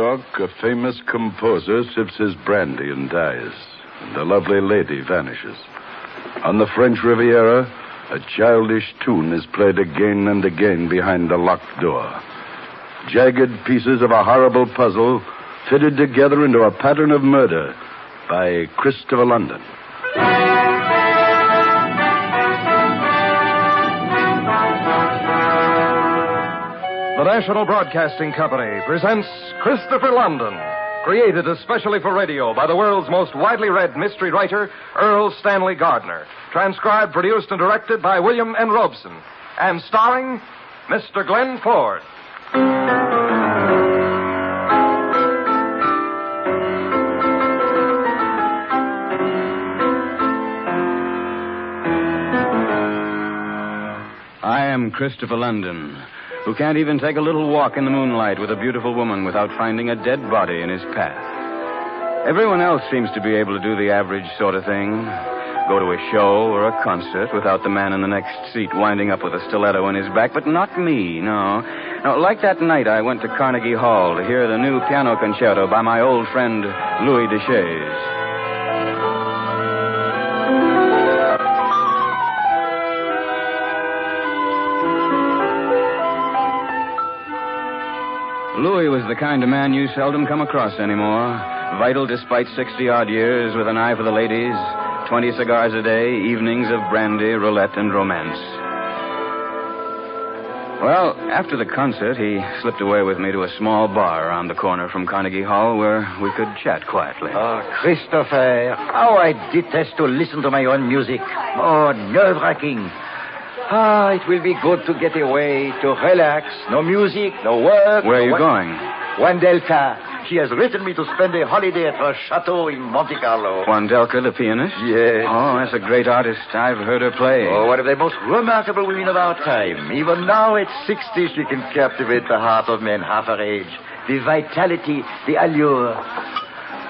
York, a famous composer sips his brandy and dies, and a lovely lady vanishes. On the French Riviera, a childish tune is played again and again behind a locked door. Jagged pieces of a horrible puzzle fitted together into a pattern of murder by Christopher London. The National Broadcasting Company presents Christopher London, created especially for radio by the world's most widely read mystery writer, Earl Stanley Gardner. Transcribed, produced, and directed by William N. Robeson. And starring Mr. Glenn Ford. I am Christopher London, who can't even take a little walk in the moonlight with a beautiful woman without finding a dead body in his path. Everyone else seems to be able to do the average sort of thing. Go to a show or a concert without the man in the next seat winding up with a stiletto in his back, but not me, no. No, like that night I went to Carnegie Hall to hear the new piano concerto by my old friend Louis Deschaise. Louis was the kind of man you seldom come across anymore. Vital despite 60-odd years, with an eye for the ladies, 20 cigars a day, evenings of brandy, roulette, and romance. Well, after the concert, he slipped away with me to a small bar around the corner from Carnegie Hall where we could chat quietly. Oh, Christopher, how I detest to listen to my own music. Oh, nerve-wracking. It will be good to get away, to relax. No music, no work. Where are you going? Wandelka. She has written me to spend a holiday at her chateau in Monte Carlo. Wandelka, the pianist? Yes. Oh, that's a great artist. I've heard her play. Oh, one of the most remarkable women of our time. Even now, at 60, she can captivate the heart of men half her age. The vitality, the allure.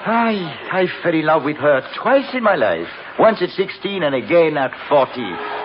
I fell in love with her twice in my life. Once at 16 and again at 40.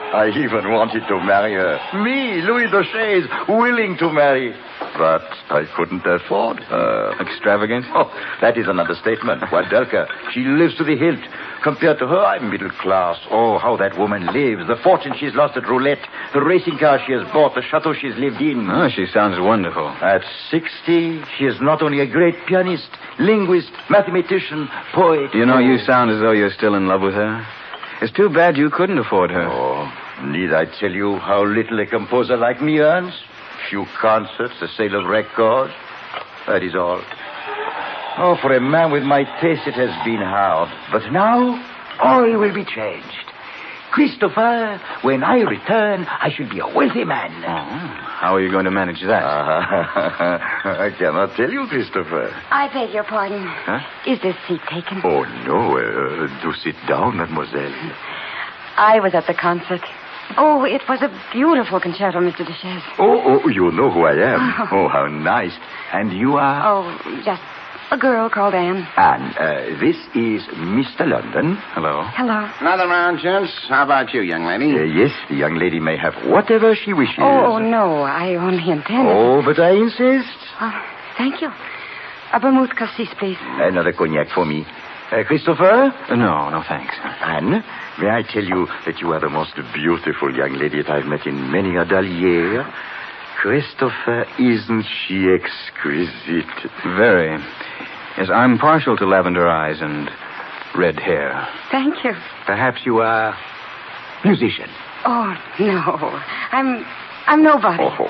I even wanted to marry her. Me, Louis Deschaise, willing to marry. But I couldn't afford her. Extravagant? Oh, that is an understatement. Wandelka, she lives to the hilt. Compared to her, I'm middle class. Oh, how that woman lives. The fortune she's lost at roulette. The racing car she has bought. The chateau she's lived in. Oh, she sounds wonderful. At 60, she is not only a great pianist, linguist, mathematician, poet. You know, you sound as though you're still in love with her. It's too bad you couldn't afford her. Oh, need I tell you how little a composer like me earns? Few concerts, a sale of records. That is all. Oh, for a man with my taste, it has been hard. But now, all will be changed. Christopher, when I return, I shall be a wealthy man. Oh, how are you going to manage that? I cannot tell you, Christopher. I beg your pardon. Huh? Is this seat taken? Oh, no. Do sit down, mademoiselle. I was at the concert. Oh, it was a beautiful concerto, Mr. Deschaise. Oh, you know who I am. Oh, how nice. And you are? Oh, just a girl called Anne. Anne, this is Mr. London. Hello. Hello. Another round, gents. How about you, young lady? Yes, the young lady may have whatever she wishes. Oh, no, I only intended... Oh, but I insist. Thank you. A vermouth cassis, please. Another cognac for me. Christopher? No, thanks. Anne, may I tell you that you are the most beautiful young lady that I've met in many a dull year? Christopher, isn't she exquisite? Very. Yes, I'm partial to lavender eyes and red hair. Thank you. Perhaps you are musician. Oh, no. I'm nobody. Oh.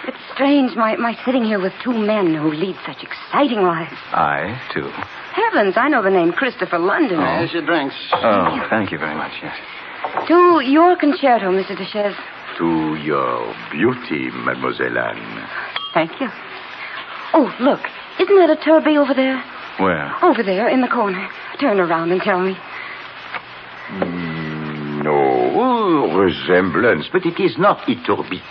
It's strange, my sitting here with two men who lead such exciting lives. I, too. Heavens, I know the name Christopher London. There's your drinks. Oh, thank you very much, yes. To your concerto, Mr. Deschaise. To your beauty, Mademoiselle Anne. Thank you. Oh, look. Isn't that a tourbillon over there? Where? Over there, in the corner. Turn around and tell me. No resemblance, but it is not Itourbi.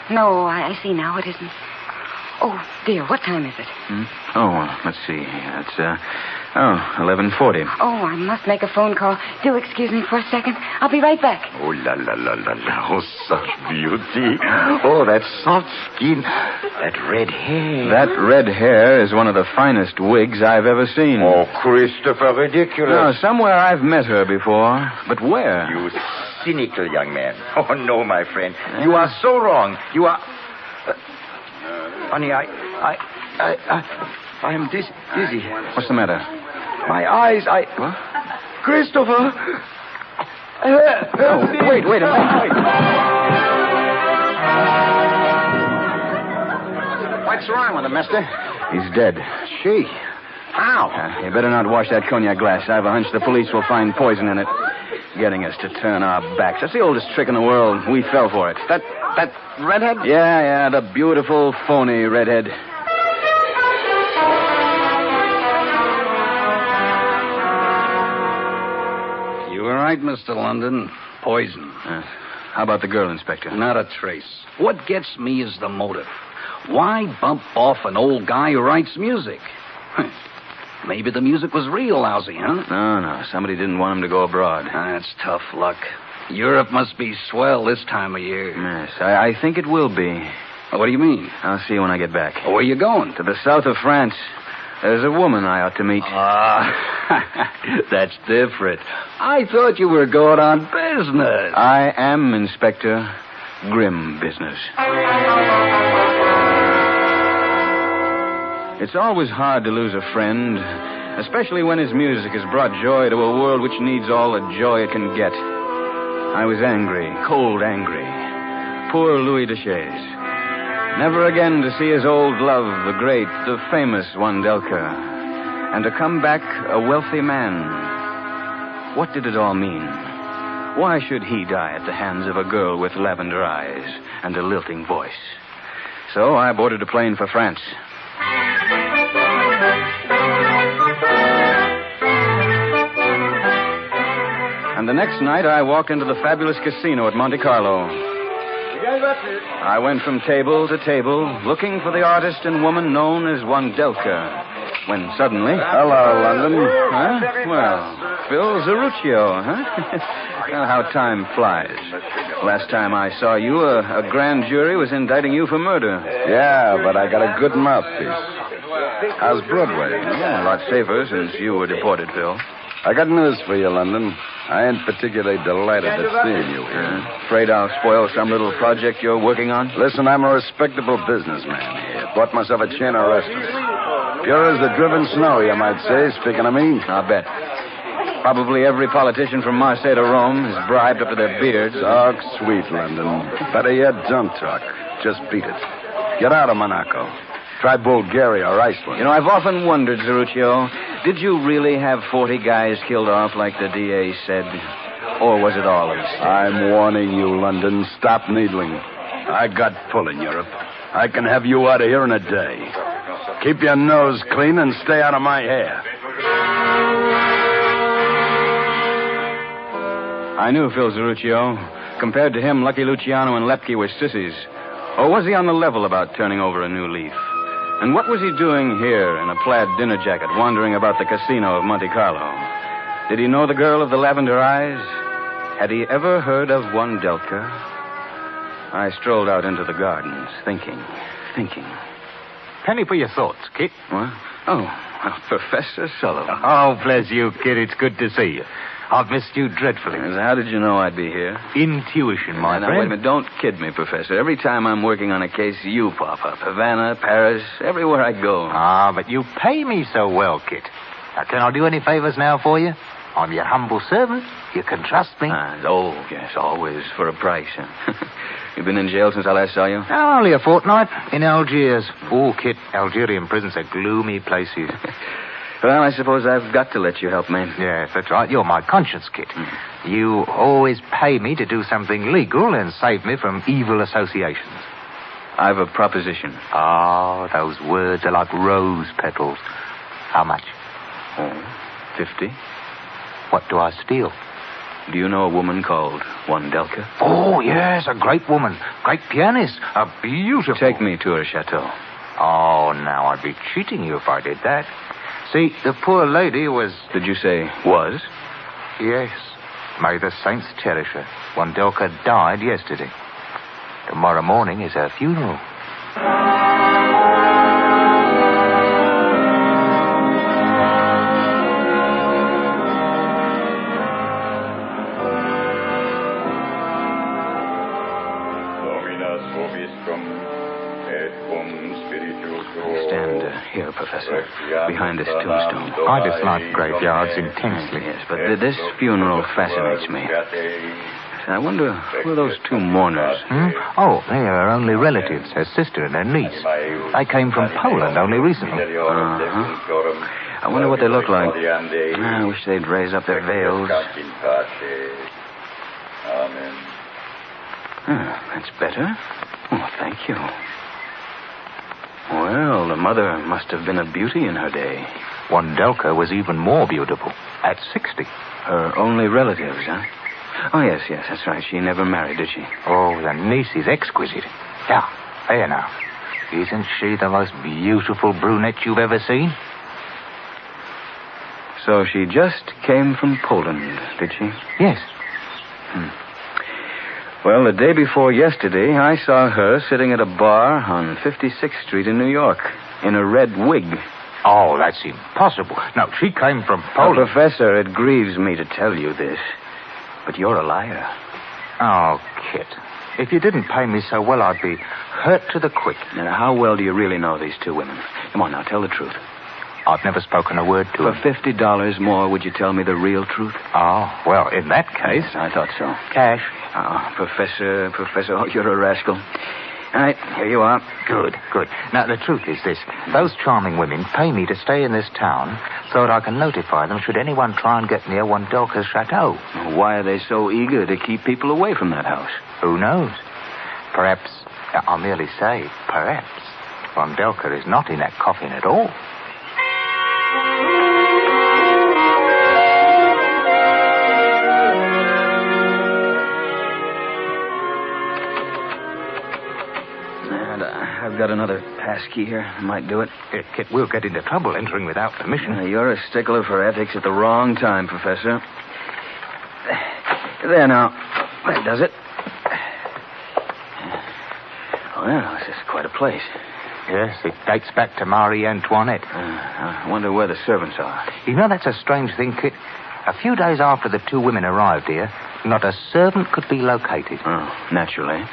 No, I see now it isn't. Oh, dear, what time is it? Let's see. It's, 11:40. Oh, I must make a phone call. Do excuse me for a second. I'll be right back. Oh, la, la, la, la, la. Oh, such beauty. Oh, that soft skin. That red hair. That red hair is one of the finest wigs I've ever seen. Oh, Christopher, ridiculous. No, somewhere I've met her before. But where? You cynical young man. Oh, no, my friend. You are so wrong. You are... honey, I am dizzy. What's the matter? My eyes, What? Christopher! Wait a minute. What's wrong with him, mister? He's dead. She. How? You better not wash that cognac glass. I have a hunch the police will find poison in it. Getting us to turn our backs. That's the oldest trick in the world. We fell for it. That redhead? Yeah, the beautiful, phony redhead. You were right, Mr. London. Poison. How about the girl, Inspector? Not a trace. What gets me is the motive. Why bump off an old guy who writes music? Maybe the music was real lousy, huh? No. Somebody didn't want him to go abroad. That's tough luck. Europe must be swell this time of year. Yes, I think it will be. What do you mean? I'll see you when I get back. Where are you going? To the south of France. There's a woman I ought to meet. That's different. I thought you were going on business. I am, Inspector. Grim business. It's always hard to lose a friend, especially when his music has brought joy to a world which needs all the joy it can get. I was angry, cold angry. Poor Louis Duchesse. Never again to see his old love, the great, the famous Wandelka. And to come back a wealthy man. What did it all mean? Why should he die at the hands of a girl with lavender eyes and a lilting voice? So I boarded a plane for France. And the next night, I walked into the fabulous casino at Monte Carlo. I went from table to table, looking for the artist and woman known as Wandelka, when suddenly... Hello, London. Huh? Well, Phil Zeruccio, huh? Well, how time flies. Last time I saw you, a grand jury was indicting you for murder. Yeah, but I got a good mouthpiece. How's Broadway? A lot safer since you were deported, Phil. I got news for you, London. I ain't particularly delighted at seeing you here. Afraid I'll spoil some little project you're working on? Listen, I'm a respectable businessman here. Bought myself a chain of restaurants. Pure as the driven snow, you might say, speaking of me. I'll bet. Probably every politician from Marseille to Rome is bribed up to their beards. Talk sweet, London. Better yet, don't talk. Just beat it. Get out of Monaco. Try Bulgaria or Iceland. You know, I've often wondered, Zeruccio, did you really have 40 guys killed off like the DA said? Or was it all a mistake? I'm warning you, London. Stop needling. I got pull in Europe. I can have you out of here in a day. Keep your nose clean and stay out of my hair. I knew Phil Zeruccio. Compared to him, Lucky Luciano and Lepke were sissies. Or was he on the level about turning over a new leaf? And what was he doing here in a plaid dinner jacket, wandering about the casino of Monte Carlo? Did he know the girl of the lavender eyes? Had he ever heard of Wandelka? I strolled out into the gardens, thinking. Penny for your thoughts, Kit. What? Oh, Professor Sullivan. Oh, bless you, Kit. It's good to see you. I've missed you dreadfully. How did you know I'd be here? Intuition, my Now, friend. wait a minute. Don't kid me, Professor. Every time I'm working on a case, you pop up. Havana, Paris, everywhere I go. Ah, but you pay me so well, Kit. Now, can I do any favors now for you? I'm your humble servant. You can trust me. Yes, always for a price. Huh? You've been in jail since I last saw you? Oh, only a fortnight in Algiers. Oh, Kit, Algerian prisons are gloomy places. Well, I suppose I've got to let you help me. Yes, that's right. You're my conscience, Kit. You always pay me to do something legal and save me from evil associations. I've a proposition. Oh, those words are like rose petals. How much? 50. What do I steal? Do you know a woman called Wandelka? Oh, yes, a great woman. Great pianist. A beautiful... Take me to her chateau. Oh, now I'd be cheating you if I did that. See, the poor lady was... Did you say was? Yes. May the saints cherish her. Wandelka died yesterday. Tomorrow morning is her funeral. Stand here, Professor, behind this tombstone. I dislike graveyards intensely. Yes, but this funeral fascinates me. I wonder who are those two mourners? Oh, they are only relatives, her sister and her niece. They came from Poland only recently. I wonder what they look like. I wish they'd raise up their veils. That's better. Oh, thank you. Well, the mother must have been a beauty in her day. Wandelka was even more beautiful, at 60. Her only relatives, huh? Oh, yes, that's right. She never married, did she? Oh, the niece is exquisite. Yeah, there now. Isn't she the most beautiful brunette you've ever seen? So she just came from Poland, did she? Yes. Well, the day before yesterday, I saw her sitting at a bar on 56th Street in New York in a red wig. Oh, that's impossible. No, she came from Poland. Oh, Professor, it grieves me to tell you this, but you're a liar. Oh, Kit, if you didn't pay me so well, I'd be hurt to the quick. Now, how well do you really know these two women? Come on now, tell the truth. I've never spoken a word to For her. $50 more, would you tell me the real truth? Oh, well, in that case... Yes, I thought so. Cash. Oh, Professor, oh, you're a rascal. All right, here you are. Good. Now, the truth is this. Those charming women pay me to stay in this town so that I can notify them should anyone try and get near Wandelka's chateau. Why are they so eager to keep people away from that house? Who knows? Perhaps, I'll merely say, perhaps, Wandelka is not in that coffin at all. I've got another passkey here. Might do it. Kit, we'll get into trouble entering without permission. You're a stickler for ethics at the wrong time, Professor. There now. That does it. Well, this is quite a place. Yes, it dates back to Marie Antoinette. I wonder where the servants are. You know, that's a strange thing, Kit. A few days after the two women arrived here, not a servant could be located. Oh, naturally.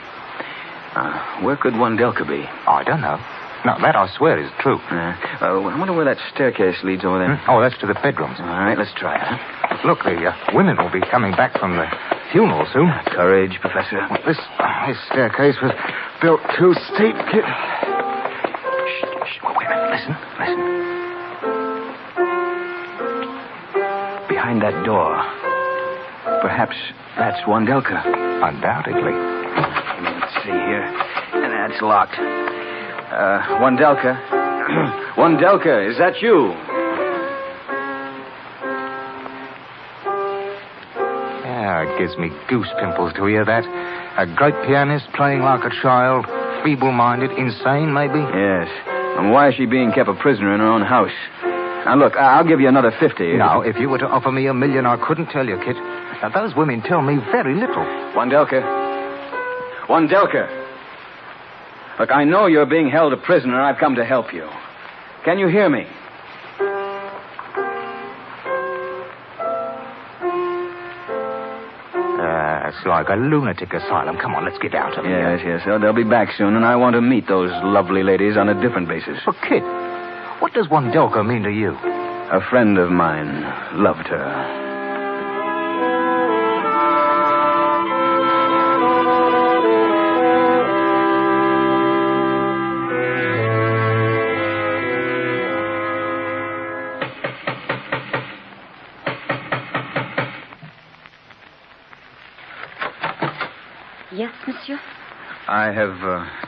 Where could Wandelka be? I don't know. No, that I swear is true. I wonder where that staircase leads over there. Oh, that's to the bedrooms. All right, let's try it, huh? Look, the women will be coming back from the funeral soon. Courage, Professor. Well, this staircase was built too steep, Kit. Shh. Wait a minute. Listen. Behind that door. Perhaps that's Wandelka. Undoubtedly. Let's see here. And that's locked. Wandelka. Wandelka, is that you? Yeah, it gives me goose pimples to hear that. A great pianist playing like a child, feeble-minded, insane, maybe? Yes. And why is she being kept a prisoner in her own house? Now, look, I'll give you another 50. Now, if you were to offer me $1 million, I couldn't tell you, Kit. Now, those women tell me very little. Wandelka. Look, I know you're being held a prisoner. I've come to help you. Can you hear me? It's like a lunatic asylum. Come on, let's get out of here. Yes. They'll be back soon, and I want to meet those lovely ladies on a different basis. But, Kit, what does Wandelka mean to you? A friend of mine loved her. Yes, monsieur? I have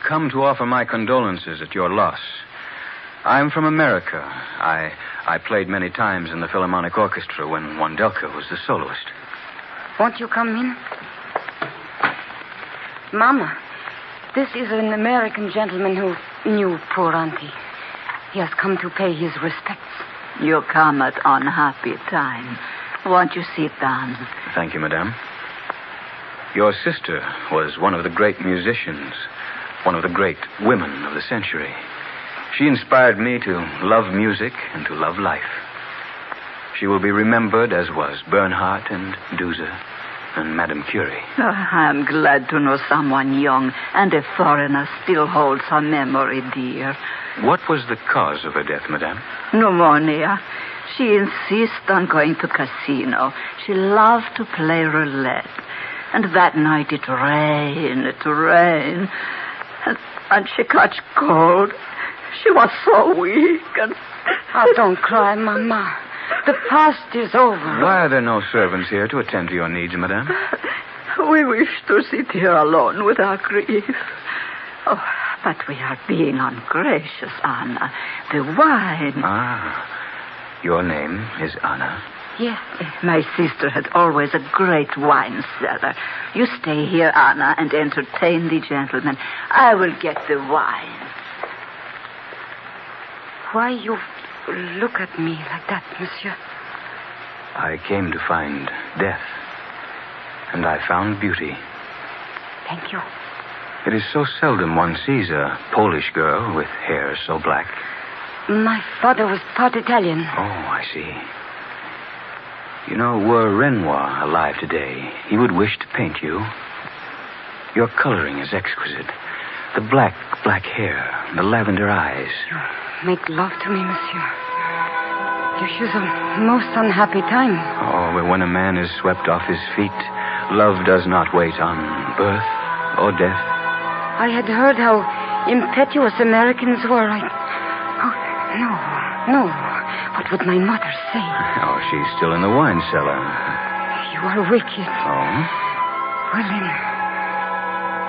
come to offer my condolences at your loss. I'm from America. I played many times in the Philharmonic Orchestra when Wandelka was the soloist. Won't you come in? Mama, this is an American gentleman who knew poor auntie. He has come to pay his respects. You come at unhappy time. Won't you sit down? Thank you, madame. Your sister was one of the great musicians, one of the great women of the century. She inspired me to love music and to love life. She will be remembered as was Bernhardt and Duse and Madame Curie. Oh, I'm glad to know someone young and a foreigner still holds her memory dear. What was the cause of her death, madame? Pneumonia. She insists on going to casino. She loved to play roulette. And that night it rained. And she caught cold. She was so weak and... Oh, don't cry, Mama. The past is over. Why are there no servants here to attend to your needs, madame? We wish to sit here alone with our grief. Oh, but we are being ungracious, Anna. The wine... Ah, your name is Anna. Yes. My sister had always a great wine cellar. You stay here, Anna, and entertain the gentlemen. I will get the wine. Why you look at me like that, monsieur? I came to find death. And I found beauty. Thank you. It is so seldom one sees a Polish girl with hair so black. My father was part Italian. Oh, I see. You know, were Renoir alive today, he would wish to paint you. Your coloring is exquisite. The black hair, the lavender eyes. You make love to me, monsieur. You choose a most unhappy time. Oh, but when a man is swept off his feet, love does not wait on birth or death. I had heard how impetuous Americans were. No. What would my mother say? Oh, she's still in the wine cellar. You are wicked. Oh? Well, then,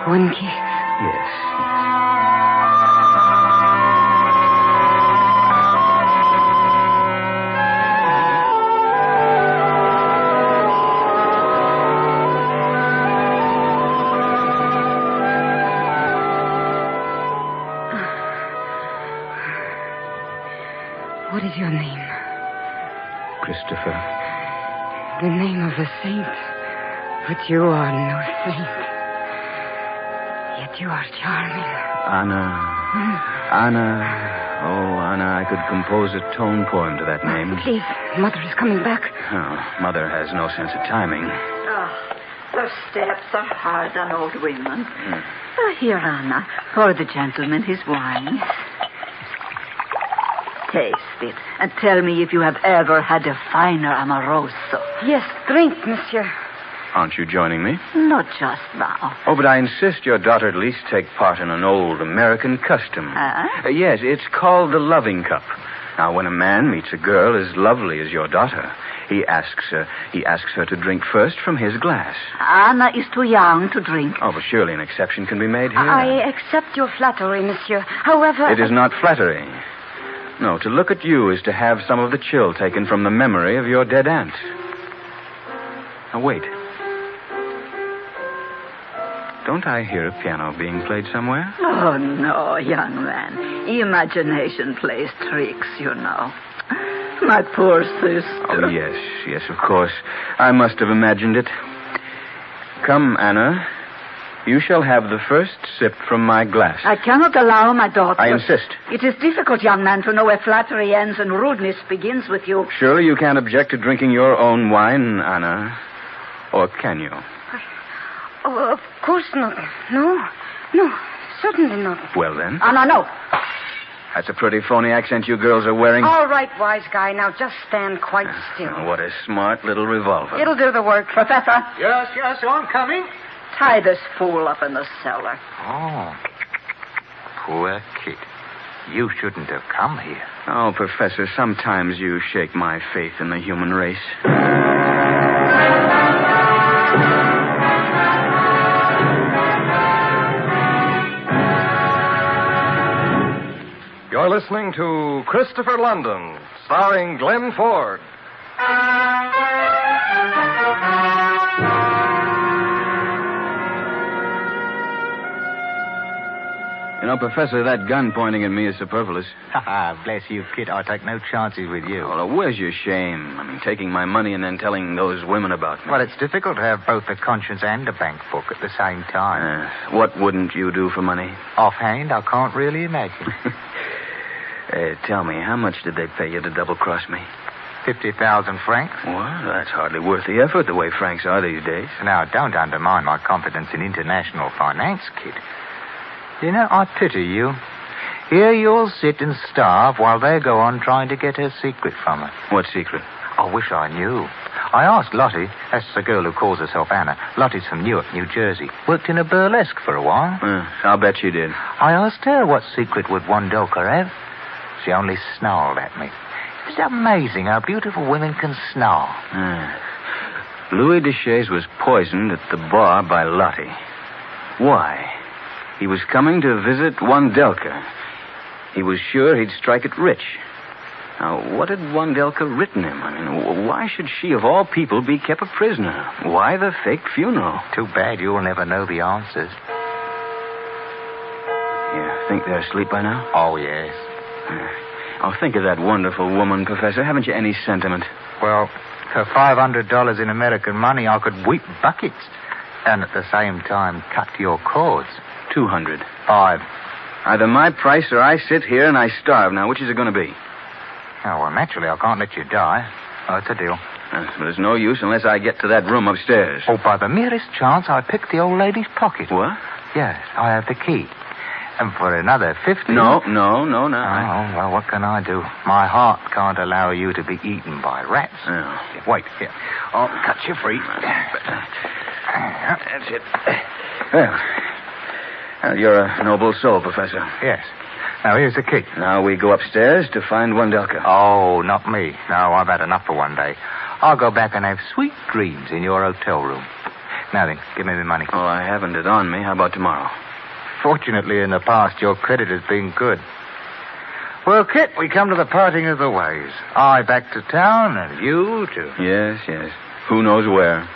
one kiss. Yes. What is your name? Christopher. The name of a saint. But you are no saint. Yet you are charming. Anna. Anna. Oh, Anna, I could compose a tone poem to that name. Please, Mother is coming back. Oh, Mother has no sense of timing. The steps are hard on old women. Here, Anna, pour the gentleman his wine. Taste it, and tell me if you have ever had a finer Amoroso. Yes, drink, monsieur. Aren't you joining me? Not just now. Oh, but I insist your daughter at least take part in an old American custom. Huh? Yes, it's called the loving cup. Now, when a man meets a girl as lovely as your daughter, he asks her to drink first from his glass. Anna is too young to drink. Oh, but surely an exception can be made here. I accept your flattery, monsieur. However... It is not flattery. No, to look at you is to have some of the chill taken from the memory of your dead aunt. Now, wait. Don't I hear a piano being played somewhere? Oh, no, young man. Imagination plays tricks, you know. My poor sister. Oh, yes, of course. I must have imagined it. Come, Anna. You shall have the first sip from my glass. I cannot allow my daughter... I insist. It is difficult, young man, to know where flattery ends and rudeness begins with you. Surely you can't object to drinking your own wine, Anna. Or can you? Oh, of course not. No, certainly not. Well, then. Anna, no. That's a pretty phony accent you girls are wearing. All right, wise guy. Now just stand quite still. Oh, what a smart little revolver. It'll do the work. Professor. Yes, I'm coming. Tie this fool up in the cellar. Oh. Poor kid. You shouldn't have come here. Oh, Professor, sometimes you shake my faith in the human race. You're listening to Christopher London, starring Glenn Ford. You know, Professor, that gun pointing at me is superfluous. Bless you, kid. I take no chances with you. Well, where's your shame? I mean, taking my money and then telling those women about me. Well, it's difficult to have both a conscience and a bank book at the same time. What wouldn't you do for money? Offhand, I can't really imagine. Tell me, how much did they pay you to double-cross me? 50,000 francs. Well, that's hardly worth the effort, the way francs are these days. Now, don't undermine my confidence in international finance, kid. You know, I pity you. Here you'll sit and starve while they go on trying to get her secret from her. What secret? I wish I knew. I asked Lottie, that's the girl who calls herself Anna. Lottie's from Newark, New Jersey. Worked in a burlesque for a while. I'll bet she did. I asked her what secret would Wondolka have. She only snarled at me. It's amazing how beautiful women can snarl. Louis Deschaise was poisoned at the bar by Lottie. Why? He was coming to visit Wondolka. He was sure he'd strike it rich. Now, what had Wondolka written him? I mean, why should she, of all people, be kept a prisoner? Why the fake funeral? Too bad you'll never know the answers. You think they're asleep by now? Oh, yes. Oh, think of that wonderful woman, Professor. Haven't you any sentiment? Well, for $500 in American money, I could weep buckets. And at the same time, cut your cords. 200. 5. Either my price or I sit here and I starve. Now, which is it going to be? Oh, well, naturally, I can't let you die. Oh, it's a deal. But there's no use unless I get to that room upstairs. Oh, by the merest chance, I picked the old lady's pocket. What? Yes, I have the key. And for another 50... No. Oh, well, what can I do? My heart can't allow you to be eaten by rats. Oh. Wait, here. I'll cut you free. That's it. Well, you're a noble soul, Professor. Yes. Now, here's the key. Now we go upstairs to find Wondolka. Oh, not me. No, I've had enough for one day. I'll go back and have sweet dreams in your hotel room. Now then, give me the money. Oh, I haven't it on me. How about tomorrow? Fortunately, in the past, your credit has been good. Well, Kit, we come to the parting of the ways. I back to town, and you too. Yes. Who knows where?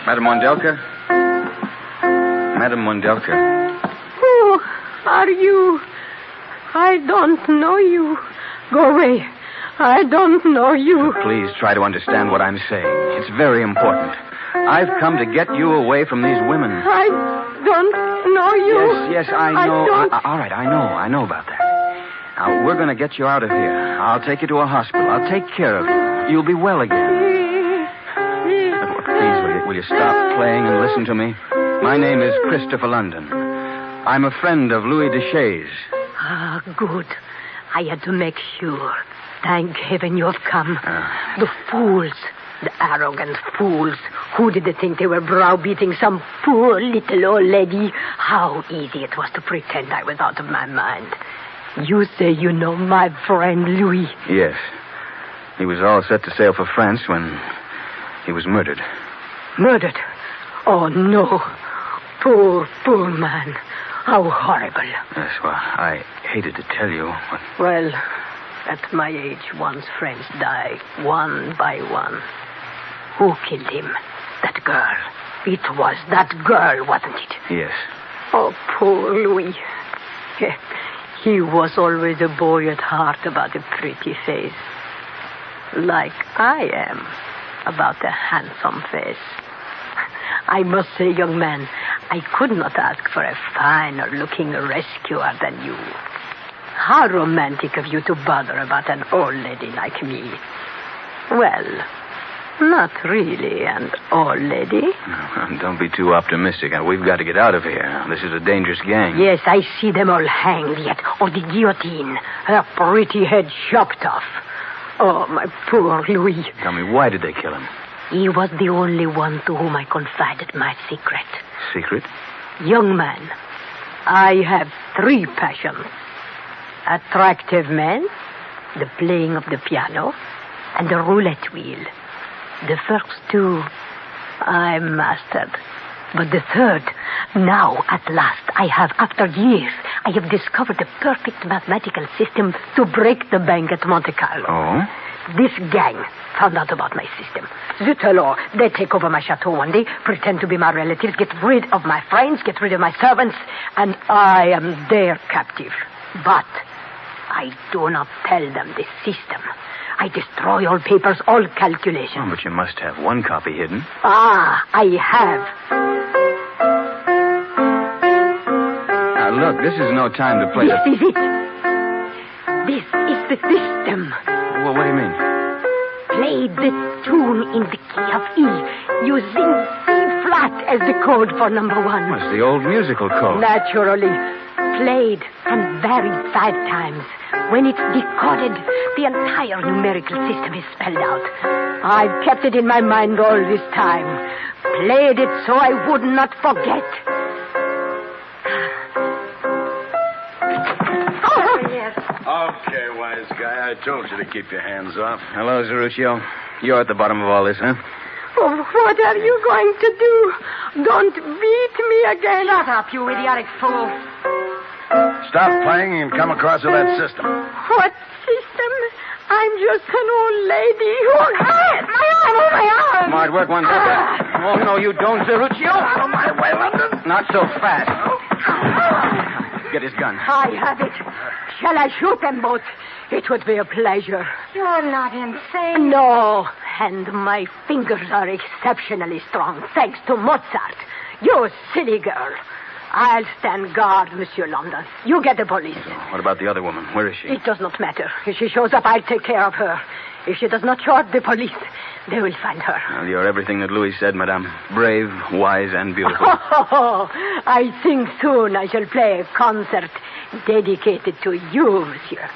Madame Wondolka? Madame Wondolka. Who are you? I don't know you. Go away. I don't know you. Please try to understand what I'm saying. It's very important. I've come to get you away from these women. I don't know you. Yes, I know. All right, I know about that. Now, we're going to get you out of here. I'll take you to a hospital. I'll take care of you. You'll be well again. Please, will you stop playing and listen to me? My name is Christopher London. I'm a friend of Louis Deschaise. Ah, good. I had to make sure. Thank heaven you have come. The fools. The arrogant fools. Who did they think they were browbeating some poor little old lady? How easy it was to pretend I was out of my mind. You say you know my friend Louis. Yes. He was all set to sail for France when he was murdered. Murdered? Oh, no. Poor man. How horrible. Yes, well, I hated to tell you. But... Well, at my age, one's friends die, one by one. Who killed him? That girl. It was that girl, wasn't it? Yes. Oh, poor Louis. He was always a boy at heart about a pretty face. Like I am about a handsome face. I must say, young man, I could not ask for a finer-looking rescuer than you. How romantic of you to bother about an old lady like me. Well, not really an old lady. Don't be too optimistic. We've got to get out of here. This is a dangerous gang. Yes, I see them all hanged yet, or the guillotine, her pretty head chopped off. Oh, my poor Louis. Tell me, why did they kill him? He was the only one to whom I confided my secret. Secret? Young man, I have 3 passions. Attractive men, the playing of the piano, and the roulette wheel. The first 2 I mastered. But the third, now at last, after years, I have discovered the perfect mathematical system to break the bank at Monte Carlo. Oh? This gang found out about my system. Zut alors, they take over my chateau one day, pretend to be my relatives, get rid of my friends, get rid of my servants, and I am their captive. But I do not tell them this system. I destroy all papers, all calculations. Oh, but you must have one copy hidden. Ah, I have. Now, look, this is no time to play This is it. This is the system. Well, what do you mean? Play the tune in the key of E, using C flat as the code for number one. Well, it's the old musical code. Naturally. Played and varied 5 times. When it's decoded, the entire numerical system is spelled out. I've kept it in my mind all this time. Played it so I would not forget. Oh, yes. Okay, wise guy. I told you to keep your hands off. Hello, Zeruccio. You're at the bottom of all this, huh? Oh, what are you going to do? Don't beat me again. Shut up, you idiotic fool. Stop playing and come across with that system. What system? I'm just an old lady who... My arm! Smart work, one second. Oh, no, you don't, Zeruccio. Out of my way, London. Not so fast. Get his gun. I have it. Shall I shoot them both? It would be a pleasure. You're not insane. No, and my fingers are exceptionally strong, thanks to Mozart. You silly girl. I'll stand guard, Monsieur London. You get the police. What about the other woman? Where is she? It does not matter. If she shows up, I'll take care of her. If she does not show up, the police, they will find her. Well, you're everything that Louis said, madame. Brave, wise, and beautiful. Oh, I think soon I shall play a concert dedicated to you, monsieur.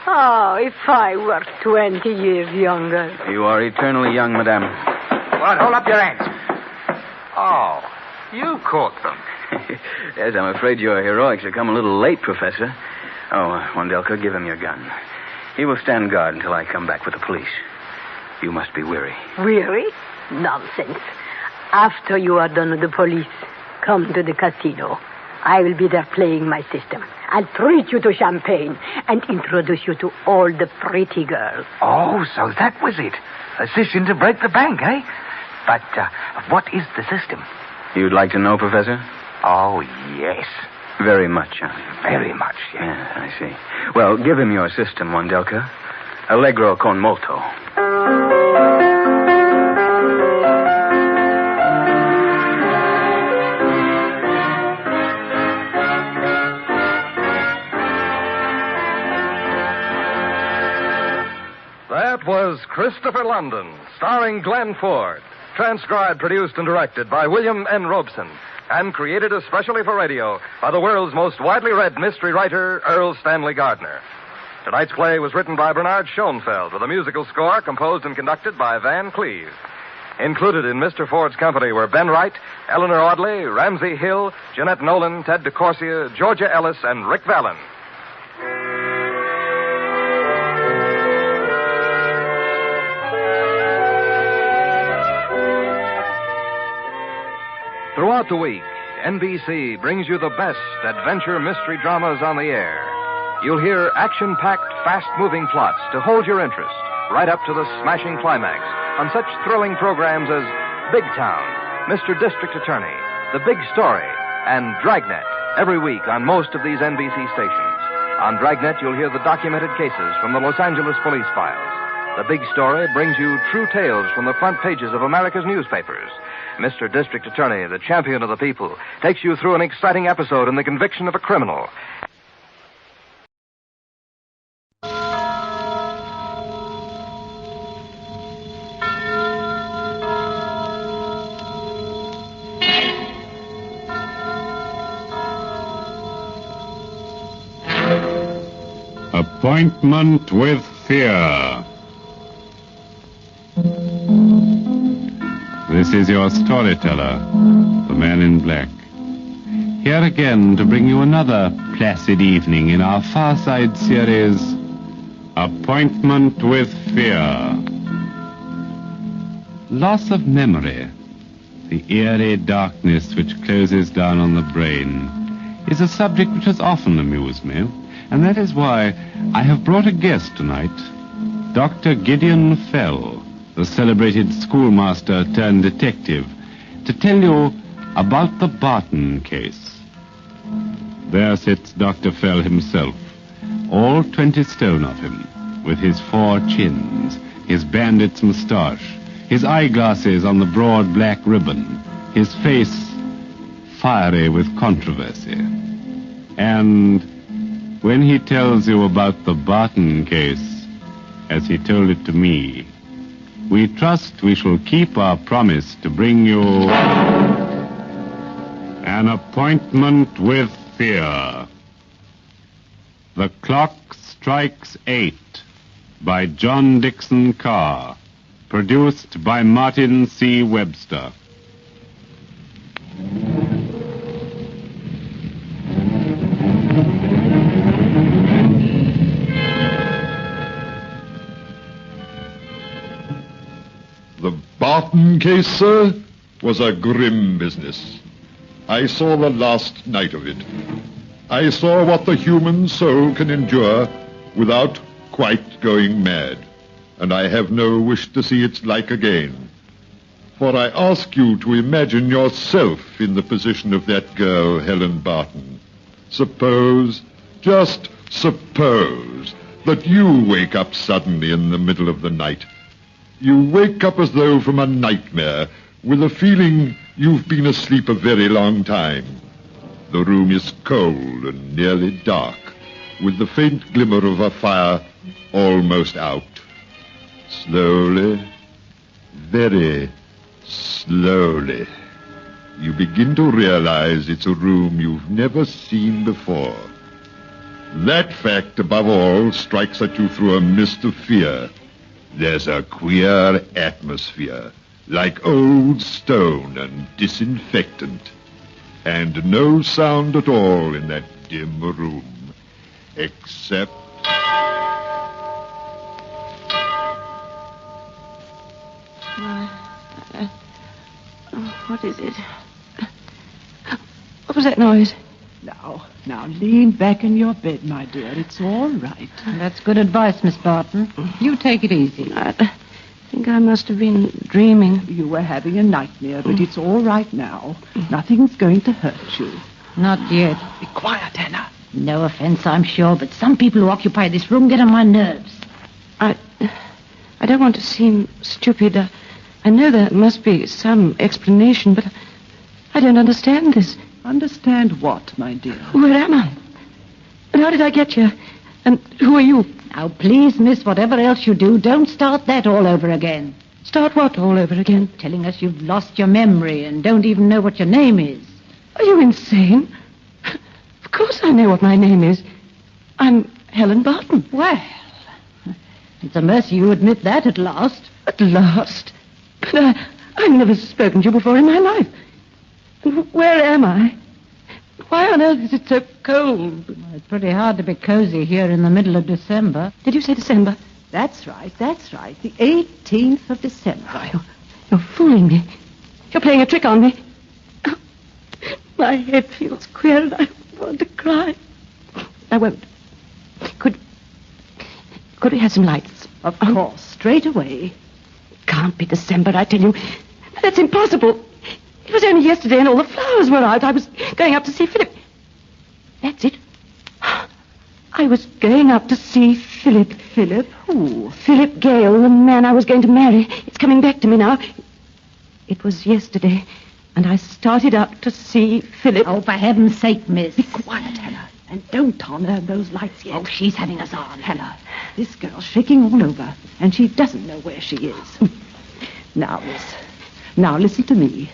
Oh, if I were 20 years younger. You are eternally young, madame. What? Hold up your hands. Oh, you caught them. Yes, I'm afraid your heroics have come a little late, Professor. Oh, Wandelka, give him your gun. He will stand guard until I come back with the police. You must be weary. Weary? Nonsense. After you are done with the police, come to the casino. I will be there playing my system. I'll treat you to champagne and introduce you to all the pretty girls. Oh, so that was it. A system to break the bank, eh? But what is the system? You'd like to know, Professor? Oh, yes. Very much, huh? Very much, yes. Yeah, I see. Well, give him your system, Wandelka. Allegro con molto. That was Christopher London, starring Glenn Ford. Transcribed, produced, and directed by William N. Robeson. And created especially for radio by the world's most widely read mystery writer, Earl Stanley Gardner. Tonight's play was written by Bernard Schoenfeld with a musical score composed and conducted by Van Cleve. Included in Mr. Ford's company were Ben Wright, Eleanor Audley, Ramsey Hill, Jeanette Nolan, Ted DeCorsia, Georgia Ellis, and Rick Vallon. Throughout the week, NBC brings you the best adventure mystery dramas on the air. You'll hear action-packed, fast-moving plots to hold your interest right up to the smashing climax on such thrilling programs as Big Town, Mr. District Attorney, The Big Story, and Dragnet every week on most of these NBC stations. On Dragnet, you'll hear the documented cases from the Los Angeles police files. The Big Story brings you true tales from the front pages of America's newspapers. Mr. District Attorney, the champion of the people, takes you through an exciting episode in the conviction of a criminal. Appointment with Fear. This is your storyteller, the man in black. Here again to bring you another placid evening in our Far Side series, Appointment with Fear. Loss of memory, the eerie darkness which closes down on the brain, is a subject which has often amused me, and that is why I have brought a guest tonight, Dr. Gideon Fell, the celebrated schoolmaster turned detective, to tell you about the Barton case. There sits Dr. Fell himself, all 20 stone of him, with his 4 chins, his bandit's moustache, his eyeglasses on the broad black ribbon, his face fiery with controversy. And when he tells you about the Barton case, as he told it to me, we trust we shall keep our promise to bring you An Appointment with Fear. The Clock Strikes 8 by John Dixon Carr, produced by Martin C. Webster. The Barton case, sir, was a grim business. I saw the last night of it. I saw what the human soul can endure without quite going mad, and I have no wish to see its like again. For I ask you to imagine yourself in the position of that girl, Helen Barton. Suppose, just suppose, that you wake up suddenly in the middle of the night. You wake up as though from a nightmare, with a feeling you've been asleep a very long time. The room is cold and nearly dark, with the faint glimmer of a fire almost out. Slowly, very slowly, you begin to realize it's a room you've never seen before. That fact, above all, strikes at you through a mist of fear. There's a queer atmosphere, like old stone and disinfectant, and no sound at all in that dim room, except... What is it? What was that noise? Now, lean back in your bed, my dear. It's all right. That's good advice, Miss Barton. You take it easy. I think I must have been dreaming. You were having a nightmare, but it's all right now. Nothing's going to hurt you. Not yet. Be quiet, Hannah. No offense, I'm sure, but some people who occupy this room get on my nerves. I don't want to seem stupid. I know there must be some explanation, but I don't understand this. Understand what, my dear? Where am I? And how did I get here? And who are you? Now, please, miss, whatever else you do, don't start that all over again. Start what all over again? Telling us you've lost your memory and don't even know what your name is. Are you insane? Of course I know what my name is. I'm Helen Barton. Well, it's a mercy you admit that at last. At last? But I've never spoken to you before in my life. And where am I? Why on earth is it so cold? Well, it's pretty hard to be cozy here in the middle of December. Did you say December? That's right. The 18th of December. Oh, you're fooling me. You're playing a trick on me. Oh, my head feels queer and I want to cry. I won't. Could we have some lights? Of course, straight away. It can't be December, I tell you. That's impossible. It was only yesterday and all the flowers were out. I was going up to see Philip. That's it. I was going up to see Philip. Philip who? Philip Gale, the man I was going to marry. It's coming back to me now. It was yesterday, and I started up to see Philip. Oh, for heaven's sake, miss. Be quiet, Hannah, and don't turn those lights yet. Oh, she's having us on. Hannah, this girl's shaking all over, and she doesn't know where she is. Now, miss, now listen to me.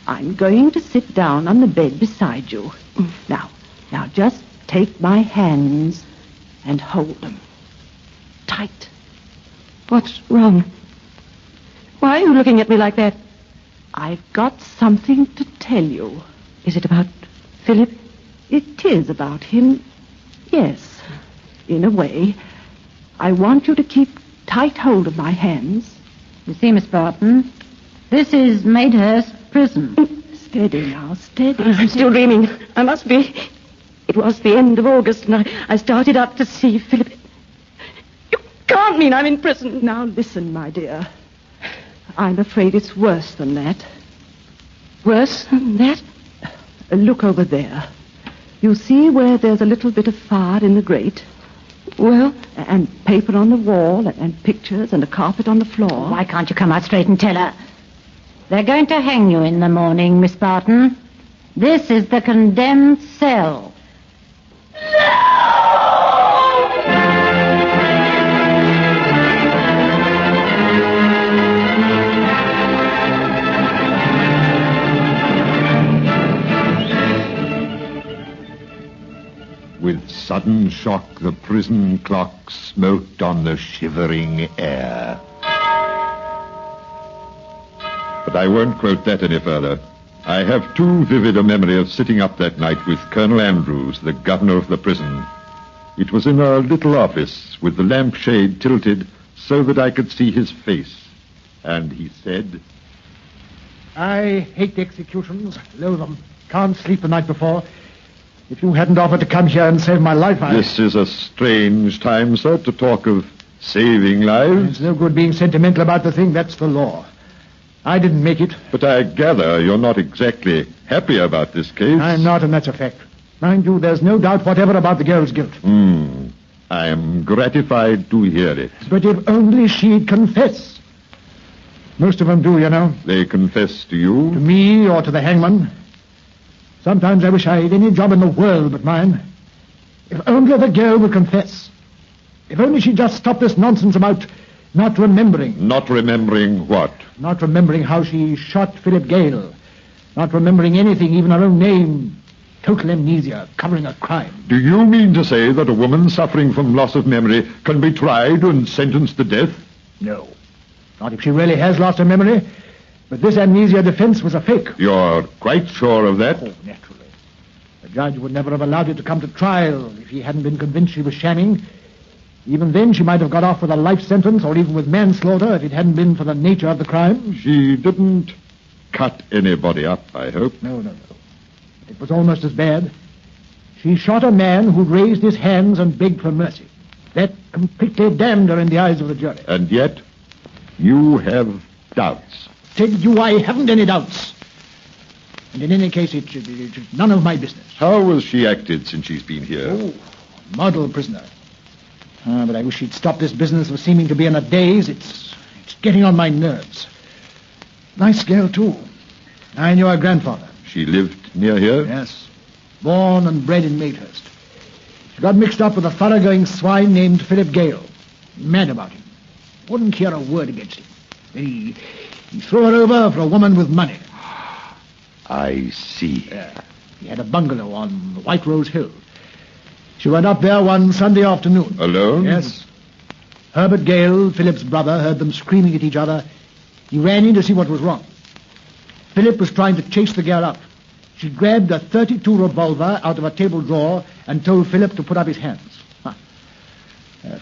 I'm going to sit down on the bed beside you. Now, just take my hands and hold them. Tight. What's wrong? Why are you looking at me like that? I've got something to tell you. Is it about Philip? It is about him, yes, in a way. I want you to keep tight hold of my hands. You see, Miss Barton, this is Maidhurst prison. Steady now, steady. I'm still dreaming. I must be. It was the end of August, and I started up to see Philip. You can't mean I'm in prison. Now listen, my dear. I'm afraid it's worse than that. Worse than that? Look over there. You see where there's a little bit of fire in the grate? Well? And paper on the wall, and pictures, and a carpet on the floor. Why can't you come out straight and tell her? They're going to hang you in the morning, Miss Barton. This is the condemned cell. With sudden shock, the prison clock smote on the shivering air. But I won't quote that any further. I have too vivid a memory of sitting up that night with Colonel Andrews, the governor of the prison. It was in a little office with the lampshade tilted so that I could see his face. And he said, I hate executions, loathe them. Can't sleep the night before. If you hadn't offered to come here and save my life, This is a strange time, sir, to talk of saving lives. It's no good being sentimental about the thing. That's the law. I didn't make it. But I gather you're not exactly happy about this case. I'm not, and that's a fact. Mind you, there's no doubt whatever about the girl's guilt. I am gratified to hear it. But if only she'd confess. Most of them do, you know. They confess to you? To me or to the hangman. Sometimes I wish I had any job in the world but mine. If only the girl would confess. If only she'd just stop this nonsense about not remembering. Not remembering what? Not remembering how she shot Philip Gale. Not remembering anything, even her own name. Total amnesia, covering a crime. Do you mean to say that a woman suffering from loss of memory can be tried and sentenced to death? No. Not if she really has lost her memory. But this amnesia defense was a fake. You're quite sure of that? Oh, naturally. The judge would never have allowed it to come to trial if he hadn't been convinced she was shamming. Even then, she might have got off with a life sentence or even with manslaughter if it hadn't been for the nature of the crime. She didn't cut anybody up, I hope. No. It was almost as bad. She shot a man who raised his hands and begged for mercy. That completely damned her in the eyes of the jury. And yet, you have doubts. Tell you I haven't any doubts. And in any case, it's none of my business. How has she acted since she's been here? Oh, model prisoner. But I wish she'd stop this business of seeming to be in a daze. It's getting on my nerves. Nice girl, too. I knew her grandfather. She lived near here? Yes. Born and bred in Mayhurst. She got mixed up with a thoroughgoing swine named Philip Gale. Mad about him. Wouldn't hear a word against him. Then he threw her over for a woman with money. I see. He had a bungalow on White Rose Hill. She went up there one Sunday afternoon. Alone? Yes. Herbert Gale, Philip's brother, heard them screaming at each other. He ran in to see what was wrong. Philip was trying to chase the girl up. She grabbed a .32 revolver out of a table drawer and told Philip to put up his hands. Well,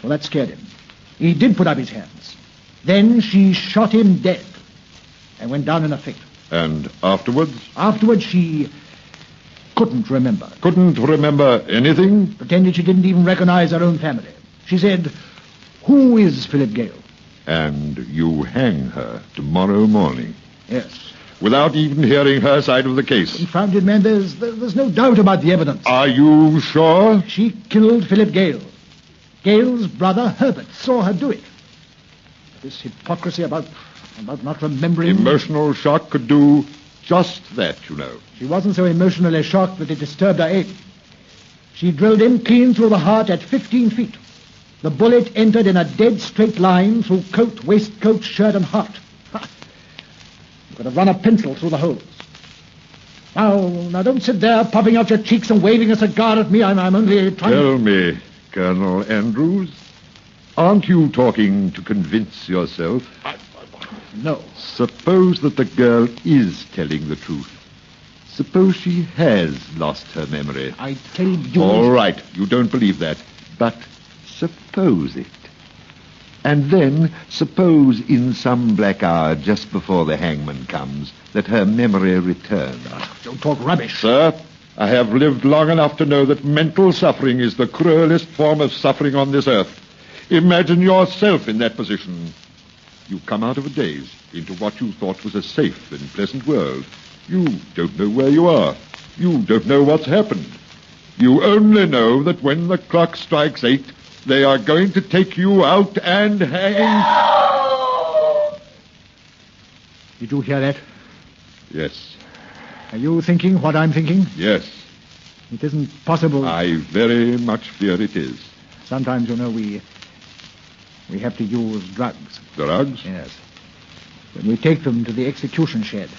that scared him. He did put up his hands. Then she shot him dead and went down in a fit. And afterwards? Afterwards, she couldn't remember. Couldn't remember anything? Pretended she didn't even recognize her own family. She said, "Who is Philip Gale?" And you hang her tomorrow morning? Yes. Without even hearing her side of the case? Confounded man, there's no doubt about the evidence. Are you sure? She killed Philip Gale. Gale's brother, Herbert, saw her do it. This hypocrisy about not remembering... Emotional shock could do just that, you know. She wasn't so emotionally shocked that it disturbed her aim. She drilled him clean through the heart at 15 feet. The bullet entered in a dead straight line through coat, waistcoat, shirt, and heart. You could have run a pencil through the holes. Now, don't sit there puffing out your cheeks and waving a cigar at me. I'm only trying... Tell me, Colonel Andrews, aren't you talking to convince yourself? No. Suppose that the girl is telling the truth. Suppose she has lost her memory. I tell you... All right, you don't believe that. But suppose it. And then, suppose in some black hour just before the hangman comes, that her memory returns. Don't talk rubbish. Sir, I have lived long enough to know that mental suffering is the cruelest form of suffering on this earth. Imagine yourself in that position. You come out of a daze into what you thought was a safe and pleasant world. You don't know where you are. You don't know what's happened. You only know that when the clock strikes 8, they are going to take you out and hang... No! Did you hear that? Yes. Are you thinking what I'm thinking? Yes. It isn't possible. I very much fear it is. Sometimes, you know, we have to use drugs. Drugs? Yes. When we take them to the execution shed.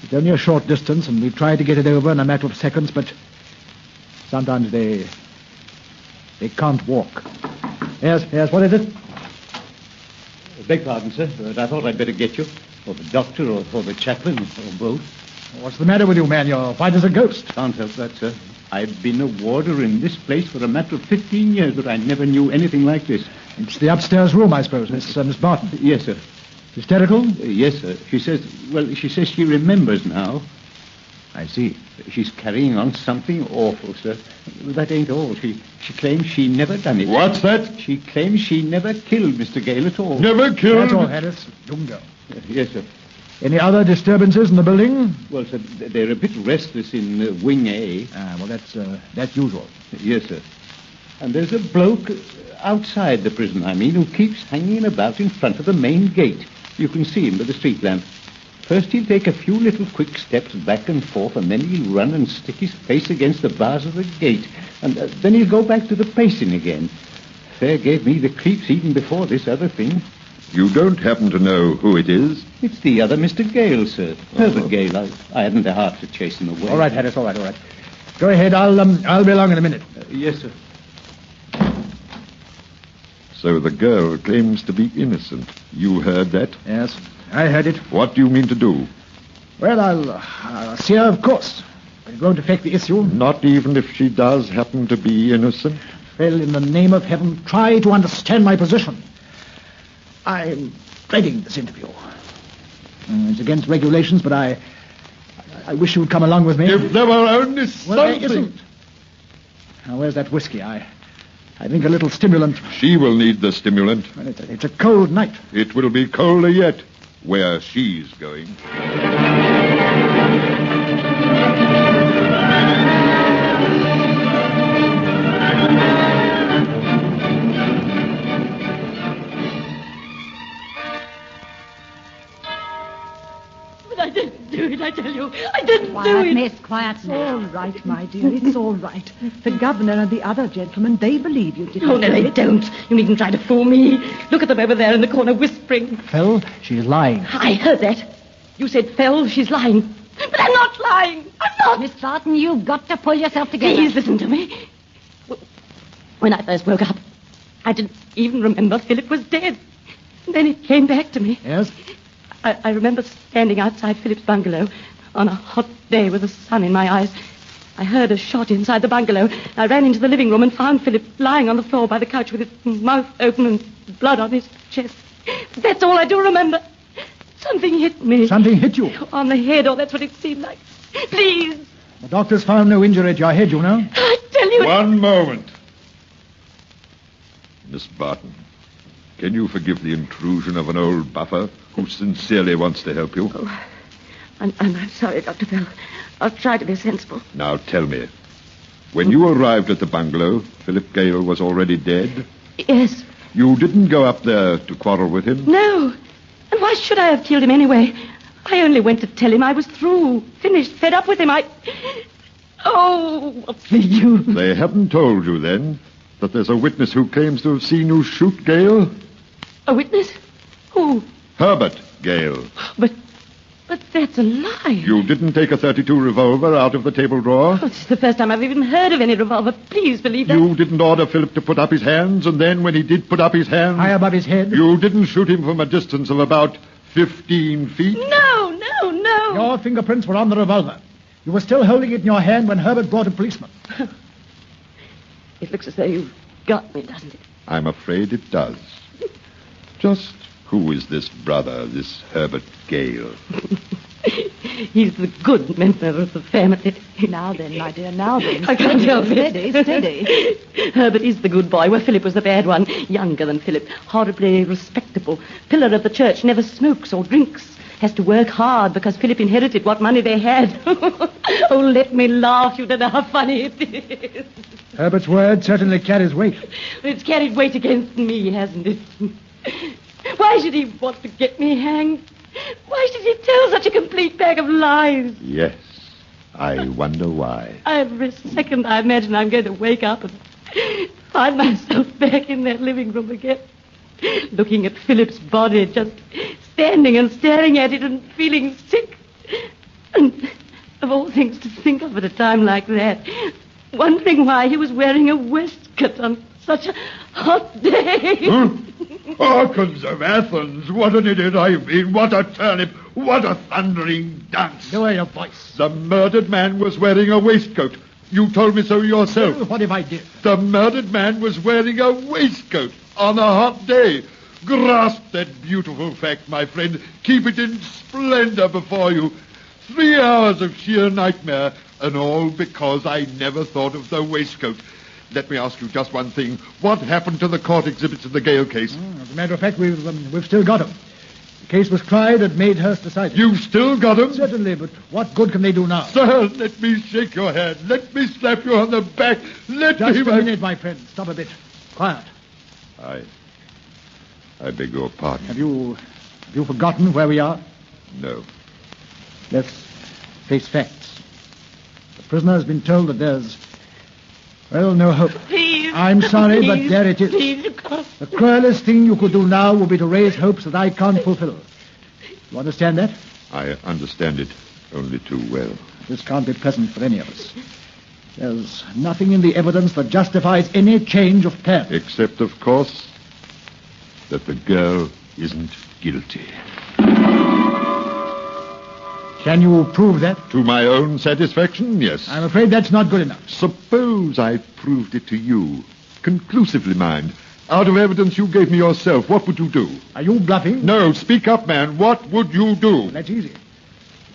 It's only a short distance, and we try to get it over in a matter of seconds, but sometimes they can't walk. Yes, what is it? Beg pardon, sir, but I thought I'd better get you, or the doctor, or the chaplain, or both. What's the matter with you, man? You're white as a ghost. Can't help that, sir. I've been a warder in this place for a matter of 15 years, but I never knew anything like this. It's the upstairs room, I suppose, Miss Barton. Yes, sir. Hysterical? Yes, sir. She says she remembers now. I see. She's carrying on something awful, sir. That ain't all. She claims she never done it. What's that? She claims she never killed Mr. Gale at all. Never killed? That's all, Harris. You can go. Yes, sir. Any other disturbances in the building? Well, sir, they're a bit restless in Wing A. Well, that's usual. Yes, sir. And there's a bloke outside the prison, who keeps hanging about in front of the main gate. You can see him by the street lamp. First he'll take a few little quick steps back and forth, and then he'll run and stick his face against the bars of the gate. And then he'll go back to the pacing again. Fair gave me the creeps even before this other thing. You don't happen to know who it is? It's the other Mr. Gale, sir. Herbert Gale. I hadn't the heart to chase him away. All right, Harris, all right. Go ahead, I'll be along in a minute. Yes, sir. So the girl claims to be innocent. You heard that? Yes, I heard it. What do you mean to do? Well, I'll see her, of course. But it won't affect the issue. Not even if she does happen to be innocent? Well, in the name of heaven, try to understand my position. I'm dreading this interview. It's against regulations, but I wish you'd come along with me. If there were only something... Well, there isn't. Now, where's that whiskey? I think a little stimulant. She will need the stimulant. Well, it's a cold night. It will be colder yet, where she's going. I didn't do it, I tell you. I didn't do it. Miss, quiet. It's all right, my dear. It's all right. The governor and the other gentlemen, they believe you didn't Oh, no, do they it. don't. You needn't try to fool me. Look at them over there in the corner whispering. Phil, she's lying. I heard that. You said, Phil, she's lying. But I'm not lying. I'm not. Miss Barton, you've got to pull yourself together. Please listen to me. When I first woke up, I didn't even remember Philip was dead. Then it came back to me. Yes? I remember standing outside Philip's bungalow on a hot day with the sun in my eyes. I heard a shot inside the bungalow. I ran into the living room and found Philip lying on the floor by the couch with his mouth open and blood on his chest. That's all I do remember. Something hit me. Something hit you? On the head, or that's what it seemed like. Please. The doctors found no injury at your head, you know. I tell you... One moment. Miss Barton, can you forgive the intrusion of an old buffer who sincerely wants to help you? Oh, I'm sorry, Dr. Bell. I'll try to be sensible. Now tell me, when you arrived at the bungalow, Philip Gale was already dead? Yes. You didn't go up there to quarrel with him? No. And why should I have killed him anyway? I only went to tell him I was through, finished, fed up with him. Oh, what's the use? They haven't told you, then, that there's a witness who claims to have seen you shoot Gale? A witness? Who? Herbert Gale. But that's a lie. You didn't take a .32 revolver out of the table drawer? Oh, this is the first time I've even heard of any revolver. Please believe that. You didn't order Philip to put up his hands, and then when he did put up his hands... High above his head? You didn't shoot him from a distance of about 15 feet? No. Your fingerprints were on the revolver. You were still holding it in your hand when Herbert brought a policeman. It looks as though you've got me, doesn't it? I'm afraid it does. Just who is this brother, this Herbert Gale? He's the good member of the family. Now then, my dear, now then. I can't help it. Steady. Herbert is the good boy, where Philip was the bad one. Younger than Philip, horribly respectable. Pillar of the church, never smokes or drinks. Has to work hard because Philip inherited what money they had. Oh, let me laugh. You don't know how funny it is. Herbert's word certainly carries weight. It's carried weight against me, hasn't it? Why should he want to get me hanged? Why should he tell such a complete bag of lies? Yes, I wonder why. Every second I imagine I'm going to wake up and find myself back in that living room again, looking at Philip's body, just standing and staring at it and feeling sick. And of all things to think of at a time like that, wondering why he was wearing a waistcoat on such a hot day. Hearkens of Athens, what an idiot I've been, what a turnip, what a thundering dance. Lower your voice. The murdered man was wearing a waistcoat. You told me so yourself. What if I did? The murdered man was wearing a waistcoat on a hot day. Grasp that beautiful fact, my friend. Keep it in splendor before you. 3 hours of sheer nightmare, and all because I never thought of the waistcoat. Let me ask you just one thing. What happened to the court exhibits in the Gale case? As a matter of fact, we've still got them. The case was tried at Madehurst decided. You've still got them? Certainly, but what good can they do now? Sir, let me shake your hand. Let me slap you on the back. Just a minute, my friend. Stop a bit. Quiet. I beg your pardon. Have you forgotten where we are? No. Let's face facts. The prisoner has been told that there's, well, no hope. Please. I'm sorry, please, but there it is. Please, you can't. The cruelest thing you could do now would be to raise hopes that I can't fulfill. You understand that? I understand it only too well. This can't be pleasant for any of us. There's nothing in the evidence that justifies any change of plan. Except, of course, that the girl isn't guilty. Can you prove that? To my own satisfaction, yes. I'm afraid that's not good enough. Suppose I proved it to you. Conclusively, mind. Out of evidence you gave me yourself, what would you do? Are you bluffing? No, speak up, man. What would you do? That's easy.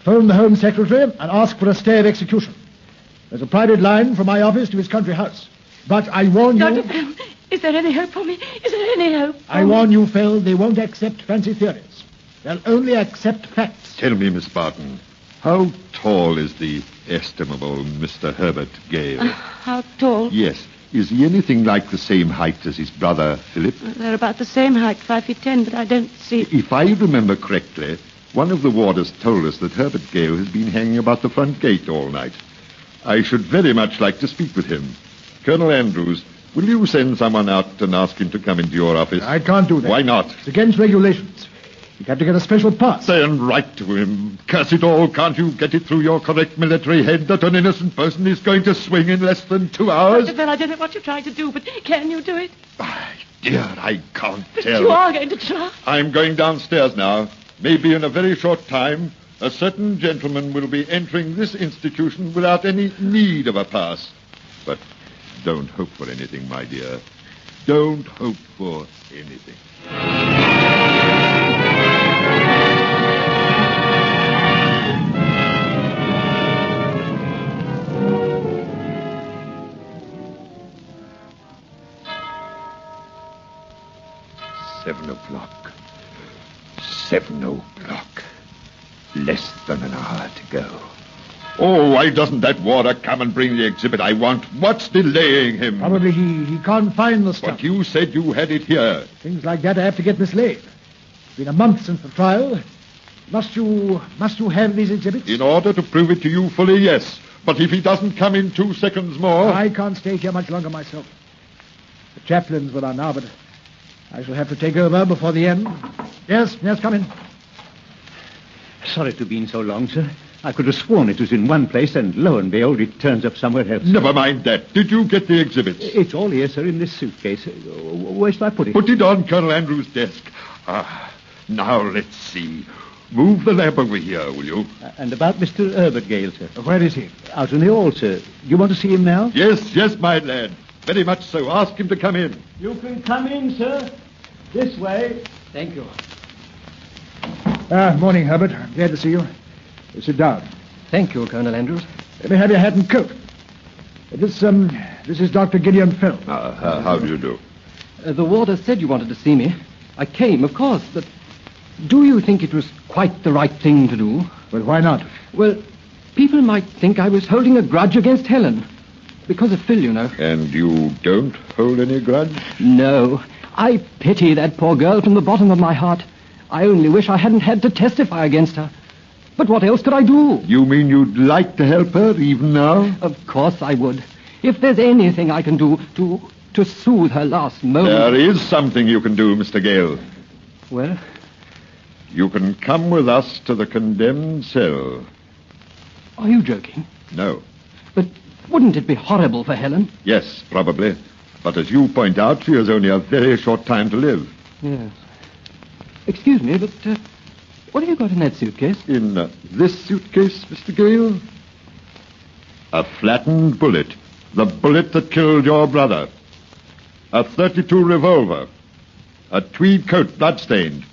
Phone the Home Secretary and ask for a stay of execution. There's a private line from my office to his country house. But I warn you... Dr. Fell, is there any hope for me? Is there any hope? I warn you, Fell, they won't accept fancy theories. They'll only accept facts. Tell me, Miss Barton, how tall is the estimable Mr. Herbert Gale? How tall? Yes. Is he anything like the same height as his brother, Philip? They're about the same height, 5'10", but I don't see... If I remember correctly, one of the warders told us that Herbert Gale has been hanging about the front gate all night. I should very much like to speak with him. Colonel Andrews, will you send someone out and ask him to come into your office? I can't do that. Why not? It's against regulations. You'd have to get a special pass. Then write to him. Curse it all, can't you get it through your correct military head that an innocent person is going to swing in less than 2 hours? Dr. Fell, I don't know what you're trying to do, but can you do it? Dear, I can't But tell. you are going to try. I'm going downstairs now. Maybe in a very short time, a certain gentleman will be entering this institution without any need of a pass. But don't hope for anything, my dear. Don't hope for anything. $7:00. 7:00. Less than an hour to go. Oh, why doesn't that warder come and bring the exhibit I want? What's delaying him? Probably he can't find the stuff. But you said you had it here. Things like that I have to get mislaid. It's been a month since the trial. Must you have these exhibits? In order to prove it to you fully, yes. But if he doesn't come in 2 seconds more... I can't stay here much longer myself. The chaplain's with us now, but I shall have to take over before the end. Yes, come in. Sorry to have been so long, sir. I could have sworn it was in one place, and lo and behold, it turns up somewhere else. Never mind that. Did you get the exhibits? It's all here, sir, in this suitcase. Where shall I put it? Put it on Colonel Andrews' desk. Now let's see. Move the lamp over here, will you? And about Mr. Herbert Gale, sir. Where is he? Out in the hall, sir. Do you want to see him now? Yes, my lad. Very much so. Ask him to come in. You can come in, sir. This way. Thank you. Morning, Herbert. I'm glad to see you. Sit down. Thank you, Colonel Andrews. Let me have your hat and coat. This is Dr. Gideon Phil. How do you do? The warder said you wanted to see me. I came, of course, but do you think it was quite the right thing to do? Well, why not? Well, people might think I was holding a grudge against Helen. Because of Phil, you know. And you don't hold any grudge? No. I pity that poor girl from the bottom of my heart. I only wish I hadn't had to testify against her. But what else could I do? You mean you'd like to help her even now? Of course I would. If there's anything I can do to soothe her last moment... There is something you can do, Mr. Gale. Well? You can come with us to the condemned cell. Are you joking? No. But wouldn't it be horrible for Helen? Yes, probably. But as you point out, she has only a very short time to live. Yes. Excuse me, but what have you got in that suitcase? In this suitcase, Mr. Gale? A flattened bullet. The bullet that killed your brother. A .32 revolver. A tweed coat, bloodstained.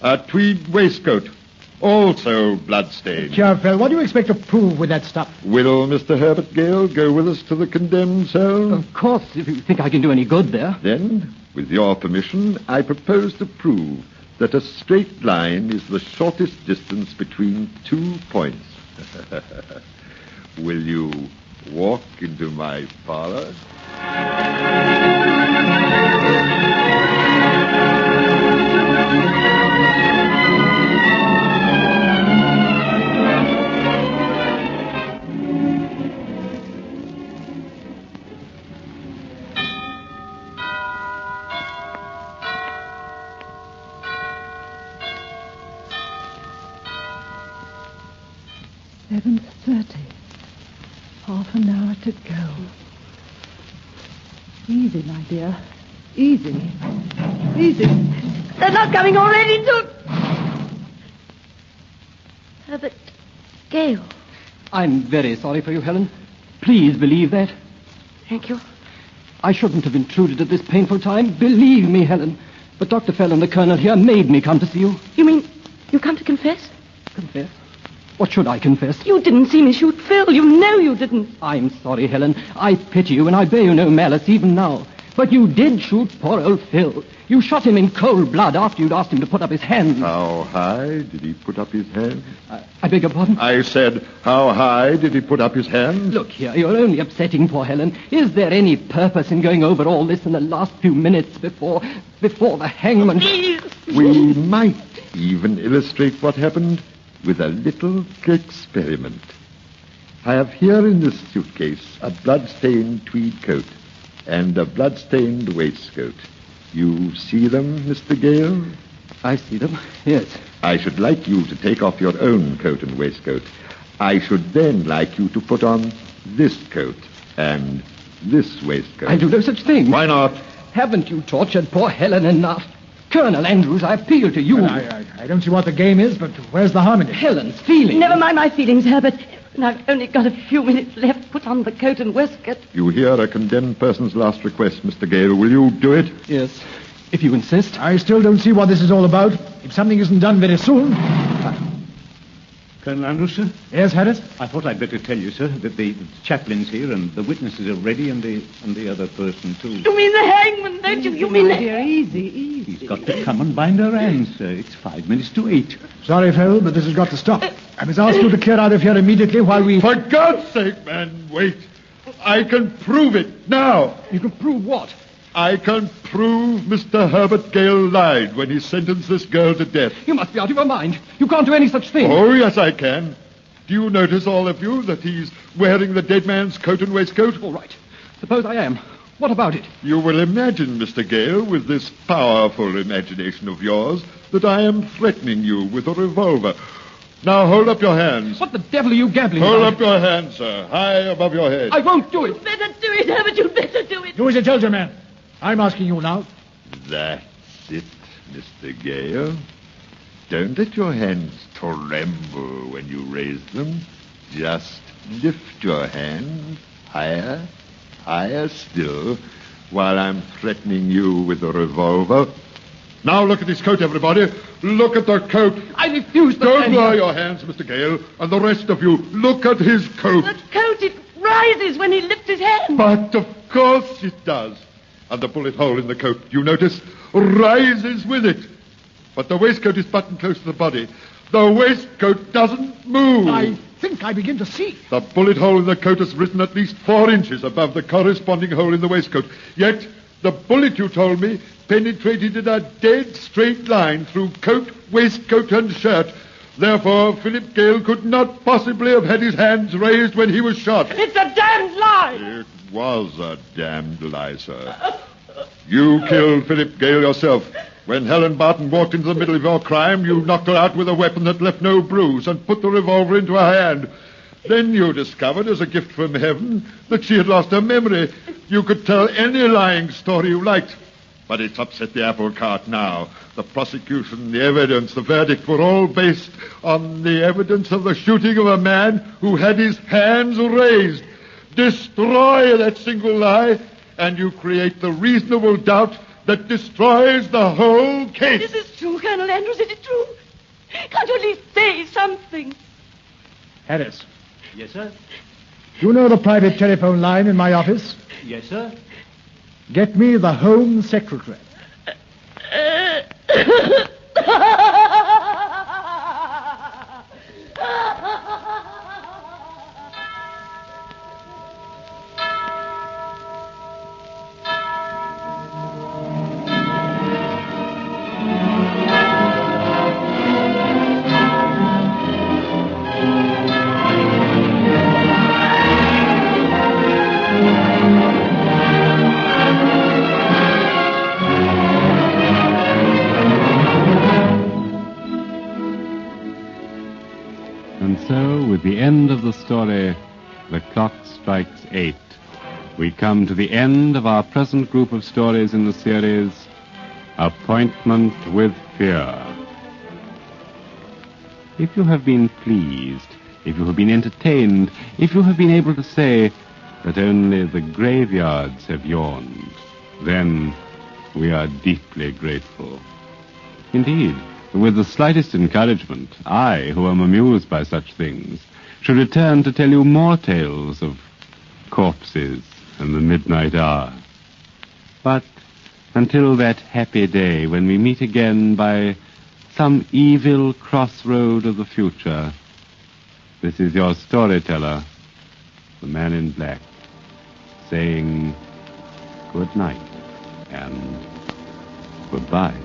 A tweed waistcoat, also bloodstained. Sure, Phil, what do you expect to prove with that stuff? Will Mr. Herbert Gale go with us to the condemned cell? Of course, if you think I can do any good there. Then, with your permission, I propose to prove that a straight line is the shortest distance between 2 points. Will you walk into my parlor? Half an hour to go. Easy, my dear. Easy. Easy. They're not coming already, too. Herbert Gale. I'm very sorry for you, Helen. Please believe that. Thank you. I shouldn't have intruded at this painful time. Believe me, Helen. But Dr. Fell and the Colonel here made me come to see you. You mean you come to confess? Confess? What should I confess? You didn't see me shoot Phil. You know you didn't. I'm sorry, Helen. I pity you, and I bear you no malice even now. But you did shoot poor old Phil. You shot him in cold blood after you'd asked him to put up his hand. How high did he put up his hand? I beg your pardon? I said, how high did he put up his hand? Look here, you're only upsetting poor Helen. Is there any purpose in going over all this in the last few minutes before the hangman... Please. We might even illustrate what happened with a little experiment. I have here in this suitcase a blood-stained tweed coat and a blood-stained waistcoat. You see them, Mr. Gale? I see them, yes. I should like you to take off your own coat and waistcoat. I should then like you to put on this coat and this waistcoat. I do no such thing. Why not? Haven't you tortured poor Helen enough? Colonel Andrews, I appeal to you. I don't see what the game is, but where's the harm in it? Helen's feelings. Never mind my feelings, Herbert. And I've only got a few minutes left. Put on the coat and waistcoat. You hear a condemned person's last request, Mr. Gale. Will you do it? Yes, if you insist. I still don't see what this is all about. If something isn't done very soon... Colonel Andrews, sir? Yes, Harris? I thought I'd better tell you, sir, that the chaplain's here and the witnesses are ready and the other person, too. You mean the hangman, don't you? You mean the... Dear, easy. He's got to come and bind her hands, sir. It's 5 minutes to 8. Sorry, Phil, but this has got to stop. I must ask you to clear out of here immediately while we... For God's sake, man, wait. I can prove it now. You can prove what? I can prove Mr. Herbert Gale lied when he sentenced this girl to death. You must be out of your mind. You can't do any such thing. Oh, yes, I can. Do you notice, all of you, that he's wearing the dead man's coat and waistcoat? All right. Suppose I am. What about it? You will imagine, Mr. Gale, with this powerful imagination of yours, that I am threatening you with a revolver. Now, hold up your hands. What the devil are you gabbling Hold about? up your hands, sir, high above your head. I won't do it. You'd better do it, Herbert. You'd better do it. Do as I told you, man. I'm asking you now. That's it, Mr. Gale. Don't let your hands tremble when you raise them. Just lift your hand higher, higher still, while I'm threatening you with a revolver. Now look at his coat, everybody. Look at the coat. I refuse to Don't stand lower here. your hands, Mr. Gale, and the rest of you. Look at his coat. The coat, it rises when he lifts his hand. But of course it does. And the bullet hole in the coat, you notice, rises with it. But the waistcoat is buttoned close to the body. The waistcoat doesn't move. I think I begin to see. The bullet hole in the coat has risen at least 4 inches above the corresponding hole in the waistcoat. Yet, the bullet, you told me, penetrated in a dead straight line through coat, waistcoat, and shirt. Therefore, Philip Gale could not possibly have had his hands raised when he was shot. It's a damned lie. It was a damned lie, sir. You killed Philip Gale yourself. When Helen Barton walked into the middle of your crime, you knocked her out with a weapon that left no bruise and put the revolver into her hand. Then you discovered, as a gift from heaven, that she had lost her memory. You could tell any lying story you liked. But it's upset the apple cart now. The prosecution, the evidence, the verdict were all based on the evidence of the shooting of a man who had his hands raised. Destroy that single lie, and you create the reasonable doubt that destroys the whole case. This is true, Colonel Andrews. Is it true? Can't you at least say something? Harris, Yes, sir. do you know the private telephone line in my office? Yes, sir. Get me the Home Secretary. And so, with the end of the story, the clock strikes 8. We come to the end of our present group of stories in the series, Appointment with Fear. If you have been pleased, if you have been entertained, if you have been able to say that only the graveyards have yawned, then we are deeply grateful. Indeed, with the slightest encouragement, I, who am amused by such things, should return to tell you more tales of corpses and the midnight hour. But until that happy day when we meet again by some evil crossroad of the future, this is your storyteller, the man in black, saying good night and goodbye.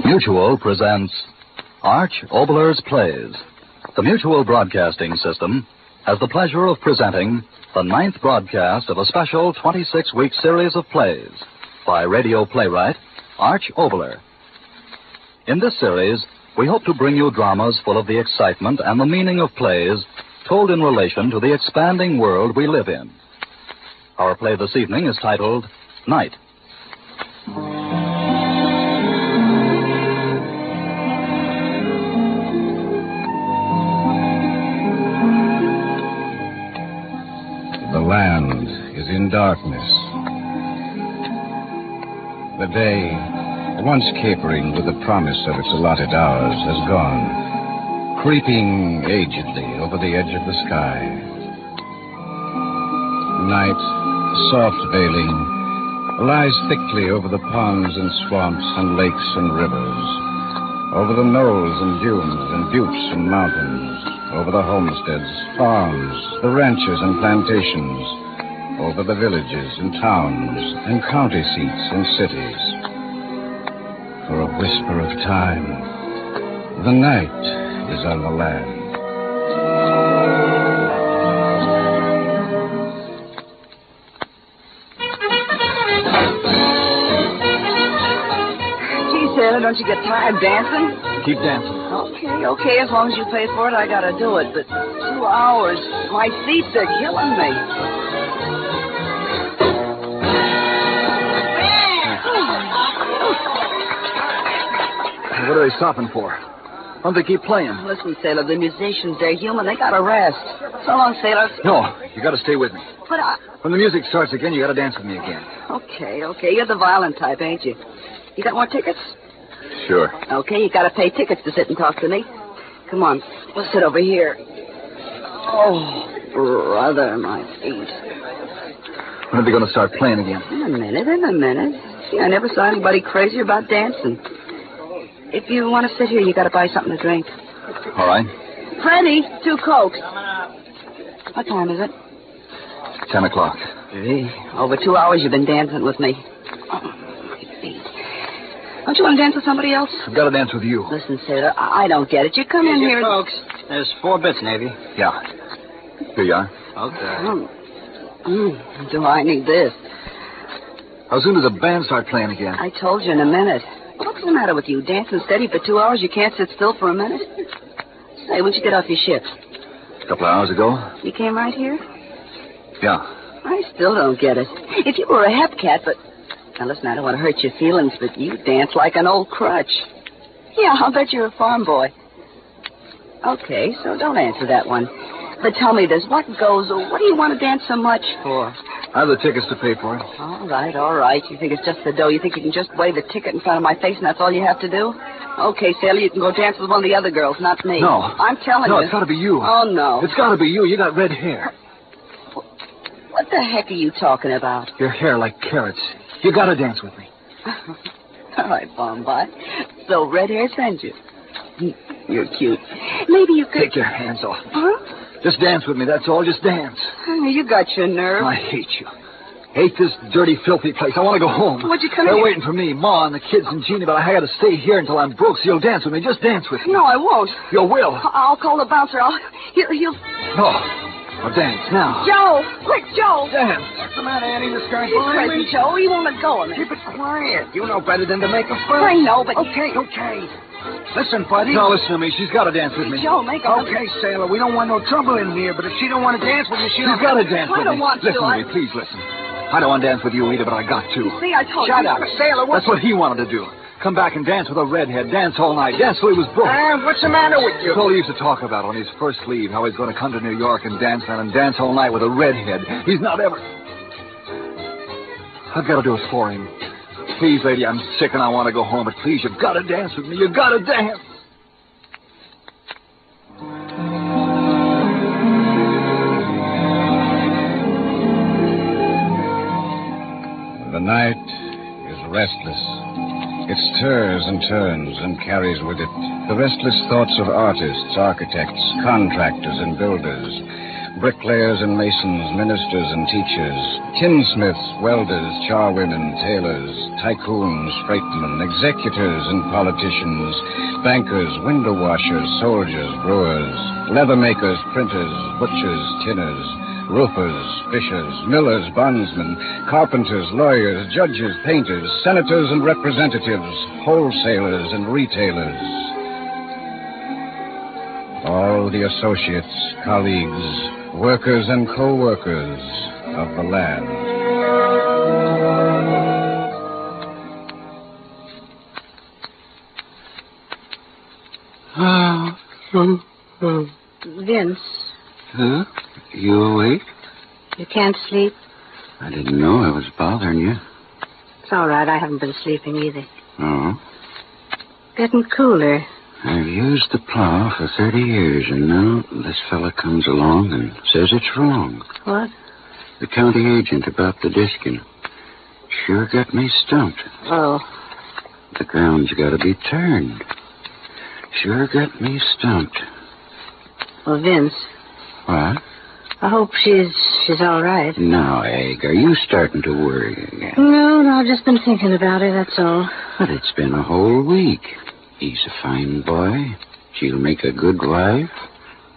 Mutual presents Arch Oboler's Plays. The Mutual Broadcasting System has the pleasure of presenting the 9th broadcast of a special 26-week series of plays by radio playwright Arch Oboler. In this series, we hope to bring you dramas full of the excitement and the meaning of plays told in relation to the expanding world we live in. Our play this evening is titled Night. The land is in darkness. The day, once capering with the promise of its allotted hours, has gone, creeping agedly over the edge of the sky. Night, soft veiling, lies thickly over the ponds and swamps and lakes and rivers, over the knolls and dunes and buttes and mountains, over the homesteads, farms, the ranches and plantations, over the villages and towns and county seats and cities. For a whisper of time, the night is on the land. don't you get tired dancing? Keep dancing. Okay, as long as you pay for it, I gotta do it. But 2 hours, my feet are killing me. What are they stopping for? Why don't they keep playing? Listen, Sailor, the musicians, they're human. They gotta rest. So long, Sailor. No, you got to stay with me. But When the music starts again, you got to dance with me again. Okay. You're the violent type, ain't you? You got more tickets? Sure. Okay, you gotta pay tickets to sit and talk to me. Come on, we'll sit over here. Oh, brother, my feet. When are they going to start playing again? In a minute. See, I never saw anybody crazy about dancing. If you want to sit here, you gotta buy something to drink. All right. Freddie, 2 Cokes. What time is it? 10 o'clock. Gee, over 2 hours you've been dancing with me. Don't you want to dance with somebody else? I've got to dance with you. Listen, Sailor, I don't get it. You come in here... Folks, there's 4 bits, Navy. Yeah. Here you are. Okay. Do I need this? How soon does the band start playing again? I told you in a minute. What's the matter with you? Dancing steady for 2 hours, you can't sit still for a minute? Say, when'd you get off your ship? A couple of hours ago. You came right here? Yeah. I still don't get it. If you were a hep cat, but... Now, listen, I don't want to hurt your feelings, but you dance like an old crutch. Yeah, I'll bet you're a farm boy. Okay, so don't answer that one. But tell me this, what do you want to dance so much for? I have the tickets to pay for it. All right. You think it's just the dough. You think you can just wave the ticket in front of my face and that's all you have to do? Okay, Sally, you can go dance with one of the other girls, not me. No. I'm telling you. No, it's got to be you. Oh, no. It's got to be you. You got red hair. What the heck are you talking about? Your hair like carrots. You got to dance with me. All right, Bombay. So red hair sends you. You're cute. Maybe you could... Take your hands off me. Huh? Just dance with me, that's all. Just dance. You got your nerve. I hate you. Hate this dirty, filthy place. I want to go home. What'd you come They're here? waiting for me, Ma and the kids and Jeannie, but I got to stay here until I'm broke, so you'll dance with me. Just dance with me. No, I won't. You will. I'll call the bouncer. He'll... No. Well, dance now. Joe! Quick, Joe! Dance. What's the matter, Annie? This guy's He's crazy, Joe. He won't let go of me. Keep it quiet. You know better than to make a fuss. I know, but... Okay. Listen, buddy. No, listen to me. She's got to dance with me. Joe, make a... Okay, Sailor. We don't want no trouble in here, but if she don't want to dance with you, She's got to dance with me. I don't want listen to. Listen to me. Please listen. I don't want to dance with you either, but I got to. See, I told you. Shut up. Sailor, That's what he wanted to do. Come back and dance with a redhead. Dance all night. Dance till he was broke. What's the matter with you? That's all he used to talk about on his first leave, how he's going to come to New York and dance all night with a redhead. He's not ever... I've got to do it for him. Please, lady, I'm sick and I want to go home, but please, you've got to dance with me. You've got to dance. The night is restless. It stirs and turns and carries with it the restless thoughts of artists, architects, contractors and builders, bricklayers and masons, ministers and teachers, tinsmiths, welders, charwomen, tailors, tycoons, freightmen, executors and politicians, bankers, window washers, soldiers, brewers, leather makers, printers, butchers, tinners, roofers, fishers, millers, bondsmen, carpenters, lawyers, judges, painters, senators and representatives, wholesalers and retailers. All the associates, colleagues, workers and co-workers of the land. Vince, Huh? You awake? you can't sleep? I didn't know I was bothering you. It's all right. I haven't been sleeping either. Oh? Getting cooler. I've used the plow for 30 years, and now this fella comes along and says it's wrong. What? The county agent about the disking. Sure got me stumped. Oh. The ground's got to be turned. Sure got me stumped. Well, Vince, What? I hope she's all right. Now, Egg, are you starting to worry again? No, I've just been thinking about her, that's all. But it's been a whole week. He's a fine boy. She'll make a good wife.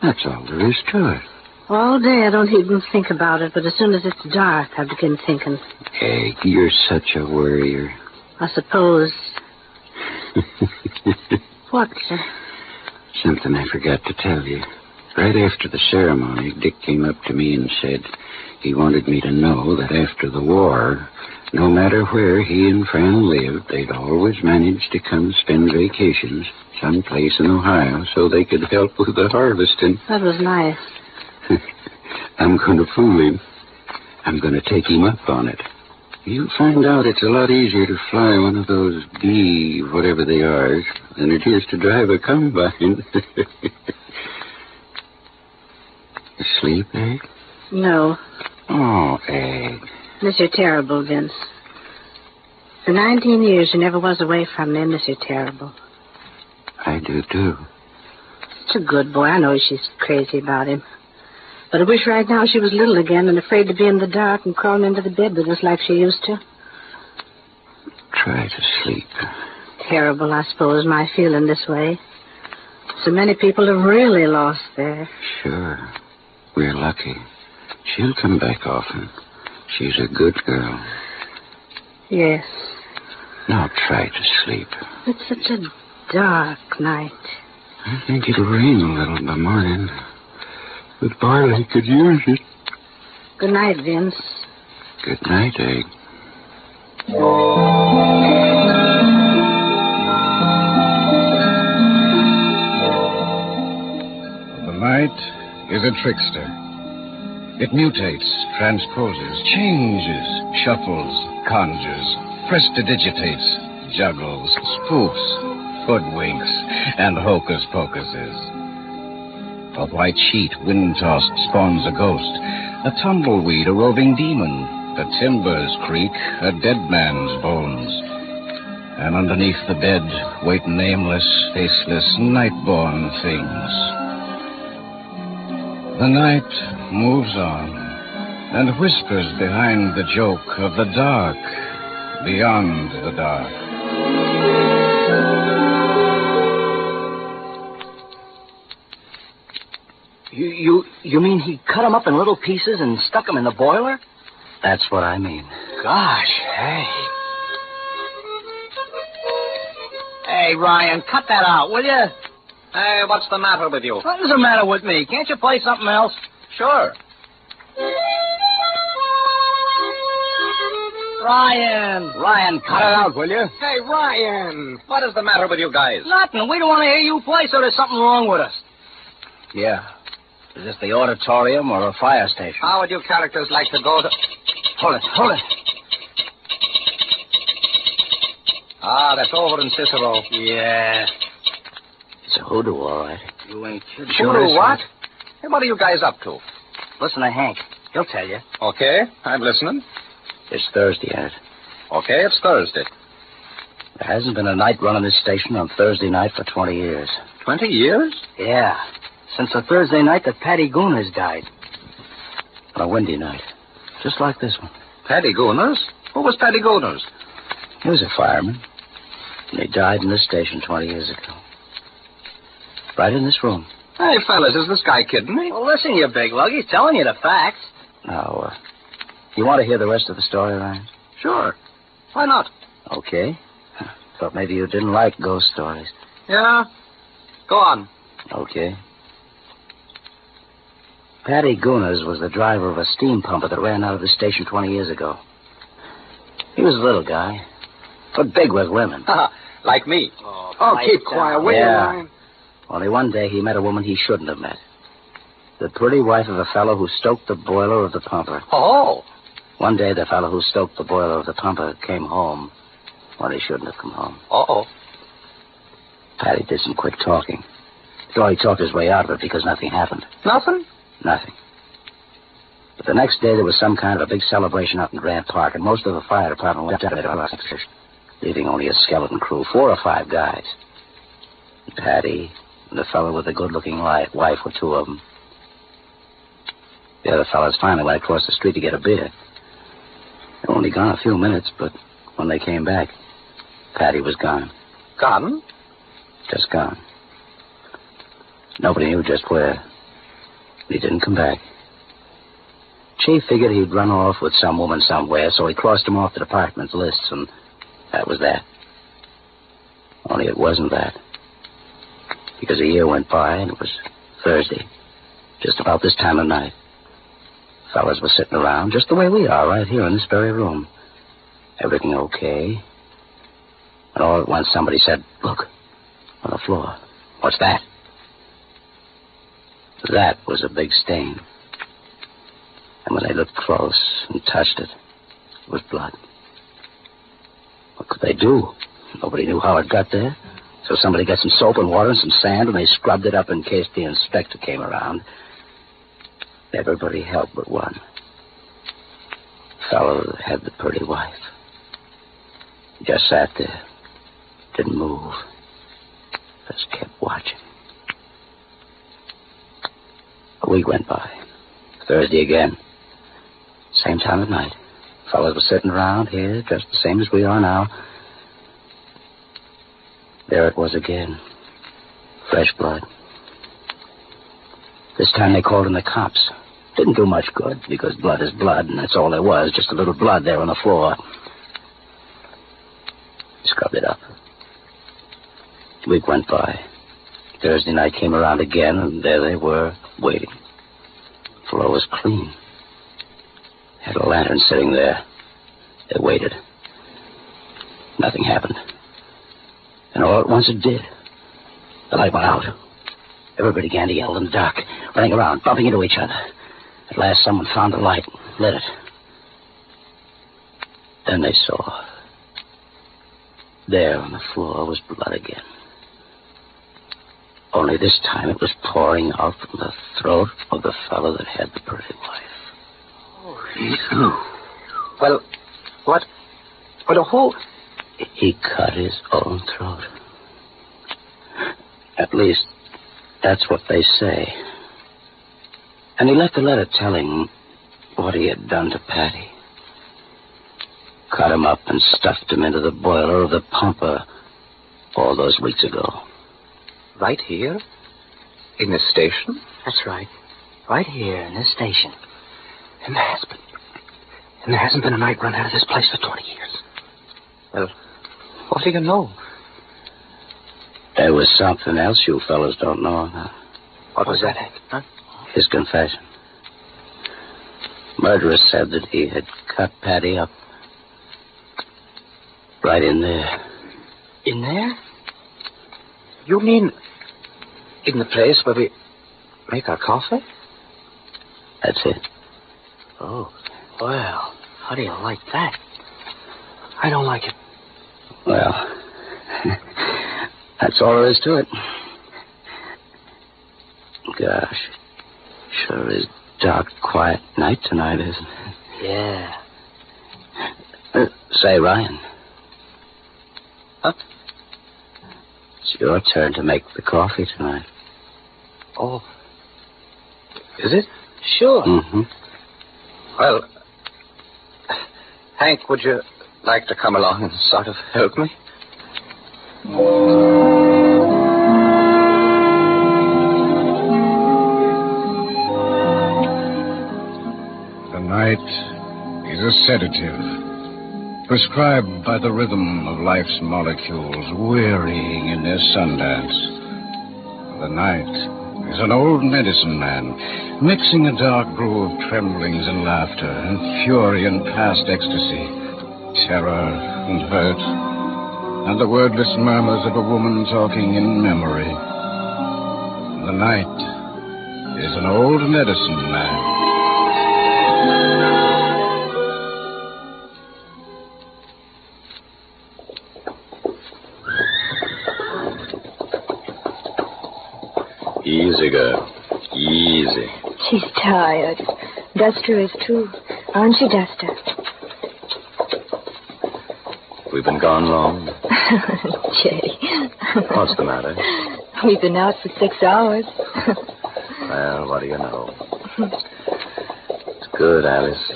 That's all there is to it. All day I don't even think about it, but as soon as it's dark, I begin thinking. Egg, you're such a worrier. I suppose What, sir? Something I forgot to tell you. Right after the ceremony, Dick came up to me and said he wanted me to know that after the war, no matter where he and Fran lived, they'd always manage to come spend vacations someplace in Ohio so they could help with the harvesting. That was nice. I'm going to fool him. I'm going to take him up on it. You'll find out it's a lot easier to fly one of those whatever they are, than it is to drive a combine. Asleep, Egg? No. Oh, Egg. Miss you terrible, Vince. For 19 years, you never was away from me. Miss you terrible. I do, too. Such a good boy. I know she's crazy about him. But I wish right now she was little again and afraid to be in the dark and crawling into the bed with us like she used to. Try to sleep. Terrible, I suppose, my feeling this way. So many people have really lost there. Sure. We're lucky. She'll come back often. She's a good girl. Yes. Now try to sleep. It's such a dark night. I think it'll rain a little by morning. But Barley could use it. Good night, Vince. Good night, Egg. The night is a trickster. It mutates, transposes, changes, shuffles, conjures, prestidigitates, juggles, spoofs, hoodwinks, and hocus-pocuses. A white sheet, wind-tossed, spawns a ghost. A tumbleweed, a roving demon. The timbers creak, a dead man's bones. And underneath the bed wait nameless, faceless, night-born things. The night moves on and whispers behind the joke of the dark, beyond the dark. You mean he cut him up in little pieces and stuck him in the boiler? That's what I mean. Gosh, hey. Hey, Ryan, cut that out, will you? Hey, what's the matter with you? What is the matter with me? Can't you play something else? Sure. Ryan, cut it out, will you? Hey, Ryan, what is the matter with you guys? Nothing. We don't want to hear you play, so there's something wrong with us. Yeah. Is this the auditorium or a fire station? How would you characters like to go to... Hold it. Ah, that's over in Cicero. Yeah. It's a hoodoo, all right. You ain't kidding. Hoodoo what? Hey, what are you guys up to? Listen to Hank. He'll tell you. Okay, I'm listening. It's Thursday, Ed. Okay, it's Thursday. There hasn't been a night run on this station on Thursday night for 20 years. 20 years? Yeah. Since the Thursday night that Patty Gooners died. On a windy night. Just like this one. Patty Gooners? Who was Patty Gooners? He was a fireman. And he died in this station 20 years ago. Right in this room. Hey, fellas, is this guy kidding me? Well, listen, you big lug. He's telling you the facts. Now, you want to hear the rest of the story, Ryan? Sure. Why not? Okay. Thought maybe you didn't like ghost stories. Yeah? Go on. Okay. Patty Gooners was the driver of a steam pumper that ran out of the station 20 years ago. He was a little guy, but big with women. Like me. Oh, keep quiet, will you, Ryan? Only one day he met a woman he shouldn't have met. The pretty wife of a fellow who stoked the boiler of the pumper. Oh. One day the fellow who stoked the boiler of the pumper came home when he shouldn't have come home. Uh-oh. Patty did some quick talking. Though he talked his way out of it because nothing happened. Nothing? Nothing. But the next day there was some kind of a big celebration out in Grant Park, and most of the fire department went down to our station, leaving only a skeleton crew, 4 or 5 guys. Patty and the fellow with the good-looking wife were 2 of them. The other fellas finally went across the street to get a beer. They were only gone a few minutes, but when they came back, Patty was gone. Gone? Just gone. Nobody knew just where. He didn't come back. Chief figured he'd run off with some woman somewhere, so he crossed him off the department's lists, and that was that. Only it wasn't that. Because a year went by, and it was Thursday, just about this time of night. Fellas were sitting around just the way we are right here in this very room. Everything okay. And all at once somebody said, "Look, on the floor." "What's that?" That was a big stain. And when they looked close and touched it, it was blood. What could they do? Nobody knew how it got there. So somebody got some soap and water and some sand, and they scrubbed it up in case the inspector came around. Everybody helped but one. The fellow that had the pretty wife. He just sat there. Didn't move. Just kept watching. A week went by. Thursday again. Same time of night. Fellas were sitting around here, just the same as we are now. There it was again. Fresh blood. This time they called in the cops. Didn't do much good, because blood is blood, and that's all there was, just a little blood there on the floor. Scrubbed it up. A week went by. Thursday night came around again, and there they were, waiting. The floor was clean. Had a lantern sitting there. They waited. Nothing happened. And all at once it did. The light went out. Everybody began to yell in the dark, running around, bumping into each other. At last, someone found the light, lit it. Then they saw. There on the floor was blood again. Only this time it was pouring out from the throat of the fellow that had the pretty wife. Well, what a whole... He cut his own throat. At least, that's what they say. And he left a letter telling what he had done to Patty. Cut him up and stuffed him into the boiler of the pumper all those weeks ago. Right here? In this station? That's right. Right here in this station. And there hasn't been a night run out of this place for 20 years. Well, what do you know? There was something else you fellas don't know about. What was that, Hank? Huh? His confession. Murderer said that he had cut Patty up. Right in there. In there? You mean in the place where we make our coffee? That's it. Oh, well, how do you like that? I don't like it. Well, that's all there is to it. Gosh, sure is dark, quiet night tonight, isn't it? Yeah. Say, Ryan. Huh? It's your turn to make the coffee tonight. Oh. Is it? Sure. Mm-hmm. Well, Hank, would you like to come along and sort of help me? The night is a sedative, prescribed by the rhythm of life's molecules, wearying in their sundance. The night is an old medicine man, mixing a dark brew of tremblings and laughter, and fury and past ecstasy, terror and hurt, and the wordless murmurs of a woman talking in memory. The night is an old medicine man. Easy, girl. Easy. She's tired. Duster is too. Aren't you, Duster? We've been gone long. Jay. What's the matter? We've been out for 6 hours. Well, what do you know? It's good, Alice.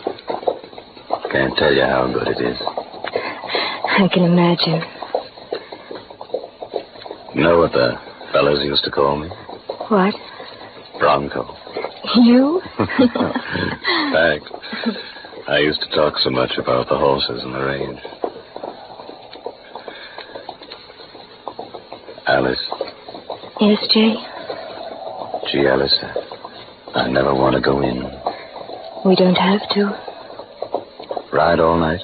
Can't tell you how good it is. I can imagine. You know what the fellas used to call me? What? Bronco. You? In fact, I used to talk so much about the horses and the range. Yes, Jay? Gee, Alice, I never want to go in. We don't have to. Ride all night?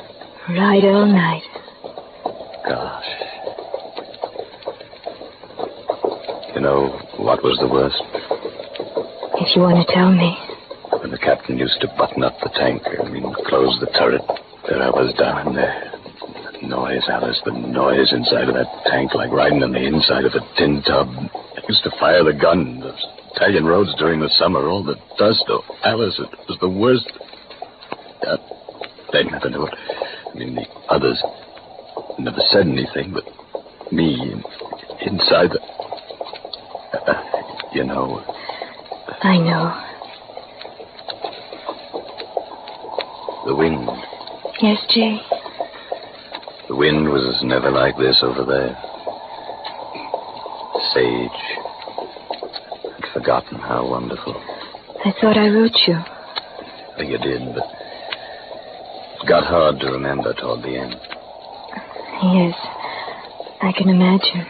Ride all night. Gosh. You know, what was the worst? If you want to tell me. When the captain used to button up the tank, close the turret, there I was down in there. The noise, Alice, the noise inside of that tank, like riding on the inside of a tin tub. I used to fire the gun, those Italian roads during the summer, all the dust. Oh, Alice, it was the worst. They never knew it. The others never said anything, but me, inside the... you know... I know. The wind. Yes, Jay? The wind was never like this over there. Sage. I'd forgotten how wonderful. I thought I wrote you. You did, but it got hard to remember toward the end. Yes, I can imagine.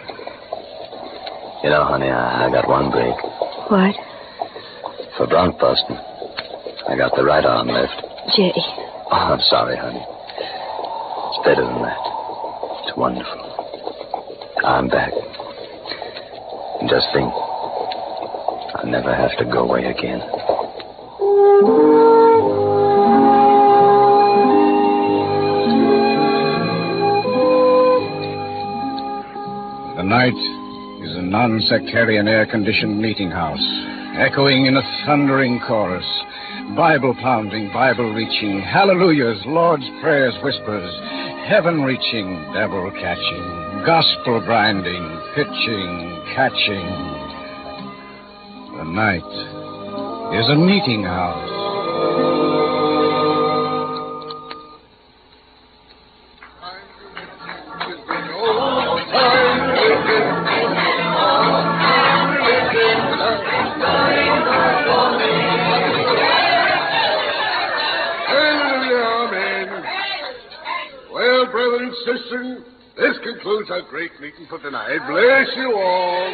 You know, honey, I got one break. What? For bronch busting. I got the right arm left. Jay. Oh, I'm sorry, honey. It's better than that. It's wonderful. I'm back. And just think, I'll never have to go away again. The night is a non-sectarian air-conditioned meeting house, echoing in a thundering chorus, Bible-pounding, Bible-reaching, hallelujahs, Lord's prayers, whispers, heaven-reaching, devil-catching, gospel-grinding, pitching, catching. The night is a meeting house. Sisters, this concludes our great meeting for tonight. Bless you all.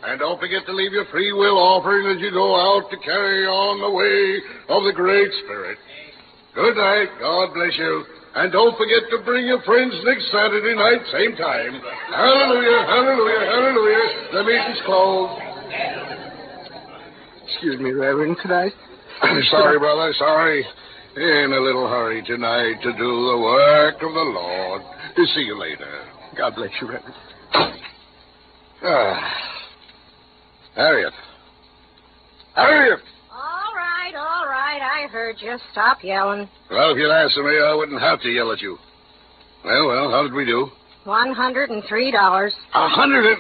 And don't forget to leave your free will offering as you go out to carry on the way of the Great Spirit. Good night. God bless you. And don't forget to bring your friends next Saturday night, same time. Hallelujah, hallelujah, hallelujah. The meeting's closed. Excuse me, Reverend. Could I? Sorry, brother, sorry. In a little hurry tonight to do the work of the Lord. See you later. God bless you, Reverend. Harriet. Harriet! All right. I heard you. Stop yelling. Well, if you'd answer me, I wouldn't have to yell at you. Well, how did we do? $103. $100?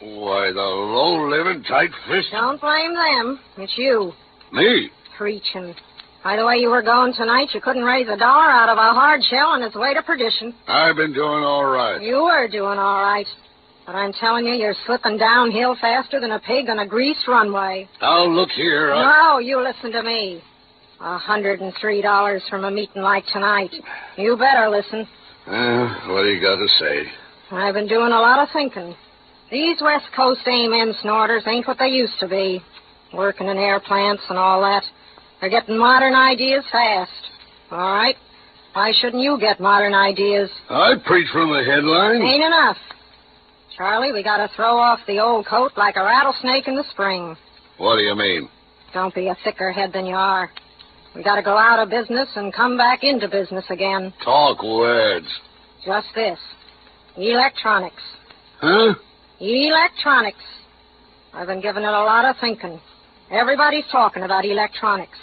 Why, the low-living, tight-fisted... Don't blame them. It's you. Me? Preaching. By the way you were going tonight, you couldn't raise $1 out of a hard shell on its way to perdition. I've been doing all right. You were doing all right. But I'm telling you, you're slipping downhill faster than a pig on a greased runway. Now, look here. No, you listen to me. $103 from a meeting like tonight. You better listen. What do you got to say? I've been doing a lot of thinking. These West Coast amen snorters ain't what they used to be. Working in air plants and all that. They're getting modern ideas fast. All right? Why shouldn't you get modern ideas? I preach from the headlines. Ain't enough. Charlie, we got to throw off the old coat like a rattlesnake in the spring. What do you mean? Don't be a thicker head than you are. We got to go out of business and come back into business again. Talk words. Just this. Electronics. Huh? Electronics. I've been giving it a lot of thinking. Everybody's talking about electronics.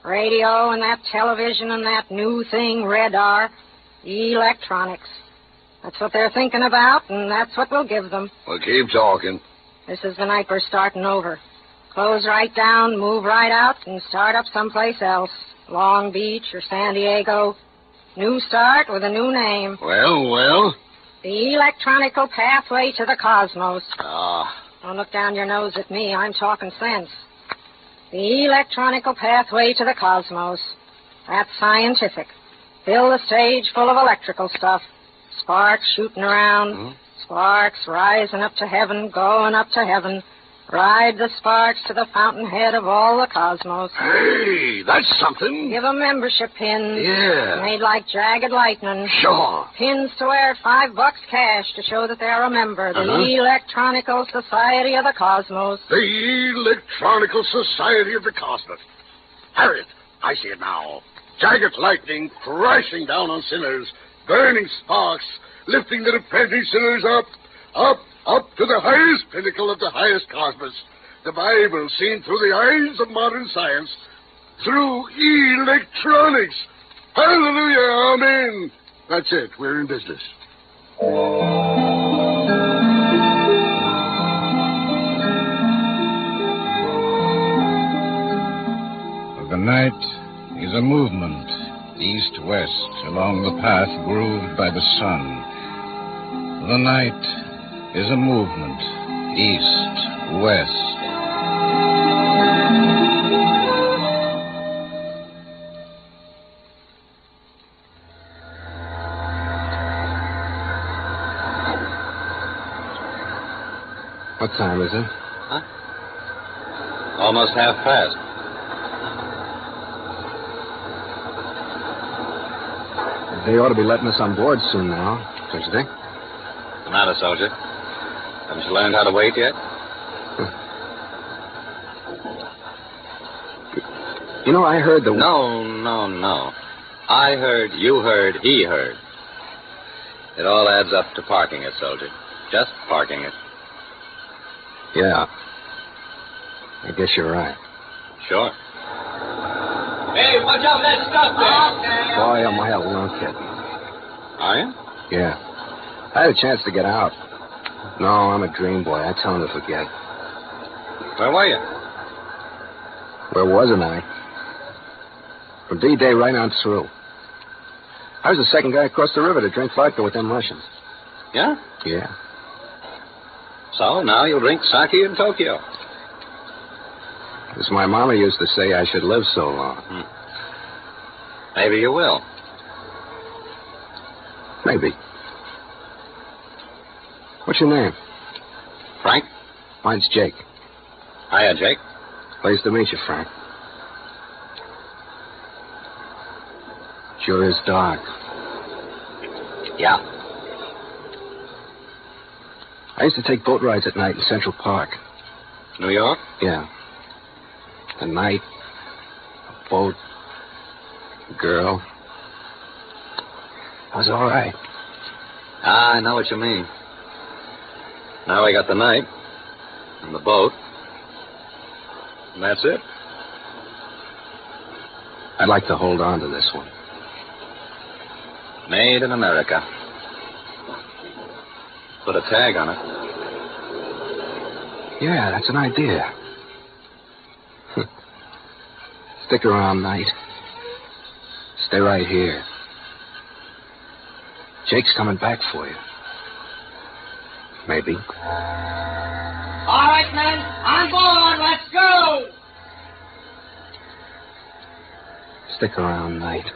Radio and that television and that new thing, radar. Electronics. That's what they're thinking about, and that's what we'll give them. Well, keep talking. This is the night we're starting over. Close right down, move right out, and start up someplace else. Long Beach or San Diego. New start with a new name. Well? The electronical pathway to the cosmos. Ah. Don't look down your nose at me. I'm talking sense. The electronical pathway to the cosmos. That's scientific. Fill the stage full of electrical stuff. Sparks shooting around. Sparks rising up to heaven, going up to heaven. Ride the sparks to the fountainhead of all the cosmos. Hey, that's something. Give 'em membership pins. Yeah. Made like jagged lightning. Sure. Pins to wear $5 cash to show that they're a member of the Electronical Society of the Cosmos. The Electronical Society of the Cosmos. Harriet, I see it now. Jagged lightning crashing down on sinners, burning sparks, lifting the repenting sinners up to the highest pinnacle of the highest cosmos. The Bible seen through the eyes of modern science, through electronics. Hallelujah, amen. That's it. We're in business. The night is a movement, east-west, along the path grooved by the sun. The night is a movement, east-west. What time is it? Huh? Almost 1:30. They ought to be letting us on board soon now, don't you think? What's the matter, soldier? Haven't you learned how to wait yet? You know, I heard the... No. I heard, you heard, he heard. It all adds up to parking it, soldier. Just parking it. Yeah. I guess you're right. Sure. Hey, watch out for that stuff there. Boy, am I a lunkhead. Are you? Yeah. I had a chance to get out. No, I'm a dream boy. I tell him to forget. Where were you? Where wasn't I? From D-Day right on through. I was the second guy across the river to drink vodka with them Russians. Yeah? Yeah. So now you'll drink sake in Tokyo. As my mama used to say, I should live so long. Maybe you will. Maybe. What's your name? Frank? Mine's Jake. Hiya, Jake. Pleased to meet you, Frank. Sure is dark. Yeah. I used to take boat rides at night in Central Park. New York? Yeah. A night, a boat, a girl. I was all right. I know what you mean. Now we got the night and the boat. And that's it. I'd like to hold on to this one. Made in America. Put a tag on it. Yeah, that's an idea. Stick around, Knight. Stay right here. Jake's coming back for you. Maybe. All right, men, on board. Let's go. Stick around, Knight.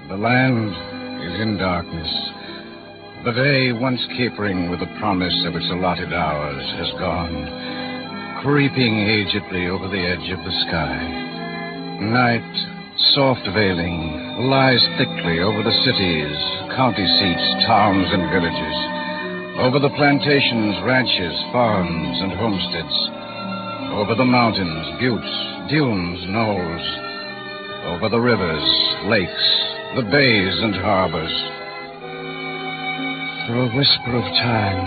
The land is in darkness. The day, once capering with the promise of its allotted hours, has gone, creeping agedly over the edge of the sky. Night, soft veiling, lies thickly over the cities, county seats, towns, and villages, over the plantations, ranches, farms, and homesteads, over the mountains, buttes, dunes, knolls, over the rivers, lakes, the bays and harbors. Through a whisper of time,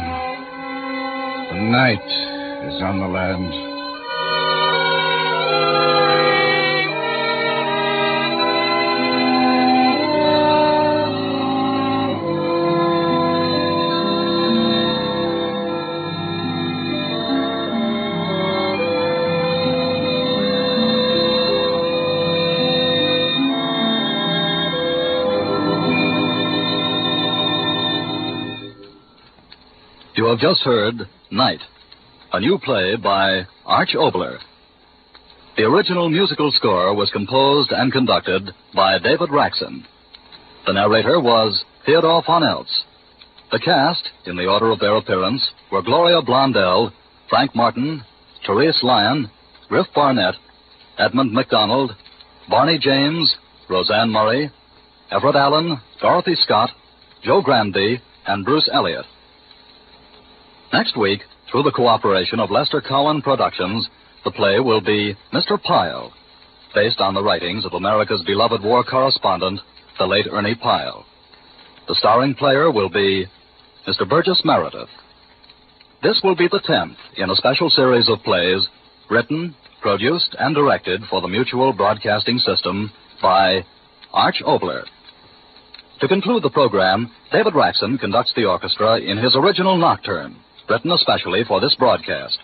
the night is on the land. You have just heard Night, a new play by Arch Oboler. The original musical score was composed and conducted by David Raxon. The narrator was Theodore von Eltz. The cast, in the order of their appearance, were Gloria Blondell, Frank Martin, Therese Lyon, Griff Barnett, Edmund MacDonald, Barney James, Roseanne Murray, Everett Allen, Dorothy Scott, Joe Granby, and Bruce Elliott. Next week, through the cooperation of Lester Cowan Productions, the play will be Mr. Pyle, based on the writings of America's beloved war correspondent, the late Ernie Pyle. The starring player will be Mr. Burgess Meredith. This will be the 10th in a special series of plays written, produced, and directed for the Mutual Broadcasting System by Arch Oboler. To conclude the program, David Raxon conducts the orchestra in his original nocturne, written especially for this broadcast.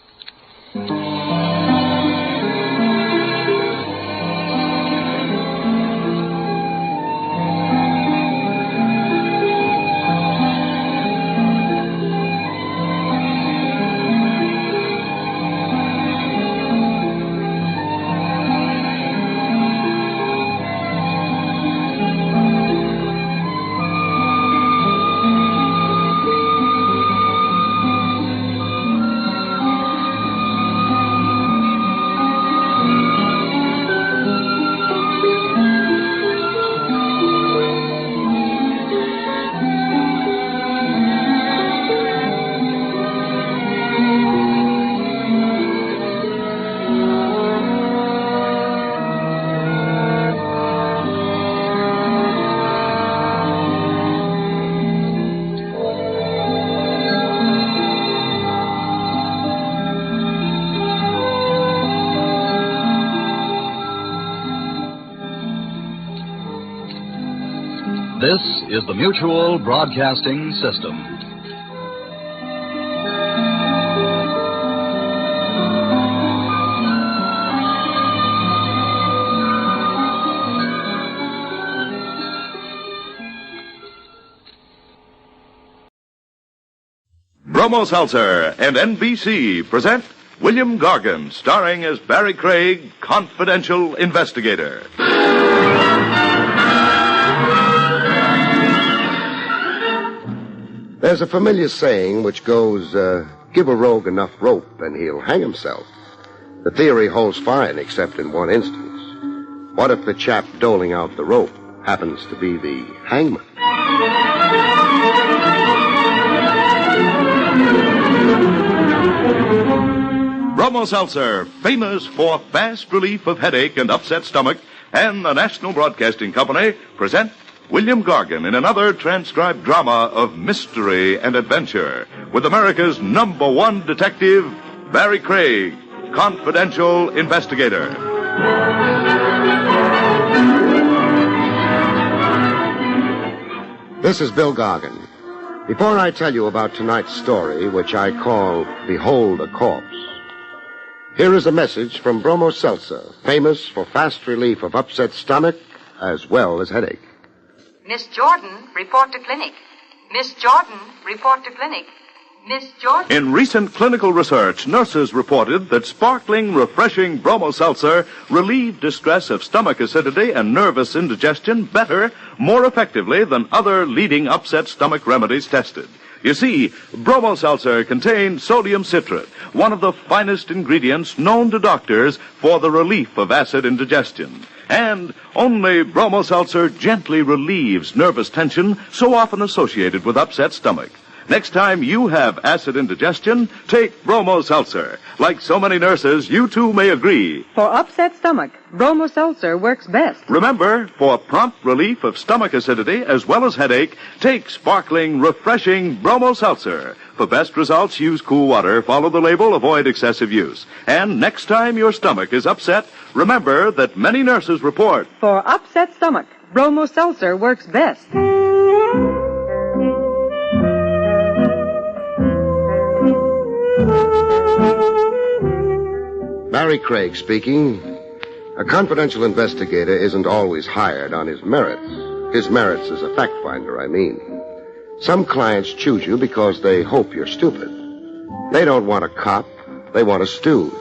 This is the Mutual Broadcasting System. Bromo Seltzer and NBC present William Gargan, starring as Barrie Craig, confidential investigator. There's a familiar saying which goes, give a rogue enough rope and he'll hang himself. The theory holds fine except in one instance. What if the chap doling out the rope happens to be the hangman? Bromo Seltzer, famous for fast relief of headache and upset stomach, and the National Broadcasting Company present William Gargan in another transcribed drama of mystery and adventure with America's #1 detective, Barrie Craig, confidential investigator. This is Bill Gargan. Before I tell you about tonight's story, which I call Behold a Corpse, here is a message from Bromo Seltzer, famous for fast relief of upset stomach as well as headache. Miss Jordan, report to clinic. Miss Jordan, report to clinic. Miss Jordan. In recent clinical research, nurses reported that sparkling, refreshing Bromo Seltzer relieved distress of stomach acidity and nervous indigestion better, more effectively than other leading upset stomach remedies tested. You see, Bromo Seltzer contains sodium citrate, one of the finest ingredients known to doctors for the relief of acid indigestion. And only Bromo Seltzer gently relieves nervous tension so often associated with upset stomach. Next time you have acid indigestion, take Bromo Seltzer. Like so many nurses, you too may agree. For upset stomach, Bromo Seltzer works best. Remember, for prompt relief of stomach acidity as well as headache, take sparkling, refreshing Bromo Seltzer. For best results, use cool water, follow the label, avoid excessive use. And next time your stomach is upset, remember that many nurses report. For upset stomach, Bromo Seltzer works best. Barrie Craig speaking. A confidential investigator isn't always hired on his merits. His merits as a fact finder, I mean. Some clients choose you because they hope you're stupid. They don't want a cop. They want a stooge.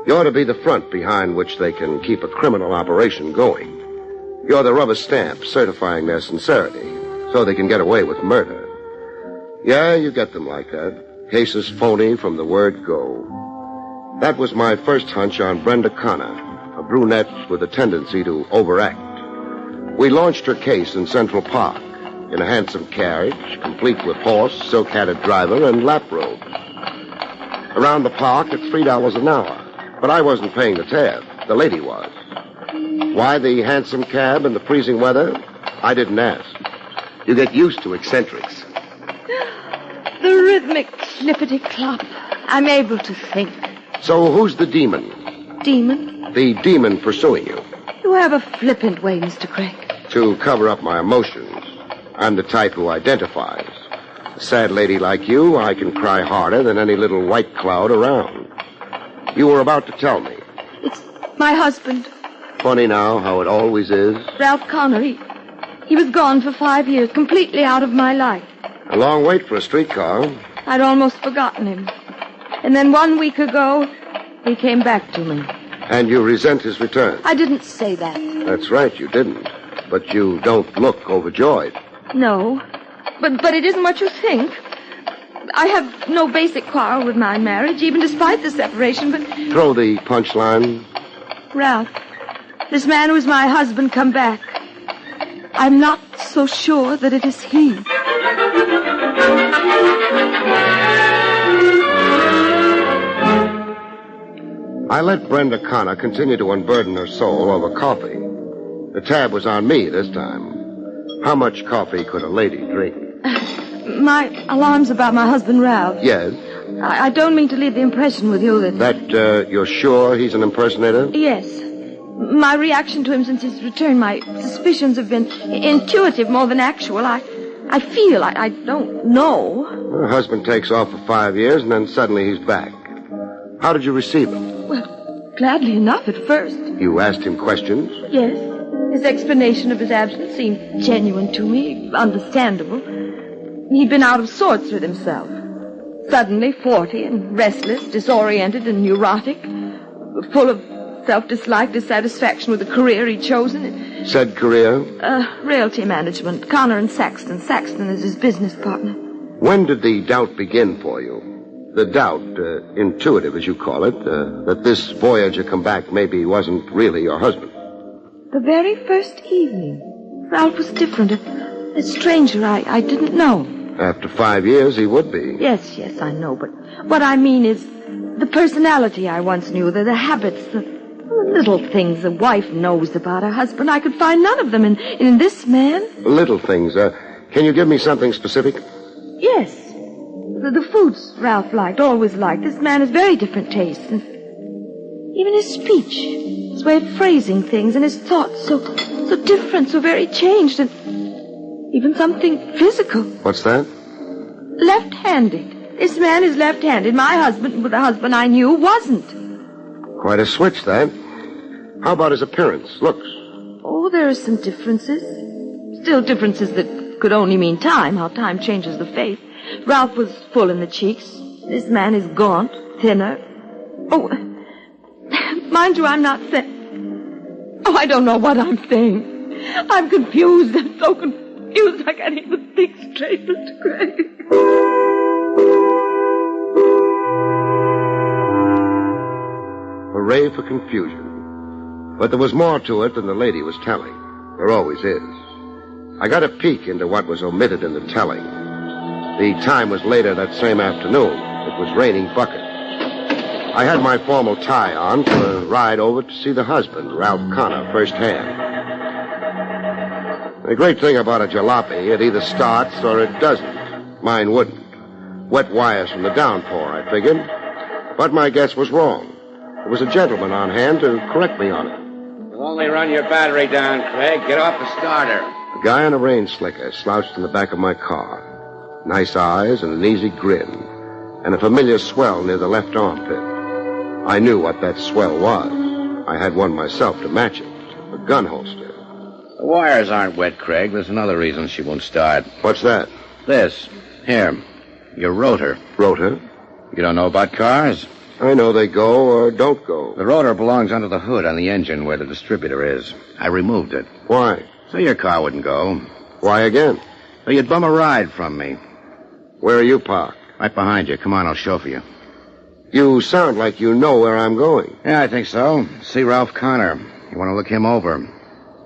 You ought to be the front behind which they can keep a criminal operation going. You're the rubber stamp certifying their sincerity so they can get away with murder. Yeah, you get them like that. Cases phony from the word go. That was my first hunch on Brenda Connor, a brunette with a tendency to overact. We launched her case in Central Park in a handsome carriage, complete with horse, silk-hatted driver, and lap robes. Around the park at $3 an hour. But I wasn't paying the tab. The lady was. Why the handsome cab in the freezing weather? I didn't ask. You get used to eccentrics. The rhythmic clippity-clop. I'm able to think. So who's the demon? Demon? The demon pursuing you. You have a flippant way, Mr. Craig. To cover up my emotions. I'm the type who identifies. A sad lady like you, I can cry harder than any little white cloud around. You were about to tell me. It's my husband. Funny now how it always is. Ralph Connor. He was gone for 5 years, completely out of my life. A long wait for a streetcar. I'd almost forgotten him. And then 1 week ago, he came back to me. And you resent his return? I didn't say that. That's right, you didn't. But you don't look overjoyed. No. But it isn't what you think. I have no basic quarrel with my marriage, even despite the separation, but... Throw the punchline. Ralph, this man who's my husband come back. I'm not so sure that it is he. I let Brenda Connor continue to unburden her soul over coffee. The tab was on me this time. How much coffee could a lady drink? My alarms about my husband, Ralph. Yes? I don't mean to leave the impression with you that... That you're sure he's an impersonator? Yes. My reaction to him since his return, my suspicions have been intuitive more than actual. I feel, I don't know. Her husband takes off for 5 years, and then suddenly he's back. How did you receive him? Well, gladly enough at first. You asked him questions? Yes. His explanation of his absence seemed genuine to me, understandable. He'd been out of sorts with himself. Suddenly 40 and restless, disoriented and neurotic, full of self-dislike, dissatisfaction with the career he'd chosen. Said career? Realty management. Connor and Saxton. Saxton is his business partner. When did the doubt begin for you? The doubt, intuitive as you call it, that this voyager come back maybe wasn't really your husband. The very first evening. Ralph was different. A stranger I didn't know. After 5 years, he would be. Yes, I know. But what I mean is the personality I once knew, the habits, the little things a wife knows about her husband. I could find none of them in this man. Little things. Can you give me something specific? Yes. The foods Ralph liked, always liked. This man has very different tastes. And even his speech, his way of phrasing things, and his thoughts, so different, so very changed, and even something physical. What's that? Left-handed. This man is left-handed. My husband, the husband I knew, wasn't. Quite a switch, that. How about his appearance, looks? Oh, there are some differences. Still differences that could only mean time, how time changes the face. Ralph was full in the cheeks. This man is gaunt, thinner. Oh, mind you, I'm not saying... Oh, I don't know what I'm saying. I'm confused. I'm so confused I can't even think straight, Mr. Craig. Hooray for confusion. But there was more to it than the lady was telling. There always is. I got a peek into what was omitted in the telling. The time was later that same afternoon. It was raining buckets. I had my formal tie on for a ride over to see the husband, Ralph Connor, firsthand. The great thing about a jalopy, it either starts or it doesn't. Mine wouldn't. Wet wires from the downpour, I figured. But my guess was wrong. There was a gentleman on hand to correct me on it. You only run your battery down, Craig. Get off the starter. A guy on a rain slicker slouched in the back of my car. Nice eyes and an easy grin. And a familiar swell near the left armpit. I knew what that swell was. I had one myself to match it. A gun holster. The wires aren't wet, Craig. There's another reason she won't start. What's that? This. Here. Your rotor. Rotor? You don't know about cars? I know they go or don't go. The rotor belongs under the hood on the engine where the distributor is. I removed it. Why? So your car wouldn't go. Why again? So you'd bum a ride from me. Where are you parked? Right behind you. Come on, I'll chauffeur you. You sound like you know where I'm going. Yeah, I think so. See Ralph Connor. You want to look him over.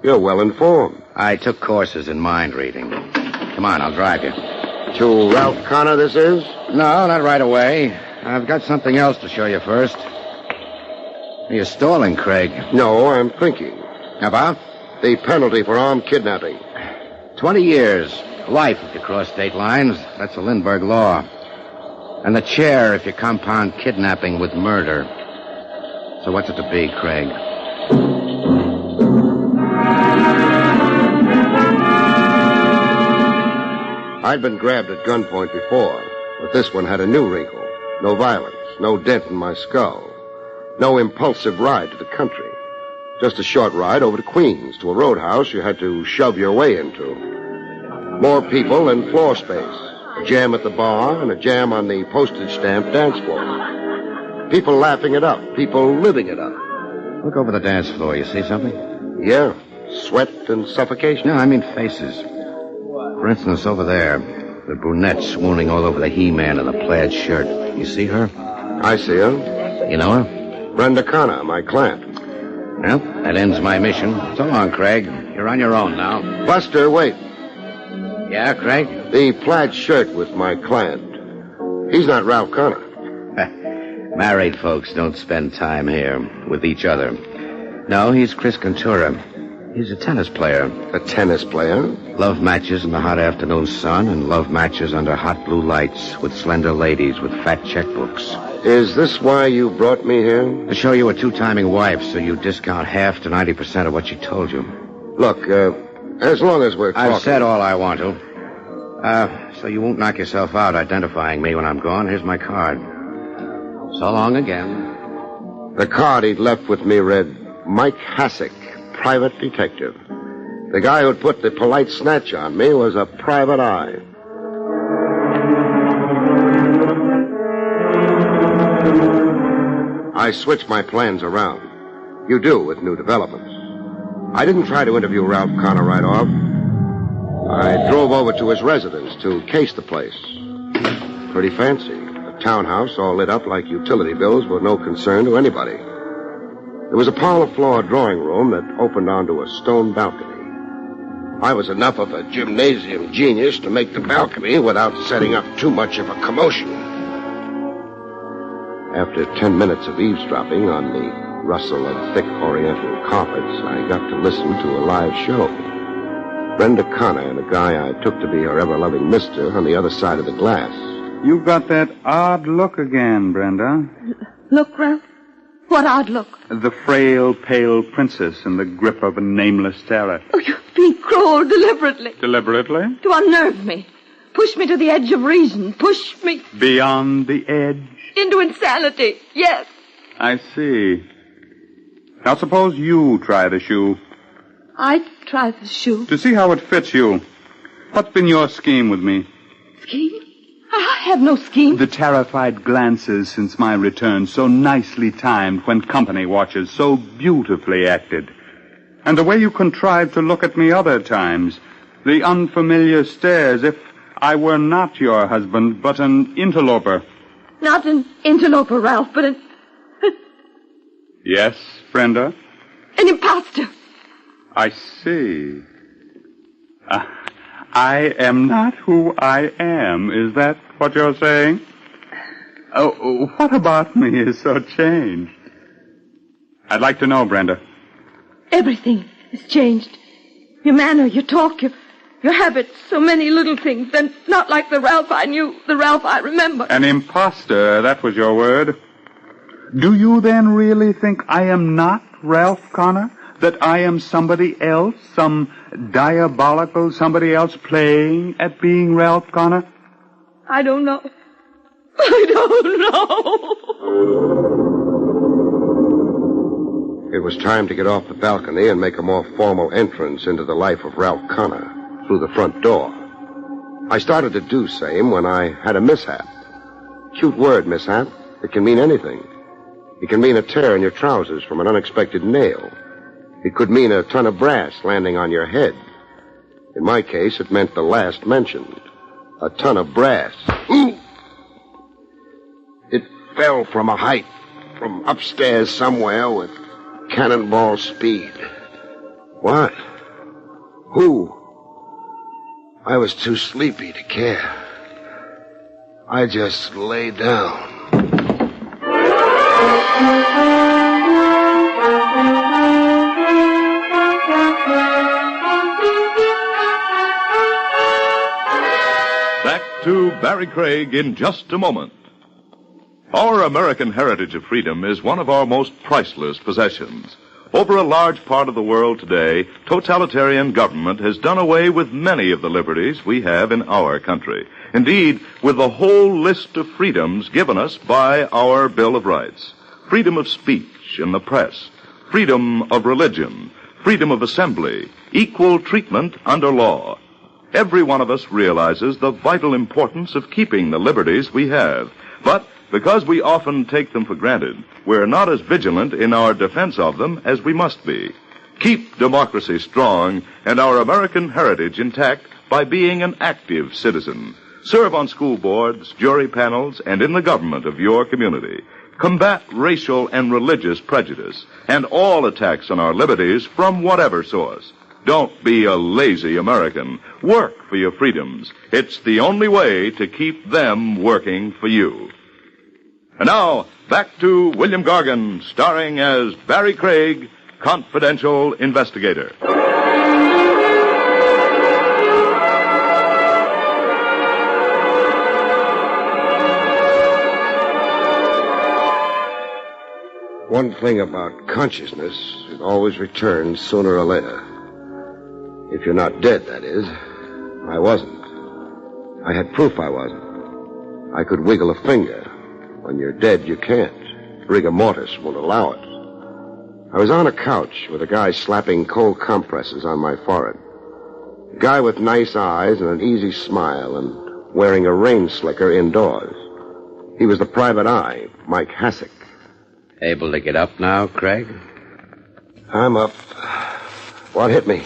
You're well informed. I took courses in mind reading. Come on, I'll drive you. To Ralph Connor, this is? No, not right away. I've got something else to show you first. You're stalling, Craig. No, I'm thinking. About? The penalty for armed kidnapping. 20 years. Life if you cross state lines. That's the Lindbergh law. And the chair if you compound kidnapping with murder. So what's it to be, Craig? I'd been grabbed at gunpoint before, but this one had a new wrinkle. No violence, no dent in my skull. No impulsive ride to the country. Just a short ride over to Queens, to a roadhouse you had to shove your way into. More people and floor space. A jam at the bar and a jam on the postage stamp dance floor. People laughing it up, people living it up. Look over the dance floor. You see something? Yeah, sweat and suffocation. No, I mean faces. For instance, over there, the brunette swooning all over the He-Man in the plaid shirt. You see her? I see her. You know her? Brenda Connor, my client. Well, that ends my mission. So long, Craig. You're on your own now. Buster, wait. Yeah, Craig? The plaid shirt with my client. He's not Ralph Connor. Married folks don't spend time here with each other. No, he's Chris Cantura. He's a tennis player. A tennis player? Love matches in the hot afternoon sun and love matches under hot blue lights with slender ladies with fat checkbooks. Is this why you brought me here? To show you a two-timing wife so you discount half to 90% of what she told you. Look, as long as we're talking... I've said all I want to. So you won't knock yourself out identifying me when I'm gone. Here's my card. So long again. The card he'd left with me read, Mike Hassick, private detective. The guy who'd put the polite snatch on me was a private eye. I switched my plans around. You do with new developments. I didn't try to interview Ralph Connor right off. I drove over to his residence to case the place. Pretty fancy. A townhouse all lit up like utility bills were no concern to anybody. There was a parlor-floor drawing room that opened onto a stone balcony. I was enough of a gymnasium genius to make the balcony without setting up too much of a commotion. After 10 minutes of eavesdropping on the rustle of thick oriental carpets, I got to listen to a live show. Brenda Connor and a guy I took to be her ever-loving mister on the other side of the glass. You've got that odd look again, Brenda. Look, Ralph. What odd look? The frail, pale princess in the grip of a nameless terror. Oh, you're being cruel deliberately. Deliberately? To unnerve me. Push me to the edge of reason. Push me... Beyond the edge? Into insanity. Yes. I see. Now suppose you try the shoe. I'd try the shoe. To see how it fits you. What's been your scheme with me? Scheme? I have no scheme. The terrified glances since my return, so nicely timed when company watches, so beautifully acted. And the way you contrived to look at me other times. The unfamiliar stares, if I were not your husband, but an interloper. Not an interloper, Ralph, but an... Yes, Brenda? An imposter. I see. I am not who I am. Is that what you're saying? Oh, what about me is so changed? I'd like to know, Brenda. Everything has changed. Your manner, your talk, your habits, so many little things. Then not like the Ralph I knew, the Ralph I remember. An imposter, that was your word. Do you then really think I am not Ralph Connor? That I am somebody else, some diabolical somebody else playing at being Ralph Connor? I don't know. I don't know. It was time to get off the balcony and make a more formal entrance into the life of Ralph Connor through the front door. I started to do same when I had a mishap. Cute word, mishap. It can mean anything. It can mean a tear in your trousers from an unexpected nail. It could mean a ton of brass landing on your head. In my case, it meant the last mentioned. A ton of brass. Ooh! It fell from a height, from upstairs somewhere with cannonball speed. What? Who? I was too sleepy to care. I just lay down. Back to Barrie Craig in just a moment. Our American heritage of freedom is one of our most priceless possessions. Over a large part of the world today, totalitarian government has done away with many of the liberties we have in our country. Indeed, with the whole list of freedoms given us by our Bill of Rights. Freedom of speech in the press, freedom of religion, freedom of assembly, equal treatment under law. Every one of us realizes the vital importance of keeping the liberties we have. But because we often take them for granted, we're not as vigilant in our defense of them as we must be. Keep democracy strong and our American heritage intact by being an active citizen. Serve on school boards, jury panels, and in the government of your community. Combat racial and religious prejudice and all attacks on our liberties from whatever source. Don't be a lazy American. Work for your freedoms. It's the only way to keep them working for you. And now, back to William Gargan, starring as Barrie Craig, confidential investigator. One thing about consciousness, it always returns sooner or later. If you're not dead, that is. I wasn't. I had proof I wasn't. I could wiggle a finger. When you're dead, you can't. Rigor mortis won't allow it. I was on a couch with a guy slapping cold compresses on my forehead. A guy with nice eyes and an easy smile and wearing a rain slicker indoors. He was the private eye, Mike Hassick. Able to get up now, Craig? I'm up. What hit me?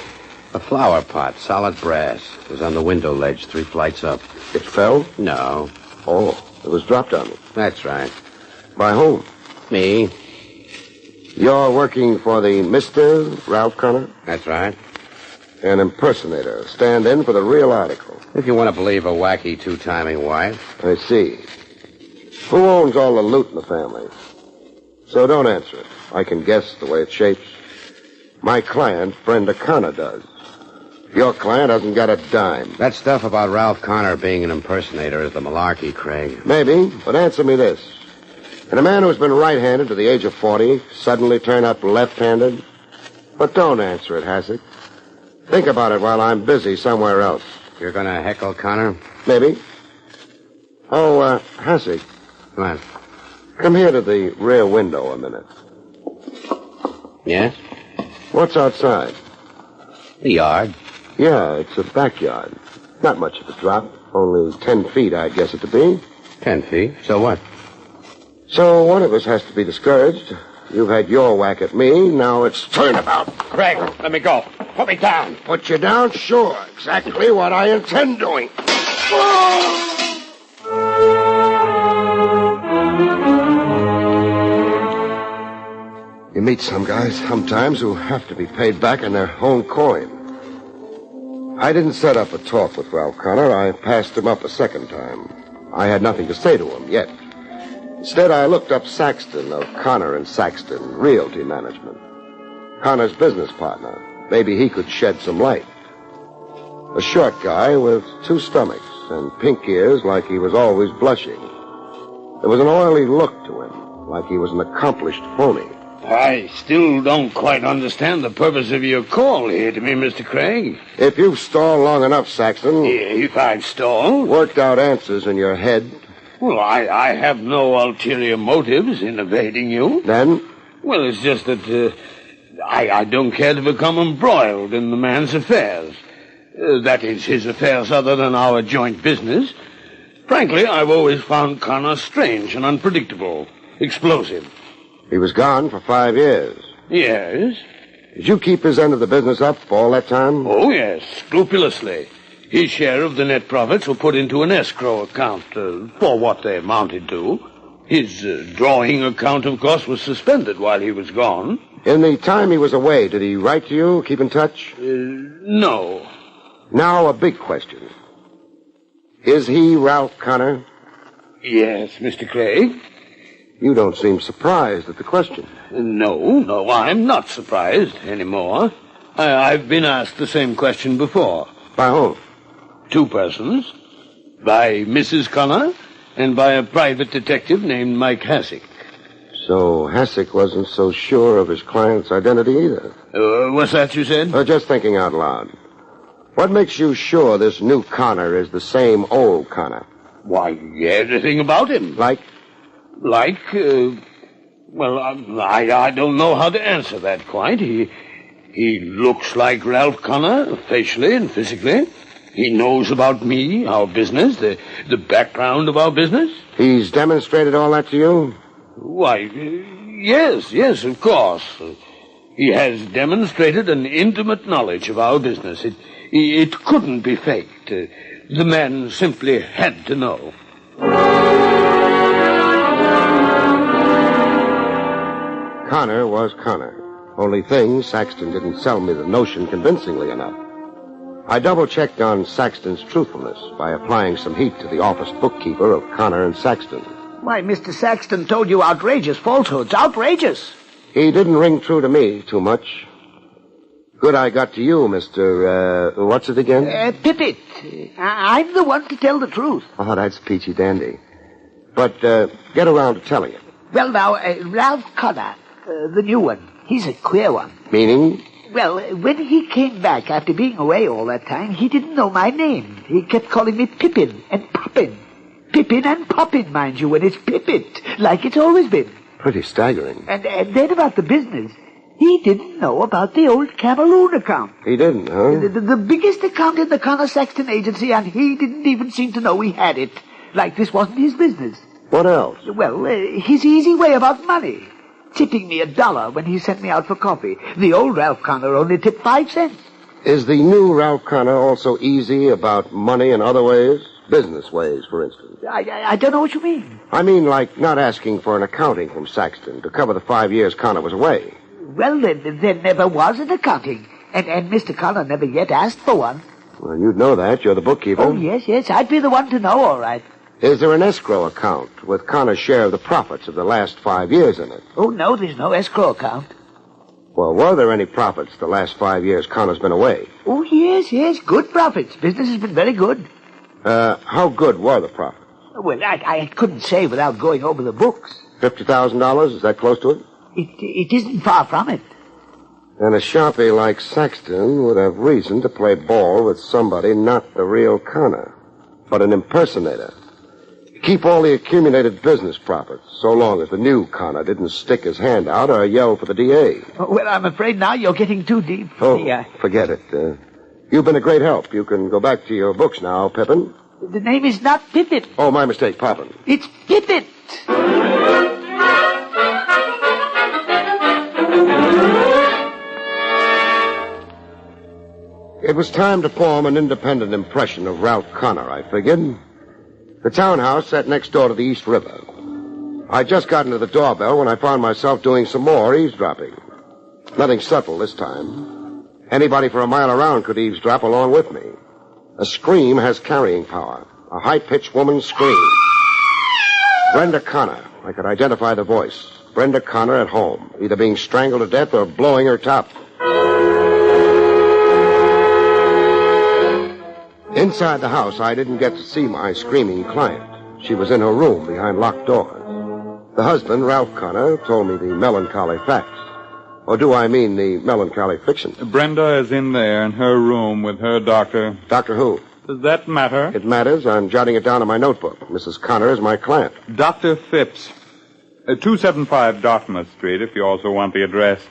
A flower pot, solid brass. It was on the window ledge 3 flights up. It fell? No. Oh, it was dropped on me. That's right. By whom? Me. You're working for the Mr. Ralph Connor? That's right. An impersonator. Stand in for the real article. If you want to believe a wacky two-timing wife. I see. Who owns all the loot in the family? So don't answer it. I can guess the way it shapes. My client, Brenda Connor, does. Your client hasn't got a dime. That stuff about Ralph Connor being an impersonator is the malarkey, Craig. Maybe, but answer me this. Can a man who's been right-handed to the age of 40 suddenly turn up left-handed? But don't answer it, Hassick. Think about it while I'm busy somewhere else. You're going to heckle Connor? Maybe. Oh, Hassick. What? Come here to the rear window a minute. Yes? What's outside? The yard. Yeah, it's a backyard. Not much of a drop. Only 10 feet, I'd guess it to be. 10 feet? So what? So one of us has to be discouraged. You've had your whack at me. Now it's turnabout. Craig, let me go. Put me down. Put you down? Sure. Exactly what I intend doing. You meet some guys sometimes who have to be paid back in their own coin. I didn't set up a talk with Ralph Connor. I passed him up a second time. I had nothing to say to him yet. Instead, I looked up Saxton of Connor and Saxton, Realty Management. Connor's business partner. Maybe he could shed some light. A short guy with 2 stomachs and pink ears like he was always blushing. There was an oily look to him, like he was an accomplished phony. I still don't quite understand the purpose of your call here to me, Mr. Craig. If you've stalled long enough, Saxton... If I've stalled? Worked out answers in your head. Well, I have no ulterior motives in evading you. Then? Well, it's just that I don't care to become embroiled in the man's affairs. That is, his affairs other than our joint business. Frankly, I've always found Connor strange and unpredictable, explosive. He was gone for 5 years. Yes. Did you keep his end of the business up all that time? Oh, yes, scrupulously. His share of the net profits were put into an escrow account for what they amounted to. His drawing account, of course, was suspended while he was gone. In the time he was away, did he write to you, keep in touch? No. Now, a big question. Is he Ralph Connor? Yes, Mr. Craig. You don't seem surprised at the question. No, I'm not surprised anymore. I've been asked the same question before. By whom? 2 persons. By Mrs. Connor and by a private detective named Mike Hassick. So Hassick wasn't so sure of his client's identity either. What's that you said? Just thinking out loud. What makes you sure this new Connor is the same old Connor? Why, everything about him. Like? Well, I don't know how to answer that quite. He looks like Ralph Connor, facially and physically. He knows about me, our business, the background of our business. He's demonstrated all that to you? Why, yes, of course. He has demonstrated an intimate knowledge of our business. It couldn't be faked. The man simply had to know. Connor was Connor. Only thing, Saxton didn't sell me the notion convincingly enough. I double-checked on Saxton's truthfulness by applying some heat to the office bookkeeper of Connor and Saxton. Why, Mr. Saxton told you outrageous falsehoods. Outrageous! He didn't ring true to me too much. Good I got to you, Mr. what's it again? Pippet. I'm the one to tell the truth. Oh, that's peachy dandy. But, get around to telling it. Well, now, Ralph Connor, the new one, he's a queer one. Meaning? Well, when he came back after being away all that time, he didn't know my name. He kept calling me Pippin and Poppin. Pippin and Poppin, mind you, when it's Pippet, like it's always been. Pretty staggering. And then about the business, he didn't know about the old Cameroon account. He didn't, huh? The biggest account in the Connor Saxton agency, and he didn't even seem to know we had it. Like this wasn't his business. What else? Well, his easy way about money. Tipping me $1 when he sent me out for coffee. The old Ralph Connor only tipped 5 cents. Is the new Ralph Connor also easy about money in other ways? Business ways, for instance. I don't know what you mean. I mean, like not asking for an accounting from Saxton to cover the 5 years Connor was away. Well, there never was an accounting. And Mr. Connor never yet asked for one. Well, you'd know that. You're the bookkeeper. Oh, yes. I'd be the one to know, all right. Is there an escrow account with Connor's share of the profits of the last 5 years in it? Oh, no, there's no escrow account. Well, were there any profits the last 5 years Connor's been away? Oh, yes. Good profits. Business has been very good. How good were the profits? Well, I couldn't say without going over the books. $50,000? Is that close to it? It isn't far from it. And a sharpie like Saxton would have reason to play ball with somebody not the real Connor, but an impersonator. Keep all the accumulated business profits, so long as the new Connor didn't stick his hand out or yell for the DA. Oh, well, I'm afraid now you're getting too deep. Forget it. You've been a great help. You can go back to your books now, Pippin. The name is not Pippet. Oh, my mistake, Poppin. It's Pippet. It was time to form an independent impression of Ralph Connor, I figured. The townhouse sat next door to the East River. I'd just gotten to the doorbell when I found myself doing some more eavesdropping. Nothing subtle this time. Anybody for a mile around could eavesdrop along with me. A scream has carrying power. A high-pitched woman's scream. Brenda Connor. I could identify the voice. Brenda Connor at home, either being strangled to death or blowing her top. Inside the house, I didn't get to see my screaming client. She was in her room behind locked doors. The husband, Ralph Connor, told me the melancholy facts. Or do I mean the melancholy fiction? Brenda is in there in her room with her doctor. Doctor who? Does that matter? It matters. I'm jotting it down in my notebook. Mrs. Connor is my client. Dr. Phipps. 275 Dartmouth Street, if you also want the address.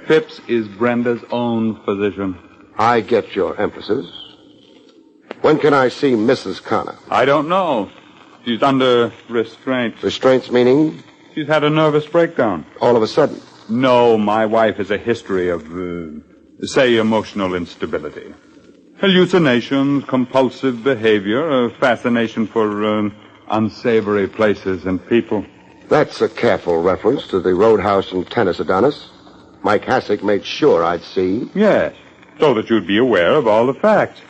Phipps is Brenda's own physician. I get your emphasis. When can I see Mrs. Connor? I don't know. She's under restraint. Restraints meaning? She's had a nervous breakdown. All of a sudden? No, my wife has a history of, say, emotional instability. Hallucinations, compulsive behavior, a fascination for unsavory places and people. That's a careful reference to the roadhouse and tennis Adonis. Mike Hassick made sure I'd see. Yes, so that you'd be aware of all the facts.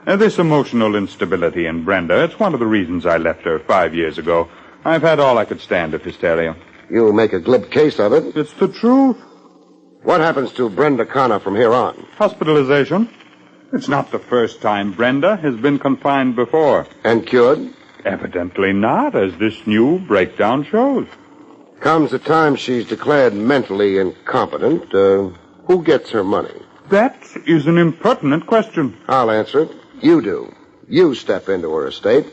This emotional instability in Brenda, it's one of the reasons I left her 5 years ago. I've had all I could stand of hysteria. You make a glib case of it. It's the truth. What happens to Brenda Connor from here on? Hospitalization. It's not the first time Brenda has been confined before. And cured? Evidently not, as this new breakdown shows. Comes the time she's declared mentally incompetent. Who gets her money? That is an impertinent question. I'll answer it. You do. You step into her estate.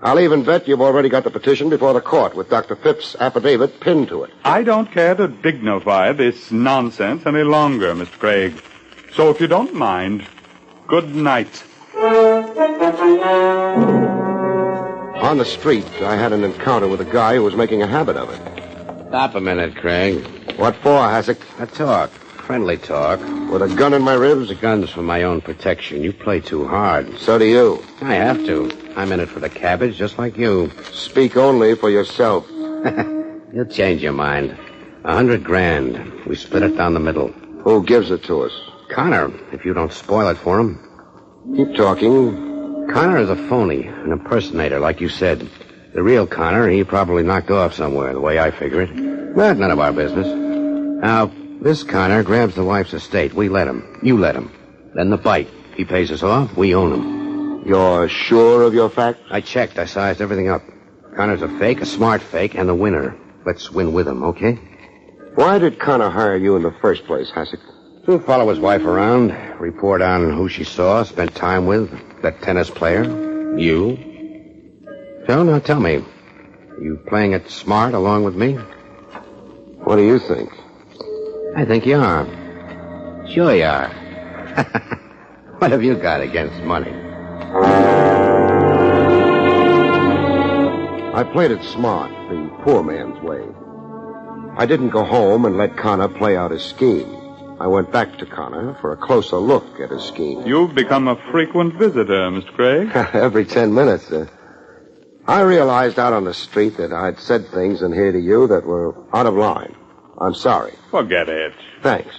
I'll even bet you've already got the petition before the court with Dr. Phipps' affidavit pinned to it. I don't care to dignify this nonsense any longer, Mr. Craig. So if you don't mind, good night. On the street, I had an encounter with a guy who was making a habit of it. Stop a minute, Craig. What for, Hassick? A talk. Friendly talk. With a gun in my ribs? The gun's for my own protection. You play too hard. So do you. I have to. I'm in it for the cabbage, just like you. Speak only for yourself. You'll change your mind. $100,000. We split it down the middle. Who gives it to us? Connor, if you don't spoil it for him. Keep talking. Connor is a phony, an impersonator, like you said. The real Connor, he probably knocked off somewhere, the way I figure it. But none of our business. Now, this Connor grabs the wife's estate. We let him. You let him. Then the bite. He pays us off. We own him. You're sure of your facts? I checked. I sized everything up. Connor's a fake, a smart fake, and the winner. Let's win with him, okay? Why did Connor hire you in the first place, Hassick? To follow his wife around, report on who she saw, spent time with, that tennis player, you. So, now tell me, are you playing it smart along with me? What do you think? I think you are. Sure you are. What have you got against money? I played it smart, the poor man's way. I didn't go home and let Connor play out his scheme. I went back to Connor for a closer look at his scheme. You've become a frequent visitor, Mr. Craig. Every 10 minutes. I realized out on the street that I'd said things in here to you that were out of line. I'm sorry. Forget it. Thanks.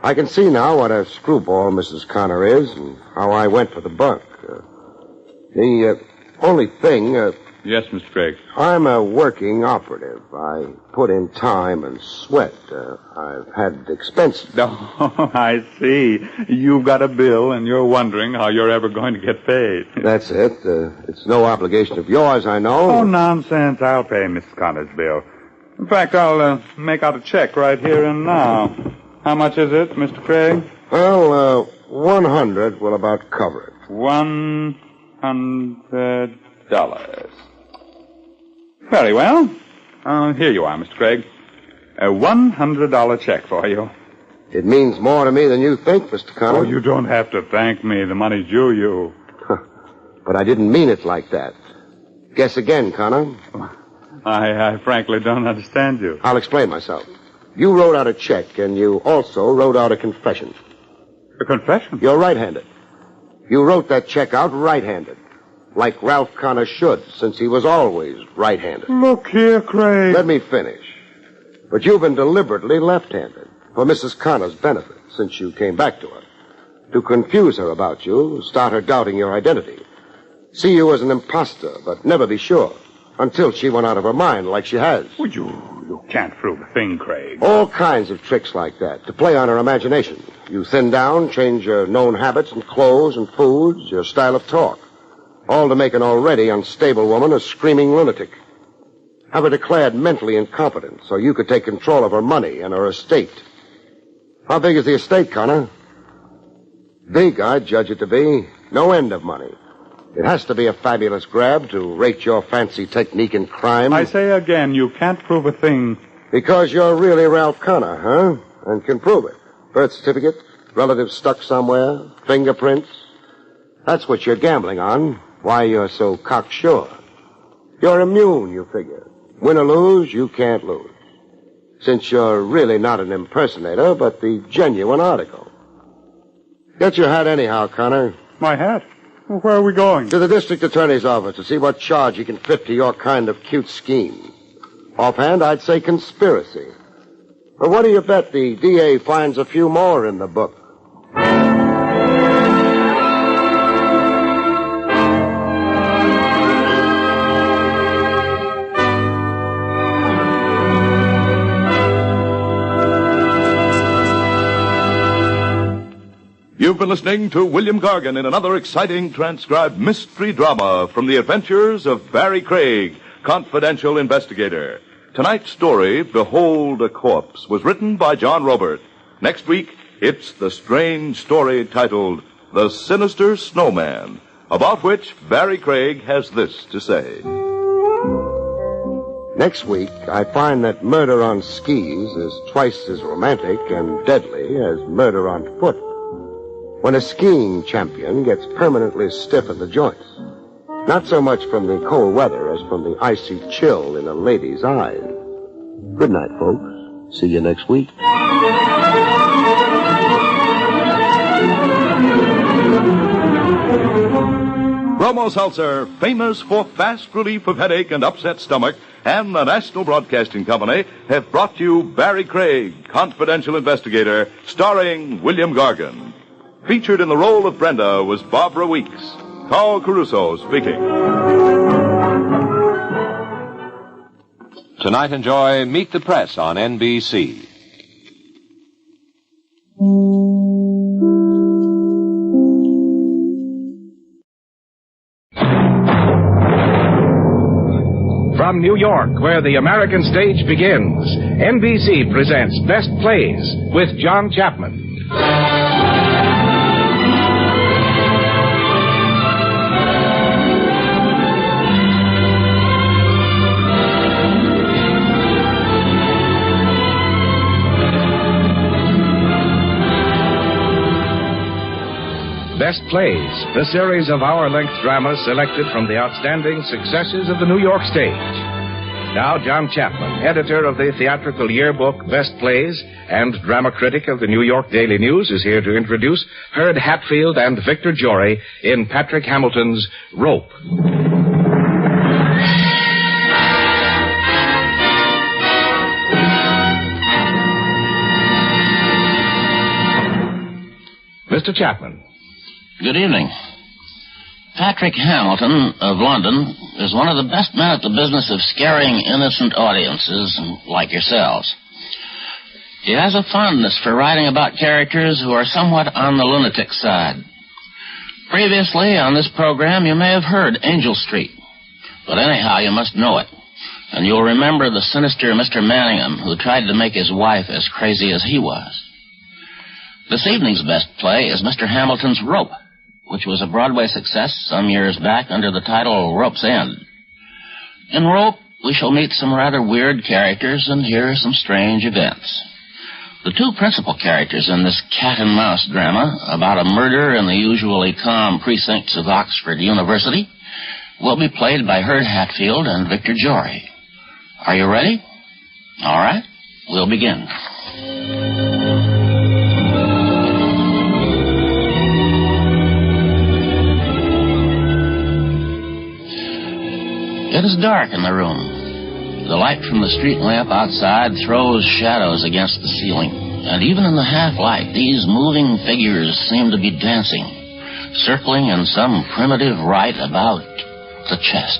I can see now what a screwball Mrs. Connor is and how I went for the buck. The only thing... Yes, Mr. Craig. I'm a working operative. I put in time and sweat. I've had expenses. Oh, I see. You've got a bill, and you're wondering how you're ever going to get paid. That's it. It's no obligation of yours, I know. Oh, nonsense. I'll pay Miss Connor's bill. In fact, I'll make out a check right here and now. How much is it, Mr. Craig? Well, 100 will about cover it. $100. Very well. Here you are, Mr. Craig. A $100 check for you. It means more to me than you think, Mr. Connor. Oh, you don't have to thank me. The money's due you. But I didn't mean it like that. Guess again, Connor. I frankly don't understand you. I'll explain myself. You wrote out a check, and you also wrote out a confession. A confession? You're right-handed. You wrote that check out right-handed. Like Ralph Connor should, since he was always right-handed. Look here, Craig. Let me finish. But you've been deliberately left-handed for Mrs. Connor's benefit since you came back to her. To confuse her about you, start her doubting your identity. See you as an imposter, but never be sure. Until she went out of her mind like she has. Well, you can't prove a thing, Craig. All kinds of tricks like that to play on her imagination. You thin down, change your known habits and clothes and foods, your style of talk. All to make an already unstable woman a screaming lunatic. Have her declared mentally incompetent so you could take control of her money and her estate. How big is the estate, Connor? Big, I'd judge it to be. No end of money. It has to be a fabulous grab to rate your fancy technique in crime. I say again, you can't prove a thing. Because you're really Ralph Connor, huh? And can prove it. Birth certificate, relatives stuck somewhere, fingerprints. That's what you're gambling on. Why you're so cocksure. You're immune, you figure. Win or lose, you can't lose. Since you're really not an impersonator, but the genuine article. Get your hat anyhow, Connor. My hat? Well, where are we going? To the district attorney's office to see what charge he can fit to your kind of cute scheme. Offhand, I'd say conspiracy. But what do you bet the DA finds a few more in the book? You've been listening to William Gargan in another exciting transcribed mystery drama from the adventures of Barrie Craig, confidential investigator. Tonight's story, Behold a Corpse, was written by John Robert. Next week, it's the strange story titled The Sinister Snowman, about which Barrie Craig has this to say. Next week, I find that murder on skis is twice as romantic and deadly as murder on foot. When a skiing champion gets permanently stiff in the joints. Not so much from the cold weather as from the icy chill in a lady's eyes. Good night, folks. See you next week. Bromo Seltzer, famous for fast relief of headache and upset stomach, and the National Broadcasting Company have brought you Barrie Craig, confidential investigator, starring William Gargan. Featured in the role of Brenda was Barbara Weeks. Carl Caruso speaking. Tonight enjoy Meet the Press on NBC. From New York, where the American stage begins, NBC presents Best Plays with John Chapman. Best Plays, the series of hour-length dramas selected from the outstanding successes of the New York stage. Now, John Chapman, editor of the theatrical yearbook Best Plays and drama critic of the New York Daily News, is here to introduce Herd Hatfield and Victor Jory in Patrick Hamilton's Rope. Mr. Chapman. Good evening. Patrick Hamilton of London is one of the best men at the business of scaring innocent audiences like yourselves. He has a fondness for writing about characters who are somewhat on the lunatic side. Previously on this program, you may have heard Angel Street. But anyhow, you must know it. And you'll remember the sinister Mr. Manningham who tried to make his wife as crazy as he was. This evening's best play is Mr. Hamilton's Rope, which was a Broadway success some years back under the title Rope's End. In Rope, we shall meet some rather weird characters and hear some strange events. The two principal characters in this cat-and-mouse drama about a murder in the usually calm precincts of Oxford University will be played by Herd Hatfield and Victor Jory. Are you ready? All right, we'll begin. It is dark in the room. The light from the street lamp outside throws shadows against the ceiling, and even in the half-light, these moving figures seem to be dancing, circling in some primitive rite about the chest.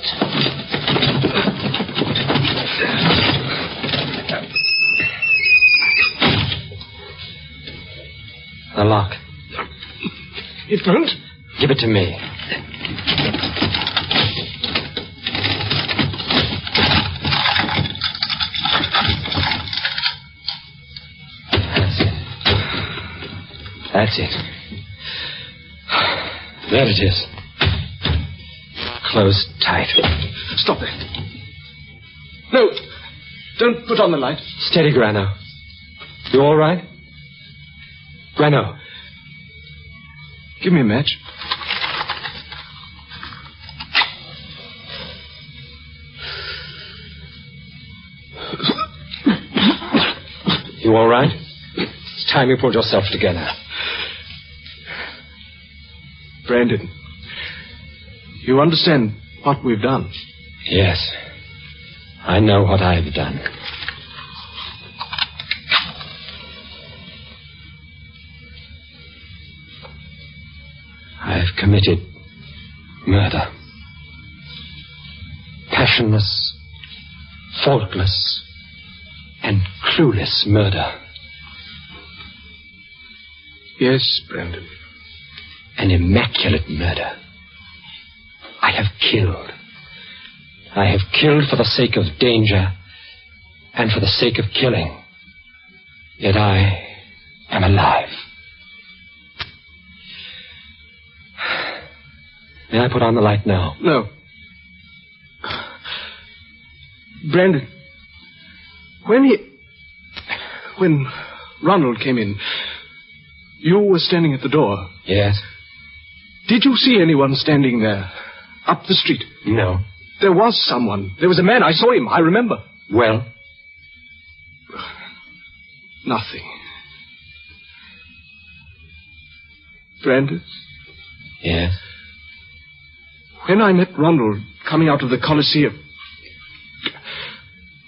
The lock. It won't? Give it to me. That's it. There it is. Closed tight. Stop there. No, don't put on the light. Steady, Grano. You all right? Grano. Give me a match. You all right? It's time you pulled yourself together. Brandon, you understand what we've done? Yes. I know what I've done. I've committed murder. Passionless, faultless, and clueless murder. Yes, Brandon. An immaculate murder. I have killed. I have killed for the sake of danger and for the sake of killing. Yet I am alive. May I put on the light now? No. Brandon, when Ronald came in, you were standing at the door. Yes. Did you see anyone standing there, up the street? No. There was someone. There was a man. I saw him. I remember. Well? Nothing. Brandon? Yes? When I met Ronald coming out of the Coliseum,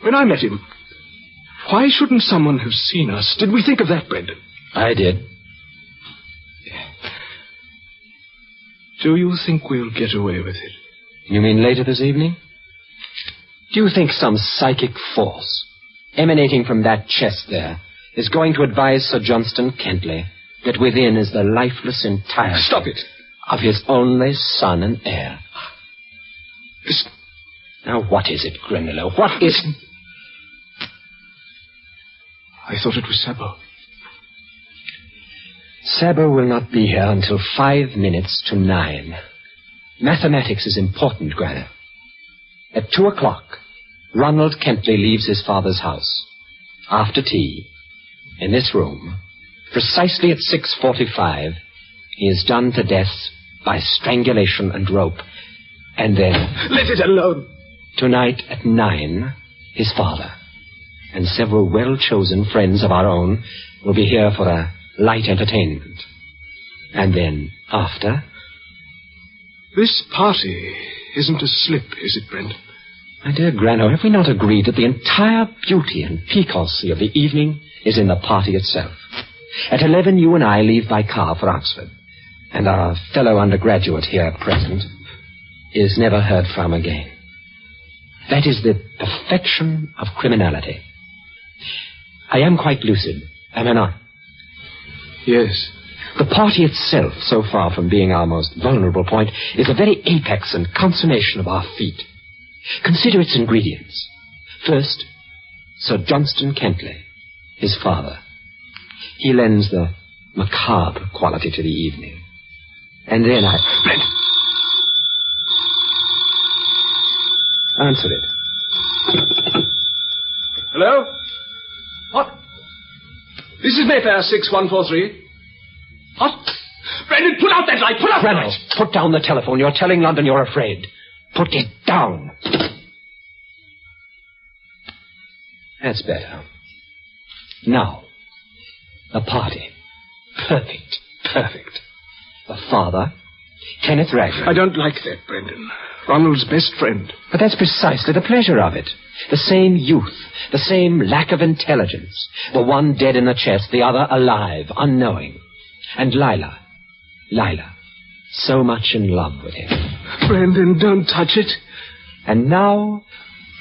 when I met him, why shouldn't someone have seen us? Did we think of that, Brandon? I did. Do you think we'll get away with it? You mean later this evening? Do you think some psychic force emanating from that chest there is going to advise Sir Johnston Kentley that within is the lifeless entirety... Stop it! ...of his only son and heir? Listen. Now, what is it, Grindelow? What is... Listen. I thought it was Sabo. Sabo will not be here until 5 minutes to 9. Mathematics is important, Granner. At 2 o'clock, Ronald Kentley leaves his father's house. After tea, in this room, precisely at 6:45, he is done to death by strangulation and rope. And then... Let it alone! Tonight at 9, his father and several well-chosen friends of our own will be here for a light entertainment. And then, after... This party isn't a slip, is it, Brandon? My dear Grano, have we not agreed that the entire beauty and piquancy of the evening is in the party itself? At 11, you and I leave by car for Oxford, and our fellow undergraduate here present is never heard from again. That is the perfection of criminality. I am quite lucid, am I not? Yes. The party itself, so far from being our most vulnerable point, is the very apex and consummation of our feat. Consider its ingredients. First, Sir Johnston Kentley, his father. He lends the macabre quality to the evening. And then I... Brent! Answer it. Hello? What? This is Mayfair 6143. What? Brandon, put out that light! Put out Reynolds, that light! Put down the telephone. You're telling London you're afraid. Put it down. That's better. Now, the party. Perfect. Perfect. The father, Kenneth Ragland. I don't like that, Brendan. Ronald's best friend. But that's precisely the pleasure of it. The same youth, the same lack of intelligence. The one dead in the chest, the other alive, unknowing. And Lila, so much in love with him. Brendan, don't touch it. And now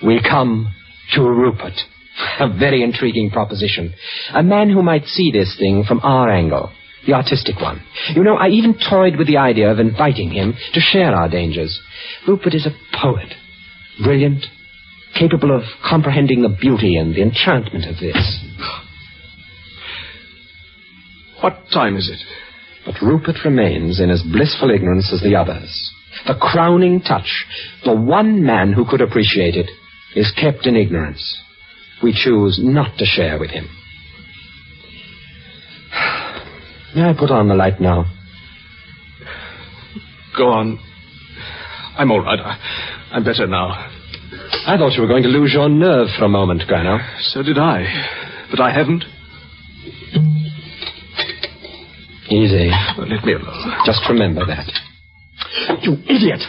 we come to Rupert. A very intriguing proposition. A man who might see this thing from our angle, the artistic one. You know, I even toyed with the idea of inviting him to share our dangers. Rupert is a poet, brilliant, capable of comprehending the beauty and the enchantment of this. What time is it? But Rupert remains in as blissful ignorance as the others. The crowning touch, the one man who could appreciate it, is kept in ignorance. We choose not to share with him. May I put on the light now? Go on. I'm all right. I'm better now. I thought you were going to lose your nerve for a moment, Grano. So did I. But I haven't. Easy. Let me alone. Just remember that. You idiot!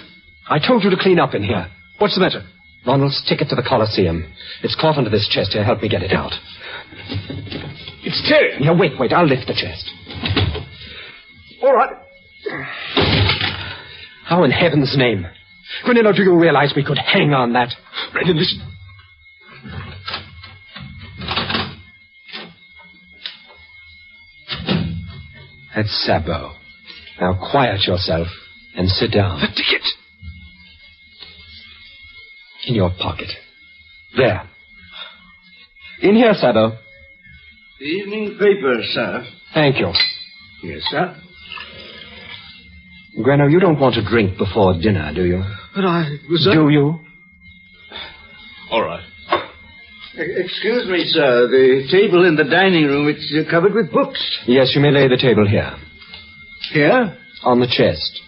I told you to clean up in here. What's the matter? Ronald's ticket to the Coliseum. It's caught under this chest here. Help me get it out. It's Terry. Now, wait. I'll lift the chest. All right. How in heaven's name? Granillo, do you realize we could hang on that? Brendan, listen. That's Sabo. Now quiet yourself and sit down. The ticket. In your pocket. There. In here, Sabo. The evening paper, sir. Thank you. Yes, sir. Grano, you don't want to drink before dinner, do you? But I was... Do you? All right. Excuse me, sir. The table in the dining room, it's covered with books. Yes, you may lay the table here. Here? On the chest.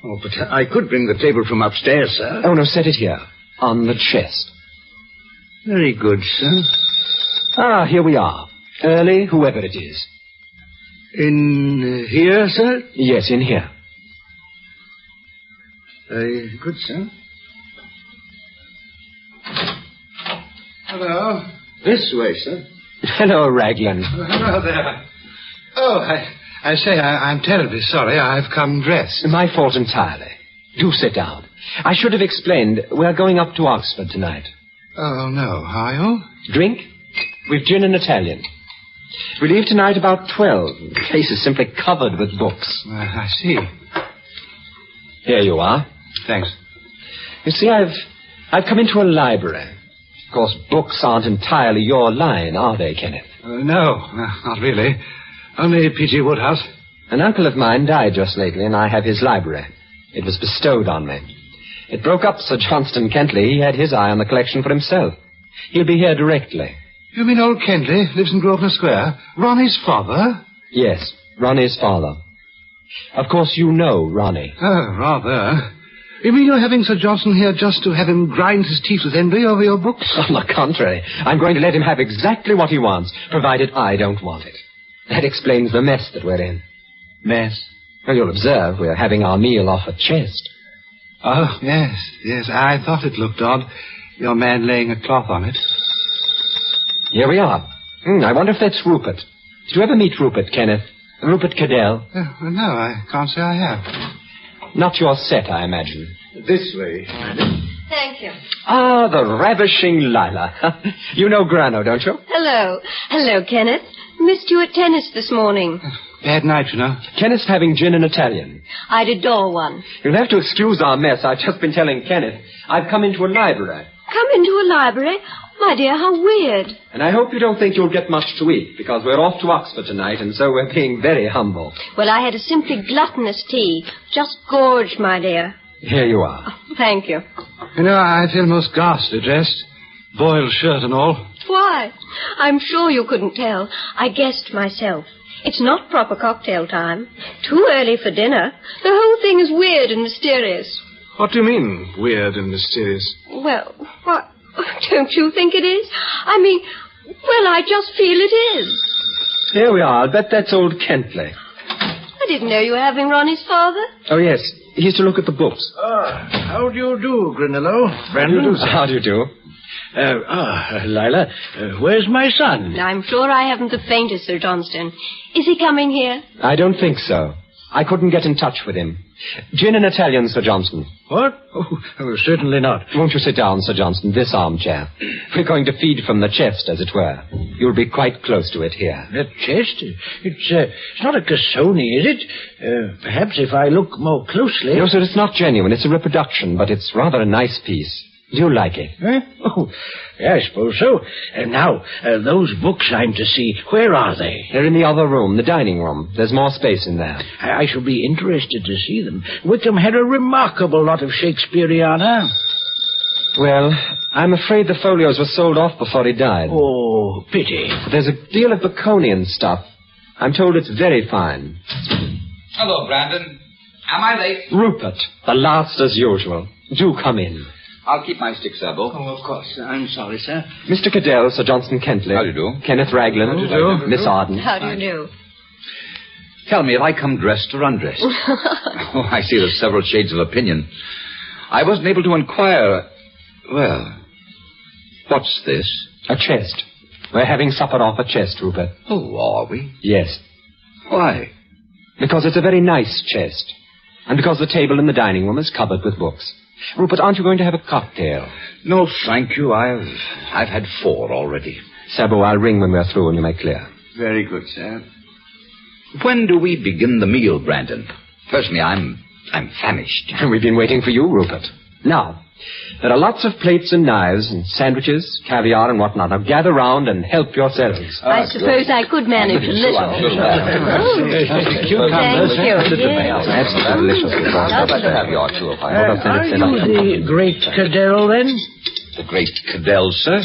Oh, but I could bring the table from upstairs, sir. Oh, no, set it here. On the chest. Very good, sir. Ah, here we are. Early, whoever it is. In here, sir? Yes, in here. Very good, sir. Hello. This way, sir. Hello, Raglan. Hello there. Oh, I say, I'm terribly sorry. I've come dressed. My fault entirely. Do sit down. I should have explained. We're going up to Oxford tonight. Oh, no. Are you? Drink? We've gin and Italian. We leave tonight about 12. The place is simply covered with books. I see. Here you are. Thanks. You see, I've come into a library. Of course, books aren't entirely your line, are they, Kenneth? No, not really. Only P.G. Woodhouse. An uncle of mine died just lately, and I have his library. It was bestowed on me. It broke up Sir Johnston Kentley. He had his eye on the collection for himself. He'll be here directly. You mean old Kentley lives in Grosvenor Square? Ronnie's father? Yes, Ronnie's father. Of course, you know Ronnie. Oh, rather. You mean you're having Sir Johnson here just to have him grind his teeth with envy over your books? On the contrary, I'm going to let him have exactly what he wants, provided I don't want it. That explains the mess that we're in. Mess? Well, you'll observe we're having our meal off a chest. Oh, yes. I thought it looked odd. Your man laying a cloth on it. Here we are. I wonder if that's Rupert. Did you ever meet Rupert, Kenneth? Rupert Cadell? No, I can't say I have. Not your set, I imagine. This way, madam. Thank you. Ah, the ravishing Lila. You know Grano, don't you? Hello. Hello, Kenneth. Missed you at tennis this morning. Bad night, you know. Kenneth's having gin and Italian. I'd adore one. You'll have to excuse our mess. I've just been telling Kenneth. I've come into a library. Come into a library? My dear, how weird. And I hope you don't think you'll get much to eat, because we're off to Oxford tonight, and so we're being very humble. Well, I had a simply gluttonous tea. Just gorged, my dear. Here you are. Oh, thank you. You know, I feel most ghastly dressed. Boiled shirt and all. Why? I'm sure you couldn't tell. I guessed myself. It's not proper cocktail time. Too early for dinner. The whole thing is weird and mysterious. What do you mean, weird and mysterious? Well, what? Don't you think it is? I mean, well, I just feel it is. Here we are. I'll bet that's old Kentley. I didn't know you were having Ronnie's father. Oh, yes. He's to look at the books. How do you do, Grinello? Brandon? How do you do? Lila, where's my son? I'm sure I haven't the faintest, Sir Johnston. Is he coming here? I don't think so. I couldn't get in touch with him. Gin and Italian, Sir Johnston. What? Oh, certainly not. Won't you sit down, Sir Johnston, this armchair? We're going to feed from the chest, as it were. You'll be quite close to it here. The chest? It's not a Cassoni, is it? Perhaps if I look more closely... No, sir, it's not genuine. It's a reproduction, but it's rather a nice piece. Do you like it? Huh? Oh, yeah, I suppose so. Now, those books I'm to see, where are they? They're in the other room, the dining room. There's more space in there. I shall be interested to see them. Wickham had a remarkable lot of Shakespeareana. Well, I'm afraid the folios were sold off before he died. Oh, pity. But there's a deal of Baconian stuff. I'm told it's very fine. Hello, Brandon. Am I late? Rupert, the last as usual. Do come in. I'll keep my stick, sir, Bo. Oh, of course. I'm sorry, sir. Mr. Cadell, Sir Johnson Kentley. How do you do? Kenneth Raglan. How do you do? Miss Arden. How do you do? Tell me, have I come dressed or undressed? Oh, I see there's several shades of opinion. I wasn't able to inquire. Well, what's this? A chest. We're having supper off a chest, Rupert. Oh, are we? Yes. Why? Because it's a very nice chest. And because the table in the dining room is covered with books. Rupert, aren't you going to have a cocktail? No, thank you. I've had 4 already. Sabo, I'll ring when we're through and you make clear. Very good, sir. When do we begin the meal, Brandon? Personally, I'm famished. We've been waiting for you, Rupert. Now, there are lots of plates and knives and sandwiches, caviar and whatnot. Now gather round and help yourselves. I suppose I could manage a little. Cucumbers. Thank you. That's delicious. Caviar, too, if I Are you the great Cadell, then? The great Cadell, sir?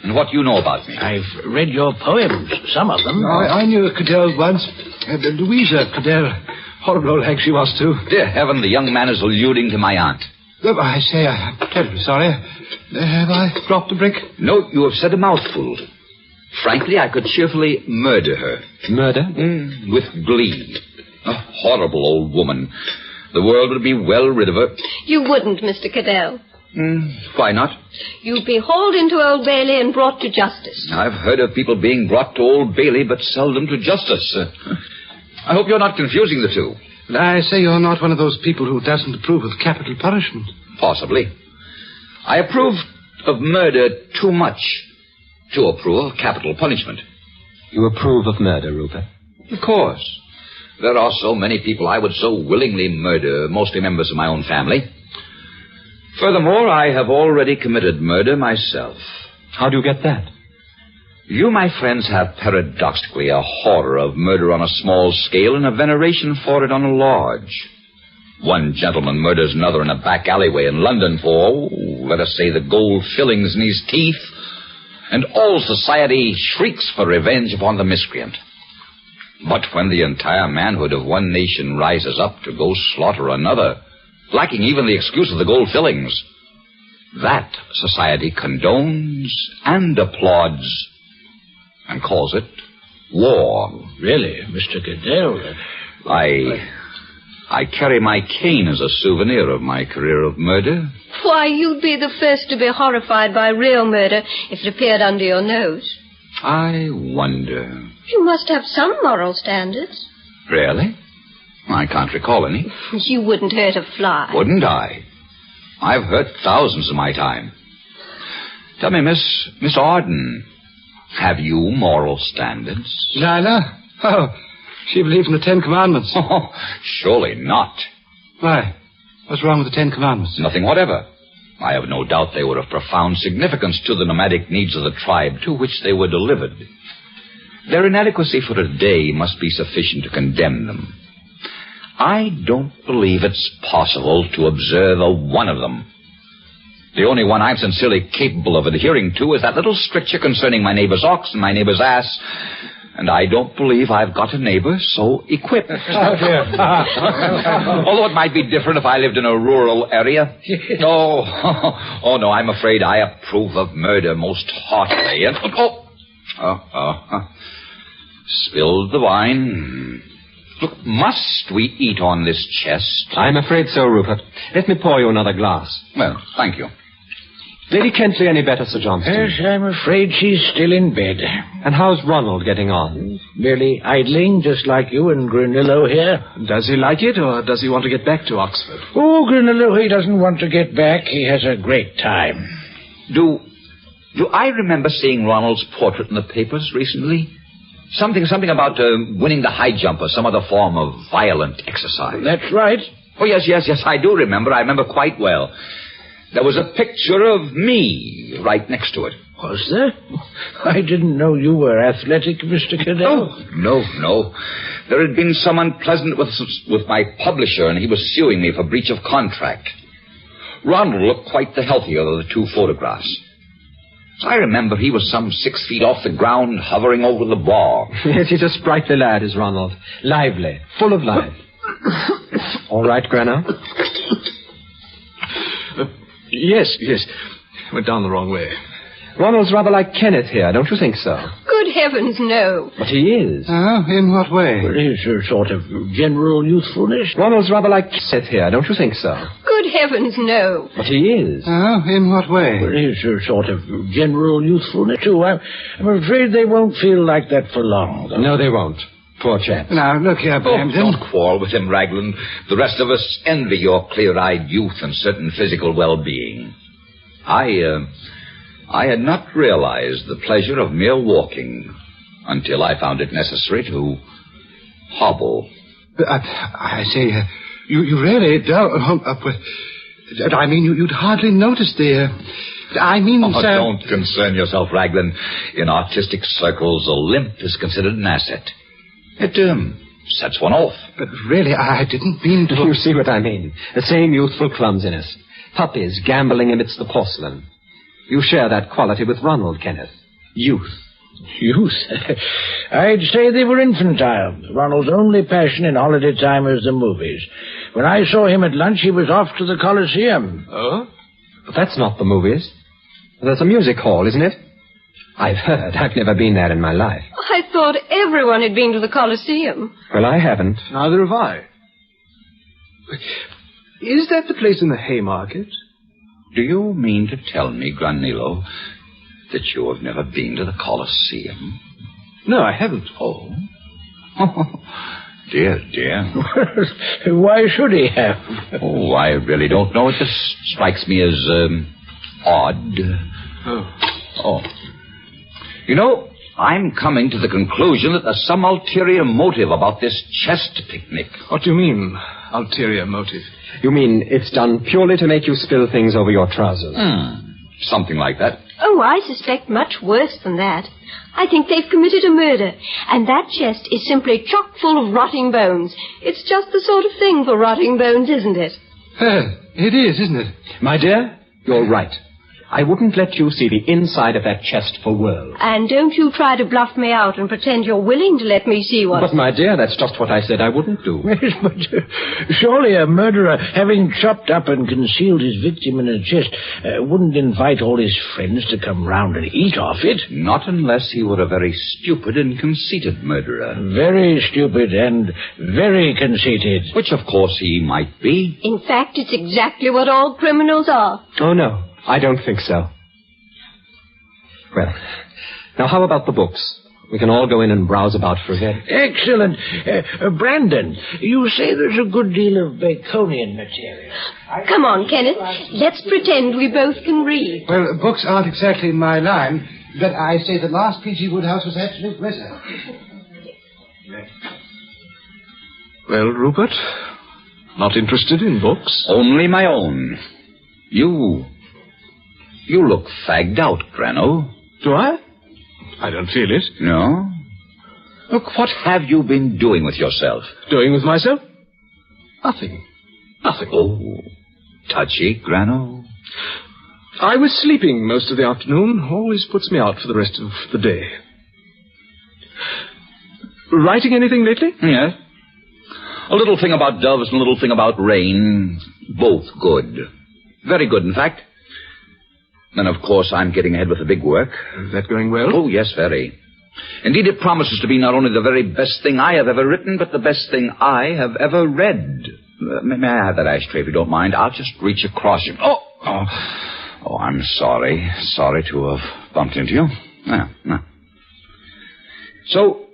And what do you know about me? I've read your poems, some of them. I knew a Cadell once. Louisa Cadell. Horrible old hag she was, too. Dear heaven, the young man is alluding to my aunt. Oh, I say, I'm terribly sorry. Have I dropped a brick? No, you have said a mouthful. Frankly, I could cheerfully murder her. Murder? With glee. A horrible old woman. The world would be well rid of her. You wouldn't, Mr. Cadell. Why not? You'd be hauled into Old Bailey and brought to justice. I've heard of people being brought to Old Bailey, but seldom to justice. I hope you're not confusing the two. I say you're not one of those people who doesn't approve of capital punishment. Possibly. I approve of murder too much to approve of capital punishment. You approve of murder, Rupert? Of course. There are so many people I would so willingly murder, mostly members of my own family. Furthermore, I have already committed murder myself. How do you get that? You, my friends, have paradoxically a horror of murder on a small scale and a veneration for it on a large. One gentleman murders another in a back alleyway in London for, let us say, the gold fillings in his teeth, and all society shrieks for revenge upon the miscreant. But when the entire manhood of one nation rises up to go slaughter another, lacking even the excuse of the gold fillings, that society condones and applauds and calls it war. Really, Mr. Cadell? I carry my cane as a souvenir of my career of murder. Why, you'd be the first to be horrified by real murder if it appeared under your nose. I wonder. You must have some moral standards. Really? I can't recall any. You wouldn't hurt a fly. Wouldn't I? I've hurt thousands in my time. Tell me, Miss Arden, have you moral standards? Lila? Oh, she believes in the 10 Commandments. Oh, surely not. Why? What's wrong with the 10 Commandments? Nothing whatever. I have no doubt they were of profound significance to the nomadic needs of the tribe to which they were delivered. Their inadequacy for today must be sufficient to condemn them. I don't believe it's possible to observe a one of them. The only one I'm sincerely capable of adhering to is that little stricture concerning my neighbor's ox and my neighbor's ass. And I don't believe I've got a neighbor so equipped. Although it might be different if I lived in a rural area. Oh, no, I'm afraid I approve of murder most heartily. And, spilled the wine. Look, must we eat on this chest? I'm afraid so, Rupert. Let me pour you another glass. Well, thank you. Lady Kentley any better, Sir Johnston? Yes, I'm afraid she's still in bed. And how's Ronald getting on? Merely idling, just like you and Granillo here. Does he like it, or does he want to get back to Oxford? Oh, Granillo, he doesn't want to get back. He has a great time. Do I remember seeing Ronald's portrait in the papers recently? Something about winning the high jump or some other form of violent exercise. That's right. Oh, yes, I do remember. I remember quite well. There was a picture of me right next to it. Was there? I didn't know you were athletic, Mr. Cadell. Oh, no. There had been some unpleasantness with my publisher, and he was suing me for breach of contract. Ronald looked quite the healthier of the two photographs. I remember he was some 6 feet off the ground, hovering over the bar. Yes, he's a sprightly lad, is Ronald. Lively, full of life. All right, Grano? Yes. Went down the wrong way. Ronald's rather like Kenneth here, don't you think so? Good heavens, no. But he is. Oh, in what way? Well, he's a sort of general youthfulness. Ronald's rather like Kenneth here, don't you think so? Good heavens, no. But he is. Oh, in what way? Well, he's a sort of general youthfulness, too. I'm afraid they won't feel like that for long, though. No, they won't. Poor chaps. Now, look here, Brandon. Oh, don't quarrel with him, Raglan. The rest of us envy your clear-eyed youth and certain physical well-being. I had not realized the pleasure of mere walking until I found it necessary to hobble. I say, you really don't... I mean, you'd hardly notice the... Don't concern yourself, Raglan. In artistic circles, a limp is considered an asset. It sets one off. But really, I didn't mean to... You see what I mean? The same youthful clumsiness. Puppies gambling amidst the porcelain. You share that quality with Ronald, Kenneth. Youth. Youth? I'd say they were infantile. Ronald's only passion in holiday time was the movies. When I saw him at lunch, he was off to the Coliseum. Oh? But that's not the movies. There's a music hall, isn't it? I've heard. I've never been there in my life. I thought everyone had been to the Coliseum. Well, I haven't. Neither have I. Is that the place in the Haymarket? Do you mean to tell me, Granillo, that you have never been to the Coliseum? No, I haven't. Oh. Dear. Why should he have? Oh, I really don't know. It just strikes me as, odd. Oh. You know, I'm coming to the conclusion that there's some ulterior motive about this chest picnic. What do you mean, ulterior motive? You mean it's done purely to make you spill things over your trousers? Something like that. Oh, I suspect much worse than that. I think they've committed a murder, and that chest is simply chock full of rotting bones. It's just the sort of thing for rotting bones, isn't it? It is, isn't it? My dear, you're right. I wouldn't let you see the inside of that chest for worlds. And don't you try to bluff me out and pretend you're willing to let me see one. But, my dear, that's just what I said I wouldn't do. Yes, but surely a murderer, having chopped up and concealed his victim in a chest, wouldn't invite all his friends to come round and eat off it. Not unless he were a very stupid and conceited murderer. Very stupid and very conceited. Which, of course, he might be. In fact, it's exactly what all criminals are. Oh, no. I don't think so. Well, now how about the books? We can all go in and browse about for a bit. Excellent. Brandon, you say there's a good deal of Baconian material. Come on, Kenneth. Let's pretend we both can read. Well, books aren't exactly my line, but I say the last P.G. Wodehouse was absolute blizzard. Well, Rupert, not interested in books? Only my own. You look fagged out, Grano. Do I? I don't feel it. No? Look, what have you been doing with yourself? Doing with myself? Nothing. Oh, touchy, Grano. I was sleeping most of the afternoon. Always puts me out for the rest of the day. Writing anything lately? Yes. A little thing about doves and a little thing about rain. Both good. Very good, in fact. Then, of course, I'm getting ahead with the big work. Is that going well? Oh, yes, very. Indeed, it promises to be not only the very best thing I have ever written, but the best thing I have ever read. May I have that ashtray, if you don't mind? I'll just reach across you. Oh, I'm sorry. Sorry to have bumped into you. No. So,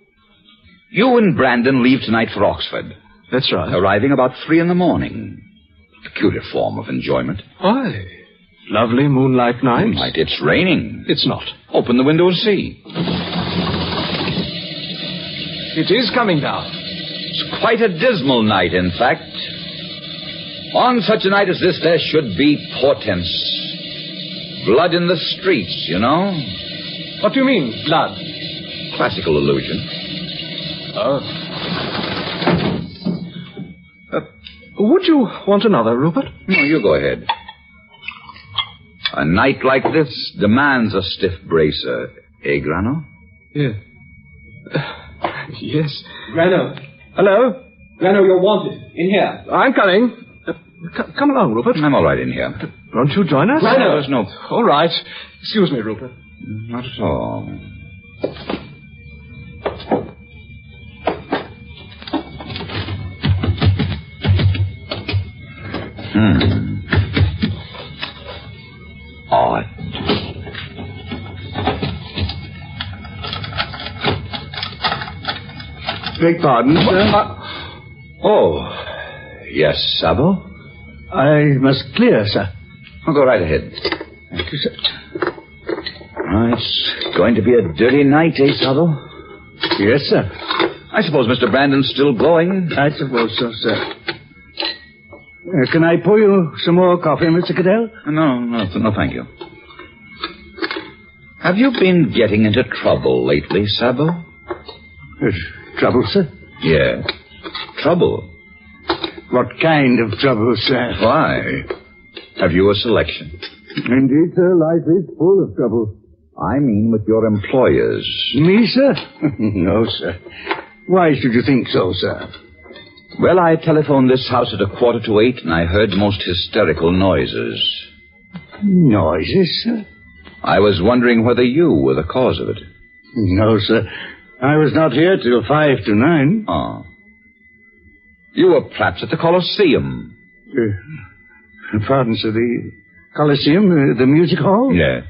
you and Brandon leave tonight for Oxford. That's right. Arriving about 3 a.m. Peculiar form of enjoyment. Why? Lovely moonlight night. Moonlight, it's raining. It's not. Open the window and see. It is coming down. It's quite a dismal night, in fact. On such a night as this, there should be portents. Blood in the streets, you know. What do you mean, blood? Classical illusion. Oh. Would you want another, Rupert? No, you go ahead. A night like this demands a stiff bracer, eh, Grano? Yeah. Yes. Grano. Hello? Grano, you're wanted. In here. I'm coming. Come along, Rupert. I'm all right in here. Won't you join us? No. All right. Excuse me, Rupert. Not at all. Odd. Beg pardon, sir? Yes, Sabo? I must clear, sir. I'll go right ahead. Thank you, sir. It's going to be a dirty night, Sabo? Yes, sir. I suppose Mr. Brandon's still going? I suppose so, sir. Can I pour you some more coffee, Mr. Cadell? No, thank you. Have you been getting into trouble lately, Sabo? Trouble, sir? Yeah. Trouble? What kind of trouble, sir? Why? Have you a selection? Indeed, sir, life is full of trouble. I mean with your employers. Me, sir? No, sir. Why should you think so, sir? Well, I telephoned this house at 7:45, and I heard most hysterical noises. Noises, sir? I was wondering whether you were the cause of it. No, sir. I was not here till 8:55. Oh. You were perhaps at the Colosseum. Pardon, sir, the Colosseum, the music hall? Yeah.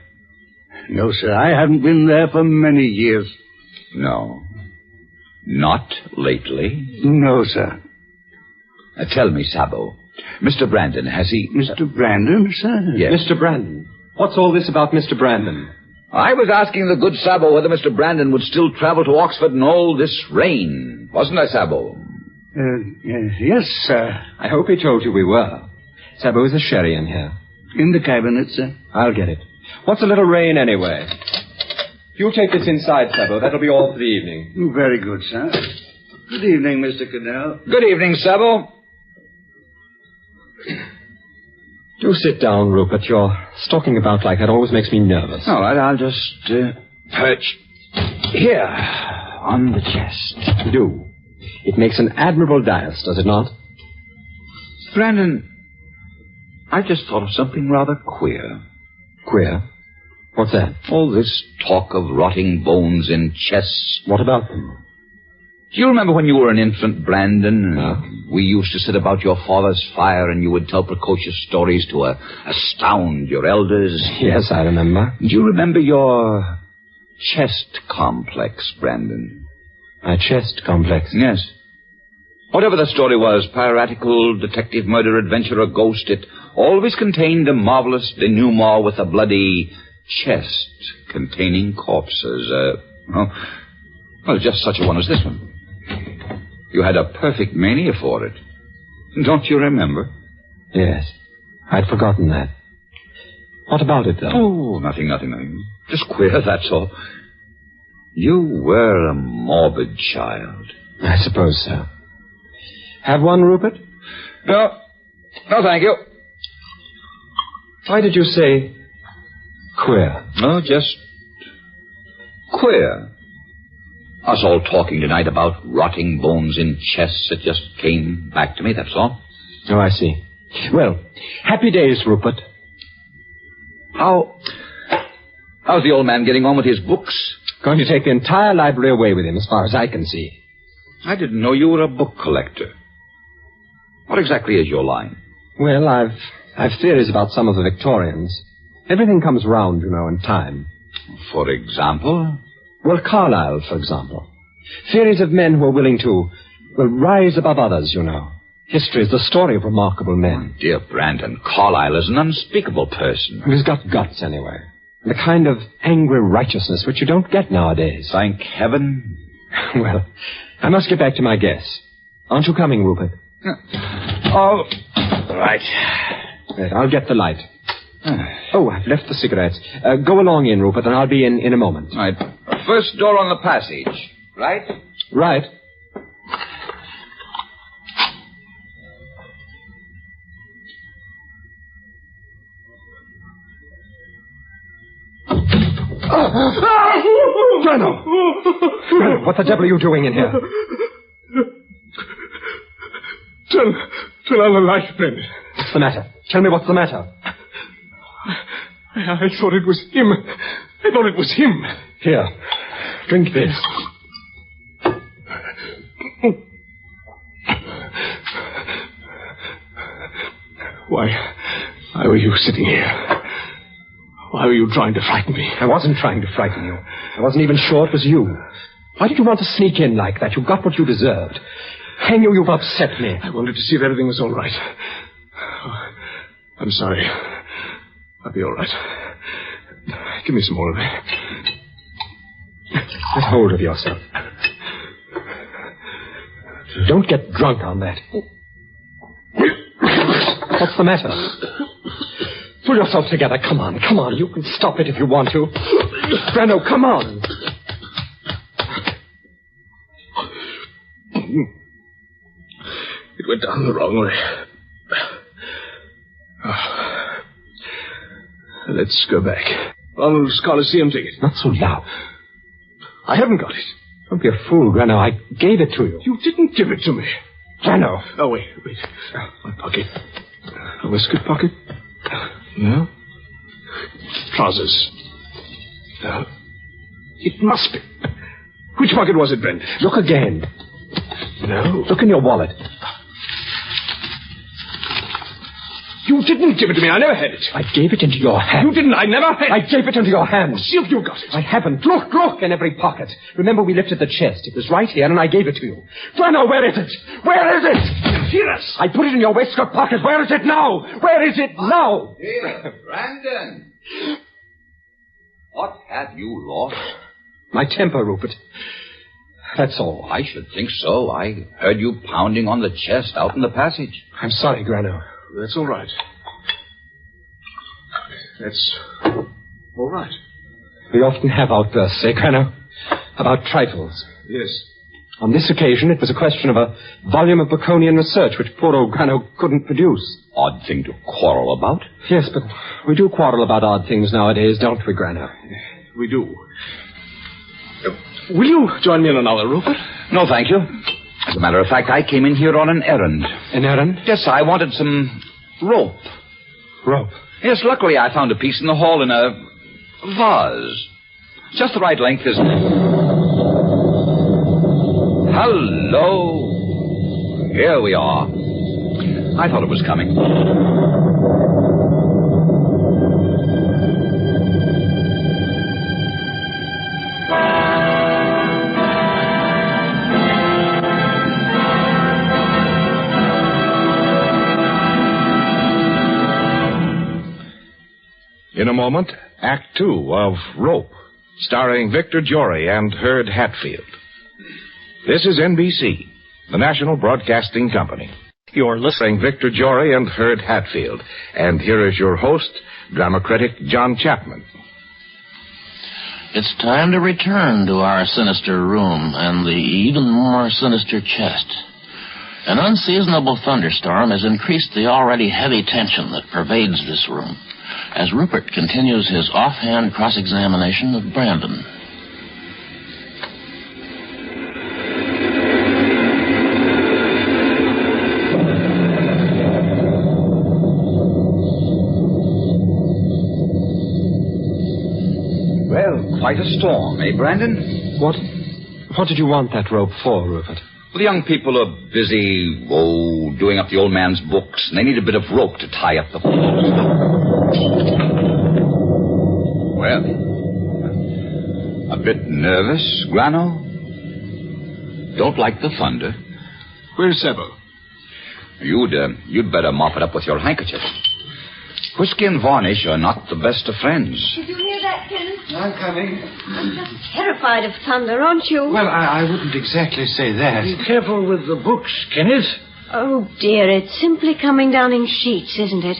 No, sir, I haven't been there for many years. No. Not lately? No, sir. Tell me, Sabo, Mr. Brandon, has he... Mr. Brandon, sir? Yes. Mr. Brandon. What's all this about Mr. Brandon? I was asking the good Sabo whether Mr. Brandon would still travel to Oxford in all this rain. Wasn't I, Sabo? Yes, sir. I hope he told you we were. Sabo, is a sherry in here? In the cabinet, sir. I'll get it. What's a little rain, anyway? You take this inside, Sabo. That'll be all for the evening. Very good, sir. Good evening, Mr. Cadell. Good evening, Sabo. Do sit down, Rupert. Your stalking about like that always makes me nervous. All right, I'll just perch here on the chest. Do. It makes an admirable dais, does it not? Brandon, I just thought of something rather queer. Queer? What's that? All this talk of rotting bones in chests. What about them? Do you remember when you were an infant, Brandon? We used to sit about your father's fire and you would tell precocious stories to astound your elders. Yes, I remember. Do you remember your chest complex, Brandon? My chest complex? Yes. Whatever the story was, piratical, detective, murder, adventure, or ghost, it always contained a marvelous denouement with a bloody chest containing corpses. Well, just such a one as this one. You had a perfect mania for it. Don't you remember? Yes. I'd forgotten that. What about it, though? Oh, nothing. Just queer, that's all. You were a morbid child. I suppose so. Have one, Rupert? No, thank you. Why did you say queer? No, just queer. Us all talking tonight about rotting bones in chests. It just came back to me, that's all. Oh, I see. Well, happy days, Rupert. How's the old man getting on with his books? Going to take the entire library away with him, as far as I can see. I didn't know you were a book collector. What exactly is your line? Well, I've theories about some of the Victorians. Everything comes round, you know, in time. For example? Well, Carlyle, for example. Theories of men who are willing to, rise above others, you know. History is the story of remarkable men. Oh, dear Brandon, Carlyle is an unspeakable person. He's got guts, anyway. And a kind of angry righteousness which you don't get nowadays. Thank heaven. Well, I must get back to my guess. Aren't you coming, Rupert? Oh, right. Right, I'll get the light. Oh, I've left the cigarettes. Go along in, Rupert, and I'll be in a moment. Right. First door on the passage, right? Right. Grano, what the devil are you doing in here? Turn on the light, Brendan. What's the matter? Tell me what's the matter. I thought it was him. I thought it was him. Here, drink this. Why were you sitting here? Why were you trying to frighten me? I wasn't trying to frighten you. I wasn't even sure it was you. Why did you want to sneak in like that? You got what you deserved. Hang you, you've upset me. I wanted to see if everything was all right. Oh, I'm sorry. I'll be all right. Give me some more of it. Get hold of yourself. Don't get drunk on that. What's the matter? Pull yourself together. Come on. You can stop it if you want to. Brando, come on. It went down the wrong way. Oh. Let's go back. Ronald's Coliseum ticket. Not so loud. I haven't got it. Don't be a fool, Grano. I gave it to you. You didn't give it to me. Grano. Oh, wait. My pocket. A waistcoat pocket. No. Trousers. No. It must be. Which pocket was it, Brendan? Look again. No. Look in your wallet. You didn't give it to me. I never had it. I gave it into your hand. You didn't. I never had it. I gave it into your hand. See if you got it. I haven't. Look in every pocket. Remember, we lifted the chest. It was right here, and I gave it to you. Brano, where is it? Where is it? Yes. I put it in your waistcoat pocket. Where is it now? Where is it now? Here, Brandon. What have you lost? My temper, Rupert. That's all. I should think so. I heard you pounding on the chest out in the passage. I'm sorry, Grano. That's all right. That's all right. We often have outbursts, eh, Grano? About trifles. Yes. On this occasion, it was a question of a volume of Baconian research which poor old Grano couldn't produce. Odd thing to quarrel about. Yes, but we do quarrel about odd things nowadays, don't we, Grano? We do. Will you join me in another, Rupert? No, thank you. As a matter of fact, I came in here on an errand. An errand? Yes, I wanted some rope. Rope? Yes, luckily I found a piece in the hall in a vase. Just the right length, isn't it? Hello. Here we are. I thought it was coming. In a moment, Act 2 of Rope, starring Victor Jory and Herd Hatfield. This is NBC, the National Broadcasting Company. You're listening Victor Jory and Herd Hatfield. And here is your host, drama critic John Chapman. It's time to return to our sinister room and the even more sinister chest. An unseasonable thunderstorm has increased the already heavy tension that pervades this room, as Rupert continues his offhand cross-examination of Brandon. Well, quite a storm, eh, Brandon? What did you want that rope for, Rupert? Well, the young people are busy, doing up the old man's books, and they need a bit of rope to tie up the... Well, a bit nervous, Grano? Don't like the thunder? Where's Sebo? You'd better mop it up with your handkerchief. Whiskey and Varnish are not the best of friends. Did you hear that, Kenneth? I'm coming. I'm just terrified of thunder, aren't you? Well, I wouldn't exactly say that. Be careful with the books, Kenneth. Oh, dear, it's simply coming down in sheets, isn't it?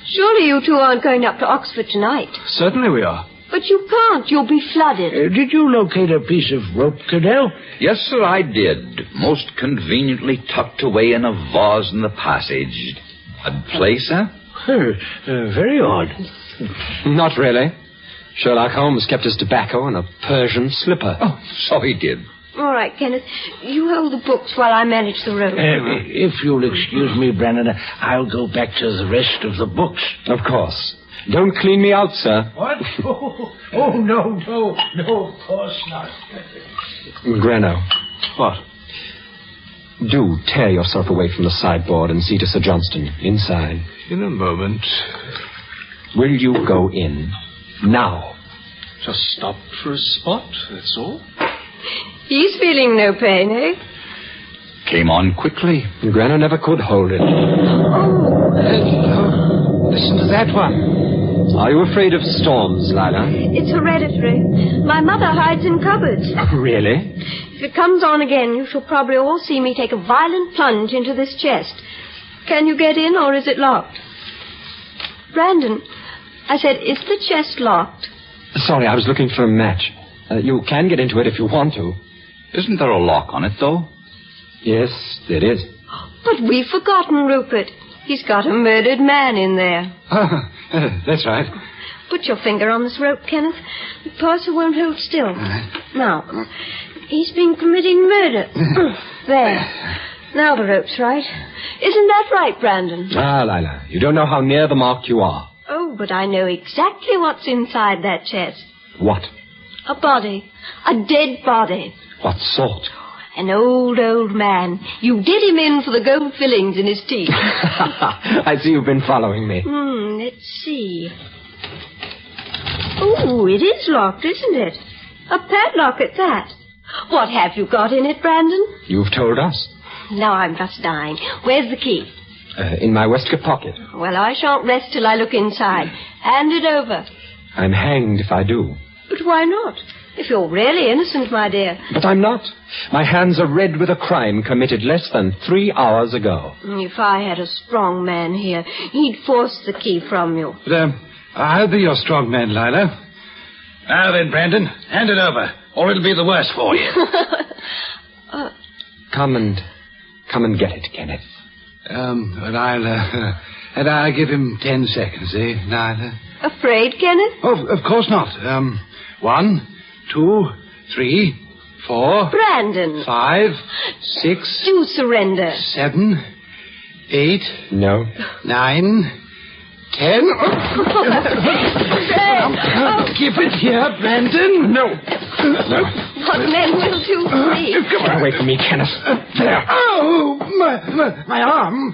Surely you two aren't going up to Oxford tonight. Certainly we are. But you can't. You'll be flooded. Did you locate a piece of rope, Cadell? Yes, sir, I did. Most conveniently tucked away in a vase in the passage. Odd place, huh? Very odd. Not really. Sherlock Holmes kept his tobacco in a Persian slipper. Oh, so he did. All right, Kenneth. You hold the books while I manage the road. If you'll excuse me, Brandon, I'll go back to the rest of the books. Of course. Don't clean me out, sir. What? Oh, no, of course not. Grano. What? Do tear yourself away from the sideboard and see to Sir Johnston, inside. In a moment. Will you go in? Now. Just stopped for a spot, that's all. He's feeling no pain, eh? Came on quickly. Grano never could hold it. Oh. Listen to that one. Are you afraid of storms, Lila? It's hereditary. My mother hides in cupboards. Really? If it comes on again, you shall probably all see me take a violent plunge into this chest. Can you get in, or is it locked? Brandon, I said, is the chest locked? Sorry, I was looking for a match. You can get into it if you want to. Isn't there a lock on it, though? Yes, there is. But we've forgotten Rupert. He's got a murdered man in there. That's right. Put your finger on this rope, Kenneth. The parcel won't hold still. Now, he's been committing murder. There. Now the rope's right. Isn't that right, Brandon? Ah, Lila, you don't know how near the mark you are. Oh, but I know exactly what's inside that chest. What? A body. A dead body. What sort? An old man. You did him in for the gold fillings in his teeth. I see you've been following me. Let's see. Oh, it is locked, isn't it? A padlock at that. What have you got in it, Brandon? You've told us. Now I'm just dying. Where's the key? In my waistcoat pocket. Well, I shan't rest till I look inside. Hand it over. I'm hanged if I do. But why not? If you're really innocent, my dear. But I'm not. My hands are red with a crime committed less than 3 hours ago. If I had a strong man here, he'd force the key from you. But, I'll be your strong man, Lila. Now then, Brandon, hand it over, or it'll be the worse for you. Come and get it, Kenneth. But I'll give him 10 seconds, eh, Lila? Afraid, Kenneth? Oh, of course not. 1, 2, 3, 4... Brandon! 5, 6... Do surrender. 7, 8... No. 9, 10... Keep it here, Brandon. No. What men will do for me? Get away from me, Kenneth. There. Oh, my arm.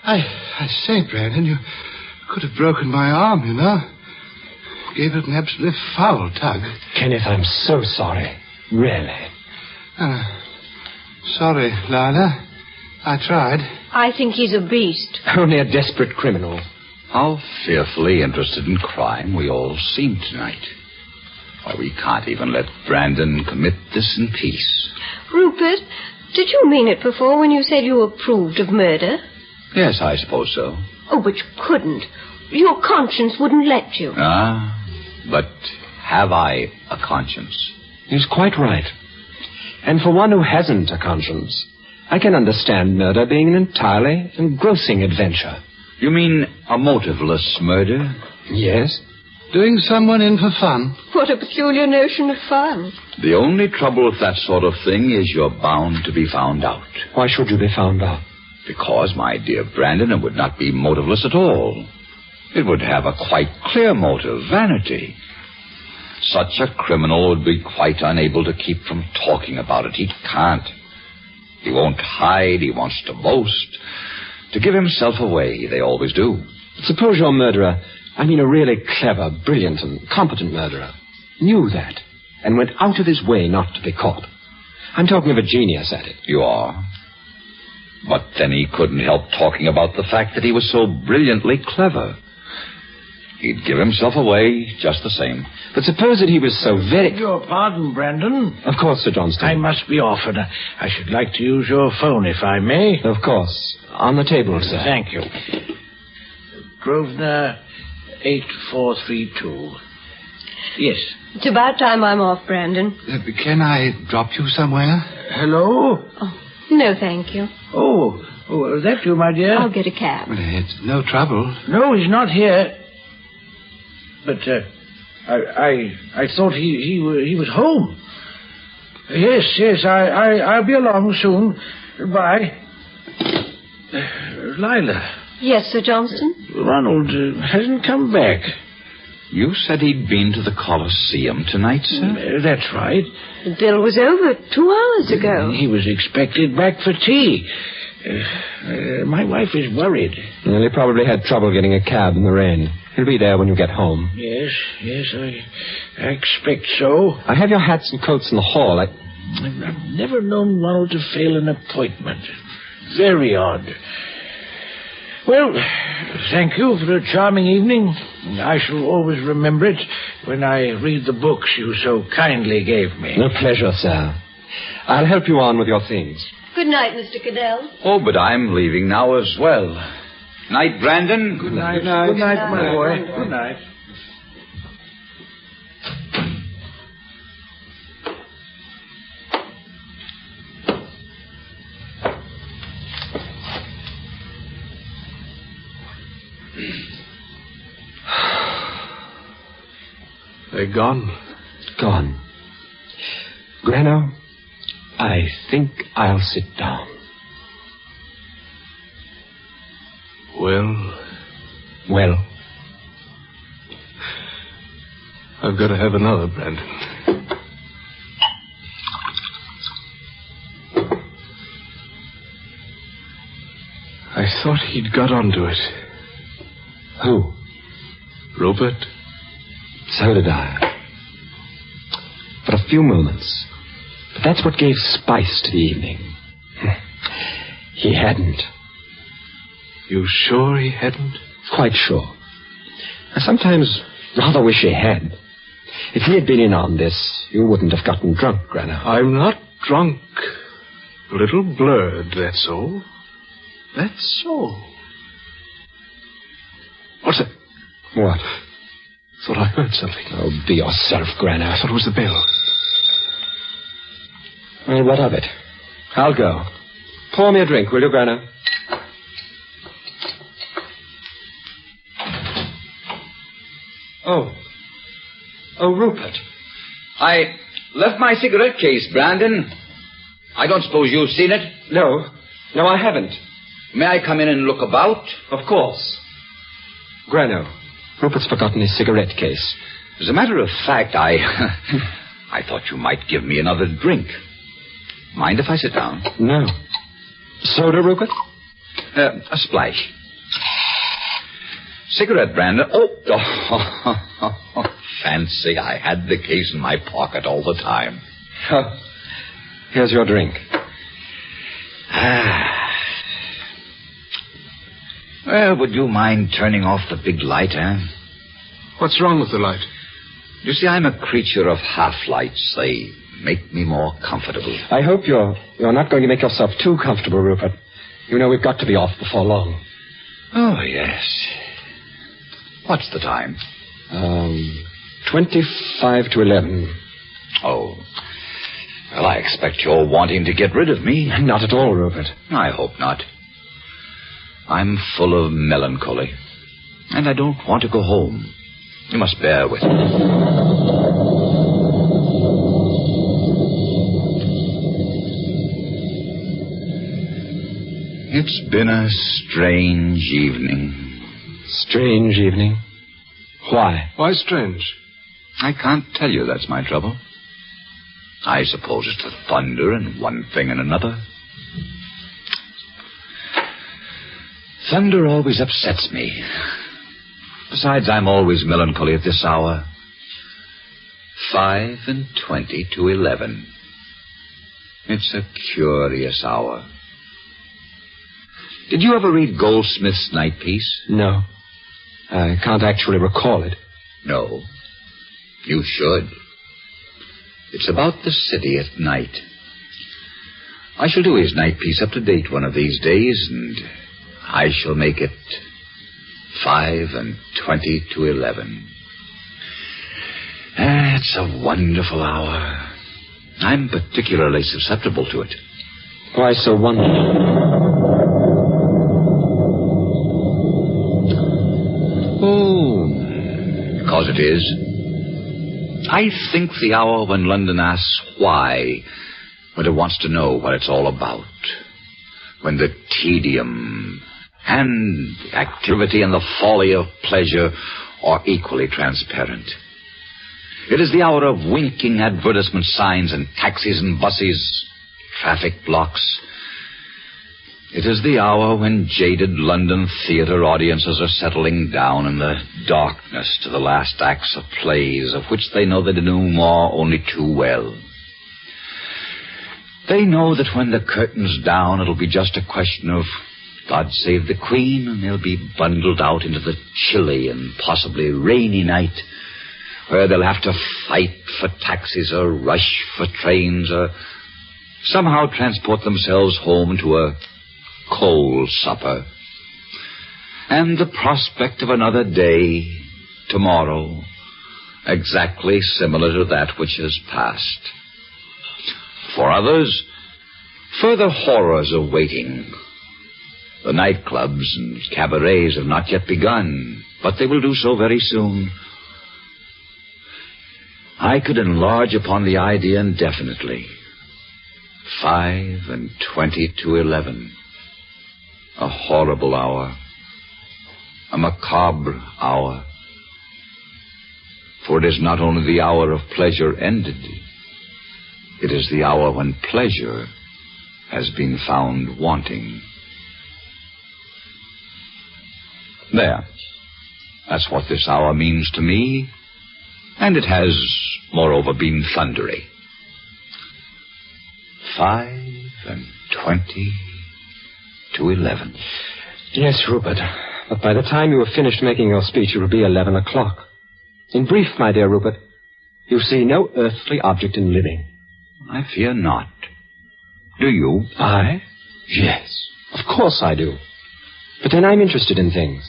I say, Brandon, you could have broken my arm, you know. Gave it an absolutely foul tug. Kenneth, I'm so sorry. Really. Sorry, Lila. I tried. I think he's a beast. Only a desperate criminal. How fearfully interested in crime we all seem tonight. Why, we can't even let Brandon commit this in peace. Rupert, did you mean it before when you said you approved of murder? Yes, I suppose so. Oh, but you couldn't. Your conscience wouldn't let you. But have I a conscience? He's quite right. And for one who hasn't a conscience, I can understand murder being an entirely engrossing adventure. You mean a motiveless murder? Yes. Doing someone in for fun. What a peculiar notion of fun. The only trouble with that sort of thing is you're bound to be found out. Why should you be found out? Because, my dear Brandon, it would not be motiveless at all. It would have a quite clear motive, vanity. Such a criminal would be quite unable to keep from talking about it. He can't. He won't hide. He wants to boast. To give himself away, they always do. Suppose your murderer, I mean a really clever, brilliant, and competent murderer, knew that and went out of his way not to be caught. I'm talking of a genius at it. You are. But then he couldn't help talking about the fact that he was so brilliantly clever. He'd give himself away just the same. But suppose that he was so very... Your pardon, Brandon. Of course, Sir Johnston. I must be off, and I should like to use your phone, if I may. Of course. On the table, sir. Thank you. Grosvenor 8432. Yes. It's about time I'm off, Brandon. Can I drop you somewhere? Hello? Oh, no, thank you. Oh, is that you, my dear? I'll get a cab. Well, it's no trouble. No, he's not here. But, I thought he was home. Yes, I'll be along soon. Goodbye. Lila. Yes, Sir Johnston? Ronald hasn't come back. You said he'd been to the Coliseum tonight, sir? That's right. The bill was over 2 hours ago. He was expected back for tea. My wife is worried. Well, he probably had trouble getting a cab in the rain. He'll be there when you get home. Yes, I expect so. I have your hats and coats in the hall. I've never known Ronald to fail an appointment. Very odd. Well, thank you for a charming evening. I shall always remember it when I read the books you so kindly gave me. A pleasure, sir. I'll help you on with your things. Good night, Mr. Cadell. Oh, but I'm leaving now as well. Night, Brandon. Good night. Good night, my boy. Good night. They're gone. Gone. Grano, I think I'll sit down. Well, I've got to have another, Brandon. I thought he'd got onto it. Who? Rupert. So did I. For a few moments. But that's what gave spice to the evening. He hadn't. You sure he hadn't? Quite sure. I sometimes rather wish he had. If he had been in on this, you wouldn't have gotten drunk, Grano. I'm not drunk. A little blurred, that's all. That's all. What's it? What? Thought I heard something. Oh, be yourself, Grano. I thought it was the bell. Well, what of it? I'll go. Pour me a drink, will you, Grano? Oh, Rupert. I left my cigarette case, Brandon. I don't suppose you've seen it? No, I haven't. May I come in and look about? Of course. Grano, Rupert's forgotten his cigarette case. As a matter of fact, I thought you might give me another drink. Mind if I sit down? No. Soda, Rupert? A splash. Cigarette, Brandon. Oh, fancy I had the case in my pocket all the time. Oh, here's your drink. Well, would you mind turning off the big light, What's wrong with the light? You see, I'm a creature of half-lights. They make me more comfortable. I hope you're not going to make yourself too comfortable, Rupert. You know we've got to be off before long. Oh, yes. What's the time? 25 to 11. Oh. Well, I expect you're wanting to get rid of me. Not at all, Rupert. I hope not. I'm full of melancholy. And I don't want to go home. You must bear with me. It's been a strange evening. Strange evening? Why? Why strange? I can't tell you, that's my trouble. I suppose it's the thunder and one thing and another. Thunder always upsets me. Besides, I'm always melancholy at this hour. 5:20 to 11. It's a curious hour. Did you ever read Goldsmith's Night Piece? No. I can't actually recall it. No. You should. It's about the city at night. I shall do his night piece up to date one of these days, and I shall make it 5:20 to 11. It's a wonderful hour. I'm particularly susceptible to it. Why so wonderful? Because it is. I think the hour when London asks why, when it wants to know what it's all about. when the tedium and the activity and the folly of pleasure are equally transparent. It is the hour of winking advertisement signs and taxis and buses, traffic blocks. It is the hour when jaded London theatre audiences are settling down in the darkness to the last acts of plays of which they know the denouement only too well. They know that when the curtain's down, it'll be just a question of God Save the Queen, and they'll be bundled out into the chilly and possibly rainy night, where they'll have to fight for taxis or rush for trains or somehow transport themselves home to a cold supper. And the prospect of another day, tomorrow, exactly similar to that which has passed. For others, further horrors are waiting. The nightclubs and cabarets have not yet begun, but they will do so very soon. I could enlarge upon the idea indefinitely. 5:20 to 11. A horrible hour. A macabre hour. For it is not only the hour of pleasure ended, it is the hour when pleasure has been found wanting. There. That's what this hour means to me, and it has, moreover, been thundery. 5:20 to 11. Yes, Rupert, but by the time you have finished making your speech, it will be 11 o'clock. In brief, my dear Rupert, you see no earthly object in living. I fear not. Do you? I? Yes, of course I do. But then I'm interested in things.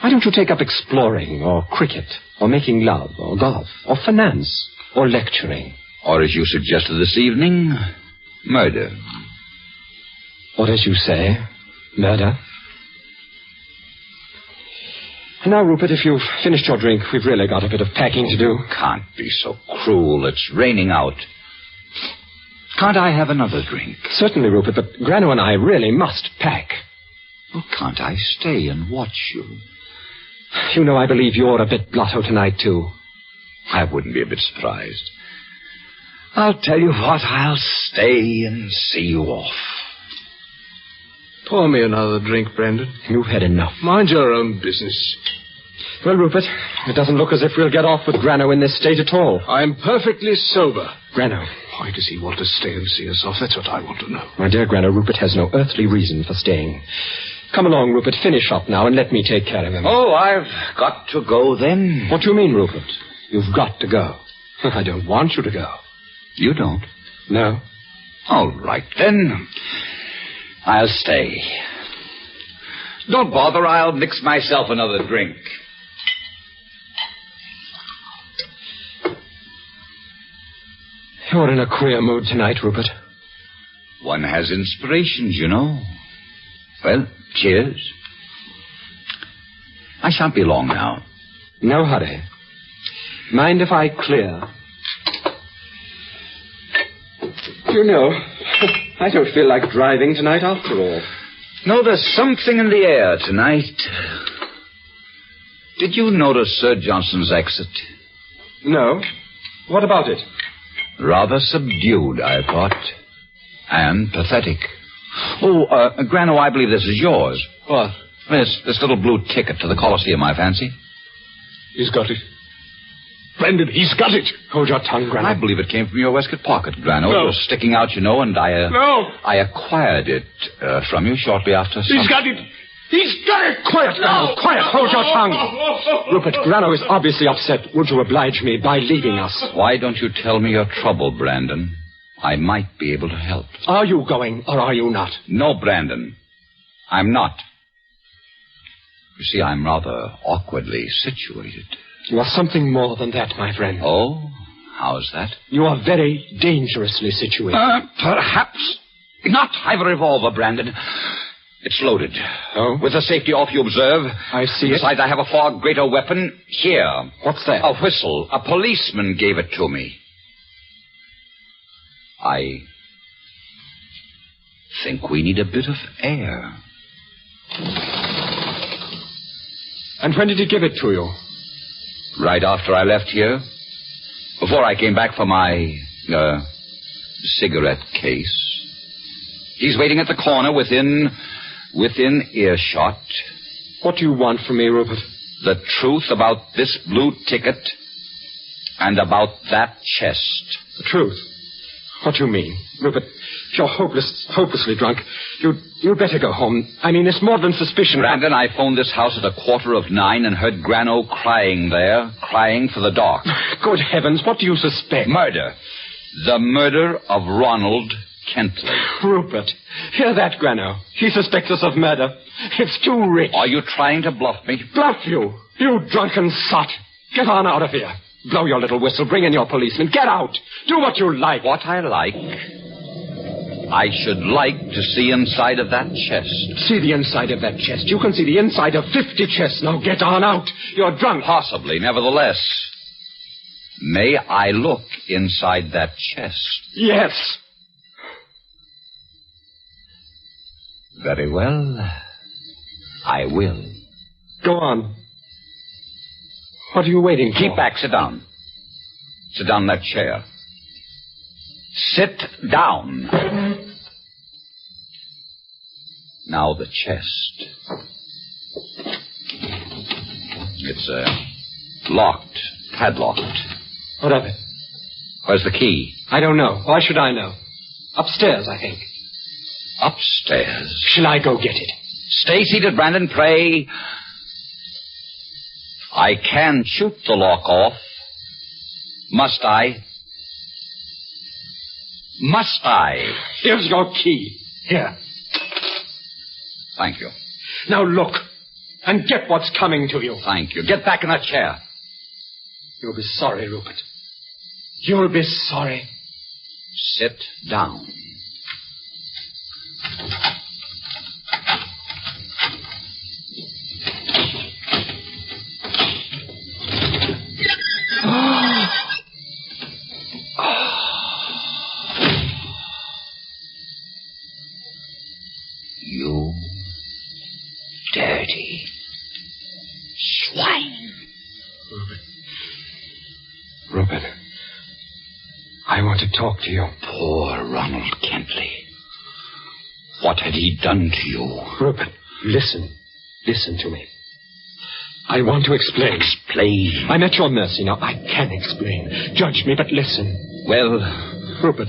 Why don't you take up exploring, or cricket, or making love, or golf, or finance, or lecturing? Or, as you suggested this evening, murder. Or, as you say, murder. And now, Rupert, if you've finished your drink, we've really got a bit of packing to do. Can't be so cruel. It's raining out. Can't I have another drink? Certainly, Rupert, but Grano and I really must pack. Well, can't I stay and watch you? You know, I believe you're a bit blotto tonight, too. I wouldn't be a bit surprised. I'll tell you what, I'll stay and see you off. Pour me another drink, Brandon. You've had enough. Mind your own business. Well, Rupert, it doesn't look as if we'll get off with Grano in this state at all. I'm perfectly sober. Grano. Why does he want to stay and see us off? That's what I want to know. My dear Grano, Rupert has no earthly reason for staying. Come along, Rupert, finish up now and let me take care of him. Oh, I've got to go then. What do you mean, Rupert? You've got to go. I don't want you to go. You don't? No. All right, then. I'll stay. Don't bother, I'll mix myself another drink. You're in a queer mood tonight, Rupert. One has inspirations, you know. Well, cheers. I shan't be long now. No hurry. Mind if I clear? You know, I don't feel like driving tonight after all. No, there's something in the air tonight. Did you notice Sir Johnson's exit? No. What about it? Rather subdued, I thought. And pathetic. Oh, Grano, I believe this is yours. What? This little blue ticket to the Coliseum, I fancy. He's got it. Brandon, he's got it. Hold your tongue, Grano. I believe it came from your waistcoat pocket, Grano. No. It was sticking out, you know, and I acquired it from you shortly after. He's got it. He's got it. Quiet, Grano. Quiet. Hold your tongue. Rupert, Grano is obviously upset. Would you oblige me by leaving us? Why don't you tell me your trouble, Brandon? I might be able to help. Are you going, or are you not? No, Brandon. I'm not. You see, I'm rather awkwardly situated. You are something more than that, my friend. Oh? How's that? You are very dangerously situated. Perhaps not. I have a revolver, Brandon. It's loaded. Oh? With the safety off, you observe. I see Besides, I have a far greater weapon here. What's that? A whistle. A policeman gave it to me. think we need a bit of air. And when did he give it to you? Right after I left here. Before I came back for my, cigarette case. He's waiting at the corner within earshot. What do you want from me, Rupert? The truth about this blue ticket and about that chest. The truth? What do you mean? Rupert, if you're hopelessly drunk, you'd better go home. I mean, it's more than suspicion. Brandon, I phoned this house at 9:15 and heard Grano crying there, crying for the dark. Good heavens, what do you suspect? Murder. The murder of Ronald Kentley. Rupert, hear that, Grano. He suspects us of murder. It's too rich. Are you trying to bluff me? Bluff you? You drunken sot. Get on out of here. Blow your little whistle. Bring in your policeman. Get out. Do what you like. What I like? I should like to see inside of that chest. See the inside of that chest. You can see the inside of 50 chests. Now get on out. You're drunk. Possibly. Nevertheless, may I look inside that chest? Yes. Very well. I will. Go on. What are you waiting for? Keep back. Sit down. Sit down in that chair. Sit down. Now the chest. It's locked, padlocked. What of it? Where's the key? I don't know. Why should I know? Upstairs, I think. Upstairs? Shall I go get it? Stay seated, Brandon, pray. I can shoot the lock off. Must I? Must I? Here's your key. Here. Thank you. Now look, and get what's coming to you. Thank you. Get back in that chair. You'll be sorry, Rupert. You'll be sorry. Sit down. You dirty swine. Rupert, I want to talk to you. Poor Ronald Kentley. What had he done to you? Rupert, listen. Listen to me. I want to explain. Explain? I'm at your mercy now. I can explain. Judge me, but listen. Well, Rupert,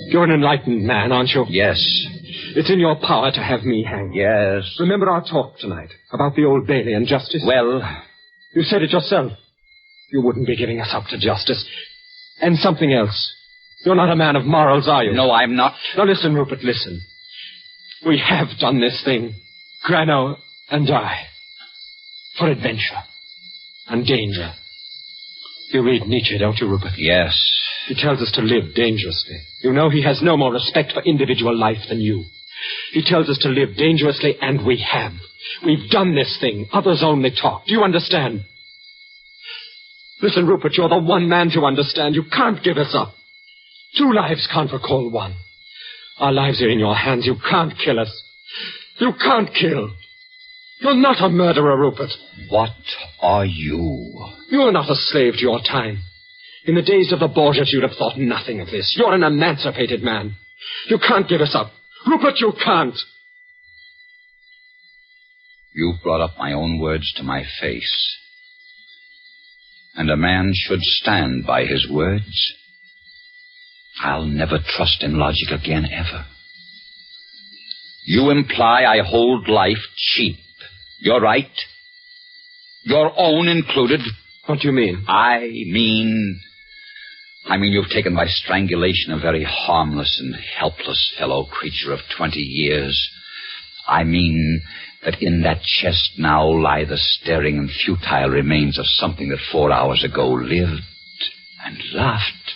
you're an enlightened man, aren't you? Yes. It's in your power to have me hanged. Yes. Remember our talk tonight about the Old Bailey and justice? Well, you said it yourself. You wouldn't be giving us up to justice. And something else. You're not a man of morals, are you? No, I'm not. Now listen, Rupert, listen. We have done this thing, Grano and I, for adventure and danger. You read Nietzsche, don't you, Rupert? Yes. He tells us to live dangerously. You know he has no more respect for individual life than you. He tells us to live dangerously, and we have. We've done this thing. Others only talk. Do you understand? Listen, Rupert, you're the one man to understand. You can't give us up. 2 lives can't recall 1. Our lives are in your hands. You can't kill us. You can't kill. You're not a murderer, Rupert. What are you? You're not a slave to your time. In the days of the Borgias, you'd have thought nothing of this. You're an emancipated man. You can't give us up. Rupert, you can't. You've brought up my own words to my face. And a man should stand by his words. I'll never trust in logic again, ever. You imply I hold life cheap. You're right. Your own included. What do you mean? I mean you've taken by strangulation a very harmless and helpless fellow creature of 20 years. I mean that in that chest now lie the staring and futile remains of something that 4 hours ago lived and laughed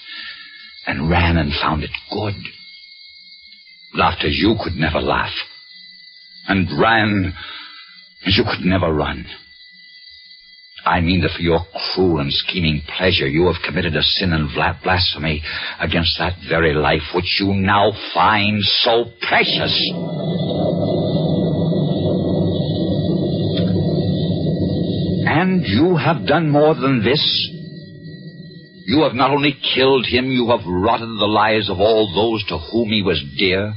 and ran and found it good. Laughed as you could never laugh. And ran as you could never run. I mean that for your cruel and scheming pleasure, you have committed a sin and blasphemy against that very life which you now find so precious. And you have done more than this. You have not only killed him, you have rotted the lives of all those to whom he was dear.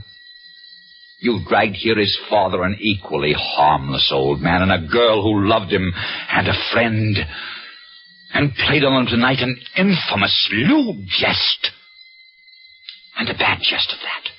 You've dragged here his father, an equally harmless old man, and a girl who loved him, and a friend, and played on him tonight an infamous, lewd jest, and a bad jest at that.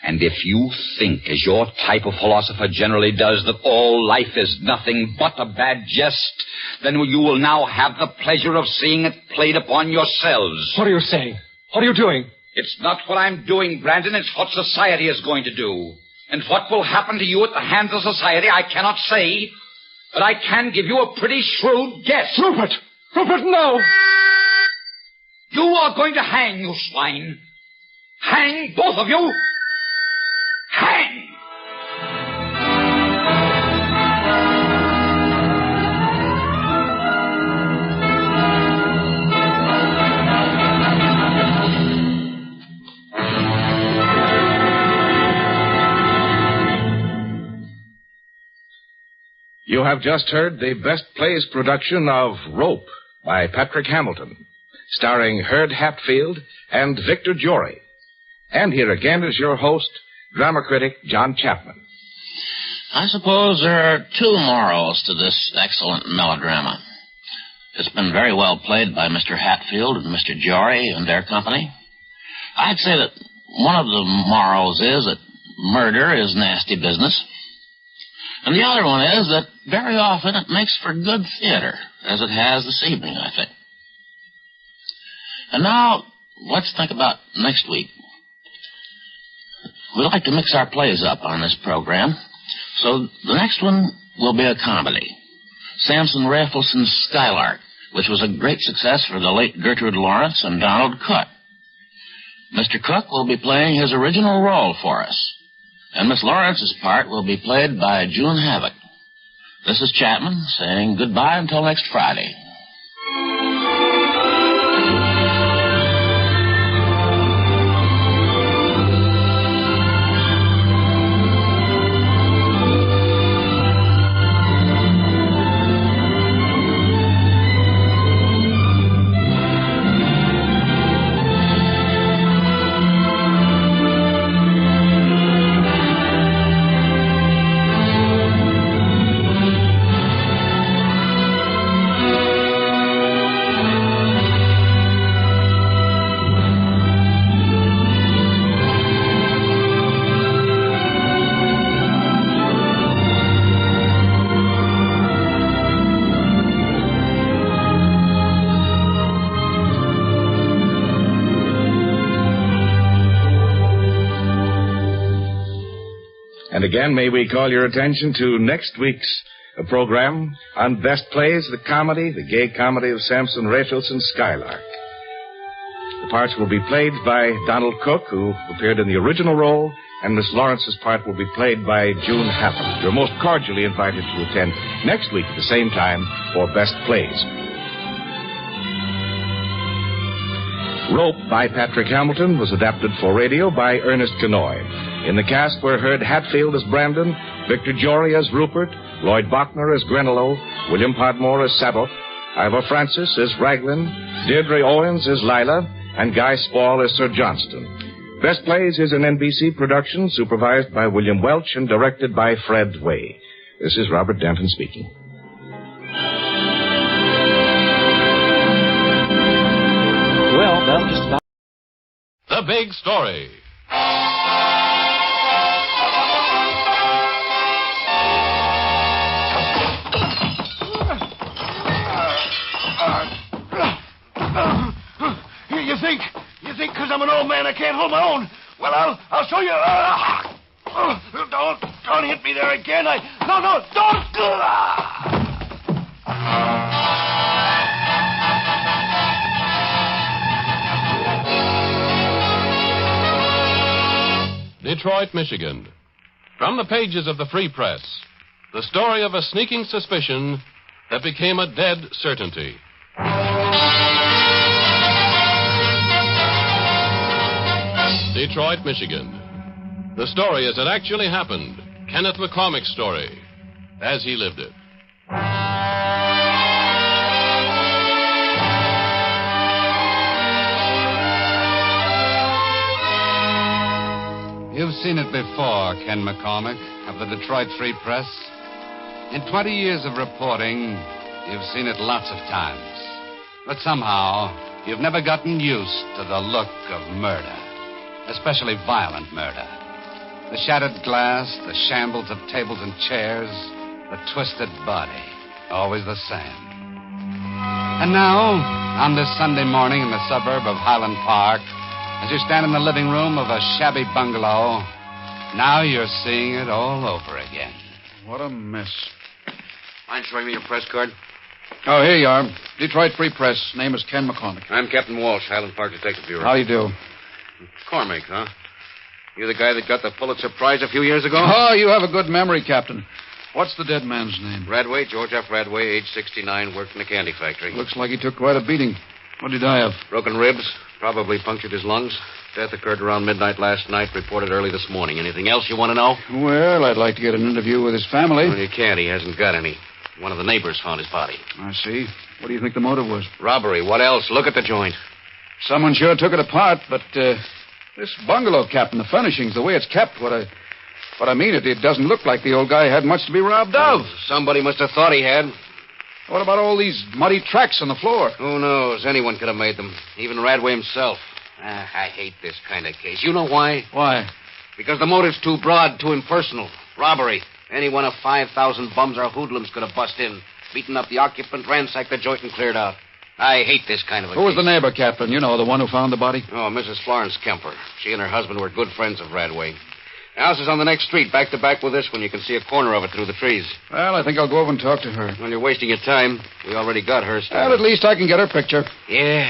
And if you think, as your type of philosopher generally does, that all life is nothing but a bad jest, then you will now have the pleasure of seeing it played upon yourselves. What are you saying? What are you doing? It's not what I'm doing, Brandon. It's what society is going to do. And what will happen to you at the hands of society, I cannot say. But I can give you a pretty shrewd guess. Rupert! Rupert, no! You are going to hang, you swine. Hang, both of you. Hang! You have just heard the Best Plays production of Rope by Patrick Hamilton, starring Herb Hatfield and Victor Jory. And here again is your host, drama critic John Chapman. I suppose there are two morals to this excellent melodrama. It's been very well played by Mr. Hatfield and Mr. Jory and their company. I'd say that one of the morals is that murder is nasty business. And the other one is that very often it makes for good theater, as it has this evening, I think. And now, let's think about next week. We like to mix our plays up on this program, so the next one will be a comedy. Samson Raffleson's Skylark, which was a great success for the late Gertrude Lawrence and Donald Cook. Mr. Cook will be playing his original role for us, and Miss Lawrence's part will be played by June Havoc. This is Chapman saying goodbye until next Friday. And again, may we call your attention to next week's program on Best Plays, the comedy, the gay comedy of Samson Rachelson's Skylark. The parts will be played by Donald Cook, who appeared in the original role, and Miss Lawrence's part will be played by June Havoc. You're most cordially invited to attend next week at the same time for Best Plays. Rope by Patrick Hamilton was adapted for radio by Ernest Kenoy. In the cast were Herb Hatfield as Brandon, Victor Jory as Rupert, Lloyd Bachner as Grenolo, William Podmore as Sabot, Ivor Francis as Raglan, Deirdre Owens as Lila, and Guy Spall as Sir Johnston. Best Plays is an NBC production supervised by William Welch and directed by Fred Way. This is Robert Denton speaking. Well, that'll just about... The Big Story. You think because I'm an old man I can't hold my own? Well, I'll show you. Don't hit me there again. No, don't. Detroit, Michigan. From the pages of the Free Press, the story of a sneaking suspicion that became a dead certainty. Detroit, Michigan. The story as it actually happened. Kenneth McCormick's story, as he lived it. You've seen it before, Ken McCormick, of the Detroit Free Press. In 20 years of reporting, you've seen it lots of times. But somehow, you've never gotten used to the look of murder, especially violent murder. The shattered glass, the shambles of tables and chairs, the twisted body, always the same. And now, on this Sunday morning in the suburb of Highland Park, as you stand in the living room of a shabby bungalow, now you're seeing it all over again. What a mess. Mind showing me your press card? Oh, here you are. Detroit Free Press. Name is Ken McCormick. I'm Captain Walsh, Highland Park Detective Bureau. How do you do? McCormick, huh? You the guy that got the Pulitzer Prize a few years ago? Oh, you have a good memory, Captain. What's the dead man's name? Radway, George F. Radway, age 69, worked in a candy factory. Looks like he took quite a beating. What did he die of? Broken ribs, probably punctured his lungs. Death occurred around midnight last night, reported early this morning. Anything else you want to know? Well, I'd like to get an interview with his family. Well, you can't. He hasn't got any. One of the neighbors found his body. I see. What do you think the motive was? Robbery. What else? Look at the joint. Someone sure took it apart, but this bungalow, Captain, the furnishings, the way it's kept, what I mean, it doesn't look like the old guy had much to be robbed of. Somebody must have thought he had. What about all these muddy tracks on the floor? Who knows? Anyone could have made them. Even Radway himself. I hate this kind of case. You know why? Why? Because the motive's too broad, too impersonal. Robbery. Any one of 5,000 bums or hoodlums could have bust in, beaten up the occupant, ransacked the joint, and cleared out. I hate this kind of a case. Who was the neighbor, Captain? You know, the one who found the body? Oh, Mrs. Florence Kemper. She and her husband were good friends of Radway. The house is on the next street, back to back with this one. You can see a corner of it through the trees. Well, I think I'll go over and talk to her. Well, you're wasting your time. We already got her started. Well, at least I can get her picture. Yeah.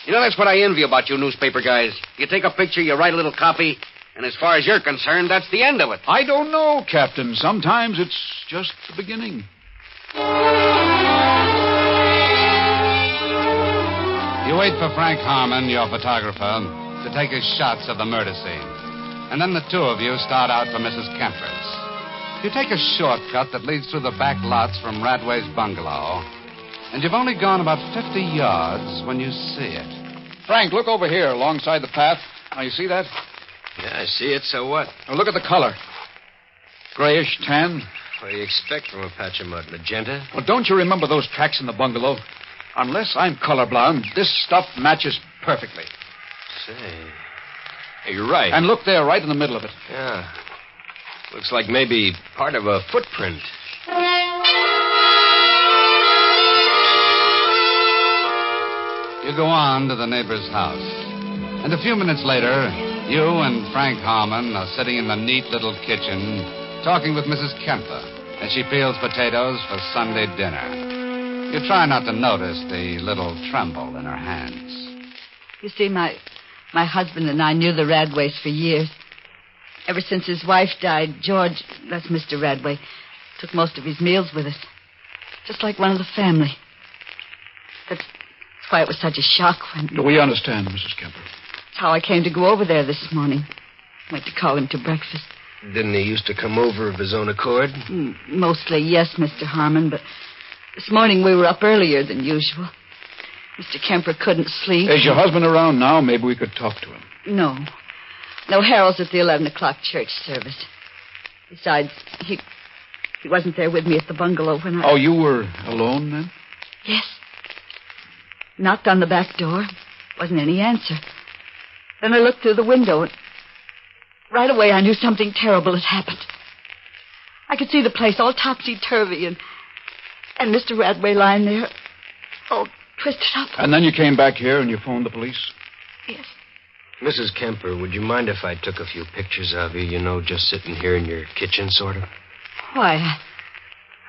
You know, that's what I envy about you newspaper guys. You take a picture, you write a little copy, and as far as you're concerned, that's the end of it. I don't know, Captain. Sometimes it's just the beginning. You wait for Frank Harmon, your photographer, to take his shots of the murder scene. And then the two of you start out for Mrs. Kemper's. You take a shortcut that leads through the back lots from Radway's bungalow, and you've only gone about 50 yards when you see it. Frank, look over here alongside the path. Now, you see that? Yeah, I see it. So what? Now, look at the color. Grayish tan. What do you expect from a patch of mud? Magenta? Well, don't you remember those tracks in the bungalow? Unless I'm colorblind, this stuff matches perfectly. Say... Hey, you're right. And look there, right in the middle of it. Yeah. Looks like maybe part of a footprint. You go on to the neighbor's house. And a few minutes later, you and Frank Harmon are sitting in the neat little kitchen talking with Mrs. Kemper as she peels potatoes for Sunday dinner. You try not to notice the little tremble in her hands. You see, my husband and I knew the Radways for years. Ever since his wife died, George, that's Mr. Radway, took most of his meals with us. Just like one of the family. That's why it was such a shock when... We understand, Mrs. Kemper. That's how I came to go over there this morning. Went to call him to breakfast. Didn't he used to come over of his own accord? Mostly, yes, Mr. Harmon, but this morning we were up earlier than usual. Mr. Kemper couldn't sleep. Is your husband around now? Maybe we could talk to him. No. No, Harold's at the 11 o'clock church service. Besides, he wasn't there with me at the bungalow when I... Oh, you were alone then? Yes. Knocked on the back door. Wasn't any answer. Then I looked through the window, and right away I knew something terrible had happened. I could see the place all topsy-turvy, and Mr. Radway lying there, all twisted up. And then you came back here and you phoned the police? Yes. Mrs. Kemper, would you mind if I took a few pictures of you, just sitting here in your kitchen, sort of? Why,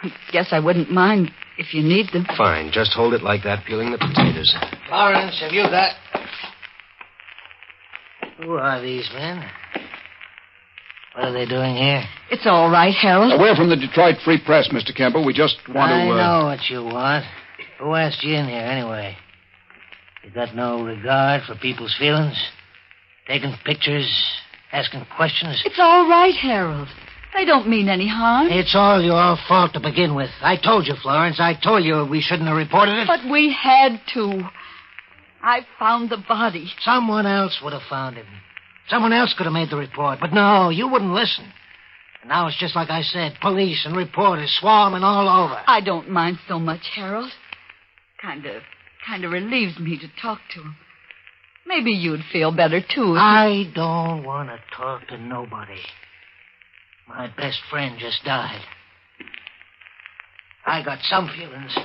I guess I wouldn't mind if you need them. Fine. Just hold it like that, peeling the potatoes. Florence, have you got... Who are these men? What are they doing here? It's all right, Harold. We're from the Detroit Free Press, Mr. Kemper. We just want to... I know what you want. Who asked you in here, anyway? You got no regard for people's feelings? Taking pictures, asking questions? It's all right, Harold. They don't mean any harm. It's all your fault to begin with. I told you, Florence. I told you we shouldn't have reported it. But we had to. I found the body. Someone else would have found him. Someone else could have made the report. But no, you wouldn't listen. And now it's just like I said. Police and reporters swarming all over. I don't mind so much, Harold. Kind of relieves me to talk to him. Maybe you'd feel better, too. I don't want to talk to nobody. My best friend just died. I got some feelings.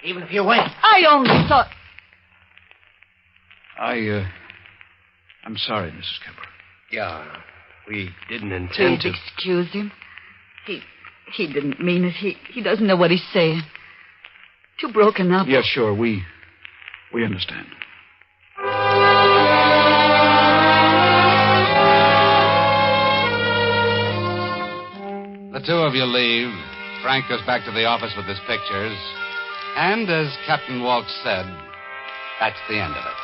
Even if you wait. I only thought... I'm sorry, Mrs. Kemper. Yeah, we didn't intend Please excuse him. He didn't mean it. He doesn't know what he's saying. Too broken up. Yeah, sure. We understand. The two of you leave. Frank goes back to the office with his pictures. And as Captain Walsh said, that's the end of it.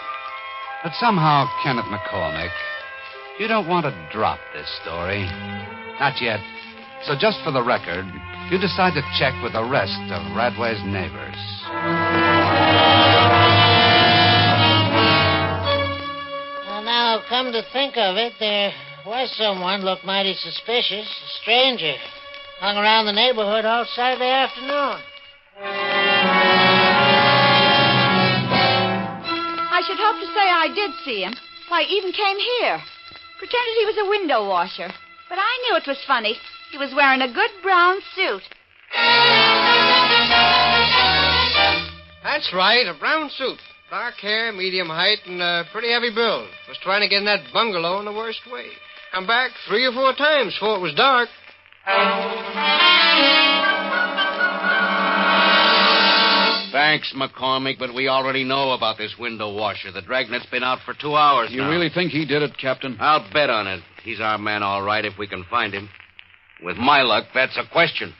But somehow, Kenneth McCormick, you don't want to drop this story. Not yet. So just for the record, you decide to check with the rest of Radway's neighbors. Well, now, come to think of it, there was someone looked mighty suspicious. A stranger. Hung around the neighborhood all Saturday afternoon. I should hope to say I did see him. Why, he even came here. Pretended he was a window washer. But I knew it was funny. He was wearing a good brown suit. That's right, a brown suit. Dark hair, medium height, and a pretty heavy build. Was trying to get in that bungalow in the worst way. Come back 3 or 4 times before it was dark. Thanks, McCormick, but we already know about this window washer. The dragnet's been out for 2 hours now. You really think he did it, Captain? I'll bet on it. He's our man, all right, if we can find him. With my luck, that's a question.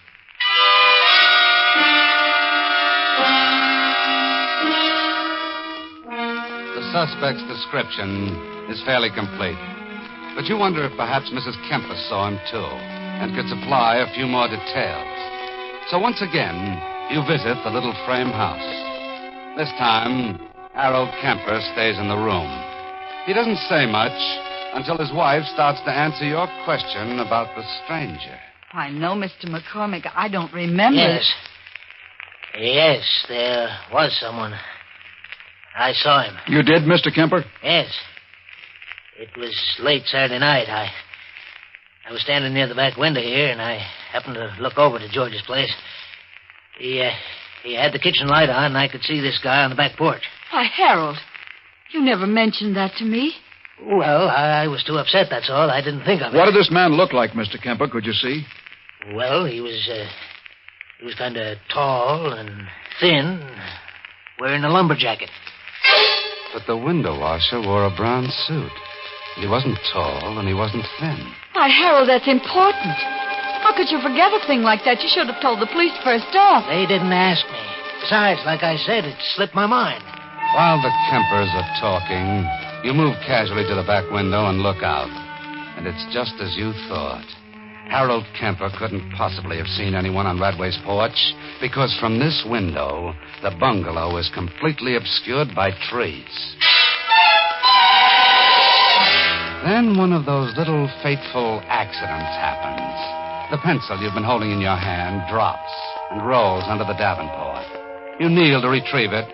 The suspect's description is fairly complete. But you wonder if perhaps Mrs. Kemper saw him, too, and could supply a few more details. So once again, you visit the little frame house. This time, Harold Kemper stays in the room. He doesn't say much until his wife starts to answer your question about the stranger. I know, Mr. McCormick. I don't remember. Yes. Yes, there was someone. I saw him. You did, Mr. Kemper? Yes. It was late Saturday night. I was standing near the back window here, and I happened to look over to George's place. He had the kitchen light on, and I could see this guy on the back porch. Why, Harold, you never mentioned that to me. Well, I was too upset, that's all. I didn't think of it. What did this man look like, Mr. Kemper? Could you see? Well, he was kind of tall and thin, wearing a lumber jacket. But the window washer wore a brown suit. He wasn't tall, and he wasn't thin. Why, Harold, that's important. How could you forget a thing like that? You should have told the police first off. They didn't ask me. Besides, like I said, it slipped my mind. While the Kempers are talking, you move casually to the back window and look out. And it's just as you thought. Harold Kemper couldn't possibly have seen anyone on Radway's porch because from this window, the bungalow is completely obscured by trees. Then one of those little fateful accidents happens. The pencil you've been holding in your hand drops and rolls under the Davenport. You kneel to retrieve it,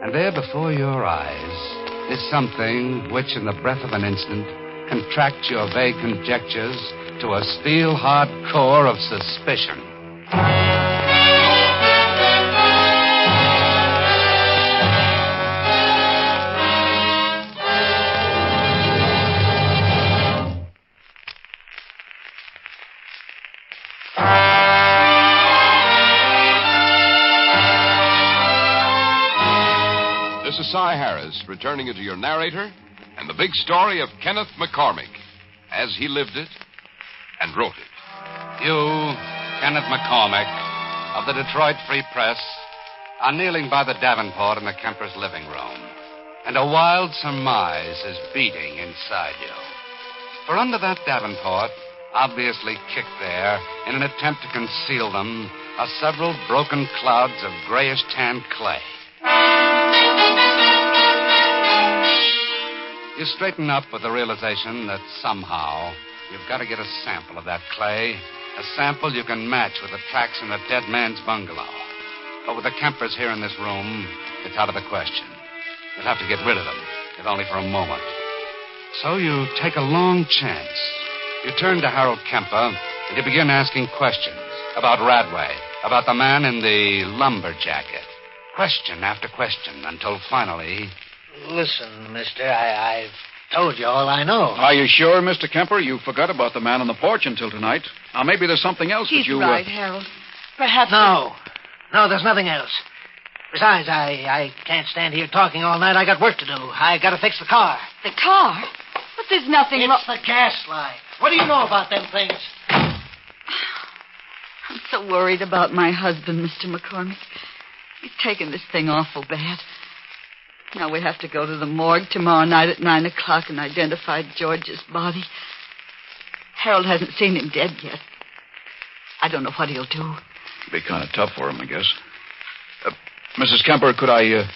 and there before your eyes is something which, in the breath of an instant, contracts your vague conjectures to a steel-hard core of suspicion. This is Cy Harris, returning as your narrator, and the big story of Kenneth McCormick, as he lived it, and wrote it. You, Kenneth McCormick, of the Detroit Free Press, are kneeling by the Davenport in the Kemper's living room, and a wild surmise is beating inside you. For under that Davenport, obviously kicked there in an attempt to conceal them, are several broken clouds of grayish-tan clay. You straighten up with the realization that somehow you've got to get a sample of that clay, a sample you can match with the tracks in the dead man's bungalow. But with the Kempers here in this room, it's out of the question. You'll have to get rid of them, if only for a moment. So you take a long chance. You turn to Harold Kemper, and you begin asking questions about Radway, about the man in the lumber jacket. Question after question, until finally... Listen, mister, I've told you all I know. Are you sure, Mr. Kemper? You forgot about the man on the porch until tonight. Now, maybe there's something else He's that you... right, Harold. Perhaps... No, there's nothing else. Besides, I can't stand here talking all night. I got work to do. I got to fix the car. The car? But there's nothing It's the gas line. What do you know about them things? I'm so worried about my husband, Mr. McCormick. He's taken this thing awful bad. Now we have to go to the morgue tomorrow night at 9 o'clock and identify George's body. Harold hasn't seen him dead yet. I don't know what he'll do. It'd be kind of tough for him, I guess. Mrs. Kemper, could I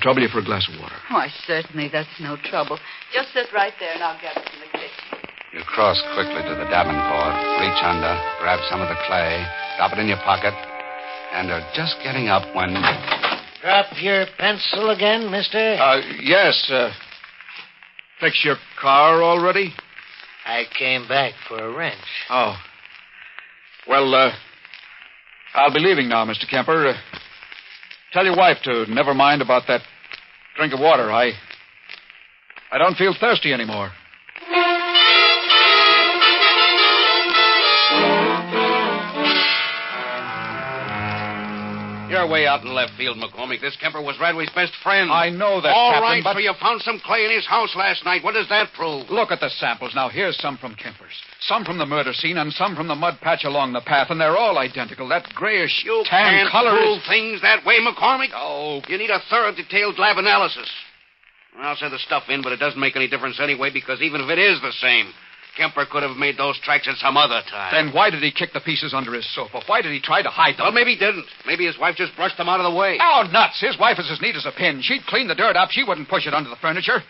trouble you for a glass of water? Why, certainly, that's no trouble. Just sit right there and I'll get it from the kitchen. You cross quickly to the Davenport, reach under, grab some of the clay, drop it in your pocket, and are just getting up when... Drop your pencil again, mister? Yes. Fix your car already? I came back for a wrench. Oh. Well, I'll be leaving now, Mr. Kemper. Tell your wife to never mind about that drink of water. I don't feel thirsty anymore. You're way out in left field, McCormick. This Kemper was Radway's best friend. I know that, All Captain, right, but... so you found some clay in his house last night. What does that prove? Look at the samples. Now, here's some from Kemper's. Some from the murder scene and some from the mud patch along the path, and they're all identical. That grayish tan Can't color prove is... things that way, McCormick. Oh. You need a thorough, detailed lab analysis. I'll send the stuff in, but it doesn't make any difference anyway, because even if it is the same, Kemper could have made those tracks at some other time. Then why did he kick the pieces under his sofa? Why did he try to hide them? Well, maybe he didn't. Maybe his wife just brushed them out of the way. Oh, nuts. His wife is as neat as a pin. She'd clean the dirt up. She wouldn't push it under the furniture.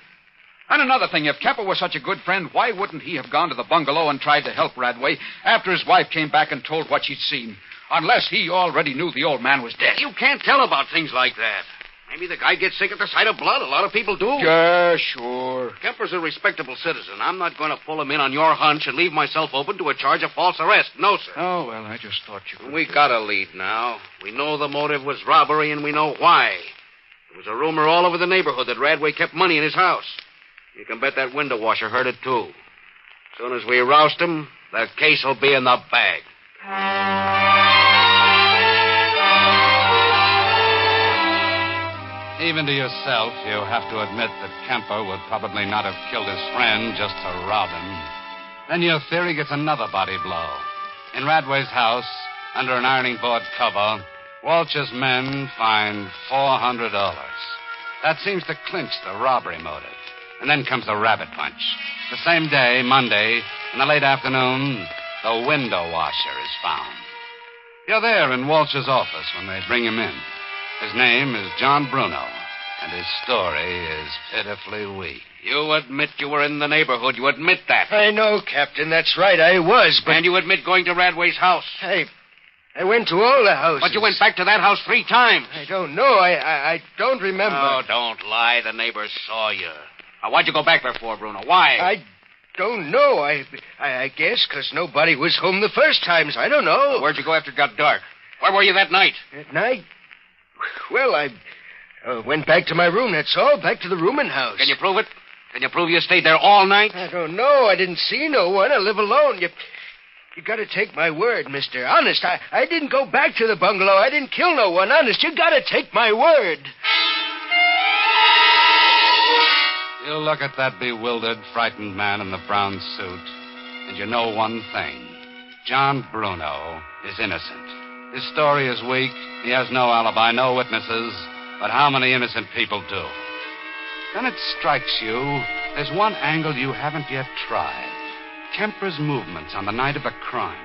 And another thing, if Kemper was such a good friend, why wouldn't he have gone to the bungalow and tried to help Radway after his wife came back and told what she'd seen? Unless he already knew the old man was dead. You can't tell about things like that. Maybe the guy gets sick at the sight of blood. A lot of people do. Yeah, sure. Kemper's a respectable citizen. I'm not going to pull him in on your hunch and leave myself open to a charge of false arrest. No, sir. Oh, well, I just thought you could... We got a lead now. We know the motive was robbery, and we know why. There was a rumor all over the neighborhood that Radway kept money in his house. You can bet that window washer heard it, too. As soon as we roust him, the case will be in the bag. Even to yourself, you have to admit that Kemper would probably not have killed his friend just to rob him. Then your theory gets another body blow. In Radway's house, under an ironing board cover, Walsh's men find $400. That seems to clinch the robbery motive. And then comes the rabbit punch. The same day, Monday, in the late afternoon, the window washer is found. You're there in Walsh's office when they bring him in. His name is John Bruno, and his story is pitifully weak. You admit you were in the neighborhood. You admit that. I know, Captain. That's right. I was, but... And you admit going to Radway's house. I went to all the houses. But you went back to that house 3 times. I don't know. I don't remember. Oh, don't lie. The neighbors saw you. Now, why'd you go back there for, Bruno? Why? I don't know. I guess because nobody was home the first times. I don't know. Well, where'd you go after it got dark? Where were you that night? At night? Well, I went back to my room, that's all. Back to the rooming house. Can you prove it? Can you prove you stayed there all night? I don't know. I didn't see no one. I live alone. You got to take my word, mister. Honest, I didn't go back to the bungalow. I didn't kill no one. Honest, you got to take my word. You look at that bewildered, frightened man in the brown suit, and And you know one thing. John Bruno is innocent. His story is weak. He has no alibi, no witnesses. But how many innocent people do? Then it strikes you there's one angle you haven't yet tried. Kemper's movements on the night of the crime.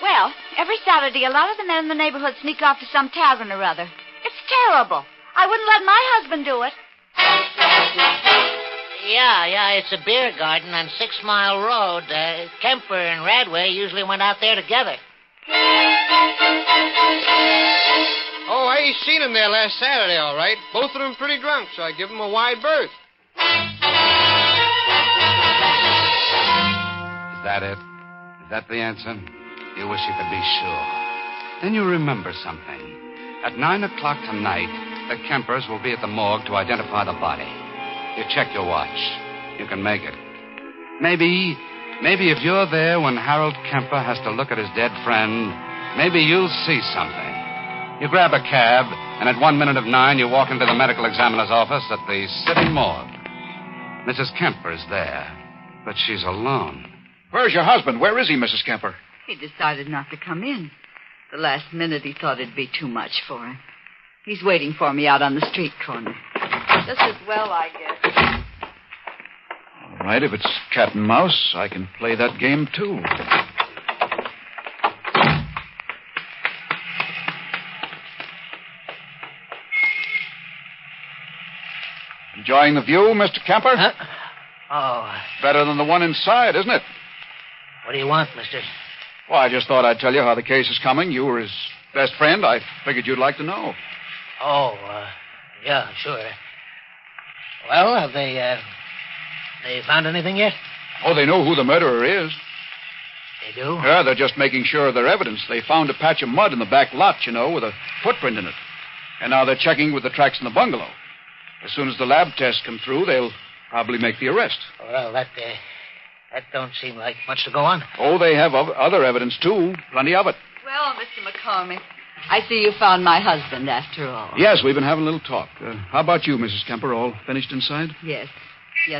Well, every Saturday, a lot of the men in the neighborhood sneak off to some tavern or other. It's terrible. I wouldn't let my husband do it. Yeah, it's a beer garden on 6 Mile Road. Kemper and Radway usually went out there together. Oh, I seen them there last Saturday, all right. Both of them pretty drunk, so I give them a wide berth. Is that it? Is that the answer? You wish you could be sure. Then you remember something. At 9 o'clock tonight, the Kempers will be at the morgue to identify the body. You check your watch. You can make it. Maybe if you're there when Harold Kemper has to look at his dead friend, maybe you'll see something. You grab a cab, and at 1 minute of 9, you walk into the medical examiner's office at the city morgue. Mrs. Kemper's there, but she's alone. Where's your husband? Where is he, Mrs. Kemper? He decided not to come in. The last minute he thought it'd be too much for him. He's waiting for me out on the street corner. Just as well, I guess. All right, if it's cat and mouse, I can play that game, too. Enjoying the view, Mr. Kemper? Huh? Oh. Better than the one inside, isn't it? What do you want, mister? Well, I just thought I'd tell you how the case is coming. You were his best friend. I figured you'd like to know. Oh, yeah, sure. Well, have they found anything yet? Oh, they know who the murderer is. They do? Yeah, they're just making sure of their evidence. They found a patch of mud in the back lot, with a footprint in it. And now they're checking with the tracks in the bungalow. As soon as the lab tests come through, they'll probably make the arrest. Well, that don't seem like much to go on. Oh, they have other evidence, too. Plenty of it. Well, Mr. McCormick, I see you found my husband after all. Yes, we've been having a little talk. How about you, Mrs. Kemper? All finished inside? Yes,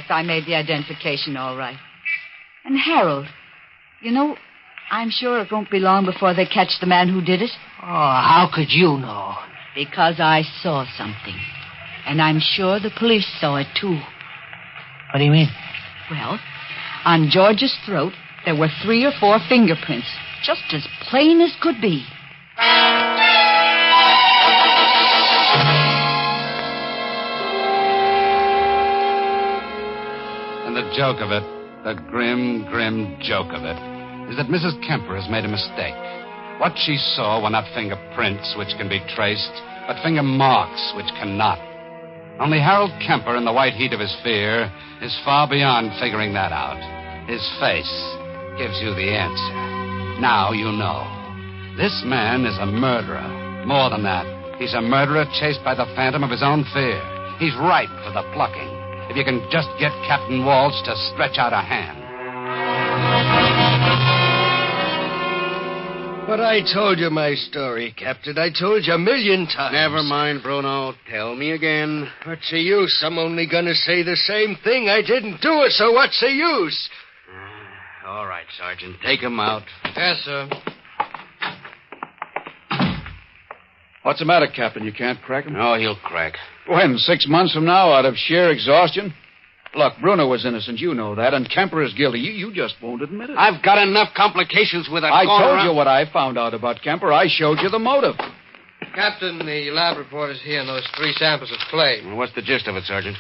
I made the identification all right. And Harold, I'm sure it won't be long before they catch the man who did it. Oh, how could you know? Because I saw something. And I'm sure the police saw it, too. What do you mean? Well, on George's throat, there were 3 or 4 fingerprints, just as plain as could be. And the joke of it, the grim, grim joke of it, is that Mrs. Kemper has made a mistake. What she saw were not fingerprints which can be traced, but finger marks which cannot. Only Harold Kemper, in the white heat of his fear, is far beyond figuring that out. His face gives you the answer. Now you know. This man is a murderer. More than that, he's a murderer chased by the phantom of his own fear. He's ripe for the plucking, if you can just get Captain Walsh to stretch out a hand. But I told you my story, Captain. I told you 1,000,000 times. Never mind, Bruno. Tell me again. What's the use? I'm only going to say the same thing. I didn't do it, so what's the use? All right, Sergeant. Take him out. Yes, sir. What's the matter, Captain? You can't crack him? Oh, he'll crack. When? 6 months from now, out of sheer exhaustion? Look, Bruno was innocent. You know that. And Kemper is guilty. You just won't admit it. I've got enough complications with that. I told you what I found out about Kemper. I showed you the motive. Captain, the lab report is here on those 3 samples of clay. Well, what's the gist of it, Sergeant?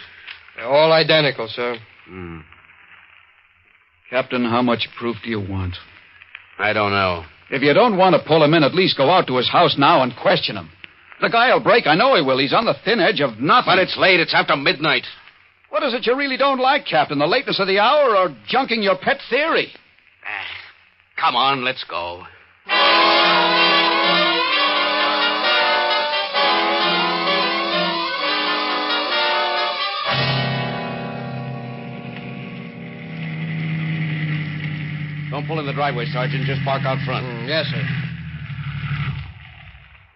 They're all identical, sir. Captain, how much proof do you want? I don't know. If you don't want to pull him in, at least go out to his house now and question him. The guy will break. I know he will. He's on the thin edge of nothing. But it's late. It's after midnight. What is it you really don't like, Captain? The lateness of the hour or junking your pet theory? Come on, let's go. Don't pull in the driveway, Sergeant. Just park out front. Yes, sir.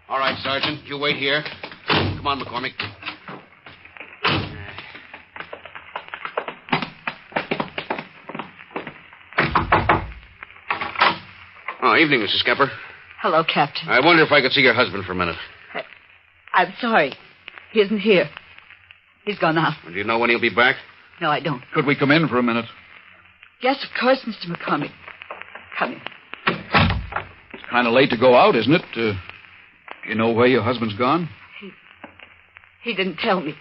All right, Sergeant. You wait here. Come on, McCormick. Oh, evening, Mrs. Kemper. Hello, Captain. I wonder if I could see your husband for a minute. I'm sorry. He isn't here. He's gone out. Do you know when he'll be back? No, I don't. Could we come in for a minute? Yes, of course, Mr. McCormick. Come in. It's kind of late to go out, isn't it? Do you know where your husband's gone? He didn't tell me.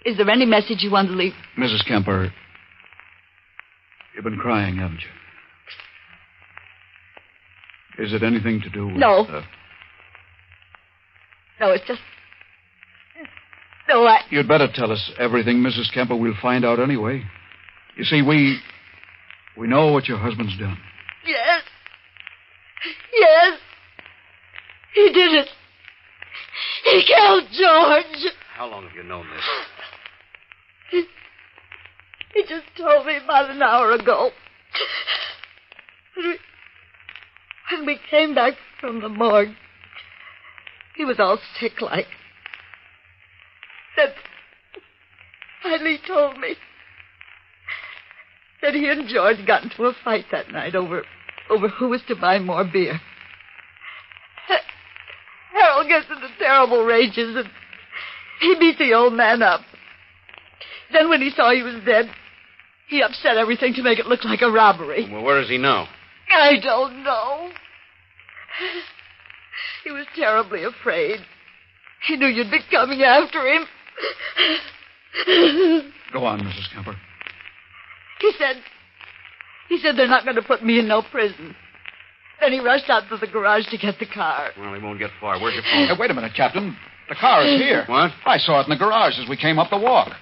Is there any message you want to leave? Mrs. Kemper, you've been crying, haven't you? Is it anything to do with... No. No, it's just... No, You'd better tell us everything, Mrs. Kemper. We'll find out anyway. You see, we know what your husband's done. Yes. Yes. He did it. He killed George. How long have you known this? He just told me about an hour ago. When we came back from the morgue, he was all sick-like. Then finally told me that he and George got into a fight that night over who was to buy more beer. Harold gets into terrible rages, and he beat the old man up. Then when he saw he was dead, he upset everything to make it look like a robbery. Well, where is he now? I don't know. He was terribly afraid. He knew you'd be coming after him. Go on, Mrs. Kemper. He said they're not going to put me in no prison. Then he rushed out to the garage to get the car. Well, he won't get far. Where's your phone? Hey, wait a minute, Captain. The car is here. What? I saw it in the garage as we came up the walk.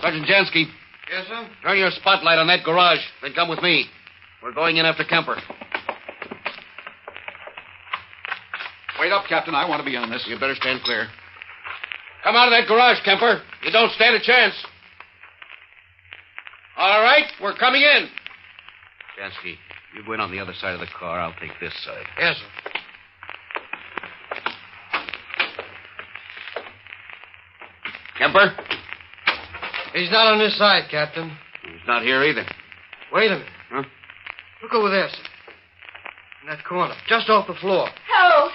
Sergeant Jansky. Yes, sir? Turn your spotlight on that garage, then come with me. We're going in after Kemper. Wait up, Captain. I want to be on this. You better stand clear. Come out of that garage, Kemper. You don't stand a chance. All right, we're coming in. Jansky, you go in on the other side of the car. I'll take this side. Yes, sir. Kemper? He's not on this side, Captain. He's not here either. Wait a minute. Huh? Look over there, sir. In that corner, just off the floor. Harold!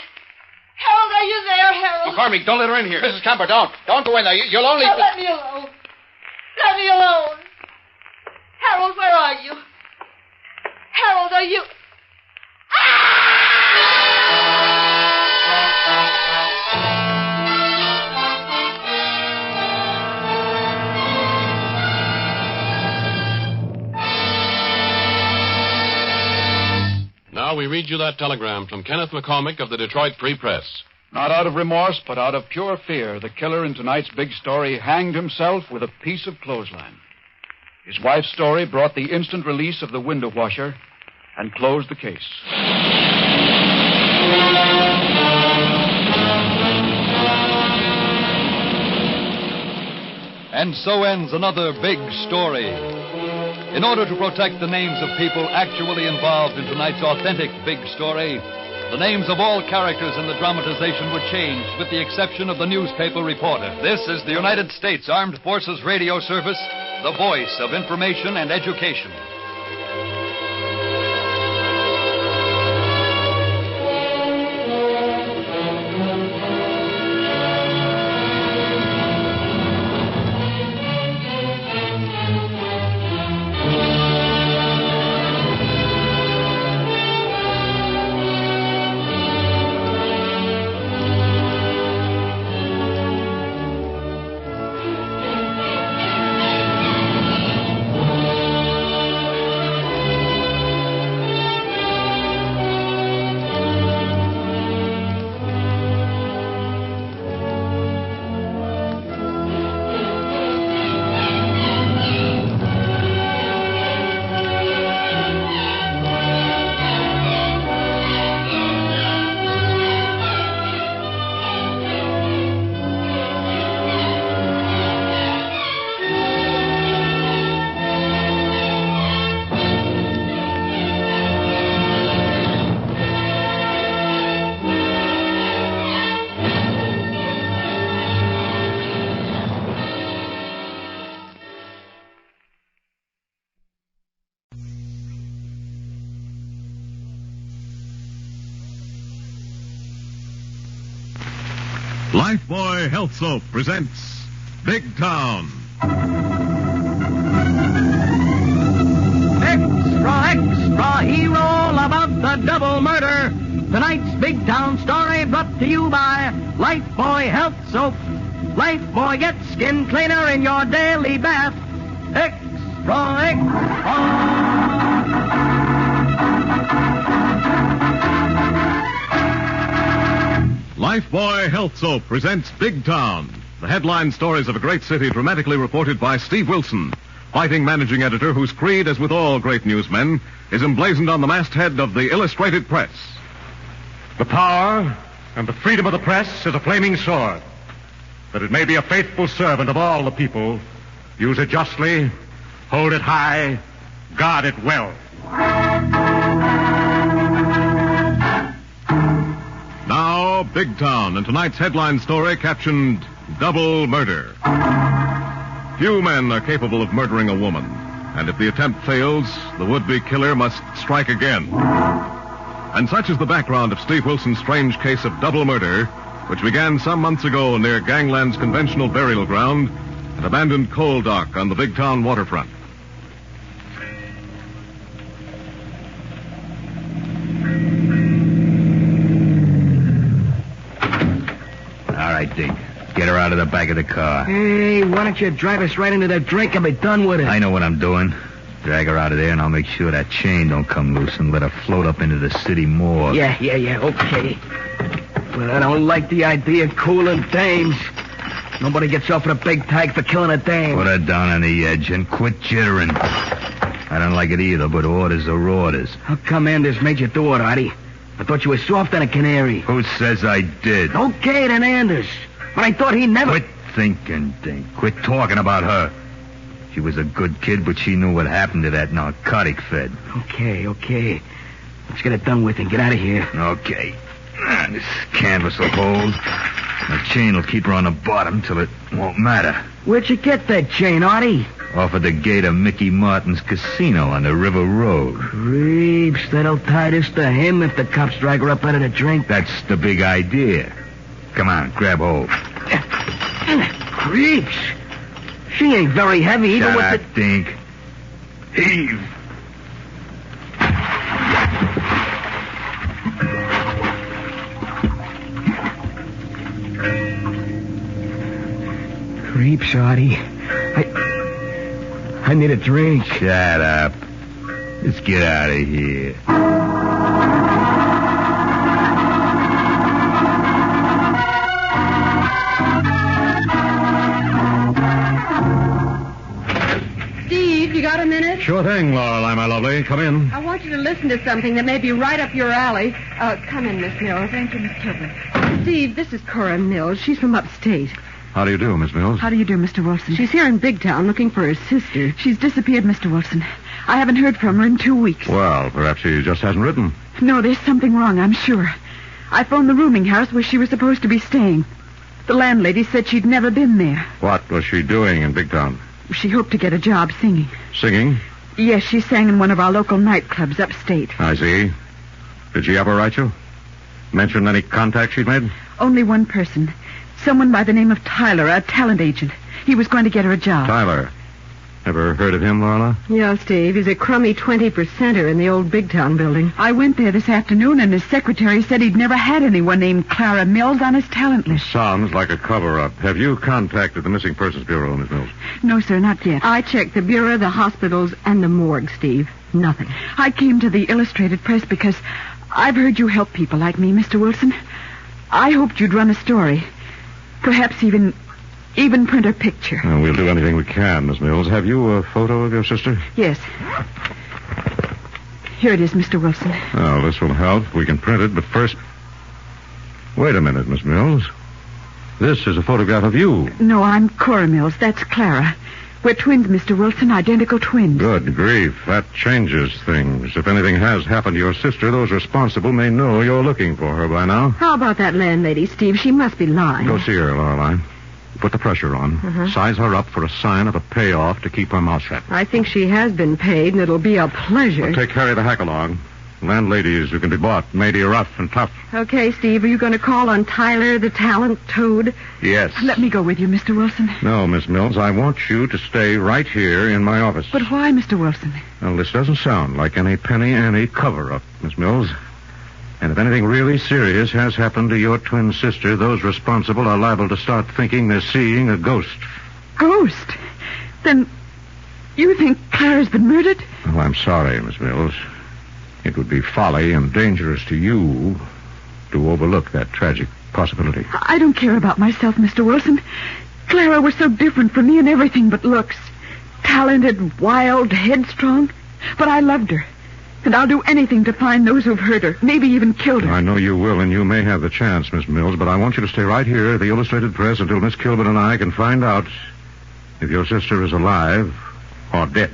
Harold, are you there, Harold? McCormick, don't let her in here. Mrs. Kemper, don't. Don't go in there. You'll only... Now, let me alone. Let me alone. Harold, where are you? Harold, are you... Now we read you that telegram from Kenneth McCormick of the Detroit Free Press. Not out of remorse, but out of pure fear, the killer in tonight's big story hanged himself with a piece of clothesline. His wife's story brought the instant release of the window washer and closed the case. And so ends another big story. In order to protect the names of people actually involved in tonight's authentic big story, the names of all characters in the dramatization were changed, with the exception of the newspaper reporter. This is the United States Armed Forces Radio Service, the voice of information and education. Lifebuoy Health Soap presents Big Town. Extra hero about the double murder. Tonight's Big Town story brought to you by Lifebuoy Health Soap. Lifebuoy gets skin cleaner in your daily bath. Extra. Lifebuoy Health Soap presents Big Town. The headline stories of a great city dramatically reported by Steve Wilson, fighting managing editor whose creed, as with all great newsmen, is emblazoned on the masthead of the Illustrated Press. The power and the freedom of the press is a flaming sword, that it may be a faithful servant of all the people. Use it justly, hold it high, guard it well. Now, Big Town, and tonight's headline story captioned Double Murder. Few men are capable of murdering a woman, and if the attempt fails, the would-be killer must strike again. And such is the background of Steve Wilson's strange case of double murder, which began some months ago near Gangland's conventional burial ground, an abandoned coal dock on the Big Town waterfront. All right, Dick. Get her out of the back of the car. Hey, why don't you drive us right into that drink and be done with it? I know what I'm doing. Drag her out of there, and I'll make sure that chain don't come loose and let her float up into the city morgue. Yeah, okay. But I don't like the idea of cooling dames. Nobody gets off with a big tag for killing a dame. Put her down on the edge and quit jittering. I don't like it either, but orders are orders. How come Anders made you do it, Artie? I thought you were soft on a canary. Who says I did? Okay, then Anders. But I thought he never... Quit thinking, Dink. Quit talking about her. She was a good kid, but she knew what happened to that narcotic fed. Okay. Let's get it done with and get out of here. Okay. This canvas will hold. The chain will keep her on the bottom till it won't matter. Where'd you get that chain, Artie? Off of the gate of Mickey Martin's casino on the River Road. Creeps, that'll tie this to him if the cops drag her up out of the drink. That's the big idea. Come on, grab hold. Creeps. She ain't very heavy either. Shut up, Dink. Heave. Creeps, Artie. I need a drink. Shut up. Let's get out of here. Steve, you got a minute? Sure thing, Lorelei, my lovely. Come in. I want you to listen to something that may be right up your alley. Come in, Miss Mills. Thank you, Miss Kilburn. Steve, this is Cora Mills. She's from upstate. How do you do, Miss Mills? How do you do, Mr. Wilson? She's here in Big Town looking for her sister. She's disappeared, Mr. Wilson. I haven't heard from her in 2 weeks. Well, perhaps she just hasn't written. No, there's something wrong, I'm sure. I phoned the rooming house where she was supposed to be staying. The landlady said she'd never been there. What was she doing in Big Town? She hoped to get a job singing. Singing? Yes, she sang in one of our local nightclubs upstate. I see. Did she ever write you? Mention any contacts she'd made? Only one person. Someone by the name of Tyler, a talent agent. He was going to get her a job. Tyler. Ever heard of him, Lorna? Yeah, Steve. He's a crummy 20%er in the old Big Town building. I went there this afternoon, and his secretary said he'd never had anyone named Clara Mills on his talent list. Sounds like a cover-up. Have you contacted the Missing Persons Bureau, Miss Mills? No, sir, not yet. I checked the bureau, the hospitals, and the morgue, Steve. Nothing. I came to the Illustrated Press because I've heard you help people like me, Mr. Wilson. I hoped you'd run a story. Perhaps even print her picture. Well, we'll do anything we can, Miss Mills. Have you a photo of your sister? Yes. Here it is, Mr. Wilson. Well, this will help. We can print it, but first... Wait a minute, Miss Mills. This is a photograph of you. No, I'm Cora Mills. That's Clara. We're twins, Mr. Wilson, identical twins. Good grief. That changes things. If anything has happened to your sister, those responsible may know you're looking for her by now. How about that landlady, Steve? She must be lying. Go see her, Lorelei. Put the pressure on. Size her up for a sign of a payoff to keep her mouth shut. I think she has been paid, and it'll be a pleasure. Well, take Harry the hack along. Landladies who can be bought, maybe rough and tough. Okay, Steve, are you going to call on Tyler, the talent toad? Yes. Let me go with you, Mr. Wilson. No, Miss Mills, I want you to stay right here in my office. But why, Mr. Wilson? Well, this doesn't sound like any Penny Annie cover-up, Miss Mills. And if anything really serious has happened to your twin sister, those responsible are liable to start thinking they're seeing a ghost. Ghost? Then you think Clara's been murdered? Oh, I'm sorry, Miss Mills. It would be folly and dangerous to you to overlook that tragic possibility. I don't care about myself, Mr. Wilson. Clara was so different from me in everything but looks. Talented, wild, headstrong. But I loved her. And I'll do anything to find those who've hurt her, maybe even killed her. I know you will, and you may have the chance, Miss Mills, but I want you to stay right here at the Illustrated Press until Miss Kilbert and I can find out if your sister is alive or dead.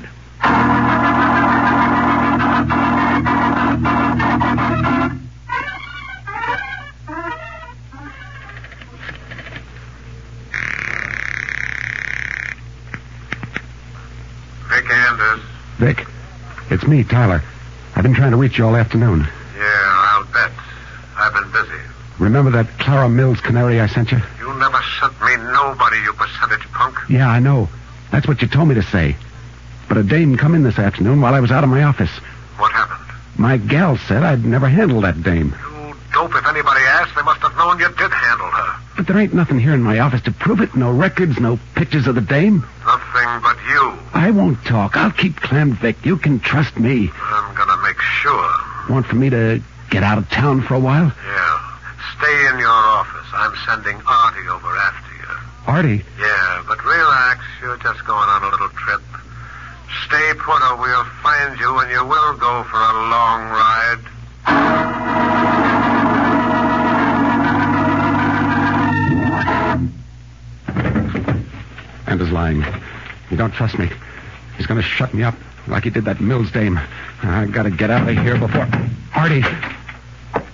Vic Anders. Vic, it's me, Tyler. I've been trying to reach you all afternoon. Yeah, I'll bet. I've been busy. Remember that Clara Mills canary I sent you? You never sent me nobody, you percentage punk. Yeah, I know. That's what you told me to say. But a dame come in this afternoon while I was out of my office. What happened? My gal said I'd never handle that dame. You dope. If anybody asked, they must have known you did handle her. But there ain't nothing here in my office to prove it. No records, no pictures of the dame. Nothing but you. I won't talk. I'll keep clammed, Vic. You can trust me. I'm gonna make sure. Want for me to get out of town for a while? Yeah. Stay in your office. I'm sending Artie over after you. Artie? Yeah, but relax. You're just going on a little trip. Stay put or we'll find you and you will go for a long ride. Anders lying. You don't trust me. He's going to shut me up like he did that Mills dame. I got to get out of here before... Artie.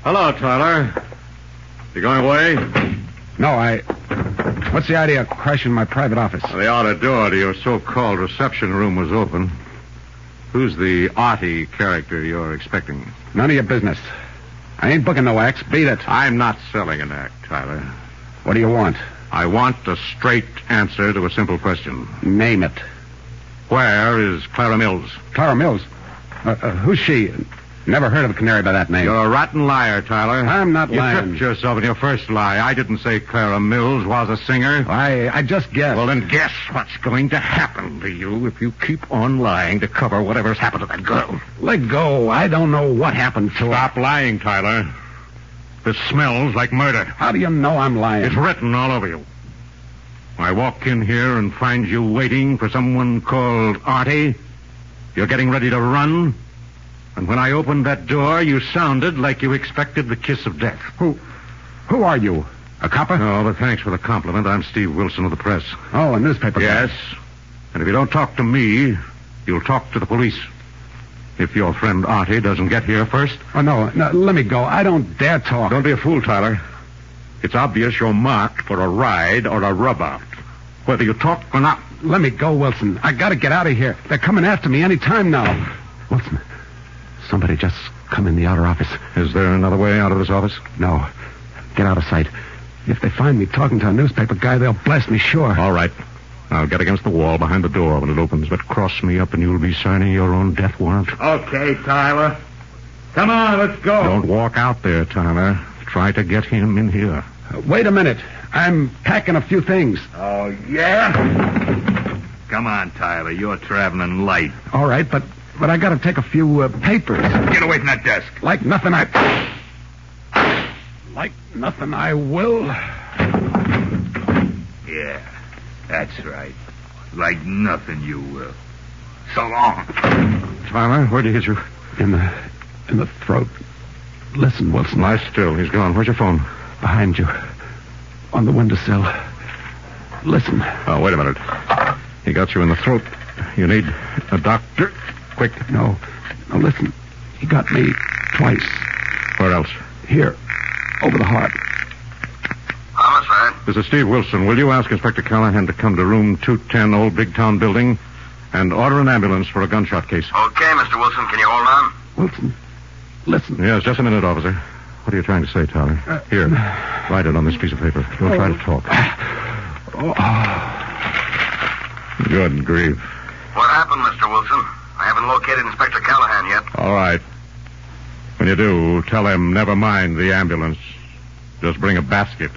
Hello, Tyler. You going away? No, What's the idea of crashing my private office? Well, the outer door to your so-called reception room was open. Who's the Artie character you're expecting? None of your business. I ain't booking no acts. Beat it. I'm not selling an act, Tyler. What do you want? I want a straight answer to a simple question. Name it. Where is Clara Mills? Clara Mills? Who's she? Never heard of a canary by that name. You're a rotten liar, Tyler. I'm not lying. You tripped yourself in your first lie. I didn't say Clara Mills was a singer. I just guessed. Well, then guess what's going to happen to you if you keep on lying to cover whatever's happened to that girl. Let go. I don't know what happened to her. Stop lying, Tyler. This smells like murder. How do you know I'm lying? It's written all over you. I walk in here and find you waiting for someone called Artie. You're getting ready to run. And when I opened that door, you sounded like you expected the kiss of death. Who are you? A copper? No, but thanks for the compliment. I'm Steve Wilson of the press. Oh, a newspaper guy. Yes. And if you don't talk to me, you'll talk to the police. If your friend Artie doesn't get here first. Oh, no, let me go. I don't dare talk. Don't be a fool, Tyler. It's obvious you're marked for a ride or a rub-out. Whether you talk or not. Let me go, Wilson. I gotta get out of here. They're coming after me any time now. Wilson, somebody just come in the outer office. Is there another way out of this office? No. Get out of sight. If they find me talking to a newspaper guy, they'll blast me, sure. All right. I'll get against the wall behind the door when it opens, but cross me up and you'll be signing your own death warrant. Okay, Tyler. Come on, let's go. Don't walk out there, Tyler. Try to get him in here. Wait a minute. I'm packing a few things. Oh, yeah? Come on, Tyler. You're traveling light. All right, but I got to take a few papers. Get away from that desk. Like nothing I will. Yeah, that's right. Like nothing you will. So long. Tyler, where'd he hit you? In the throat. Listen, Wilson. Lie still. He's gone. Where's your phone? Behind you. On the windowsill. Listen. Oh, wait a minute. He got you in the throat. You need a doctor. Quick. No, listen. He got me twice. Where else? Here. Over the heart. Homicide. This is Steve Wilson. Will you ask Inspector Callahan to come to room 210, Old Big Town Building, and order an ambulance for a gunshot case? Okay, Mr. Wilson. Can you hold on? Wilson, Listen. Yes, just a minute, officer. What are you trying to say, Tyler? Here, write it on this piece of paper. Don't try to talk. Good grief. What happened, Mr. Wilson? I haven't located Inspector Callahan yet. All right. When you do, tell him never mind the ambulance. Just bring a basket.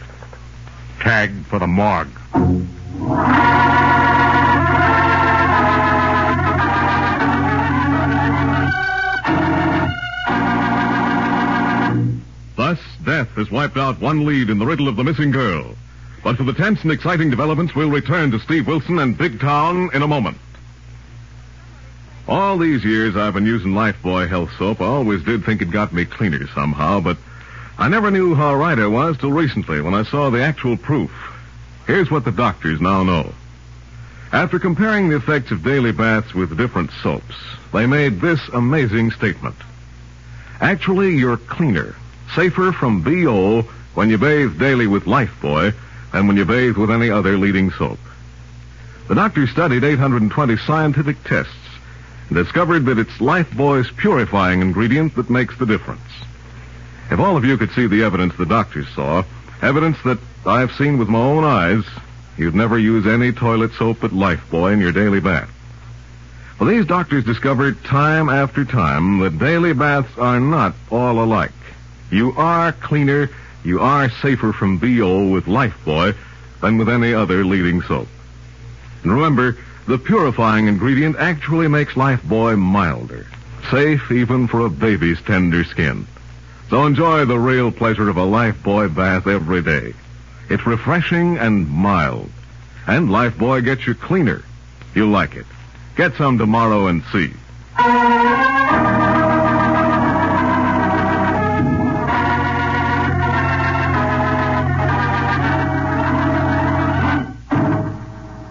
Tagged for the morgue. Thus, death has wiped out one lead in the riddle of the missing girl. But for the tense and exciting developments, we'll return to Steve Wilson and Big Town in a moment. All these years I've been using Lifebuoy Health Soap. I always did think it got me cleaner somehow, but I never knew how right I was till recently when I saw the actual proof. Here's what the doctors now know. After comparing the effects of daily baths with different soaps, they made this amazing statement. Actually, you're cleaner, safer from BO when you bathe daily with Lifebuoy than when you bathe with any other leading soap. The doctors studied 820 scientific tests and discovered that it's Lifebuoy's purifying ingredient that makes the difference. If all of you could see the evidence the doctors saw, evidence that I've seen with my own eyes, you'd never use any toilet soap but Lifebuoy in your daily bath. Well, these doctors discovered time after time that daily baths are not all alike. You are cleaner, you are safer from BO with Lifebuoy than with any other leading soap. And remember, the purifying ingredient actually makes Lifebuoy milder, safe even for a baby's tender skin. So enjoy the real pleasure of a Lifebuoy bath every day. It's refreshing and mild. And Lifebuoy gets you cleaner. You'll like it. Get some tomorrow and see.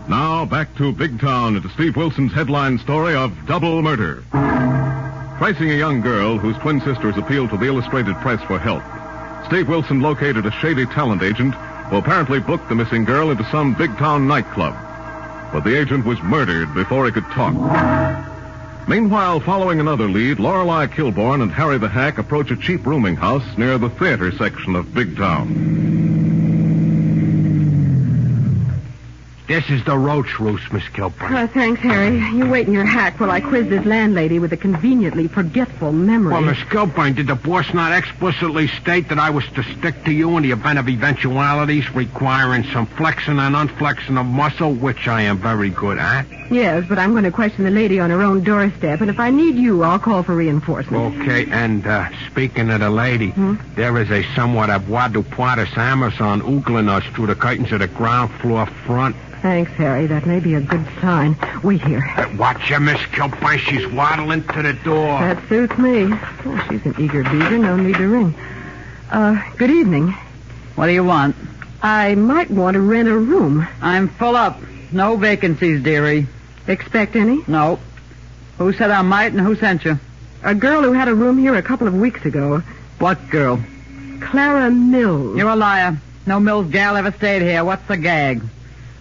Now back to Big Town and to Steve Wilson's headline story of double murder. Tracing a young girl whose twin sisters appealed to the Illustrated Press for help, Steve Wilson located a shady talent agent who apparently booked the missing girl into some big-town nightclub. But the agent was murdered before he could talk. Meanwhile, following another lead, Lorelei Kilborn and Harry the Hack approach a cheap rooming house near the theater section of Big Town. This is the roach roost, Miss Kilburn. Thanks, Harry. You wait in your hack while I quiz this landlady with a conveniently forgetful memory. Well, Miss Kilburn, did the boss not explicitly state that I was to stick to you in the event of eventualities requiring some flexing and unflexing of muscle, which I am very good at? Yes, but I'm going to question the lady on her own doorstep, and if I need you, I'll call for reinforcements. Okay, and speaking of the lady, there is a somewhat avoirdupois Amazon oogling us through the curtains of the ground floor front. Thanks, Harry. That may be a good sign. Wait here. Watch her, Miss Kilburn. She's waddling to the door. That suits me. Oh, she's an eager beaver. No need to ring. Good evening. What do you want? I might want to rent a room. I'm full up. No vacancies, dearie. Expect any? No. Who said I might and who sent you? A girl who had a room here a couple of weeks ago. What girl? Clara Mills. You're a liar. No Mills gal ever stayed here. What's the gag?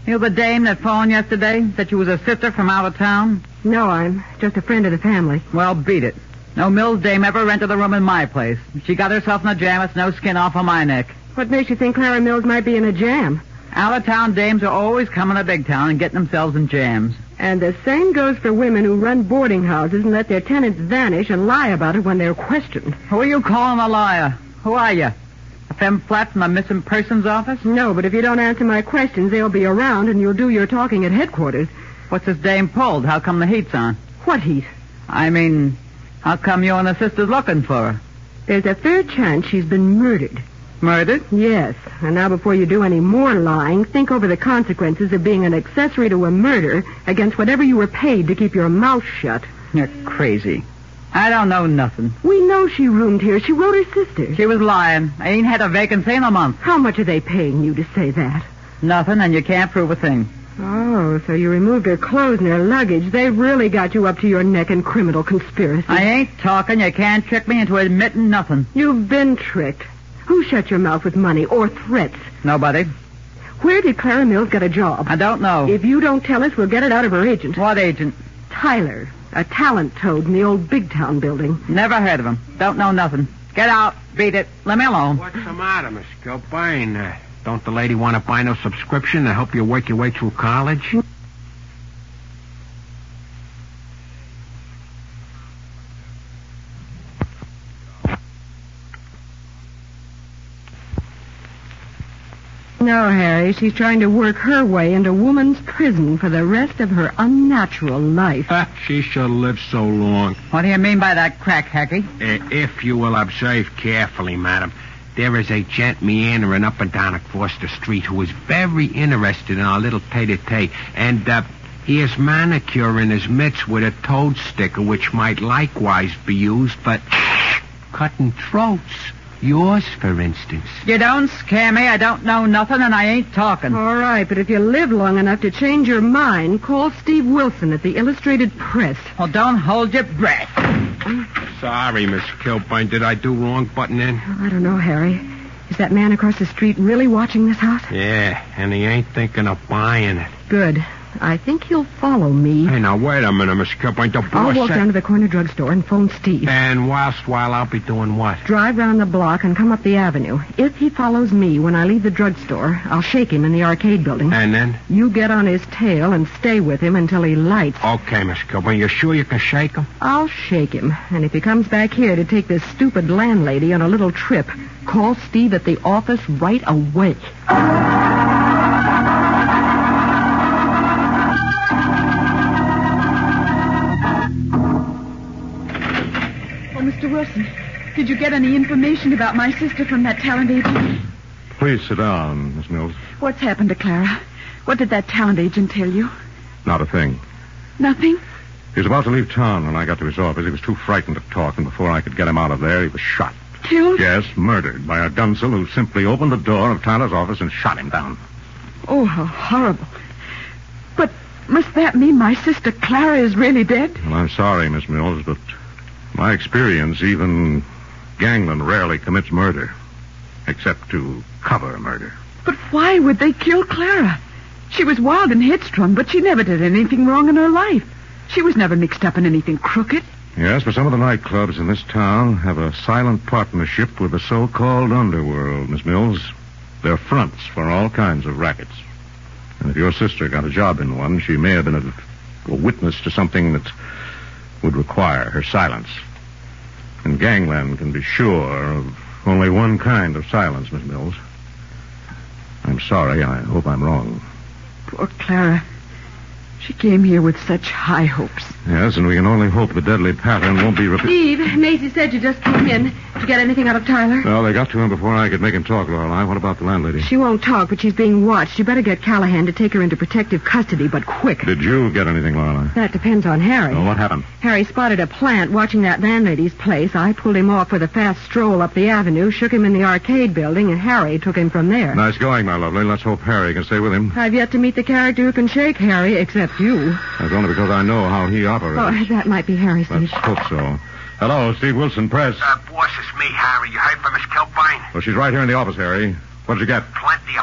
You the dame that phoned yesterday? Said you was a sister from out of town? No, I'm just a friend of the family. Well, beat it. No Mills dame ever rented a room in my place. If she got herself in a jam, it's no skin off of my neck. What makes you think Clara Mills might be in a jam? Out-of-town dames are always coming to big town and getting themselves in jams. And the same goes for women who run boarding houses and let their tenants vanish and lie about it when they're questioned. Who are you calling a liar? Who are you? A femme flat from the missing persons office? No, but if you don't answer my questions, they'll be around and you'll do your talking at headquarters. What's this dame pulled? How come the heat's on? What heat? I mean, how come you and the sister's looking for her? There's a fair chance she's been murdered. Murdered? Yes. And now before you do any more lying, think over the consequences of being an accessory to a murder against whatever you were paid to keep your mouth shut. You're crazy. I don't know nothing. We know she roomed here. She wrote her sister. She was lying. I ain't had a vacancy in a month. How much are they paying you to say that? Nothing, and you can't prove a thing. Oh, so you removed her clothes and her luggage. They really got you up to your neck in criminal conspiracy. I ain't talking. You can't trick me into admitting nothing. You've been tricked. Who shut your mouth with money or threats? Nobody. Where did Clara Mills get a job? I don't know. If you don't tell us, we'll get it out of her agent. What agent? Tyler. A talent toad in the old Big Town building. Never heard of him. Don't know nothing. Get out. Beat it. Let me alone. What's the matter, Miss Gilbane? Don't the lady want to buy no subscription to help you work your way through college? No, Harry, she's trying to work her way into woman's prison for the rest of her unnatural life. She should live so long. What do you mean by that crack, Hacky? If you will observe carefully, madam, there is a gent meandering up and down across the street who is very interested in our little tete-a-tete, and he is manicuring his mitts with a toad sticker, which might likewise be used for cutting throats. Yours, for instance. You don't scare me. I don't know nothing, and I ain't talking. All right, but if you live long enough to change your mind, call Steve Wilson at the Illustrated Press. Well, don't hold your breath. Sorry, Miss Kilburn. Did I do wrong butting in? I don't know, Harry. Is that man across the street really watching this house? Yeah, and he ain't thinking of buying it. Good. I think he'll follow me. Hey, now, wait a minute, Miss Kilburn. I'll walk down to the corner drugstore and phone Steve. And while I'll be doing what? Drive round the block and come up the avenue. If he follows me when I leave the drugstore, I'll shake him in the arcade building. And then? You get on his tail and stay with him until he lights. Okay, Miss Kilburn. You sure you can shake him? I'll shake him. And if he comes back here to take this stupid landlady on a little trip, call Steve at the office right away. Mr. Wilson, did you get any information about my sister from that talent agent? Please sit down, Miss Mills. What's happened to Clara? What did that talent agent tell you? Not a thing. Nothing? He was about to leave town when I got to his office. He was too frightened to talk, and before I could get him out of there, he was shot. Killed? Yes, murdered by a gunsel who simply opened the door of Tyler's office and shot him down. Oh, how horrible. But must that mean my sister Clara is really dead? Well, I'm sorry, Miss Mills, but my experience, even gangland rarely commits murder, except to cover murder. But why would they kill Clara? She was wild and headstrong, but she never did anything wrong in her life. She was never mixed up in anything crooked. Yes, but some of the nightclubs in this town have a silent partnership with the so-called underworld, Miss Mills. They're fronts for all kinds of rackets. And if your sister got a job in one, she may have been a witness to something that would require her silence. And gangland can be sure of only one kind of silence, Miss Mills. I'm sorry. I hope I'm wrong. Poor Clara. She came here with such high hopes. Yes, and we can only hope the deadly pattern won't be repeated. Steve, Maisie said you just came in. Did you get anything out of Tyler? Well, they got to him before I could make him talk, Lorelei. What about the landlady? She won't talk, but she's being watched. You better get Callahan to take her into protective custody, but quick. Did you get anything, Lorelei? That depends on Harry. Well, what happened? Harry spotted a plant watching that landlady's place. I pulled him off with a fast stroll up the avenue, shook him in the arcade building, and Harry took him from there. Nice going, my lovely. Let's hope Harry can stay with him. I've yet to meet the character who can shake Harry, except you. That's only because I know how he operates. Oh, that might be Harry, Steve. Let's hope so. Hello, Steve Wilson, press. Boss, it's me, Harry. You heard from Miss Kilburn? Well, she's right here in the office, Harry. What did you get? Plenty,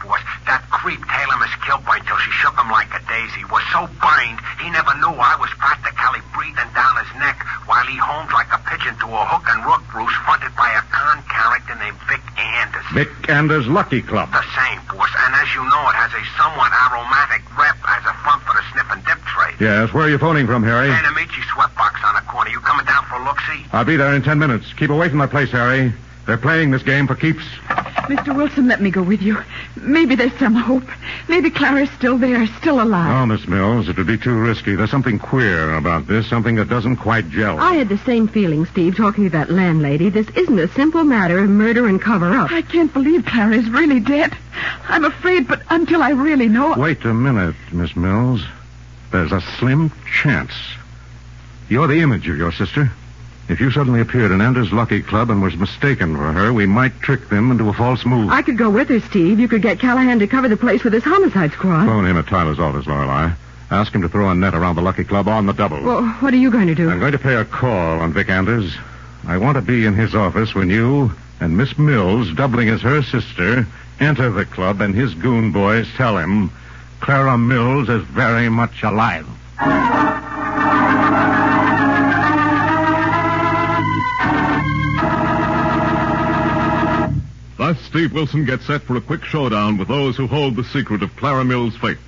boss. That creep Taylor Miss Kilburn till she shook him like a daisy was so burned he never knew I was practically breathing down his neck while he homed like a pigeon to a hook and rook roost fronted by a con character named Vic Anders. Vic Anders' Lucky Club. The same, boss. And as you know, it has a somewhat aromatic rep as a front for the snip and dip trade. Yes, where are you phoning from, Harry? Amici Sweatbox on the corner. You coming down for a look-see? I'll be there in 10 minutes. Keep away from that place, Harry. They're playing this game for keeps. Mr. Wilson, let me go with you. Maybe there's some hope. Maybe Clara's still there, still alive. Oh, Miss Mills, it would be too risky. There's something queer about this, something that doesn't quite gel. I had the same feeling, Steve, talking to that landlady. This isn't a simple matter of murder and cover-up. I can't believe Clara is really dead. I'm afraid, but until I really know... Wait a minute, Miss Mills. There's a slim chance. You're the image of your sister. If you suddenly appeared in Anders' Lucky Club and was mistaken for her, we might trick them into a false move. I could go with her, Steve. You could get Callahan to cover the place with his homicide squad. Phone him at Tyler's office, Lorelei. Ask him to throw a net around the Lucky Club on the double. Well, what are you going to do? I'm going to pay a call on Vic Anders. I want to be in his office when you and Miss Mills, doubling as her sister, enter the club and his goon boys tell him Clara Mills is very much alive. Thus, Steve Wilson gets set for a quick showdown with those who hold the secret of Clara Mills' fate.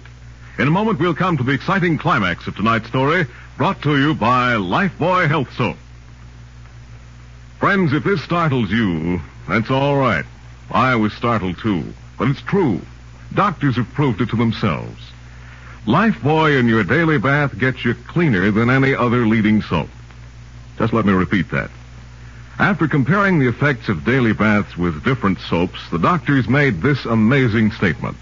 In a moment, we'll come to the exciting climax of tonight's story, brought to you by Lifebuoy Health Soap. Friends, if this startles you, that's all right. I was startled, too. But it's true. Doctors have proved it to themselves. Lifebuoy in your daily bath gets you cleaner than any other leading soap. Just let me repeat that. After comparing the effects of daily baths with different soaps, the doctors made this amazing statement.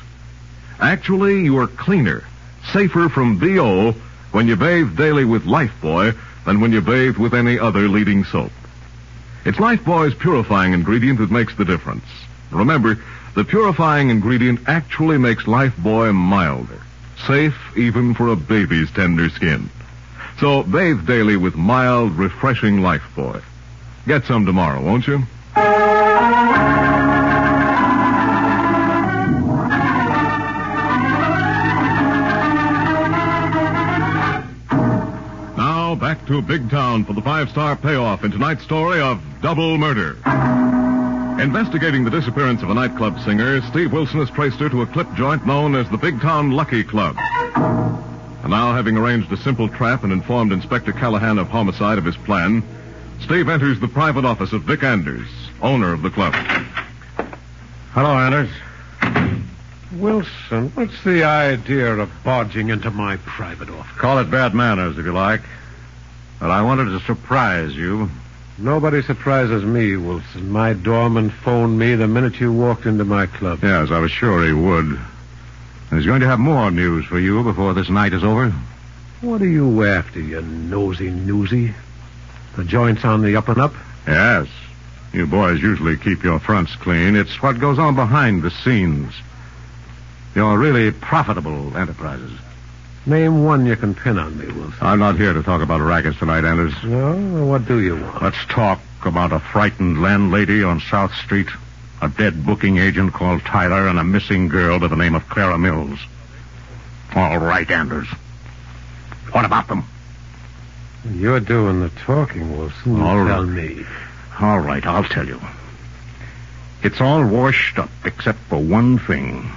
Actually, you are cleaner, safer from BO when you bathe daily with Lifebuoy than when you bathe with any other leading soap. It's Lifebuoy's purifying ingredient that makes the difference. Remember, the purifying ingredient actually makes Lifebuoy milder, safe even for a baby's tender skin. So bathe daily with mild, refreshing Lifebuoy. Get some tomorrow, won't you? Now, back to Big Town for the 5-star payoff in tonight's story of Double Murder. Investigating the disappearance of a nightclub singer, Steve Wilson has traced her to a clip joint known as the Big Town Lucky Club. And now, having arranged a simple trap and informed Inspector Callahan of homicide of his plan, Steve enters the private office of Vic Anders, owner of the club. Hello, Anders. Wilson, what's the idea of barging into my private office? Call it bad manners, if you like. But I wanted to surprise you. Nobody surprises me, Wilson. My doorman phoned me the minute you walked into my club. Yes, I was sure he would. He's going to have more news for you before this night is over. What are you after, you nosy newsy? The joint's on the up and up? Yes. You boys usually keep your fronts clean. It's what goes on behind the scenes. You're really profitable enterprises. Name one you can pin on me, Wilson. I'm not here to talk about rackets tonight, Anders. No? Well, what do you want? Let's talk about a frightened landlady on South Street, a dead booking agent called Tyler, and a missing girl by the name of Clara Mills. All right, Anders. What about them? You're doing the talking, Wilson. Tell me. All right, I'll tell you. It's all washed up except for one thing.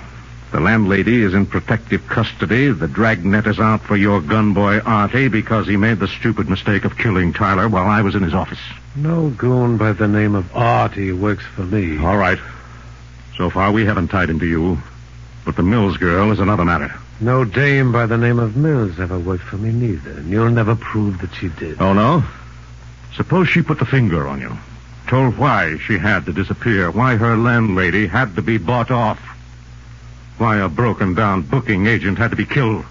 The landlady is in protective custody. The dragnet is out for your gunboy Artie because he made the stupid mistake of killing Tyler while I was in his office. No goon by the name of Artie works for me. All right. So far, we haven't tied him to you. But the Mills girl is another matter. No dame by the name of Mills ever worked for me neither, and you'll never prove that she did. Oh, no? Suppose she put the finger on you. Told why she had to disappear, why her landlady had to be bought off, why a broken-down booking agent had to be killed.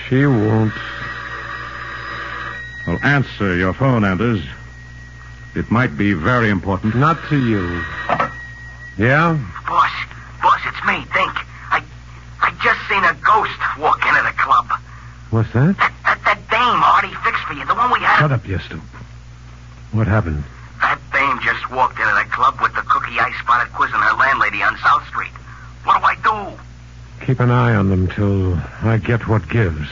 She won't. Well, answer your phone, Anders. It might be very important. Not to you. Yeah? Boss, it's me, Dink. I just seen a ghost walk into the club. What's that? That dame Artie fixed for you, the one we had. Shut up, you stoop. What happened? That dame just walked into the club with the cookie I spotted quizzing her landlady on South Street. What do I do? Keep an eye on them till I get what gives.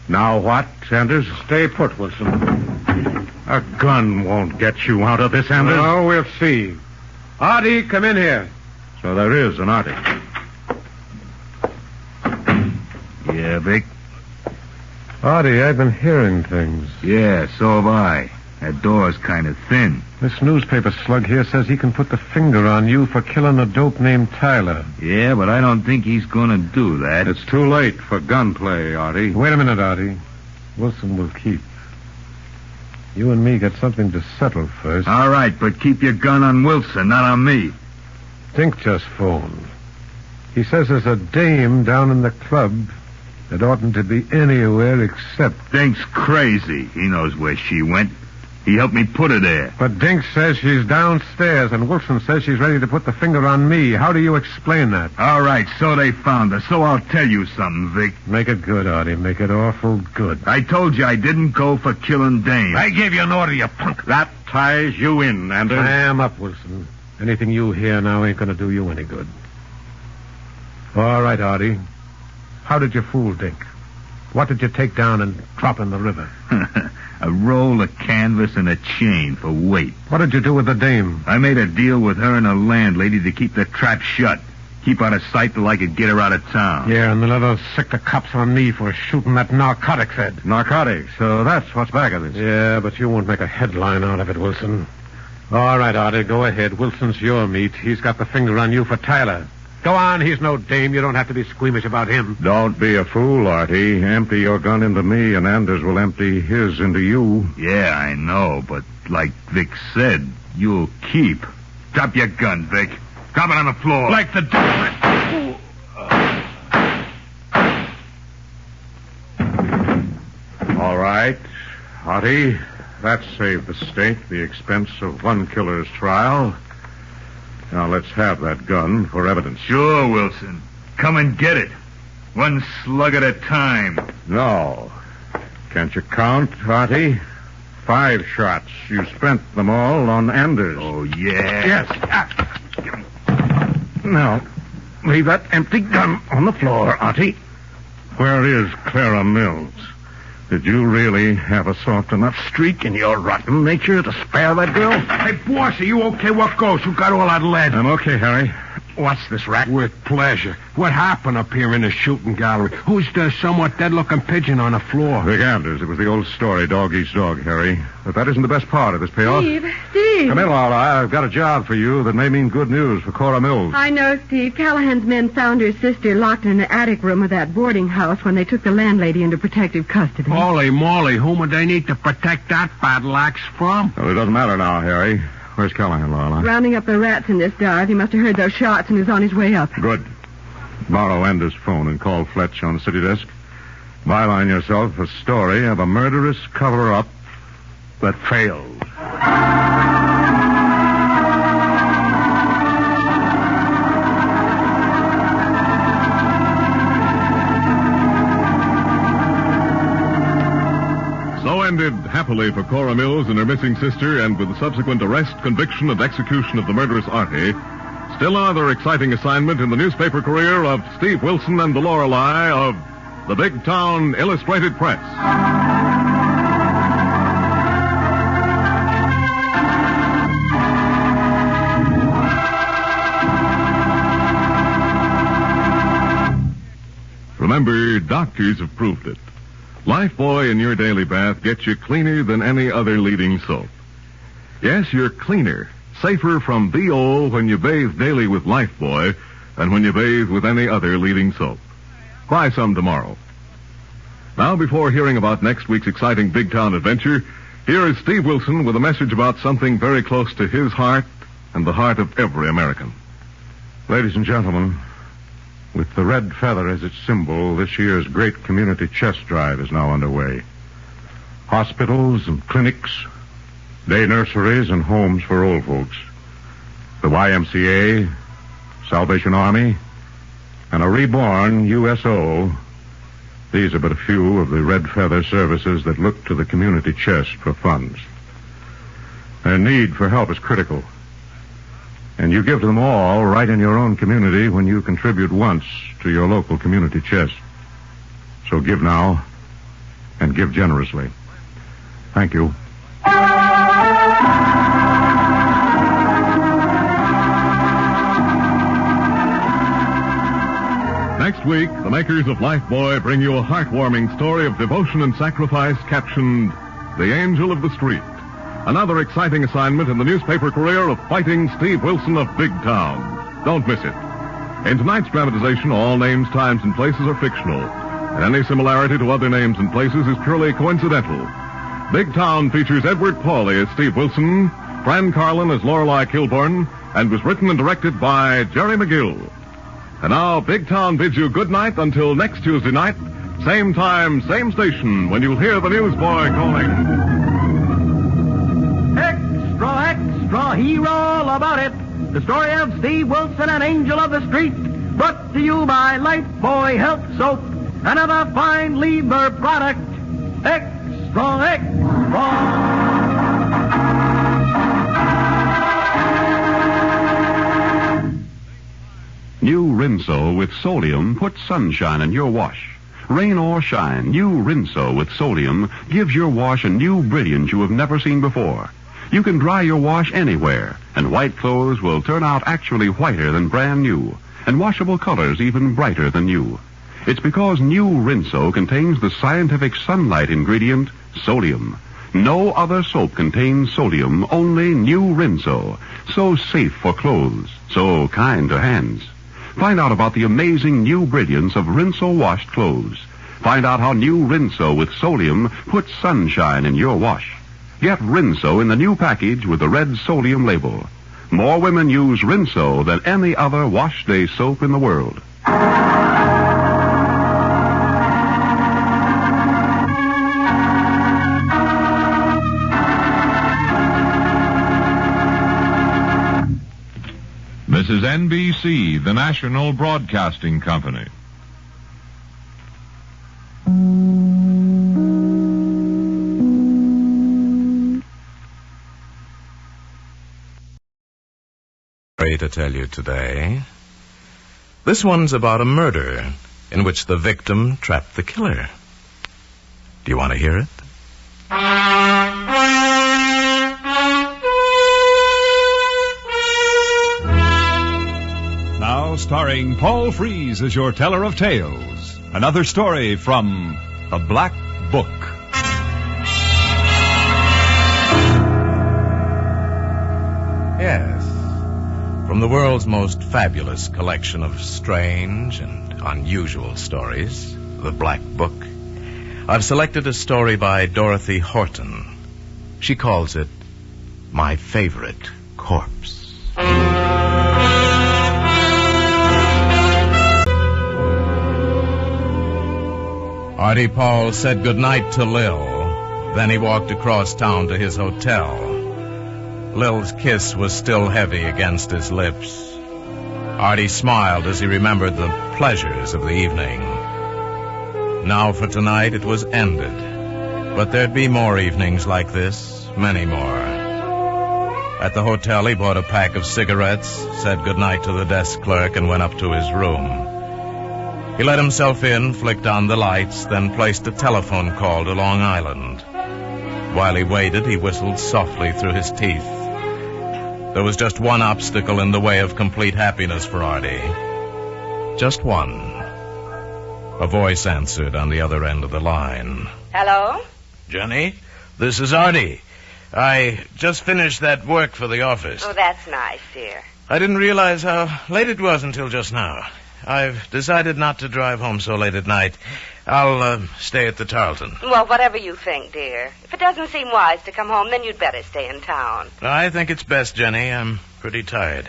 Now what, Anders? Stay put, Wilson. A gun won't get you out of this, Anders. No, we'll see. Artie, come in here. So there is an Artie. Yeah, Vic? Artie, I've been hearing things. Yeah, so have I. That door's kind of thin. This newspaper slug here says he can put the finger on you for killing a dope named Tyler. Yeah, but I don't think he's gonna do that. It's too late for gunplay, Artie. Wait a minute, Artie. Wilson will keep. You and me got something to settle first. All right, but keep your gun on Wilson, not on me. Dink just phoned. He says there's a dame down in the club that oughtn't to be anywhere except... Dink's crazy. He knows where she went. He helped me put her there. But Dink says she's downstairs, and Wilson says she's ready to put the finger on me. How do you explain that? All right, so they found her. So I'll tell you something, Vic. Make it good, Artie. Make it awful good. I told you I didn't go for killing Dame. I gave you an order, you punk. That ties you in, Anders. Clam up, Wilson. Anything you hear now ain't going to do you any good. All right, Artie. How did you fool Dink? What did you take down and drop in the river? A roll of canvas and a chain for weight. What did you do with the dame? I made a deal with her and the landlady to keep the trap shut. Keep out of sight till I could get her out of town. Yeah, and then let her sick the cops on me for shooting that narcotics head. Narcotics? So that's what's back of this. Yeah, but you won't make a headline out of it, Wilson. All right, Artie, go ahead. Wilson's your meat. He's got the finger on you for Tyler. Go on, he's no dame. You don't have to be squeamish about him. Don't be a fool, Artie. Empty your gun into me, and Anders will empty his into you. Yeah, I know, but like Vic said, you'll keep. Drop your gun, Vic. Drop it on the floor. Like the devil. All right, Artie. That saved the state the expense of one killer's trial. Now let's have that gun for evidence. Sure, Wilson. Come and get it. One slug at a time. No. Can't you count, Artie? 5 shots. You spent them all on Anders. Oh, yeah? Yes. Now, leave that empty gun on the floor, Artie. Where is Clara Mills? Did you really have a soft enough streak in your rotten nature to spare that girl? Hey, boss, are you okay? What goes? Who got all that lead? I'm okay, Harry. What's this racket? With pleasure. What happened up here in the shooting gallery? Who's the somewhat dead-looking pigeon on the floor? Vic Anders. It was the old story, dog eats dog, Harry. But that isn't the best part of this payoff. Steve. Come in, Laura. I've got a job for you that may mean good news for Cora Mills. I know, Steve. Callahan's men found her sister locked in the attic room of that boarding house when they took the landlady into protective custody. Holy moly, whom would they need to protect that battle axe from? Well, it doesn't matter now, Harry. Where's Callahan, Laura? Rounding up the rats in this dive. He must have heard those shots and is on his way up. Good. Borrow Anders' phone and call Fletch on the city desk. Byline yourself a story of a murderous cover-up that failed. So ended happily for Cora Mills and her missing sister, and with the subsequent arrest, conviction, and execution of the murderous Artie, still another exciting assignment in the newspaper career of Steve Wilson and the Lorelei of the Big Town Illustrated Press. Remember, doctors have proved it. Lifebuoy in your daily bath gets you cleaner than any other leading soap. Yes, you're cleaner, safer from BO when you bathe daily with Lifebuoy than when you bathe with any other leading soap. Buy some tomorrow. Now, before hearing about next week's exciting big town adventure, here is Steve Wilson with a message about something very close to his heart and the heart of every American. Ladies and gentlemen, with the red feather as its symbol, this year's great community chest drive is now underway. Hospitals and clinics, day nurseries and homes for old folks, the YMCA, Salvation Army, and a reborn USO. These are but a few of the red feather services that look to the community chest for funds. Their need for help is critical. And you give to them all right in your own community when you contribute once to your local community chest. So give now and give generously. Thank you. Next week, the makers of Lifebuoy bring you a heartwarming story of devotion and sacrifice captioned The Angel of the Street. Another exciting assignment in the newspaper career of fighting Steve Wilson of Big Town. Don't miss it. In tonight's dramatization, all names, times, and places are fictional, and any similarity to other names and places is purely coincidental. Big Town features Edward Pauley as Steve Wilson, Fran Carlin as Lorelei Kilburn, and was written and directed by Jerry McGill. And now, Big Town bids you good night until next Tuesday night, same time, same station, when you'll hear the newsboy calling. Extra, extra, hear all about it. The story of Steve Wilson and Angel of the Street, brought to you by Lifebuoy Health Soap, another fine lever product. Extra, extra. New Rinso with sodium puts sunshine in your wash. Rain or shine, new Rinso with Solium gives your wash a new brilliance you have never seen before. You can dry your wash anywhere, and white clothes will turn out actually whiter than brand new, and washable colors even brighter than new. It's because new Rinso contains the scientific sunlight ingredient, Solium. No other soap contains Solium, only new Rinso. So safe for clothes, so kind to hands. Find out about the amazing new brilliance of Rinso washed clothes. Find out how new Rinso with Solium puts sunshine in your wash. Get Rinso in the new package with the red Solium label. More women use Rinso than any other wash day soap in the world. This is NBC, the National Broadcasting Company. Sorry to tell you today. This one's about a murder in which the victim trapped the killer. Do you want to hear it? Now starring Paul Frees as your teller of tales. Another story from The Black Book. Yes. From the world's most fabulous collection of strange and unusual stories, The Black Book, I've selected a story by Dorothy Horton. She calls it My Favorite Corpse. Artie Paul said goodnight to Lil. Then he walked across town to his hotel. Lil's kiss was still heavy against his lips. Artie smiled as he remembered the pleasures of the evening. Now for tonight it was ended. But there'd be more evenings like this, many more. At the hotel he bought a pack of cigarettes, said goodnight to the desk clerk, and went up to his room. He let himself in, flicked on the lights, then placed a telephone call to Long Island. While he waited, he whistled softly through his teeth. There was just one obstacle in the way of complete happiness for Artie. Just one. A voice answered on the other end of the line. Hello? Jenny, this is Artie. I just finished that work for the office. Oh, that's nice, dear. I didn't realize how late it was until just now. I've decided not to drive home so late at night. I'll stay at the Tarleton. Well, whatever you think, dear. If it doesn't seem wise to come home, then you'd better stay in town. I think it's best, Jenny. I'm pretty tired.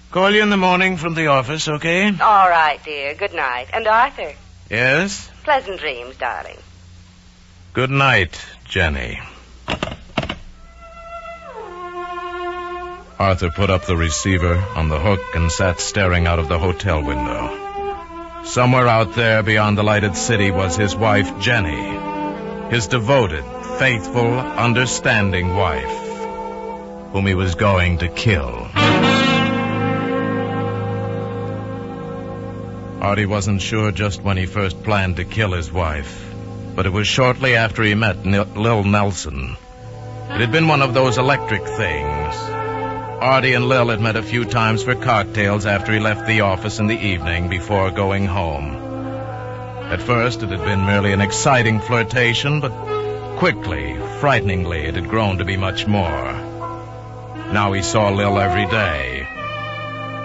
Call you in the morning from the office, okay? All right, dear. Good night. And Arthur? Yes? Pleasant dreams, darling. Good night, Jenny. Arthur put up the receiver on the hook and sat staring out of the hotel window. Somewhere out there beyond the lighted city was his wife, Jenny. His devoted, faithful, understanding wife, whom he was going to kill. Artie wasn't sure just when he first planned to kill his wife, but it was shortly after he met Lil Nelson. It had been one of those electric things. Artie and Lil had met a few times for cocktails after he left the office in the evening before going home. At first, it had been merely an exciting flirtation, but quickly, frighteningly, it had grown to be much more. Now he saw Lil every day.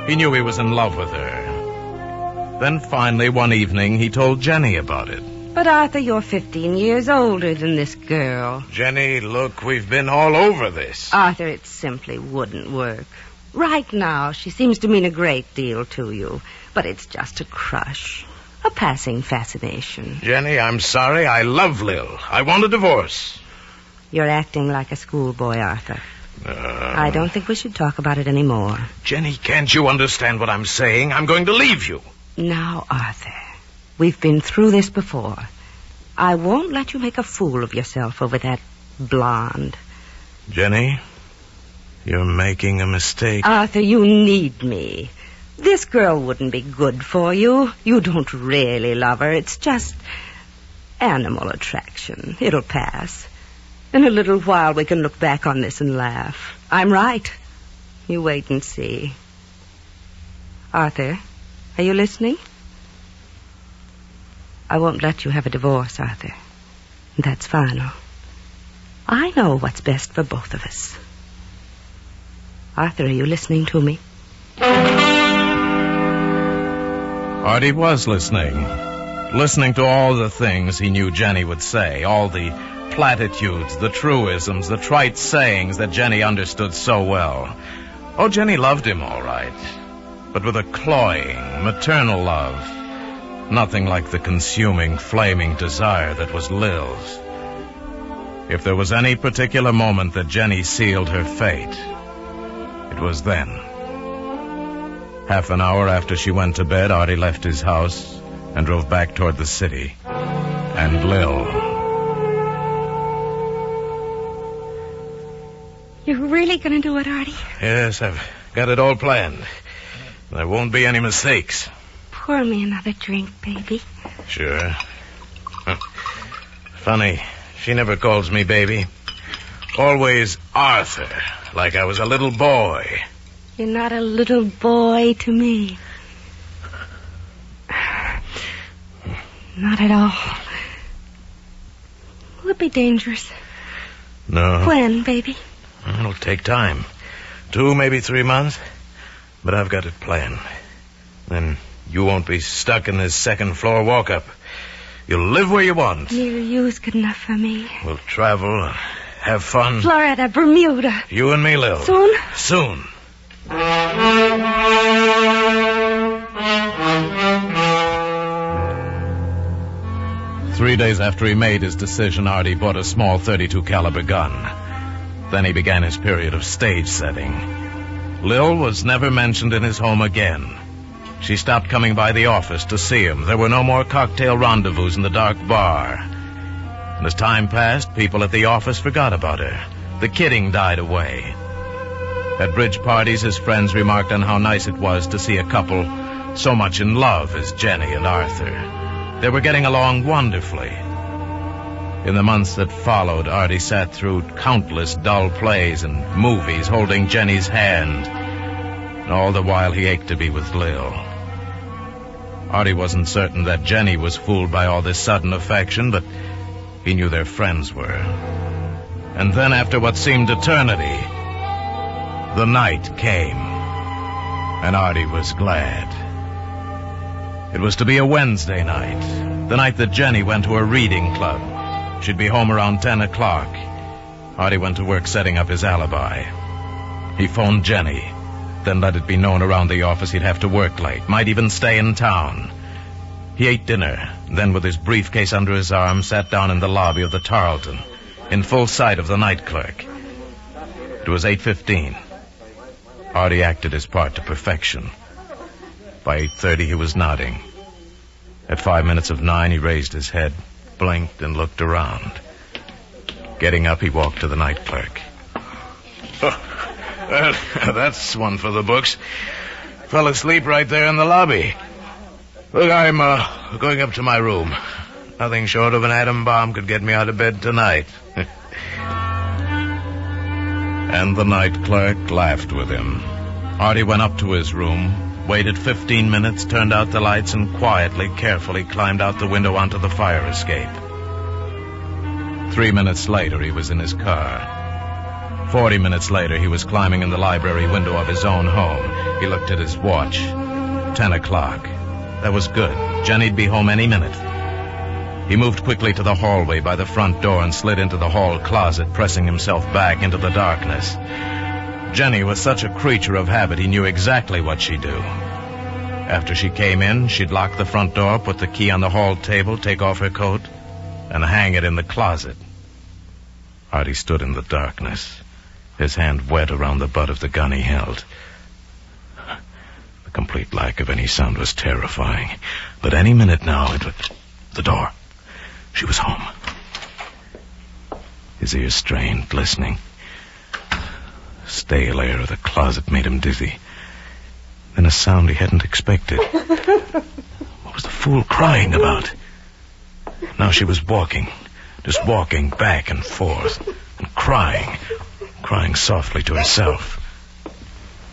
He knew he was in love with her. Then finally, one evening, he told Jenny about it. But, Arthur, you're 15 years older than this girl. Jenny, look, we've been all over this. Arthur, it simply wouldn't work. Right now, she seems to mean a great deal to you. But it's just a crush. A passing fascination. Jenny, I'm sorry. I love Lil. I want a divorce. You're acting like a schoolboy, Arthur. I don't think we should talk about it anymore. Jenny, can't you understand what I'm saying? I'm going to leave you. Now, Arthur, we've been through this before. I won't let you make a fool of yourself over that blonde. Jenny, you're making a mistake. Arthur, you need me. This girl wouldn't be good for you. You don't really love her. It's just animal attraction. It'll pass. In a little while, we can look back on this and laugh. I'm right. You wait and see. Arthur, are you listening? I won't let you have a divorce, Arthur. That's final. I know what's best for both of us. Arthur, are you listening to me? Artie was listening to all the things he knew Jenny would say, all the platitudes, the truisms, the trite sayings that Jenny understood so well. Oh, Jenny loved him all right, but with a cloying, maternal love. Nothing like the consuming, flaming desire that was Lil's. If there was any particular moment that Jenny sealed her fate, it was then. Half an hour after she went to bed, Artie left his house and drove back toward the city. And Lil. You're really going to do it, Artie? Yes, I've got it all planned. There won't be any mistakes. Pour me another drink, baby. Sure. Funny, she never calls me baby. Always Arthur, like I was a little boy. You're not a little boy to me. Not at all. Will it be dangerous? No. When, baby? It'll take time. 2, maybe 3 months. But I've got it planned. Then you won't be stuck in this second-floor walk-up. You'll live where you want. Near you is good enough for me. We'll travel, have fun. Florida, Bermuda. You and me, Lil. Soon? Soon. 3 days after he made his decision, Artie bought a small .32 caliber gun. Then he began his period of stage setting. Lil was never mentioned in his home again. She stopped coming by the office to see him. There were no more cocktail rendezvous in the dark bar. And as time passed, people at the office forgot about her. The kidding died away. At bridge parties, his friends remarked on how nice it was to see a couple so much in love as Jenny and Arthur. They were getting along wonderfully. In the months that followed, Artie sat through countless dull plays and movies holding Jenny's hand. And all the while he ached to be with Lil. Artie wasn't certain that Jenny was fooled by all this sudden affection, but he knew their friends were. And then after what seemed eternity, the night came. And Artie was glad. It was to be a Wednesday night, the night that Jenny went to a reading club. She'd be home around 10 o'clock. Artie went to work setting up his alibi. He phoned Jenny, then let it be known around the office he'd have to work late, might even stay in town. He ate dinner, then with his briefcase under his arm, sat down in the lobby of the Tarleton, in full sight of the night clerk. It was 8:15. Artie acted his part to perfection. By 8:30, he was nodding. At 5 minutes of 9, he raised his head, blinked, and looked around. Getting up, he walked to the night clerk. That's one for the books. Fell asleep right there in the lobby. Look, I'm going up to my room. Nothing short of an atom bomb could get me out of bed tonight. And the night clerk laughed with him. Artie went up to his room, waited 15 minutes, turned out the lights, and quietly, carefully climbed out the window onto the fire escape. 3 minutes later, he was in his car. 40 minutes later, he was climbing in the library window of his own home. He looked at his watch. 10 o'clock. That was good. Jenny'd be home any minute. He moved quickly to the hallway by the front door and slid into the hall closet, pressing himself back into the darkness. Jenny was such a creature of habit, he knew exactly what she'd do. After she came in, she'd lock the front door, put the key on the hall table, take off her coat, and hang it in the closet. Artie stood in the darkness, his hand wet around the butt of the gun he held. The complete lack of any sound was terrifying. But any minute now, it would... The door. She was home. His ears strained, listening. Stale air of the closet made him dizzy. Then a sound he hadn't expected. What was the fool crying about? Now she was walking, just walking back and forth, and crying softly to herself.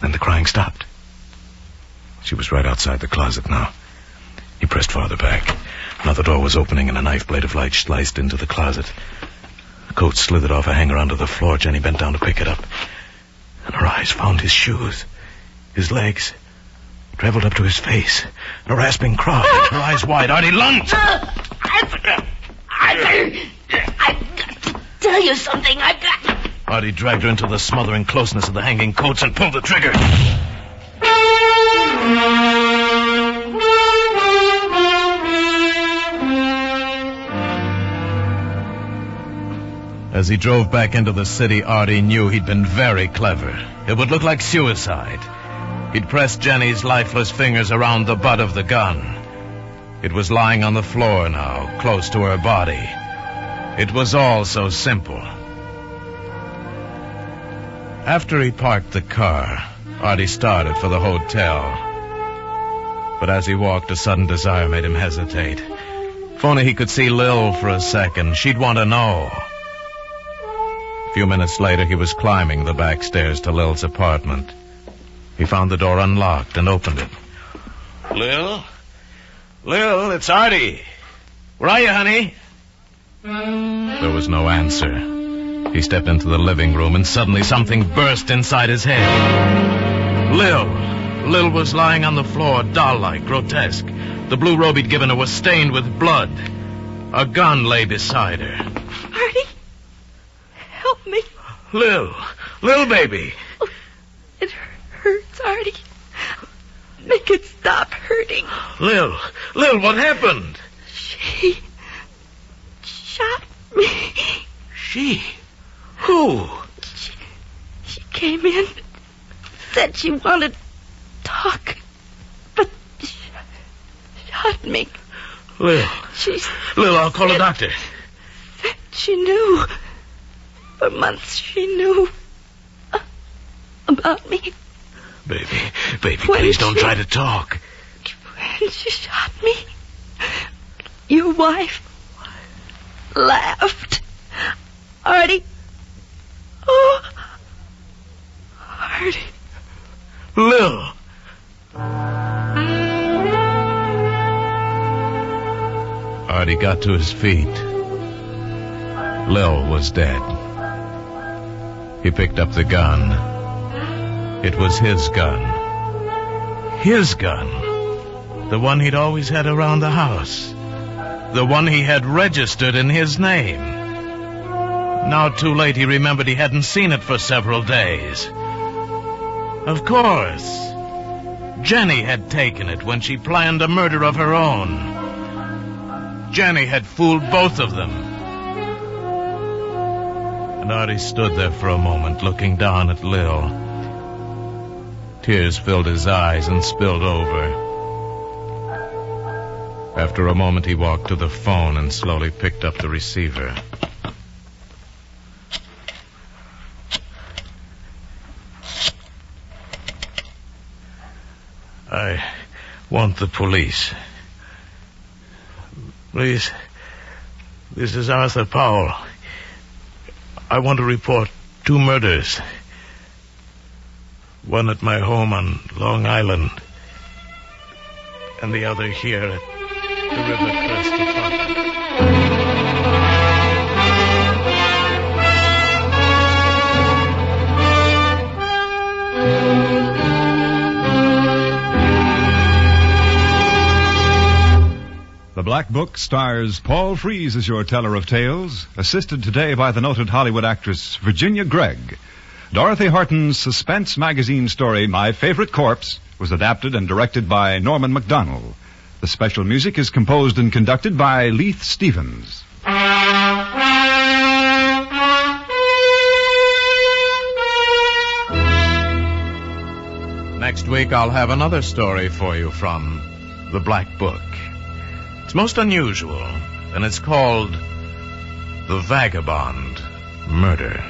Then the crying stopped. She was right outside the closet now. He pressed farther back. Another door was opening and a knife blade of light sliced into the closet. A coat slithered off a hanger onto the floor. Jenny bent down to pick it up. And her eyes found his shoes, his legs, traveled up to his face. A rasping cry, her eyes wide. Artie lunged. Arthur! I've got to tell you something. I've got... Artie dragged her into the smothering closeness of the hanging coats and pulled the trigger. As he drove back into the city, Artie knew he'd been very clever. It would look like suicide. He'd pressed Jenny's lifeless fingers around the butt of the gun. It was lying on the floor now, close to her body. It was all so simple. After he parked the car, Artie started for the hotel. But as he walked, a sudden desire made him hesitate. If only he could see Lil for a second, she'd want to know. A few minutes later, he was climbing the back stairs to Lil's apartment. He found the door unlocked and opened it. Lil? Lil, it's Artie. Where are you, honey? There was no answer. He stepped into the living room, and suddenly something burst inside his head. Lil was lying on the floor, doll-like, grotesque. The blue robe he'd given her was stained with blood. A gun lay beside her. Artie? Help me. Lil, baby. Oh, it hurts, Artie. Make it stop hurting. Lil, what happened? She shot me. She? Who? She came in, said she wanted to talk, but shot me. Lil, I'll call a doctor. Said she knew. For months she knew about me. Baby, please don't try to talk. When she shot me, your wife laughed. Artie. Oh, Artie. Lil. Artie got to his feet. Lil was dead. He picked up the gun. It was his gun. His gun. The one he'd always had around the house. The one he had registered in his name. Now, too late, he remembered he hadn't seen it for several days. Of course. Jenny had taken it when she planned a murder of her own. Jenny had fooled both of them. And Artie stood there for a moment, looking down at Lil. Tears filled his eyes and spilled over. After a moment, he walked to the phone and slowly picked up the receiver. I want the police. Please, this is Arthur Powell. I want to report 2 murders. One at my home on Long Island, and the other here at the River Crest apartment. The Black Book stars Paul Frees as your teller of tales, assisted today by the noted Hollywood actress Virginia Gregg. Dorothy Horton's suspense magazine story, My Favorite Corpse, was adapted and directed by Norman MacDonald. The special music is composed and conducted by Leith Stevens. Next week, I'll have another story for you from The Black Book. It's most unusual, and it's called The Vagabond Murder.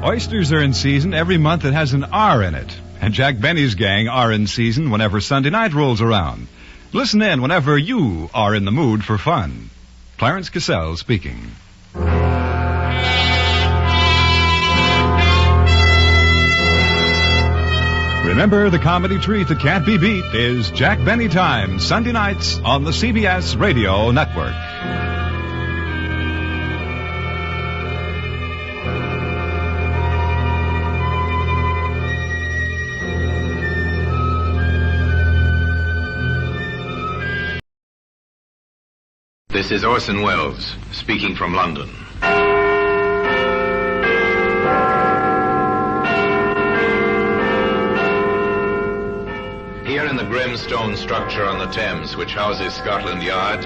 Oysters are in season every month that has an R in it. And Jack Benny's gang are in season whenever Sunday night rolls around. Listen in whenever you are in the mood for fun. Clarence Cassell speaking. Remember, the comedy treat that can't be beat is Jack Benny Time, Sunday nights on the CBS Radio Network. This is Orson Welles, speaking from London. Here in the grim stone structure on the Thames, which houses Scotland Yard,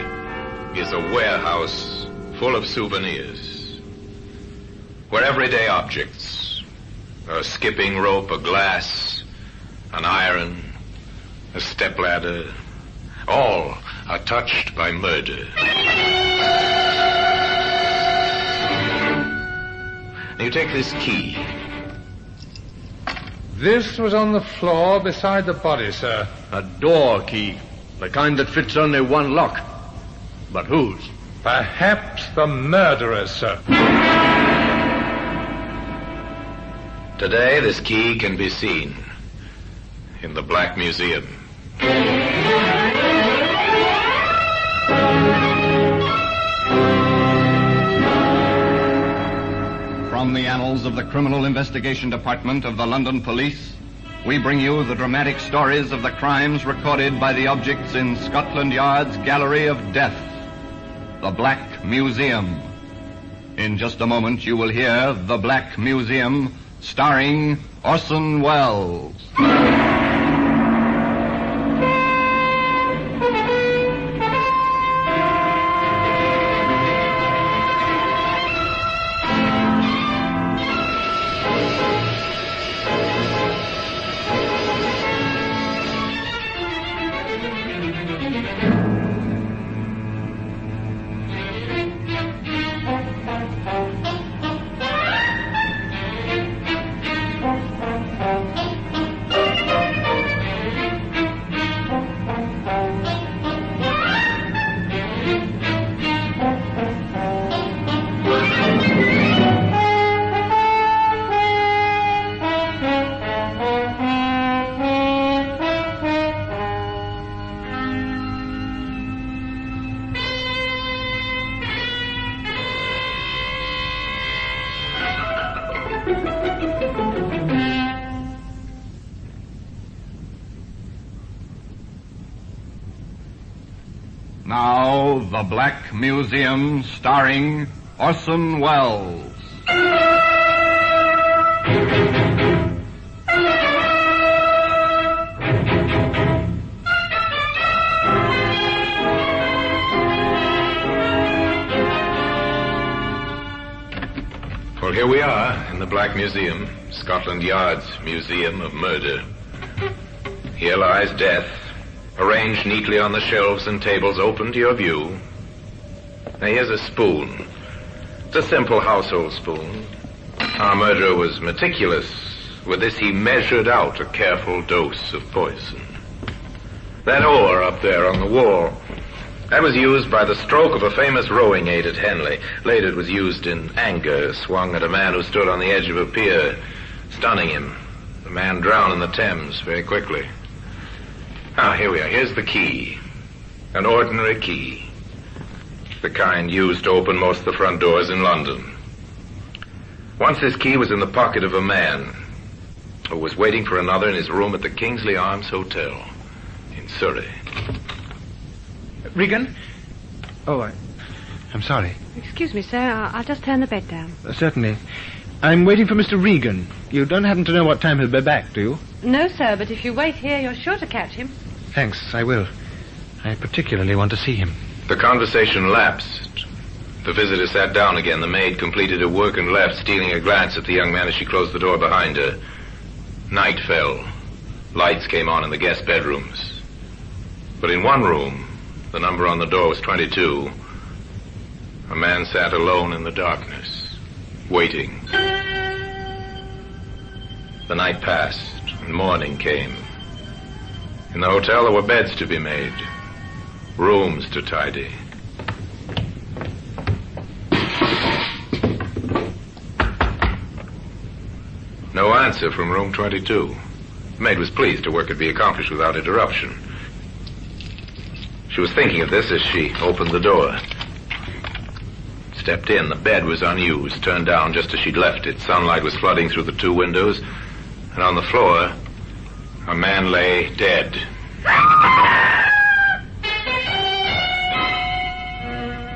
is a warehouse full of souvenirs, where everyday objects, a skipping rope, a glass, an iron, a stepladder, all are touched by murder. You take this key. This was on the floor beside the body, sir. A door key. The kind that fits only one lock. But whose? Perhaps the murderer's, sir. Today, this key can be seen in the Black Museum. From the annals of the Criminal Investigation Department of the London Police, we bring you the dramatic stories of the crimes recorded by the objects in Scotland Yard's Gallery of Death, the Black Museum. In just a moment, you will hear The Black Museum, starring Orson Welles. Now, The Black Museum, starring Orson Welles. Well, here we are in the Black Museum, Scotland Yard's Museum of Murder. Here lies death, arranged neatly on the shelves and tables open to your view. Now, here's a spoon. It's a simple household spoon. Our murderer was meticulous. With this, he measured out a careful dose of poison. That oar up there on the wall, that was used by the stroke of a famous rowing aid at Henley. Later, it was used in anger, swung at a man who stood on the edge of a pier, stunning him. The man drowned in the Thames very quickly. Now, here we are. Here's the key. An ordinary key. The kind used to open most of the front doors in London. Once this key was in the pocket of a man who was waiting for another in his room at the Kingsley Arms Hotel in Surrey. Regan? Oh, I'm sorry. Excuse me, sir. I'll just turn the bed down. Certainly. I'm waiting for Mr. Regan. You don't happen to know what time he'll be back, do you? No, sir, but if you wait here, you're sure to catch him. Thanks, I will. I particularly want to see him. The conversation lapsed. The visitor sat down again. The maid completed her work and left, stealing a glance at the young man as she closed the door behind her. Night fell. Lights came on in the guest bedrooms. But in one room, the number on the door was 22. A man sat alone in the darkness, waiting. The night passed, and morning came. In the hotel, there were beds to be made, rooms to tidy. No answer from room 22. The maid was pleased. Her work could be accomplished without interruption. She was thinking of this as she opened the door. Stepped in. The bed was unused, turned down just as she'd left it. Sunlight was flooding through the 2 windows, and on the floor, a man lay dead.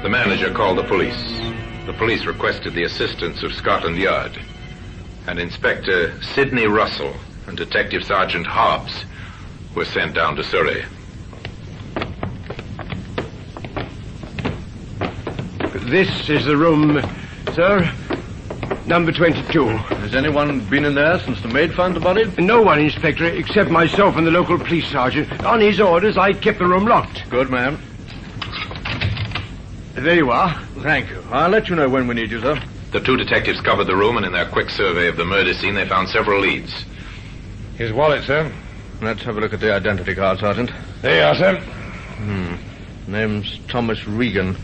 The manager called the police. The police requested the assistance of Scotland Yard, and Inspector Sidney Russell and Detective Sergeant Hobbs were sent down to Surrey. This is the room, sir. Number 22. Has anyone been in there since the maid found the body? No one, Inspector, except myself and the local police sergeant. On his orders, I kept the room locked. Good, ma'am. There you are. Thank you. I'll let you know when we need you, sir. The 2 detectives covered the room, and in their quick survey of the murder scene, they found several leads. His wallet, sir. Let's have a look at the identity card, Sergeant. There you are, sir. Name's Thomas Regan.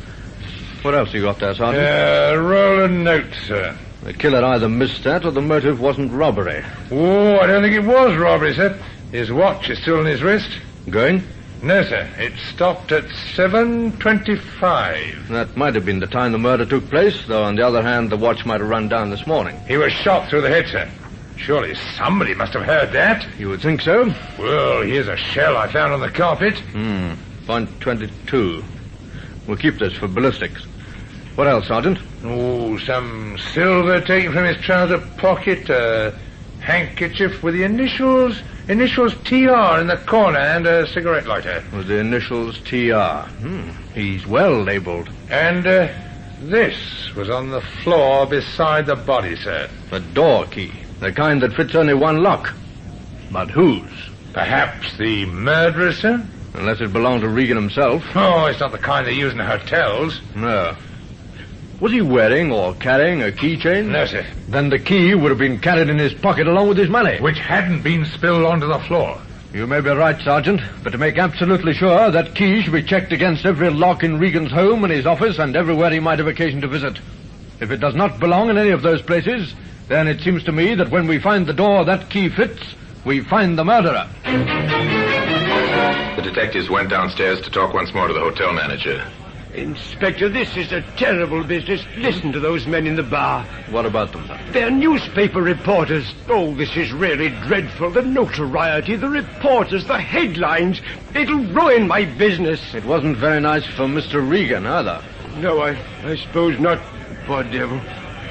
What else you got there, Sergeant? Roll a note, sir. The killer either missed that or the motive wasn't robbery. Oh, I don't think it was robbery, sir. His watch is still on his wrist. Going? No, sir. It stopped at 7:25. That might have been the time the murder took place, though on the other hand, the watch might have run down this morning. He was shot through the head, sir. Surely somebody must have heard that. You would think so? Well, here's a shell I found on the carpet. Point 22. We'll keep this for ballistics. What else, Sergeant? Oh, some silver taken from his trouser pocket, a handkerchief with the initials TR in the corner, and a cigarette lighter. With the initials TR. He's well labeled. And this was on the floor beside the body, sir. The door key. The kind that fits only one lock. But whose? Perhaps the murderer's, sir? Unless it belonged to Regan himself. Oh, it's not the kind they use in hotels. No. Was he wearing or carrying a keychain? No, sir. Then the key would have been carried in his pocket along with his money. Which hadn't been spilled onto the floor. You may be right, Sergeant, but to make absolutely sure, that key should be checked against every lock in Regan's home and his office and everywhere he might have occasion to visit. If it does not belong in any of those places, then it seems to me that when we find the door that key fits, we find the murderer. The detectives went downstairs to talk once more to the hotel manager. Inspector, this is a terrible business. Listen to those men in the bar. What about them, sir? They're newspaper reporters. Oh, this is really dreadful. The notoriety, the reporters, the headlines. It'll ruin my business. It wasn't very nice for Mr. Regan, either. No, I suppose not. Poor devil.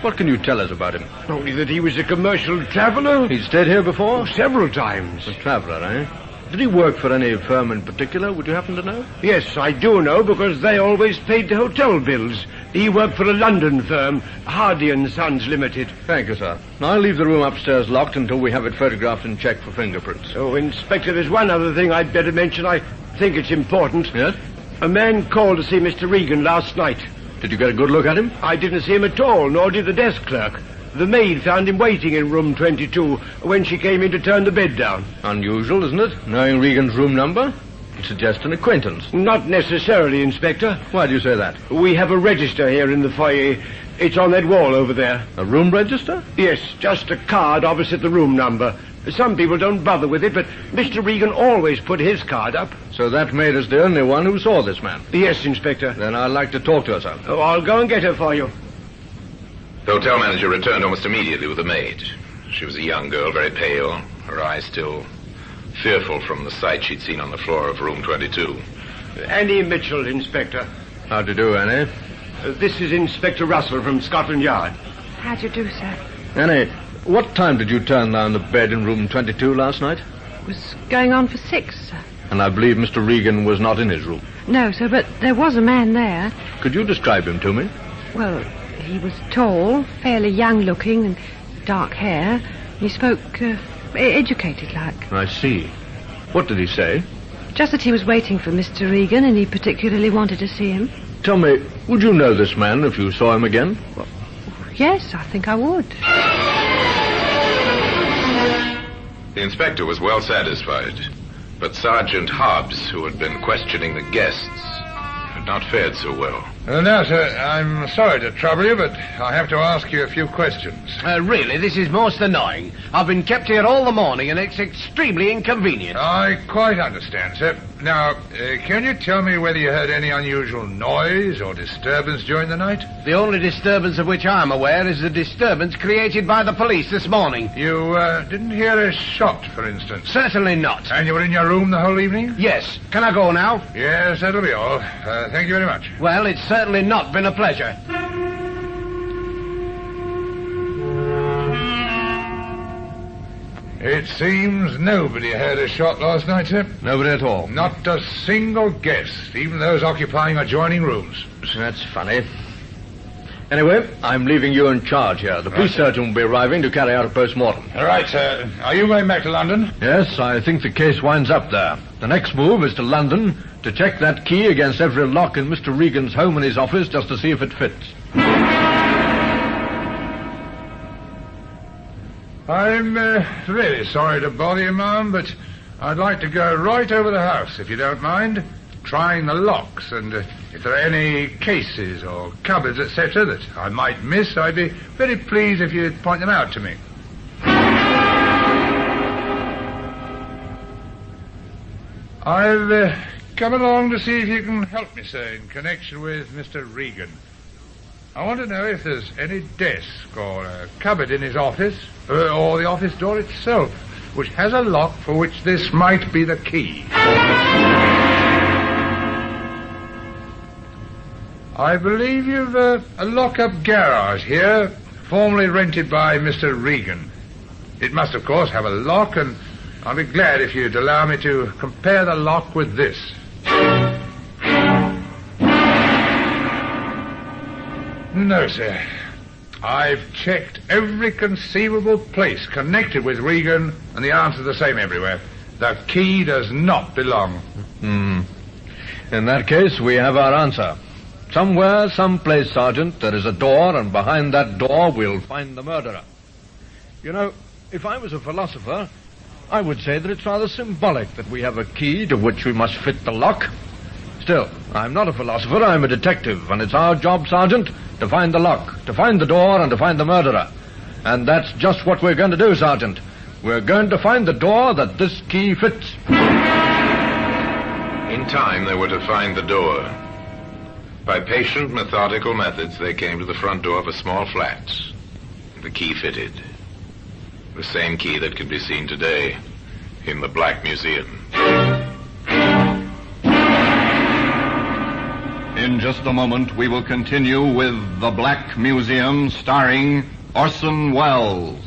What can you tell us about him? Only that he was a commercial traveler. He'd stayed here before? Oh, several times. A traveler, eh? Did he work for any firm in particular? Would you happen to know? Yes, I do know, because they always paid the hotel bills. He worked for a London firm, Hardy & Sons Limited. Thank you, sir. I'll leave the room upstairs locked until we have it photographed and checked for fingerprints. Oh, Inspector, there's one other thing I'd better mention. I think it's important. Yes? A man called to see Mr. Regan last night. Did you get a good look at him? I didn't see him at all, nor did the desk clerk. The maid found him waiting in room 22 when she came in to turn the bed down. Unusual, isn't it? Knowing Regan's room number? It suggests an acquaintance. Not necessarily, Inspector. Why do you say that? We have a register here in the foyer. It's on that wall over there. A room register? Yes, just a card opposite the room number. Some people don't bother with it, but Mr. Regan always put his card up. So that maid is the only one who saw this man? Yes, Inspector. Then I'd like to talk to her, sir. Oh, I'll go and get her for you. The hotel manager returned almost immediately with the maid. She was a young girl, very pale, her eyes still fearful from the sight she'd seen on the floor of room 22. Annie Mitchell, Inspector. How do you do, Annie? This is Inspector Russell from Scotland Yard. How do you do, sir? Annie, what time did you turn down the bed in room 22 last night? It was going on for 6, sir. And I believe Mr. Regan was not in his room. No, sir, but there was a man there. Could you describe him to me? Well, he was tall, fairly young-looking, and dark hair. He spoke educated-like. I see. What did he say? Just that he was waiting for Mr. Regan, and he particularly wanted to see him. Tell me, would you know this man if you saw him again? Yes, I think I would. The inspector was well satisfied, but Sergeant Hobbs, who had been questioning the guests, had not fared so well. Now, sir, I'm sorry to trouble you, but I have to ask you a few questions. Really, this is most annoying. I've been kept here all the morning, and it's extremely inconvenient. I quite understand, sir. Now, can you tell me whether you heard any unusual noise or disturbance during the night? The only disturbance of which I'm aware is the disturbance created by the police this morning. You didn't hear a shot, for instance? Certainly not. And you were in your room the whole evening? Yes. Can I go now? Yes, that'll be all. Thank you very much. Well, it's certainly not been a pleasure. It seems nobody heard a shot last night, sir. Nobody at all? Not a single guest, even those occupying adjoining rooms. That's funny. Anyway, I'm leaving you in charge here. The police surgeon will be arriving to carry out a post-mortem. All right, sir. Are you going back to London? Yes, I think the case winds up there. The next move is to London to check that key against every lock in Mr. Regan's home and his office just to see if it fits. I'm really sorry to bother you, ma'am, but I'd like to go right over the house, if you don't mind, trying the locks, and if there are any cases or cupboards, etc., that I might miss, I'd be very pleased if you'd point them out to me. I've come along to see if you can help me, sir, in connection with Mr. Regan. I want to know if there's any desk or a cupboard in his office, or the office door itself, which has a lock for which this might be the key. I believe you've a lock-up garage here, formerly rented by Mr. Regan. It must, of course, have a lock, and I'll be glad if you'd allow me to compare the lock with this. No, sir. I've checked every conceivable place connected with Regan, and the answer's the same everywhere. The key does not belong. In that case, we have our answer. Somewhere, someplace, Sergeant, there is a door, and behind that door we'll find the murderer. You know, if I was a philosopher, I would say that it's rather symbolic that we have a key to which we must fit the lock. Still, I'm not a philosopher, I'm a detective, and it's our job, Sergeant, to find the lock, to find the door, and to find the murderer. And that's just what we're going to do, Sergeant. We're going to find the door that this key fits. In time, they were to find the door. By patient, methodical methods, they came to the front door of a small flat. The key fitted. The same key that can be seen today in the Black Museum. In just a moment, we will continue with The Black Museum, starring Orson Welles.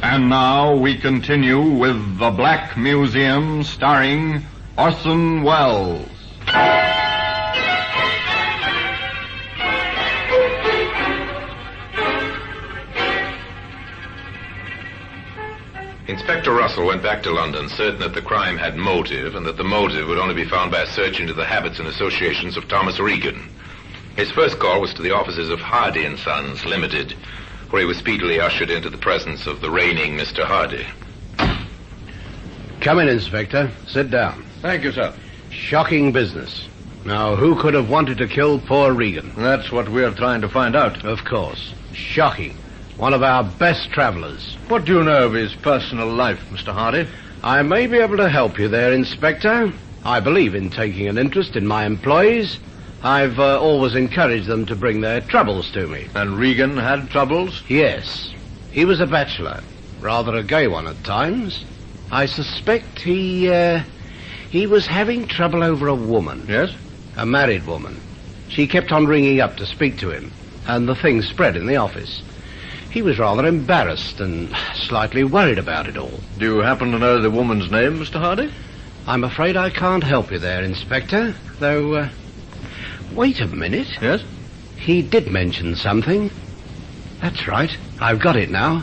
And now we continue with The Black Museum, starring Orson Welles. Inspector Russell went back to London, certain that the crime had motive, and that the motive would only be found by a search into the habits and associations of Thomas Regan. His first call was to the offices of Hardy & Sons, Limited, where he was speedily ushered into the presence of the reigning Mr. Hardy. Come in, Inspector. Sit down. Thank you, sir. Shocking business. Now, who could have wanted to kill poor Regan? That's what we're trying to find out. Of course. Shocking. One of our best travelers. What do you know of his personal life, Mr. Hardy? I may be able to help you there, Inspector. I believe in taking an interest in my employees. I've always encouraged them to bring their troubles to me. And Regan had troubles? Yes. He was a bachelor. Rather a gay one at times. I suspect he was having trouble over a woman. Yes? A married woman. She kept on ringing up to speak to him, and the thing spread in the office. He was rather embarrassed and slightly worried about it all. Do you happen to know the woman's name, Mr. Hardy? I'm afraid I can't help you there, Inspector, though, wait a minute. Yes? He did mention something. That's right. I've got it now.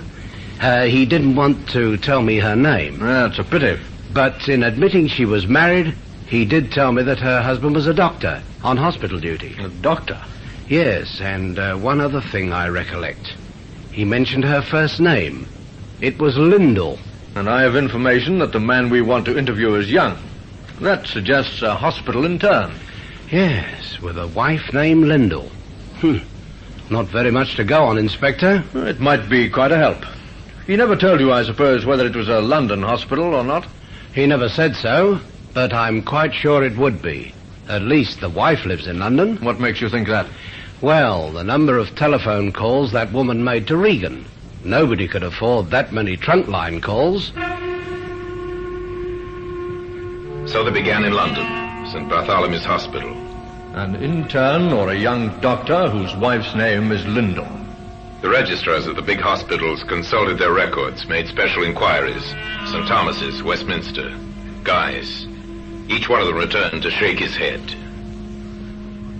He didn't want to tell me her name. That's a pity. But in admitting she was married, he did tell me that her husband was a doctor on hospital duty. A doctor? Yes, and one other thing I recollect. He mentioned her first name. It was Lyndall. And I have information that the man we want to interview is young. That suggests a hospital intern. Yes, with a wife named Lyndall. Not very much to go on, Inspector. It might be quite a help. He never told you, I suppose, whether it was a London hospital or not? He never said so, but I'm quite sure it would be. At least the wife lives in London. What makes you think that? Well, the number of telephone calls that woman made to Regan. Nobody could afford that many trunk line calls. So they began in London, St. Bartholomew's Hospital. An intern or a young doctor whose wife's name is Lyndall. The registrars of the big hospitals consulted their records, made special inquiries. St. Thomas's, Westminster, Guy's. Each one of them returned to shake his head.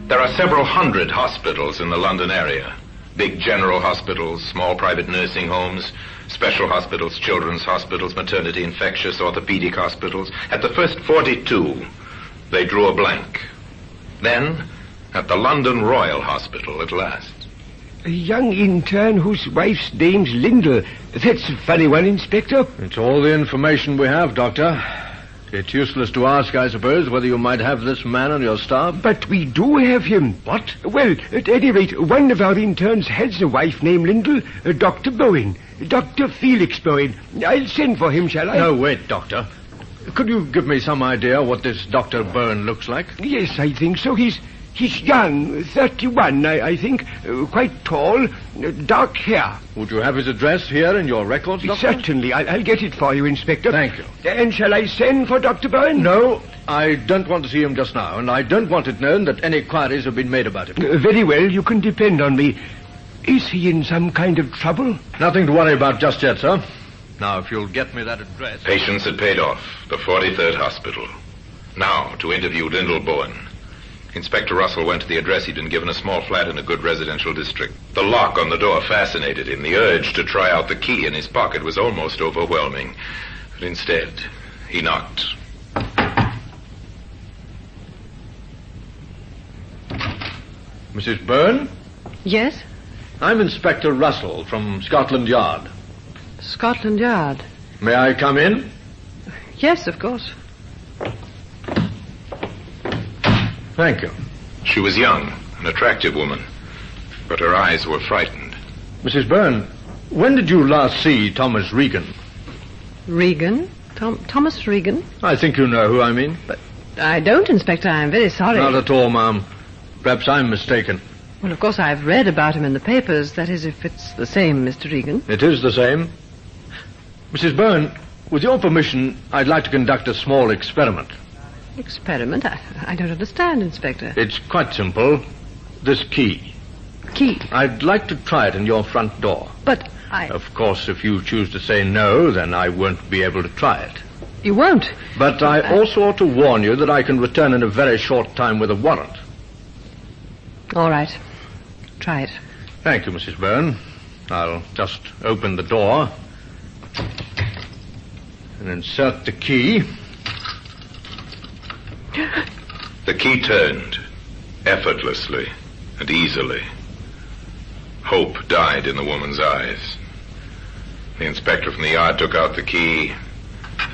There are several hundred hospitals in the London area. Big general hospitals, small private nursing homes, special hospitals, children's hospitals, maternity, infectious, orthopedic hospitals. At the first 42, they drew a blank. Then, at the London Royal Hospital at last. A young intern whose wife's name's Lyndall. That's a funny one, Inspector. It's all the information we have, Doctor. It's useless to ask, I suppose, whether you might have this man on your staff. But we do have him. What? Well, at any rate, one of our interns has a wife named Lyndall, Dr. Bowen. Dr. Felix Bowen. I'll send for him, shall I? No, wait, Doctor. Could you give me some idea what this Dr. Bowen looks like? Yes, I think so. He's young, 31, I think. Quite tall, dark hair. Would you have his address here in your records, Doctor? Certainly. I'll get it for you, Inspector. Thank you. And shall I send for Dr. Bowen? No, I don't want to see him just now, and I don't want it known that any inquiries have been made about him. Very well. You can depend on me. Is he in some kind of trouble? Nothing to worry about just yet, sir. Now, if you'll get me that address... Patients had paid off. The 43rd Hospital. Now, to interview Lyndall Bowen. Inspector Russell went to the address. He'd been given a small flat in a good residential district. The lock on the door fascinated him. The urge to try out the key in his pocket was almost overwhelming. But instead, he knocked. Mrs. Byrne? Yes? I'm Inspector Russell from Scotland Yard. Scotland Yard? May I come in? Yes, of course. Thank you. She was young, an attractive woman, but her eyes were frightened. Mrs. Byrne, when did you last see Thomas Regan? Regan? Thomas Regan? I think you know who I mean. But I don't, Inspector. I'm very sorry. Not at all, ma'am. Perhaps I'm mistaken. Well, of course, I've read about him in the papers. That is, if it's the same, Mr. Regan. It is the same. Mrs. Byrne, with your permission, I'd like to conduct a small experiment. Experiment? I don't understand, Inspector. It's quite simple. This key. Key? I'd like to try it in your front door. But Of course, if you choose to say no, then I won't be able to try it. You won't? But I also ought to warn you that I can return in a very short time with a warrant. All right. Try it. Thank you, Mrs. Byrne. I'll just open the door and insert the key. The key turned, effortlessly and easily. Hope died in the woman's eyes. The inspector from the yard took out the key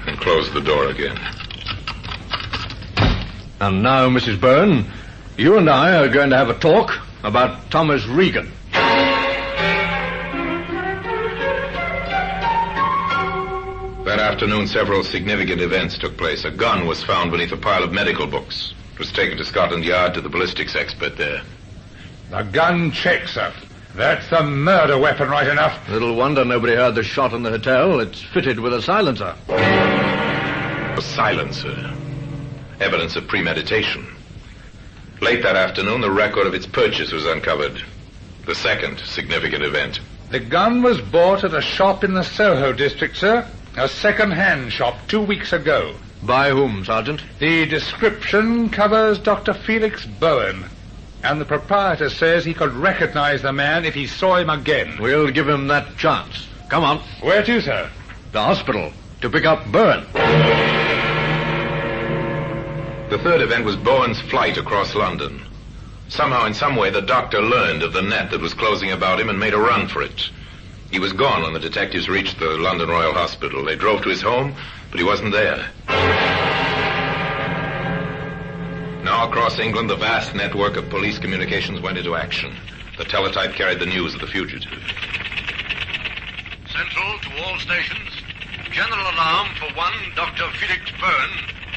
and closed the door again. And now, Mrs. Byrne, you and I are going to have a talk about Thomas Regan. That afternoon, several significant events took place. A gun was found beneath a pile of medical books. It was taken to Scotland Yard to the ballistics expert there. The gun checks, sir. That's a murder weapon right enough. Little wonder nobody heard the shot in the hotel. It's fitted with a silencer. A silencer. Evidence of premeditation. Late that afternoon, the record of its purchase was uncovered. The second significant event. The gun was bought at a shop in the Soho district, sir. A second-hand shop 2 weeks ago. By whom, Sergeant? The description covers Dr. Felix Bowen. And the proprietor says he could recognize the man if he saw him again. We'll give him that chance. Come on. Where to, sir? The hospital. To pick up Bowen. The third event was Bowen's flight across London. Somehow, in some way, the doctor learned of the net that was closing about him and made a run for it. He was gone when the detectives reached the London Royal Hospital. They drove to his home, but he wasn't there. Now, across England, the vast network of police communications went into action. The teletype carried the news of the fugitive. Central to all stations. General alarm for one Dr. Felix Bowen,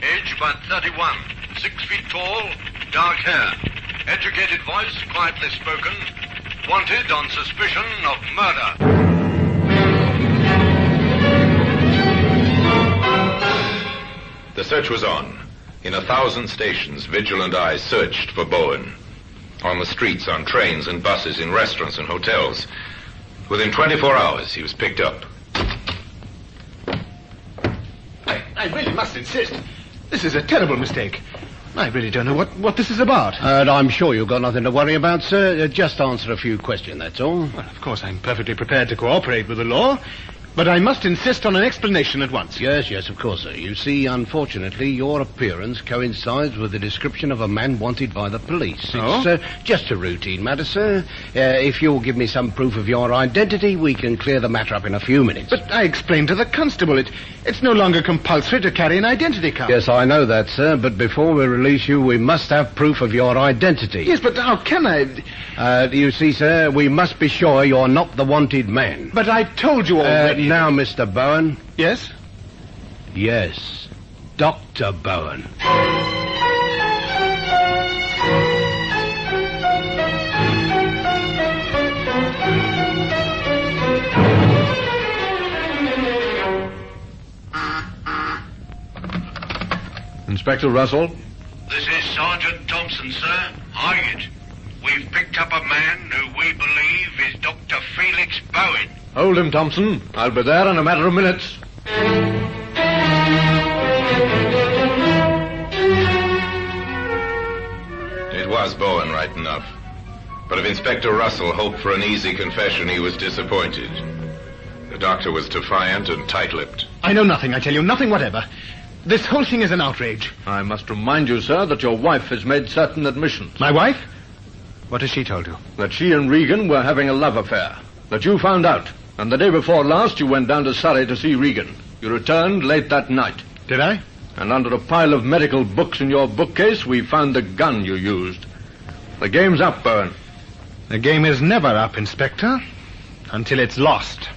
age about 31, 6 feet tall, dark hair. Educated voice, quietly spoken. Wanted on suspicion of murder. The search was on. In 1,000 stations, vigilant eyes searched for Bowen. On the streets, on trains and buses, in restaurants and hotels. Within 24 hours, he was picked up. I really must insist. This is a terrible mistake. I really don't know what this is about. I'm sure you've got nothing to worry about, sir. Just answer a few questions, that's all. Well, of course, I'm perfectly prepared to cooperate with the law, but I must insist on an explanation at once. Yes, of course, sir. You see, unfortunately, your appearance coincides with the description of a man wanted by the police. It's just a routine matter, sir. If you'll give me some proof of your identity, we can clear the matter up in a few minutes. But I explained to the constable it's no longer compulsory to carry an identity card. Yes, I know that, sir, but before we release you, we must have proof of your identity. Yes, but how can I? You see, sir, we must be sure you're not the wanted man. But I told you already. Now, Mr. Bowen. Yes? Yes, Dr. Bowen. Inspector Russell? This is Sergeant Thompson, sir. Hired. We've picked up a man who we believe is Dr. Felix Bowen. Hold him, Thompson. I'll be there in a matter of minutes. It was Bowen, right enough. But if Inspector Russell hoped for an easy confession, he was disappointed. The doctor was defiant and tight-lipped. I know nothing, I tell you, nothing whatever. This whole thing is an outrage. I must remind you, sir, that your wife has made certain admissions. My wife? What has she told you? That she and Regan were having a love affair. That you found out. And the day before last, you went down to Surrey to see Regan. You returned late that night. Did I? And under a pile of medical books in your bookcase, we found the gun you used. The game's up, Bowen. The game is never up, Inspector, until it's lost.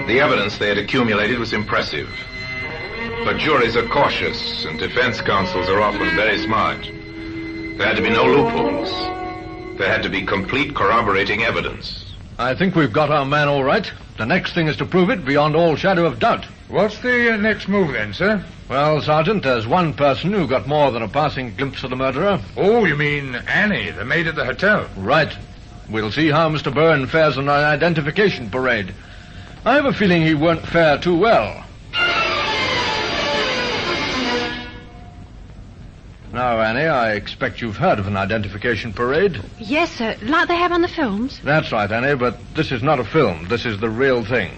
The evidence they had accumulated was impressive. But juries are cautious, and defense counsels are often very smart. There had to be no loopholes. There had to be complete corroborating evidence. I think we've got our man all right. The next thing is to prove it beyond all shadow of doubt. What's the next move then, sir? Well, Sergeant, there's one person who got more than a passing glimpse of the murderer. Oh, you mean Annie, the maid at the hotel? Right. We'll see how Mr. Bowen fares on an identification parade. I have a feeling he won't fare too well. Now, Annie, I expect you've heard of an identification parade. Yes, sir. Like they have on the films. That's right, Annie, but this is not a film. This is the real thing.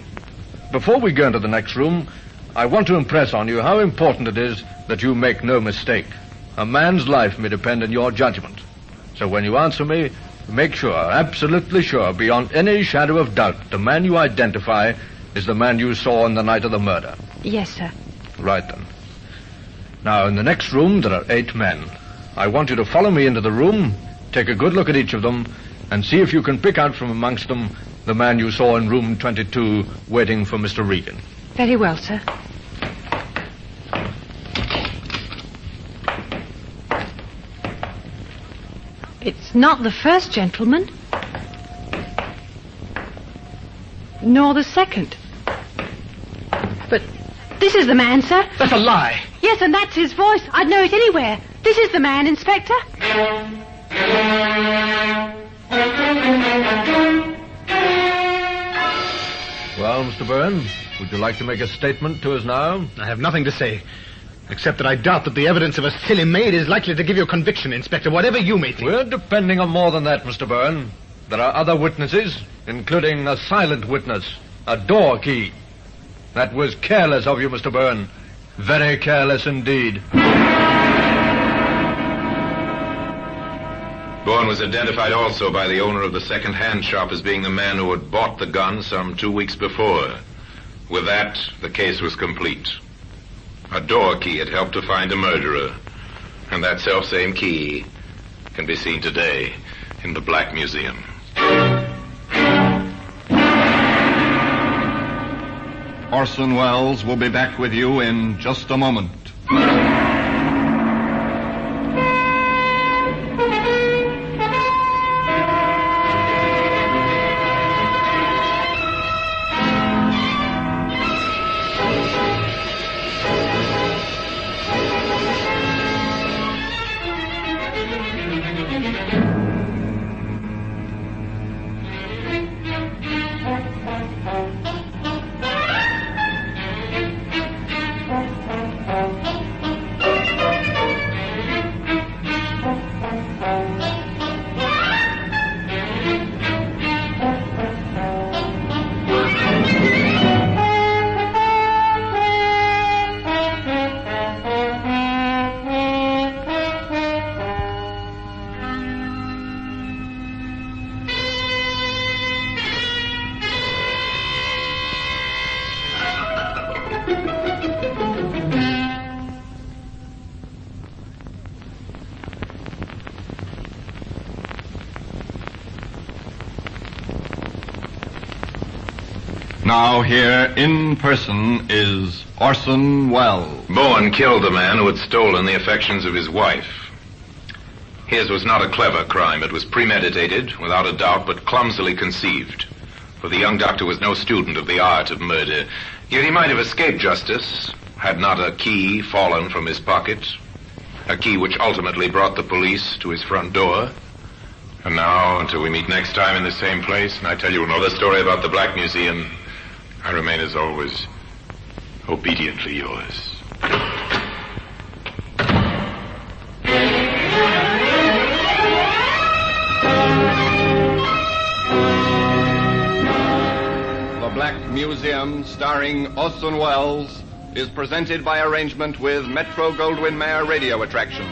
Before we go into the next room, I want to impress on you how important it is that you make no mistake. A man's life may depend on your judgment. So when you answer me, make sure, absolutely sure, beyond any shadow of doubt, the man you identify is the man you saw on the night of the murder. Yes, sir. Right, then. Now, in the next room, there are 8 men. I want you to follow me into the room, take a good look at each of them, and see if you can pick out from amongst them the man you saw in room 22 waiting for Mr. Regan. Very well, sir. It's not the first gentleman. Nor the second. But this is the man, sir. That's a lie. Yes, and that's his voice. I'd know it anywhere. This is the man, Inspector. Well, Mr. Byrne, would you like to make a statement to us now? I have nothing to say, except that I doubt that the evidence of a silly maid is likely to give you a conviction, Inspector, whatever you may think. We're depending on more than that, Mr. Byrne. There are other witnesses, including a silent witness, a door key. That was careless of you, Mr. Byrne. Very careless indeed. Bourne was identified also by the owner of the second-hand shop as being the man who had bought the gun some 2 weeks before. With that, the case was complete. A door key had helped to find a murderer, and that selfsame key can be seen today in the Black Museum. Orson Welles will be back with you in just a moment. Now here in person is Orson Welles. Bourne killed the man who had stolen the affections of his wife. His was not a clever crime. It was premeditated, without a doubt, but clumsily conceived. For the young doctor was no student of the art of murder. Yet he might have escaped justice had not a key fallen from his pocket. A key which ultimately brought the police to his front door. And now, until we meet next time in the same place, and I tell you another story about the Black Museum, I remain as always, obediently yours. The Black Museum, starring Orson Welles, is presented by arrangement with Metro-Goldwyn-Mayer Radio Attraction.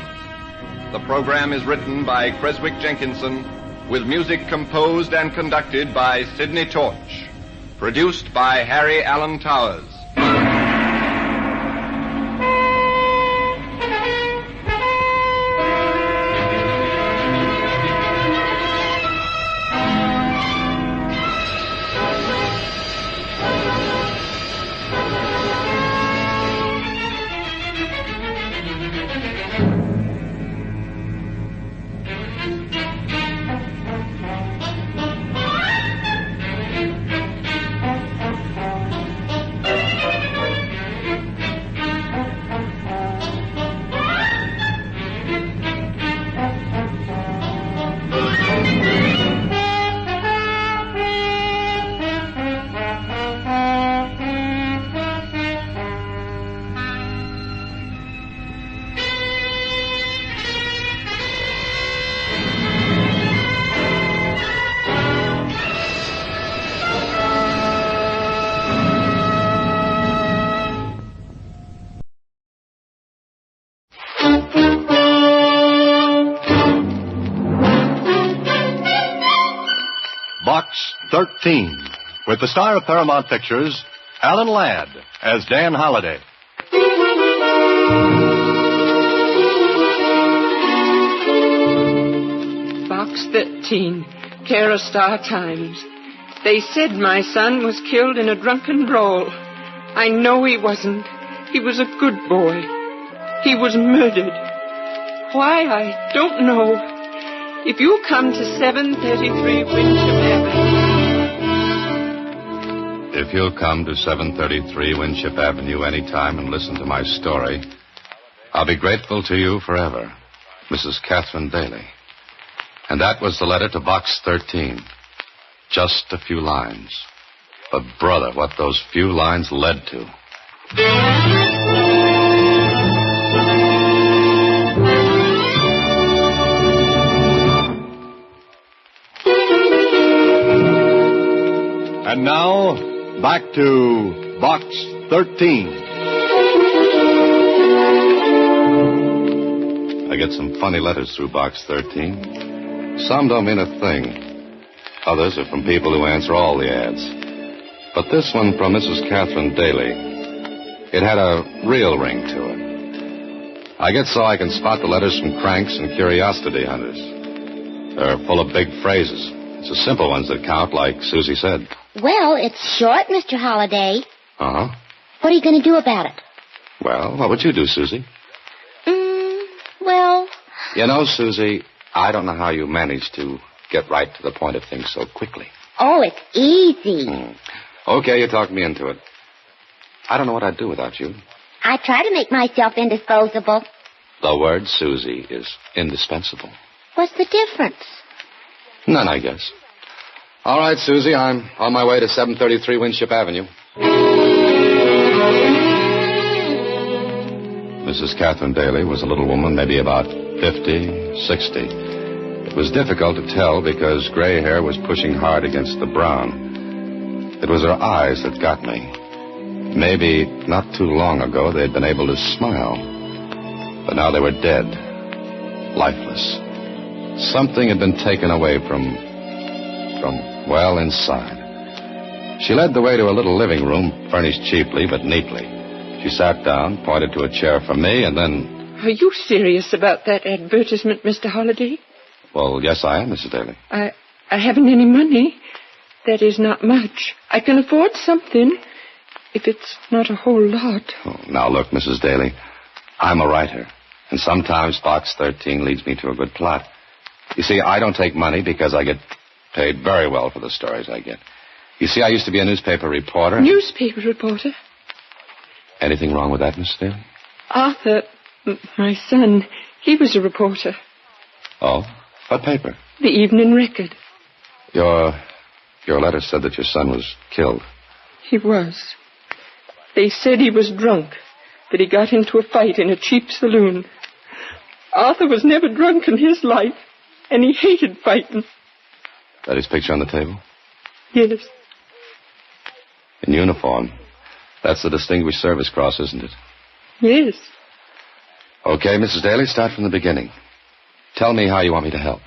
The program is written by Creswick Jenkinson, with music composed and conducted by Sidney Torch. Produced by Harry Allen Towers. Box 13, with the star of Paramount Pictures, Alan Ladd, as Dan Holliday. Box 13, care of Star Times. They said my son was killed in a drunken brawl. I know he wasn't. He was a good boy. He was murdered. Why, I don't know. If you come to 733 Winship Avenue... If you'll come to 733 Winship Avenue anytime and listen to my story, I'll be grateful to you forever. Mrs. Catherine Daly. And that was the letter to Box 13. Just a few lines. But, brother, what those few lines led to. And now, back to Box 13. I get some funny letters through Box 13. Some don't mean a thing. Others are from people who answer all the ads. But this one from Mrs. Catherine Daly, it had a real ring to it. I get so I can spot the letters from cranks and curiosity hunters. They're full of big phrases. It's the simple ones that count, like Susie said. Well, it's short, Mr. Holliday. Uh-huh. What are you going to do about it? Well, what would you do, Susie? Well... You know, Susie, I don't know how you manage to get right to the point of things so quickly. Oh, it's easy. Okay, you talked me into it. I don't know what I'd do without you. I try to make myself indisposable. The word, Susie, is indispensable. What's the difference? None, I guess. All right, Susie, I'm on my way to 733 Winship Avenue. Mrs. Catherine Daly was a little woman, maybe about 50, 60. It was difficult to tell because gray hair was pushing hard against the brown. It was her eyes that got me. Maybe not too long ago they'd been able to smile. But now they were dead. Lifeless. Something had been taken away from well, inside. She led the way to a little living room, furnished cheaply but neatly. She sat down, pointed to a chair for me, and then... Are you serious about that advertisement, Mr. Holliday? Well, yes, I am, Mrs. Daly. I haven't any money. That is not much. I can afford something, if it's not a whole lot. Oh, now, look, Mrs. Daly, I'm a writer, and sometimes Box 13 leads me to a good plot. You see, I don't take money because I get paid very well for the stories I get. You see, I used to be a newspaper reporter. Newspaper reporter? Anything wrong with that, Mrs. Daly? Arthur, my son, he was a reporter. Oh? What paper? The Evening Record. Your letter said that your son was killed. He was. They said he was drunk, that he got into a fight in a cheap saloon. Arthur was never drunk in his life, and he hated fighting. That his picture on the table? Yes. In uniform. That's the Distinguished Service Cross, isn't it? Yes. Okay, Mrs. Daly, start from the beginning. Tell me how you want me to help.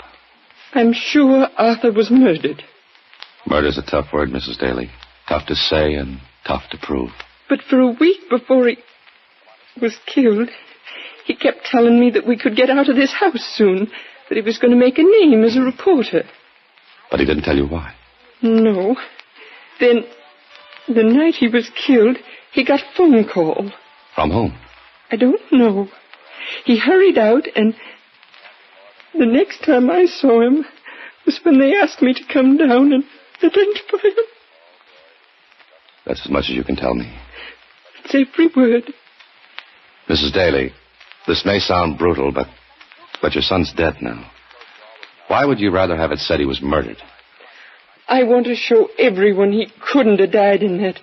I'm sure Arthur was murdered. Murder's a tough word, Mrs. Daly. Tough to say and tough to prove. But for a week before he was killed, he kept telling me that we could get out of this house soon, that he was going to make a name as a reporter. But he didn't tell you why? No. Then, the night he was killed, he got a phone call. From whom? I don't know. He hurried out, and the next time I saw him was when they asked me to come down and identify him. That's as much as you can tell me. It's every word. Mrs. Daly, this may sound brutal, but your son's dead now. Why would you rather have it said he was murdered? I want to show everyone he couldn't have died in that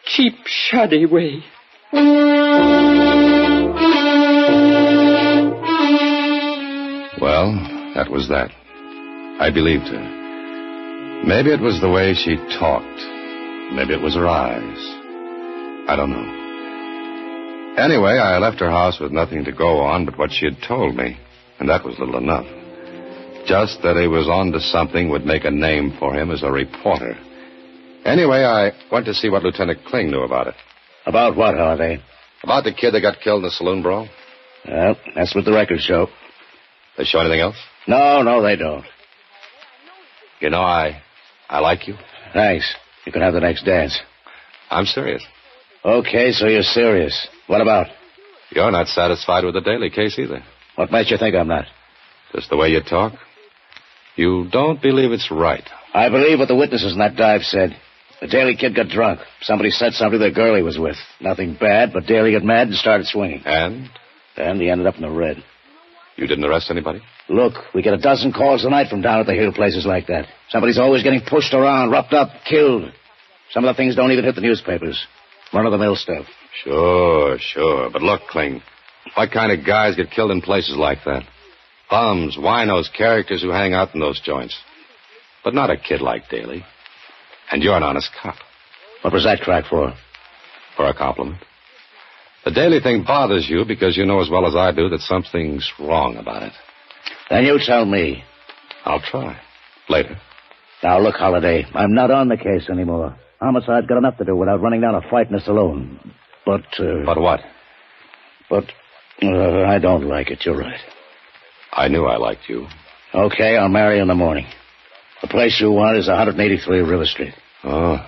cheap, shoddy way. Well, that was that. I believed her. Maybe it was the way she talked. Maybe it was her eyes. I don't know. Anyway, I left her house with nothing to go on but what she had told me, and that was little enough. Just that he was on to something would make a name for him as a reporter. Anyway, I went to see what Lieutenant Kling knew about it. About what, Harvey? About the kid that got killed in the saloon brawl? Well, that's what the records show. They show anything else? No, they don't. You know, I like you. Thanks. You can have the next dance. I'm serious. Okay, so you're serious. What about? You're not satisfied with the Daly case either. What makes you think I'm not? Just the way you talk. You don't believe it's right. I believe what the witnesses in that dive said. The Daly kid got drunk. Somebody said something to the girl he was with. Nothing bad, but Daly got mad and started swinging. And? Then he ended up in the red. You didn't arrest anybody? Look, we get a dozen calls a night from down at the hill places like that. Somebody's always getting pushed around, roughed up, killed. Some of the things don't even hit the newspapers. Run-of-the-mill stuff. Sure. But look, Kling, what kind of guys get killed in places like that? Bums, winos, characters who hang out in those joints. But not a kid like Daly. And you're an honest cop. What was that crack for? For a compliment. The Daly thing bothers you because you know as well as I do that something's wrong about it. Then you tell me. I'll try. Later. Now, look, Holliday, I'm not on the case anymore. Homicide's got enough to do without running down a fight in a saloon. But, But what? I don't like it, you're right. I knew I liked you. Okay, I'll marry you in the morning. The place you want is 183 River Street. Oh,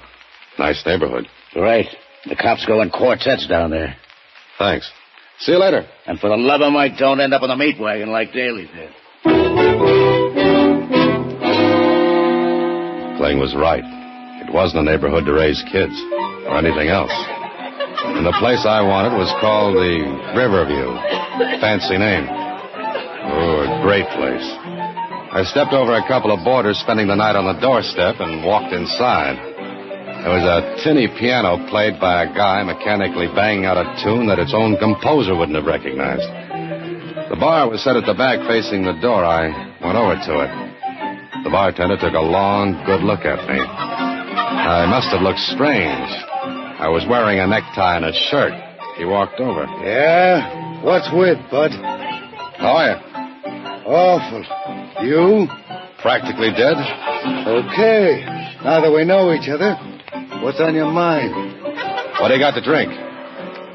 nice neighborhood. Right. The cops go in quartets down there. Thanks. See you later. And for the love of Mike, don't end up on the meat wagon like Daly did. Kling was right. It wasn't a neighborhood to raise kids or anything else. And the place I wanted was called the Riverview. Fancy name. Oh, a great place. I stepped over a couple of boarders spending the night on the doorstep and walked inside. There was a tinny piano played by a guy mechanically banging out a tune that its own composer wouldn't have recognized. The bar was set at the back facing the door. I went over to it. The bartender took a long, good look at me. I must have looked strange. I was wearing a necktie and a shirt. He walked over. Yeah? What's with, bud? How are you? Awful. You? Practically dead. Okay. Now that we know each other, what's on your mind? What do you got to drink?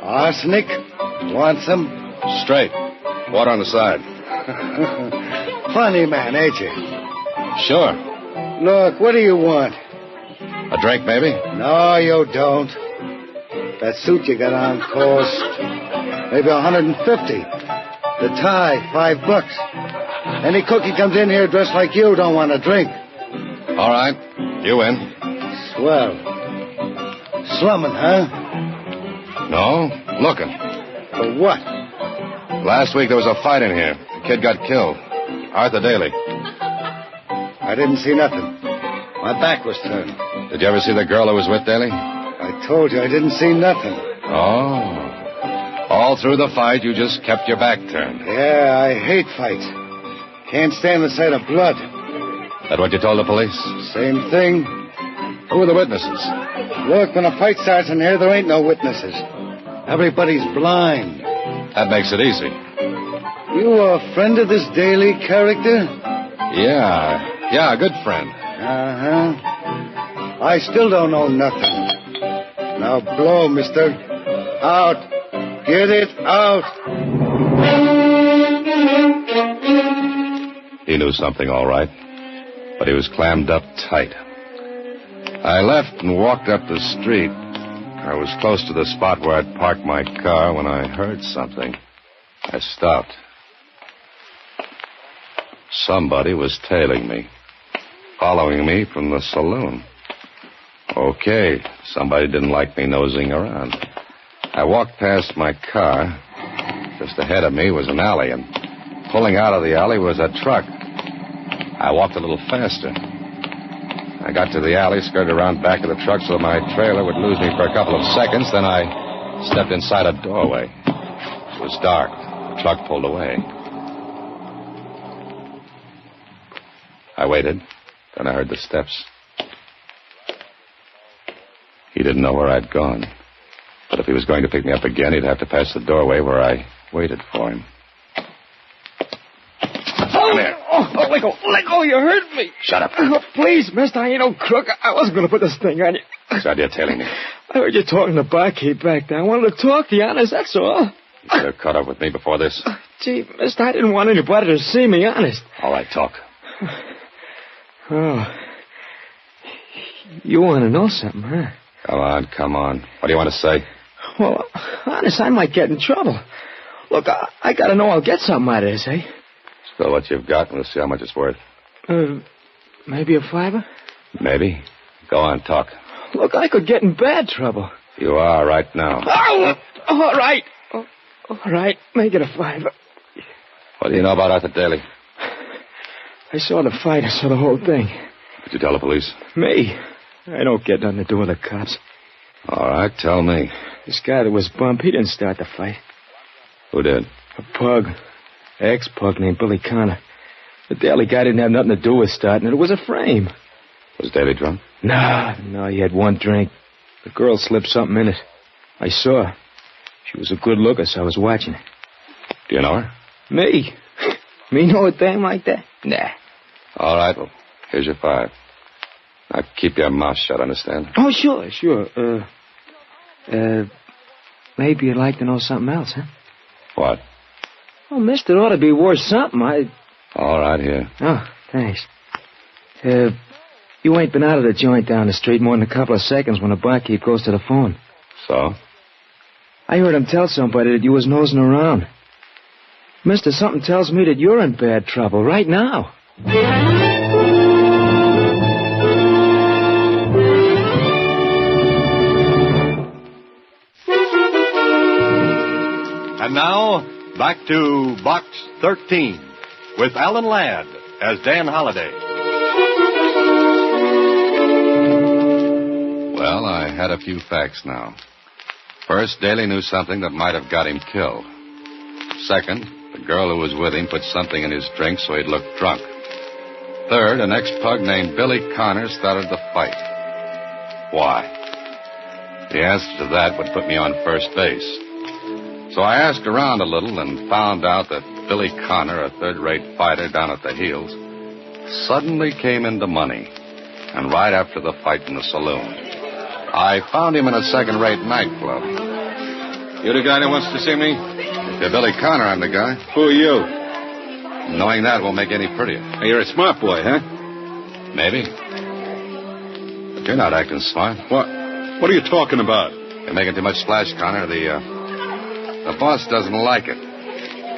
Arsenic? Want some? Straight. Water on the side. Funny man, ain't you? Sure. Look, what do you want? A drink, maybe? No, you don't. That suit you got on cost maybe $150. The tie, $5. Any cookie comes in here dressed like you don't want a drink. All right. You win. Swell. Slumming, huh? No, looking. For what? Last week there was a fight in here. A kid got killed. Arthur Daly. I didn't see nothing. My back was turned. Did you ever see the girl who was with Daly? I told you I didn't see nothing. Oh. All through the fight, you just kept your back turned. Yeah, I hate fights. Can't stand the sight of blood. That what you told the police? Same thing. Who were the witnesses? Look, when a fight starts in here, there ain't no witnesses. Everybody's blind. That makes it easy. You a friend of this Daly character? Yeah, a good friend. Uh-huh. I still don't know nothing. Now blow, mister. Out. Get it out. He knew something, all right. But he was clammed up tight. I left and walked up the street. I was close to the spot where I'd parked my car when I heard something. I stopped. Somebody was tailing me, following me from the saloon. Okay, somebody didn't like me nosing around. I walked past my car. Just ahead of me was an alley, and pulling out of the alley was a truck. I walked a little faster. I got to the alley, skirted around back of the truck so my trailer would lose me for a couple of seconds. Then I stepped inside a doorway. It was dark. The truck pulled away. I waited. Then I heard the steps. He didn't know where I'd gone. But if he was going to pick me up again, he'd have to pass the doorway where I waited for him. Come here. Oh, let go, you hurt me. Shut up. Oh, please, mister, I ain't no crook. I wasn't going to put this thing on you. Whose idea tailing me? I heard you talking to Barkeep back there. I wanted to talk to you, honest, that's all. You could have caught up with me before this. Gee, mister, I didn't want anybody to see me, honest. All right, talk. Oh. You want to know something, huh? Come on. What do you want to say? Well, honest, I might get in trouble. Look, I gotta know I'll get something out of this, eh? Still what you've got, and we'll see how much it's worth. Maybe a $5? Maybe. Go on, talk. Look, I could get in bad trouble. You are right now. Oh, all right. Oh, all right, make it a $5. What do you know about Arthur Daly? I saw the fight. I saw the whole thing. Did you tell the police? Me? I don't get nothing to do with the cops. All right, tell me. This guy that was bumped, he didn't start the fight. Who did? A pug. An ex-pug named Billy Connor. The Daly guy didn't have nothing to do with starting it. It was a frame. Was Daly drunk? No, he had one drink. The girl slipped something in it. I saw her. She was a good looker, so I was watching her. Do you know her? Me? Me know a thing like that? Nah. All right, well, here's your $5. Now keep your mouth shut, understand? Oh, sure. Maybe you'd like to know something else, huh? What? Oh, mister, it ought to be worth something. All right, here. Oh, thanks. You ain't been out of the joint down the street more than a couple of seconds when the barkeep goes to the phone. So? I heard him tell somebody that you was nosing around. Mister, something tells me that you're in bad trouble right now. And now, back to Box 13 with Alan Ladd as Dan Holliday. Well, I had a few facts now. First, Daly knew something that might have got him killed. Second, the girl who was with him put something in his drink so he'd look drunk. Third, an ex-pug named Billy Connor started the fight. Why? The answer to that would put me on first base. So I asked around a little and found out that Billy Connor, a third-rate fighter down at the heels, suddenly came into money. And right after the fight in the saloon, I found him in a second-rate nightclub. You the guy that wants to see me? If you're Billy Connor, I'm the guy. Who are you? Knowing that won't make any prettier. Hey, you're a smart boy, huh? Maybe. But you're not acting smart. What are you talking about? You're making too much splash, Connor. The boss doesn't like it.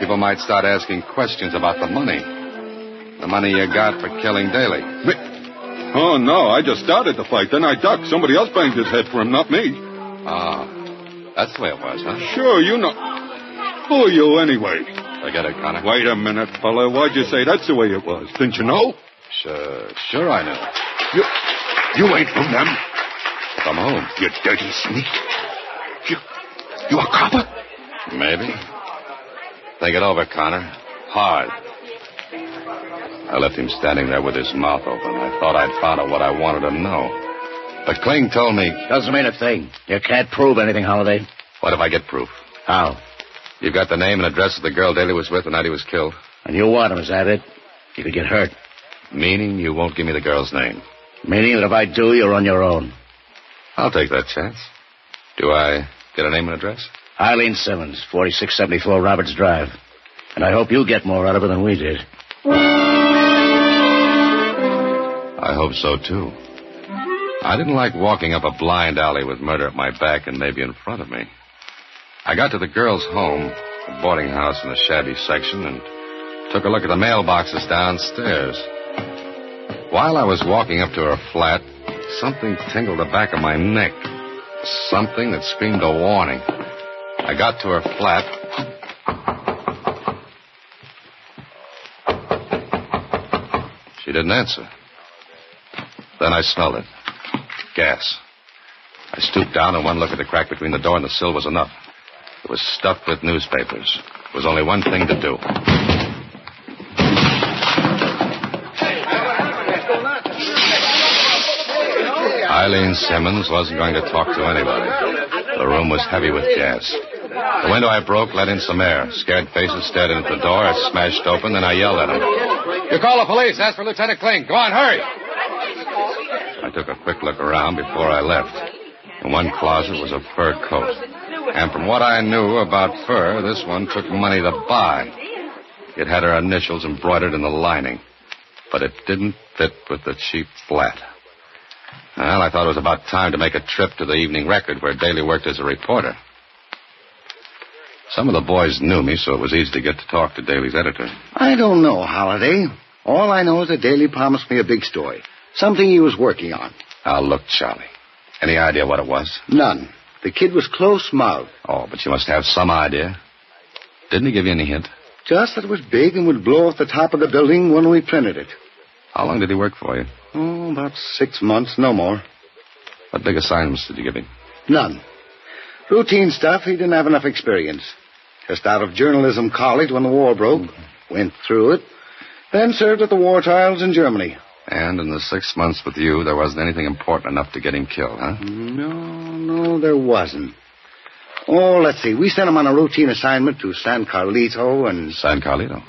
People might start asking questions about the money. The money you got for killing Daly. Oh, no, I just started the fight. Then I ducked. Somebody else banged his head for him, not me. Ah, that's the way it was, huh? Sure, you know. Who are you, anyway? Forget it, Connor. Wait a minute, fella. Why'd you say that's the way it was? Didn't you know? Sure I knew. You ain't from them. From whom? You dirty sneak. You a copper? Maybe. Think it over, Connor. Hard. I left him standing there with his mouth open. I thought I'd found out what I wanted to know. But Kling told me... Doesn't mean a thing. You can't prove anything, Holliday. What if I get proof? How? You've got the name and address of the girl Daly was with the night he was killed. And you want him, is that it? You could get hurt. Meaning you won't give me the girl's name? Meaning that if I do, you're on your own. I'll take that chance. Do I get a name and address? Eileen Simmons, 4674 Roberts Drive. And I hope you get more out of it than we did. I hope so, too. I didn't like walking up a blind alley with murder at my back and maybe in front of me. I got to the girl's home, a boarding house in the shabby section, and took a look at the mailboxes downstairs. While I was walking up to her flat, something tingled the back of my neck. Something that screamed a warning. I got to her flat. She didn't answer. Then I smelled it. Gas. I stooped down, and one look at the crack between the door and the sill was enough. It was stuffed with newspapers. There was only one thing to do. Eileen Simmons wasn't going to talk to anybody. The room was heavy with gas. The window I broke let in some air. Scared faces stared into the door. I smashed open, then I yelled at them. You call the police. Ask for Lieutenant Kling. Go on, hurry. I took a quick look around before I left. In one closet was a fur coat. And from what I knew about fur, this one took money to buy. It had her initials embroidered in the lining. But it didn't fit with the cheap flat. Well, I thought it was about time to make a trip to the Evening Record, where Daly worked as a reporter. Some of the boys knew me, so it was easy to get to talk to Daly's editor. I don't know, Holliday. All I know is that Daly promised me a big story. Something he was working on. Now, look, Charlie. Any idea what it was? None. The kid was close-mouthed. Oh, but you must have some idea. Didn't he give you any hint? Just that it was big and would blow off the top of the building when we printed it. How long did he work for you? Oh, about 6 months, no more. What big assignments did you give him? None. Routine stuff. He didn't have enough experience. Just out of journalism college when the war broke. Went through it. Then served at the war trials in Germany. And in the 6 months with you, there wasn't anything important enough to get him killed, huh? No, there wasn't. Oh, let's see. We sent him on a routine assignment to San Carlito and... San Carlito?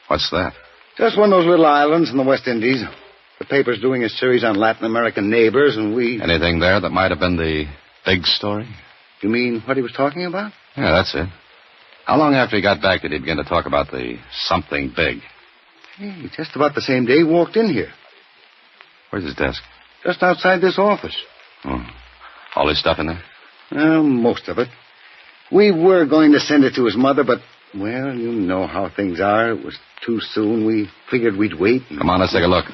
What's that? Just one of those little islands in the West Indies. The paper's doing a series on Latin American neighbors, and we... Anything there that might have been the big story? You mean what he was talking about? Yeah, that's it. How long after he got back did he begin to talk about the something big? Hey, just about the same day he walked in here. Where's his desk? Just outside this office. Oh. All his stuff in there? Most of it. We were going to send it to his mother, but, well, you know how things are. It was too soon. We figured we'd wait. Come on, let's take a look.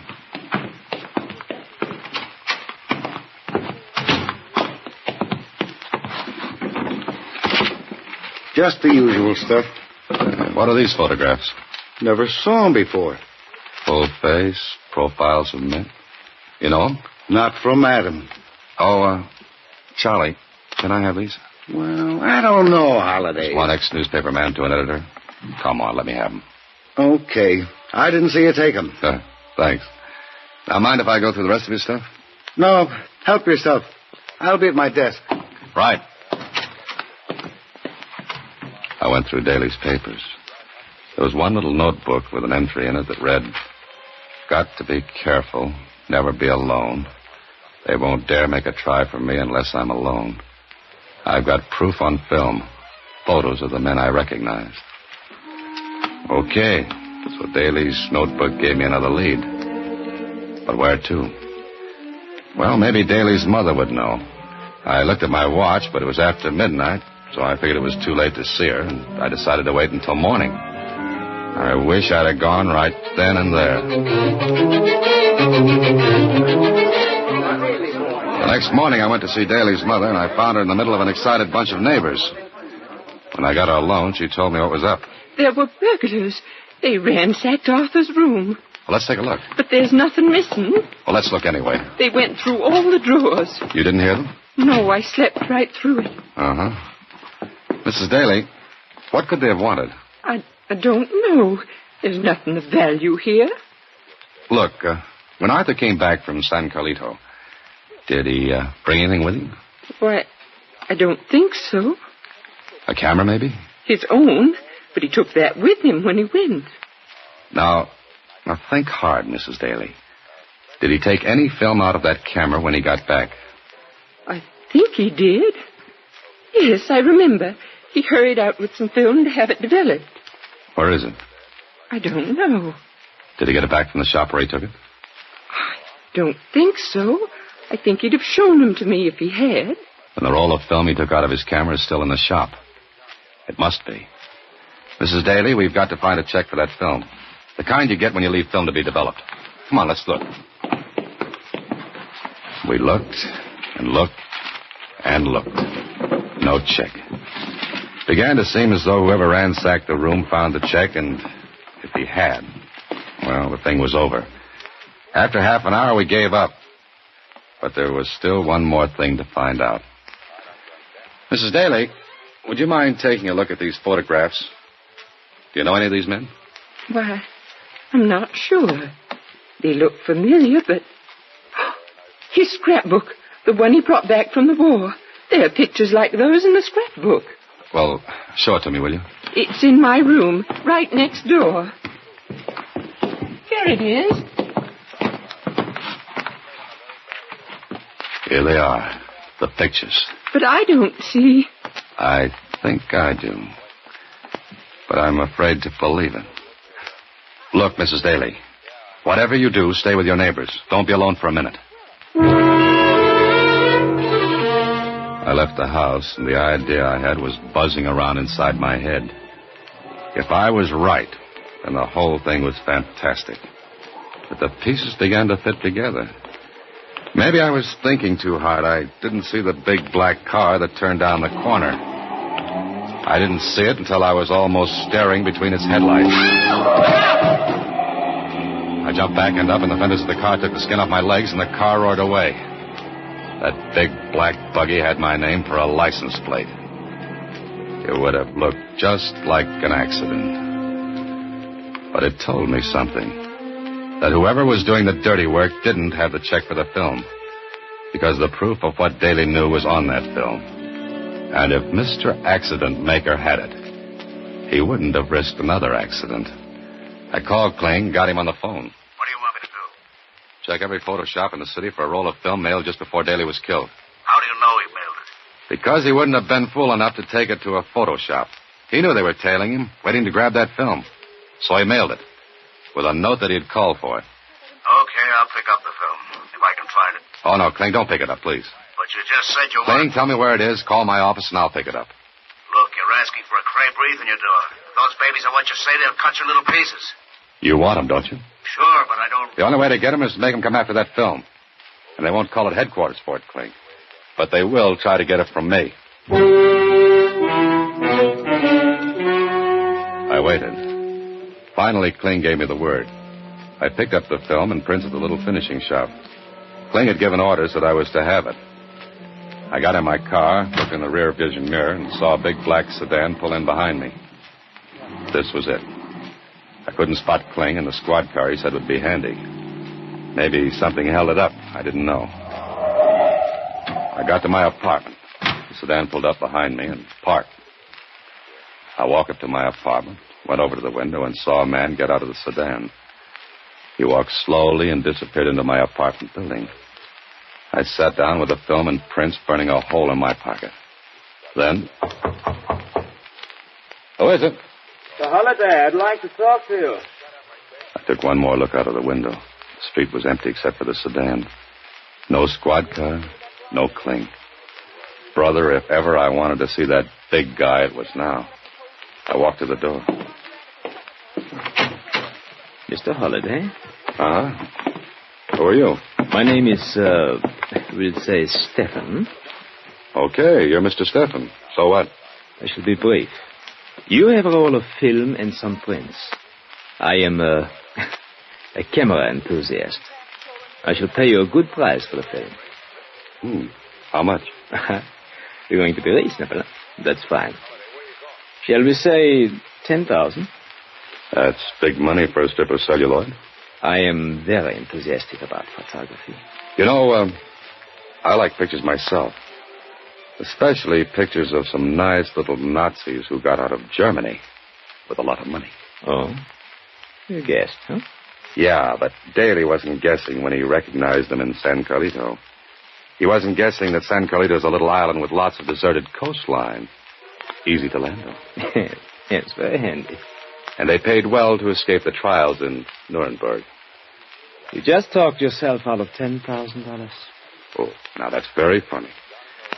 Just the usual stuff. What are these photographs? Never saw them before. Full face, profiles of men. You know them? Not from Adam. Oh, Charlie, can I have these? Well, I don't know, Holliday. One ex-newspaper man to an editor. Come on, let me have them. Okay. I didn't see you take them. Thanks. Now, mind if I go through the rest of your stuff? No, help yourself. I'll be at my desk. Right. I went through Daly's papers. There was one little notebook with an entry in it that read, "Got to be careful, never be alone. They won't dare make a try for me unless I'm alone. I've got proof on film, photos of the men I recognized." Okay, so Daly's notebook gave me another lead. But where to? Well, maybe Daly's mother would know. I looked at my watch, but it was after midnight, so I figured it was too late to see her, and I decided to wait until morning. I wish I'd have gone right then and there. The next morning, I went to see Daly's mother, and I found her in the middle of an excited bunch of neighbors. When I got her alone, she told me what was up. There were burglars. They ransacked Arthur's room. Well, let's take a look. But there's nothing missing. Well, let's look anyway. They went through all the drawers. You didn't hear them? No, I slept right through it. Uh-huh. Mrs. Daly, what could they have wanted? I don't know. There's nothing of value here. Look, when Arthur came back from San Carlito, did he bring anything with him? Why, I don't think so. A camera, maybe? His own, but he took that with him when he went. Now think hard, Mrs. Daly. Did he take any film out of that camera when he got back? I think he did. Yes, I remember. He hurried out with some film to have it developed. Where is it? I don't know. Did he get it back from the shop where he took it? I don't think so. I think he'd have shown them to me if he had. And the roll of film he took out of his camera is still in the shop. It must be. Mrs. Daly, we've got to find a check for that film. The kind you get when you leave film to be developed. Come on, let's look. We looked and looked and looked. No check. Began to seem as though whoever ransacked the room found the check, and if he had, well, the thing was over. After half an hour, we gave up. But there was still one more thing to find out. Mrs. Daly, would you mind taking a look at these photographs? Do you know any of these men? Why, I'm not sure. They look familiar, but... His scrapbook, the one he brought back from the war. There are pictures like those in the scrapbook. Well, show it to me, will you? It's in my room, right next door. Here it is. Here they are. The pictures. But I don't see. I think I do. But I'm afraid to believe it. Look, Mrs. Daly, whatever you do, stay with your neighbors. Don't be alone for a minute. I left the house, and the idea I had was buzzing around inside my head. If I was right, then the whole thing was fantastic. But the pieces began to fit together. Maybe I was thinking too hard. I didn't see the big black car that turned down the corner. I didn't see it until I was almost staring between its headlights. I jumped back and up, and the fenders of the car took the skin off my legs, and the car roared away. That big black buggy had my name for a license plate. It would have looked just like an accident. But it told me something. That whoever was doing the dirty work didn't have the check for the film. Because the proof of what Daly knew was on that film. And if Mr. Accident Maker had it, he wouldn't have risked another accident. I called Kling, got him on the phone. What do you want me to do? Check every photo shop in the city for a roll of film mailed just before Daly was killed. How do you know he mailed it? Because he wouldn't have been fool enough to take it to a photo shop. He knew they were tailing him, waiting to grab that film. So he mailed it, with a note that he'd called for it. Okay, I'll pick up the film, if I can find it. Oh, no, Kling, don't pick it up, please. But you just said you Kling, tell me where it is, call my office, and I'll pick it up. Look, you're asking for a crepe wreath in your door. If those babies are what you say, they'll cut you little pieces. You want them, don't you? Sure, but I don't... The only way to get them is to make them come after that film. And they won't call it headquarters for it, Kling. But they will try to get it from me. I waited. Finally, Kling gave me the word. I picked up the film and printed the little finishing shop. Kling had given orders that I was to have it. I got in my car, looked in the rear vision mirror, and saw a big black sedan pull in behind me. This was it. I couldn't spot Kling, and the squad car he said would be handy. Maybe something held it up. I didn't know. I got to my apartment. The sedan pulled up behind me and parked. I walked up to my apartment, went over to the window, and saw a man get out of the sedan. He walked slowly and disappeared into my apartment building. I sat down with the film and prints burning a hole in my pocket. Then... Who is it? Mr. Holliday, I'd like to talk to you. I took one more look out of the window. The street was empty except for the sedan. No squad car, no Kling. Brother, if ever I wanted to see that big guy, it was now. I walked to the door. Mr. Holliday? Uh-huh. Who are you? My name is, we'll say Stephen. Okay, you're Mr. Stephen. So what? I shall be brief. You have a roll of film and some prints. I am a camera enthusiast. I shall pay you a good price for the film. How much? You're going to be reasonable. That's fine. Shall we say 10,000? That's big money for a strip of celluloid. I am very enthusiastic about photography. You know, I like pictures myself. Especially pictures of some nice little Nazis who got out of Germany with a lot of money. Oh? You guessed, huh? Yeah, but Daly wasn't guessing when he recognized them in San Carlito. He wasn't guessing that San Carlito's a little island with lots of deserted coastline. Easy to land on. Yes, very handy. And they paid well to escape the trials in Nuremberg. You just talked yourself out of $10,000. Oh, now that's very funny.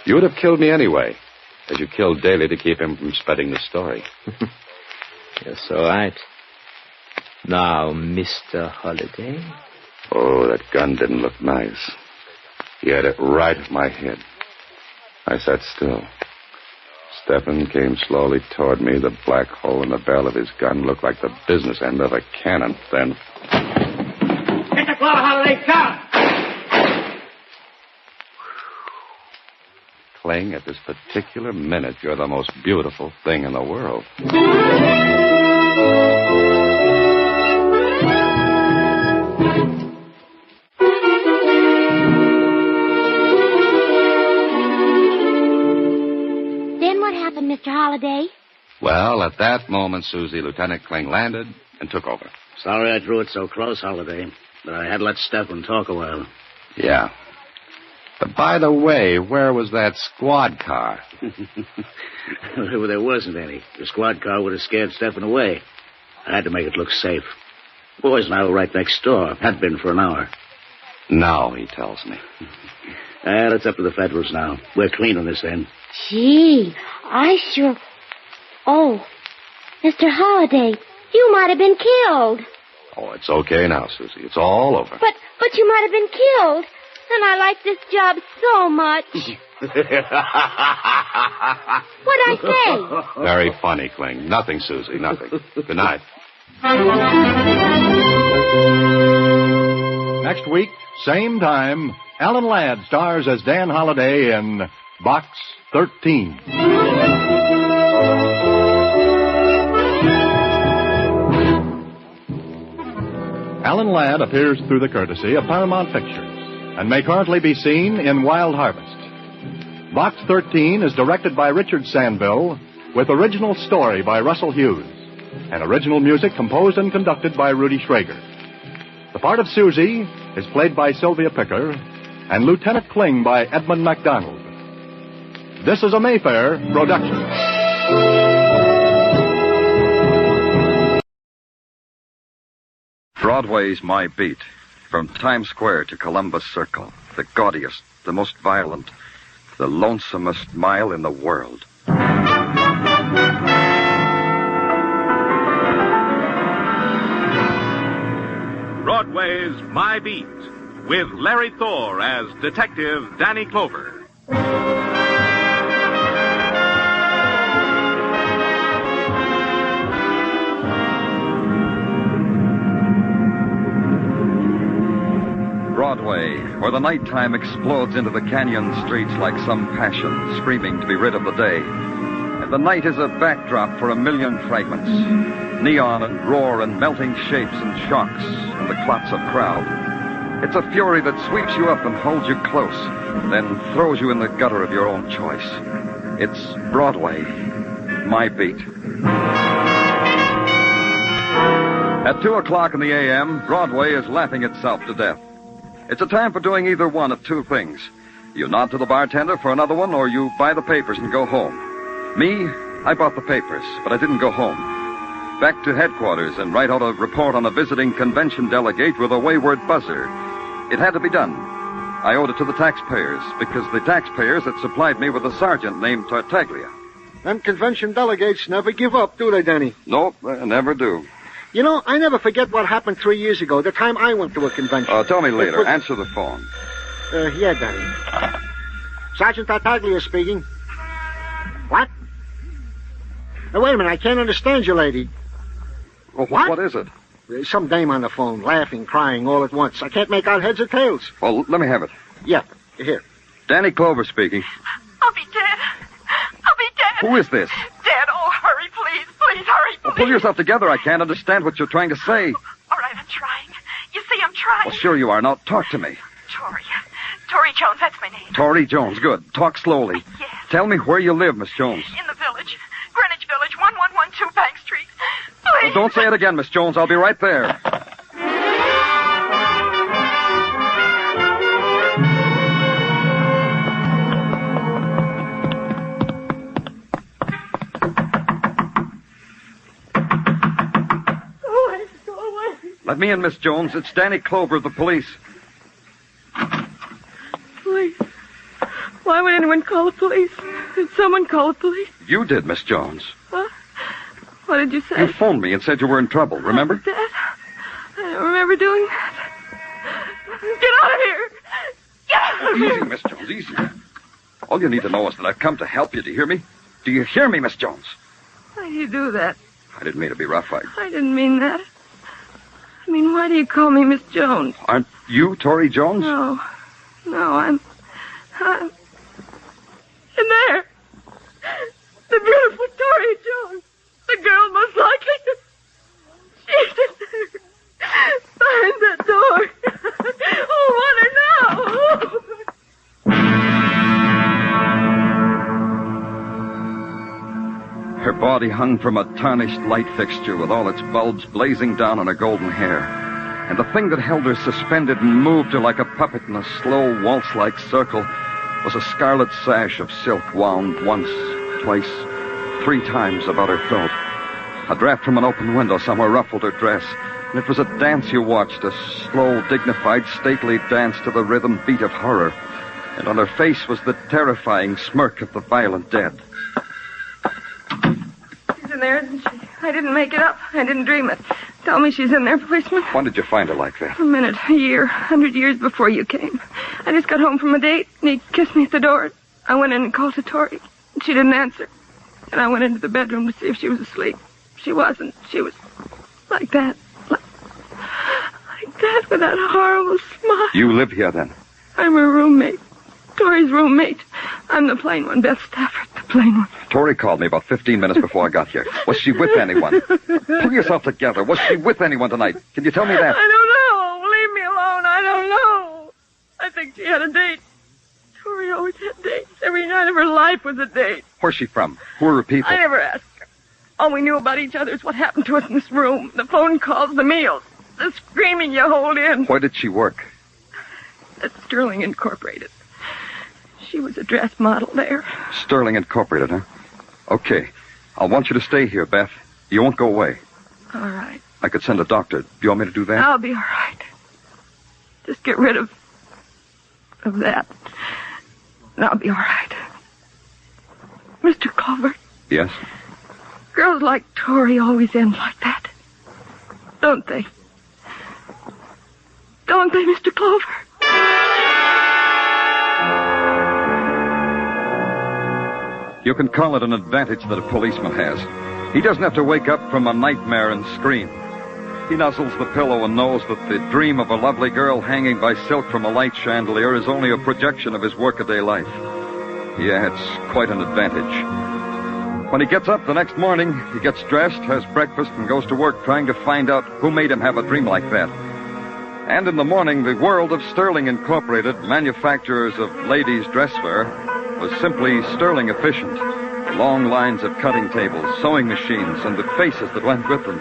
You would have killed me anyway, as you killed Daly to keep him from spreading the story. You're so right. Now, Mr. Holliday. Oh, that gun didn't look nice. He had it right at my head. I sat still. Stephen came slowly toward me. The black hole in the barrel of his gun looked like the business end of a cannon. Then... Get the car, Holliday, come! Kling, at this particular minute, you're the most beautiful thing in the world. Then what happened, Mr. Holliday? Well, at that moment, Susie, Lieutenant Kling landed and took over. Sorry I drew it so close, Holliday, but I had to let Stephen talk a while. Yeah. But by the way, where was that squad car? Well, there wasn't any. The squad car would have scared Stephen away. I had to make it look safe. Boys and I were right next door. Had been for an hour. Now, he tells me. It's up to the Federals now. We're clean on this end. Gee, I sure... Oh, Mr. Holliday, you might have been killed. Oh, it's okay now, Susie. It's all over. But you might have been killed. And I like this job so much. What'd I say? Very funny, Kling. Nothing, Susie, nothing. Good night. Next week, same time, Alan Ladd stars as Dan Holliday in Box 13. Alan Ladd appears through the courtesy of Paramount Pictures and may currently be seen in Wild Harvest. Box 13 is directed by Richard Sandville with original story by Russell Hughes and original music composed and conducted by Rudy Schrager. The part of Susie is played by Sylvia Picker and Lieutenant Kling by Edmund MacDonald. This is a Mayfair production. Broadway's my beat. From Times Square to Columbus Circle. The gaudiest, the most violent, the lonesomest mile in the world. Broadway's My Beat, with Larry Thor as Detective Danny Clover. Broadway, where the nighttime explodes into the canyon streets like some passion, screaming to be rid of the day. And the night is a backdrop for a million fragments. Neon and roar and melting shapes and shocks and the clots of crowd. It's a fury that sweeps you up and holds you close, then throws you in the gutter of your own choice. It's Broadway, my beat. At 2 o'clock in the a.m., Broadway is laughing itself to death. It's a time for doing either one of two things. You nod to the bartender for another one, or you buy the papers and go home. Me, I bought the papers, but I didn't go home. Back to headquarters and write out a report on a visiting convention delegate with a wayward buzzer. It had to be done. I owed it to the taxpayers, because the taxpayers had supplied me with a sergeant named Tartaglia. Them convention delegates never give up, do they, Danny? Nope, never do. You know, I never forget what happened 3 years ago, the time I went to a convention. Tell me later. Answer the phone. Yeah, Danny. Sergeant Tartaglia speaking. What? Now, wait a minute, I can't understand you, lady. Well, what is it? There's some dame on the phone, laughing, crying all at once. I can't make out heads or tails. Well, let me have it. Yeah, here. Danny Clover speaking. I'll be dead. I'll be dead. Who is this? Dead. Oh, hurry, please. Please, hurry, please. Well, pull yourself together. I can't understand what you're trying to say. All right, I'm trying. You see, I'm trying. Well, sure you are. Now, talk to me. Tori Jones, that's my name. Tori Jones, good. Talk slowly. Yes. Tell me where you live, Miss Jones. In the village. Greenwich Village, 1112 Bank Street. Please. Well, don't say it again, Miss Jones. I'll be right there. Let me in, Miss Jones. It's Danny Clover of the police. Police? Why would anyone call the police? Did someone call the police? You did, Miss Jones. What? What did you say? You phoned me and said you were in trouble, remember? That? I don't remember doing that. Get out of here! Get out of here! Easy, Miss Jones, easy. All you need to know is that I've come to help you. Do you hear me? Do you hear me, Miss Jones? Why do you do that? I didn't mean to be rough. I didn't mean that. I mean, why do you call me Miss Jones? Aren't you Tori Jones? No, I'm in there. The beautiful Tori Jones. The girl most likely to... She's in there. Behind that door. Oh, want her now. Her body hung from a tarnished light fixture with all its bulbs blazing down on her golden hair. And the thing that held her suspended and moved her like a puppet in a slow, waltz-like circle was a scarlet sash of silk wound once, twice, 3 times about her throat. A draft from an open window somewhere ruffled her dress, and it was a dance you watched, a slow, dignified, stately dance to the rhythm beat of horror. And on her face was the terrifying smirk of the violent dead. She's in there, isn't she? I didn't make it up. I didn't dream it. Tell me she's in there, policeman. When did you find her like that? A minute, a year, 100 years before you came. I just got home from a date, and he kissed me at the door. I went in and called to Tori. She didn't answer. And I went into the bedroom to see if she was asleep. She wasn't. She was like that. Like that, with that horrible smile. You live here, then? I'm her roommate. Tori's roommate. I'm the plain one, Beth Stafford, the plain one. Tori called me about 15 minutes before I got here. Was she with anyone? Pull yourself together. Was she with anyone tonight? Can you tell me that? I don't know. Leave me alone. I don't know. I think she had a date. Tori always had dates. Every night of her life was a date. Where's she from? Who are her people? I never asked her. All we knew about each other is what happened to us in this room. The phone calls, the meals, the screaming you hold in. Where did she work? At Sterling Incorporated. She was a dress model there. Sterling Incorporated, huh? Okay. I'll want you to stay here, Beth. You won't go away. All right. I could send a doctor. Do you want me to do that? I'll be all right. Just get rid of that. And I'll be all right. Mr. Culver. Yes? Girls like Tori always end like that. Don't they? Don't they, Mr. Clover? You can call it an advantage that a policeman has. He doesn't have to wake up from a nightmare and scream. He nuzzles the pillow and knows that the dream of a lovely girl hanging by silk from a light chandelier is only a projection of his workaday life. Yeah, it's quite an advantage. When he gets up the next morning, he gets dressed, has breakfast, and goes to work trying to find out who made him have a dream like that. And in the morning, the world of Sterling Incorporated, manufacturers of ladies' dresswear, was simply sterling efficient. Long lines of cutting tables, sewing machines, and the faces that went with them.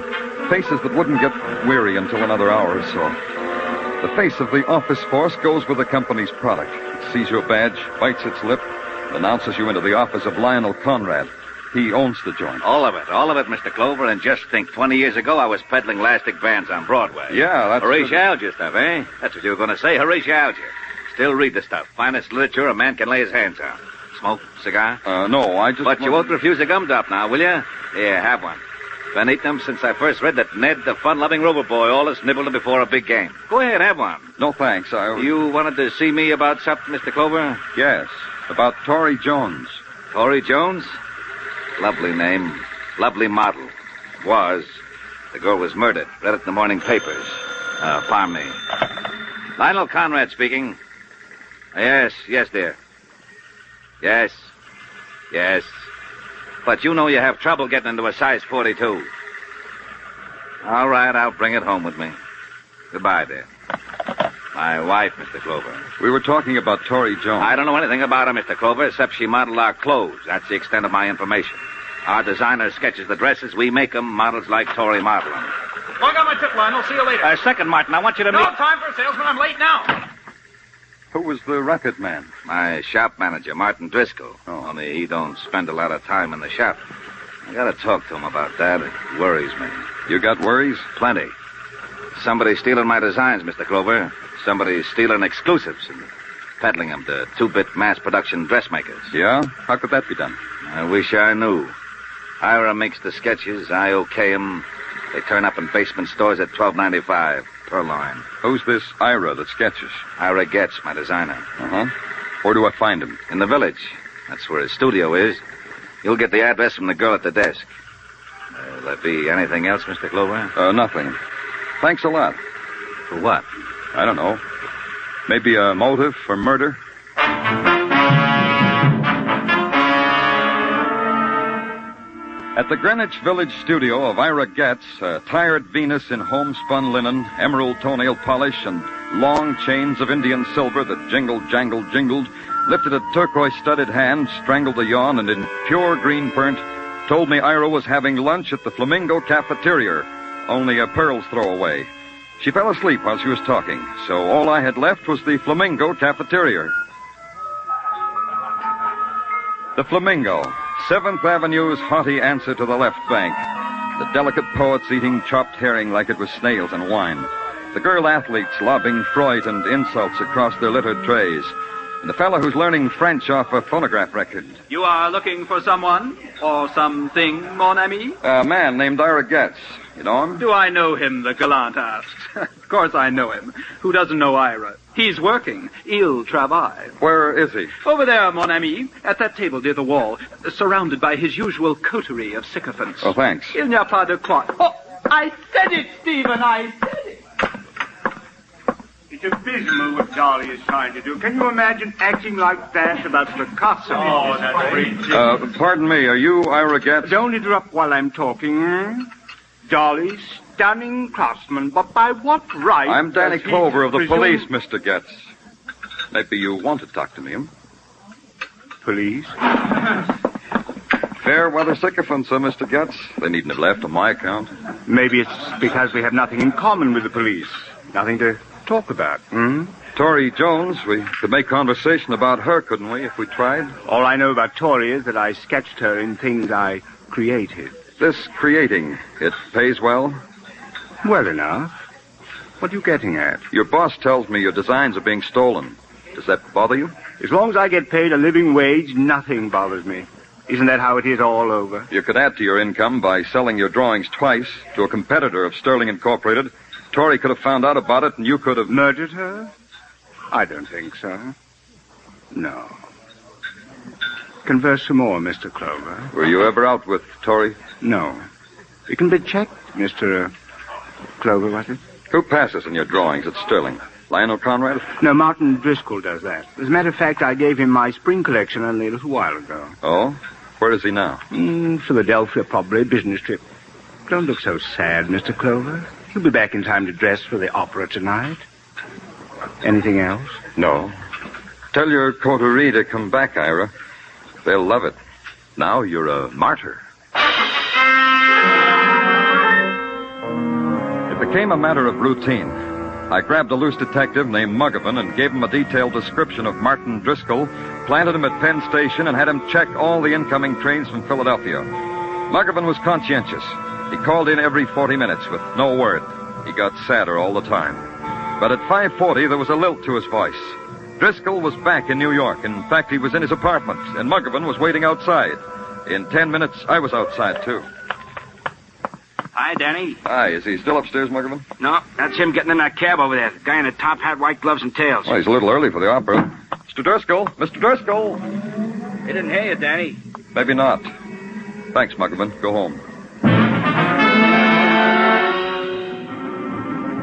Faces that wouldn't get weary until another hour or so. The face of the office force goes with the company's product. It sees your badge, bites its lip, and announces you into the office of Lionel Conrad. He owns the joint. All of it, Mr. Clover. And just think, 20 years ago, I was peddling elastic bands on Broadway. Yeah, that's... Horatio Alger stuff, eh? That's what you were going to say, Horatio Alger. Still read the stuff. Finest literature a man can lay his hands on. Smoke? Cigar? No, I just... But you won't refuse a gumdrop now, will you? Here, have one. Been eating them since I first read that Ned, the fun-loving rover boy, always nibbled them before a big game. Go ahead, have one. No, thanks. You wanted to see me about something, Mr. Clover? Yes, about Tori Jones. Tori Jones? Lovely name. Lovely model. Was. The girl was murdered. Read it in the morning papers. Pardon me. Lionel Conrad speaking. Yes, dear. Yes. But you know you have trouble getting into a size 42. All right, I'll bring it home with me. Goodbye, dear. My wife, Mr. Clover. We were talking about Tori Jones. I don't know anything about her, Mr. Clover, except she modeled our clothes. That's the extent of my information. Our designer sketches the dresses. We make them. Models like Tori model them. Well, I got my tip line. I'll see you later. Second, Martin, I want you to No meet... time for a salesman. I'm late now. Who was the racket man? My shop manager, Martin Driscoll. Only he don't spend a lot of time in the shop. I gotta talk to him about that. It worries me. You got worries? Plenty. Somebody's stealing my designs, Mr. Clover. Somebody's stealing exclusives and peddling them to 2-bit mass production dressmakers. Yeah? How could that be done? I wish I knew. Ira makes the sketches. I okay them. They turn up in basement stores at $12.95 per line. Who's this Ira that sketches? Ira Getz, my designer. Uh-huh. Where do I find him? In the village. That's where his studio is. You'll get the address from the girl at the desk. Will there be anything else, Mr. Clover? Nothing. Thanks a lot. For what? I don't know. Maybe a motive for murder? At the Greenwich Village studio of Ira Getz, a tired Venus in homespun linen, emerald toenail polish, and long chains of Indian silver that jingled, jangled, jingled, lifted a turquoise-studded hand, strangled a yawn, and in pure green burnt, told me Ira was having lunch at the Flamingo Cafeteria, only a pearl's throw away. She fell asleep while she was talking, so all I had left was the Flamingo cafeteria. The Flamingo, 7th Avenue's haughty answer to the Left Bank. The delicate poets eating chopped herring like it was snails and wine. The girl athletes lobbing Freud and insults across their littered trays. And the fellow who's learning French off a phonograph record. You are looking for someone or something, mon ami? A man named Ira Getz. You know him? Do I know him, the gallant asks. Of course I know him. Who doesn't know Ira? He's working. Il travaille. Where is he? Over there, mon ami, at that table near the wall, surrounded by his usual coterie of sycophants. Oh, thanks. Il n'y a pas de quoi. Oh, I said it, Stephen, I said it. It's abysmal what Dolly is trying to do. Can you imagine acting like that about Picasso? Oh, that's ridiculous. Pardon me, are you Ira Getz? Don't interrupt while I'm talking. Dolly, stunning craftsman, but by what right... I'm Danny Clover of the police, Mr. Getz. Maybe you want to talk to me, huh? Police? Fair weather sycophants, Mr. Getz. They needn't have left on my account. Maybe it's because we have nothing in common with the police. Nothing to talk about, Tori Jones, we could make conversation about her, couldn't we, if we tried? All I know about Tori is that I sketched her in things I created. This creating, it pays well? Well enough. What are you getting at? Your boss tells me your designs are being stolen. Does that bother you? As long as I get paid a living wage, nothing bothers me. Isn't that how it is all over? You could add to your income by selling your drawings twice to a competitor of Sterling Incorporated. Tori could have found out about it, and you could have... Murdered her? I don't think so. No. Converse some more, Mr. Clover. Were you ever out with Tori? No. It can be checked, Mr. Clover, was it? Who passes in your drawings at Sterling? Lionel Conrad? No, Martin Driscoll does that. As a matter of fact, I gave him my spring collection only a little while ago. Oh? Where is he now? Philadelphia, probably. Business trip. Don't look so sad, Mr. Clover. He'll be back in time to dress for the opera tonight. Anything else? No. Tell your coterie to come back, Ira. They'll love it. Now you're a martyr. It became a matter of routine. I grabbed a loose detective named Muggavan and gave him a detailed description of Martin Driscoll, planted him at Penn Station, and had him check all the incoming trains from Philadelphia. Muggavan was conscientious. He called in every 40 minutes with no word. He got sadder all the time. But at 5:40, there was a lilt to his voice. Driscoll was back in New York. In fact, he was in his apartment, and Muggavan was waiting outside. In 10 minutes, I was outside, too. Hi, Danny. Hi, is he still upstairs, Muggavan? No, that's him getting in that cab over there. The guy in the top hat, white gloves, and tails. Well, he's a little early for the opera. Mr. Driscoll! Mr. Driscoll! He didn't hear you, Danny. Maybe not. Thanks, Muggavan. Go home.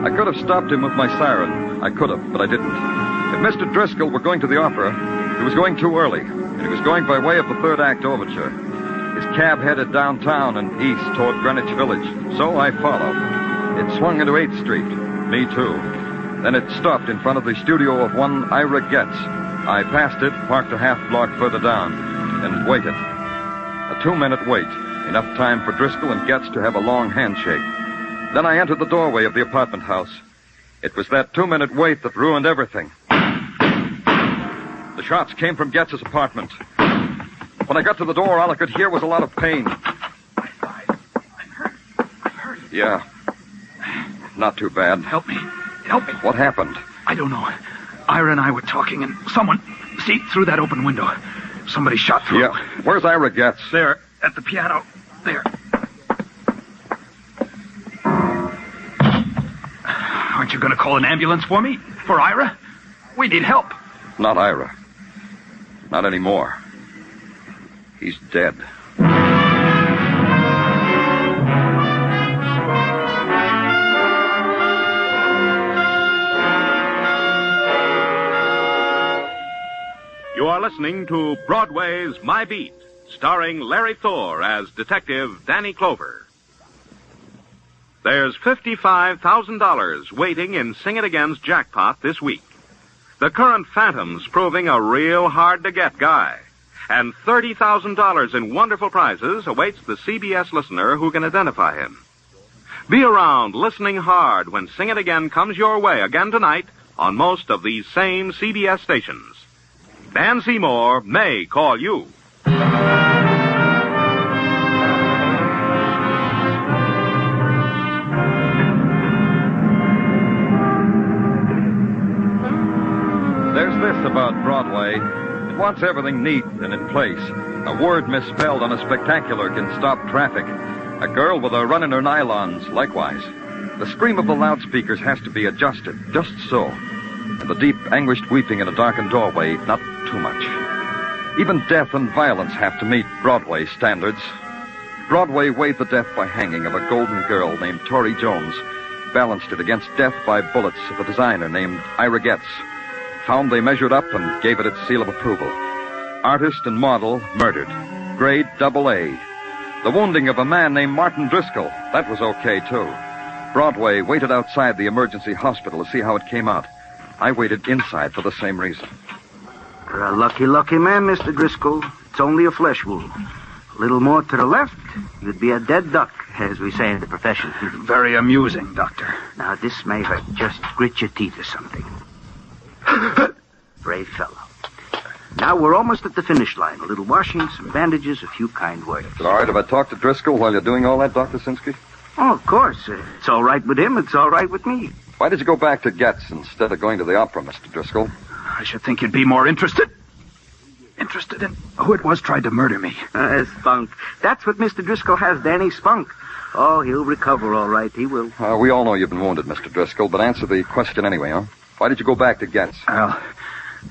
I could have stopped him with my siren. I could have, but I didn't. If Mr. Driscoll were going to the opera, he was going too early, and he was going by way of the third act overture. His cab headed downtown and east toward Greenwich Village, so I followed. It swung into 8th Street. Me too. Then it stopped in front of the studio of one Ira Getz. I passed it, parked a half block further down, and waited. A 2-minute wait, enough time for Driscoll and Getz to have a long handshake. Then I entered the doorway of the apartment house. It was that 2-minute wait that ruined everything. The shots came from Getz's apartment. When I got to the door, all I could hear was a lot of pain. I'm hurt. Yeah. Not too bad. Help me. What happened? I don't know. Ira and I were talking, and someone... See, through that open window. Somebody shot through. Yeah. Where's Ira Getz? There, at the piano. There. Aren't you going to call an ambulance for me? For Ira? We need help. Not Ira. Not anymore. He's dead. You are listening to Broadway's My Beat, starring Larry Thor as Detective Danny Clover. There's $55,000 waiting in Sing It Again's jackpot this week. The current Phantom's proving a real hard-to-get guy. And $30,000 in wonderful prizes awaits the CBS listener who can identify him. Be around, listening hard when Sing It Again comes your way again tonight on most of these same CBS stations. Dan Seymour may call you. There's this about Broadway. It wants everything neat and in place. A word misspelled on a spectacular can stop traffic. A girl with a run in her nylons, likewise. The scream of the loudspeakers has to be adjusted, just so. And the deep, anguished weeping in a darkened doorway, not too much. Even death and violence have to meet Broadway standards. Broadway weighed the death by hanging of a golden girl named Tori Jones, balanced it against death by bullets of a designer named Ira Getz. Found they measured up and gave it its seal of approval. Artist and model murdered. Grade AA. The wounding of a man named Martin Driscoll, that was okay, too. Broadway waited outside the emergency hospital to see how it came out. I waited inside for the same reason. You're a lucky man, Mr. Driscoll. It's only a flesh wound. A little more to the left, you'd be a dead duck, as we say in the profession. Very amusing, Doctor. Now, this may hurt. Just grit your teeth or something. Brave fellow. Now we're almost at the finish line. A little washing, some bandages, a few kind words. Is it all right if I talk to Driscoll while you're doing all that, Dr. Sinsky? Oh, of course. It's all right with him. It's all right with me. Why did you go back to Getz instead of going to the opera, Mr. Driscoll? I should think you'd be more interested in who it was tried to murder me. Spunk. That's what Mr. Driscoll has, Danny. Spunk. Oh, he'll recover all right. He will. We all know you've been wounded, Mr. Driscoll, but answer the question anyway, huh? Why did you go back to Getz? Well,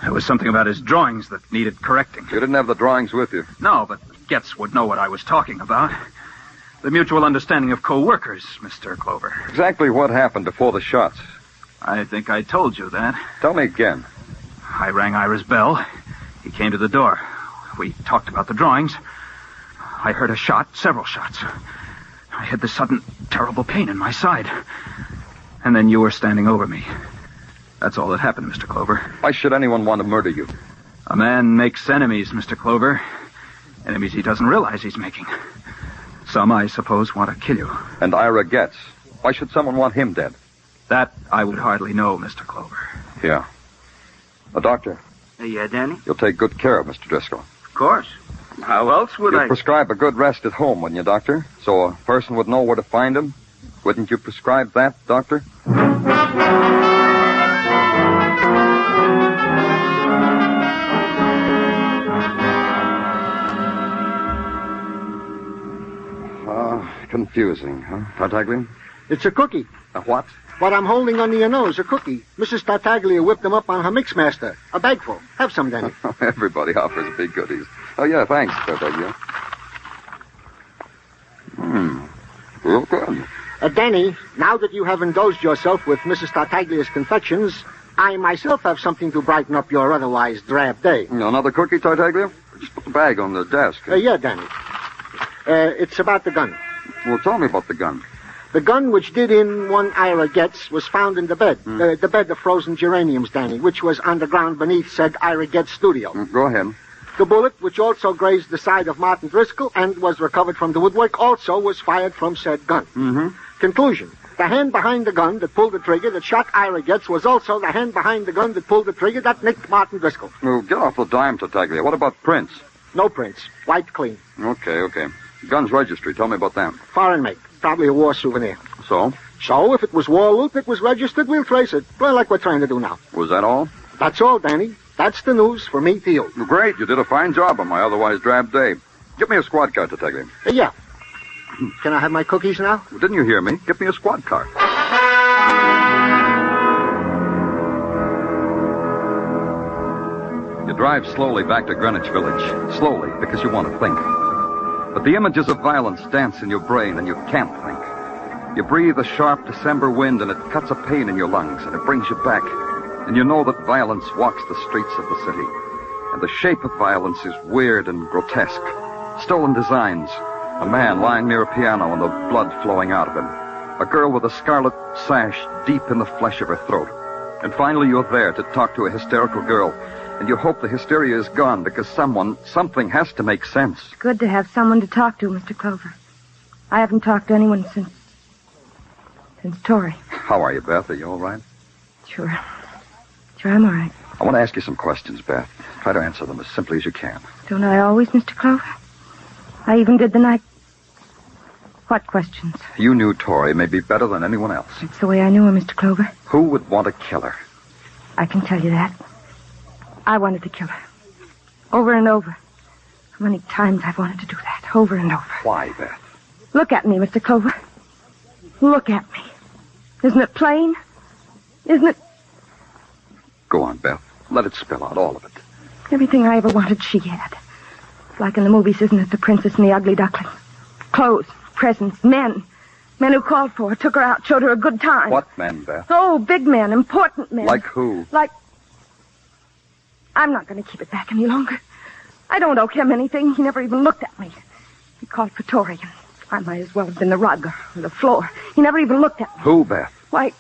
there was something about his drawings that needed correcting. You didn't have the drawings with you? No, but Getz would know what I was talking about. The mutual understanding of co-workers, Mr. Clover. Exactly what happened before the shots? I think I told you that. Tell me again. I rang Ira's bell. He came to the door. We talked about the drawings. I heard a shot, several shots. I had this sudden, terrible pain in my side. And then you were standing over me. That's all that happened, Mr. Clover. Why should anyone want to murder you? A man makes enemies, Mr. Clover. Enemies he doesn't realize he's making. Some, I suppose, want to kill you. And Ira Getz. Why should someone want him dead? That I would hardly know, Mr. Clover. Yeah. Doctor. Yeah, Danny? You'll take good care of Mr. Driscoll. Of course. How else would You'd I... prescribe a good rest at home, wouldn't you, Doctor? So a person would know where to find him? Wouldn't you prescribe that, Doctor? Confusing, huh, Tartaglia? It's a cookie. A what? What I'm holding under your nose, a cookie. Mrs. Tartaglia whipped them up on her mixmaster. A bagful. Have some, Danny. Everybody offers big goodies. Oh, yeah, thanks, Tartaglia. Real good. Danny, now that you have indulged yourself with Mrs. Tartaglia's confections, I myself have something to brighten up your otherwise drab day. Another cookie, Tartaglia? Just put the bag on the desk. Yeah, Danny. It's about the gun. Well, tell me about the gun. The gun which did in one Ira Getz was found in the bed. The bed of frozen geraniums, Danny, which was underground beneath said Ira Getz studio. Go ahead. The bullet, which also grazed the side of Martin Driscoll and was recovered from the woodwork, also was fired from said gun. Conclusion. The hand behind the gun that pulled the trigger that shot Ira Getz was also the hand behind the gun that pulled the trigger that nicked Martin Driscoll. Well, get off the dime, Tartaglia. What about prints? No prints. Wiped clean. Okay. Gun's registry. Tell me about that. Foreign make. Probably a war souvenir. So? So, if it was war loot, it was registered, we'll trace it. Well, like we're trying to do now. Was that all? That's all, Danny. That's the news for me to you. Great. You did a fine job on my otherwise drab day. Give me a squad car, Tartaglia. Yeah. Can I have my cookies now? Well, didn't you hear me? Give me a squad car. You drive slowly back to Greenwich Village. Slowly, because you want to think. But the images of violence dance in your brain, and you can't think. You breathe a sharp December wind, and it cuts a pain in your lungs, and it brings you back. And you know that violence walks the streets of the city. And the shape of violence is weird and grotesque. Stolen designs. A man lying near a piano and the blood flowing out of him. A girl with a scarlet sash deep in the flesh of her throat. And finally you're there to talk to a hysterical girl. And you hope the hysteria is gone because something has to make sense. It's good to have someone to talk to, Mr. Clover. I haven't talked to anyone since... Since Tori. How are you, Beth? Are you all right? Sure. Sure, I'm all right. I want to ask you some questions, Beth. Try to answer them as simply as you can. Don't I always, Mr. Clover? I even did the night. What questions? You knew Tori maybe better than anyone else. It's the way I knew her, Mr. Clover. Who would want to kill her? I can tell you that. I wanted to kill her. Over and over. How many times I've wanted to do that. Over and over. Why, Beth? Look at me, Mr. Clover. Look at me. Isn't it plain? Isn't it? Go on, Beth. Let it spill out, all of it. Everything I ever wanted, she had. Like in the movies, isn't it? The Princess and the Ugly Duckling. Clothes, presents, men. Men who called for her, took her out, showed her a good time. What men, Beth? Oh, big men, important men. Like who? Like... I'm not going to keep it back any longer. I don't owe him anything. He never even looked at me. He called for Tori, and I might as well have been the rug or the floor. He never even looked at me. Who, Beth? Why,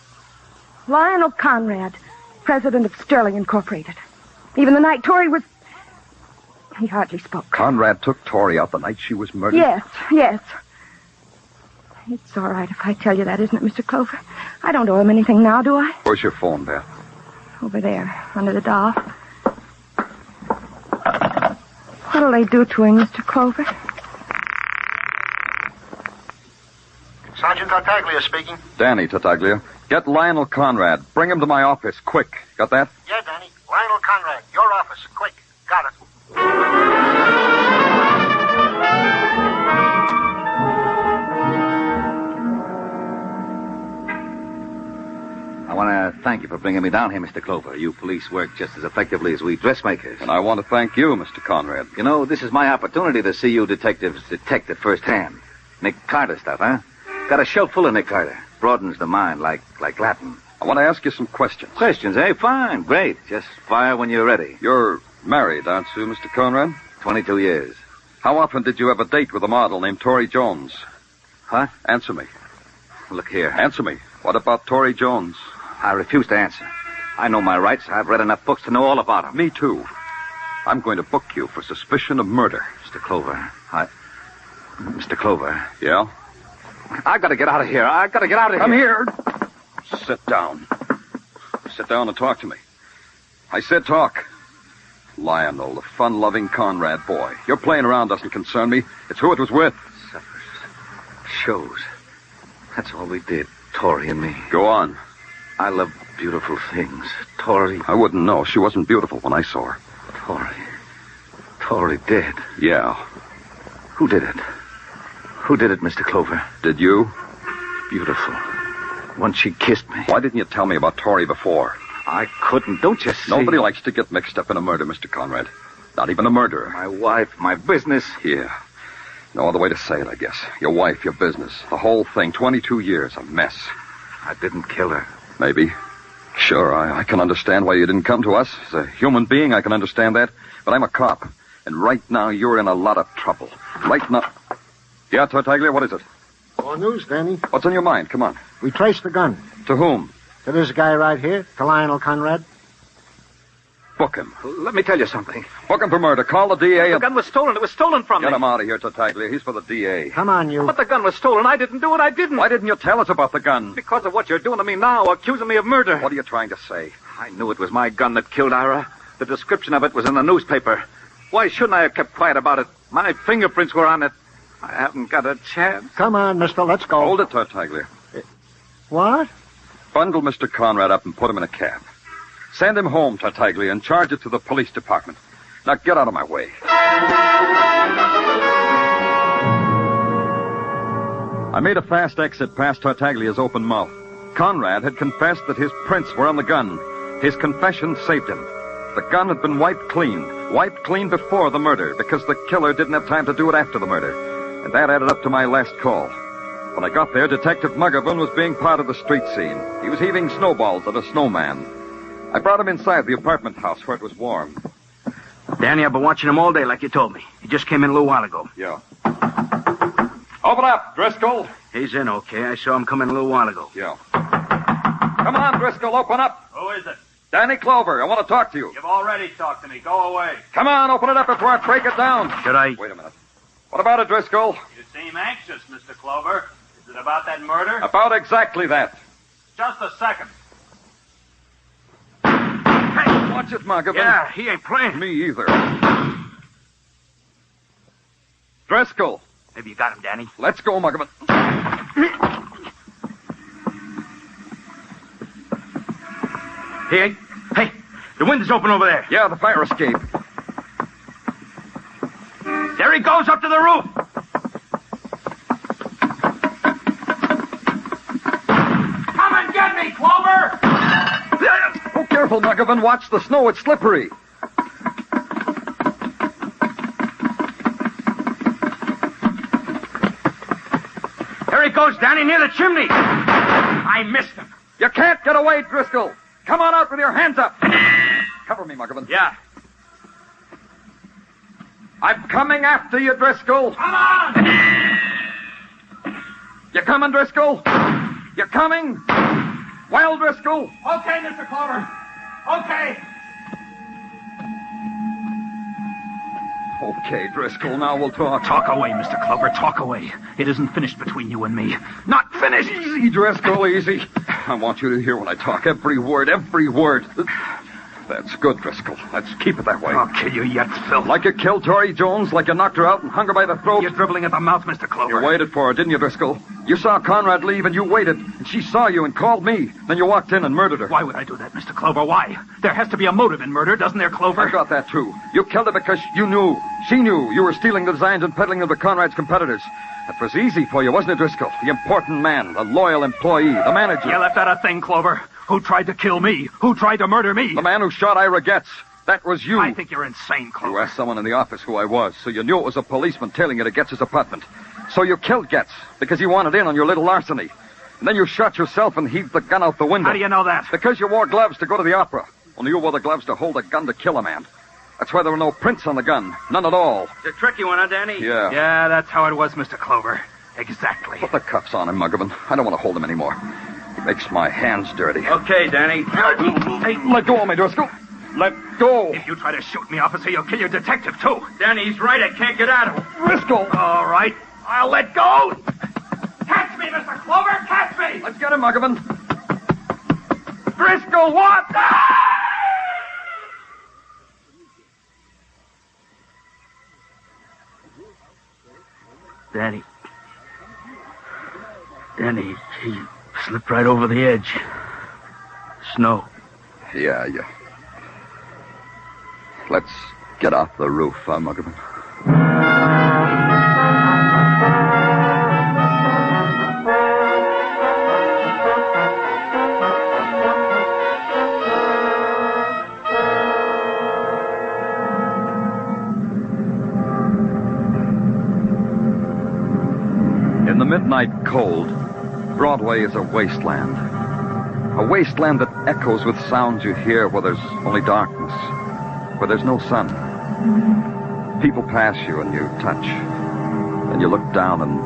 Lionel Conrad, president of Sterling Incorporated. Even the night Tori was... He hardly spoke. Conrad took Tori out the night she was murdered? Yes. It's all right if I tell you that, isn't it, Mr. Clover? I don't owe him anything now, do I? Where's your phone, Beth? Over there, under the doll. What'll they do to him, Mr. Clover? Sergeant Tartaglia speaking. Danny Tartaglia. Get Lionel Conrad. Bring him to my office, quick. Got that? Yeah, Danny. Lionel Conrad, your office. Quick. Got it. I want to thank you for bringing me down here, Mr. Clover. You police work just as effectively as we dressmakers. And I want to thank you, Mr. Conrad. You know, this is my opportunity to see you detectives detect it firsthand. Nick Carter stuff, huh? Got a shelf full of Nick Carter. Broadens the mind like Latin. I want to ask you some questions. Questions, eh? Fine. Great. Just fire when you're ready. You're married, aren't you, Mr. Conrad? 22 years. How often did you have a date with a model named Tori Jones? Huh? Answer me. Look here. Answer me. What about Tori Jones? I refuse to answer. I know my rights. I've read enough books to know all about them. Me too. I'm going to book you for suspicion of murder. Mr. Clover, Mr. Clover. Yeah? I've got to get out of here. I've got to get out of here. Come here. Sit down. Sit down and talk to me. I said talk. Lionel, the fun-loving Conrad boy. Your playing around doesn't concern me. It's who it was with. Suffers. Shows. That's all we did, Tori and me. Go on. I love beautiful things. Tori... I wouldn't know. She wasn't beautiful when I saw her. Tori dead. Yeah. Who did it? Who did it, Mr. Clover? Did you? Beautiful. Once she kissed me. Why didn't you tell me about Tori before? I couldn't. Don't you see? Nobody likes to get mixed up in a murder, Mr. Conrad. Not even a murderer. My wife, my business. Yeah. No other way to say it, I guess. Your wife, your business. The whole thing. 22 years. A mess. I didn't kill her. Maybe. Sure, I can understand why you didn't come to us. As a human being, I can understand that. But I'm a cop. And right now, you're in a lot of trouble. Right now... Yeah, Tartaglia, what is it? More news, Danny. What's on your mind? Come on. We traced the gun. To whom? To this guy right here, to Lionel Conrad. Book him. Let me tell you something. Book him for murder. Call the DA. The gun was stolen. It was stolen from me. Get him out of here, Tartaglia. He's for the DA. Come on, you. But the gun was stolen. I didn't do it. I didn't. Why didn't you tell us about the gun? Because of what you're doing to me now, accusing me of murder. What are you trying to say? I knew it was my gun that killed Ira. The description of it was in the newspaper. Why shouldn't I have kept quiet about it? My fingerprints were on it. I haven't got a chance. Come on, mister. Let's go. Hold it, Tartaglia. What? Bundle Mr. Conrad up and put him in a cab. Send him home, Tartaglia, and charge it to the police department. Now get out of my way. I made a fast exit past Tartaglia's open mouth. Conrad had confessed that his prints were on the gun. His confession saved him. The gun had been wiped clean before the murder, because the killer didn't have time to do it after the murder. And that added up to my last call. When I got there, Detective Muggerville was being part of the street scene. He was heaving snowballs at a snowman. I brought him inside the apartment house where it was warm. Danny, I've been watching him all day like you told me. He just came in a little while ago. Yeah. Open up, Driscoll. He's in, okay. I saw him come in a little while ago. Yeah. Come on, Driscoll, open up. Who is it? Danny Clover, I want to talk to you. You've already talked to me. Go away. Come on, open it up before I break it down. Should I? Wait a minute. What about it, Driscoll? You seem anxious, Mr. Clover. Is it it about that murder? About exactly that. Just a second. Watch it, Margaret. Yeah, he ain't playing. Me either. Driscoll. Maybe you got him, Danny. Let's go, Margaret. Hey, the window's open over there. Yeah, the fire escape. There he goes up to the roof. Come and get me, Clover! Oh, careful, Muggavan. Watch the snow. It's slippery. There he goes, Danny, near the chimney. I missed him. You can't get away, Driscoll. Come on out with your hands up. Cover me, Muggavan. Yeah. I'm coming after you, Driscoll. Come on! You coming, Driscoll? You coming? Well, Driscoll? Okay, Mr. Clover. Okay. Okay, Driscoll, now we'll talk. Talk away, Mr. Clover, talk away. It isn't finished between you and me. Not finished! Easy, Driscoll, easy. I want you to hear when I talk. Every word, every word. That's good, Driscoll. Let's keep it that way. I'll kill you yet, Phil. Like you killed Tori Jones, like you knocked her out and hung her by the throat. You're dribbling at the mouth, Mr. Clover. You waited for her, didn't you, Driscoll? You saw Conrad leave and you waited. And she saw you and called me. Then you walked in and murdered her. Why would I do that, Mr. Clover? Why? There has to be a motive in murder, doesn't there, Clover? I got that, too. You killed her because you knew. She knew you were stealing the designs and peddling them to Conrad's competitors. That was easy for you, wasn't it, Driscoll? The important man, the loyal employee, the manager. You left out a thing, Clover. Who tried to kill me? Who tried to murder me? The man who shot Ira Getz. That was you. I think you're insane, Clover. You asked someone in the office who I was, so you knew it was a policeman tailing you to Getz's apartment. So you killed Getz because you wanted in on your little larceny. And then you shot yourself and heaved the gun out the window. How do you know that? Because you wore gloves to go to the opera. Only you wore the gloves to hold a gun to kill a man. That's why there were no prints on the gun. None at all. It's a tricky one, huh, Danny? Yeah. Yeah, that's how it was, Mr. Clover. Exactly. Put the cuffs on him, Muggavan. I don't want to hold him anymore. He makes my hands dirty. Okay, Danny. Hey, let go of me, Driscoll. Let go. If you try to shoot me, officer, you'll kill your detective, too. Danny's right. I can't get at him. Driscoll. All right. I'll let go. Catch me, Mr. Clover. Catch me. Let's get him, Muggavan. Driscoll, what? Danny, he slipped right over the edge. Snow. Yeah. Let's get off the roof, Muggavan. In the midnight cold, Broadway is a wasteland. A wasteland that echoes with sounds you hear where there's only darkness, where there's no sun. People pass you and you touch, and you look down and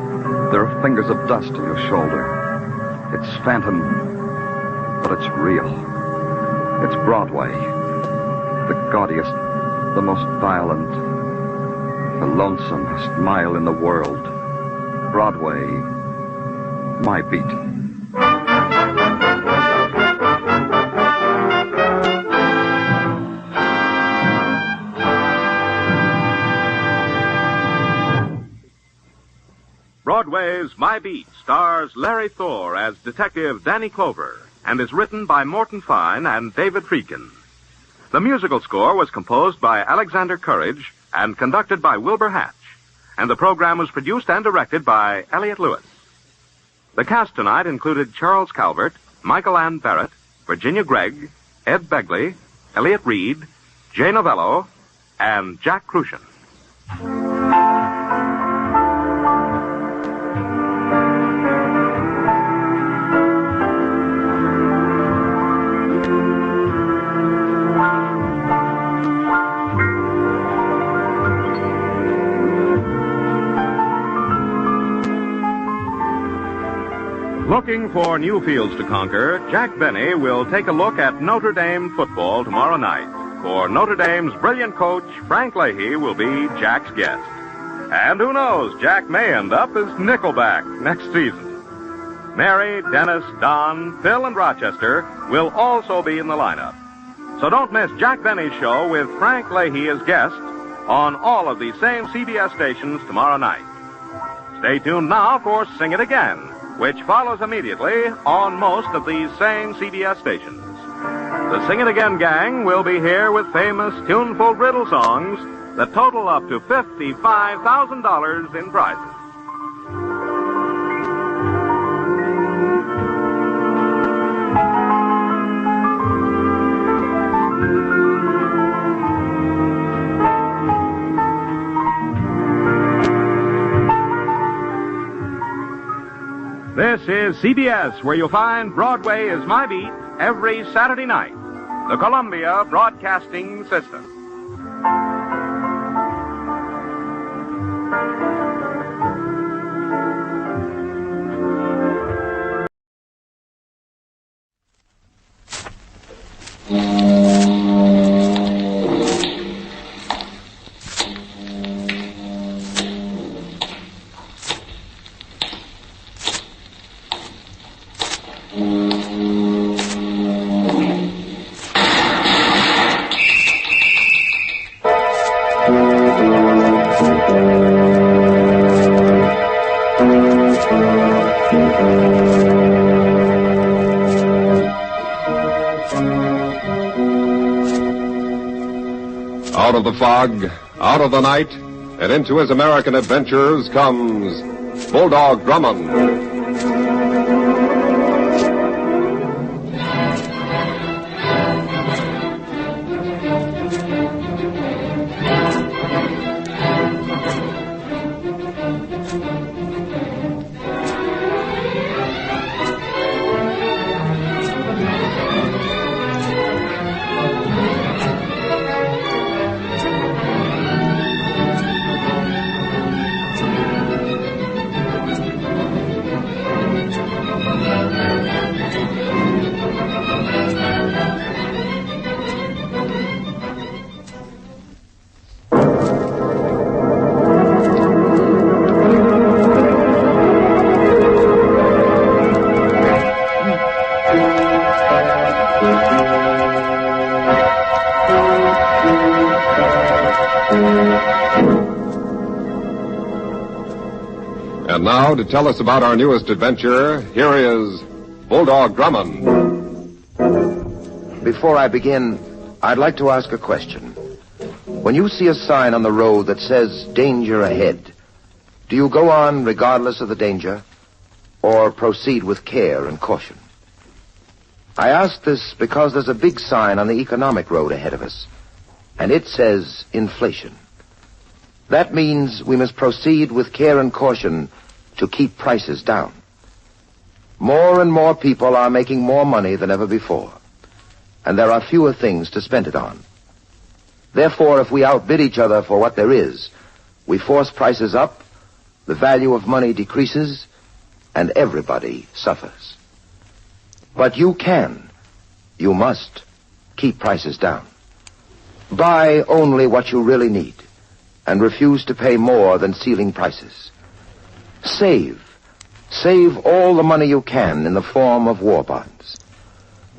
there are fingers of dust on your shoulder. It's phantom, but it's real. It's Broadway, the gaudiest, the most violent, the lonesomest mile in the world. Broadway, my beat. Broadway's My Beat stars Larry Thor as Detective Danny Clover and is written by Morton Fine and David Friedkin. The musical score was composed by Alexander Courage and conducted by Wilbur Hatch, and the program was produced and directed by Elliott Lewis. The cast tonight included Charles Calvert, Michael Ann Barrett, Virginia Gregg, Ed Begley, Elliott Reed, Jay Novello, and Jack Crucian. Looking for new fields to conquer, Jack Benny will take a look at Notre Dame football tomorrow night. For Notre Dame's brilliant coach, Frank Leahy, will be Jack's guest. And who knows, Jack may end up as Nickelback next season. Mary, Dennis, Don, Phil, and Rochester will also be in the lineup. So don't miss Jack Benny's show with Frank Leahy as guest on all of these same CBS stations tomorrow night. Stay tuned now for Sing It Again, which follows immediately on most of these same CBS stations. The Sing It Again gang will be here with famous tuneful riddle songs that total up to $55,000 in prizes. This is CBS, where you'll find Broadway is My Beat every Saturday night. The Columbia Broadcasting System. Out of the fog, out of the night, and into his American adventures comes Bulldog Drummond. And now, to tell us about our newest adventure, here is Bulldog Drummond. Before I begin, I'd like to ask a question. When you see a sign on the road that says, danger ahead, do you go on regardless of the danger, or proceed with care and caution? I ask this because there's a big sign on the economic road ahead of us, and it says inflation. That means we must proceed with care and caution to keep prices down. More and more people are making more money than ever before, and there are fewer things to spend it on. Therefore, if we outbid each other for what there is, we force prices up, the value of money decreases, and everybody suffers. But you must keep prices down. Buy only what you really need, and refuse to pay more than ceiling prices. Save all the money you can in the form of war bonds.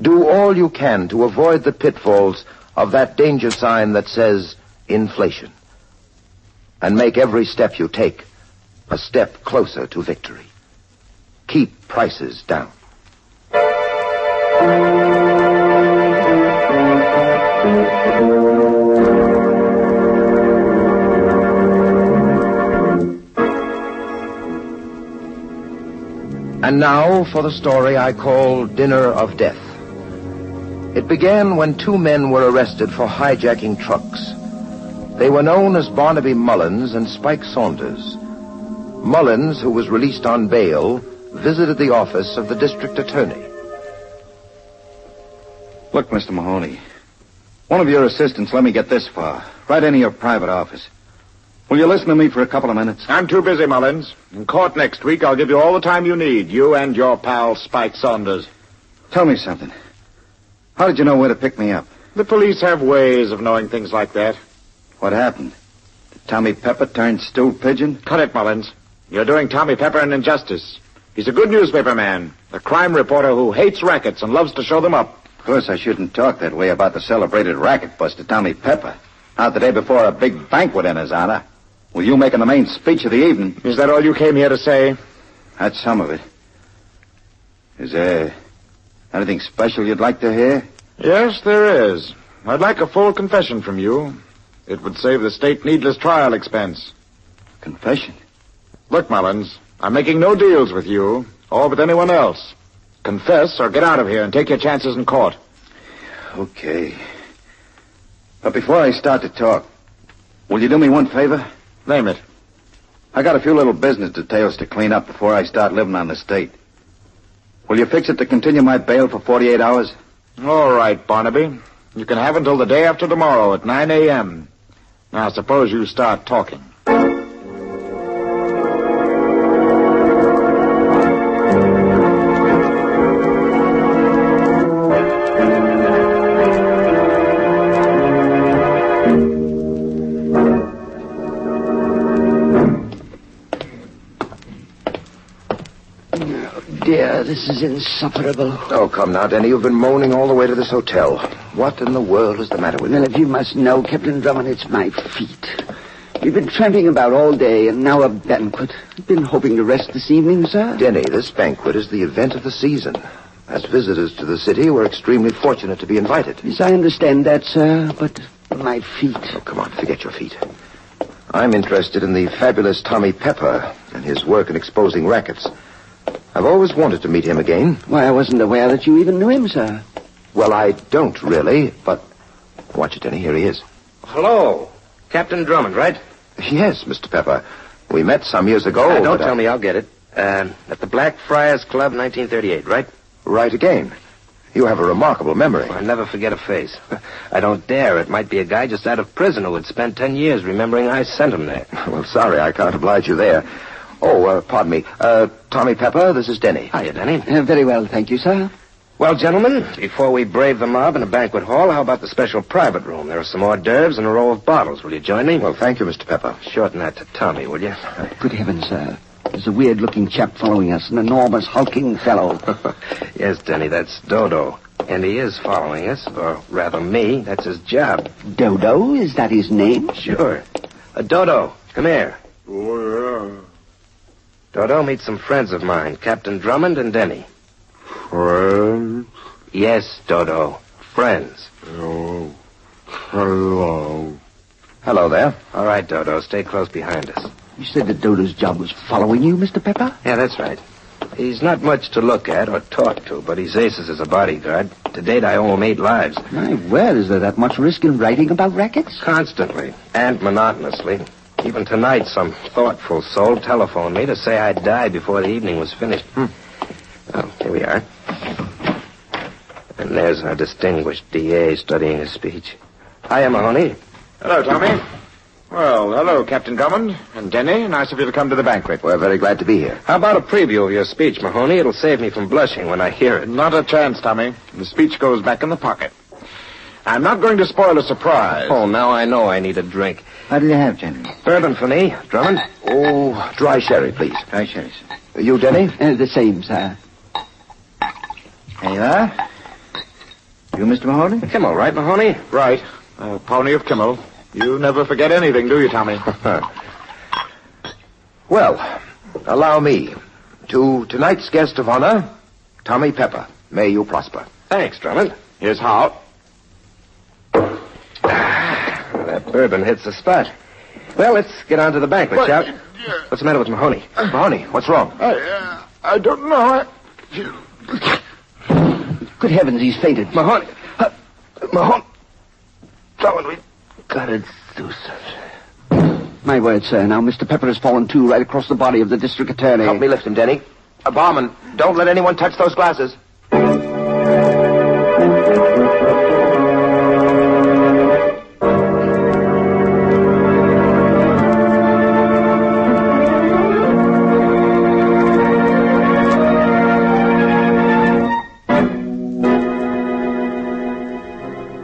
Do all you can to avoid the pitfalls of that danger sign that says inflation. And make every step you take a step closer to victory. Keep prices down. And now for the story I call Dinner of Death. It began when two men were arrested for hijacking trucks. They were known as Barnaby Mullins and Spike Saunders. Mullins, who was released on bail, visited the office of the district attorney. Look, Mr. Mahoney, one of your assistants let me get this far, right into your private office. Will you listen to me for a couple of minutes? I'm too busy, Mullins. In court next week, I'll give you all the time you need, you and your pal, Spike Saunders. Tell me something. How did you know where to pick me up? The police have ways of knowing things like that. What happened? Did Tommy Pepper turn stool pigeon? Cut it, Mullins. You're doing Tommy Pepper an injustice. He's a good newspaper man, a crime reporter who hates rackets and loves to show them up. Of course, I shouldn't talk that way about the celebrated racket buster, Tommy Pepper. Out the day before a big banquet in his honor. With you making the main speech of the evening. Is that all you came here to say? That's some of it. Is there anything special you'd like to hear? Yes, there is. I'd like a full confession from you. It would save the state needless trial expense. Confession? Look, Mullins, I'm making no deals with you, or with anyone else. Confess or get out of here and take your chances in court. Okay. But before I start to talk, will you do me one favor? Name it. I got a few little business details to clean up before I start living on the state. Will you fix it to continue my bail for 48 hours? All right, Barnaby. You can have until the day after tomorrow at 9 a.m. Now, suppose you start talking. Dear, this is insufferable. Oh, come now, Denny. You've been moaning all the way to this hotel. What in the world is the matter with you? Well, if you must know, Captain Drummond, it's my feet. We've been tramping about all day, and now a banquet. I've been hoping to rest this evening, sir. Denny, this banquet is the event of the season. As visitors to the city, we're extremely fortunate to be invited. Yes, I understand that, sir, but my feet... Oh, come on, forget your feet. I'm interested in the fabulous Tommy Pepper and his work in exposing rackets. I've always wanted to meet him again. Why, I wasn't aware that you even knew him, sir. Well, I don't really, but... Watch it, Denny. Here he is. Hello. Captain Drummond, right? Yes, Mr. Pepper. We met some years ago. Don't tell me, I'll get it. At the Blackfriars Club, 1938, right? Right again. You have a remarkable memory. I never forget a face. I don't dare. It might be a guy just out of prison who had spent 10 years remembering I sent him there. Well, sorry, I can't oblige you there. Oh, pardon me. Tommy Pepper, this is Denny. Hiya, Denny. Very well, thank you, sir. Well, gentlemen, before we brave the mob in a banquet hall, how about the special private room? There are some hors d'oeuvres and a row of bottles. Will you join me? Well, thank you, Mr. Pepper. Shorten that to Tommy, will you? Good heavens, sir. There's a weird-looking chap following us, an enormous, hulking fellow. Yes, Denny, that's Dodo. And he is following us, or rather me. That's his job. Dodo? Is that his name? Sure. Dodo, come here. Oh, yeah. Dodo, meet some friends of mine, Captain Drummond and Denny. Friends? Yes, Dodo. Friends. Oh, hello. Hello there. All right, Dodo, stay close behind us. You said that Dodo's job was following you, Mr. Pepper? Yeah, that's right. He's not much to look at or talk to, but he's aces as a bodyguard. To date, I owe him 8 lives. My word, is there that much risk in writing about rackets? Constantly, and monotonously. Even tonight, some thoughtful soul telephoned me to say I'd die before the evening was finished. Well, here we are. And there's our distinguished D.A. studying his speech. Hiya, Mahoney. Hello, Tommy. Well, hello, Captain Drummond and Denny. Nice of you to come to the banquet. We're very glad to be here. How about a preview of your speech, Mahoney? It'll save me from blushing when I hear it. Not a chance, Tommy. The speech goes back in the pocket. I'm not going to spoil a surprise. Oh, now I know I need a drink. What do you have, gentlemen? Bourbon for me, Drummond. Oh, dry sherry, please. Dry sherry, sir. You, Denny? The same, sir. There you are. You, Mr. Mahoney? Kimmel, right, Mahoney? Right. Pony of Kimmel. You never forget anything, do you, Tommy? Well, allow me. To tonight's guest of honor, Tommy Pepper. May you prosper. Thanks, Drummond. Here's how. That bourbon hits the spot. Well, let's get on to the banquet, shall we? What's the matter with Mahoney? Mahoney, what's wrong? I don't know. Good heavens, he's fainted. Mahoney. Mahoney. Drummond, we got it, Zeus. My word, sir. Now, Mr. Pepper has fallen too right across the body of the district attorney. Help me lift him, Denny. Barman, don't let anyone touch those glasses.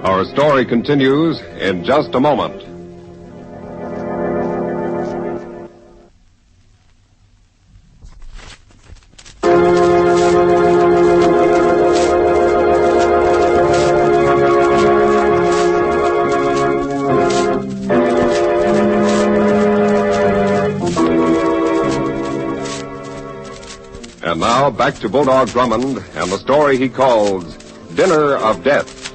Our story continues in just a moment. now, back to Bulldog Drummond and the story he calls Dinner of Death.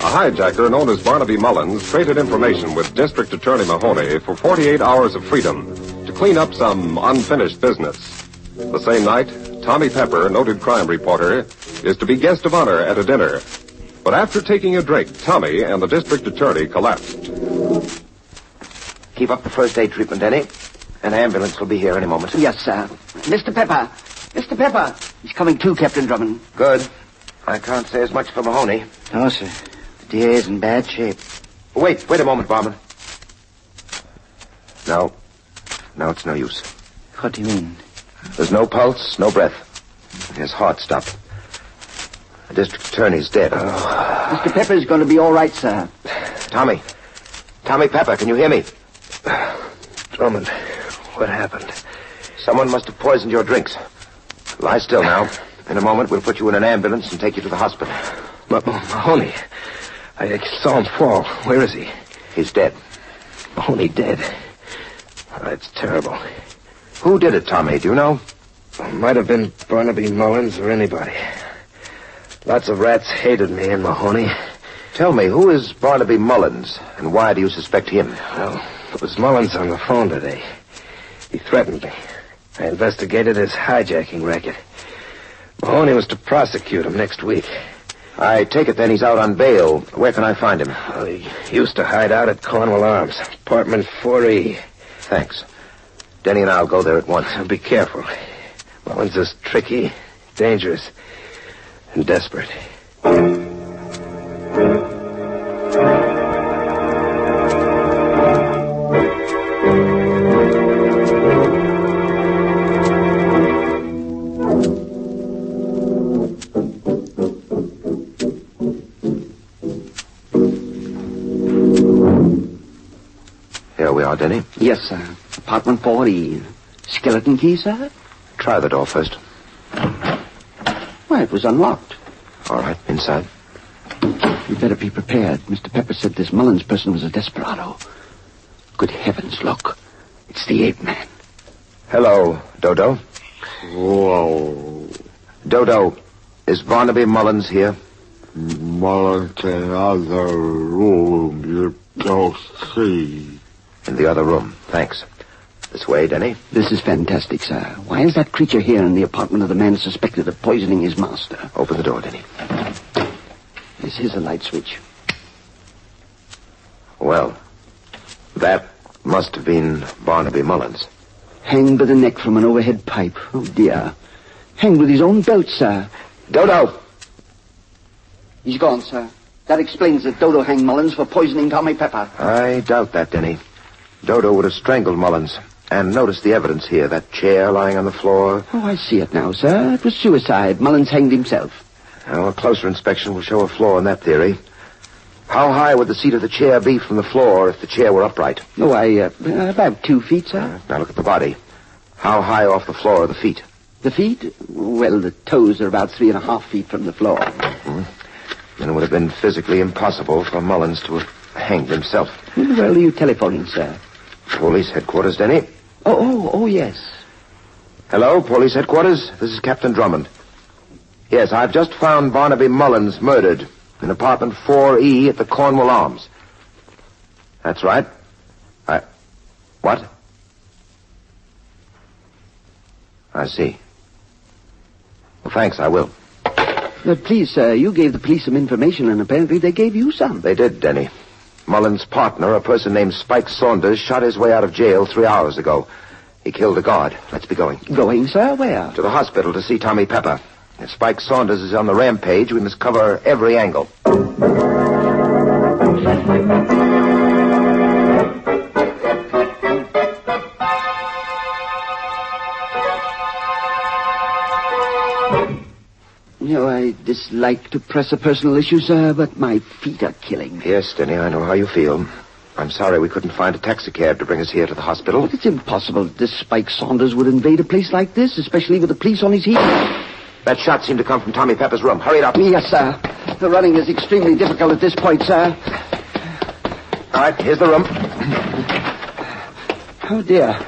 A hijacker known as Barnaby Mullins traded information with District Attorney Mahoney for 48 hours of freedom to clean up some unfinished business. The same night, Tommy Pepper, noted crime reporter, is to be guest of honor at a dinner. But after taking a drink, Tommy and the District Attorney collapsed. Keep up the first aid treatment, Denny. An ambulance will be here any moment. Yes, sir. Mr. Pepper. Mr. Pepper. He's coming too, Captain Drummond. Good. I can't say as much for Mahoney. No, sir. The DA's in bad shape. Wait a moment, barman. No, it's no use. What do you mean? There's no pulse, no breath. His heart stopped. The district attorney's dead. Mr. Pepper's going to be all right, sir. Tommy Pepper, can you hear me? Drummond, what happened? Someone must have poisoned your drinks. Lie still now. In a moment, we'll put you in an ambulance and take you to the hospital. But Mahoney, I saw him fall. Where is he? He's dead. Mahoney dead. That's terrible. Who did it, Tommy? Do you know? Might have been Barnaby Mullins or anybody. Lots of rats hated me and Mahoney. Tell me, who is Barnaby Mullins, and why do you suspect him? Well, it was Mullins on the phone today. He threatened me. I investigated his hijacking racket. Mahoney was to prosecute him next week. I take it then he's out on bail. Where can I find him? Well, he used to hide out at Cornwall Arms, apartment 4E. Thanks. Denny and I'll go there at once. Be careful. Mullins is tricky, dangerous, and desperate. Here we are, Denny. Yes, sir. Apartment 4E. Skeleton key, sir? Try the door first. Why, it was unlocked. All right, inside. You'd better be prepared. Mr. Pepper said this Mullins person was a desperado. Good heavens, look. It's the ape man. Hello, Dodo. Whoa. Dodo, is Barnaby Mullins here? Mullins in the other room. You don't see. In the other room. Thanks. This way, Denny. This is fantastic, sir. Why is that creature here in the apartment of the man suspected of poisoning his master? Open the door, Denny. This is a light switch. Well, that must have been Barnaby Mullins. Hanged by the neck from an overhead pipe. Oh, dear. Hanged with his own belt, sir. Dodo! He's gone, sir. That explains that Dodo hanged Mullins for poisoning Tommy Pepper. I doubt that, Denny. Dodo would have strangled Mullins. And notice the evidence here, that chair lying on the floor. Oh, I see it now, sir. It was suicide. Mullins hanged himself. Now, a closer inspection will show a flaw in that theory. How high would the seat of the chair be from the floor if the chair were upright? Oh, about 2 feet, sir. Now look at the body. How high off the floor are the feet? The feet? Well, the toes are about 3.5 feet from the floor. Then it would have been physically impossible for Mullins to have hanged himself. Where are you telephoning, sir? Police headquarters, Denny. Oh, yes. Hello, police headquarters. This is Captain Drummond. Yes, I've just found Barnaby Mullins murdered in apartment 4E at the Cornwall Arms. That's right. What? I see. Well, thanks, I will. But please, sir, you gave the police some information, and apparently they gave you some. They did, Denny. Mullins' partner, a person named Spike Saunders, shot his way out of jail 3 hours ago. He killed a guard. Let's be going. Going, sir? Where? To the hospital to see Tommy Pepper. If Spike Saunders is on the rampage, we must cover every angle. You know, I dislike to press a personal issue, sir, but my feet are killing me. Yes, Denny, I know how you feel. I'm sorry we couldn't find a taxicab to bring us here to the hospital. But it's impossible that this Spike Saunders would invade a place like this, especially with the police on his heels. That shot seemed to come from Tommy Pepper's room. Hurry it up. Yes, sir. The running is extremely difficult at this point, sir. All right, here's the room. Oh, dear.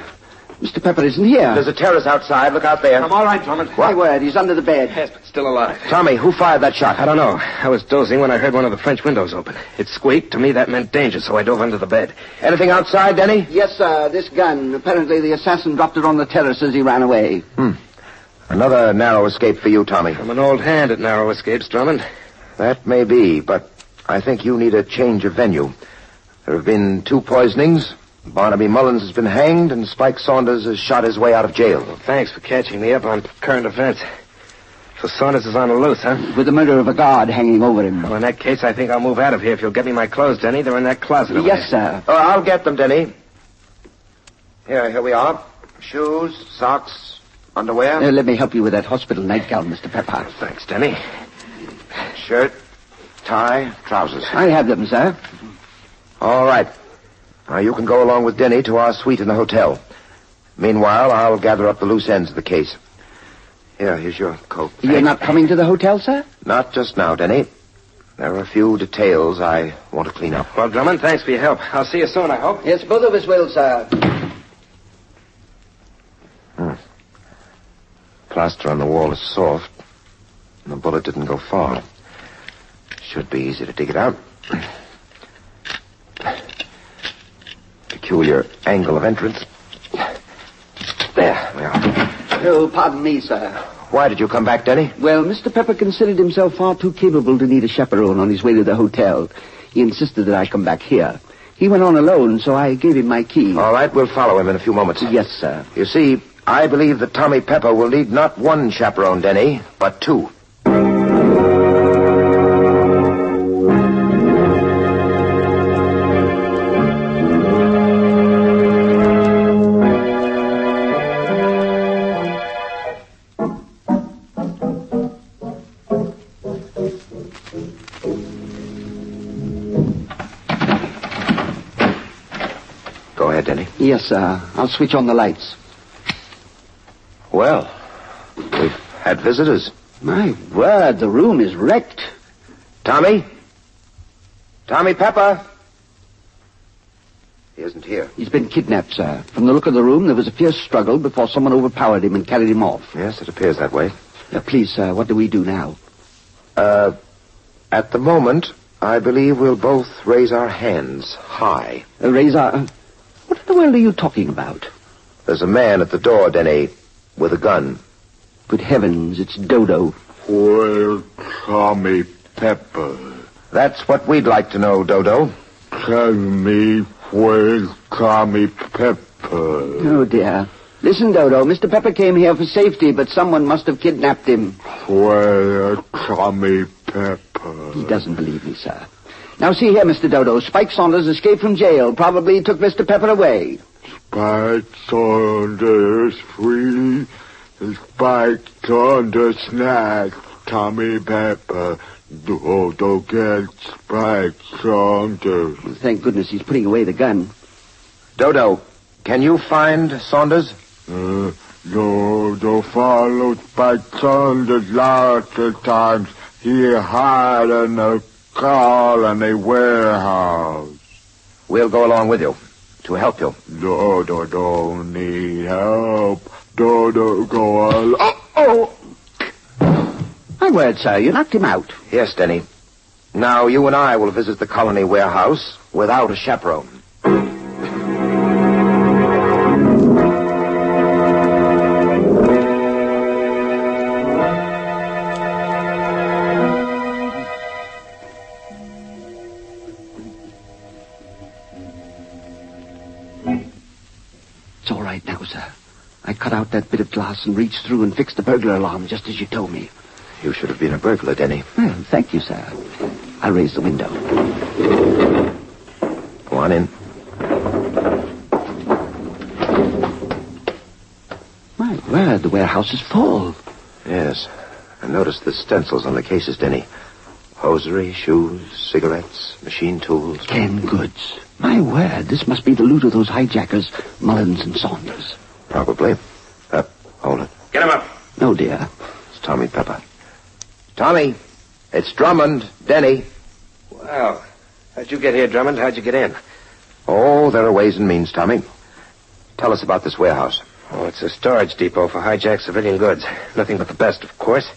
Mr. Pepper isn't here. There's a terrace outside. Look out there. I'm all right, Drummond. My word, he's under the bed. Yes, but still alive. Tommy, who fired that shot? I don't know. I was dozing when I heard one of the French windows open. It squeaked. To me, that meant danger, so I dove under the bed. Anything outside, Denny? Yes, sir. This gun. Apparently the assassin dropped it on the terrace as he ran away. Another narrow escape for you, Tommy. I'm an old hand at narrow escapes, Drummond. That may be, but I think you need a change of venue. There have been 2 poisonings. Barnaby Mullins has been hanged, and Spike Saunders has shot his way out of jail. Well, thanks for catching me up on current events. So Saunders is on the loose, huh? With the murder of a guard hanging over him. Well, in that case, I think I'll move out of here if you'll get me my clothes, Denny. They're in that closet over Yes, there. sir. Oh, I'll get them, Denny. Here we are. Shoes, socks, underwear. Let me help you with that hospital nightgown, Mr. Pepper. Thanks, Denny. Shirt, tie, trousers. I have them, sir. All right. Now, you can go along with Denny to our suite in the hotel. Meanwhile, I'll gather up the loose ends of the case. Here's your coat. You're not coming to the hotel, sir? Not just now, Denny. There are a few details I want to clean up. Well, Drummond, thanks for your help. I'll see you soon, I hope. Yes, both of us will, sir. Plaster on the wall is soft, and the bullet didn't go far. Should be easy to dig it out. Peculiar angle of entrance. There we are. Oh, pardon me, sir. Why did you come back, Denny? Well, Mr. Pepper considered himself far too capable to need a chaperone on his way to the hotel. He insisted that I come back here. He went on alone, so I gave him my key. All right, we'll follow him in a few moments. Yes, sir. You see, I believe that Tommy Pepper will need not 1 chaperone, Denny, but 2. Go ahead, Denny. Yes, sir. I'll switch on the lights. Well, we've had visitors. My word, the room is wrecked. Tommy? Tommy Pepper? He isn't here. He's been kidnapped, sir. From the look of the room, there was a fierce struggle before someone overpowered him and carried him off. Yes, it appears that way. Please, sir, what do we do now? At the moment, I believe we'll both raise our hands high. Raise our... What in the world are you talking about? There's a man at the door, Denny, with a gun. Good heavens, it's Dodo. Where's Tommy Pepper? That's what we'd like to know, Dodo. Tell me where's Tommy Pepper? Oh, dear. Listen, Dodo, Mr. Pepper came here for safety, but someone must have kidnapped him. Where's Tommy Pepper? He doesn't believe me, sir. Now, see here, Mr. Dodo. Spike Saunders escaped from jail. Probably took Mr. Pepper away. Spike Saunders free. Spike Saunders snatched Tommy Pepper. Dodo gets Spike Saunders. Well, thank goodness he's putting away the gun. Dodo, can you find Saunders? Dodo followed Spike Saunders lots of times. He hid in a car in a warehouse. We'll go along with you to help you. Dodo don't need help. Dodo go along. Oh! My word, sir, you knocked him out. Yes, Denny. Now you and I will visit the colony warehouse without a chaperone. It's all right now, sir. I cut out that bit of glass and reached through and fixed the burglar alarm just as you told me. You should have been a burglar, Denny. Well, thank you, sir. I'll raise the window. Go on in. My word, the warehouse is full. Yes. I noticed the stencils on the cases, Denny. Hosiery, shoes, cigarettes, machine tools. Canned goods. My word, this must be the loot of those hijackers, Mullins and Saunders. Probably. Hold it. Get him up. No, dear. It's Tommy Pepper. Tommy, it's Drummond, Denny. Well, how'd you get here, Drummond? How'd you get in? Oh, there are ways and means, Tommy. Tell us about this warehouse. Oh, it's a storage depot for hijacked civilian goods. Nothing but the best, of course.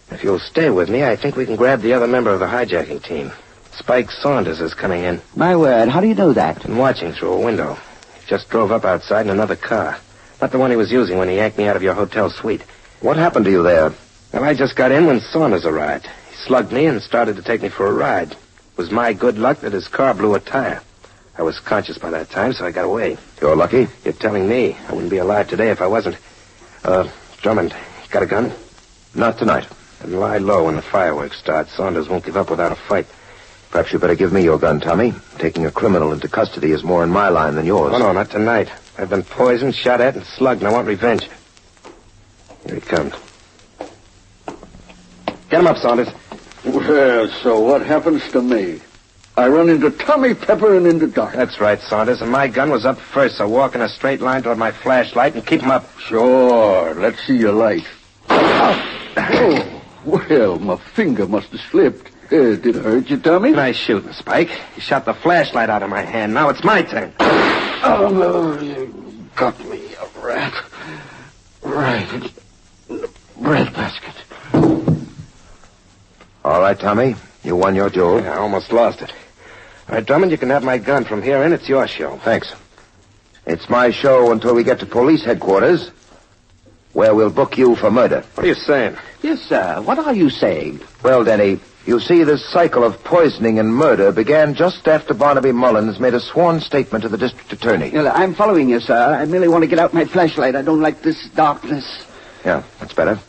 If you'll stay with me, I think we can grab the other member of the hijacking team. Spike Saunders is coming in. My word, how do you know that? I'm watching through a window. He just drove up outside in another car. Not the one he was using when he yanked me out of your hotel suite. What happened to you there? Well, I just got in when Saunders arrived. He slugged me and started to take me for a ride. It was my good luck that his car blew a tire. I was conscious by that time, so I got away. You're lucky? You're telling me. I wouldn't be alive today if I wasn't. Drummond, got a gun? Not tonight. And lie low when the fireworks start. Saunders won't give up without a fight. Perhaps you better give me your gun, Tommy. Taking a criminal into custody is more in my line than yours. Oh, no, not tonight. I've been poisoned, shot at, and slugged, and I want revenge. Here he comes. Get him up, Saunders. Well, so what happens to me? I run into Tommy Pepper and into Doc. That's right, Saunders, and my gun was up first, so walk in a straight line toward my flashlight and keep him up. Sure, let's see your light. Oh, well, my finger must have slipped. Did it hurt you, Tommy? Nice shooting, Spike. You shot the flashlight out of my hand. Now it's my turn. Oh, no, you got me, a rat. Right in the breadbasket. All right, Tommy. You won your duel. Yeah, I almost lost it. All right, Drummond, you can have my gun. From here in, it's your show. Thanks. It's my show until we get to police headquarters, where we'll book you for murder. What are you saying? Yes, sir. What are you saying? Well, Denny, you see, this cycle of poisoning and murder began just after Barnaby Mullins made a sworn statement to the district attorney. Well, I'm following you, sir. I merely want to get out my flashlight. I don't like this darkness. Yeah, that's better.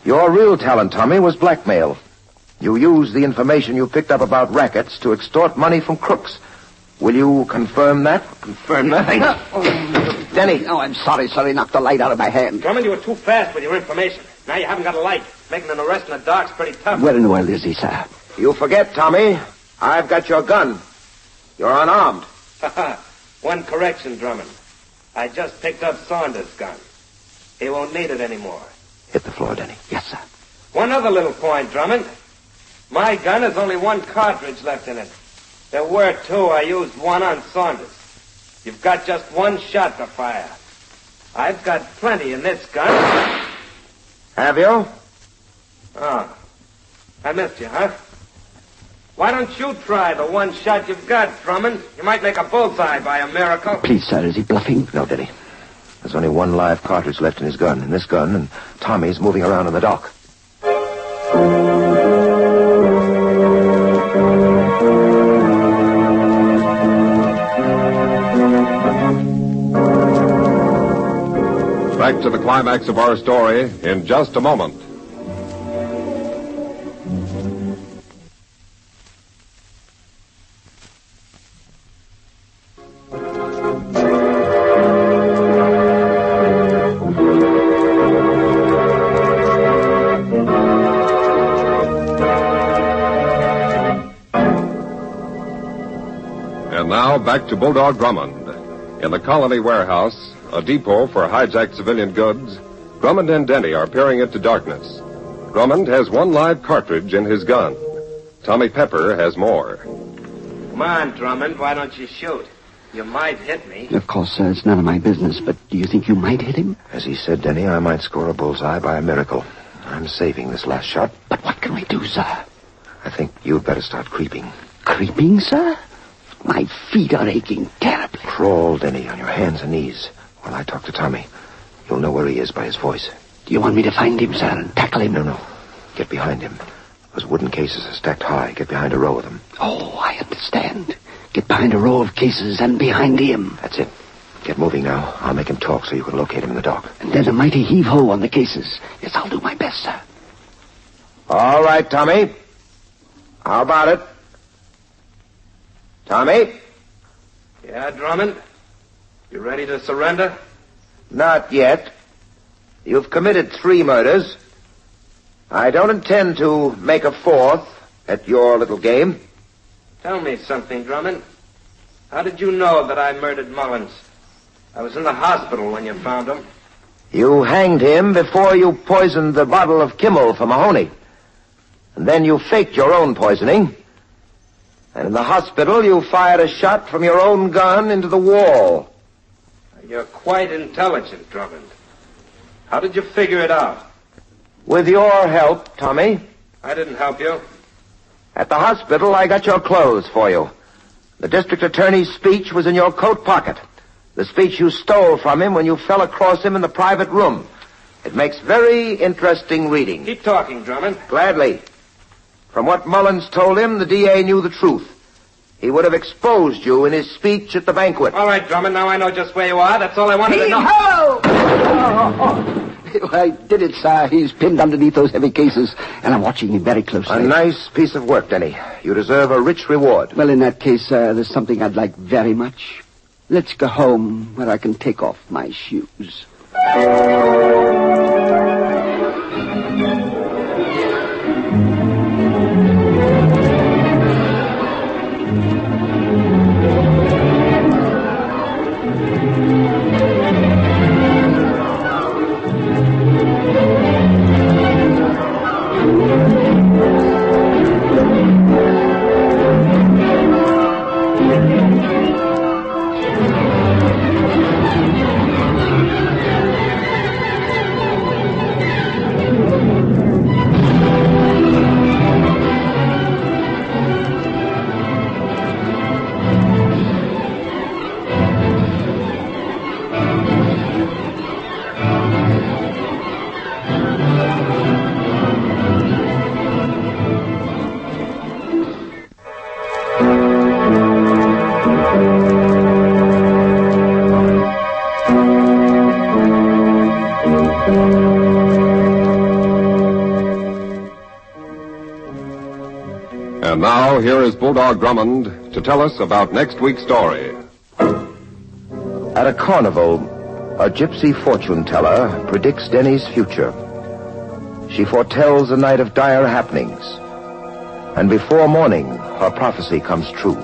Your real talent, Tommy, was blackmail. You used the information you picked up about rackets to extort money from crooks. Will you confirm that? Confirm nothing. Denny. Oh, I'm sorry, sir. He knocked the light out of my hand. Drummond, you were too fast with your information. Now you haven't got a light. Making an arrest in the dark's pretty tough. Where in the world is he, sir? You forget, Tommy. I've got your gun. You're unarmed. One correction, Drummond. I just picked up Saunders' gun. He won't need it anymore. Hit the floor, Denny. Yes, sir. One other little point, Drummond. My gun has only one cartridge left in it. There were two. I used one on Saunders. You've got just one shot to fire. I've got plenty in this gun. Have you? Oh. I missed you, huh? Why don't you try the one shot you've got, Drummond? You might make a bullseye by a miracle. Please, sir, is he bluffing? No, Denny. There's only one live cartridge left in his gun. In this gun, and Tommy's moving around in the dock. Back to the climax of our story in just a moment. And now back to Bulldog Drummond. In the Colony Warehouse, a depot for hijacked civilian goods, Drummond and Denny are peering into darkness. Drummond has one live cartridge in his gun. Tommy Pepper has more. Come on, Drummond. Why don't you shoot? You might hit me. Of course, sir, it's none of my business, but do you think you might hit him? As he said, Denny, I might score a bullseye by a miracle. I'm saving this last shot. But what can we do, sir? I think you'd better start creeping. Creeping, sir? My feet are aching terribly. Crawl, Denny, on your hands and knees while I talk to Tommy. You'll know where he is by his voice. Do you want me to find him, sir, and tackle him? No. Get behind him. Those wooden cases are stacked high. Get behind a row of them. Oh, I understand. Get behind a row of cases and behind him. That's it. Get moving now. I'll make him talk so you can locate him in the dock. And then a mighty heave-ho on the cases. Yes, I'll do my best, sir. All right, Tommy. How about it? Tommy? Yeah, Drummond? You ready to surrender? Not yet. You've committed 3 murders. I don't intend to make a 4th at your little game. Tell me something, Drummond. How did you know that I murdered Mullins? I was in the hospital when you found him. You hanged him before you poisoned the bottle of Kimmel for Mahoney. And then you faked your own poisoning. And in the hospital, you fired a shot from your own gun into the wall. Are You're quite intelligent, Drummond. How did you figure it out? With your help, Tommy. I didn't help you. At the hospital, I got your clothes for you. The district attorney's speech was in your coat pocket. The speech you stole from him when you fell across him in the private room. It makes very interesting reading. Keep talking, Drummond. Gladly. From what Mullins told him, the DA knew the truth. He would have exposed you in his speech at the banquet. All right, Drummond, now I know just where you are. That's all I wanted to know. Hello! I did it, sir. He's pinned underneath those heavy cases, and I'm watching him very closely. A nice piece of work, Denny. You deserve a rich reward. Well, in that case, there's something I'd like very much. Let's go home where I can take off my shoes. And now, here is Bulldog Drummond to tell us about next week's story. At a carnival, a gypsy fortune teller predicts Denny's future. She foretells a night of dire happenings. And before morning, her prophecy comes true.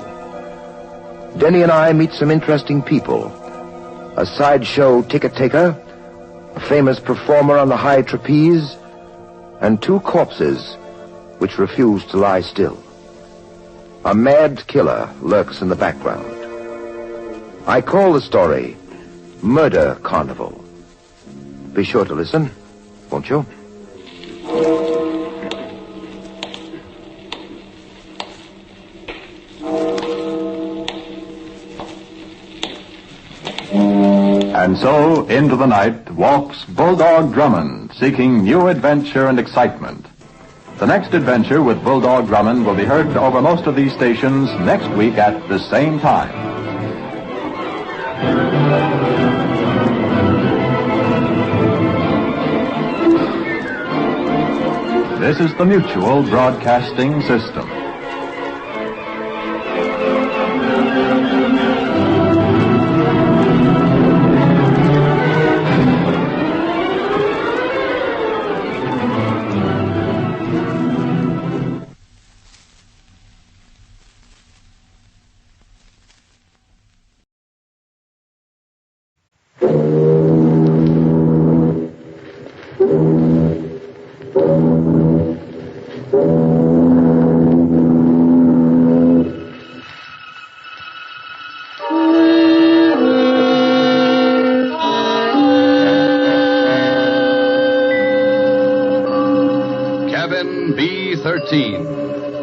Denny and I meet some interesting people. A sideshow ticket taker, a famous performer on the high trapeze, and two corpses which refuse to lie still. A mad killer lurks in the background. I call the story Murder Carnival. Be sure to listen, won't you? And so, into the night walks Bulldog Drummond, seeking new adventure and excitement. The next adventure with Bulldog Drummond will be heard over most of these stations next week at the same time. This is the Mutual Broadcasting System.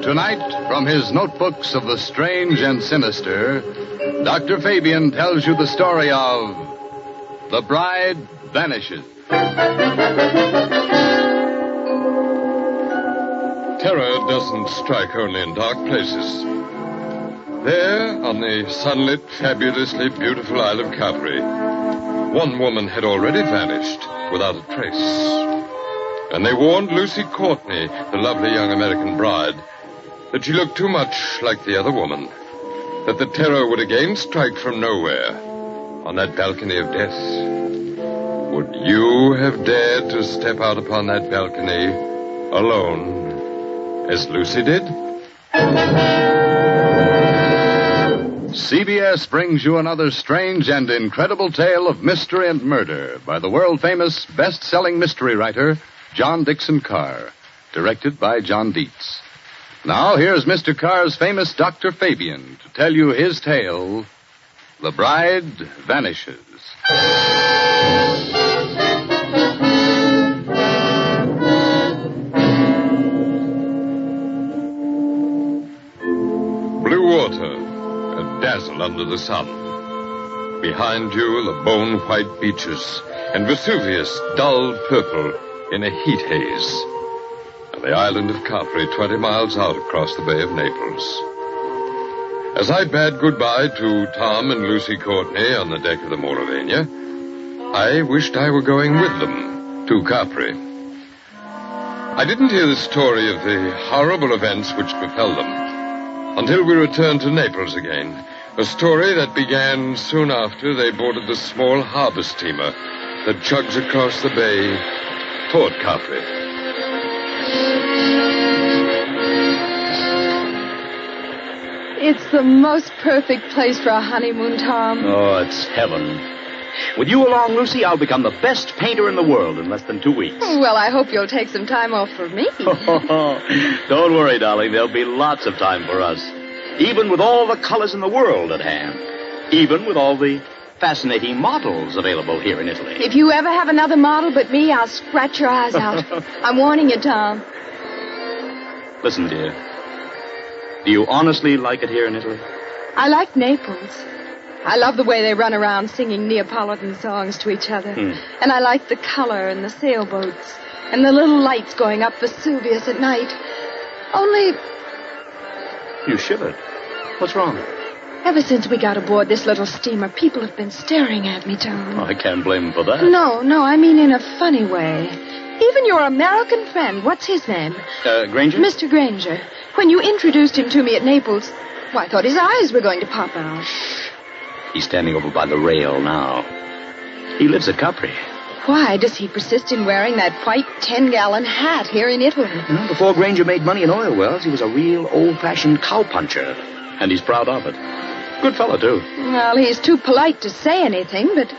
Tonight, from his notebooks of the strange and sinister, Dr. Fabian tells you the story of The Bride Vanishes. Terror doesn't strike only in dark places. There, on the sunlit, fabulously beautiful Isle of Capri, one woman had already vanished without a trace. And they warned Lucy Courtney, the lovely young American bride, that she looked too much like the other woman, that the terror would again strike from nowhere on that balcony of death. Would you have dared to step out upon that balcony alone, as Lucy did? CBS brings you another strange and incredible tale of mystery and murder by the world-famous best-selling mystery writer, John Dixon Carr, directed by John Dietz. Now, here's Mr. Carr's famous Dr. Fabian to tell you his tale, The Bride Vanishes. Blue water, a dazzle under the sun. Behind you, the bone-white beaches, and Vesuvius, dull purple in a heat haze. And the island of Capri, 20 miles out across the Bay of Naples. As I bade goodbye to Tom and Lucy Courtney on the deck of the Mauravania, I wished I were going with them to Capri. I didn't hear the story of the horrible events which befell them until we returned to Naples again, a story that began soon after they boarded the small harbor steamer that chugs across the bay toward Capri. It's the most perfect place for a honeymoon, Tom. Oh, it's heaven. With you along, Lucy, I'll become the best painter in the world in less than 2 weeks. Well, I hope you'll take some time off for me. Don't worry, darling. There'll be lots of time for us. Even with all the colors in the world at hand. Even with all the fascinating models available here in Italy. If you ever have another model but me, I'll scratch your eyes out. I'm warning you, Tom. Listen, dear. Do you honestly like it here in Italy? I like Naples. I love the way they run around singing Neapolitan songs to each other. And I like the color and the sailboats and the little lights going up Vesuvius at night. Only... You shivered. What's wrong? Ever since we got aboard this little steamer, people have been staring at me, Tom. Oh, I can't blame them for that. No, I mean in a funny way. Even your American friend, what's his name? Granger? Mr. Granger. When you introduced him to me at Naples, well, I thought his eyes were going to pop out. He's standing over by the rail now. He lives at Capri. Why does he persist in wearing that white 10-gallon hat here in Italy? Before Granger made money in oil wells, he was a real old-fashioned cowpuncher. And he's proud of it. Good fellow, too. Well, he's too polite to say anything, but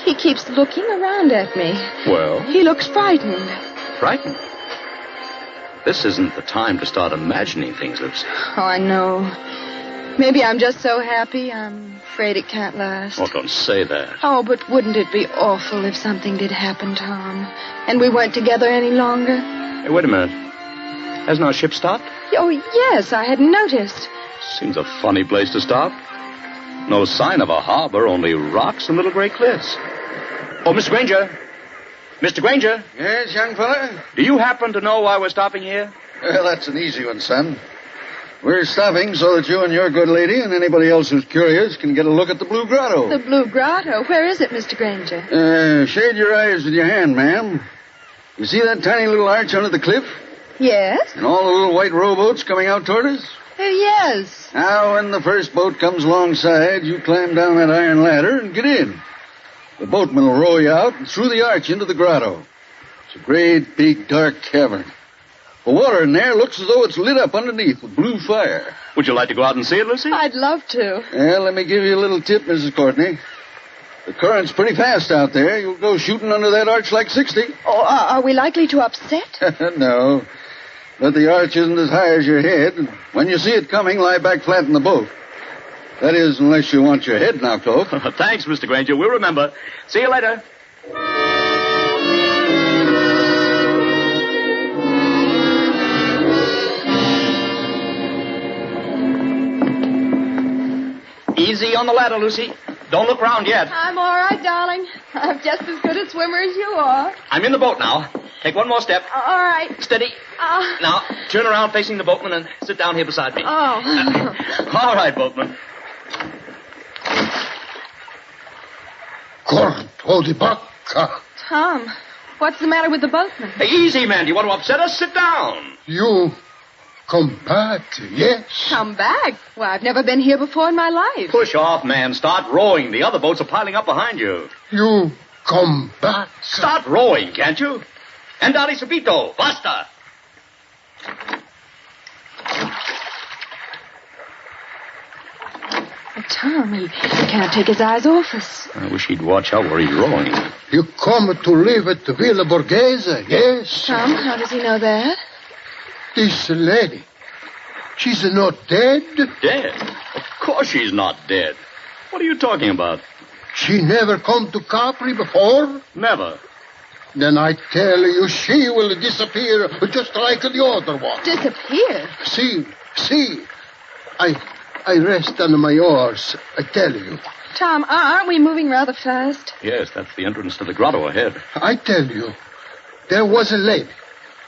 he keeps looking around at me. Well? He looks frightened. Frightened? This isn't the time to start imagining things, Lucy. Oh, I know. Maybe I'm just so happy, I'm afraid it can't last. Oh, don't say that. Oh, but wouldn't it be awful if something did happen, Tom, and we weren't together any longer? Hey, wait a minute. Hasn't our ship stopped? Oh, yes, I hadn't noticed. Seems a funny place to stop. No sign of a harbor, only rocks and little gray cliffs. Oh, Mr. Granger. Mr. Granger. Yes, young fella? Do you happen to know why we're stopping here? Well, that's an easy one, son. We're stopping so that you and your good lady and anybody else who's curious can get a look at the Blue Grotto. The Blue Grotto? Where is it, Mr. Granger? Shade your eyes with your hand, ma'am. You see that tiny little arch under the cliff? Yes. And all the little white rowboats coming out toward us? Yes. Now, when the first boat comes alongside, you climb down that iron ladder and get in. The boatman will row you out and through the arch into the grotto. It's a great, big, dark cavern. The water in there looks as though it's lit up underneath with blue fire. Would you like to go out and see it, Lucy? I'd love to. Well, let me give you a little tip, Mrs. Courtney. The current's pretty fast out there. You'll go shooting under that arch like 60. Oh, are we likely to upset? No. But the arch isn't as high as your head. And when you see it coming, lie back flat in the boat. That is, unless you want your head knocked off. Thanks, Mr. Granger. We'll remember. See you later. Easy on the ladder, Lucy. Don't look round yet. I'm all right, darling. I'm just as good a swimmer as you are. I'm in the boat now. Take one more step. All right. Steady. Now, turn around facing the boatman and sit down here beside me. Oh. All right, boatman. Corto di bacca. Tom, what's the matter with the boatman? Hey, easy, man. Do you want to upset us? Sit down. You come back, yes? Come back? Well, I've never been here before in my life. Push off, man. Start rowing. The other boats are piling up behind you. You come back. Start rowing, can't you? Andale subito. Basta. Tom, he can't take his eyes off us. I wish he'd watch out where he's rowing. You come to live at Villa Borghese, yes? Tom, how does he know that? This lady, she's not dead? Dead? Of course she's not dead. What are you talking about? She never come to Capri before? Never. Then I tell you, she will disappear just like the other one. Disappear? See. I rest on my oars, I tell you. Tom, aren't we moving rather fast? Yes, that's the entrance to the grotto ahead. I tell you, there was a lady,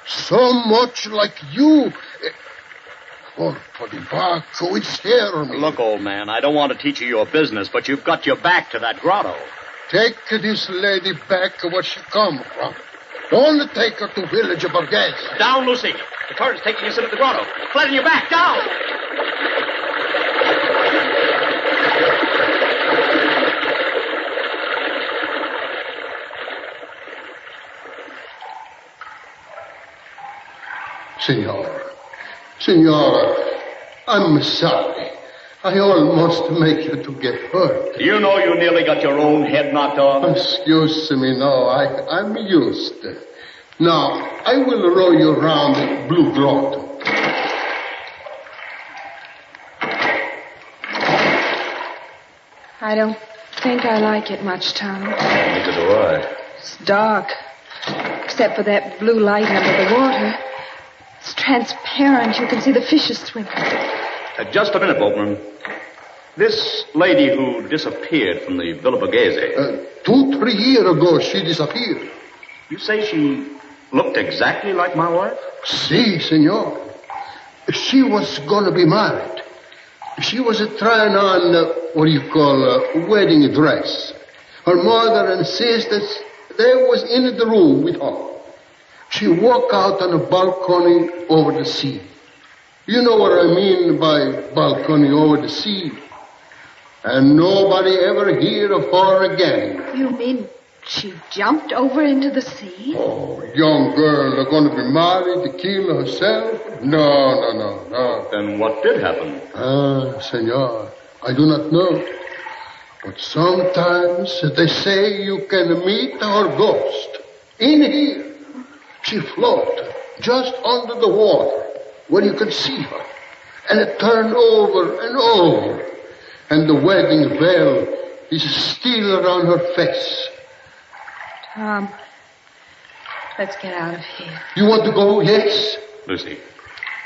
so much like you. Oh, for the back, so it scared me. Look, old man, I don't want to teach you your business, but you've got your back to that grotto. Take this lady back where she come from. Don't take her to village of Borghese. Down, Lucy. The current's taking us into the grotto. Flatten your back. Down! Senora, I'm sorry. I almost make you to get hurt. You know you nearly got your own head knocked off? Excuse me, no, I'm used. Now, I will row you around the Blue Grotto. I don't think I like it much, Tom. Neither do I. It's dark, except for that blue light under the water. It's transparent. You can see the fishes swimming. Just a minute, boatman. This lady who disappeared from the Villa Borghese. 2-3 years ago, she disappeared. You say she looked exactly like my wife? Si, senor. She was going to be married. She was trying on, a wedding dress. Her mother and sisters, they was in the room with her. She walked out on a balcony over the sea. You know what I mean by balcony over the sea. And nobody ever hear of her again. You mean she jumped over into the sea? Oh, young girl going to be married to kill herself? No. Then what did happen? Senor, I do not know. But sometimes they say you can meet her ghost. In here. She float just under the water where you can see her. And it turned over and over. And the wedding veil is still around her face. Tom, let's get out of here. You want to go? Yes? Lucy,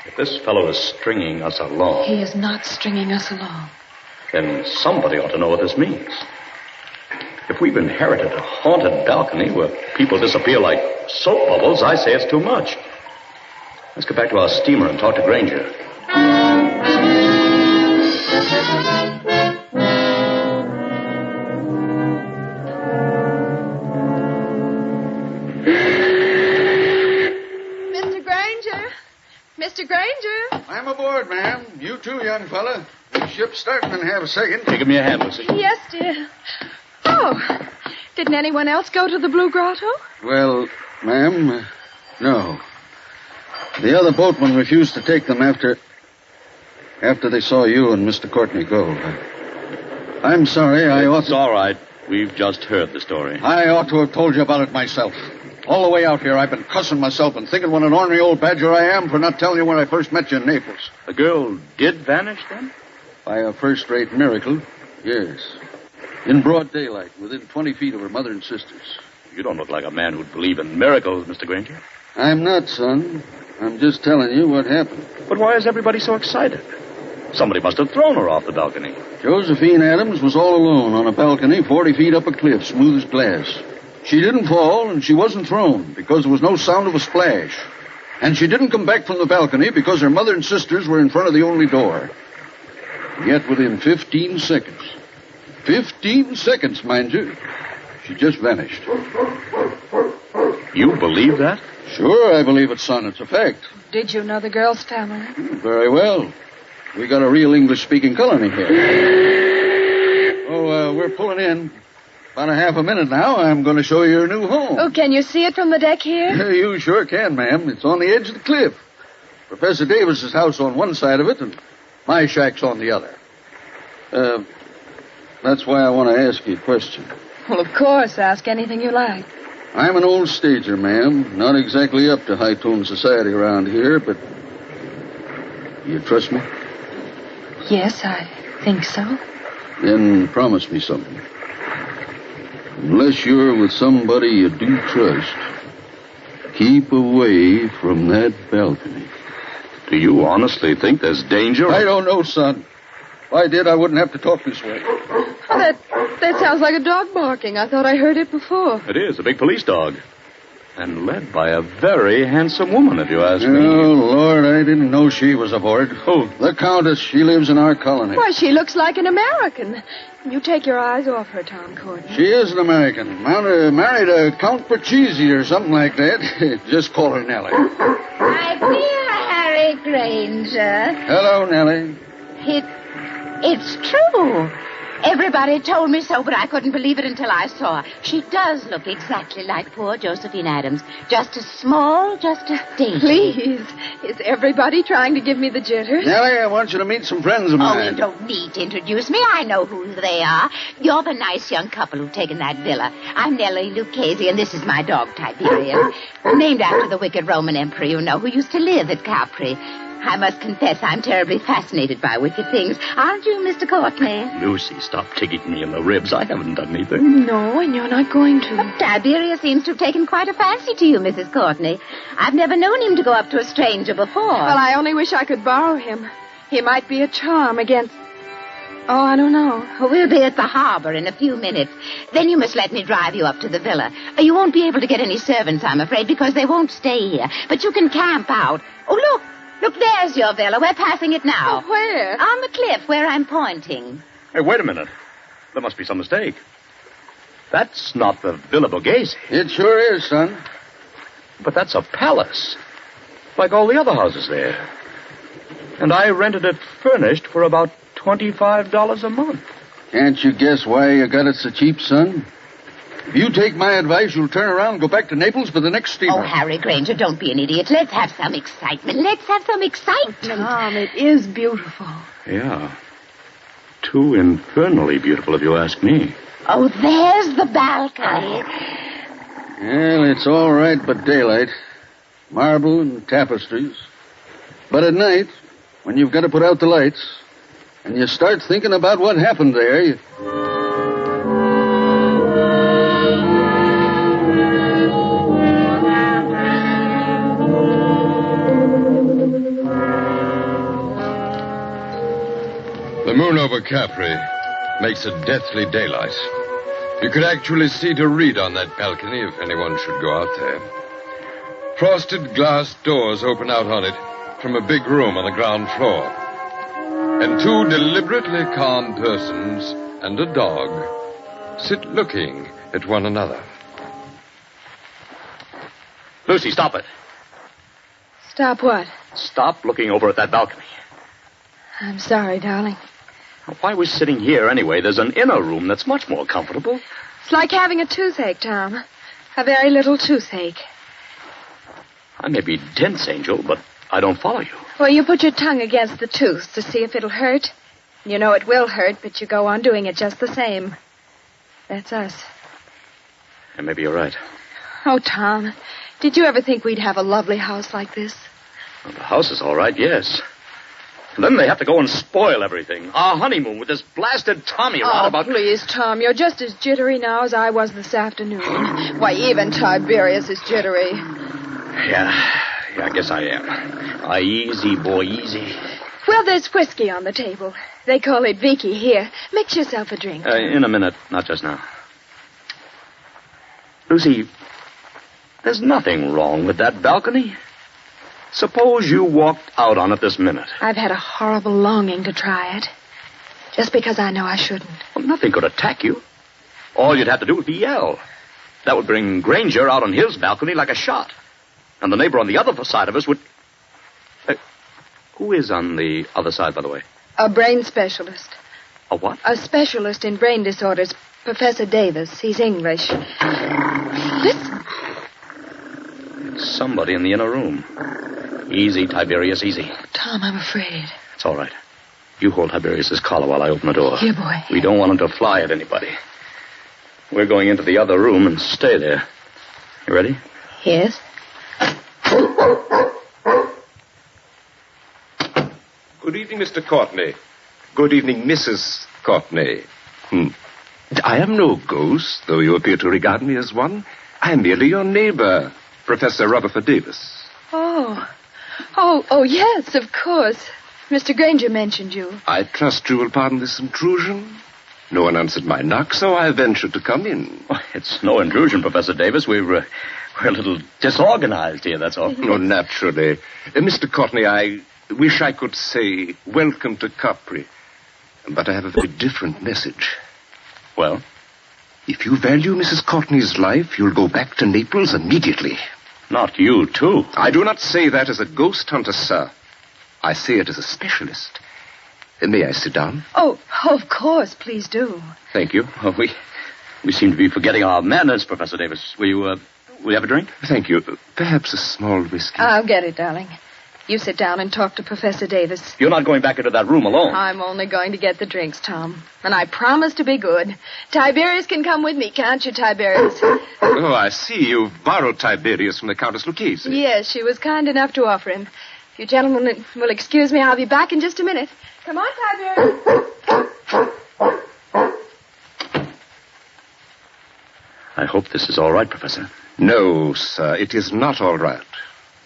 if this fellow is stringing us along... He is not stringing us along. Then somebody ought to know what this means. If we've inherited a haunted balcony where people disappear like soap bubbles, I say it's too much. Let's get back to our steamer and talk to Granger. Mr. Granger! Mr. Granger! I'm aboard, ma'am. You too, young fella. The ship's starting in half a second. Hey, give me a hand, Lucy. Yes, dear. Oh, didn't anyone else go to the Blue Grotto? Well, ma'am, no. The other boatmen refused to take them after they saw you and Mr. Courtney go. I'm sorry, It's all right. We've just heard the story. I ought to have told you about it myself. All the way out here, I've been cussing myself and thinking what an ornery old badger I am for not telling you when I first met you in Naples. The girl did vanish, then? By a first-rate miracle, yes. In broad daylight, within 20 feet of her mother and sisters. You don't look like a man who'd believe in miracles, Mr. Granger. I'm not, son. I'm just telling you what happened. But why is everybody so excited? Somebody must have thrown her off the balcony. Josephine Adams was all alone on a balcony 40 feet up a cliff, smooth as glass. She didn't fall, and she wasn't thrown because there was no sound of a splash. And she didn't come back from the balcony because her mother and sisters were in front of the only door. Yet within 15 seconds, 15 seconds, mind you, she just vanished. You believe that? Sure, I believe it, son. It's a fact. Did you know the girl's family? Very well. We got a real English-speaking colony here. Oh, we're pulling in. About a half a minute now. I'm going to show you your new home. Oh, can you see it from the deck here? You sure can, ma'am. It's on the edge of the cliff. Professor Davis's house on one side of it, and my shack's on the other. That's why I want to ask you a question. Well, of course. Ask anything you like. I'm an old stager, ma'am. Not exactly up to high-tone society around here, but you trust me? Yes, I think so. Then promise me something. Unless you're with somebody you do trust, keep away from that balcony. Do you honestly think there's danger? I don't know, son. If I did, I wouldn't have to talk this way. Oh, that sounds like a dog barking. I thought I heard it before. It is, a big police dog. And led by a very handsome woman, if you ask me. Oh, Lord, I didn't know she was aboard. Who? The Countess. She lives in our colony. Why, she looks like an American. You take your eyes off her, Tom Courtney. She is an American. Married a Count Purchesi or something like that. Just call her Nellie. My dear Harry Granger. Hello, Nellie. It's true. Everybody told me so, but I couldn't believe it until I saw her. She does look exactly like poor Josephine Adams. Just as small, just as dainty. Please. Is everybody trying to give me the jitters? Nellie, I want you to meet some friends of mine. Oh, you don't need to introduce me. I know who they are. You're the nice young couple who've taken that villa. I'm Nellie Lucchese, and this is my dog, Tiberius. Named after the wicked Roman emperor, you know, who used to live at Capri. I must confess I'm terribly fascinated by wicked things. Aren't you, Mr. Courtney? Lucy, stop kicking me in the ribs. I haven't done anything. No, and you're not going to. But Tiberius seems to have taken quite a fancy to you, Mrs. Courtney. I've never known him to go up to a stranger before. Well, I only wish I could borrow him. He might be a charm against... Oh, I don't know. We'll be at the harbor in a few minutes. Then you must let me drive you up to the villa. You won't be able to get any servants, I'm afraid, because they won't stay here. But you can camp out. Oh, look. Look, there's your villa. We're passing it now. Oh, where? On the cliff where I'm pointing. Hey, wait a minute. There must be some mistake. That's not the Villa Borghese. It sure is, son. But that's a palace. Like all the other houses there. And I rented it furnished for about $25 a month. Can't you guess why you got it so cheap, son? If you take my advice, you'll turn around and go back to Naples for the next steamer. Oh, Harry Granger, don't be an idiot. Let's have some excitement. Let's have some excitement. Tom, it is beautiful. Yeah. Too infernally beautiful, if you ask me. Oh, there's the balcony. Well, it's all right but daylight. Marble and tapestries. But at night, when you've got to put out the lights, and you start thinking about what happened there, you... The moon over Capri makes a deathly daylight. You could actually see to read on that balcony if anyone should go out there. Frosted glass doors open out on it from a big room on the ground floor. And two deliberately calm persons and a dog sit looking at one another. Lucy, stop it. Stop what? Stop looking over at that balcony. I'm sorry, darling. Why are we sitting here anyway? There's an inner room that's much more comfortable. It's like having a toothache, Tom. A very little toothache. I may be dense, Angel, but I don't follow you. Well, you put your tongue against the tooth to see if it'll hurt. You know it will hurt, but you go on doing it just the same. That's us. And maybe you're right. Oh, Tom, did you ever think we'd have a lovely house like this? Well, the house is all right, yes. And then they have to go and spoil everything. Our honeymoon with this blasted Tommy around about... Oh, please, Tom, you're just as jittery now as I was this afternoon. Why, even Tiberius is jittery. Yeah, I guess I am. Easy, boy, easy. Well, there's whiskey on the table. They call it Vicky here. Mix yourself a drink. In a minute, not just now. Lucy, there's nothing wrong with that balcony. Suppose you walked out on it this minute. I've had a horrible longing to try it. Just because I know I shouldn't. Well, nothing could attack you. All you'd have to do would be yell. That would bring Granger out on his balcony like a shot. And the neighbor on the other side of us would... who is on the other side, by the way? A brain specialist. A what? A specialist in brain disorders. Professor Davis. He's English. Listen. It's somebody in the inner room. Easy, Tiberius, easy. Tom, I'm afraid. It's all right. You hold Tiberius's collar while I open the door. Here, boy. We don't want him to fly at anybody. We're going into the other room and stay there. You ready? Yes. Good evening, Mr. Courtney. Good evening, Mrs. Courtney. I am no ghost, though you appear to regard me as one. I am merely your neighbor, Professor Rutherford Davis. Oh, yes, of course. Mr. Granger mentioned you. I trust you will pardon this intrusion. No one answered my knock, so I ventured to come in. Well, it's no intrusion, Professor Davis. We're a little disorganized here, that's all. Oh, naturally. Mr. Courtney, I wish I could say welcome to Capri. But I have a very different message. Well? If you value Mrs. Courtney's life, you'll go back to Naples immediately. Not you, too. I do not say that as a ghost hunter, sir. I say it as a specialist. May I sit down? Oh, of course. Please do. Thank you. Well, we seem to be forgetting our manners, Professor Davis. Will you have a drink? Thank you. Perhaps a small whiskey. I'll get it, darling. You sit down and talk to Professor Davis. You're not going back into that room alone. I'm only going to get the drinks, Tom. And I promise to be good. Tiberius can come with me, can't you, Tiberius? Oh, I see. You've borrowed Tiberius from the Countess Lucchese. Yes, she was kind enough to offer him. If you gentlemen will excuse me, I'll be back in just a minute. Come on, Tiberius. I hope this is all right, Professor. No, sir, it is not all right.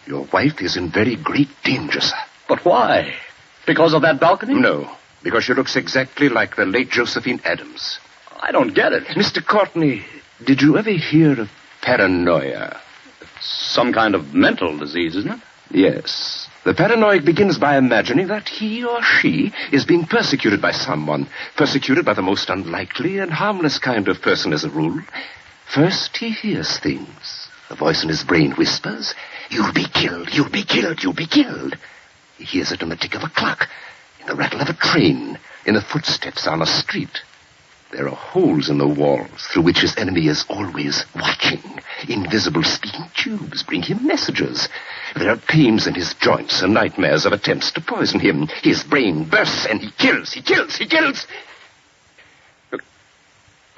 Your wife is in very great danger, sir. But why? Because of that balcony? No, because she looks exactly like the late Josephine Adams. I don't get it. Mr. Courtney, did you ever hear of paranoia? Some kind of mental disease, isn't it? Yes. The paranoid begins by imagining that he or she is being persecuted by someone. Persecuted by the most unlikely and harmless kind of person as a rule. First, he hears things. A voice in his brain whispers, "You'll be killed, you'll be killed, you'll be killed." He hears it in the tick of a clock, in the rattle of a train, in the footsteps on a street. There are holes in the walls through which his enemy is always watching. Invisible speaking tubes bring him messages. There are pains in his joints and nightmares of attempts to poison him. His brain bursts and he kills.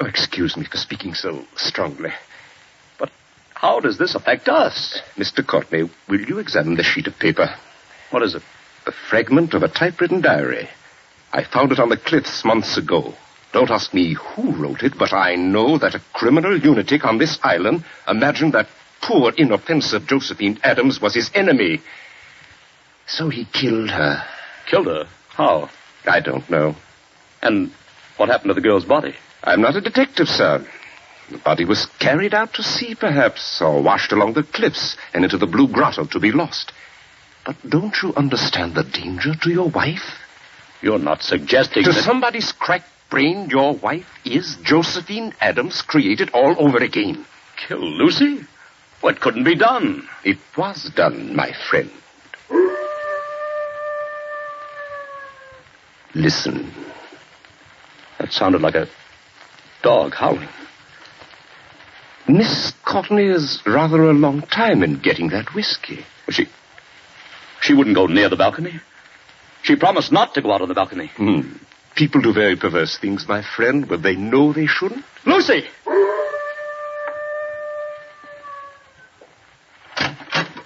Oh, excuse me for speaking so strongly. But how does this affect us? Mr. Courtney, will you examine the sheet of paper? What is it? A fragment of a typewritten diary. I found it on the cliffs months ago. Don't ask me who wrote it, but I know that a criminal lunatic on this island imagined that poor, inoffensive Josephine Adams was his enemy. So he killed her. Killed her? How? I don't know. And what happened to the girl's body? I'm not a detective, sir. The body was carried out to sea, perhaps, or washed along the cliffs and into the Blue Grotto to be lost. But don't you understand the danger to your wife? You're not suggesting to that... somebody's cracked brain, your wife is Josephine Adams created all over again. Kill Lucy? What couldn't be done? It was done, my friend. Listen. That sounded like a dog howling. Miss Courtney is rather a long time in getting that whiskey. She wouldn't go near the balcony. She promised not to go out on the balcony. People do very perverse things, my friend, when they know they shouldn't. Lucy!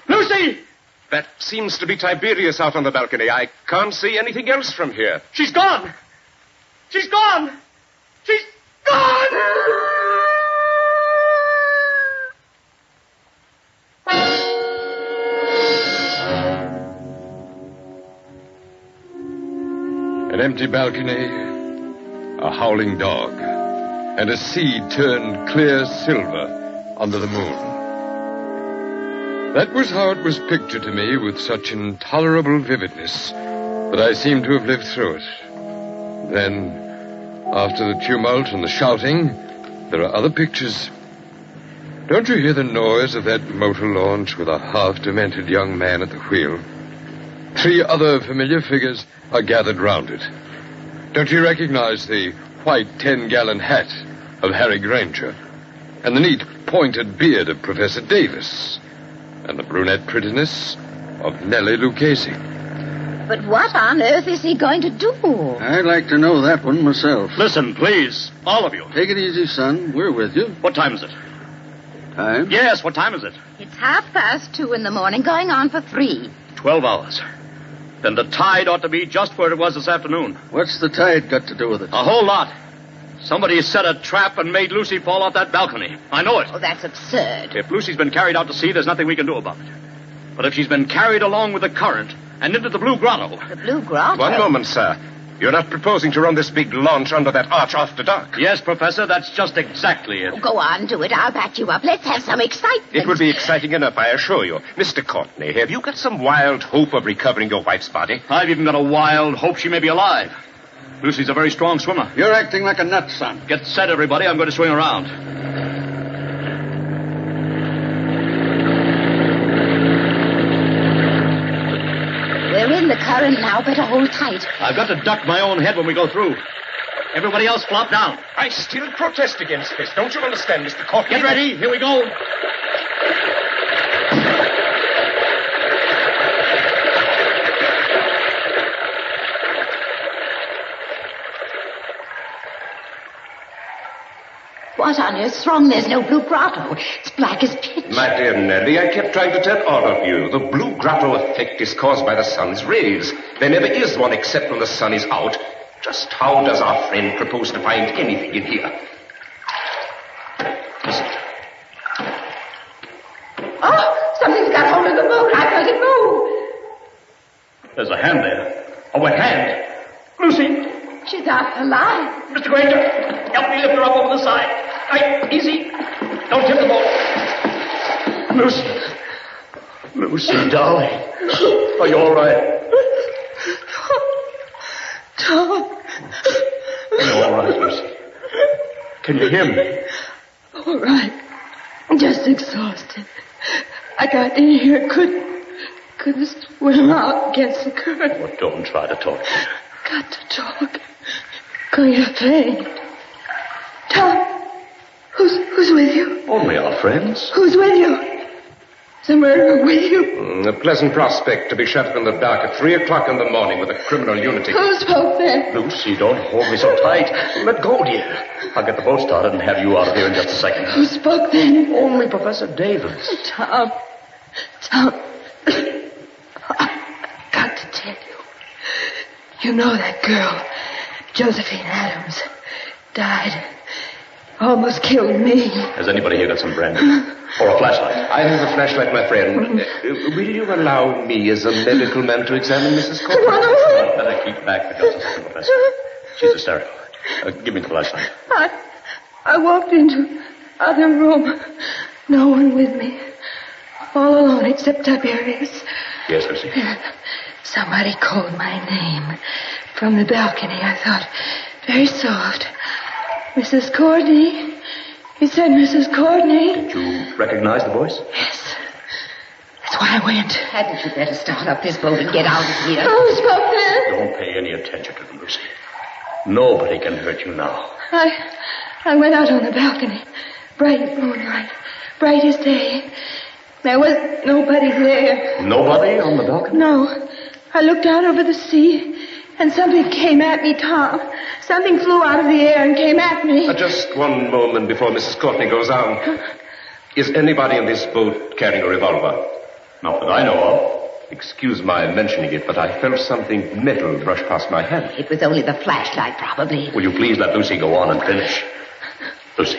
Lucy! That seems to be Tiberius out on the balcony. I can't see anything else from here. She's gone! She's gone! She's gone! An empty balcony, a howling dog, and a sea turned clear silver under the moon. That was how it was pictured to me with such intolerable vividness that I seemed to have lived through it. Then, after the tumult and the shouting, there are other pictures. Don't you hear the noise of that motor launch with a half-demented young man at the wheel? 3 other familiar figures are gathered round it. Don't you recognize the white 10-gallon hat of Harry Granger, and the neat pointed beard of Professor Davis, and the brunette prettiness of Nellie Lucchese? But what on earth is he going to do? I'd like to know that one myself. Listen, please, all of you. Take it easy, son. We're with you. What time is it? Time? Yes, what time is it? It's 2:30 in the morning, going on for 3. 12 hours. Then the tide ought to be just where it was this afternoon. What's the tide got to do with it? A whole lot. Somebody set a trap and made Lucy fall off that balcony. I know it. Oh, that's absurd. If Lucy's been carried out to sea, there's nothing we can do about it. But if she's been carried along with the current and into the Blue Grotto... The Blue Grotto? One moment, sir. You're not proposing to run this big launch under that arch after dark? Yes, Professor, that's just exactly it. Oh, go on, do it. I'll back you up. Let's have some excitement. It would be exciting enough, I assure you. Mr. Courtney, have you got some wild hope of recovering your wife's body? I've even got a wild hope she may be alive. Lucy's a very strong swimmer. You're acting like a nut, son. Get set, everybody. I'm going to swing around. We're in the current now. Better hold tight. I've got to duck my own head when we go through. Everybody else flop down. I still protest against this. Don't you understand, Mr. Courtney? Get ready. Here we go. What on earth's wrong? There's no Blue Grotto. It's black as pitch. My dear Nellie, I kept trying to tell all of you. The Blue Grotto effect is caused by the sun's rays. There never is one except when the sun is out. Just how does our friend propose to find anything in here? Listen. Oh, something's got hold of the boat. I felt it move. There's a hand there. A wet hand. Lucy. She's out alive. Mr. Granger, help me lift her up over the side. Right, easy. Don't tip the boat. Lucy. Lucy, darling. Are you all right? Tom. Are you all right, Lucy? Can you hear me? All right. Just exhausted. I got in here, couldn't swim out against the current. Well, don't try to talk. Got to talk. Going to faint. Tom, who's with you? Only our friends. Who's with you? Is the murderer with you? A pleasant prospect to be shut up in the dark at 3 o'clock in the morning with a criminal lunatic. Who spoke then? Lucy, don't hold me so tight. Let go, dear. I'll get the boat started and have you out of here in just a second. Who spoke then? Only Professor Davis. Tom, I've got to tell you. You know that girl, Josephine Adams, died. Almost killed me. Has anybody here got some brandy? Or a flashlight? I have a flashlight, my friend. Will you allow me as a medical man to examine Mrs. Courtney? I'd better keep back for just a second, Professor. She's hysterical. Give me the flashlight. I walked into other room. No one with me. All alone except Tiberius. Yes, Lucy. Somebody called my name from the balcony. I thought, very soft. Mrs. Courtney. He said, Mrs. Courtney. Did you recognize the voice? Yes. That's why I went. Hadn't you better start up this boat and get out of here? Who spoke then? Don't pay any attention to them, Lucy. Nobody can hurt you now. I went out on the balcony. Bright moonlight. Bright as day. There was nobody there. Nobody on the balcony? No. I looked out over the sea, and something came at me, Tom. Something flew out of the air and came at me. Just one moment before Mrs. Courtney goes on. Is anybody in this boat carrying a revolver? Not that I know of. Excuse my mentioning it, but I felt something metal brush past my hand. It was only the flashlight, probably. Will you please let Lucy go on and finish? Lucy,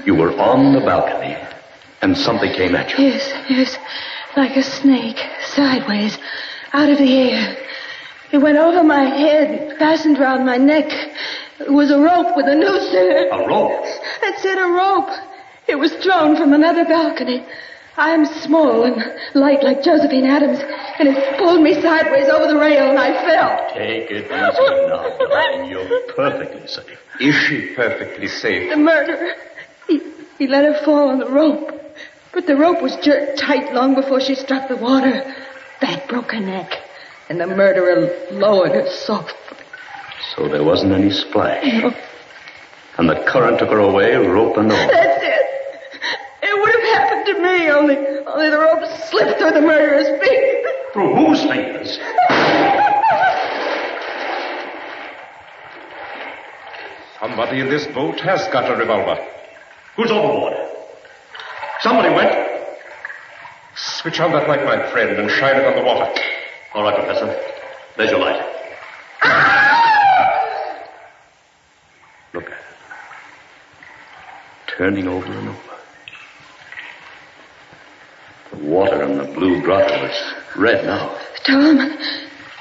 you were on the balcony, and something came at you. Yes, like a snake, sideways, out of the air. It went over my head, fastened around my neck. It was a rope with a noose in it. A rope? That's it, a rope. It was thrown from another balcony. I am small and light like Josephine Adams, and it pulled me sideways over the rail, and I fell. Take it easy now, darling. You're perfectly safe. Is she perfectly safe? The murderer, he let her fall on the rope. But the rope was jerked tight long before she struck the water. That broke her neck, and the murderer lowered her softly. So there wasn't any splash? No. And the current took her away, rope and all? That's it. It would have happened to me, only the rope slipped through the murderer's fingers. Through whose fingers? Somebody in this boat has got a revolver. Who's overboard? Somebody went. Switch on that light, my friend, and shine it on the water. All right, Professor. There's your light. turning over and over. The water in the blue grotto is red now. Tom,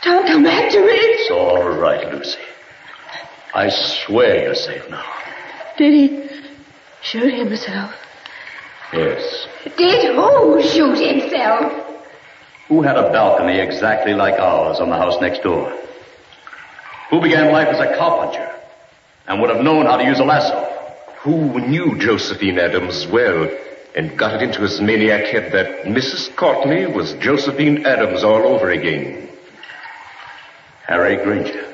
come back to me. It's all right, Lucy. I swear you're safe now. Did he shoot himself? Yes. Did who shoot himself? Who had a balcony exactly like ours on the house next door? Who began life as a cowpuncher and would have known how to use a lasso? Who knew Josephine Adams well and got it into his maniac head that Mrs. Courtney was Josephine Adams all over again? Harry Granger.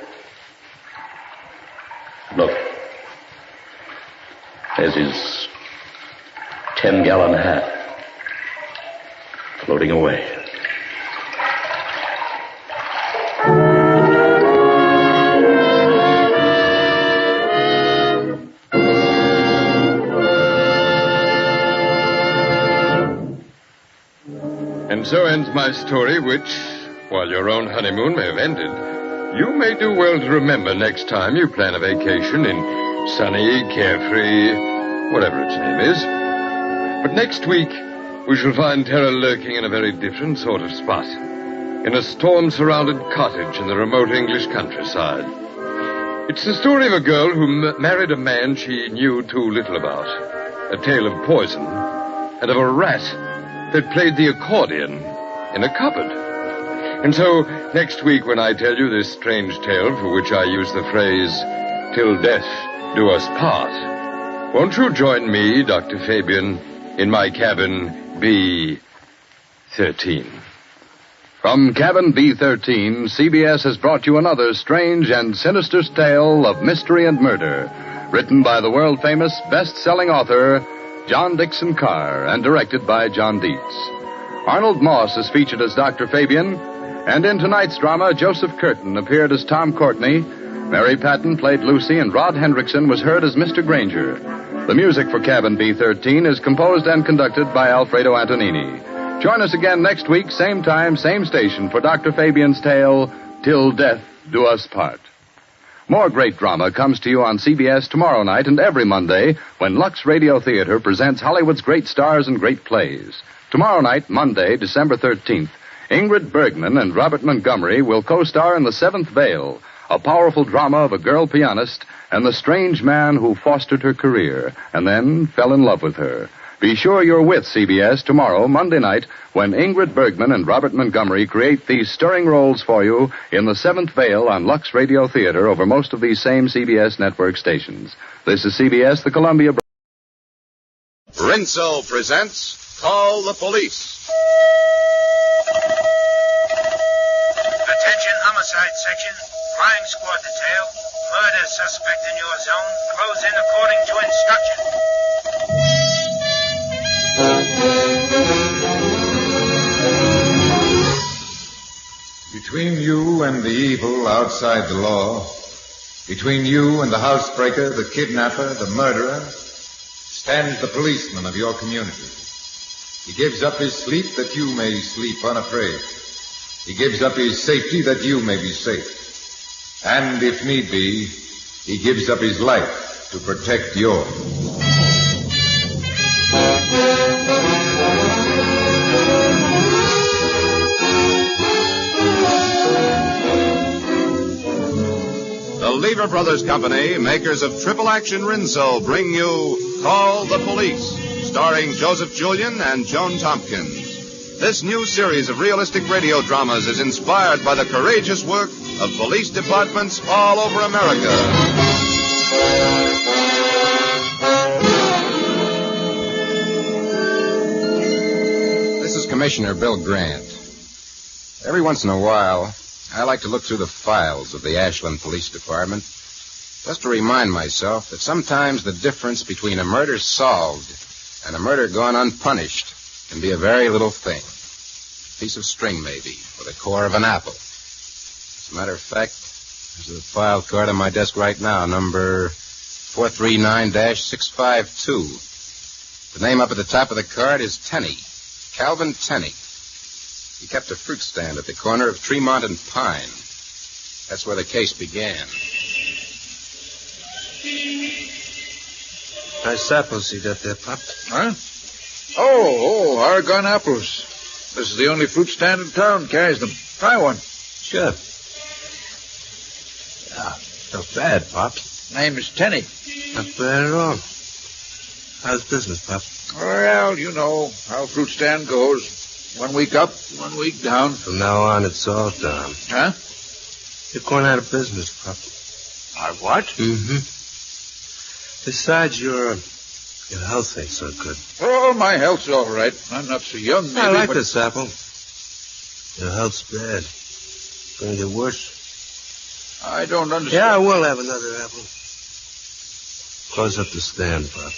Look. There's his 10-gallon hat floating away. And so ends my story, which, while your own honeymoon may have ended, you may do well to remember next time you plan a vacation in sunny, carefree, whatever its name is. But next week, we shall find terror lurking in a very different sort of spot, in a storm-surrounded cottage in the remote English countryside. It's the story of a girl who married a man she knew too little about, a tale of poison, and of a rat that played the accordion in a cupboard. And so, next week when I tell you this strange tale for which I use the phrase, "Till death do us part," won't you join me, Dr. Fabian, in my cabin B13? From Cabin B13, CBS has brought you another strange and sinister tale of mystery and murder, written by the world-famous best-selling author John Dixon Carr and directed by John Dietz. Arnold Moss is featured as Dr. Fabian, and in tonight's drama, Joseph Curtin appeared as Tom Courtney, Mary Patton played Lucy, and Rod Hendrickson was heard as Mr. Granger. The music for Cabin B13 is composed and conducted by Alfredo Antonini. Join us again next week, same time, same station, for Dr. Fabian's tale, Till Death Do Us Part. More great drama comes to you on CBS tomorrow night and every Monday when Lux Radio Theater presents Hollywood's great stars and great plays. Tomorrow night, Monday, December 13th, Ingrid Bergman and Robert Montgomery will co-star in The Seventh Veil, a powerful drama of a girl pianist and the strange man who fostered her career and then fell in love with her. Be sure you're with CBS tomorrow, Monday night, when Ingrid Bergman and Robert Montgomery create these stirring roles for you in The Seventh Veil on Lux Radio Theater over most of these same CBS network stations. This is CBS, the Columbia... Rinso presents Call the Police. Attention, homicide section. Crime squad detail. Murder suspect in your zone. Close in according to instruction. Between you and the evil outside the law, between you and the housebreaker, the kidnapper, the murderer, stands the policeman of your community. He gives up his sleep that you may sleep unafraid. He gives up his safety that you may be safe. And if need be, he gives up his life to protect yours. The Lever Brothers Company, makers of Triple Action Rinso, bring you Call the Police, starring Joseph Julian and Joan Tompkins. This new series of realistic radio dramas is inspired by the courageous work of police departments all over America. This is Commissioner Bill Grant. Every once in a while, I like to look through the files of the Ashland Police Department just to remind myself that sometimes the difference between a murder solved and a murder gone unpunished can be a very little thing. A piece of string, maybe, or the core of an apple. As a matter of fact, there's a file card on my desk right now, number 439-652. The name up at the top of the card is Tenney, Calvin Tenney. He kept a fruit stand at the corner of Tremont and Pine. That's where the case began. Nice apples you got there, Pop. Huh? Oh, Oregon apples. This is the only fruit stand in town carries them. Try one. Sure. Yeah, not bad, Pop. Name is Tenny. Not bad at all. How's business, Pop? Well, you know how fruit stand goes. 1 week up, 1 week down. From now on, it's all down. Huh? You're going out of business, Pop. What? Mm-hmm. Besides, your health ain't so good. Oh, my health's all right. I'm not so young, maybe, I like but... this apple. Your health's bad. Gonna get worse. I don't understand. Yeah, we'll have another apple. Close up the stand, Pop.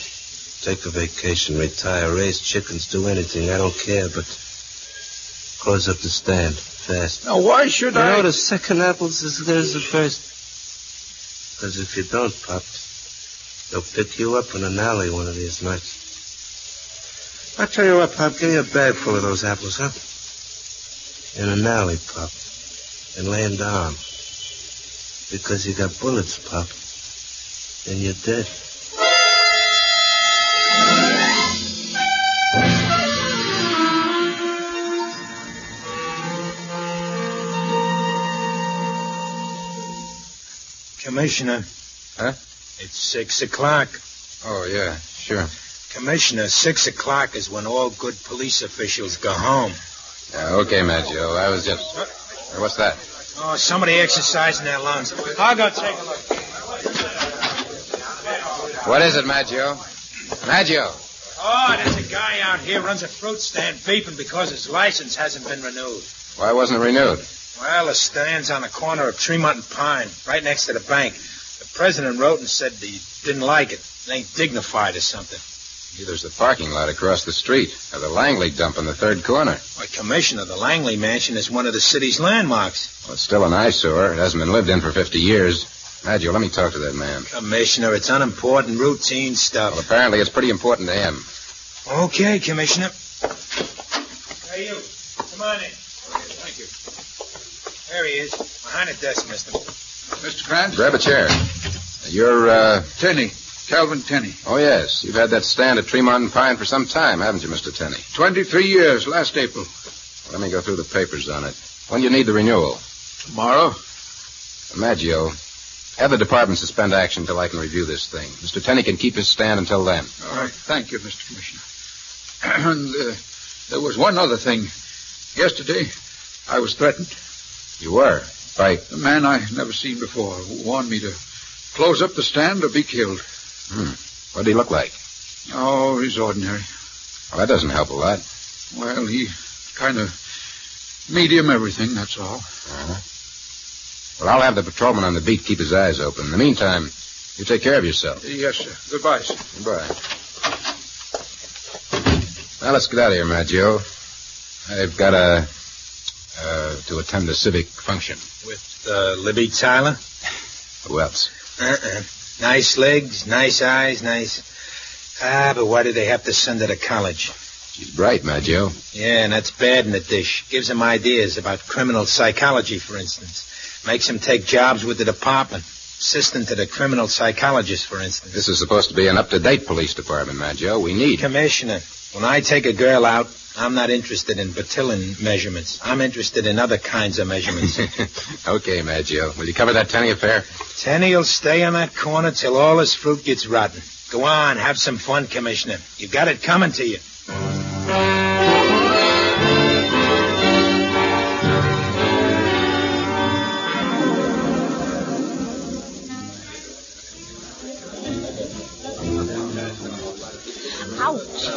Take a vacation, retire, raise chickens, do anything. I don't care, but close up the stand fast. Now, why should I? You know, the second apple's as good as the first. Because if you don't, Pop, they'll pick you up in an alley one of these nights. I'll tell you what, Pop, give me a bag full of those apples, huh? In an alley, Pop. And laying down. Because you got bullets, Pop. And you're dead. Commissioner. Huh? It's 6 o'clock. Oh, yeah, sure. Commissioner, 6 o'clock is when all good police officials go home. Yeah, okay, Maggio. I was just... What's that? Oh, somebody exercising their lungs. I'll go take a look. What is it, Maggio? Maggio! Oh, there's a guy out here runs a fruit stand beeping because his license hasn't been renewed. Why wasn't it renewed? Well, the stand's on the corner of Tremont and Pine, right next to the bank. The president wrote and said he didn't like it. It ain't dignified or something. There's the parking lot across the street, or the Langley dump in the third corner. Why, Commissioner, the Langley Mansion is one of the city's landmarks. Well, it's still an eyesore. It hasn't been lived in for 50 years. Maggio, let me talk to that man. Commissioner, it's unimportant, routine stuff. Well, apparently it's pretty important to him. Okay, Commissioner. Hey, you. Come on in. Thank you. There he is. Behind the desk, mister. Mr. Krantz? Grab a chair. You're, Tenney. Calvin Tenney. Oh, yes. You've had that stand at Tremont and Pine for some time, haven't you, Mr. Tenney? 23 years, last April. Well, let me go through the papers on it. When do you need the renewal? Tomorrow. Maggio, have the department suspend action until I can review this thing. Mr. Tenney can keep his stand until then. All right. Thank you, Mr. Commissioner. And there was one other thing. Yesterday, I was threatened. You were? By? A man I never seen before who warned me to close up the stand or be killed. What did he look like? Oh, he's ordinary. Well, that doesn't help a lot. Well, he kind of medium everything, that's all. Uh-huh. Well, I'll have the patrolman on the beat keep his eyes open. In the meantime, you take care of yourself. Yes, sir. Goodbye, sir. Goodbye. Now, let's get out of here, Maggio. I've got to attend a civic function. With Libby Tyler? Who else? Nice legs, nice eyes, nice... but why did they have to send her to college? She's bright, Maggio. Yeah, and that's bad in the dish. Gives him ideas about criminal psychology, for instance. Makes him take jobs with the department. Assistant to the criminal psychologist, for instance. This is supposed to be an up-to-date police department, Maggio. We need... Commissioner, when I take a girl out, I'm not interested in battalion measurements. I'm interested in other kinds of measurements. Okay, Maggio. Will you cover that Tenney affair? Tenney'll stay on that corner till all his fruit gets rotten. Go on, have some fun, Commissioner. You got it coming to you. Ouch.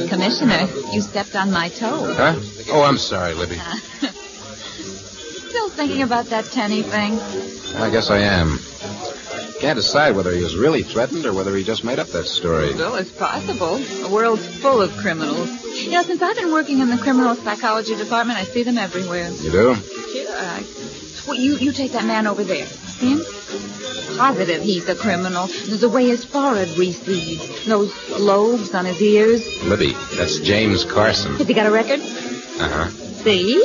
Commissioner, you stepped on my toe. Huh? Oh, I'm sorry, Libby. Still thinking about that Tenney thing? I guess I am. Can't decide whether he was really threatened or whether he just made up that story. Well, it's possible. The world's full of criminals. You know, since I've been working in the criminal psychology department, I see them everywhere. You do? Sure. Well, you take that man over there. See him? Positive he's a criminal. There's the way his forehead recedes. Those lobes on his ears. Libby, that's James Carson. Has he got a record? Uh-huh. See?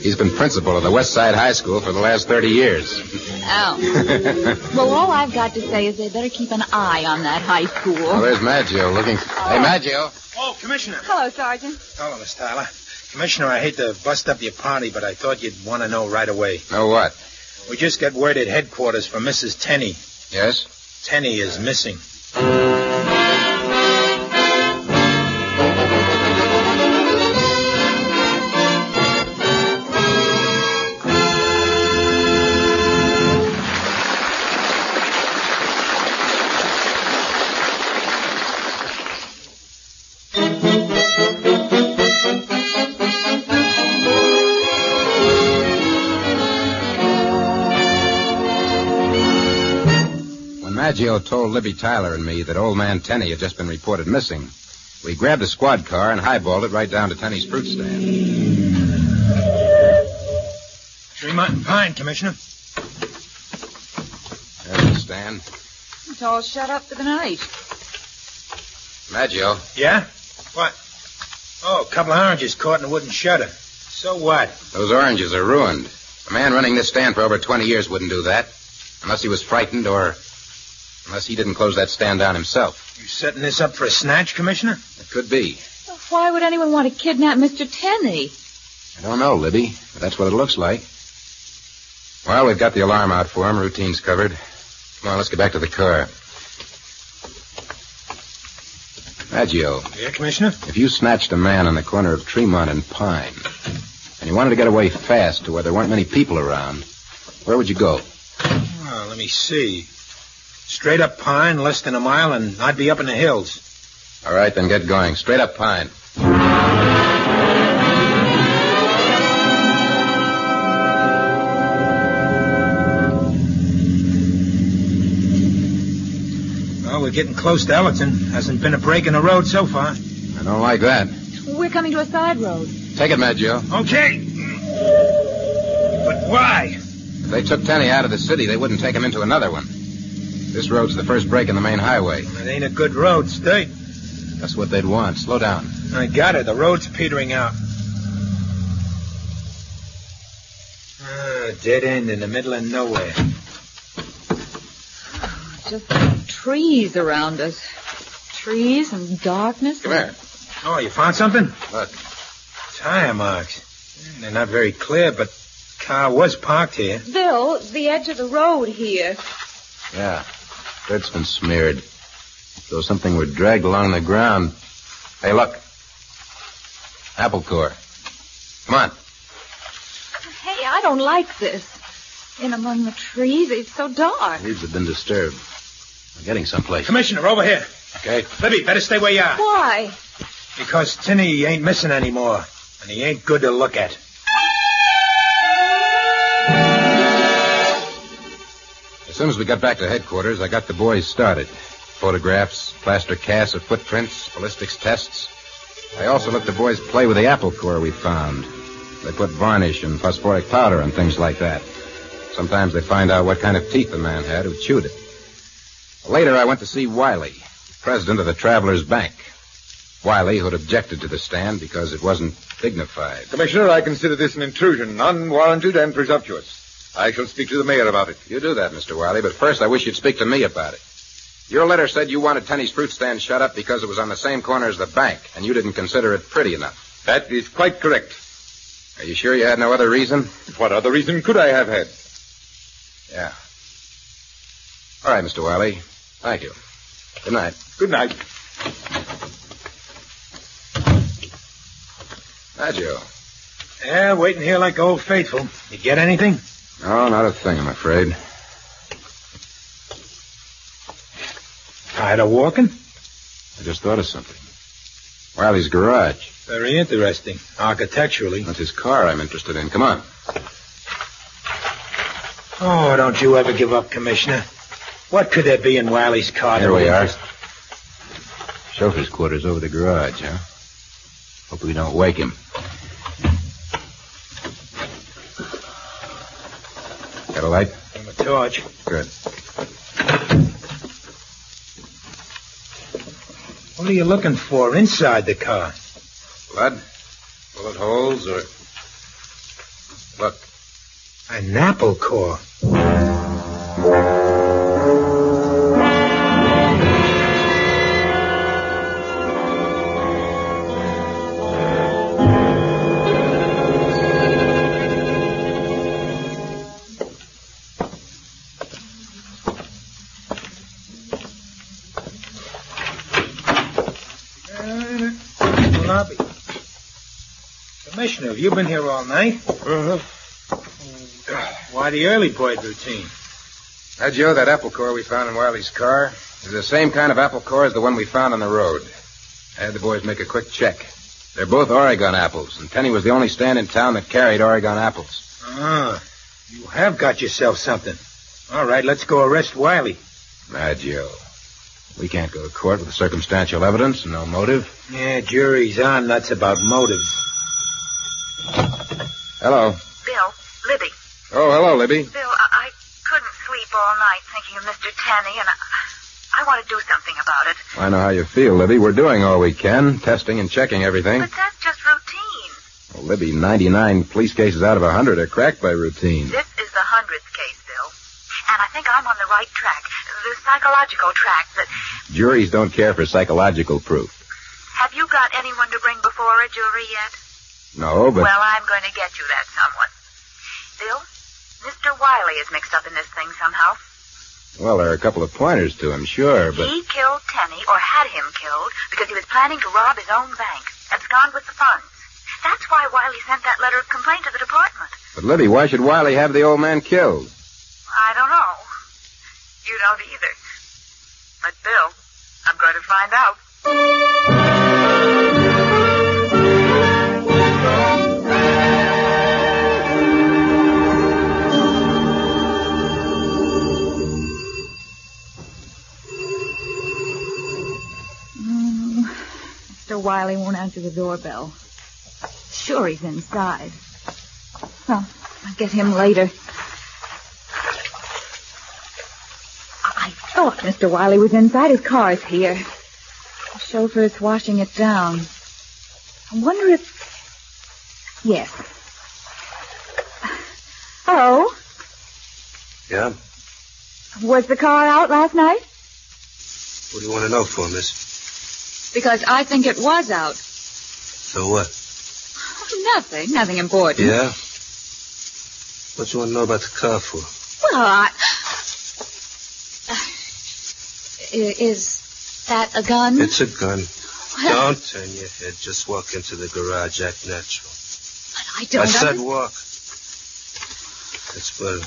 He's been principal of the West Side High School for the last 30 years. Oh. Well, all I've got to say is they better keep an eye on that high school. Well, there's Maggio looking... Hey, Maggio. Oh, Commissioner. Hello, Sergeant. Hello, Miss Tyler. Commissioner, I hate to bust up your party, but I thought you'd want to know right away. Know what? We just got word at headquarters from Mrs. Tenney. Yes? Tenney is missing. Maggio told Libby Tyler and me that old man Tenney had just been reported missing. We grabbed a squad car and highballed it right down to Tenney's fruit stand. Tremont and Pine, Commissioner. There's the stand. It's all shut up for the night. Maggio. Yeah? What? Oh, a couple of oranges caught in a wooden shutter. So what? Those oranges are ruined. A man running this stand for over 20 years wouldn't do that. Unless he was frightened or... unless he didn't close that stand down himself. You setting this up for a snatch, Commissioner? It could be. Well, why would anyone want to kidnap Mr. Tenney? I don't know, Libby, but that's what it looks like. Well, we've got the alarm out for him. Routine's covered. Come on, let's get back to the car. Maggio. Yeah, Commissioner? If you snatched a man on the corner of Tremont and Pine, and you wanted to get away fast to where there weren't many people around, where would you go? Well, let me see. Straight up Pine, less than a mile, and I'd be up in the hills. All right, then get going. Straight up Pine. Well, we're getting close to Ellerton. Hasn't been a break in the road so far. I don't like that. We're coming to a side road. Take it, Maggio. Okay. But why? If they took Tenney out of the city, they wouldn't take him into another one. This road's the first break in the main highway. It ain't a good road, straight. That's what they'd want. Slow down. I got it. The road's petering out. Dead end in the middle of nowhere. Just trees around us. Trees and darkness. Come here. Oh, you found something? Look. Tire marks. They're not very clear, but the car was parked here. Bill, it's the edge of the road here. Yeah. Dirt's been smeared. So something were dragged along the ground. Hey, look. Apple core. Come on. Hey, I don't like this. In among the trees, it's so dark. Leaves have been disturbed. We're getting someplace. Commissioner, over here. Okay. Libby, better stay where you are. Why? Because Tenney ain't missing anymore. And he ain't good to look at. As soon as we got back to headquarters, I got the boys started. Photographs, plaster casts of footprints, ballistics tests. I also let the boys play with the apple core we found. They put varnish and phosphoric powder and things like that. Sometimes they find out what kind of teeth the man had who chewed it. Later, I went to see Wiley, president of the Travelers' Bank. Wiley, who'd objected to the stand because it wasn't dignified. Commissioner, I consider this an intrusion, unwarranted and presumptuous. I shall speak to the mayor about it. You do that, Mr. Wiley, but first I wish you'd speak to me about it. Your letter said you wanted Tenney's fruit stand shut up because it was on the same corner as the bank, and you didn't consider it pretty enough. That is quite correct. Are you sure you had no other reason? What other reason could I have had? Yeah. All right, Mr. Wiley. Thank you. Good night. Good night. Maggio. Yeah, waiting here like old faithful. You get anything? No, not a thing, I'm afraid. Tired of walking? I just thought of something. Wiley's garage. Very interesting, architecturally. That's his car I'm interested in. Come on. Oh, don't you ever give up, Commissioner. What could there be in Wiley's car? Here we are. Chauffeur's quarters over the garage, huh? Hope we don't wake him. Got a light? I'm a torch. Good. What are you looking for inside the car? Blood? Bullet holes or... Look. An apple core. Lobby. Commissioner, have you been here all night? Uh-huh. Why the early bird routine? Joe, that apple core we found in Wiley's car is the same kind of apple core as the one we found on the road. I had the boys make a quick check. They're both Oregon apples, and Penny was the only stand in town that carried Oregon apples. Ah, you have got yourself something. All right, let's go arrest Wiley. Joe, we can't go to court with circumstantial evidence and no motive. Yeah, jury's on nuts about motives. Hello. Bill, Libby. Oh, hello, Libby. Bill, I couldn't sleep all night thinking of Mr. Tenney, and I want to do something about it. I know how you feel, Libby. We're doing all we can, testing and checking everything. But that's just routine. Well, Libby, 99 police cases out of 100 are cracked by routine. This is the 100th case, Bill. And I think I'm on the right track. The psychological track that... Juries don't care for psychological proof. Have you got anyone to bring before a jury yet? No, but... Well, I'm going to get you that someone. Bill, Mr. Wiley is mixed up in this thing somehow. Well, there are a couple of pointers to him, sure, but... He killed Tenney, or had him killed, because he was planning to rob his own bank. Abscond with the funds. That's why Wiley sent that letter of complaint to the department. But, Libby, why should Wiley have the old man killed? I don't know. You don't either. But, Bill, I'm going to find out. Mr. Wiley won't answer the doorbell. Sure he's inside. Well, I'll get him later. I thought Mr. Wiley was inside. His car's here. The chauffeur's washing it down. I wonder if... Yes. Hello? Yeah? Was the car out last night? What do you want to know for, miss? Because I think it was out. So what? Nothing. Nothing important. Yeah? What you want to know about the car for? Well, is that a gun? It's a gun. Well, don't turn your head. Just walk into the garage. Act natural. I don't... I said walk. That's better.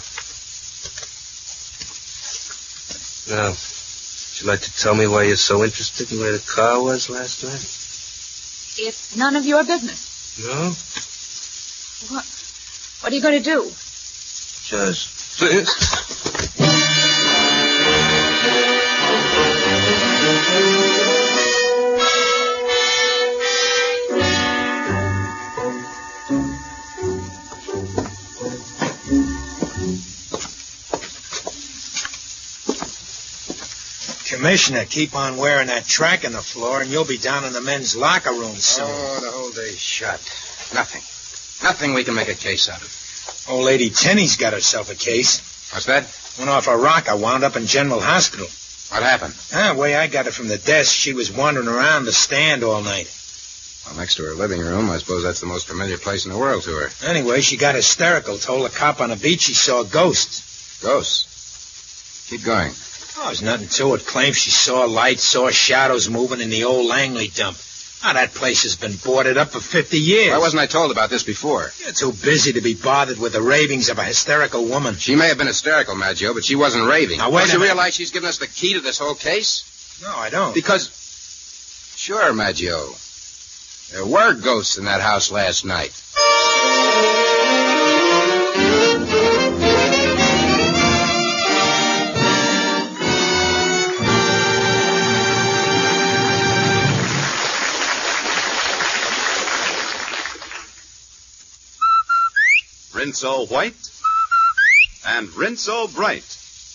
Now, would you like to tell me why you're so interested in where the car was last night? It's none of your business. No? What are you going to do? Just this. Commissioner, keep on wearing that track on the floor, and you'll be down in the men's locker room soon. Oh, the whole day's shut. Nothing we can make a case out of. Old Lady Tenney's got herself a case. What's that? Went off a rocker, wound up in General Hospital. What happened? The way I got it from the desk, she was wandering around the stand all night. Well, next to her living room, I suppose that's the most familiar place in the world to her. Anyway, she got hysterical, told a cop on the beach she saw ghosts. Ghosts? Keep going. Oh, there's nothing to it. Claims she saw lights, saw shadows moving in the old Langley dump. That place has been boarded up for 50 years. Why wasn't I told about this before? You're too busy to be bothered with the ravings of a hysterical woman. She may have been hysterical, Maggio, but she wasn't raving. Now, wait Don't you realize she's given us the key to this whole case? No, I don't. Because... Sure, Maggio. There were ghosts in that house last night. Rinso white and Rinso bright.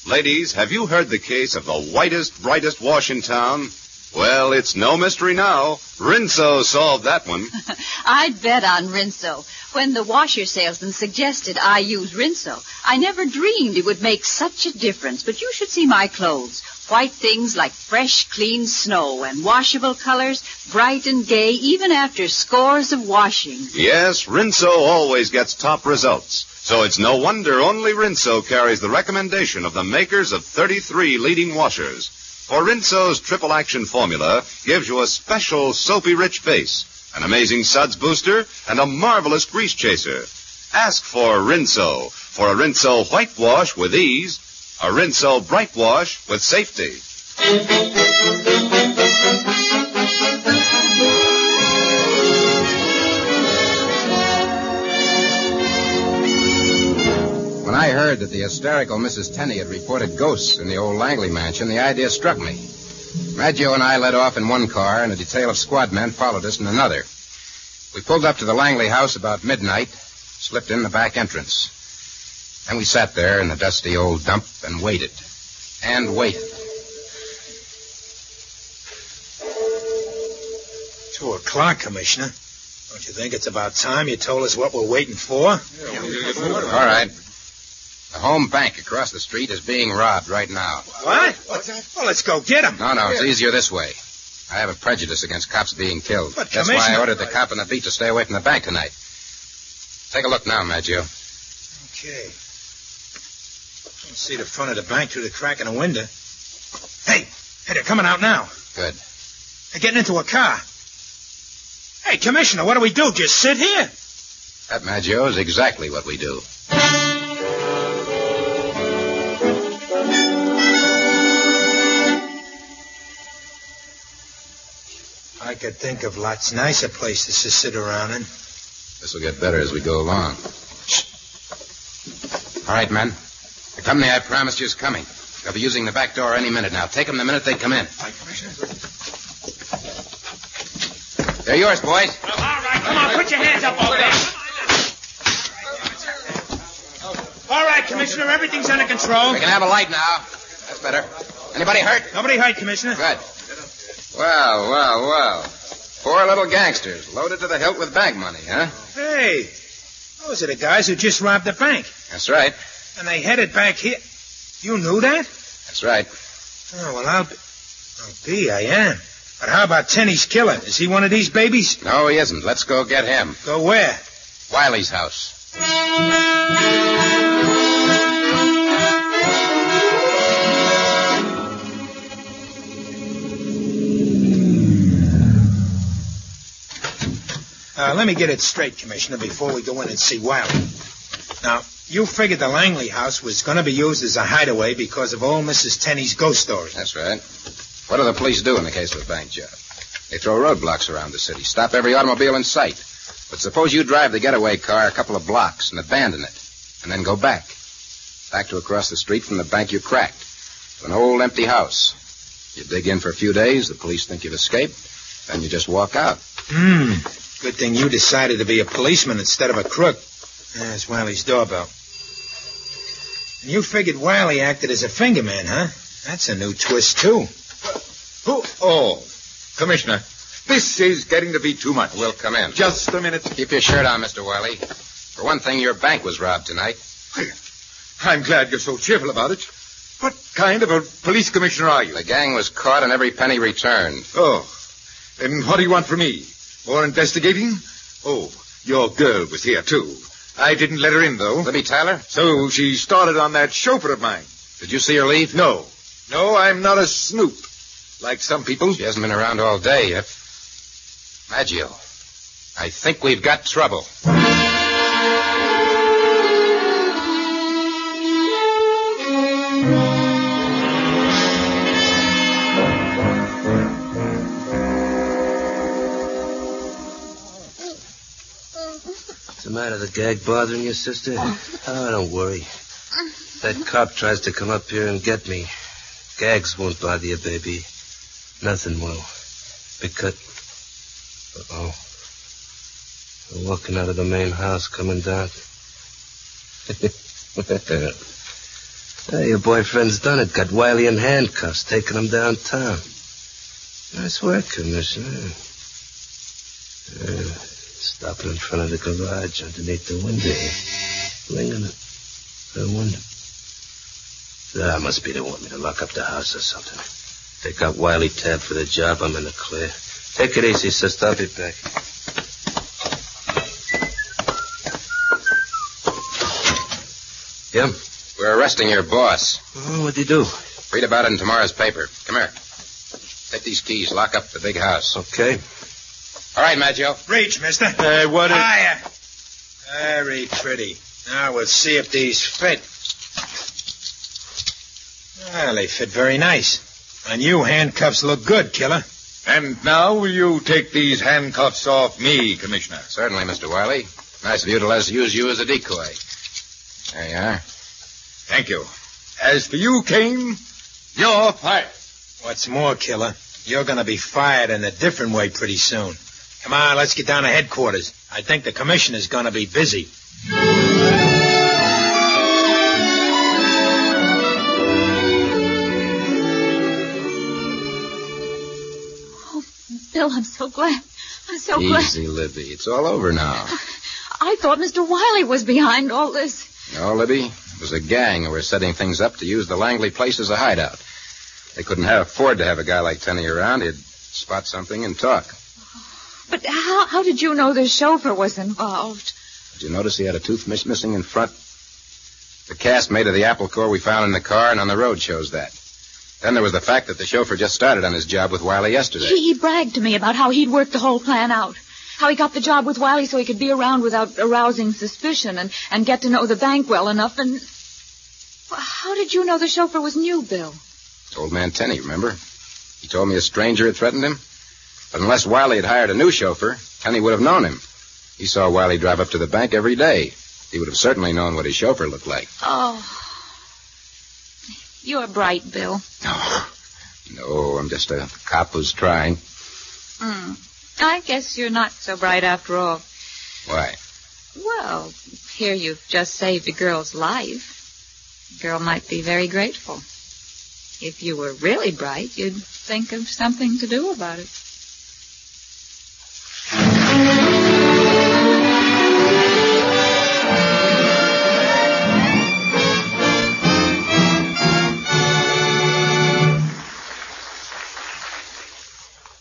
Ladies, have you heard the case of the whitest, brightest wash in town? Well, it's no mystery now. Rinso solved that one. I'd bet on Rinso. When the washer salesman suggested I use Rinso, I never dreamed it would make such a difference. But you should see my clothes. White things like fresh, clean snow and washable colors, bright and gay, even after scores of washing. Yes, Rinso always gets top results. So it's no wonder only Rinso carries the recommendation of the makers of 33 leading washers. For Rinso's triple action formula gives you a special soapy-rich base, an amazing suds booster, and a marvelous grease chaser. Ask for Rinso, for a Rinso whitewash with ease, a Rinso bright wash with safety. When I heard that the hysterical Mrs. Tenney had reported ghosts in the old Langley mansion, the idea struck me. Maggio and I led off in one car, and a detail of squad men followed us in another. We pulled up to the Langley house about midnight, slipped in the back entrance. Then we sat there in the dusty old dump and waited. And waited. 2 o'clock, Commissioner. Don't you think it's about time you told us what we're waiting for? All right. The home bank across the street is being robbed right now. What? What's that? Well, let's go get him. No, it's easier this way. I have a prejudice against cops being killed. But, that's why I ordered the cop and the beat to stay away from the bank tonight. Take a look now, Maggio. Okay. I can see the front of the bank through the crack in the window. Hey, they're coming out now. Good. They're getting into a car. Hey, Commissioner, what do we do? Just sit here? That, Maggio, is exactly what we do. I could think of lots nicer places to sit around in. This will get better as we go along. Shh. All right, men. The company I promised you is coming. They'll be using the back door any minute now. Take them the minute they come in. Hi, Commissioner. They're yours, boys. All right, come on, put your hands up over there. All right, Commissioner, everything's under control. We can have a light now. That's better. Anybody hurt? Nobody hurt, Commissioner. Good. Well. 4 little gangsters, loaded to the hilt with bank money, huh? Hey, those are the guys who just robbed the bank. That's right. And they headed back here. You knew that? That's right. Oh, well, I am. But how about Tenney's killer? Is he one of these babies? No, he isn't. Let's go get him. Go where? Wiley's house. Let me get it straight, Commissioner, before we go in and see Wiley. Now, you figured the Langley house was going to be used as a hideaway because of old Mrs. Tenney's ghost story. That's right. What do the police do in the case of a bank job? They throw roadblocks around the city, stop every automobile in sight. But suppose you drive the getaway car a couple of blocks and abandon it, and then go back to across the street from the bank you cracked, to an old empty house. You dig in for a few days, the police think you've escaped, then you just walk out. Good thing you decided to be a policeman instead of a crook. There's Wiley's doorbell. And you figured Wiley acted as a finger man, huh? That's a new twist, too. Oh, Commissioner, this is getting to be too much. We'll come in. Just a minute. Keep your shirt on, Mr. Wiley. For one thing, your bank was robbed tonight. I'm glad you're so cheerful about it. What kind of a police commissioner are you? The gang was caught and every penny returned. Oh, and what do you want from me? More investigating? Oh, your girl was here, too. I didn't let her in, though. Libby Tyler? So she started on that chauffeur of mine. Did you see her leave? No, I'm not a snoop, like some people. She hasn't been around all day yet. Maggio, I think we've got trouble. What's the matter? The gag bothering you, sister? Oh, don't worry. If that cop tries to come up here and get me, gags won't bother you, baby. Nothing will. Because... Uh-oh. They're walking out of the main house, coming down. Hey, your boyfriend's done it. Got Wiley in handcuffs, taking him downtown. Nice work, Commissioner. Stopping in front of the garage underneath the window here. Ringing the window. That must be they want me to lock up the house or something. They got Wiley tabbed for the job. I'm in the clear. Take it easy, sister. I'll be back. Jim? We're arresting your boss. Oh, what'd he do? Read about it in tomorrow's paper. Come here. Take these keys. Lock up the big house. Okay. All right, Maggio. Reach, mister. Hey, what is... Higher. Very pretty. Now we'll see if these fit. Well, they fit very nice. On you, handcuffs look good, killer. And now will you take these handcuffs off me, Commissioner? Certainly, Mr. Wiley. Nice of you to let us use you as a decoy. There you are. Thank you. As for you, Kane, you're fired. What's more, killer, you're going to be fired in a different way pretty soon. Come on, let's get down to headquarters. I think the commissioner's going to be busy. Oh, Bill, I'm so glad. I'm so glad. Easy, Libby. It's all over now. I thought Mr. Wiley was behind all this. No, Libby. It was a gang who were setting things up to use the Langley place as a hideout. They couldn't afford to have a guy like Tenney around. He'd spot something and talk. But how did you know the chauffeur was involved? Did you notice he had a tooth missing in front? The cast made of the apple core we found in the car and on the road shows that. Then there was the fact that the chauffeur just started on his job with Wiley yesterday. He bragged to me about how he'd worked the whole plan out. How he got the job with Wiley so he could be around without arousing suspicion and get to know the bank well enough. And how did you know the chauffeur was new, Bill? Old man Tenney, remember? He told me a stranger had threatened him. But unless Wiley had hired a new chauffeur, Tenney would have known him. He saw Wiley drive up to the bank every day. He would have certainly known what his chauffeur looked like. Oh. You're bright, Bill. No, I'm just a cop who's trying. I guess you're not so bright after all. Why? Well, here you've just saved a girl's life. The girl might be very grateful. If you were really bright, you'd think of something to do about it.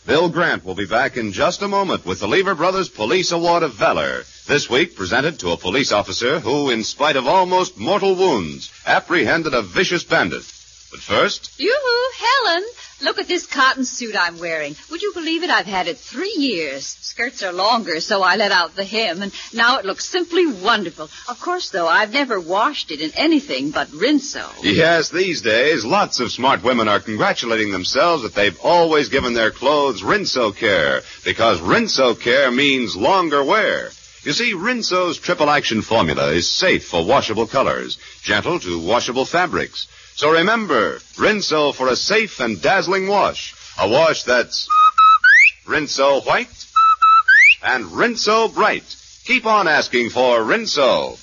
Bill Grant will be back in just a moment with the Lever Brothers Police Award of Valor. This week presented to a police officer who, in spite of almost mortal wounds, apprehended a vicious bandit. But first... Yoo-hoo, Helen! Look at this cotton suit I'm wearing. Would you believe it? I've had it 3 years. Skirts are longer, so I let out the hem, and now it looks simply wonderful. Of course, though, I've never washed it in anything but Rinso. Yes, these days, lots of smart women are congratulating themselves that they've always given their clothes Rinso care, because Rinso care means longer wear. You see, Rinso's triple action formula is safe for washable colors, gentle to washable fabrics. So remember, Rinso for a safe and dazzling wash. A wash that's Rinso white and Rinso bright. Keep on asking for Rinso.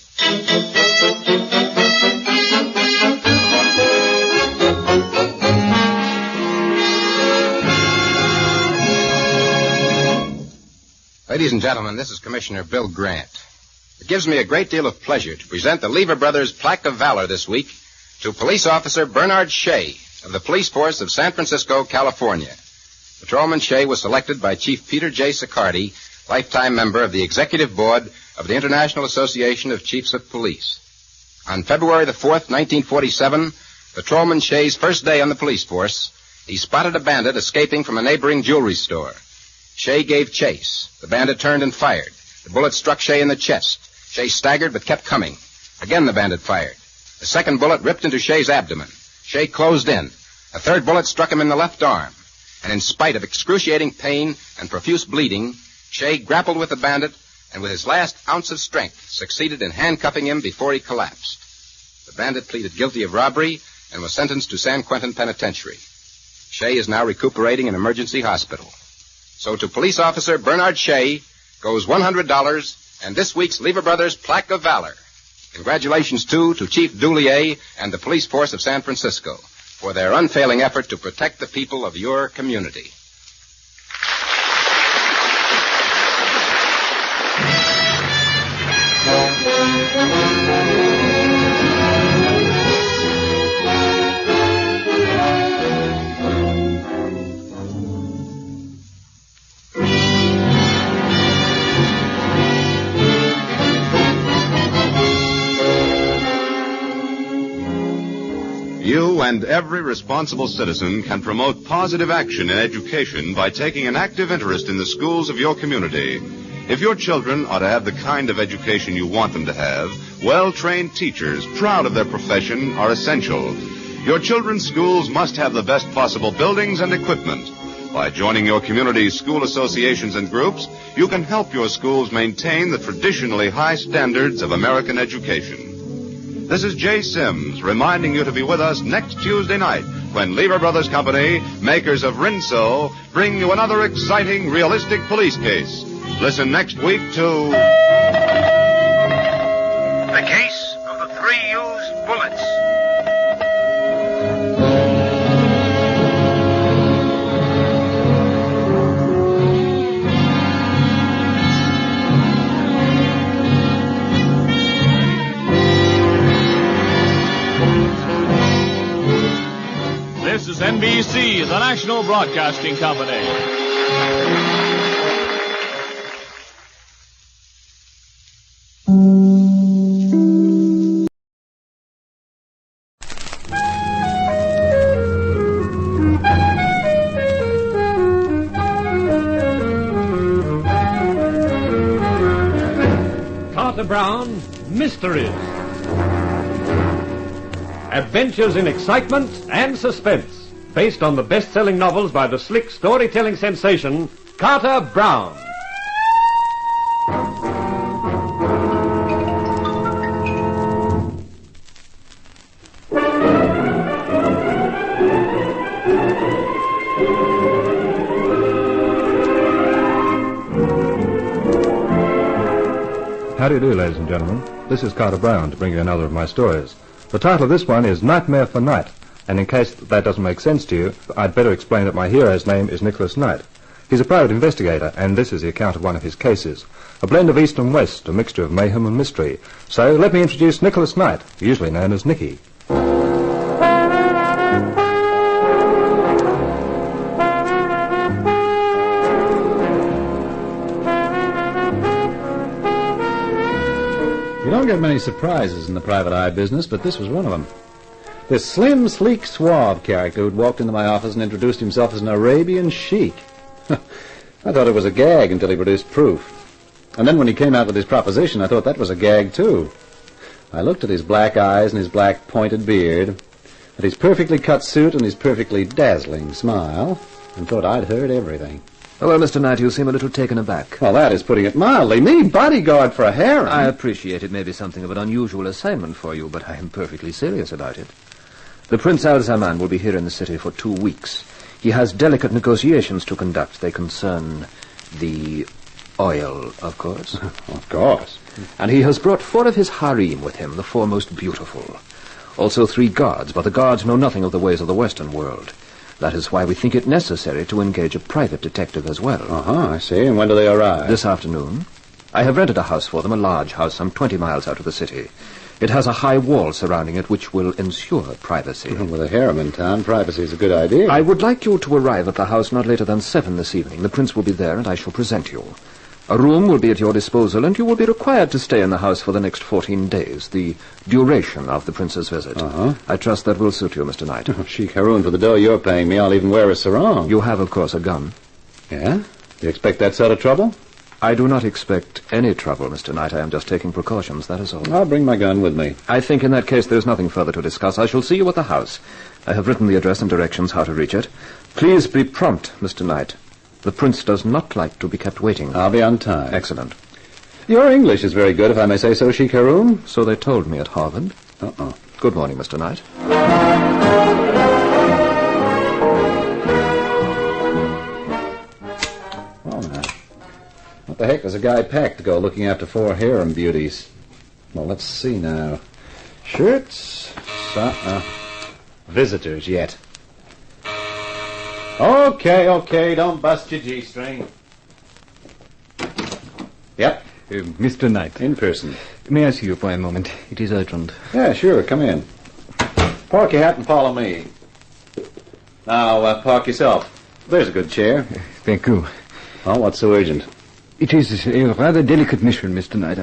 Ladies and gentlemen, this is Commissioner Bill Grant. It gives me a great deal of pleasure to present the Lever Brothers Plaque of Valor this week to Police Officer Bernard Shea of the Police Force of San Francisco, California. Patrolman Shea was selected by Chief Peter J. Siccardi, lifetime member of the Executive Board of the International Association of Chiefs of Police. On February the 4th, 1947, Patrolman Shea's first day on the police force, he spotted a bandit escaping from a neighboring jewelry store. Shea gave chase. The bandit turned and fired. The bullet struck Shea in the chest. Shea staggered but kept coming. Again the bandit fired. The second bullet ripped into Shea's abdomen. Shea closed in. A third bullet struck him in the left arm. And in spite of excruciating pain and profuse bleeding, Shea grappled with the bandit and with his last ounce of strength succeeded in handcuffing him before he collapsed. The bandit pleaded guilty of robbery and was sentenced to San Quentin Penitentiary. Shea is now recuperating in emergency hospital. So to Police Officer Bernard Shea goes $100 and this week's Lever Brothers Plaque of Valor. Congratulations, too, to Chief Dulier and the police force of San Francisco for their unfailing effort to protect the people of your community. You and every responsible citizen can promote positive action in education by taking an active interest in the schools of your community. If your children are to have the kind of education you want them to have, well-trained teachers, proud of their profession, are essential. Your children's schools must have the best possible buildings and equipment. By joining your community's school associations and groups, you can help your schools maintain the traditionally high standards of American education. This is Jay Sims reminding you to be with us next Tuesday night when Lever Brothers Company, makers of Rinso, bring you another exciting, realistic police case. Listen next week to... The case of the 3 used bullets. This is NBC, the National Broadcasting Company. Brown Mysteries. Adventures in excitement and suspense, based on the best-selling novels by the slick storytelling sensation Carter Brown. How do you do, ladies and gentlemen? This is Carter Brown to bring you another of my stories. The title of this one is Nightmare for Night, and in case that doesn't make sense to you, I'd better explain that my hero's name is Nicholas Knight. He's a private investigator, and this is the account of one of his cases. A blend of East and West, a mixture of mayhem and mystery. So let me introduce Nicholas Knight, usually known as Nicky. You don't get many surprises in the private eye business, but this was one of them. This slim, sleek, suave character who'd walked into my office and introduced himself as an Arabian sheik. I thought it was a gag until he produced proof. And then when he came out with his proposition, I thought that was a gag, too. I looked at his black eyes and his black pointed beard, at his perfectly cut suit and his perfectly dazzling smile, and thought I'd heard everything. Oh, well, Mr. Knight, you seem a little taken aback. Well, that is putting it mildly. Me, bodyguard for a harem. I appreciate it may be something of an unusual assignment for you, but I am perfectly serious about it. The Prince Al-Zaman will be here in the city for 2 weeks. He has delicate negotiations to conduct. They concern the oil, of course. Of course. And he has brought 4 of his harem with him, the 4 most beautiful. Also 3 guards, but the guards know nothing of the ways of the Western world. That is why we think it necessary to engage a private detective as well. I see. And when do they arrive? This afternoon. I have rented a house for them, a large house some 20 miles out of the city. It has a high wall surrounding it which will ensure privacy. With a harem in town, privacy is a good idea. I would like you to arrive at the house not later than 7 this evening. The Prince will be there, and I shall present you. A room will be at your disposal, and you will be required to stay in the house for the next 14 days, the duration of the Prince's visit. I trust that will suit you, Mr. Knight. Sheik Haroun, for the dough you're paying me, I'll even wear a sarong. You have, of course, a gun. Yeah? Do you expect that sort of trouble? I do not expect any trouble, Mr. Knight. I am just taking precautions, that is all. I'll bring my gun with me. I think in that case there's nothing further to discuss. I shall see you at the house. I have written the address and directions how to reach it. Please be prompt, Mr. Knight. The Prince does not like to be kept waiting. I'll be on time. Excellent. Your English is very good, if I may say so, Sheik Haroun. So they told me at Harvard. Good morning, Mr. Knight. Well, now, what the heck does a guy pack to go looking after 4 harem beauties? Well, let's see now. Shirts? Visitors yet. Okay, don't bust your G-string. Yep. Mr. Knight. In person. May I see you for a moment? It is urgent. Yeah, sure, come in. Park your hat and follow me. Now, park yourself. There's a good chair. Thank you. Well, what's so urgent? It is a rather delicate mission, Mr. Knight.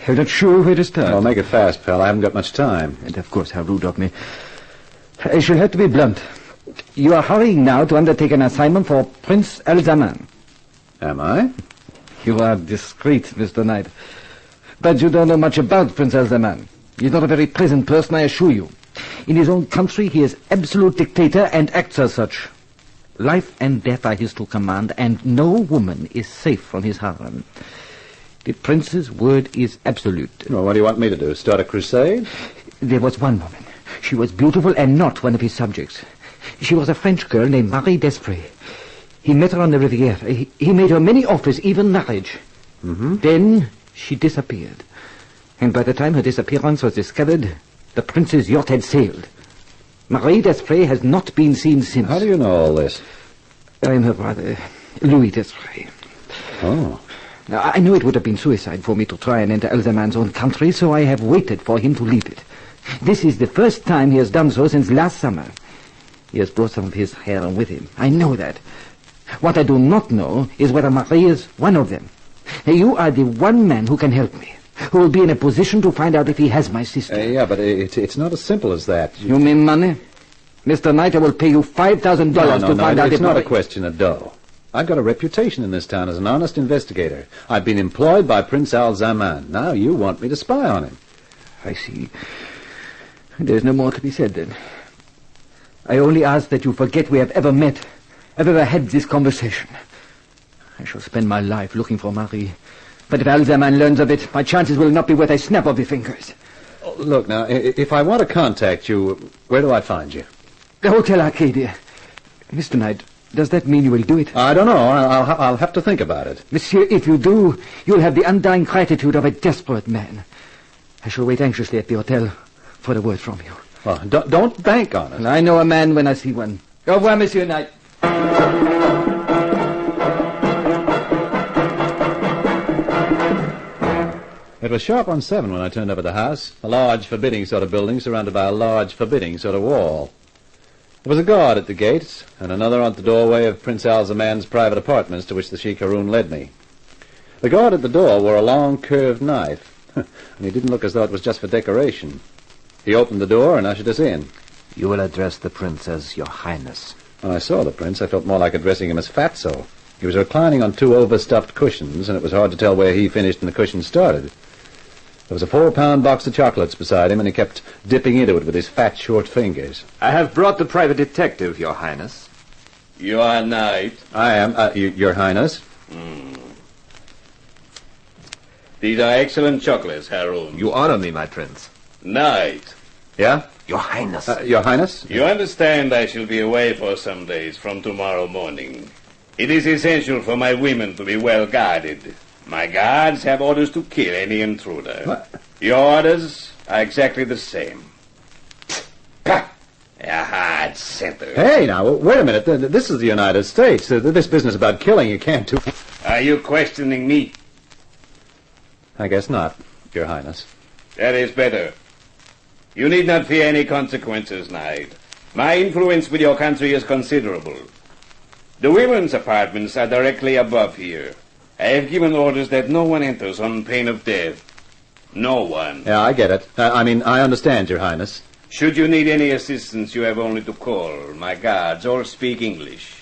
I'm not sure where to start. Well, make it fast, pal. I haven't got much time. And of course, how rude of me. I shall have to be blunt. You are hurrying now to undertake an assignment for Prince Al-Zaman. Am I? You are discreet, Mr. Knight. But you don't know much about Prince Al-Zaman. He's not a very pleasant person, I assure you. In his own country, he is absolute dictator and acts as such. Life and death are his to command, and no woman is safe from his harem. The prince's word is absolute. Well, what do you want me to do? Start a crusade? There was one woman. She was beautiful and not one of his subjects. She was a French girl named Marie Desprez. He met her on the Riviera. He made her many offers, even marriage. Mm-hmm. Then she disappeared. And by the time her disappearance was discovered, the prince's yacht had sailed. Marie Desprez has not been seen since. How do you know all this? I am her brother, Louis Desprez. Oh. Now, I know it would have been suicide for me to try and enter Al-Zaman's own country, so I have waited for him to leave it. This is the first time he has done so since last summer. He has brought some of his harem with him. I know that. What I do not know is whether Marie is one of them. You are the one man who can help me, who will be in a position to find out if he has my sister. Yeah, but it's not as simple as that. You mean money? Mr. Knight, I will pay you $5,000 to find out if... It's not a question of dough. I've got a reputation in this town as an honest investigator. I've been employed by Prince Al-Zaman. Now you want me to spy on him. I see. There's no more to be said, then. I only ask that you forget we have ever met, have ever had this conversation. I shall spend my life looking for Marie. But if Al-Zaman learns of it, my chances will not be worth a snap of the fingers. Oh, look, now, if I want to contact you, where do I find you? The Hotel Arcadia. Mr. Knight, does that mean you will do it? I don't know. I'll have to think about it. Monsieur, if you do, you'll have the undying gratitude of a desperate man. I shall wait anxiously at the hotel for a word from you. Well, don't bank on it. I know a man when I see one. Au revoir, Monsieur Knight. It was sharp on 7 when I turned up at the house. A large, forbidding sort of building surrounded by a large, forbidding sort of wall. There was a guard at the gates, and another at the doorway of Prince Al-Zaman's private apartments to which the Sheikh Haroun led me. The guard at the door wore a long, curved knife, and he didn't look as though it was just for decoration. He opened the door and ushered us in. You will address the prince as Your Highness. When I saw the prince, I felt more like addressing him as Fatso. He was reclining on 2 overstuffed cushions, and it was hard to tell where he finished and the cushions started. There was a 4-pound box of chocolates beside him, and he kept dipping into it with his fat, short fingers. I have brought the private detective, Your Highness. You are Knight? I am, Your Highness. These are excellent chocolates, Haroun. You honor me, my prince. Knight. Yeah? Your Highness. Your Highness? You understand I shall be away for some days from tomorrow morning. It is essential for my women to be well guarded. My guards have orders to kill any intruder. What? Your orders are exactly the same. A hard center. Hey, now, wait a minute. This is the United States. This business about killing you can't do... Are you questioning me? I guess not, Your Highness. That is better. You need not fear any consequences, Knight. My influence with your country is considerable. The women's apartments are directly above here. I have given orders that no one enters on pain of death. No one. Yeah, I get it. I understand, Your Highness. Should you need any assistance, you have only to call. My guards all speak English.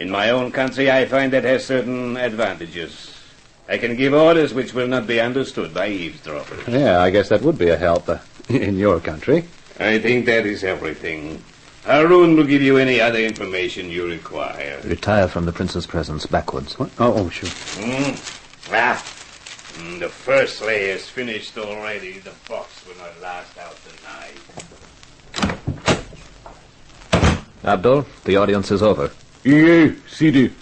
In my own country, I find that has certain advantages. I can give orders which will not be understood by eavesdroppers. Yeah, I guess that would be a help in your country. I think that is everything. Haroun will give you any other information you require. Retire from the prince's presence backwards. What? Oh, sure. The first layer is finished already. The box will not last out the night. Abdul, the audience is over. Yeah, Sidi.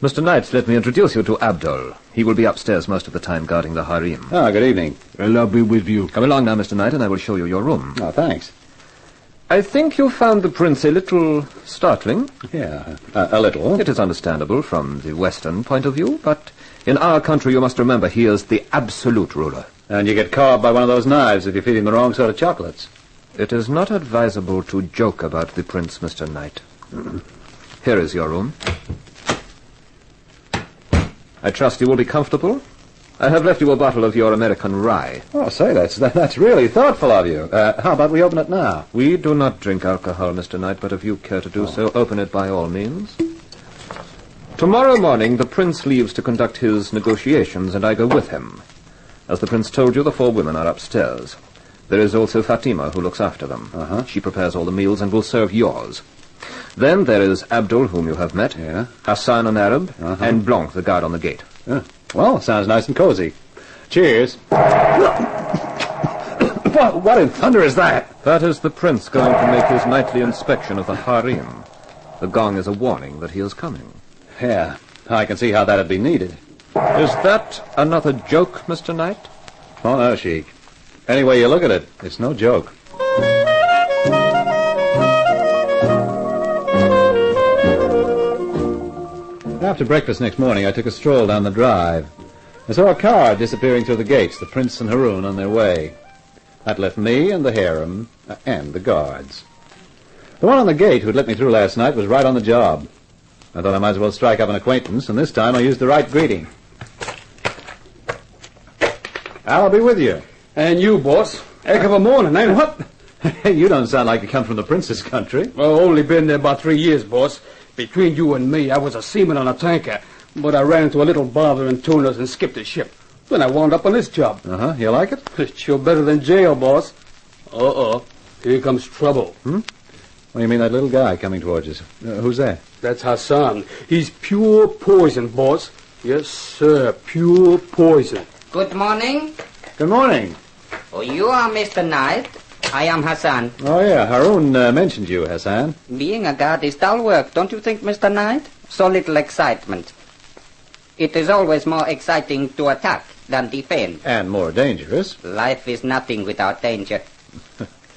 Mr. Knight, let me introduce you to Abdul. He will be upstairs most of the time guarding the harem. Ah, good evening. Well, I'll be with you. Come along now, Mr. Knight, and I will show you your room. Oh, thanks. I think you found the prince a little startling. Yeah, a little. It is understandable from the Western point of view, but in our country you must remember he is the absolute ruler. And you get carved by one of those knives if you feed him the wrong sort of chocolates. It is not advisable to joke about the prince, Mr. Knight. Here is your room. I trust you will be comfortable. I have left you a bottle of your American rye. Oh, say, that's really thoughtful of you. How about we open it now? We do not drink alcohol, Mr. Knight, but if you care to do so, open it by all means. Tomorrow morning, the prince leaves to conduct his negotiations, and I go with him. As the prince told you, the 4 women are upstairs. There is also Fatima, who looks after them. She prepares all the meals and will serve yours. Then there is Abdul, whom you have met, Hassan, an Arab, and Blanc, the guard on the gate. Well, sounds nice and cozy. Cheers. What in thunder is that? That is the prince going to make his nightly inspection of the harem. The gong is a warning that he is coming. Yeah, I can see how that'd be needed. Is that another joke, Mr. Knight? Oh, no, Sheik. Any way you look at it, it's no joke. After breakfast next morning, I took a stroll down the drive. I saw a car disappearing through the gates, the Prince and Haroun on their way. That left me and the harem and the guards. The one on the gate who'd let me through last night was right on the job. I thought I might as well strike up an acquaintance, and this time I used the right greeting. I'll be with you. And you, boss. Heck of a morning, ain't it? What? You don't sound like you come from the prince's country. Well, only been there about 3 years, boss. Between you and me, I was a seaman on a tanker, but I ran into a little bother in Tunis and skipped the ship. Then I wound up on this job. You like it? It's sure better than jail, boss. Here comes trouble. What do you mean, that little guy coming towards us? Who's that? That's Hassan. He's pure poison, boss. Yes, sir, pure poison. Good morning. Good morning. Oh, you are Mr. Knight. I am Hassan. Oh, yeah, Haroun mentioned you, Hassan. Being a guard is dull work, don't you think, Mr. Knight? So little excitement. It is always more exciting to attack than defend. And more dangerous. Life is nothing without danger.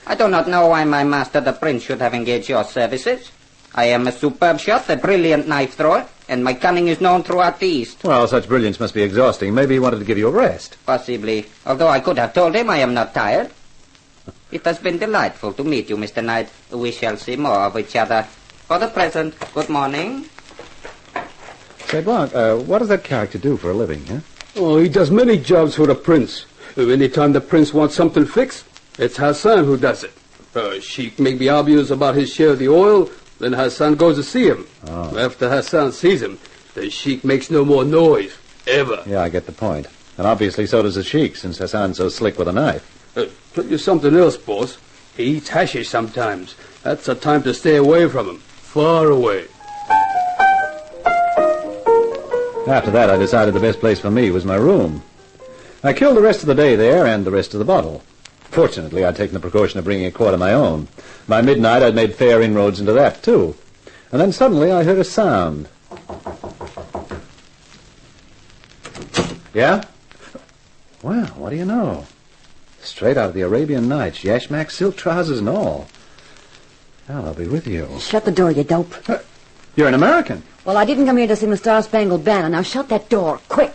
I do not know why my master, the prince, should have engaged your services. I am a superb shot, a brilliant knife thrower, and my cunning is known throughout the East. Well, such brilliance must be exhausting. Maybe he wanted to give you a rest. Possibly. Although I could have told him I am not tired. It has been delightful to meet you, Mr. Knight. We shall see more of each other. For the present, good morning. Say, Blanc, what does that character do for a living, huh? Oh, he does many jobs for the prince. Anytime the prince wants something fixed, it's Hassan who does it. Sheik may be obvious about his share of the oil, then Hassan goes to see him. After Hassan sees him, the Sheik makes no more noise, ever. Yeah, I get the point. And obviously so does the Sheik, since Hassan's so slick with a knife. Tell you something else, boss. He eats hashish sometimes. That's a time to stay away from him. Far away. After that, I decided the best place for me was my room. I killed the rest of the day there and the rest of the bottle. Fortunately, I'd taken the precaution of bringing a quart of my own. By midnight, I'd made fair inroads into that, too. And then suddenly I heard a sound. Yeah? Well, what do you know? Straight out of the Arabian Nights, yashmak, silk trousers and all. Well, I'll be with you. Shut the door, you dope. You're an American. Well, I didn't come here to sing the Star-Spangled Banner. Now shut that door, quick.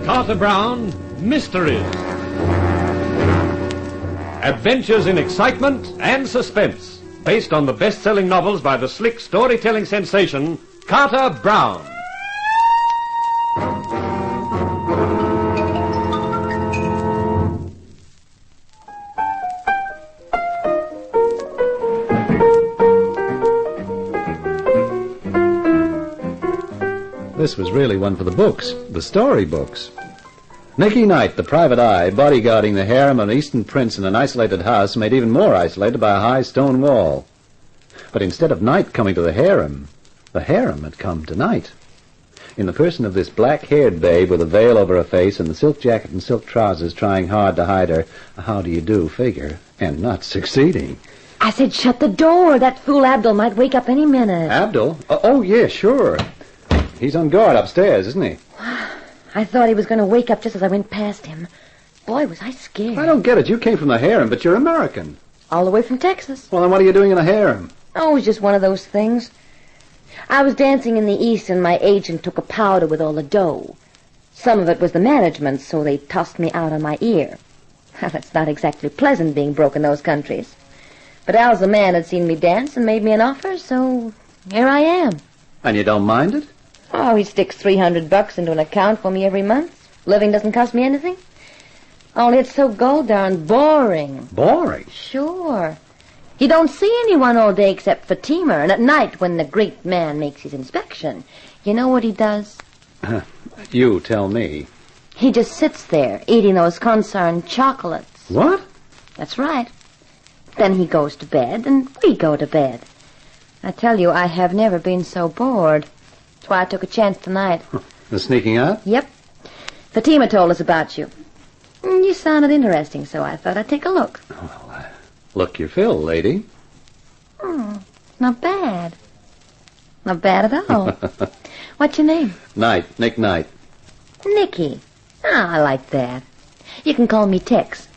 Carter Brown, Mysteries. Adventures in excitement and suspense, based on the best-selling novels by the slick storytelling sensation, Carter Brown. This was really one for the books, the story books. Nicky Knight, the private eye, bodyguarding the harem of an Eastern prince in an isolated house made even more isolated by a high stone wall. But instead of Knight coming to the harem had come to Knight. In the person of this black-haired babe with a veil over her face and the silk jacket and silk trousers trying hard to hide her how-do-you-do figure, and not succeeding. I said shut the door. That fool Abdul might wake up any minute. Abdul? Oh, yeah, sure. He's on guard upstairs, isn't he? I thought he was going to wake up just as I went past him. Boy, was I scared. I don't get it. You came from the harem, but you're American. All the way from Texas. Well, then what are you doing in a harem? Oh, it was just one of those things. I was dancing in the East, and my agent took a powder with all the dough. Some of it was the management, so they tossed me out on my ear. Well, it's not exactly pleasant being broke in those countries. But Al's the man had seen me dance and made me an offer, so here I am. And you don't mind it? Oh, he sticks $300 into an account for me every month. Living doesn't cost me anything. Only it's so darn boring. Boring? Sure. You don't see anyone all day except Fatima, and at night when the great man makes his inspection, you know what he does? You tell me. He just sits there eating those concerned chocolates. What? That's right. Then he goes to bed, and we go to bed. I tell you, I have never been so bored. That's why I took a chance tonight. The sneaking out? Yep. Fatima told us about you. You sounded interesting, so I thought I'd take a look. Look your fill, lady. Not bad. Not bad at all. What's your name? Knight. Nick Knight. Nicky. I like that. You can call me Tex.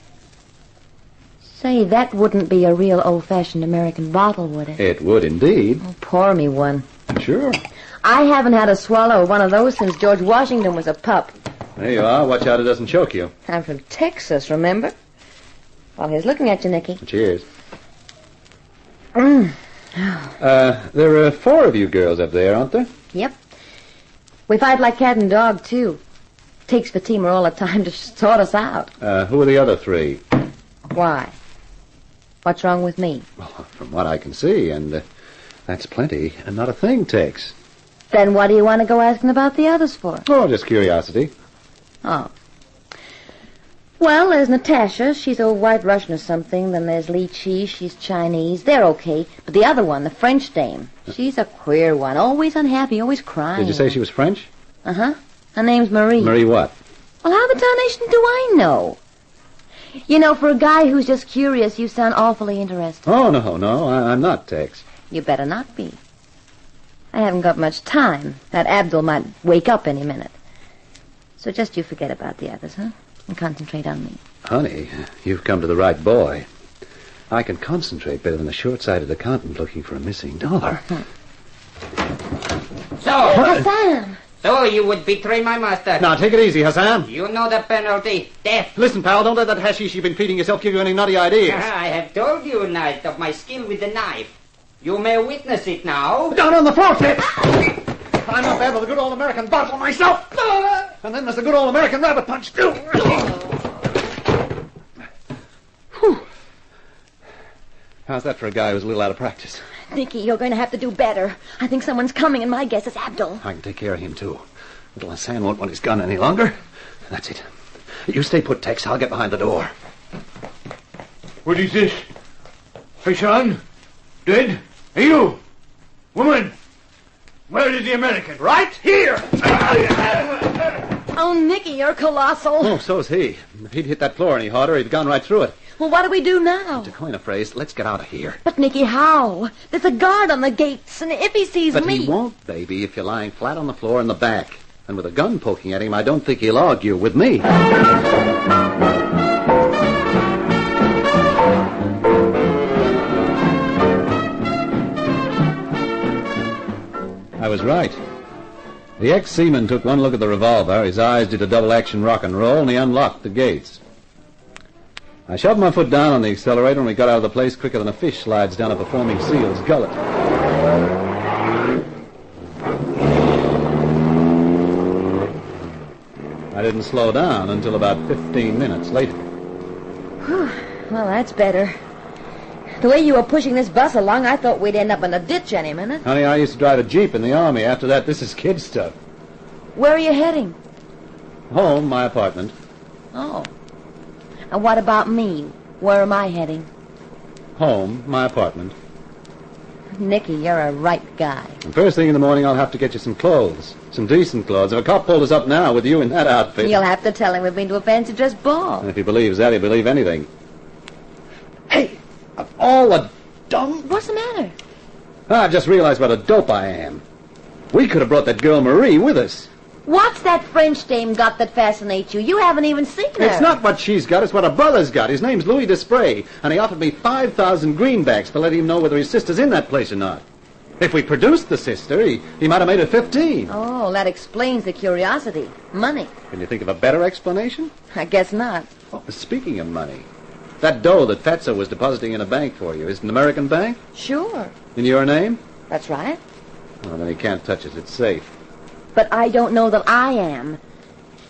Say, that wouldn't be a real old-fashioned American bottle, would it? It would indeed. Oh, pour me one. Sure. I haven't had a swallow of one of those since George Washington was a pup. There you are. Watch out it doesn't choke you. I'm from Texas, remember? Well, here's looking at you, Nicky. Cheers. There are 4 of you girls up there, aren't there? Yep. We fight like cat and dog, too. Takes Fatima all the time to sort us out. Who are the other 3? Why? What's wrong with me? Well, from what I can see, and that's plenty, and not a thing takes. Then what do you want to go asking about the others for? Oh, just curiosity. Oh. Well, there's Natasha. She's a white Russian or something. Then there's Li Chi. She's Chinese. They're okay. But the other one, the French dame, she's a queer one. Always unhappy, always crying. Did you say she was French? Uh-huh. Her name's Marie. Marie what? Well, how the tarnation do I know? You know, for a guy who's just curious, you sound awfully interested. Oh, no, I'm not, Tex. You better not be. I haven't got much time. That Abdul might wake up any minute. So just you forget about the others, huh? And concentrate on me. Honey, you've come to the right boy. I can concentrate better than a short-sighted accountant looking for a missing dollar. So, so you would betray my master. Now, take it easy, Hassan. You know the penalty. Death. Listen, pal, don't let that hashish you've been feeding yourself give you any nutty ideas. I have told you, Knight, of my skill with the knife. You may witness it now. Down on the floor, Flip! I'm not bad with a good old American bottle myself. And then there's the good old American rabbit punch, too. Whew. How's that for a guy who's a little out of practice? Nicky, you're going to have to do better. I think someone's coming, and my guess is Abdul. I can take care of him, too. Little Hassan won't want his gun any longer. That's it. You stay put, Tex. I'll get behind the door. What is this? Hassan? Dead? Hey, you! Woman! Where is the American? Right here! Oh, Nicky, you're colossal. Oh, so's he. If he'd hit that floor any harder, he'd gone right through it. Well, what do we do now? To coin a phrase, let's get out of here. But, Nicky, how? There's a guard on the gates, and if he sees But me... he won't, baby, if you're lying flat on the floor in the back. And with a gun poking at him, I don't think he'll argue with me. I was right. The ex-seaman took one look at the revolver, his eyes did a double-action rock and roll, and he unlocked the gates. I shoved my foot down on the accelerator, and we got out of the place quicker than a fish slides down a performing seal's gullet. I didn't slow down until about 15 minutes later. Whew. Well, that's better. The way you were pushing this bus along, I thought we'd end up in a ditch any minute. Honey, I used to drive a Jeep in the Army. After that, this is kid stuff. Where are you heading? Home, my apartment. Oh. And what about me? Where am I heading? Home, my apartment. Nicky, you're a right guy. And first thing in the morning, I'll have to get you some clothes. Some decent clothes. If a cop pulled us up now with you in that outfit... You'll have to tell him we've been to a fancy dress ball. And if he believes that, he'll believe anything. Hey! Of all the dumb... What's the matter? I've just realized what a dope I am. We could have brought that girl Marie with us. What's that French dame got that fascinates you? You haven't even seen her. It's not what she's got, it's what her brother's got. His name's Louis Desprez, and he offered me 5,000 greenbacks to let him know whether his sister's in that place or not. If we produced the sister, he might have made it 15. Oh, that explains the curiosity. Money. Can you think of a better explanation? I guess not. Oh, speaking of money, that dough that Fatso was depositing in a bank for you, is it an American bank? Sure. In your name? That's right. Well, then he can't touch it. It's safe. But I don't know that I am.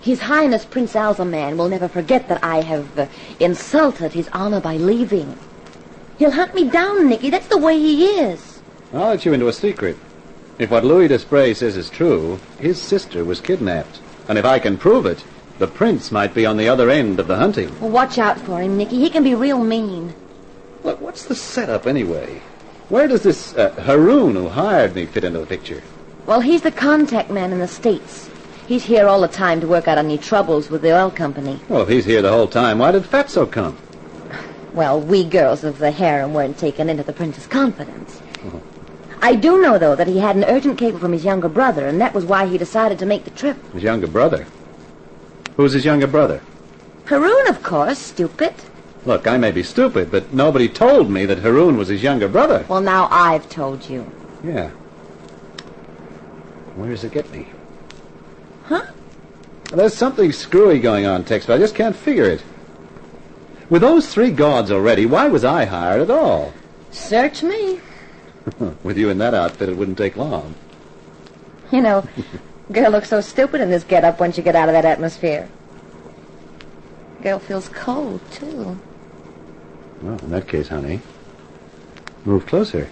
His Highness Prince Alzaman will never forget that I have insulted his honor by leaving. He'll hunt me down, Nicky. That's the way he is. I'll let you into a secret. If what Louis Desprez says is true, his sister was kidnapped. And if I can prove it, the prince might be on the other end of the hunting. Well, watch out for him, Nicky. He can be real mean. Look, what's the setup anyway? Where does this Haroon who hired me fit into the picture? Well, he's the contact man in the States. He's here all the time to work out any troubles with the oil company. Well, if he's here the whole time, why did Fatso come? Well, we girls of the harem weren't taken into the prince's confidence. I do know, though, that he had an urgent cable from his younger brother, and that was why he decided to make the trip. His younger brother? Who's his younger brother? Haroon, of course, stupid. Look, I may be stupid, but nobody told me that Haroon was his younger brother. Well, now I've told you. Yeah. Where does it get me? Huh? Well, there's something screwy going on, Tex, but I just can't figure it. With those 3 gods already, why was I hired at all? Search me. With you in that outfit, it wouldn't take long. You know, girl looks so stupid in this get-up once you get out of that atmosphere. Girl feels cold, too. Well, in that case, honey, move closer.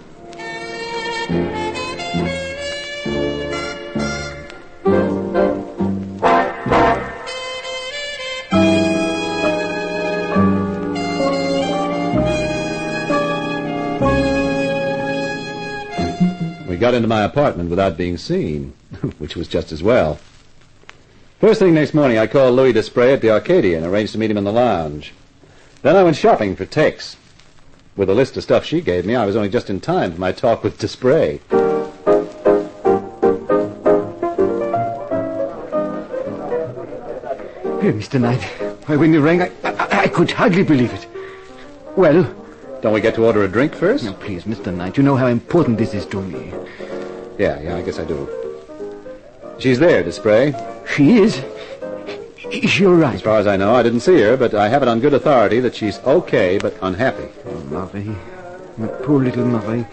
We got into my apartment without being seen, which was just as well. First thing next morning, I called Louis Desprez at the Arcadia and arranged to meet him in the lounge. Then I went shopping for Tex. With a list of stuff she gave me, I was only just in time for my talk with Desprez. Here, Mr. Knight. When you rang, I could hardly believe it. Well? Don't we get to order a drink first? No, please, Mr. Knight. You know how important this is to me. Yeah, I guess I do. She's there, Desprez. She is? Is she all right? As far as I know, I didn't see her, but I have it on good authority that she's okay but unhappy. Oh, Marie. My poor little Marie.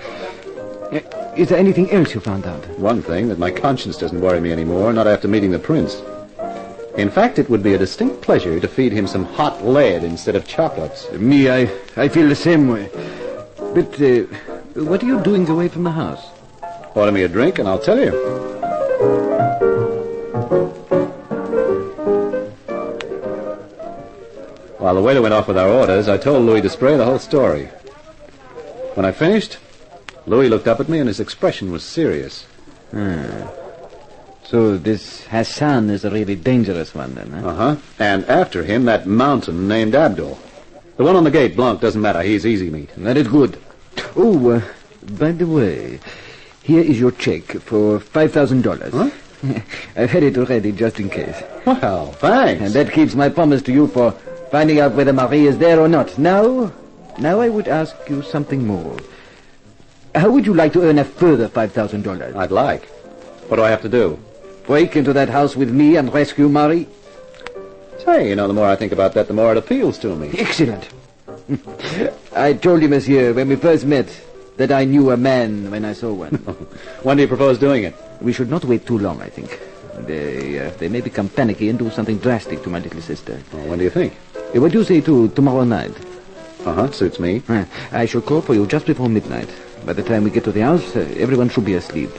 Is there anything else you found out? One thing, that my conscience doesn't worry me anymore, not after meeting the prince. In fact, it would be a distinct pleasure to feed him some hot lead instead of chocolates. Me, I feel the same way. But what are you doing away from the house? Order me a drink and I'll tell you. While the waiter went off with our orders, I told Louis Desprez the whole story. When I finished, Louis looked up at me and his expression was serious. So this Hassan is a really dangerous one, then, huh? Uh-huh. And after him, that mountain named Abdul. The one on the gate, Blanc, doesn't matter. He's easy meat. That is good. Oh, by the way, here is your check for $5,000. Huh? I've had it already, just in case. Well, thanks. And that keeps my promise to you for finding out whether Marie is there or not. Now I would ask you something more. How would you like to earn a further $5,000? I'd like. What do I have to do? Break into that house with me and rescue Marie. Say, the more I think about that, the more it appeals to me. Excellent. I told you, monsieur, when we first met, that I knew a man when I saw one. When do you propose doing it? We should not wait too long, I think. They may become panicky and do something drastic to my little sister. Well, when do you think? What do you say to tomorrow night? Uh-huh, suits me. I shall call for you just before midnight. By the time we get to the house, everyone should be asleep.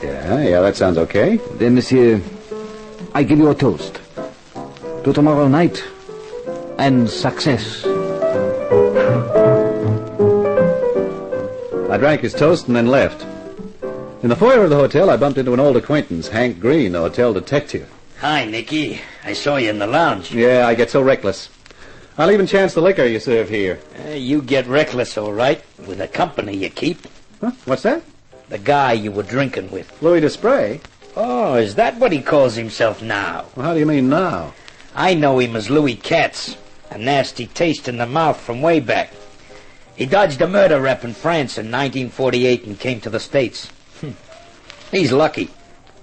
Yeah, that sounds okay. Then, monsieur, I give you a toast. To tomorrow night, and success. I drank his toast and then left. In the foyer of the hotel, I bumped into an old acquaintance, Hank Green, the hotel detective. Hi, Nicky. I saw you in the lounge. Yeah, I get so reckless. I'll even chance the liquor you serve here. You get reckless, all right, with the company you keep. Huh? What's that? The guy you were drinking with. Louis Desprez? Oh, is that what he calls himself now? Well, how do you mean now? I know him as Louis Katz. A nasty taste in the mouth from way back. He dodged a murder rep in France in 1948 and came to the States. He's lucky.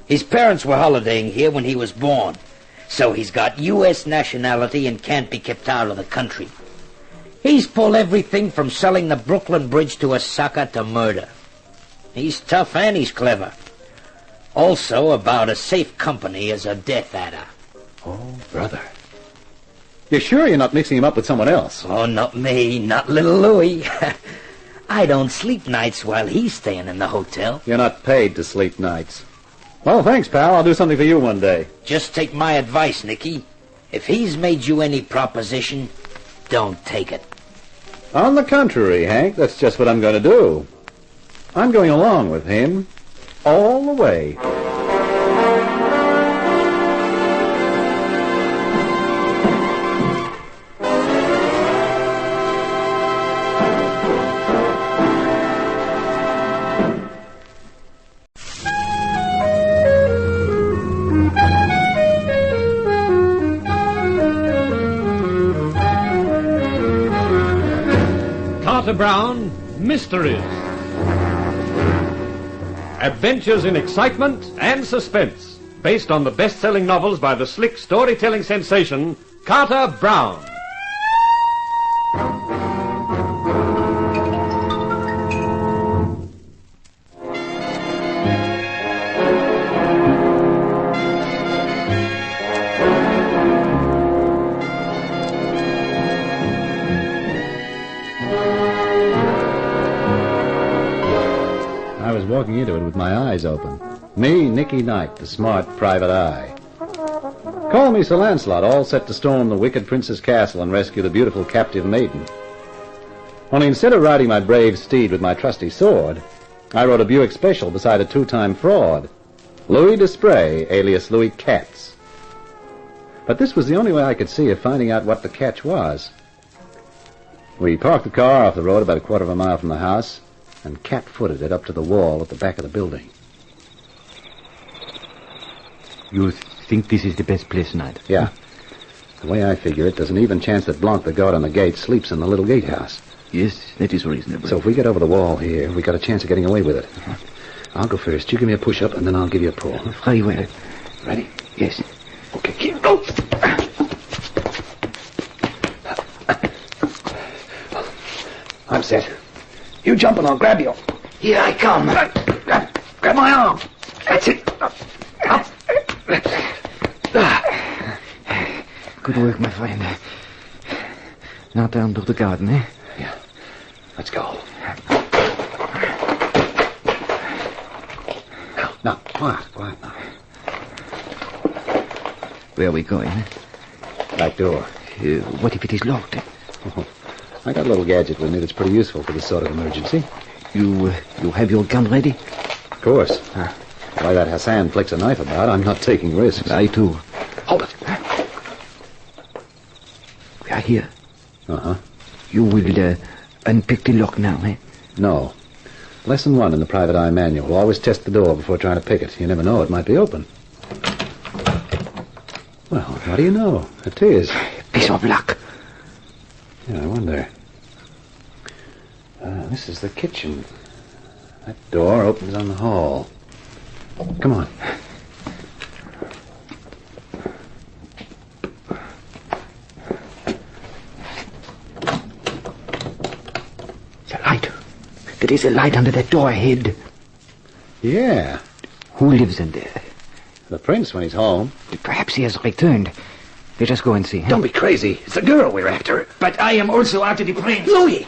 His parents were holidaying here when he was born, so he's got U.S. nationality and can't be kept out of the country. He's pulled everything from selling the Brooklyn Bridge to a sucker to murder. He's tough and he's clever. Also about as safe company as a death adder. Oh, brother. You're sure you're not mixing him up with someone else? Oh, not me, not little Louie. I don't sleep nights while he's staying in the hotel. You're not paid to sleep nights. Well, thanks, pal. I'll do something for you one day. Just take my advice, Nicky. If he's made you any proposition, don't take it. On the contrary, Hank, that's just what I'm going to do. I'm going along with him all the way. Carter Brown, Mysteries. Adventures in excitement and suspense, based on the best-selling novels by the slick storytelling sensation, Carter Brown. Walking into it with my eyes open. Me, Nicky Knight, the smart private eye. Call me Sir Lancelot, all set to storm the wicked prince's castle and rescue the beautiful captive maiden. Only instead of riding my brave steed with my trusty sword, I rode a Buick Special beside a two-time fraud, Louis Desprez, alias Louis Katz. But this was the only way I could see of finding out what the catch was. We parked the car off the road about a quarter of a mile from the house, and cat-footed it up to the wall at the back of the building. You think this is the best place, Knight? Yeah. The way I figure it, there's an even chance that Blanc, the guard on the gate, sleeps in the little gatehouse. Yes, that is reasonable. So if we get over the wall here, we got a chance of getting away with it. I'll go first. You give me a push-up, and then I'll give you a pull. Very well. Ready? Yes. Okay, here, go! I'm set. You jump and I'll grab you. Here I come. Grab my arm. That's it. Up. Good work, my friend. Now down to the garden, eh? Yeah. Let's go. Now, quiet now. Where are we going? Back door. What if it is locked? Oh, I got a little gadget with me that's pretty useful for this sort of emergency. You have your gun ready? Of course. Why that Hassan flicks a knife about, I'm not taking risks. I too. Hold it. We are here. Uh-huh. You will unpick the lock now, eh? No. Lesson 1 in the private eye manual. Always test the door before trying to pick it. You never know, it might be open. Well, what do you know? It is. Piece of luck. Yeah, I wonder. This is the kitchen. That door opens on the hall. Come on. The light. There is a light under that door ahead. Yeah. Who lives in there? The prince when he's home. Perhaps he has returned. Let us go and see. Don't be crazy. It's a girl we're after. But I am also after the prince. Louis!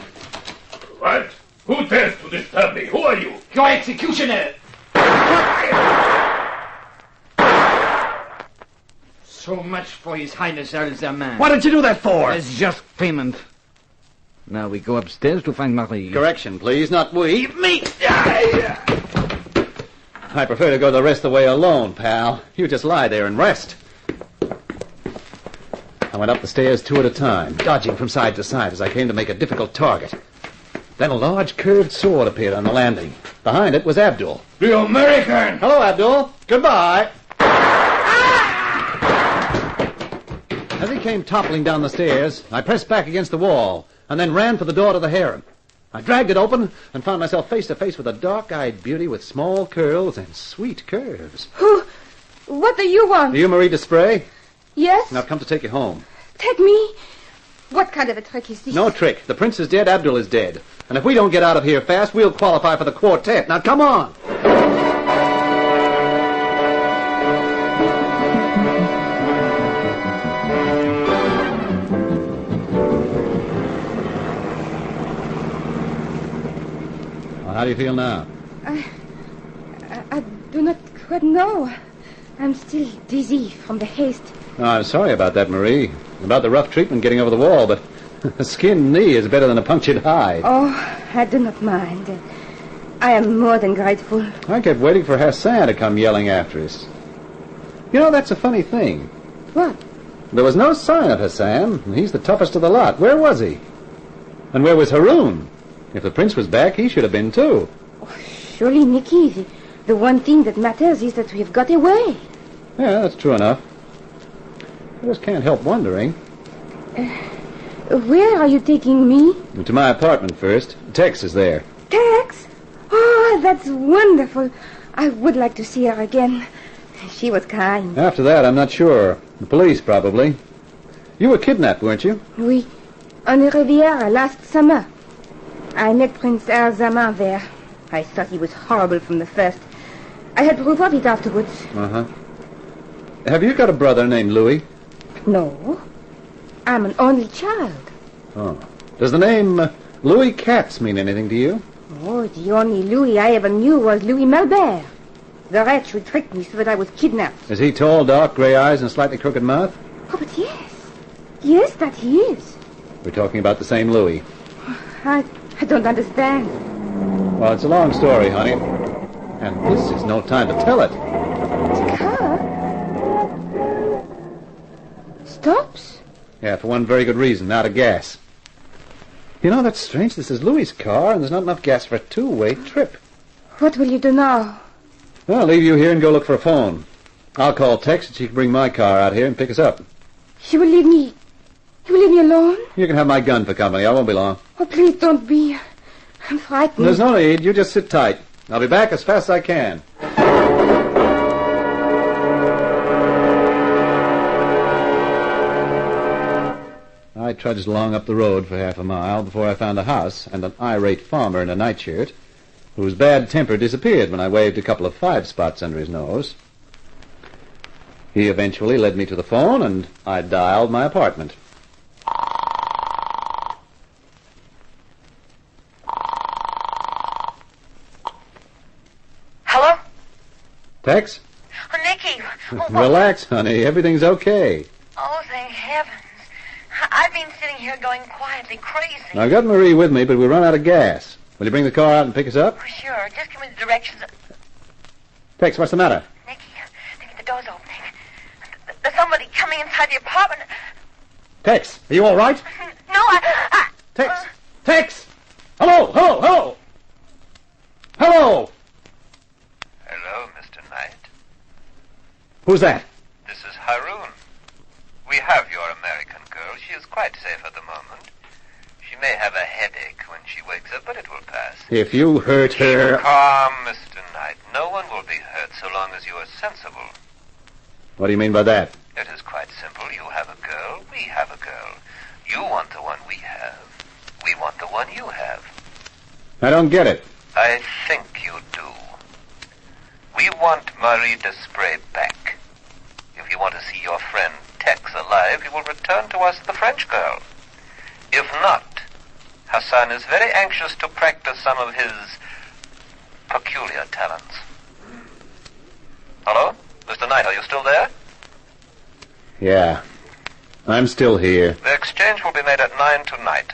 What? Who dares to disturb me? Who are you? Your executioner. So much for His Highness Al-Zaman. What did you do that for? As just payment. Now we go upstairs to find Marie. Correction, please, not we. Me! I prefer to go the rest of the way alone, pal. You just lie there and rest. I went up the stairs 2 at a time, dodging from side to side as I came to make a difficult target. Then a large curved sword appeared on the landing. Behind it was Abdul. The American! Hello, Abdul. Goodbye. As he came toppling down the stairs, I pressed back against the wall and then ran for the door to the harem. I dragged it open and found myself face to face with a dark-eyed beauty with small curls and sweet curves. Who? What do you want? Are you Marie Desprez? Yes? Now, I've come to take you home. Take me? What kind of a trick is this? No trick. The prince is dead, Abdul is dead. And if we don't get out of here fast, we'll qualify for the quartet. Now, come on! Well, how do you feel now? I do not quite know. I'm still dizzy from the haste. Oh, I'm sorry about that, Marie. About the rough treatment getting over the wall, but a skinned knee is better than a punctured hide. Oh, I do not mind. I am more than grateful. I kept waiting for Hassan to come yelling after us. You know, that's a funny thing. What? There was no sign of Hassan, and he's the toughest of the lot. Where was he? And where was Haroun? If the prince was back, he should have been too. Oh, surely, Nicky, the one thing that matters is that we have got away. Yeah, that's true enough. I just can't help wondering. Where are you taking me? To my apartment first. Tex is there. Tex? Oh, that's wonderful. I would like to see her again. She was kind. After that, I'm not sure. The police, probably. You were kidnapped, weren't you? Oui. On the Riviera last summer. I met Prince Al-Zaman there. I thought he was horrible from the first. I had proof of it afterwards. Uh-huh. Have you got a brother named Louis? No. I'm an only child. Oh. Does the name Louis Katz mean anything to you? Oh, the only Louis I ever knew was Louis Malbert. The wretch who tricked me so that I was kidnapped. Is he tall, dark, gray eyes, and a slightly crooked mouth? Oh, but yes. Yes, that he is. We're talking about the same Louis. I don't understand. Well, it's a long story, honey. And this is no time to tell it. The car stops? Yeah, for one very good reason, out of gas. You know, that's strange. This is Louis's car, and there's not enough gas for a two-way trip. What will you do now? Well, I'll leave you here and go look for a phone. I'll call Tex, and she can bring my car out here and pick us up. She will leave me... You will leave me alone? You can have my gun for company. I won't be long. Oh, please don't be. I'm frightened. There's no need. You just sit tight. I'll be back as fast as I can. I trudged along up the road for half a mile before I found a house and an irate farmer in a nightshirt whose bad temper disappeared when I waved a couple of 5 spots under his nose. He eventually led me to the phone, and I dialed my apartment. Hello? Tex? Oh, Nicky. Relax, honey. Everything's okay. Oh, thank heavens. I've been sitting here going quietly crazy. I've got Marie with me, but we run out of gas. Will you bring the car out and pick us up? Oh, sure. Just give me the directions. Tex, what's the matter? Nicky, the door's opening. There's somebody coming inside the apartment. Tex, are you all right? No, I... Tex! Tex! Hello! Hello! Hello! Hello! Hello, Mr. Knight. Who's that? This is Haroun. We have your American girl. She is quite safe at the moment. She may have a headache when she wakes up, but it will pass. If you hurt her... Calm, Mr. Knight. No one will be hurt so long as you are sensible. What do you mean by that? It is quite simple. You have a girl, we have a girl. You want the one we have. We want the one you have. I don't get it. I think you do. We want Marie Desprez back. If you want to see your friend Tex alive, you will return to us the French girl. If not, Hassan is very anxious to practice some of his peculiar talents. Hello? Mr. Knight, are you still there? Yeah. I'm still here. The exchange will be made at 9 tonight.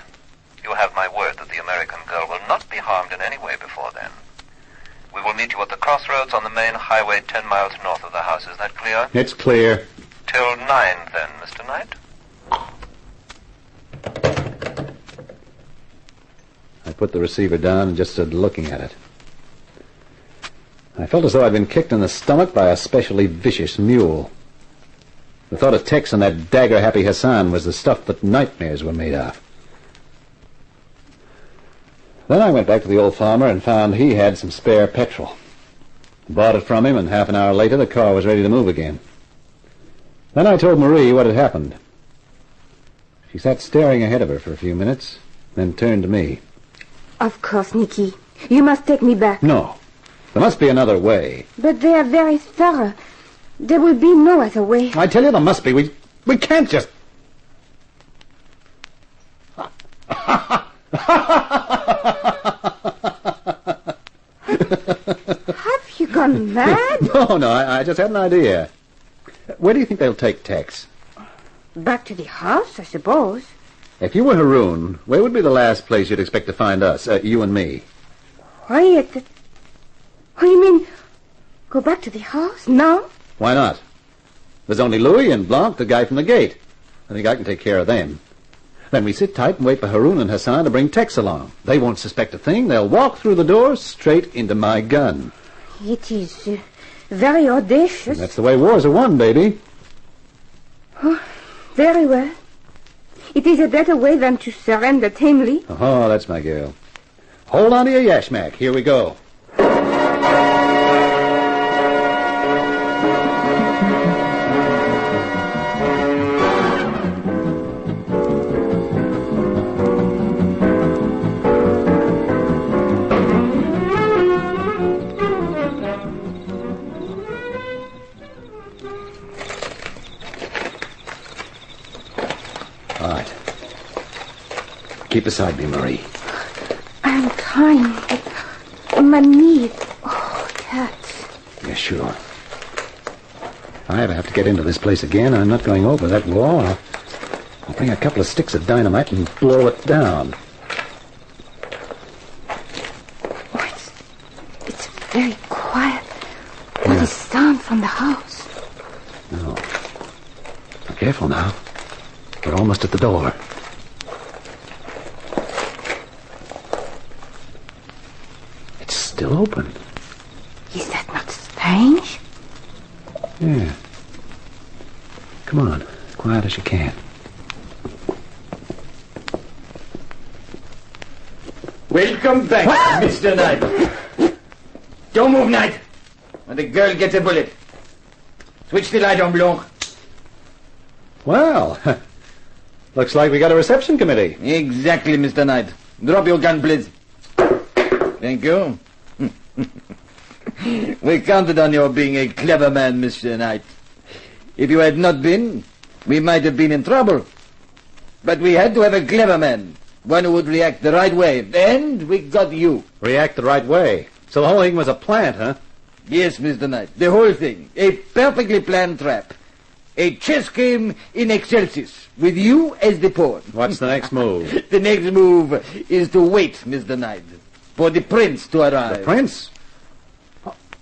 You have my word that the American girl will not be harmed in any way before then. We will meet you at the crossroads on the main highway 10 miles north of the house. Is that clear? It's clear. Till 9 then, Mr. Knight. I put the receiver down and just stood looking at it. I felt as though I'd been kicked in the stomach by a specially vicious mule. The thought of Tex and that dagger-happy Hassan was the stuff that nightmares were made of. Then I went back to the old farmer and found he had some spare petrol. Bought it from him, and half an hour later the car was ready to move again. Then I told Marie what had happened. She sat staring ahead of her for a few minutes, then turned to me. Of course, Nicky. You must take me back. No. There must be another way. But they are very thorough. There will be no other way. I tell you there must be. We can't just... Have you gone mad? No, I just had an idea. Where do you think they'll take Tex? Back to the house, I suppose. If you were Haroun, where would be the last place you'd expect to find us, you and me? Why, Oh, you mean go back to the house? No? Why not? There's only Louis and Blanc, the guy from the gate. I think I can take care of them. Then we sit tight and wait for Haroun and Hassan to bring Tex along. They won't suspect a thing. They'll walk through the door straight into my gun. It is very audacious. And that's the way wars are won, baby. Oh, very well. It is a better way than to surrender tamely. Oh, that's my girl. Hold on to your yashmak. Here we go. All right. Keep beside me, Marie. I'm trying, but my knee, it hurts. Yeah, sure. If I ever have to get into this place again, I'm not going over that wall. I'll bring a couple of sticks of dynamite and blow it down. Oh, it's very quiet. Not a sound from the house. No. Be careful now. We're almost at the door. It's still open. Is that not strange? Yeah. Come on. Quiet as you can. Welcome back, Mr. Knight. Don't move, Knight. Or the girl gets a bullet. Switch the light on, Blanc. Well, looks like we got a reception committee. Exactly, Mr. Knight. Drop your gun, please. Thank you. We counted on your being a clever man, Mr. Knight. If you had not been, we might have been in trouble. But we had to have a clever man, one who would react the right way, and we got you. React the right way? So the whole thing was a plant, huh? Yes, Mr. Knight, the whole thing. A perfectly planned trap. A chess game in excelsis, with you as the pawn. What's the next move? The next move is to wait, Mr. Knight, for the prince to arrive. The prince?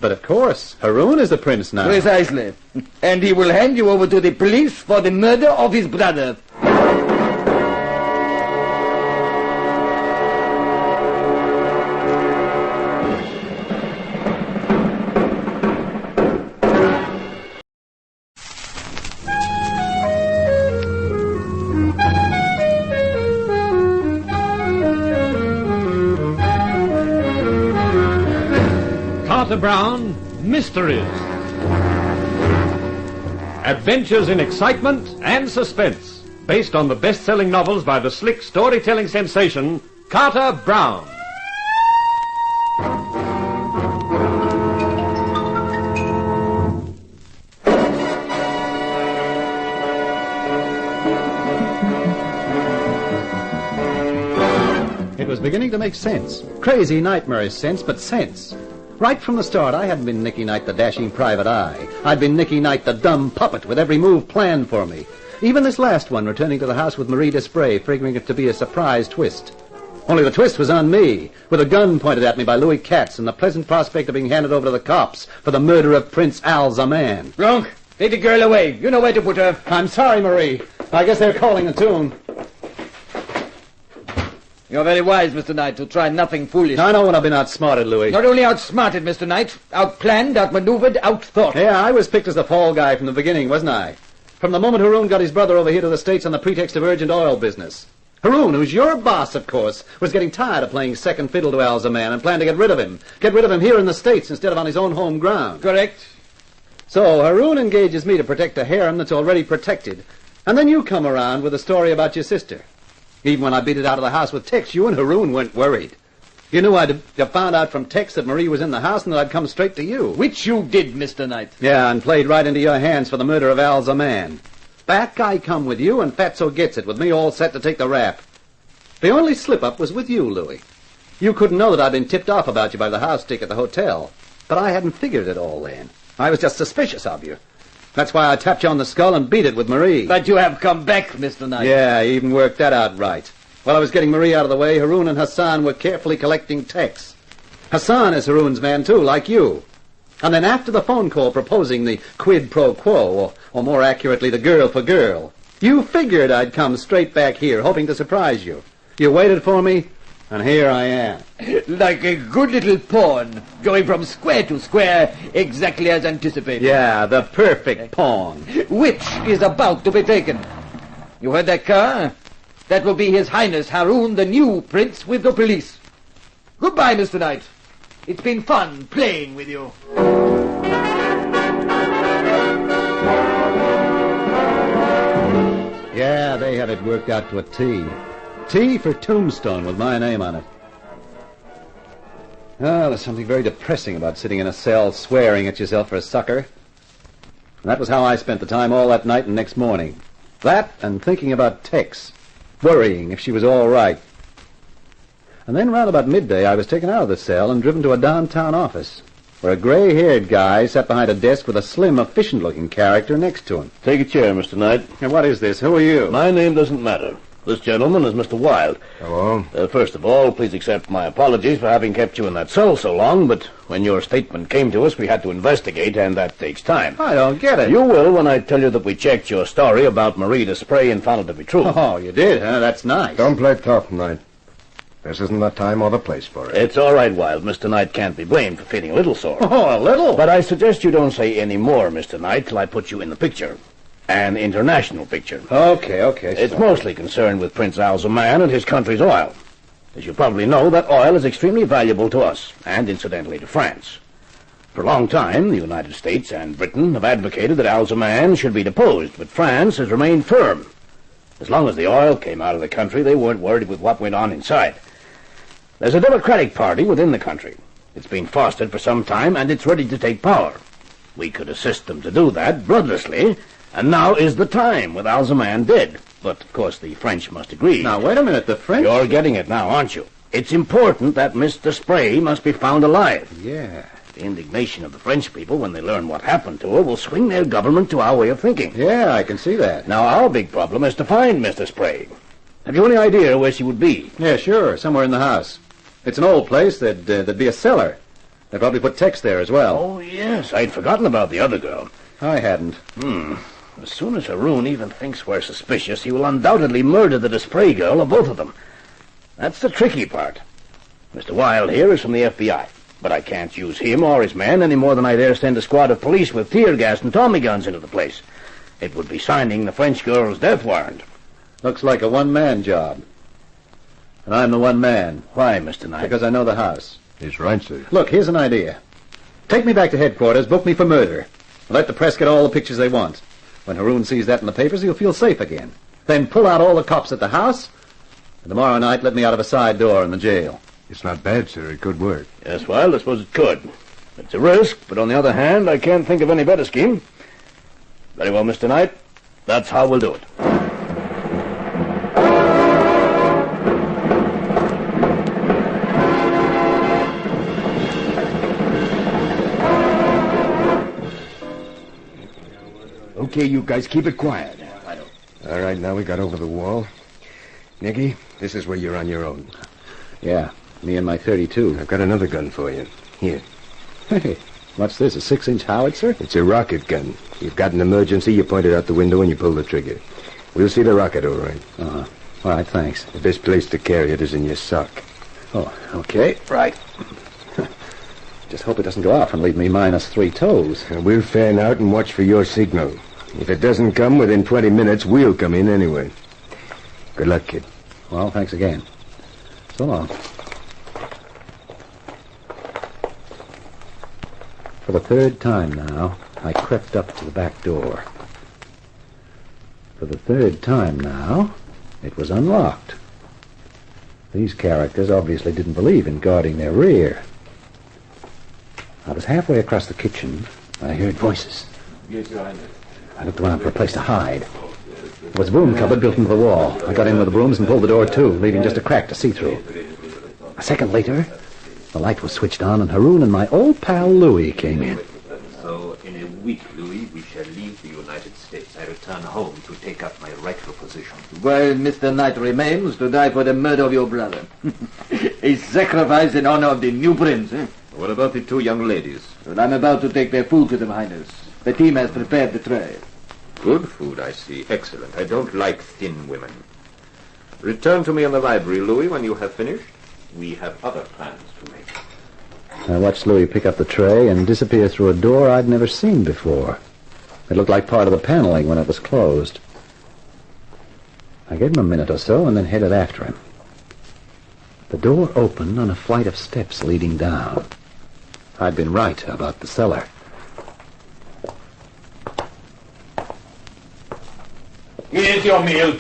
But of course, Haroun is the prince now. Precisely. And he will hand you over to the police for the murder of his brother. Carter Brown, Mysteries. Adventures in excitement and suspense, based on the best-selling novels by the slick storytelling sensation, Carter Brown. It was beginning to make sense. Crazy, nightmarish sense, but sense. Right from the start, I hadn't been Nicky Knight, the dashing private eye. I'd been Nicky Knight, the dumb puppet, with every move planned for me. Even this last one, returning to the house with Marie Desprez, figuring it to be a surprise twist. Only the twist was on me, with a gun pointed at me by Louis Katz, and the pleasant prospect of being handed over to the cops for the murder of Prince Al-Zaman. Blanc, take the girl away. You know where to put her. I'm sorry, Marie. I guess they're calling a tune. You're very wise, Mr. Knight, to try nothing foolish. I know when I've been outsmarted, Louis. Not only outsmarted, Mr. Knight, outplanned, outmaneuvered, outthought. Yeah, I was picked as the fall guy from the beginning, wasn't I? From the moment Haroun got his brother over here to the States on the pretext of urgent oil business. Haroun, who's your boss, of course, was getting tired of playing second fiddle to Al's man and planned to get rid of him. Get rid of him here in the States instead of on his own home ground. Correct. So Haroun engages me to protect a harem that's already protected. And then you come around with a story about your sister. Even when I beat it out of the house with Tex, you and Haroun weren't worried. You knew I'd have found out from Tex that Marie was in the house and that I'd come straight to you. Which you did, Mr. Knight. Yeah, and played right into your hands for the murder of Al's man. Back I come with you, and Fatso gets it, with me all set to take the rap. The only slip-up was with you, Louis. You couldn't know that I'd been tipped off about you by the house dick at the hotel. But I hadn't figured it all then. I was just suspicious of you. That's why I tapped you on the skull and beat it with Marie. But you have come back, Mr. Knight. Yeah, I even worked that out right. While I was getting Marie out of the way, Haroun and Hassan were carefully collecting Tex. Hassan is Haroun's man, too, like you. And then after the phone call proposing the quid pro quo, or more accurately, the girl for girl, you figured I'd come straight back here, hoping to surprise you. You waited for me, and here I am. Like a good little pawn, going from square to square, exactly as anticipated. Yeah, the perfect pawn. Which is about to be taken. You heard that, car? That will be His Highness Haroun, the new prince with the police. Goodbye, Mr. Knight. It's been fun playing with you. Yeah, they had it worked out to a T. T for Tombstone with my name on it. Oh, there's something very depressing about sitting in a cell swearing at yourself for a sucker. And that was how I spent the time all that night and next morning. That and thinking about Tex. Worrying if she was all right. And then round about midday, I was taken out of the cell and driven to a downtown office, where a gray-haired guy sat behind a desk with a slim, efficient-looking character next to him. Take a chair, Mr. Knight. And what is this? Who are you? My name doesn't matter. This gentleman is Mr. Wilde. Hello. First of all, please accept my apologies for having kept you in that cell so long, but when your statement came to us, we had to investigate, and that takes time. I don't get it. You will when I tell you that we checked your story about Marie Desprez and found it to be true. Oh, you did, huh? That's nice. Don't play tough, Knight. This isn't the time or the place for it. It's all right, Wilde. Mr. Knight can't be blamed for feeling a little sore. Oh, a little? But I suggest you don't say any more, Mr. Knight, till I put you in the picture. An international picture. Okay. It's mostly concerned with Prince Al-Zaman and his country's oil. As you probably know, that oil is extremely valuable to us, and incidentally to France. For a long time, the United States and Britain have advocated that Al-Zaman should be deposed, but France has remained firm. As long as the oil came out of the country, they weren't worried with what went on inside. There's a Democratic Party within the country. It's been fostered for some time, and it's ready to take power. We could assist them to do that bloodlessly, and now is the time, with Al-Zaman dead. But, of course, the French must agree. Now, wait a minute, the French... You're getting it now, aren't you? It's important that Miss Desprez must be found alive. Yeah. The indignation of the French people when they learn what happened to her will swing their government to our way of thinking. Yeah, I can see that. Now, our big problem is to find Miss Desprez. Have you any idea where she would be? Yeah, sure, somewhere in the house. It's an old place. There'd be a cellar. They'd probably put Tex there as well. Oh, yes. I'd forgotten about the other girl. I hadn't. As soon as Haroun even thinks we're suspicious, he will undoubtedly murder the Desprez girl or both of them. That's the tricky part. Mr. Wilde here is from the FBI, but I can't use him or his men any more than I dare send a squad of police with tear gas and Tommy guns into the place. It would be signing the French girl's death warrant. Looks like a one-man job. And I'm the one man. Why, Mr. Knight? Because I know the house. He's right, sir. Look, here's an idea. Take me back to headquarters, book me for murder. Let the press get all the pictures they want. When Haroun sees that in the papers, he'll feel safe again. Then pull out all the cops at the house, and tomorrow night let me out of a side door in the jail. It's not bad, sir. It could work. Yes, well, I suppose it could. It's a risk, but on the other hand, I can't think of any better scheme. Very well, Mr. Knight. That's how we'll do it. Okay, you guys, keep it quiet. All right, now we got over the wall. Nicky, this is where you're on your own. Yeah, me and my .32. I've got another gun for you. Here. Hey, what's this, a 6-inch howitzer? It's a rocket gun. You've got an emergency, you point it out the window and you pull the trigger. We'll see the rocket, all right. Uh-huh. All right, thanks. The best place to carry it is in your sock. Oh, okay, right. Just hope it doesn't go off and leave me minus 3 toes. And we'll fan out and watch for your signal. If it doesn't come within 20 minutes, we'll come in anyway. Good luck, kid. Well, thanks again. So long. For the third time now, I crept up to the back door. For the third time now, it was unlocked. These characters obviously didn't believe in guarding their rear. I was halfway across the kitchen when I heard voices. Yes, Your Highness. I looked around for a place to hide. There was a broom cupboard built into the wall. I got in with the brooms and pulled the door to, leaving just a crack to see through. A second later, the light was switched on, and Haroun and my old pal Louis came in. So, in a week, Louis, we shall leave the United States. I return home to take up my rightful position. While Mr. Knight remains to die for the murder of your brother. A sacrifice in honor of the new prince, eh? What about the two young ladies? Well, I'm about to take their food to them, Highness. The team has prepared the tray. Good food, I see. Excellent. I don't like thin women. Return to me in the library, Louis, when you have finished. We have other plans to make. I watched Louis pick up the tray and disappear through a door I'd never seen before. It looked like part of the paneling when it was closed. I gave him a minute or so and then headed after him. The door opened on a flight of steps leading down. I'd been right about the cellar. Here's your meal.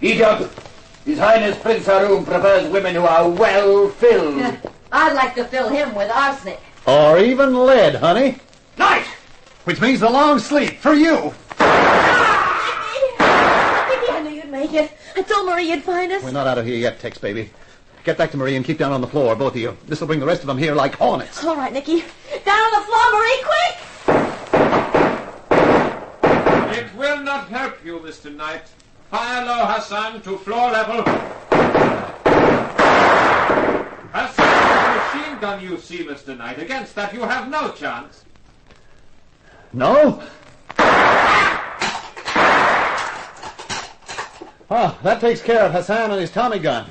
Eat up. His Highness Prince Haroun prefers women who are well filled. I'd like to fill him with arsenic. Or even lead, honey. Night! Which means a long sleep for you. Nicky, I knew you'd make it. I told Marie you'd find us. We're not out of here yet, Tex, baby. Get back to Marie and keep down on the floor, both of you. This will bring the rest of them here like hornets. All right, Nicky. Down on the floor, Marie, quick! It will not help you, Mr. Knight. Fire low, Hassan, to floor level. Hassan, machine gun you see, Mr. Knight. Against that, you have no chance. No? Oh, that takes care of Hassan and his Tommy gun.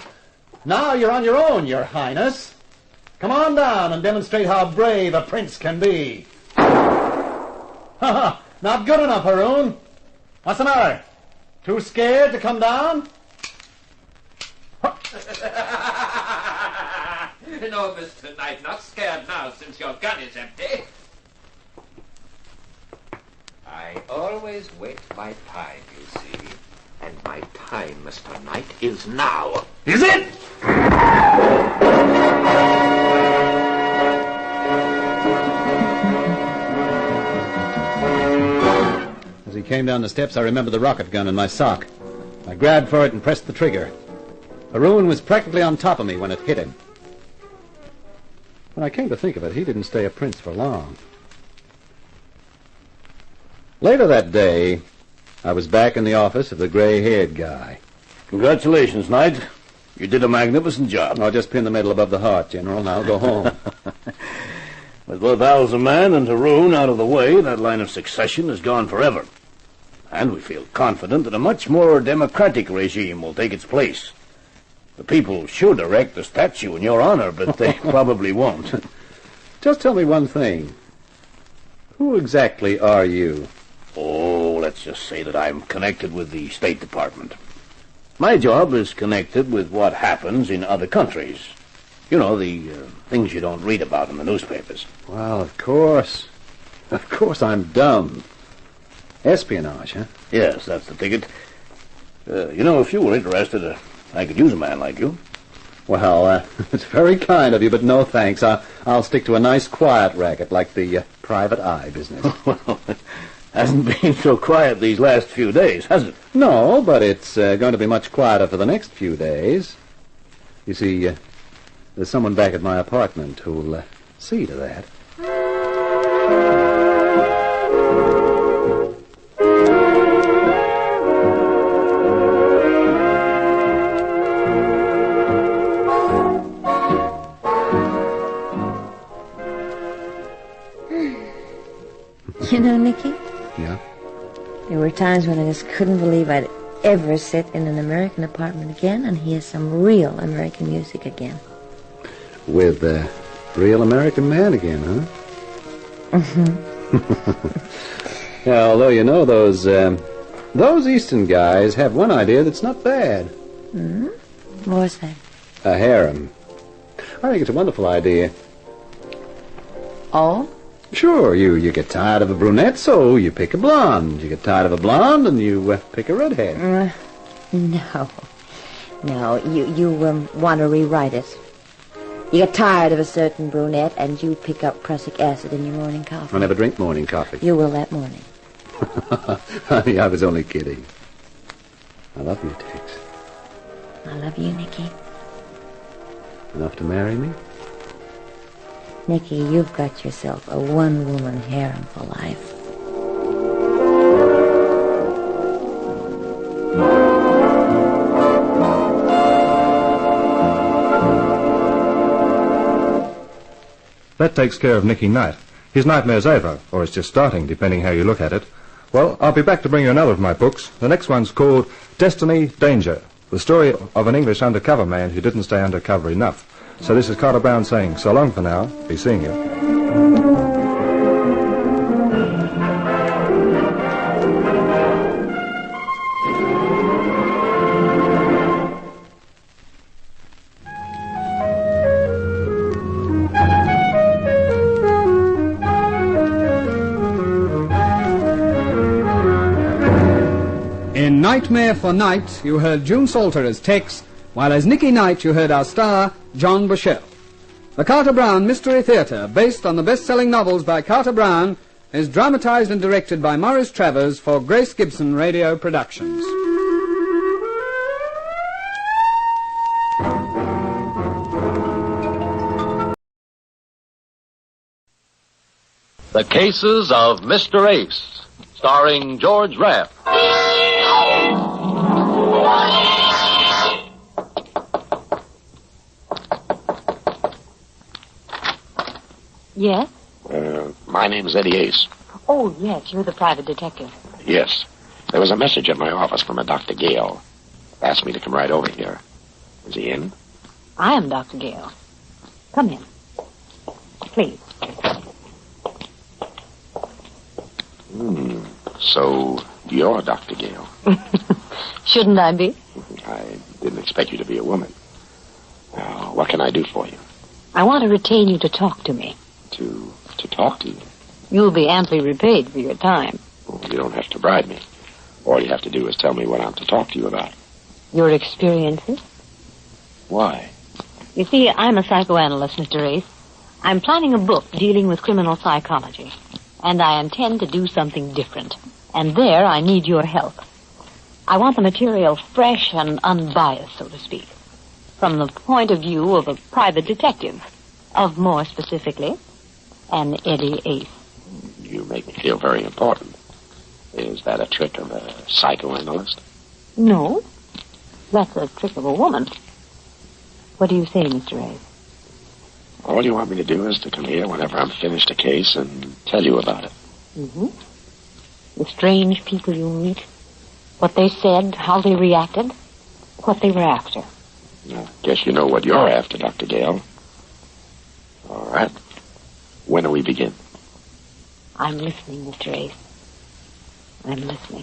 Now you're on your own, Your Highness. Come on down and demonstrate how brave a prince can be. Ha! Not good enough, Haroun. What's the matter? Too scared to come down? No, Mr. Knight, not scared now since your gun is empty. I always wait my time, you see. And my time, Mr. Knight, is now. Is it? As he came down the steps, I remembered the rocket gun in my sock. I grabbed for it and pressed the trigger. Haroun was practically on top of me when it hit him. When I came to think of it, he didn't stay a prince for long. Later that day, I was back in the office of the gray-haired guy. Congratulations, Knight. You did a magnificent job. I'll just pin the medal above the heart, General, and I'll go home. With both Alzaman and Haroun out of the way, that line of succession is gone forever. And we feel confident that a much more democratic regime will take its place. The people should erect a statue in your honor, but they probably won't. Just tell me one thing. Who exactly are you? Oh, let's just say that I'm connected with the State Department. My job is connected with what happens in other countries. You know, the things you don't read about in the newspapers. Well, of course. Of course I'm dumb. Espionage, huh? Yes, that's the ticket. You know, if you were interested, I could use a man like you. Well, it's very kind of you, but no thanks. I'll stick to a nice quiet racket like the private eye business. Well, it hasn't been so quiet these last few days, has it? No, but it's going to be much quieter for the next few days. You see, there's someone back at my apartment who'll see to that. You know, Nicky, Yeah? there were times when I just couldn't believe I'd ever sit in an American apartment again and hear some real American music again. With a real American man again, huh? Mm-hmm. Yeah, although, you know, those Eastern guys have one idea that's not bad. What's that? A harem. I think it's a wonderful idea. Oh? Sure, you get tired of a brunette, so you pick a blonde. You get tired of a blonde, and you pick a redhead. No. No, you want to rewrite it. You get tired of a certain brunette, and you pick up prussic acid in your morning coffee. I never drink morning coffee. You will that morning. Honey, I was only kidding. I love you, Tex. I love you, Nicky. Enough to marry me? Nicky, you've got yourself a one-woman harem for life. That takes care of Nicky Knight. His nightmare's over, or it's just starting, depending how you look at it. Well, I'll be back to bring you another of my books. The next one's called Destiny, Danger, the story of an English undercover man who didn't stay undercover enough. So this is Carter Brown saying so long for now. Be seeing you. In Nightmare for Night, you heard June Salter as Tex, while as Nicky Knight you heard our star, John Bushell. The Carter Brown Mystery Theatre, based on the best-selling novels by Carter Brown, is dramatized and directed by Maurice Travers for Grace Gibson Radio Productions. The Cases of Mr. Ace, starring George Rapp. Yes? My name's Eddie Ace. Oh, yes, you're the private detective. Yes. There was a message at my office from a Dr. Gale. Asked me to come right over here. Is he in? I am Dr. Gale. Come in. Please. So, you're Dr. Gale. Shouldn't I be? I didn't expect you to be a woman. Now, what can I do for you? I want to retain you to talk to me. To talk to you? You'll be amply repaid for your time. Well, you don't have to bribe me. All you have to do is tell me what I'm to talk to you about. Your experiences? Why? You see, I'm a psychoanalyst, Mr. Ace. I'm planning a book dealing with criminal psychology. And I intend to do something different. And there I need your help. I want the material fresh and unbiased, so to speak. From the point of view of a private detective. Of more specifically, an Eddie Ace. You make me feel very important. Is that a trick of a psychoanalyst? No. That's a trick of a woman. What do you say, Mr. Ace? All you want me to do is to come here whenever I'm finished a case and tell you about it. Mm-hmm. The strange people you meet, what they said, how they reacted, what they were after. I guess you know what you're after, Dr. Gale. All right. When do we begin? I'm listening, Mr. Ace. I'm listening.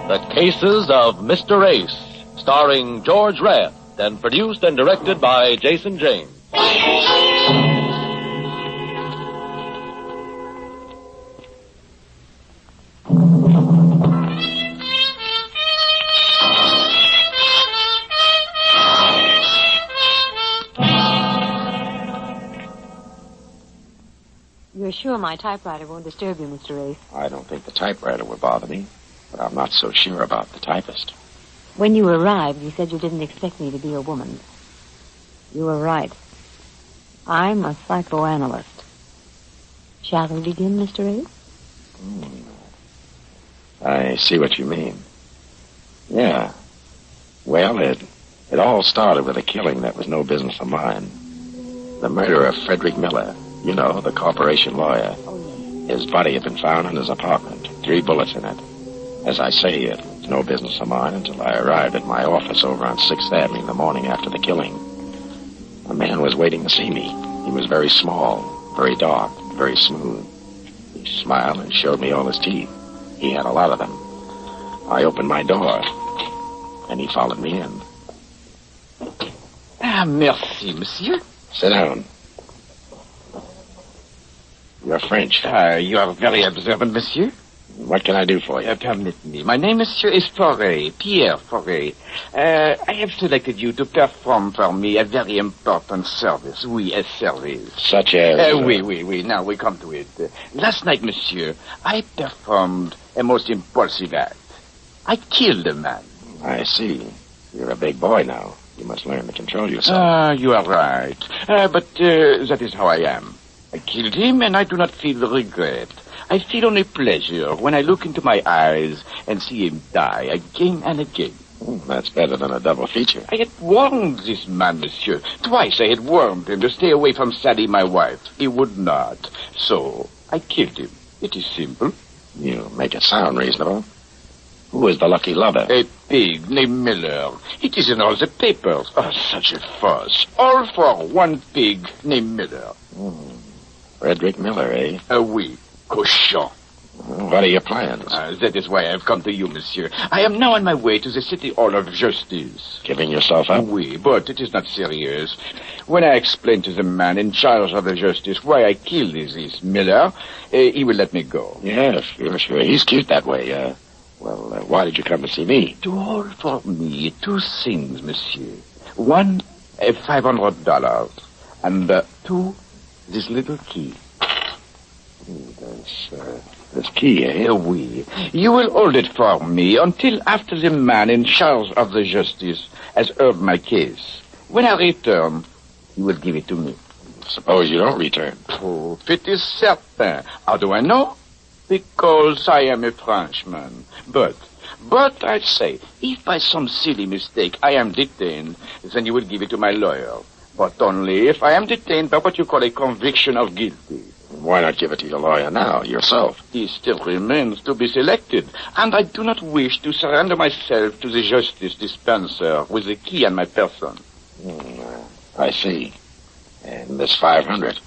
The Cases of Mr. Ace, starring George Rapp, and produced and directed by Jason James. You're sure my typewriter won't disturb you, Mr. Ace? I don't think the typewriter would bother me, but I'm not so sure about the typist. When you arrived, you said you didn't expect me to be a woman. You were right. I'm a psychoanalyst. Shall we begin, Mr. Ace? I see what you mean. Yeah. Well, it all started with a killing that was no business of mine. The murder of Frederick Miller, you know, the corporation lawyer. His body had been found in his apartment, 3 bullets in it. As I say, it was no business of mine until I arrived at my office over on 6th Avenue in the morning after the killing. A man was waiting to see me. He was very small, very dark, very smooth. He smiled and showed me all his teeth. He had a lot of them. I opened my door, and he followed me in. Ah, merci, monsieur. Sit down. You're French. You are very observant, monsieur. What can I do for you? Permit me. My name, monsieur, is Fauré, Pierre Fauré. I have selected you to perform for me a very important service. Oui, a service. Such as? Oui. Now we come to it. Last night, monsieur, I performed a most impulsive act. I killed a man. I see. You're a big boy now. You must learn to control yourself. You are right. But that is how I am. I killed him, and I do not feel regret. I feel only pleasure when I look into my eyes and see him die again and again. That's better than a double feature. I had warned this man, monsieur. Twice I had warned him to stay away from Sally, my wife. He would not. So I killed him. It is simple. You make it sound reasonable. Who is the lucky lover? A pig named Miller. It is in all the papers. Oh, such a fuss. All for one pig named Miller. Frederick Miller, eh? Oui. Cochon. What are your plans? That is why I have come to you, monsieur. I am now on my way to the City Hall of Justice. Giving yourself up? Oui, but it is not serious. When I explain to the man in charge of the justice why I killed this Miller, he will let me go. Yes, sure. He's cute that way. Why did you come to see me? To hold for me 2 things, monsieur. One, $500. And 2, this little key. This key, eh? Oui. You will hold it for me until after the man in charge of the justice has heard my case. When I return, you will give it to me. Suppose you don't return. Oh, it is certain. How do I know? Because I am a Frenchman. But I say, if by some silly mistake I am detained, then you will give it to my lawyer. But only if I am detained by what you call a conviction of guilty. Why not give it to your lawyer now, yourself? He still remains to be selected, and I do not wish to surrender myself to the justice dispenser with the key on my person. I see. And this 500,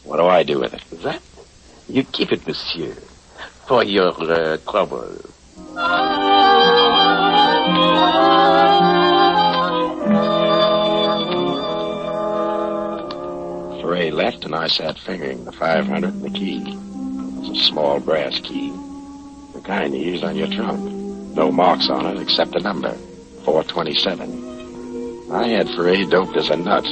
what do I do with it? That? You keep it, monsieur, for your trouble. Ray left, and I sat fingering the 500 and the key. It was a small brass key, the kind you use on your trunk. No marks on it except a number, 427. I had Foray doped as a nut.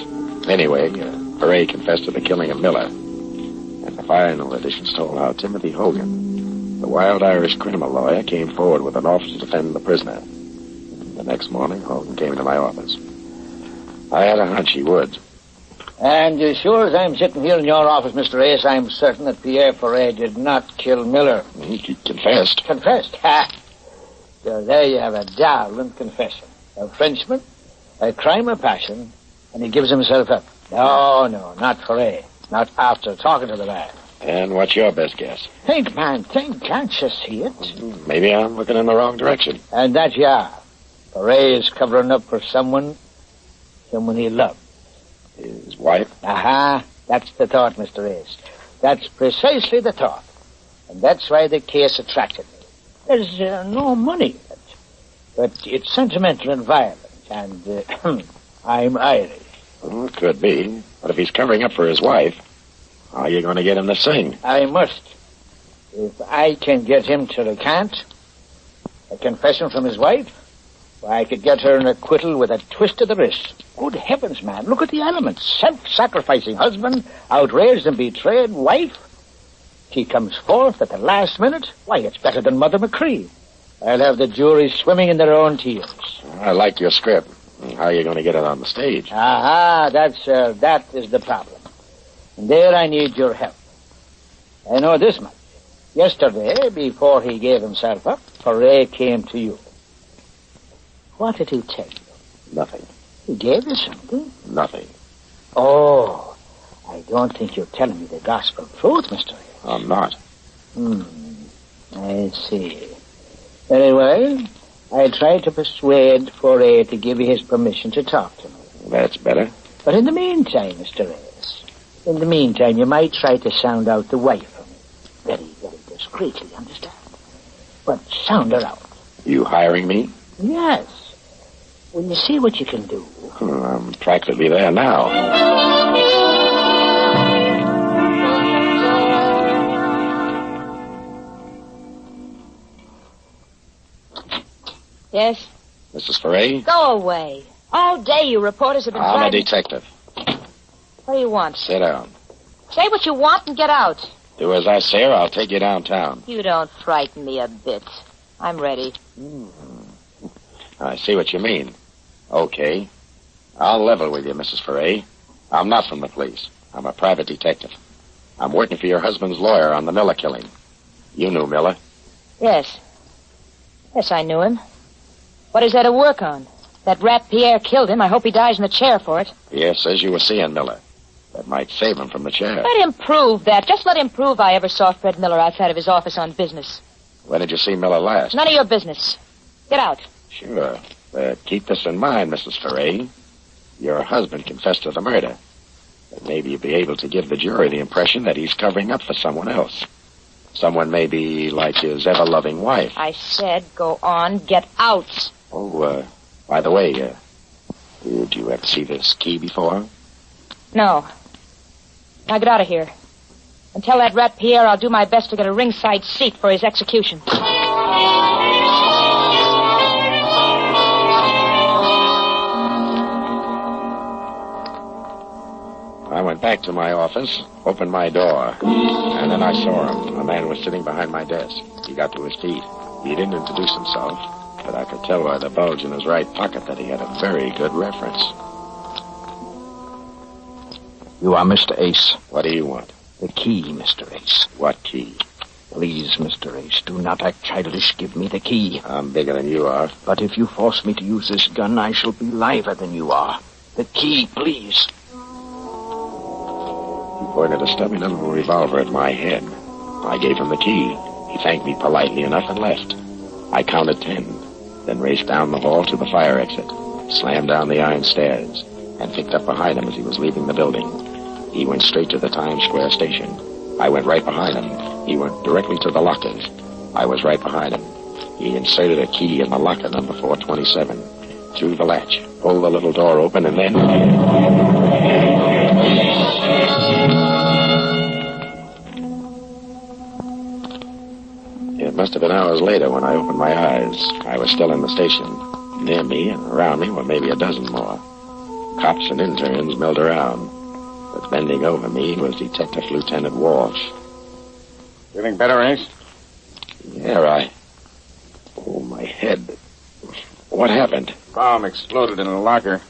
Anyway, Foray confessed to the killing of Miller. And the final editions told how Timothy Hogan, the wild Irish criminal lawyer, came forward with an offer to defend the prisoner. The next morning, Hogan came to my office. I had a hunch he would. And as sure as I'm sitting here in your office, Mr. Ace, I'm certain that Pierre Foray did not kill Miller. He confessed. Confessed? Ha! So there you have a darling confession. A Frenchman, a crime of passion, and he gives himself up. No, not Foray. Not after talking to the man. And what's your best guess? Think, man, think. Can't you see it? Maybe I'm looking in the wrong direction. And that you are. Foray is covering up for someone he loved. His wife? Aha, that's the thought, Mr. Ace. That's precisely the thought. And that's why the case attracted me. There's no money in it. But it's sentimental and violent, and I'm Irish. Well, it could be. But if he's covering up for his wife, how are you going to get him to sing? I must. If I can get him to recant a confession from his wife, I could get her an acquittal with a twist of the wrist. Good heavens, man, look at the elements. Self-sacrificing husband, outraged and betrayed wife. She comes forth at the last minute. Why, it's better than Mother McCree. I'll have the jury swimming in their own tears. I like your script. How are you going to get it on the stage? Aha, that is the problem. And there I need your help. I know this much. Yesterday, before he gave himself up, Foray came to you. What did he tell you? Nothing. He gave you something? Nothing. Oh, I don't think you're telling me the gospel truth, Mr. Hayes. I'm not. I see. Very well. I tried to persuade Foray to give you his permission to talk to me. That's better. But in the meantime, Mr. Hayes, In the meantime, you might try to sound out the wife for me. Very, very discreetly, understand? But sound her out. You hiring me? Yes. Well, you see what you can do. I'm practically there now. Yes? Mrs. Ferret? Go away. All day you reporters have been I'm a driving... detective. What do you want? Sit down. Say what you want and get out. Do as I say or I'll take you downtown. You don't frighten me a bit. I'm ready. I see what you mean. Okay. I'll level with you, Mrs. Ferret. I'm not from the police. I'm a private detective. I'm working for your husband's lawyer on the Miller killing. You knew Miller. Yes. Yes, I knew him. What is there to work on? That rat Pierre killed him. I hope he dies in the chair for it. Pierre says you were seeing Miller. That might save him from the chair. Let him prove that. Just let him prove I ever saw Fred Miller outside of his office on business. When did you see Miller last? None of your business. Get out. Sure. Keep this in mind, Mrs. Ferret. Your husband confessed to the murder. But maybe you'll be able to give the jury the impression that he's covering up for someone else. Someone maybe like his ever-loving wife. I said go on. Get out. Oh, by the way, did you ever see this key before? No. Now get out of here. And tell that rat Pierre I'll do my best to get a ringside seat for his execution. I went back to my office, opened my door, and then I saw him. A man was sitting behind my desk. He got to his feet. He didn't introduce himself, but I could tell by the bulge in his right pocket that he had a very good reference. You are Mr. Ace. What do you want? The key, Mr. Ace. What key? Please, Mr. Ace, do not act childish. Give me the key. I'm bigger than you are. But if you force me to use this gun, I shall be liver than you are. The key, please. He pointed a stubby little revolver at my head. I gave him the key. He thanked me politely enough and left. I counted 10, then raced down the hall to the fire exit, slammed down the iron stairs, and picked up behind him as he was leaving the building. He went straight to the Times Square station. I went right behind him. He went directly to the lockers. I was right behind him. He inserted a key in the locker number 427, threw the latch, pulled the little door open, and then... It must have been hours later when I opened my eyes. I was still in the station. Near me and around me were maybe a dozen more. Cops and interns milled around. But bending over me was Detective Lieutenant Walsh. Feeling better, Ace? Yeah, Oh, my head. What happened? Bomb exploded in a locker.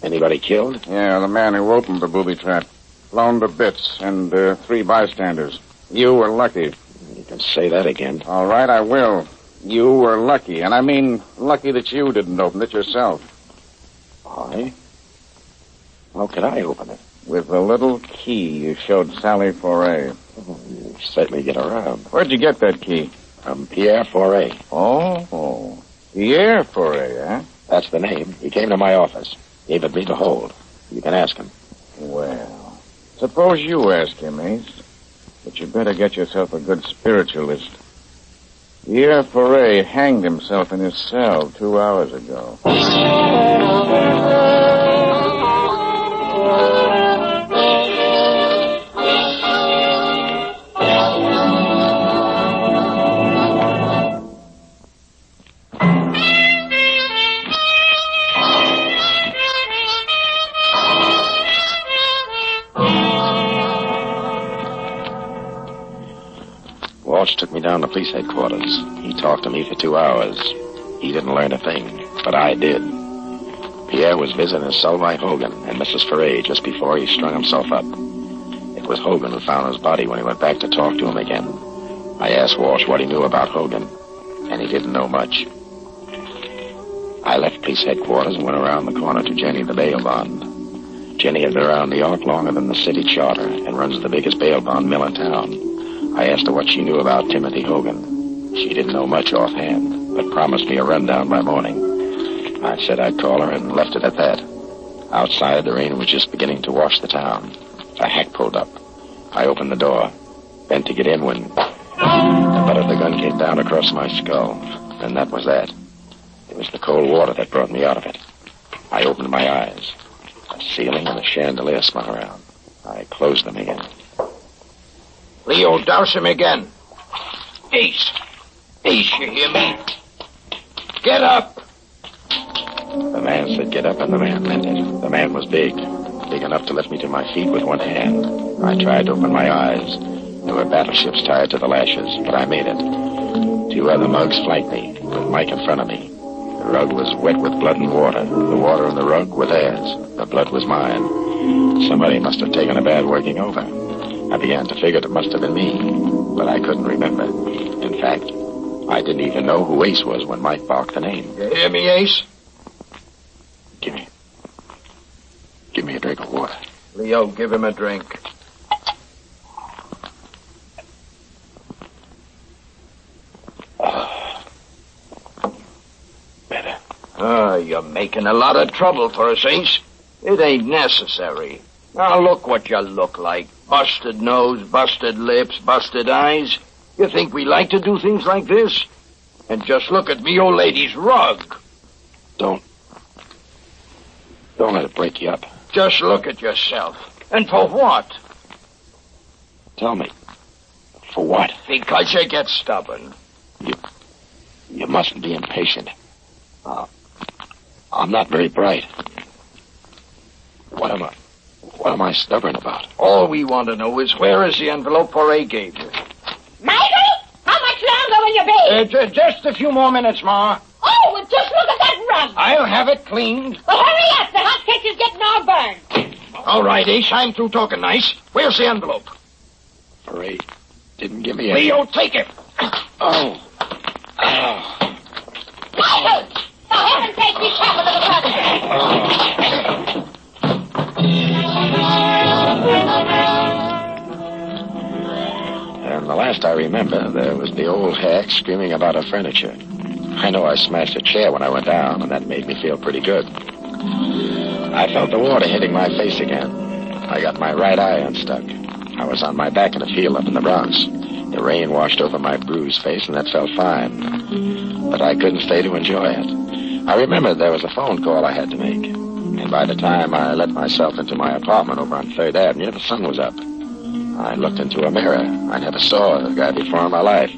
Anybody killed? Yeah, the man who opened the booby trap. Blown to bits, and 3 bystanders. You were lucky. You can say that again. All right, I will. You were lucky, and I mean lucky that you didn't open it yourself. I? How could I open it? With the little key you showed Sally Foray. Oh, you certainly get around. Where'd you get that key? From Pierre Foray. Oh. Pierre Foray, eh? That's the name. He came to my office. Gave it me to hold. You can ask him. Well, suppose you ask him, Ace. But you better get yourself a good spiritualist. Pierre Foray hanged himself in his cell 2 hours ago. Walsh took me down to police headquarters. He talked to me for 2 hours. He didn't learn a thing, but I did. Pierre was visiting his cell by Hogan and Mrs. Foray just before he strung himself up. It was Hogan who found his body when he went back to talk to him again. I asked Walsh what he knew about Hogan, and he didn't know much. I left police headquarters and went around the corner to Jenny, the bail bond. Jenny had been around New York longer than the city charter and runs the biggest bail bond mill in town. I asked her what she knew about Timothy Hogan. She didn't know much offhand, but promised me a rundown by morning. I said I'd call her and left it at that. Outside, the rain was just beginning to wash the town. A hack pulled up. I opened the door, bent to get in when the butt of the gun came down across my skull. And that was that. It was the cold water that brought me out of it. I opened my eyes. The ceiling and the chandelier spun around. I closed them again. Leo, douse him again. Ace. Ace, you hear me? Get up! The man said get up, and the man meant it. The man was big enough to lift me to my feet with one hand. I tried to open my eyes. There were battleships tied to the lashes, but I made it. 2 other mugs flanked me, with Mike in front of me. The rug was wet with blood and water. The water and the rug were theirs. The blood was mine. Somebody must have taken a bad working over. I began to figure it must have been me, but I couldn't remember. In fact, I didn't even know who Ace was when Mike barked the name. You hear me, Ace? Give me a drink of water. Leo, give him a drink. Better. You're making a lot of trouble for us, Ace. It ain't necessary. Now look what you look like. Busted nose, busted lips, busted eyes. You think we like to do things like this? And just look at me old lady's rug. Don't let it break you up. Just look at yourself. And for what? Tell me. For what? Because you get stubborn. You mustn't be impatient. I'm not very bright. What am I stubborn about? All we want to know is where is the envelope Poirier gave you? Michael, how much longer will you be? Just a few more minutes, Ma. Oh, well, just look at that rug. I'll have it cleaned. Well, hurry up. The hot kitchen's getting all burned. All right, Ace, I'm through talking nice. Where's the envelope? Poirier didn't give me any. Leo, take it. Oh. Michael, for heaven's sake, be careful of the rug. And the last I remember, there was the old hack screaming about her furniture. I know I smashed a chair when I went down, and that made me feel pretty good. I felt the water hitting my face again. I got my right eye unstuck. I was on my back in a field up in the Bronx. The rain washed over my bruised face, and that felt fine. But I couldn't stay to enjoy it. I remembered there was a phone call I had to make. And by the time I let myself into my apartment over on 3rd Avenue, the sun was up. I looked into a mirror. I never saw the guy before in my life.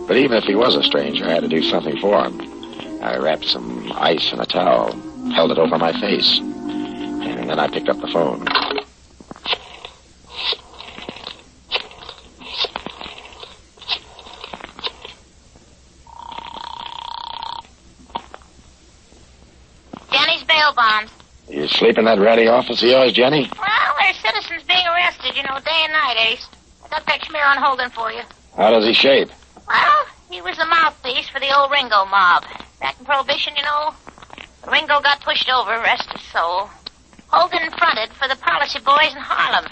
But even if he was a stranger, I had to do something for him. I wrapped some ice in a towel, held it over my face, and then I picked up the phone. Jenny's bail bonds. You sleep in that ratty office of yours, Jenny? Well, there's citizens being arrested, day and night, Ace. I got that schmear on Hogan for you. How does he shape? Well, he was the mouthpiece for the old Ringo mob. Back in Prohibition, Ringo got pushed over, rest his soul. Hogan fronted for the policy boys in Harlem.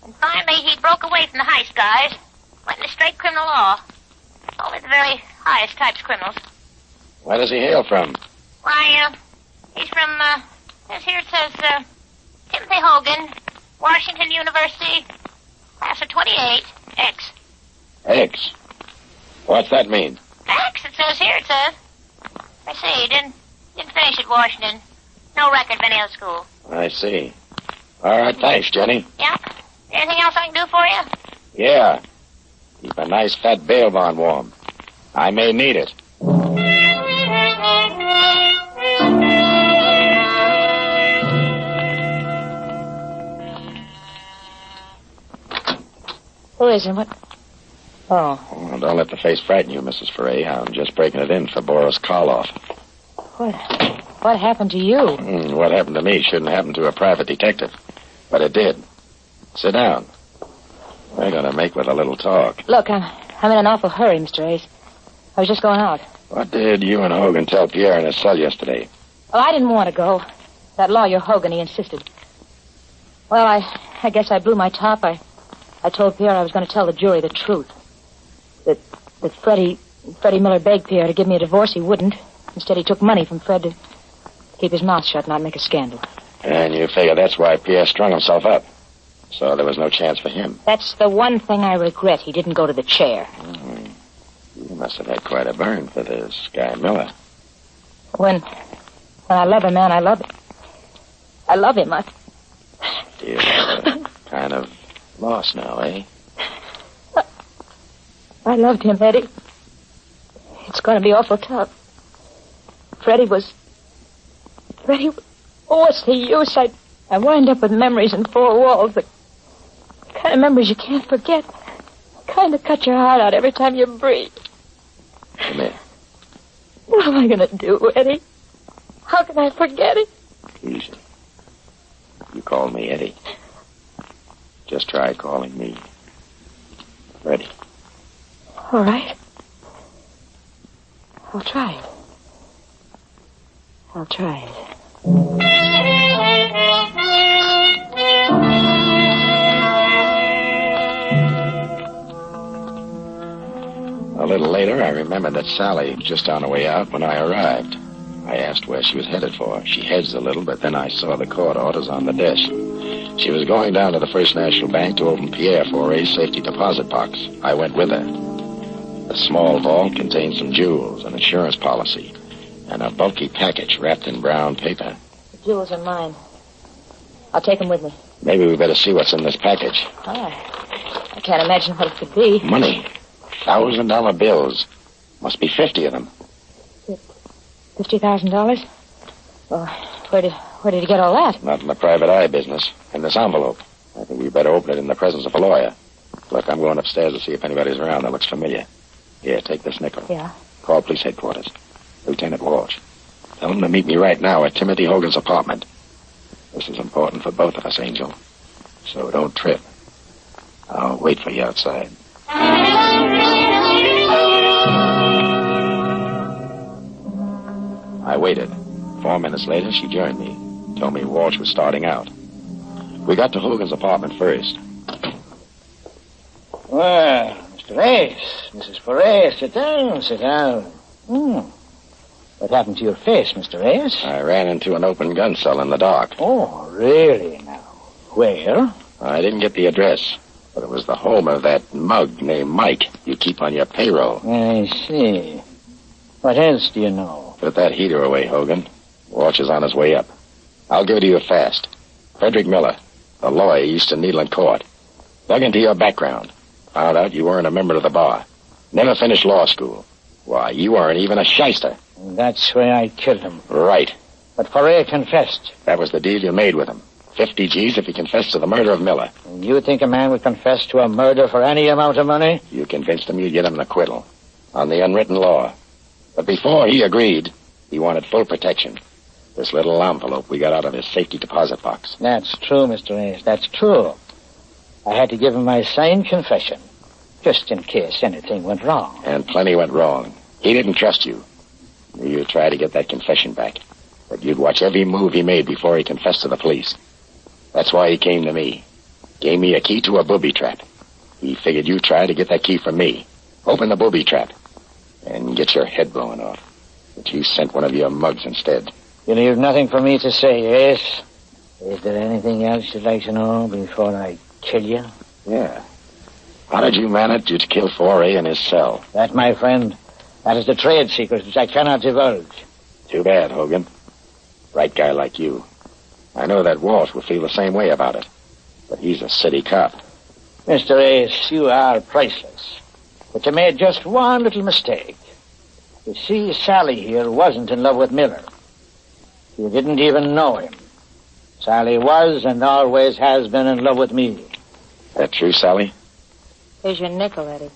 And finally, he broke away from the heist guys, went into straight criminal law. Only the very highest types of criminals. Where does he hail from? Why, he's from, it says, Timothy Hogan, Washington University, class of 28, X. X? What's that mean? X, it says. I see, he didn't finish at Washington. No record of any other school. I see. All right, thanks, Jenny. Yep. Anything else I can do for you? Yeah. Keep a nice fat bail bond warm. I may need it. Who is it? What? Oh. Well, don't let the face frighten you, Mrs. Foray. I'm just breaking it in for Boris Karloff. What happened to you? What happened to me shouldn't happen to a private detective. But it did. Sit down. We're going to make with a little talk. Look, I'm in an awful hurry, Mr. Ace. I was just going out. What did you and Hogan tell Pierre in his cell yesterday? Well, I didn't want to go. That lawyer Hogan, he insisted. Well, I guess I blew my top. I told Pierre I was going to tell the jury the truth. That Freddie Miller begged Pierre to give me a divorce. He wouldn't. Instead, he took money from Fred to keep his mouth shut and not make a scandal. And you figure that's why Pierre strung himself up? So there was no chance for him. That's the one thing I regret. He didn't go to the chair. You must have had quite a burn for this guy Miller. When I love a man, I love him. I love him. You're kind of lost now, eh? I loved him, Eddie. It's going to be awful tough. Freddie was... Oh, what's the use? I wind up with memories in four walls. The kind of memories you can't forget. Kind of cut your heart out every time you breathe. Come here. What am I going to do, Eddie? How can I forget it? Easy. You call me Eddie. Just try calling me Freddie. All right. I'll try it. I'll try it. A little later, I remembered that Sally was just on her way out when I arrived. I asked where she was headed for. She hedged a little, but then I saw the court orders on the desk. She was going down to the First National Bank to open Pierre Foray's safety deposit box. I went with her. The small vault contained some jewels, an insurance policy, and a bulky package wrapped in brown paper. The jewels are mine. I'll take them with me. Maybe we better see what's in this package. I can't imagine what it could be. Money. $1,000 bills. Must be 50 of them. $50,000? Well, where did you get all that? Not in the private eye business. In this envelope. I think we better open it in the presence of a lawyer. Look, I'm going upstairs to see if anybody's around that looks familiar. Here, take this nickel. Yeah? Call police headquarters. Lieutenant Walsh. Tell him to meet me right now at Timothy Hogan's apartment. This is important for both of us, Angel. So don't trip. I'll wait for you outside. I waited. 4 minutes later, she joined me. Told me Walsh was starting out. We got to Hogan's apartment first. Well, Mr. Ace, Mrs. Foray, sit down, sit down. What happened to your face, Mr. Ace? I ran into an open gun cell in the dark. Oh, really now? Where? I didn't get the address, but it was the home of that mug named Mike you keep on your payroll. I see. What else do you know? Put that heater away, Hogan. Walsh is on his way up. I'll give it to you fast. Frederick Miller, the lawyer used to Needle in Court. Dug into your background. Found out you weren't a member of the bar. Never finished law school. Why, you weren't even a shyster. That's why I killed him. Right. But Foray confessed. That was the deal you made with him. 50 G's if he confessed to the murder of Miller. And you think a man would confess to a murder for any amount of money? You convinced him you'd get him an acquittal. On the unwritten law. But before he agreed, he wanted full protection. This little envelope we got out of his safety deposit box. That's true, Mr. Ace. That's true. I had to give him my signed confession, just in case anything went wrong. And plenty went wrong. He didn't trust you. You'd try to get that confession back. But you'd watch every move he made before he confessed to the police. That's why he came to me. Gave me a key to a booby trap. He figured you'd try to get that key from me. Open the booby trap. And get your head blown off. But you sent one of your mugs instead. You leave nothing for me to say, Ace. Is there anything else you'd like to know before I kill you? Yeah. How did you manage to kill Foray in his cell? That, my friend, that is the trade secret which I cannot divulge. Too bad, Hogan. Right guy like you. I know that Walsh will feel the same way about it. But he's a city cop. Mr. Ace, you are priceless. But you made just one little mistake. You see, Sally here wasn't in love with Miller. You didn't even know him. Sally was and always has been in love with me. That true, Sally? Here's your nickel, Eddie.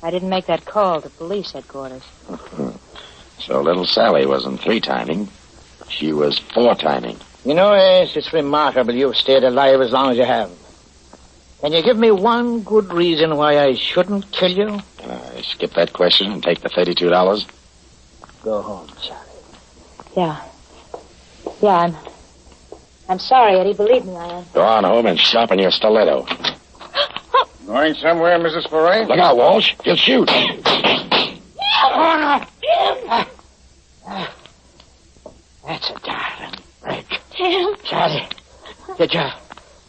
I didn't make that call to police headquarters. So little Sally wasn't 3-timing. She was 4-timing. You know, Ace, it's remarkable you've stayed alive as long as you have. Can you give me one good reason why I shouldn't kill you? I skip that question and take the $32? Go home, Sally. Yeah, I'm sorry, Eddie. Believe me, I am. Go on home and sharpen your stiletto. Going somewhere, Mrs. Foray? Look out, Walsh. He'll shoot. That's a darling break. Tim. Sally, did you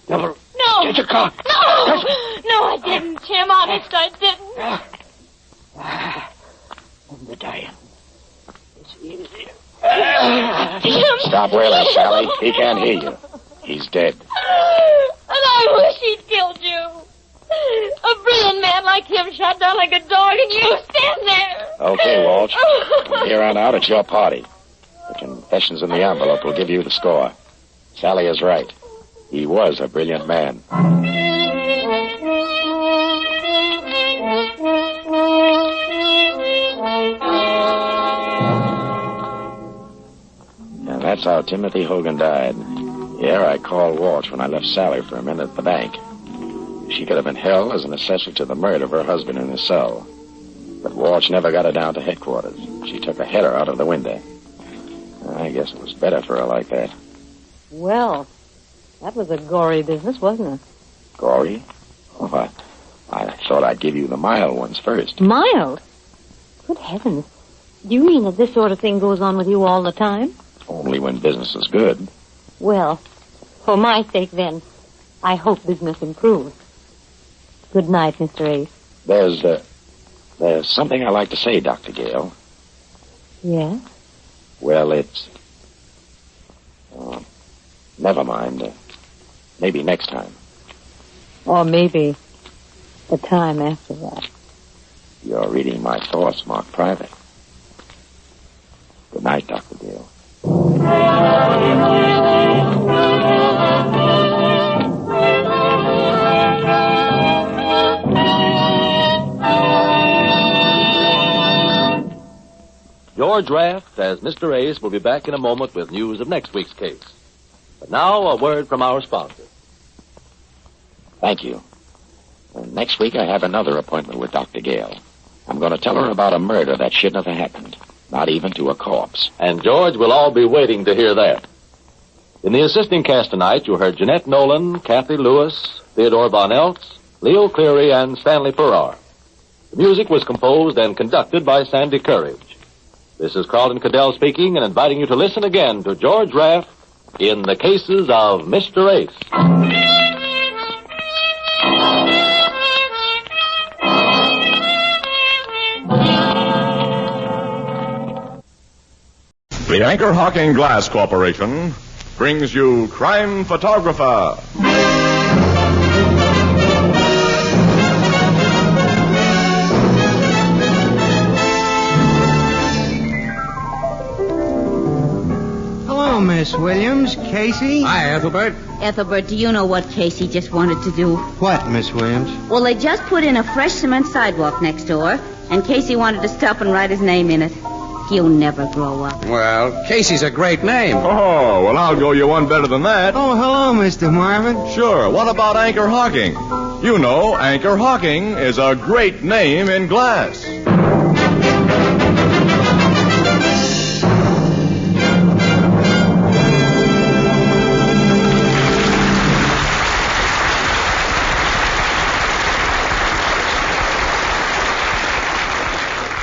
double... No. Catch a cock. No, I didn't, Tim. Honest, I didn't. The dying. It's easier. Tim. Stop wailing, Sally. He can't hear you. He's dead. And I wish he'd killed you. A brilliant man like him shot down like a dog, and you stand there. Okay, Walsh. From here on out, it's your party. The confessions in the envelope will give you the score. Sally is right. He was a brilliant man. And that's how Timothy Hogan died. Yeah, I called Walsh when I left Sally for a minute at the bank. She could have been held as an accessory to the murder of her husband in his cell. But Walsh never got her down to headquarters. She took a header out of the window. I guess it was better for her like that. Well, that was a gory business, wasn't it? Gory? Oh, I thought I'd give you the mild ones first. Mild? Good heavens. Do you mean that this sort of thing goes on with you all the time? Only when business is good. Well, for my sake, then, I hope business improves. Good night, Mr. Ace. There's something I'd like to say, Dr. Gale. Yes? Well, it's... never mind. Maybe next time. Or maybe the time after that. You're reading my thoughts marked private. Good night, Dr. Gale. George Raft, as Mr. Ace, will be back in a moment with news of next week's case. But now, a word from our sponsor. Thank you. And next week, I have another appointment with Dr. Gale. I'm going to tell her about a murder that shouldn't have happened. Not even to a corpse. And, George, we'll all be waiting to hear that. In the assisting cast tonight, you heard Jeanette Nolan, Kathy Lewis, Theodore Von Eltz, Leo Cleary, and Stanley Farrar. The music was composed and conducted by Sandy Courage. This is Carlton Cadell speaking and inviting you to listen again to George Raft in the cases of Mr. Ace. The Anchor Hawking Glass Corporation brings you Crime Photographer. Hello, Miss Williams. Casey? Hi, Ethelbert. Ethelbert, do you know what Casey just wanted to do? What, Miss Williams? Well, they just put in a fresh cement sidewalk next door, and Casey wanted to stop and write his name in it. He'll never grow up. Well, Casey's a great name. Oh, well, I'll go you one better than that. Oh, hello, Mr. Marvin. Sure. What about Anchor Hawking? You know, Anchor Hawking is a great name in glass.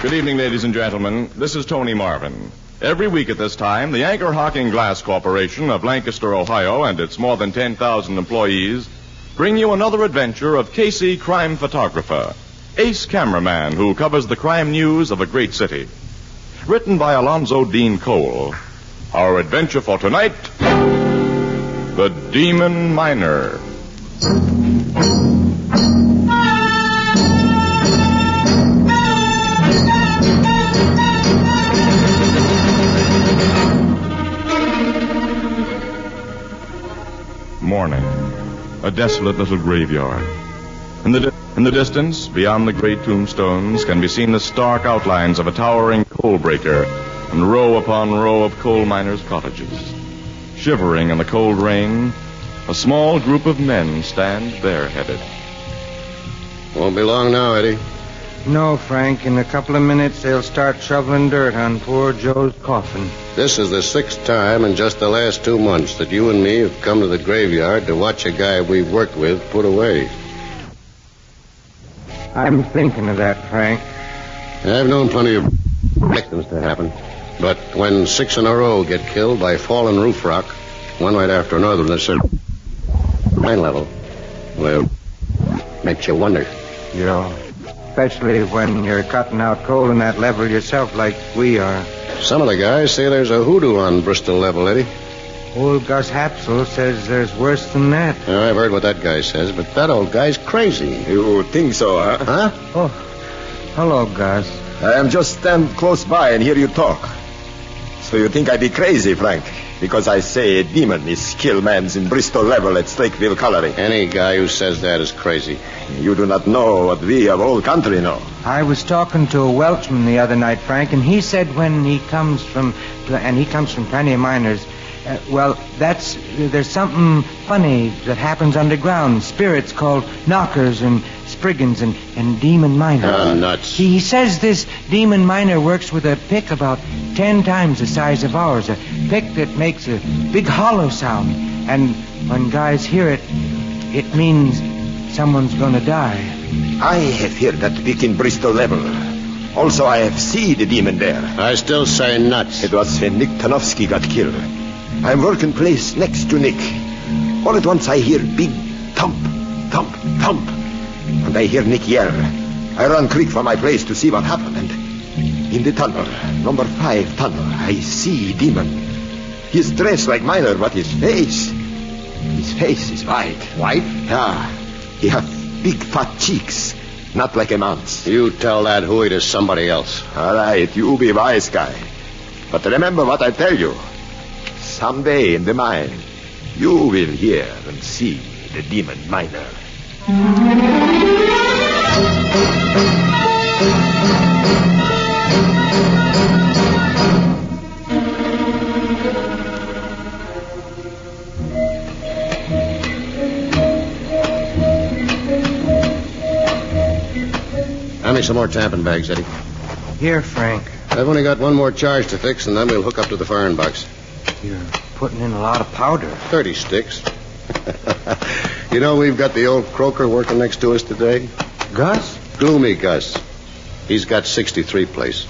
Good evening, ladies and gentlemen. This is Tony Marvin. Every week at this time, the Anchor Hawking Glass Corporation of Lancaster, Ohio, and its more than 10,000 employees bring you another adventure of Casey, crime photographer, ace cameraman who covers the crime news of a great city. Written by Alonzo Dean Cole. Our adventure for tonight, The Demon Miner. Morning. A desolate little graveyard. In the distance, beyond the great tombstones, can be seen the stark outlines of a towering coal breaker and row upon row of coal miners' cottages. Shivering in the cold rain, a small group of men stand bareheaded. Won't be long now, Eddie. No, Frank. In a couple of minutes, they'll start shoveling dirt on poor Joe's coffin. This is the 6th time in just the last 2 months that you and me have come to the graveyard to watch a guy we've worked with put away. I'm thinking of that, Frank. I've known plenty of victims to happen. But when 6 in a row get killed by fallen roof rock, one right after another, this is mine level, Well, makes you wonder. Yeah. Especially when you're cutting out coal in that level yourself like we are. Some of the guys say there's a hoodoo on Bristol level, Eddie. Old Gus Hapsel says there's worse than that. I've heard what that guy says, but that old guy's crazy. You think so, huh? Huh? Oh, hello, Gus. I am just stand close by and hear you talk. So you think I be crazy, Frank? Because I say a demon is kill mans in Bristol level at Slakeville Colliery. Any guy who says that is crazy. You do not know what we of whole country know. I was talking to a Welshman the other night, Frank, and he said when he comes from plenty of miners, there's something funny that happens underground. Spirits called knockers and spriggans and demon miners. Nuts. He says this demon miner works with a pick about 10 times the size of ours. A pick that makes a big hollow sound. And when guys hear it, it means someone's gonna die. I have heard that pick in Bristol level. Also, I have seen the demon there. I still say nuts. It was when Nick Tanofsky got killed. I'm working place next to Nick. All at once I hear big thump, thump, thump. And I hear Nick yell. I run quick from my place to see what happened. And in the tunnel, number 5 tunnel, I see demon. He's dressed like miner, but his face is white. White? Yeah. He have big fat cheeks, not like a man's. You tell that hooey to somebody else. All right, you be wise guy. But remember what I tell you. Someday in the mine, you will hear and see the demon miner. Hand me some more tampon bags, Eddie. Here, Frank. I've only got one more charge to fix, and then we'll hook up to the firing box. You're putting in a lot of powder. 30 sticks. You know, we've got the old croaker working next to us today. Gus? Gloomy Gus. He's got 63 place.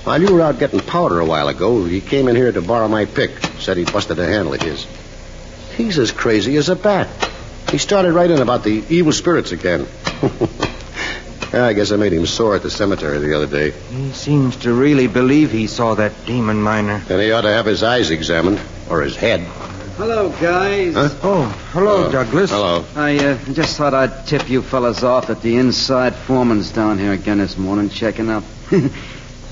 While you were out getting powder a while ago, he came in here to borrow my pick. Said he busted a handle of his. He's as crazy as a bat. He started right in about the evil spirits again. I guess I made him sore at the cemetery the other day. He seems to really believe he saw that demon miner. And he ought to have his eyes examined. Or his head. Hello, guys. Huh? Oh, hello, Douglas. Hello. I just thought I'd tip you fellas off that the inside foreman's down here again this morning checking up.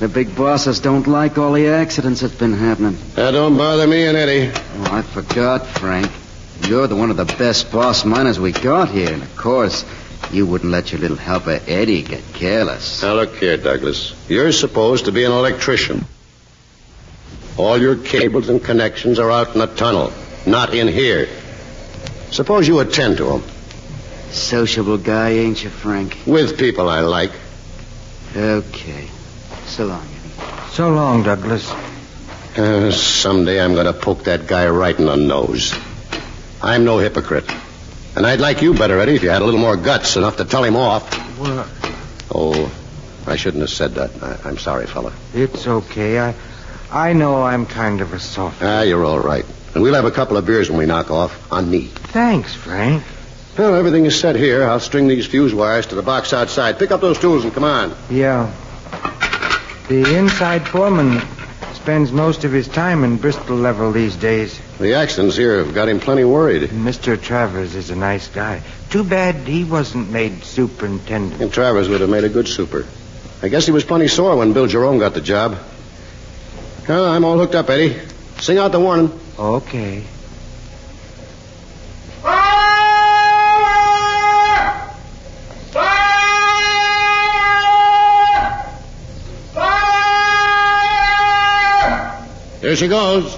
The big bosses don't like all the accidents that's been happening. That don't bother me and Eddie. Oh, I forgot, Frank. You're one of the best boss miners we got here. And, of course, you wouldn't let your little helper Eddie get careless. Now, look here, Douglas. You're supposed to be an electrician. All your cables and connections are out in the tunnel, not in here. Suppose you attend to them. Sociable guy, ain't you, Frank? With people I like. Okay. So long, Eddie. So long, Douglas. Someday I'm going to poke that guy right in the nose. I'm no hypocrite. And I'd like you better, Eddie, if you had a little more guts, enough to tell him off. Well, Oh, I shouldn't have said that. I'm sorry, fella. it's okay. I know I'm kind of a soft. You're all right. And we'll have a couple of beers when we knock off, on me. Thanks, Frank. Well, everything is set here. I'll string these fuse wires to the box outside. Pick up those tools and come on. Yeah. The inside foreman spends most of his time in Bristol level these days. The accidents here have got him plenty worried. Mr. Travers is a nice guy. Too bad he wasn't made superintendent. And Travers would have made a good super. I guess he was plenty sore when Bill Jerome got the job. Well, I'm all hooked up, Eddie. Sing out the warning. Okay. Here she goes.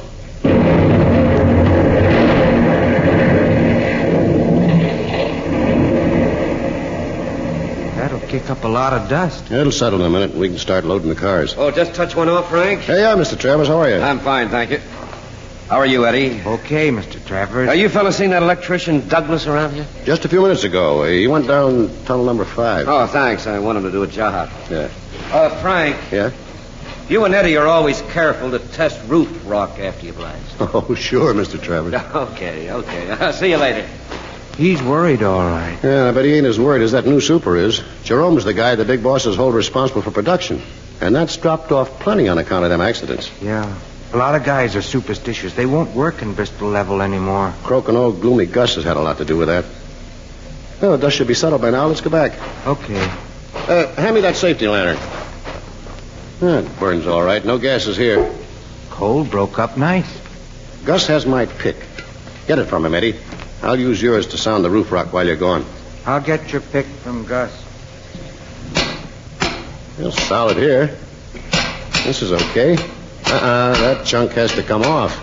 That'll kick up a lot of dust. It'll settle in a minute, and we can start loading the cars. Oh, just touch one off, Frank? Hey, Mr. Travers. How are you? I'm fine, thank you. How are you, Eddie? Okay, Mr. Travers. Are you fellas seen that electrician Douglas around here? Just a few minutes ago. He went down tunnel number 5. Oh, thanks. I want him to do a job. Yeah. Frank. Yeah? You and Eddie are always careful to test roof rock after you blast. Oh, sure, Mr. Travers. Okay. I'll see you later. He's worried, all right. Yeah, but he ain't as worried as that new super is. Jerome's the guy the big bosses hold responsible for production. And that's dropped off plenty on account of them accidents. Yeah. A lot of guys are superstitious. They won't work in Bristol level anymore. Croaking old gloomy Gus has had a lot to do with that. Oh, dust should be settled by now. Let's go back. Okay. Hand me that safety lantern. It burns all right. No gases here. Coal broke up nice. Gus has my pick. Get it from him, Eddie. I'll use yours to sound the roof rock while you're gone. I'll get your pick from Gus. It's solid here. This is okay. That chunk has to come off.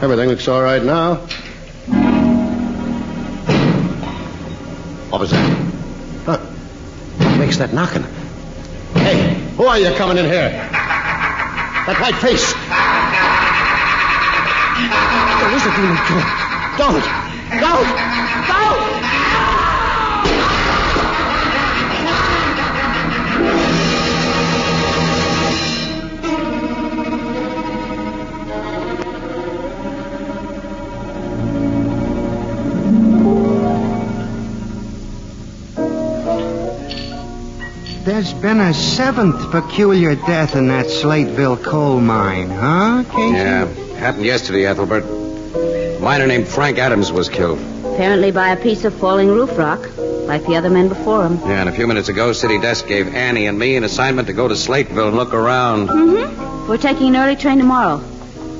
Everything looks all right now. What was that? Huh. What makes that knocking? Hey, who are you coming in here? That white face. There is a demon killer. Don't! There's been a 7th peculiar death in that Slateville coal mine, huh, Casey? Yeah, happened yesterday, Ethelbert. A miner named Frank Adams was killed. Apparently by a piece of falling roof rock, like the other men before him. Yeah, and a few minutes ago, City Desk gave Annie and me an assignment to go to Slateville and look around. Mm-hmm. We're taking an early train tomorrow.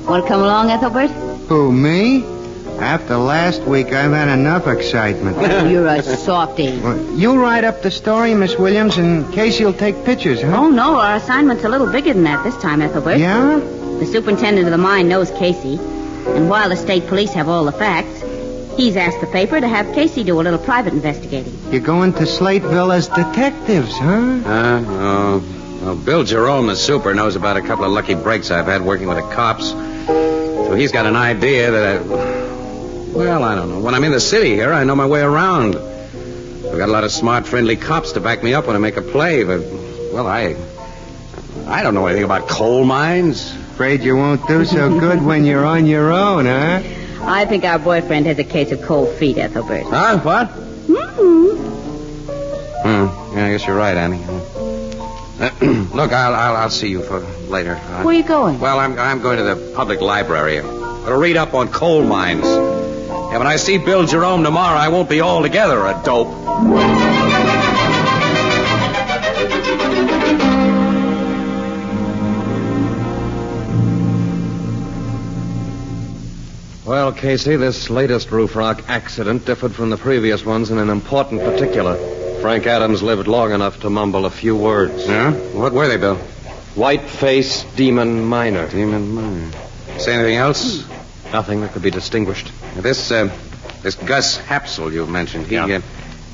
Want to come along, Ethelbert? Who, me? After last week, I've had enough excitement. You're a softy. You write up the story, Miss Williams, and Casey'll take pictures, huh? Oh, no, our assignment's a little bigger than that this time, Ethelbert. Yeah? The superintendent of the mine knows Casey, and while the state police have all the facts, he's asked the paper to have Casey do a little private investigating. You're going to Slateville as detectives, huh? No. Well, Bill Jerome, the super, knows about a couple of lucky breaks I've had working with the cops. So he's got an idea that Well, I don't know. When I'm in the city here, I know my way around. I've got a lot of smart, friendly cops to back me up when I make a play, but, well, I don't know anything about coal mines. Afraid you won't do so good when you're on your own, huh? I think our boyfriend has a case of cold feet, Ethelbert. Huh? What? Mm-hmm. Yeah, I guess you're right, Annie. Look, I'll see you for later. Where are you going? Well, I'm going to the public library. To read up on coal mines. And when I see Bill Jerome tomorrow, I won't be altogether a dope. Well, Casey, this latest roof rock accident differed from the previous ones in an important particular. Frank Adams lived long enough to mumble a few words. Yeah? What were they, Bill? White-face demon miner. Demon miner. Say anything else? Nothing that could be distinguished. This Gus Hapsel you mentioned,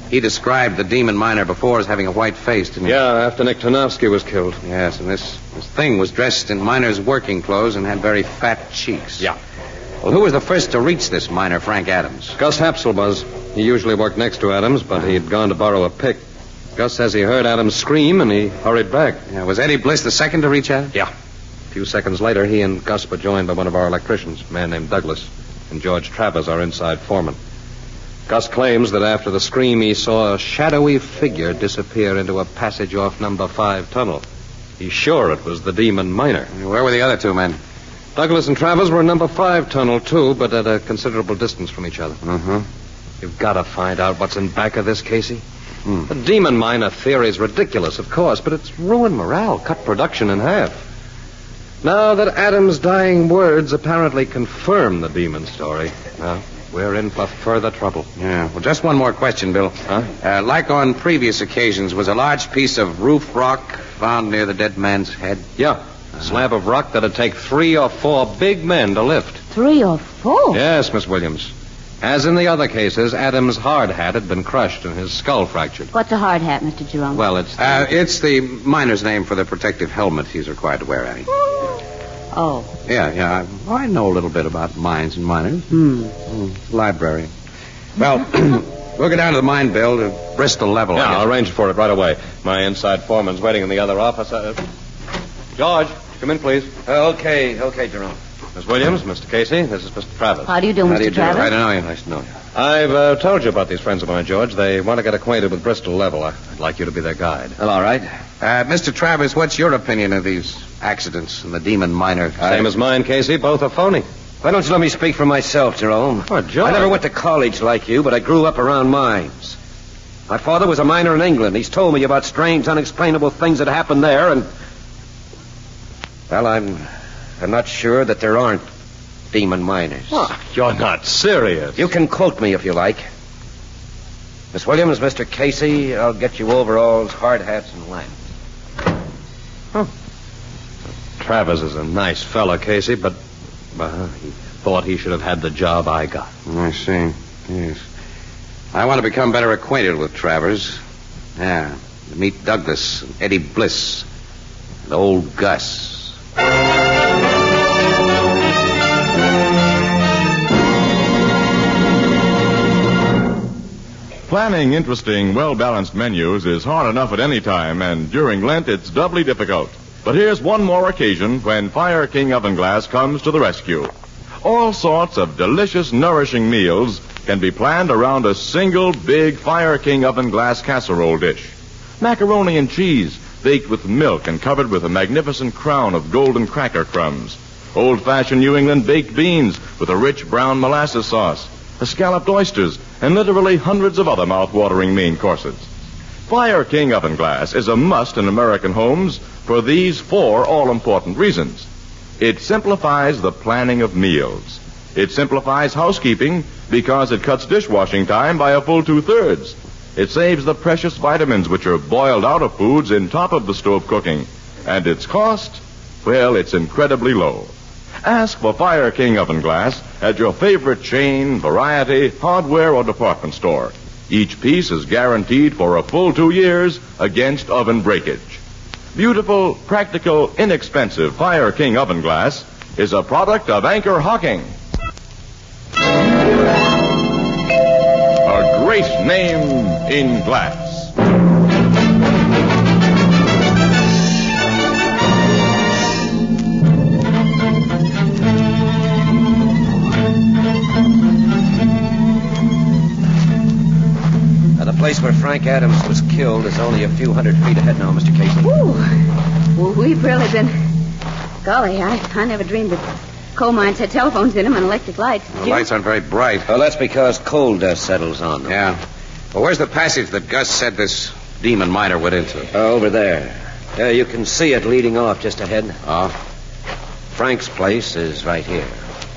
he described the demon miner before as having a white face, didn't he? Yeah, after Nick Tarnowski was killed. Yes, and this thing was dressed in miner's working clothes and had very fat cheeks. Yeah. Well, who was the first to reach this miner, Frank Adams? Gus Hapsel was. He usually worked next to Adams, but he'd gone to borrow a pick. Gus says he heard Adams scream, and he hurried back. Yeah, was Eddie Bliss the second to reach Adams? Yeah. A few seconds later, he and Gus were joined by one of our electricians, a man named Douglas, and George Travers, our inside foreman. Gus claims that after the scream, he saw a shadowy figure disappear into a passage off number 5 tunnel. He's sure it was the demon miner. Where were the other two men? Douglas and Travers were in number 5 tunnel, too, but at a considerable distance from each other. Mm-hmm. You've got to find out what's in back of this, Casey. The demon miner theory's ridiculous, of course, but it's ruined morale, cut production in half. Now that Adams' dying words apparently confirm the demon story, we're in for further trouble. Yeah. Well, just one more question, Bill. Huh? Like on previous occasions, was a large piece of roof rock found near the dead man's head? Yeah. A slab of rock that'd take 3 or 4 big men to lift. 3 or 4? Yes, Miss Williams. As in the other cases, Adams' hard hat had been crushed and his skull fractured. What's a hard hat, Mr. Jerome? Well, it's the miner's name for the protective helmet he's required to wear, Annie. Oh. Yeah. I know a little bit about mines and miners. Library. Well, we'll go down to the mine, Bill, to Bristol level. Yeah, I'll arrange for it right away. My inside foreman's waiting in the other office. George, come in, please. Okay, Jerome. Miss Williams, Mr. Casey, this is Mr. Travis. How do you do, Mr. Travis? I don't know you. Nice to know you. I've told you about these friends of mine, George. They want to get acquainted with Bristol Level. I'd like you to be their guide. Well, all right. Mr. Travis, what's your opinion of these accidents and the demon miner? Same as mine, Casey. Both are phony. Why don't you let me speak for myself, Jerome? Oh, George. I never went to college like you, but I grew up around mines. My father was a miner in England. He's told me about strange, unexplainable things that happened there, and... Well, I'm not sure that there aren't demon miners. Oh, you're not serious. You can quote me if you like. Miss Williams, Mr. Casey, I'll get you overalls, hard hats, and lamps. Huh. Travis is a nice fellow, Casey, but he thought he should have had the job I got. I see. Yes. I want to become better acquainted with Travers. Yeah. To meet Douglas and Eddie Bliss and old Gus. Planning interesting, well-balanced menus is hard enough at any time, and during Lent it's doubly difficult. But here's one more occasion when Fire King Oven Glass comes to the rescue. All sorts of delicious, nourishing meals can be planned around a single big Fire King Oven Glass casserole dish. Macaroni and cheese, baked with milk and covered with a magnificent crown of golden cracker crumbs. Old-fashioned New England baked beans with a rich brown molasses sauce. Scalloped oysters, and literally hundreds of other mouth-watering main courses. Fire King Oven Glass is a must in American homes for these 4 all-important reasons. It simplifies the planning of meals. It simplifies housekeeping because it cuts dishwashing time by a full 2/3. It saves the precious vitamins which are boiled out of foods in top of the stove cooking. And its cost, well, it's incredibly low. Ask for Fire King Oven Glass at your favorite chain, variety, hardware, or department store. Each piece is guaranteed for a full 2 years against oven breakage. Beautiful, practical, inexpensive Fire King Oven Glass is a product of Anchor Hocking. A great name in glass. The place where Frank Adams was killed is only a few hundred feet ahead now, Mr. Casey. Ooh. Well, we've really been... Golly, I never dreamed that coal mines had telephones in them and electric lights. The lights aren't very bright. Well, that's because coal dust settles on them. Yeah. Well, where's the passage that Gus said this demon miner went into? Over there. You can see it leading off just ahead. Oh? Frank's place is right here.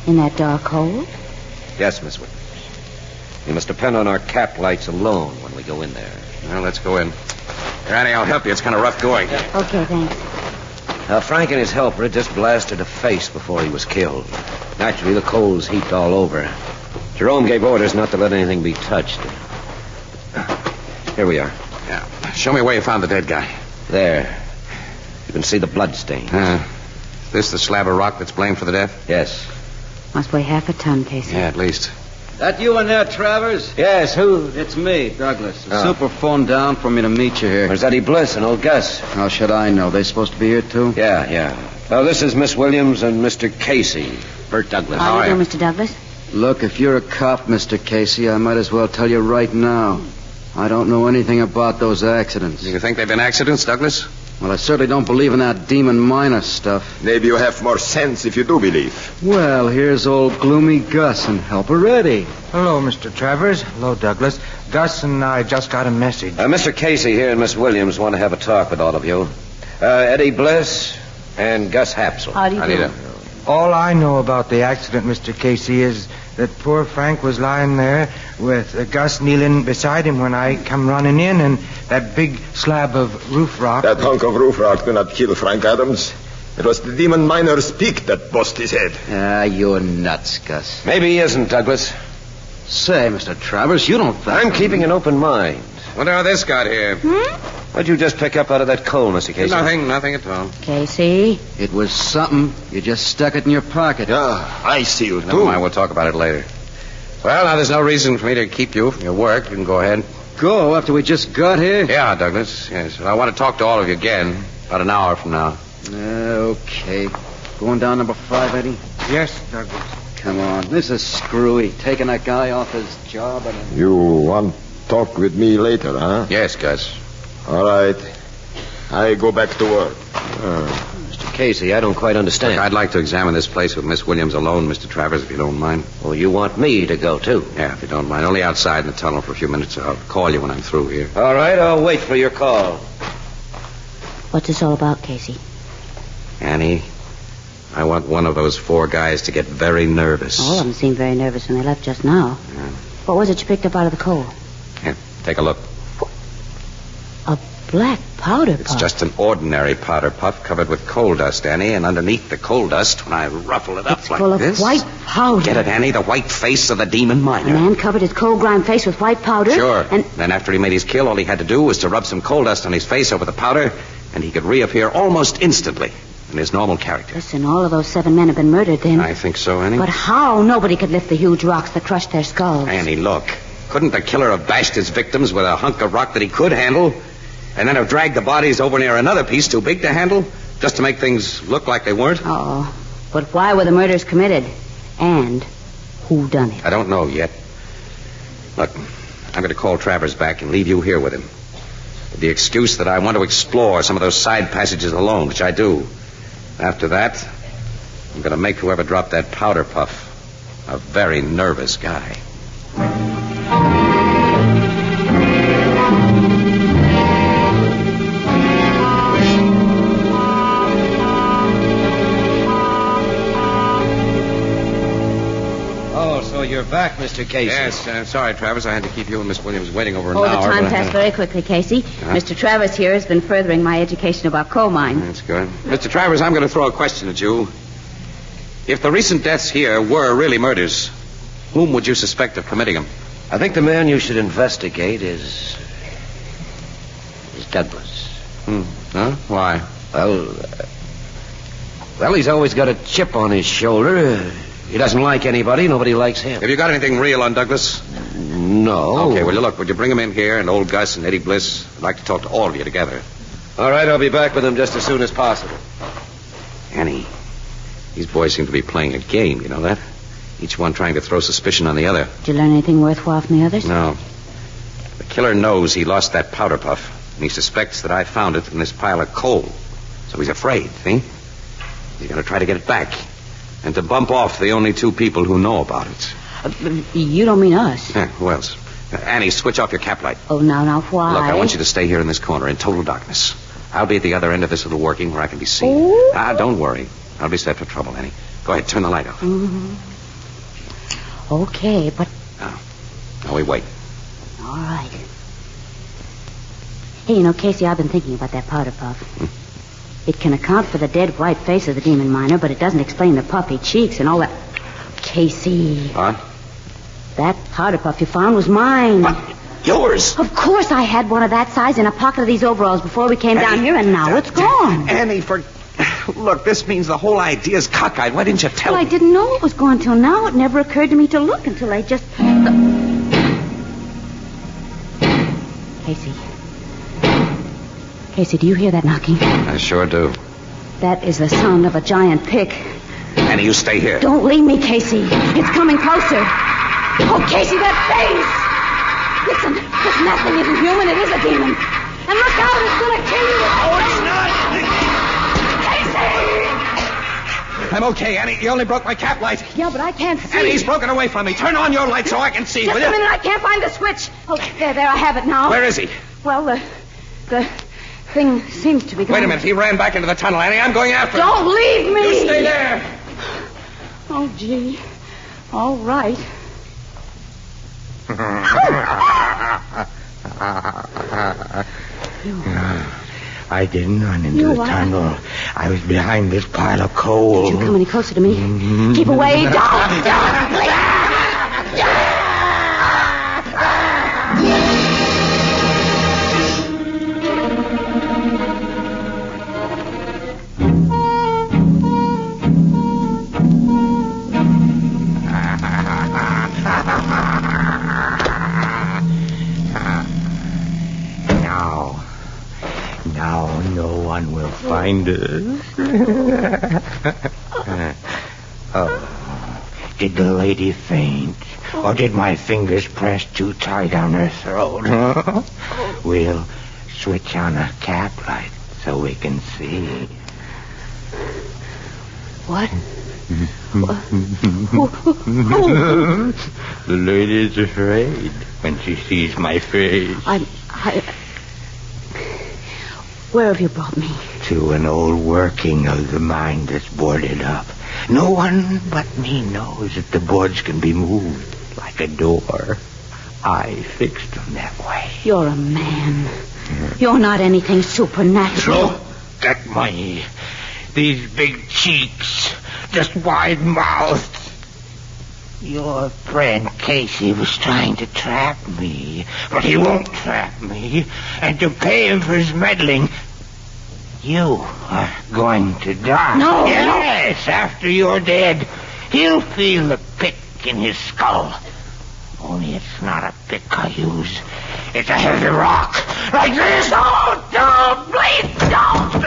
In that dark hole? Yes, Miss Williams. You must depend on our cap lights alone when we go in there. Well, let's go in. Granny, I'll help you. It's kind of rough going. Okay, thanks. Now, Frank and his helper had just blasted a face before he was killed. Naturally, the coals heaped all over. Jerome gave orders not to let anything be touched. Here we are. Yeah. Show me where you found the dead guy. There. You can see the blood stain. Is this the slab of rock that's blamed for the death? Yes. Must weigh half a ton, Casey. Yeah, at least. That you in there, Travers? Yes, who? It's me, Douglas. The super phoned down for me to meet you here. Where's Eddie Bliss and old Gus? How should I know? They supposed to be here, too? Yeah. Well, this is Miss Williams and Mr. Casey. Bert Douglas. How do you do, Mr. Douglas? Look, if you're a cop, Mr. Casey, I might as well tell you right now. I don't know anything about those accidents. You think they've been accidents, Douglas? Well, I certainly don't believe in that demon miner stuff. Maybe you have more sense if you do believe. Well, here's old gloomy Gus and Helper Eddie. Hello, Mr. Travers. Hello, Douglas. Gus and I just got a message. Mr. Casey here and Miss Williams want to have a talk with all of you. Eddie Bliss and Gus Hapsel. How do you do? All I know about the accident, Mr. Casey, is that poor Frank was lying there with Gus kneeling beside him when I come running in, and that big slab of roof rock... That hunk of roof rock did not kill Frank Adams. It was the demon miner's pick that bust his head. Ah, you're nuts, Gus. Maybe he isn't, Douglas. Say, Mr. Travers, you don't think... I'm keeping an open mind. Wonder how this got here. What'd you just pick up out of that coal, Mr. Casey? Nothing at all. Casey? It was something. You just stuck it in your pocket. Yeah, I see you, too. Never mind, we'll talk about it later. Well, now there's no reason for me to keep you from your work. You can go ahead. Go after we just got here? Yeah, Douglas. Yes. I want to talk to all of you again about an hour from now. Okay. Going down number 5, Eddie? Yes, Douglas. Come on, this is screwy. Taking a guy off his job and... You want talk with me later, huh? Yes, Gus. All right. I go back to work. Mr. Casey, I don't quite understand. Look, I'd like to examine this place with Miss Williams alone, Mr. Travers, if you don't mind. Well, you want me to go, too? Yeah, if you don't mind. Only outside in the tunnel for a few minutes. I'll call you when I'm through here. All right, I'll wait for your call. What's this all about, Casey? Annie, I want one of those 4 guys to get very nervous. All of them seemed very nervous when they left just now. Yeah. What was it you picked up out of the coal? Here, take a look. A black powder puff. It's just an ordinary powder puff covered with coal dust, Annie, and underneath the coal dust, when I ruffle it up It's like full of this... white powder. Get it, Annie? The white face of the demon A miner. man covered his coal-grimed face with white powder. Sure. And Then after he made his kill, all he had to do was to rub some coal dust on his face over the powder, and he could reappear almost instantly in his normal character. listen, all of those 7 men have been murdered then. I think so, Annie. But how? Nobody could lift the huge rocks that crushed their skulls. Annie, look. Couldn't the killer have bashed his victims with a hunk of rock that he could handle, and then have dragged the bodies over near another piece too big to handle, just to make things look like they weren't? Oh, but why were the murders committed? And who done it? I don't know yet. Look, I'm going to call Travers back and leave you here with him. With the excuse that I want to explore some of those side passages alone, which I do. After that, I'm going to make whoever dropped that powder puff a very nervous guy. Oh, so you're back, Mr. Casey. Yes, sorry, Travers. I had to keep you and Miss Williams waiting over an Oh, hour. the time but I passed had- very quickly, Casey. Huh? Mr. Travers here has been furthering my education about coal mines. That's good. Mr. Travers, I'm going to throw a question at you. If the recent deaths here were really murders, whom would you suspect of committing them? I think the man you should investigate is Douglas. Huh? Why? Well, he's always got a chip on his shoulder. He doesn't like anybody. Nobody likes him. Have you got anything real on Douglas? No. Okay, well, look, would you bring him in here, and old Gus and Eddie Bliss? I'd like to talk to all of you together. All right, I'll be back with him just as soon as possible. Annie, these boys seem to be playing a game, you know that? Each one trying to throw suspicion on the other. Did you learn anything worthwhile from the others? No. The killer knows he lost that powder puff, and he suspects that I found it in this pile of coal. So he's afraid, see? He's going to try to get it back, and to bump off the only 2 people who know about it. You don't mean us. Who else? Annie, switch off your cap light. Oh, now, why? Look, I want you to stay here in this corner in total darkness. I'll be at the other end of this little working where I can be seen. Oh. Don't worry. I'll be set for trouble, Annie. Go ahead, turn the light off. Mm-hmm. Okay, but... Now we wait. All right. Hey, you know, Casey, I've been thinking about that powder puff. It can account for the dead white face of the demon miner, but it doesn't explain the puffy cheeks and all that... Casey. What? That powder puff you found was mine. What? Yours? Of course I had one of that size in a pocket of these overalls before we came down here, and now it's gone. Annie, Look, this means the whole idea's cockeyed. Why didn't you tell Well, me? I didn't know it was gone till now. It never occurred to me to look until I just... Casey, do you hear that knocking? I sure do. That is the sound of a giant pick. Annie, you stay here. Don't leave me, Casey. It's coming closer. Oh, Casey, that face! Listen, that thing isn't human. It is a demon. And look out, it's going to kill you. Oh, it's not. I'm okay, Annie. You only broke my cap light. Yeah, but I can't see. Annie, he's broken away from me. Turn on your light so I can see, Just will a you? minute, I can't find the switch. Oh, there, I have it now. Where is he? Well, the thing seems to be going... Wait a minute. He ran back into the tunnel, Annie. I'm going after him. Don't leave me! You stay there. Oh, gee. All right. I didn't run into the tunnel. I was behind this pile of coal. Did you come any closer to me? Keep away. Don't, please. Now no one will find us. Did the lady faint? Or did my fingers press too tight on her throat? We'll switch on a cap light so we can see. What? The lady's afraid when she sees my face. Where have you brought me? To an old working of the mine that's boarded up. No one but me knows that the boards can be moved like a door. I fixed them that way. You're a man. You're not anything supernatural. Look at me. These big cheeks, just wide-mouthed. Your friend Casey was trying to trap me, but he won't trap me. And to pay him for his meddling, you are going to die. No. Yes, after you're dead, he'll feel the pick in his skull. Only it's not a pick I use. It's a heavy rock. Like this. Oh, don't, please, don't.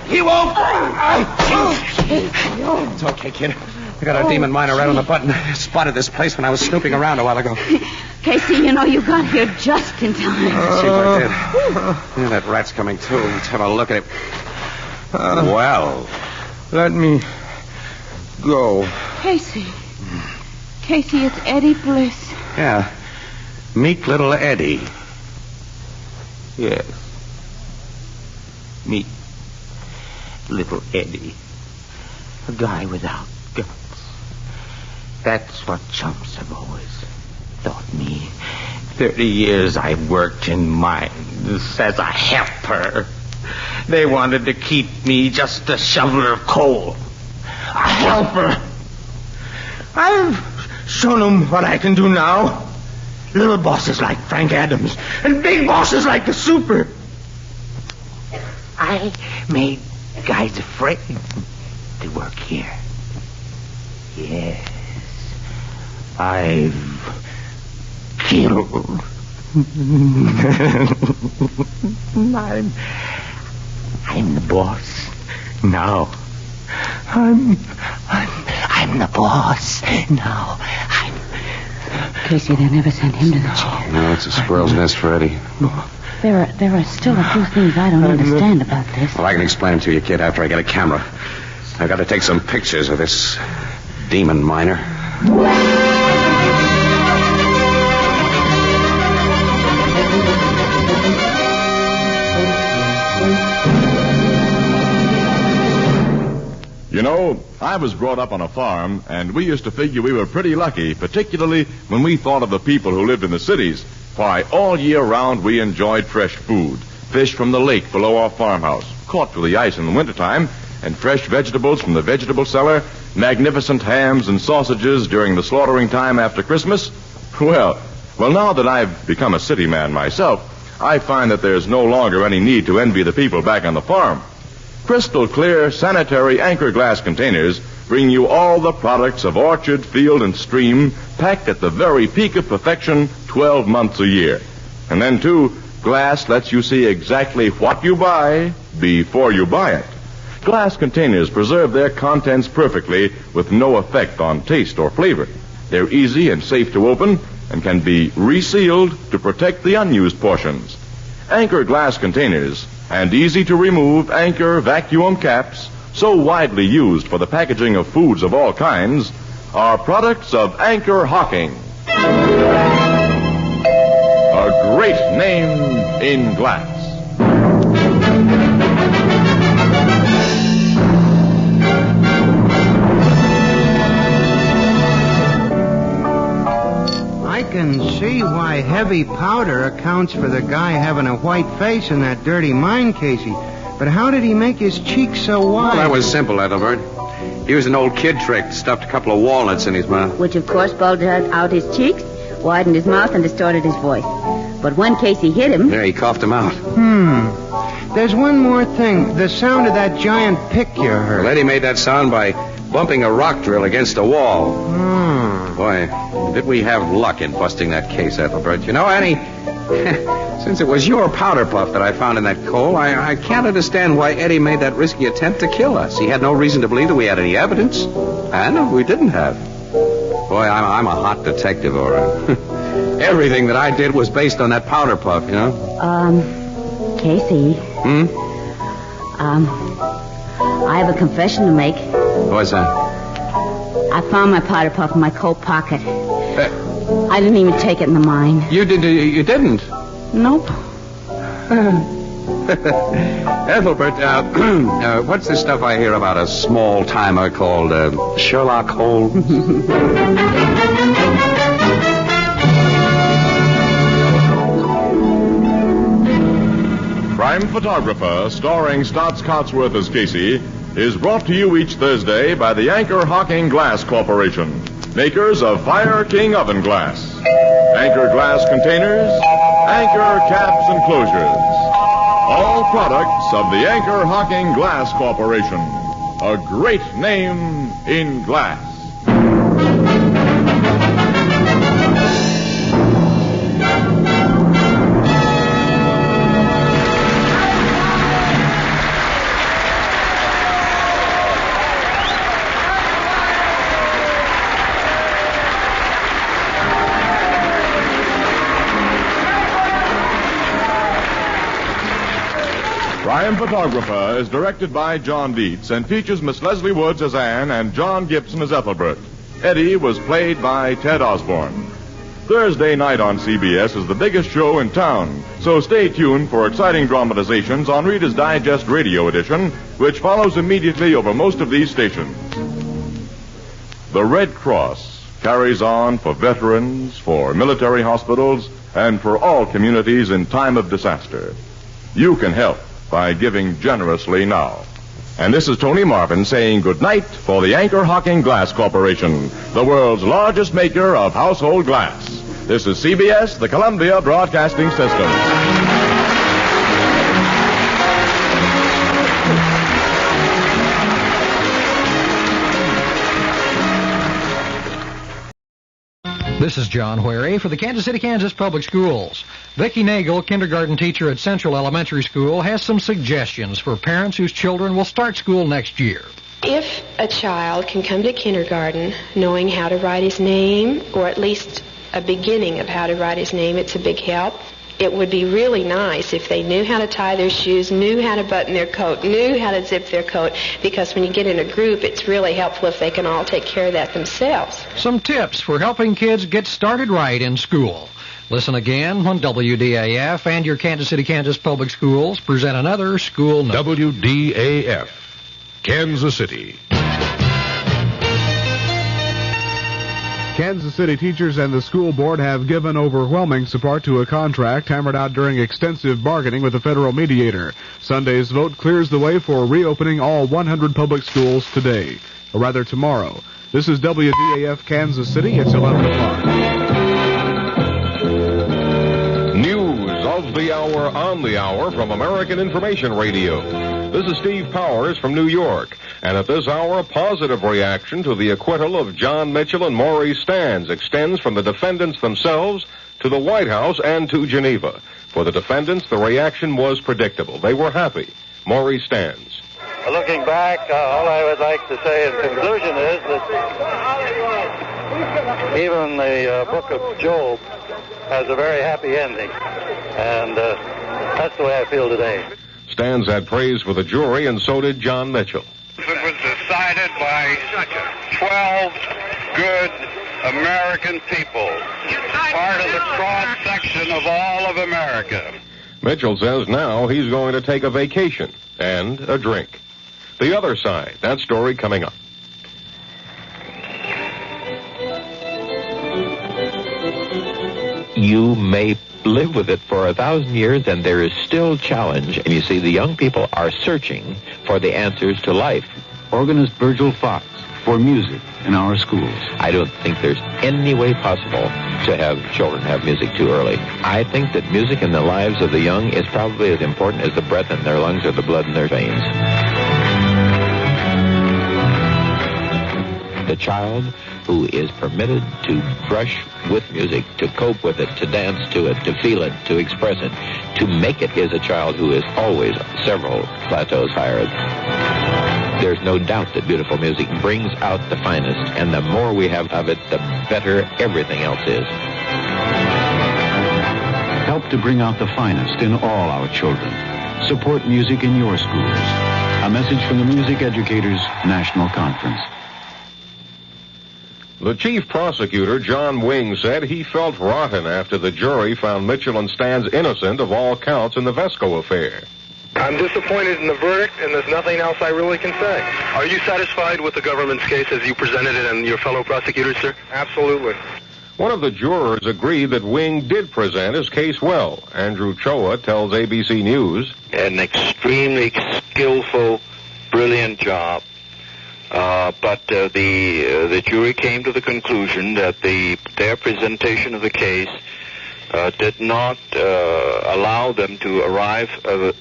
He won't. It's okay, kid. I got a demon miner right on the button. I spotted this place when I was snooping around a while ago. Casey, you know you got here just in time. See what I did. Yeah, that rat's coming too. Let's have a look at him. Well. Let me go. Casey, it's Eddie Bliss. Yeah. Meek little Eddie. Yes. Meek little Eddie. A guy without guts. That's what chumps have always thought me. 30 years I've worked in mines as a helper. They wanted to keep me just a shoveler of coal. A helper. I've shown them what I can do now. Little bosses like Frank Adams and big bosses like the Super. I made guys afraid to work here. Yes. I've killed. I'm the boss now. I'm the boss now. Casey, they never sent him to the chair. No, it's a squirrel's nest for Eddie. There are still a few things I don't understand about this. Well, I can explain them to you, kid, after I get a camera. I've got to take some pictures of this demon miner. You know, I was brought up on a farm, and we used to figure we were pretty lucky, particularly when we thought of the people who lived in the cities. Why, all year round we enjoyed fresh food. Fish from the lake below our farmhouse, caught through the ice in the wintertime, and fresh vegetables from the vegetable cellar, magnificent hams and sausages during the slaughtering time after Christmas. Well, now that I've become a city man myself, I find that there's no longer any need to envy the people back on the farm. Crystal clear, sanitary anchor glass containers bring you all the products of orchard, field, and stream, packed at the very peak of perfection 12 months a year. And then, too, glass lets you see exactly what you buy before you buy it. Glass containers preserve their contents perfectly with no effect on taste or flavor. They're easy and safe to open and can be resealed to protect the unused portions. Anchor glass containers and easy-to-remove Anchor vacuum caps, so widely used for the packaging of foods of all kinds, are products of Anchor Hocking. A great name in glass. I can see why heavy powder accounts for the guy having a white face in that dirty mine, Casey. But how did he make his cheeks so wide? Well, that was simple, Ethelbert. He used an old kid trick, stuffed a couple of walnuts in his mouth. Which, of course, bulged out his cheeks, widened his mouth, and distorted his voice. But when Casey hit him... There, he coughed him out. There's one more thing. The sound of that giant pick you heard. Well, Eddie made that sound by bumping a rock drill against a wall. Boy, did we have luck in busting that case, Ethelbert. You know, Annie, Since it was your powder puff that I found in that coal, I can't understand why Eddie made that risky attempt to kill us. He had no reason to believe that we had any evidence. And we didn't have. Boy, I'm a hot detective, all right. Everything that I did was based on that powder puff, you know? Casey. I have a confession to make. What's that? I found my powder puff in my coat pocket. I didn't even take it in the mine. You didn't? Nope. Ethelbert, what's this stuff I hear about a small timer called Sherlock Holmes? Crime Photographer, starring Stotts Cotsworth as Casey, is brought to you each Thursday by the Anchor Hocking Glass Corporation, makers of Fire King Oven Glass, Anchor Glass Containers, Anchor Caps and Closures. All products of the Anchor Hocking Glass Corporation, a great name in glass. Crime Photographer is directed by John Dietz and features Miss Leslie Woods as Anne and John Gibson as Ethelbert. Eddie was played by Ted Osborne. Thursday night on CBS is the biggest show in town, so stay tuned for exciting dramatizations on Reader's Digest Radio Edition, which follows immediately over most of these stations. The Red Cross carries on for veterans, for military hospitals, and for all communities in time of disaster. You can help by giving generously now. And this is Tony Marvin saying good night for the Anchor Hocking Glass Corporation, the world's largest maker of household glass. This is CBS, the Columbia Broadcasting System. This is John Wherry for the Kansas City, Kansas Public Schools. Vicki Nagel, kindergarten teacher at Central Elementary School, has some suggestions for parents whose children will start school next year. If a child can come to kindergarten knowing how to write his name, or at least a beginning of how to write his name, it's a big help. It would be really nice if they knew how to tie their shoes, knew how to button their coat, knew how to zip their coat, because when you get in a group, it's really helpful if they can all take care of that themselves. Some tips for helping kids get started right in school. Listen again when WDAF and your Kansas City, Kansas Public Schools present another school note. WDAF, Kansas City. Kansas City teachers and the school board have given overwhelming support to a contract hammered out during extensive bargaining with a federal mediator. Sunday's vote clears the way for reopening all 100 public schools today, or rather tomorrow. This is WDAF Kansas City. It's 11 o'clock. News of the hour on the hour from American Information Radio. This is Steve Powers from New York. And at this hour, positive reaction to the acquittal of John Mitchell and Maurice Stans extends from the defendants themselves to the White House and to Geneva. For the defendants, the reaction was predictable. They were happy. Maurice Stans. Looking back, all I would like to say in conclusion is that even the book of Job has a very happy ending. And that's the way I feel today. Stans had praise for the jury, and so did John Mitchell. It was decided by 12 good American people, part of the cross-section of all of America. Mitchell says now he's going to take a vacation and a drink. The other side, that story coming up. You may live with it for 1,000 years, and there is still challenge. And you see, the young people are searching for the answers to life. Organist Virgil Fox for music in our schools. I don't think there's any way possible to have children have music too early. I think that music in the lives of the young is probably as important as the breath in their lungs or the blood in their veins. The child who is permitted to brush with music, to cope with it, to dance to it, to feel it, to express it, to make it, is a child who is always several plateaus higher. There's no doubt that beautiful music brings out the finest, and the more we have of it, the better everything else is. Help to bring out the finest in all our children. Support music in your schools. A message from the Music Educators National Conference. The chief prosecutor, John Wing, said he felt rotten after the jury found Mitchell and Stans innocent of all counts in the Vesco affair. I'm disappointed in the verdict, and there's nothing else I really can say. Are you satisfied with the government's case as you presented it and your fellow prosecutors, sir? Absolutely. One of the jurors agreed that Wing did present his case well. Andrew Choa tells ABC News. An extremely skillful, brilliant job. But the jury came to the conclusion that their presentation of the case did not allow them to arrive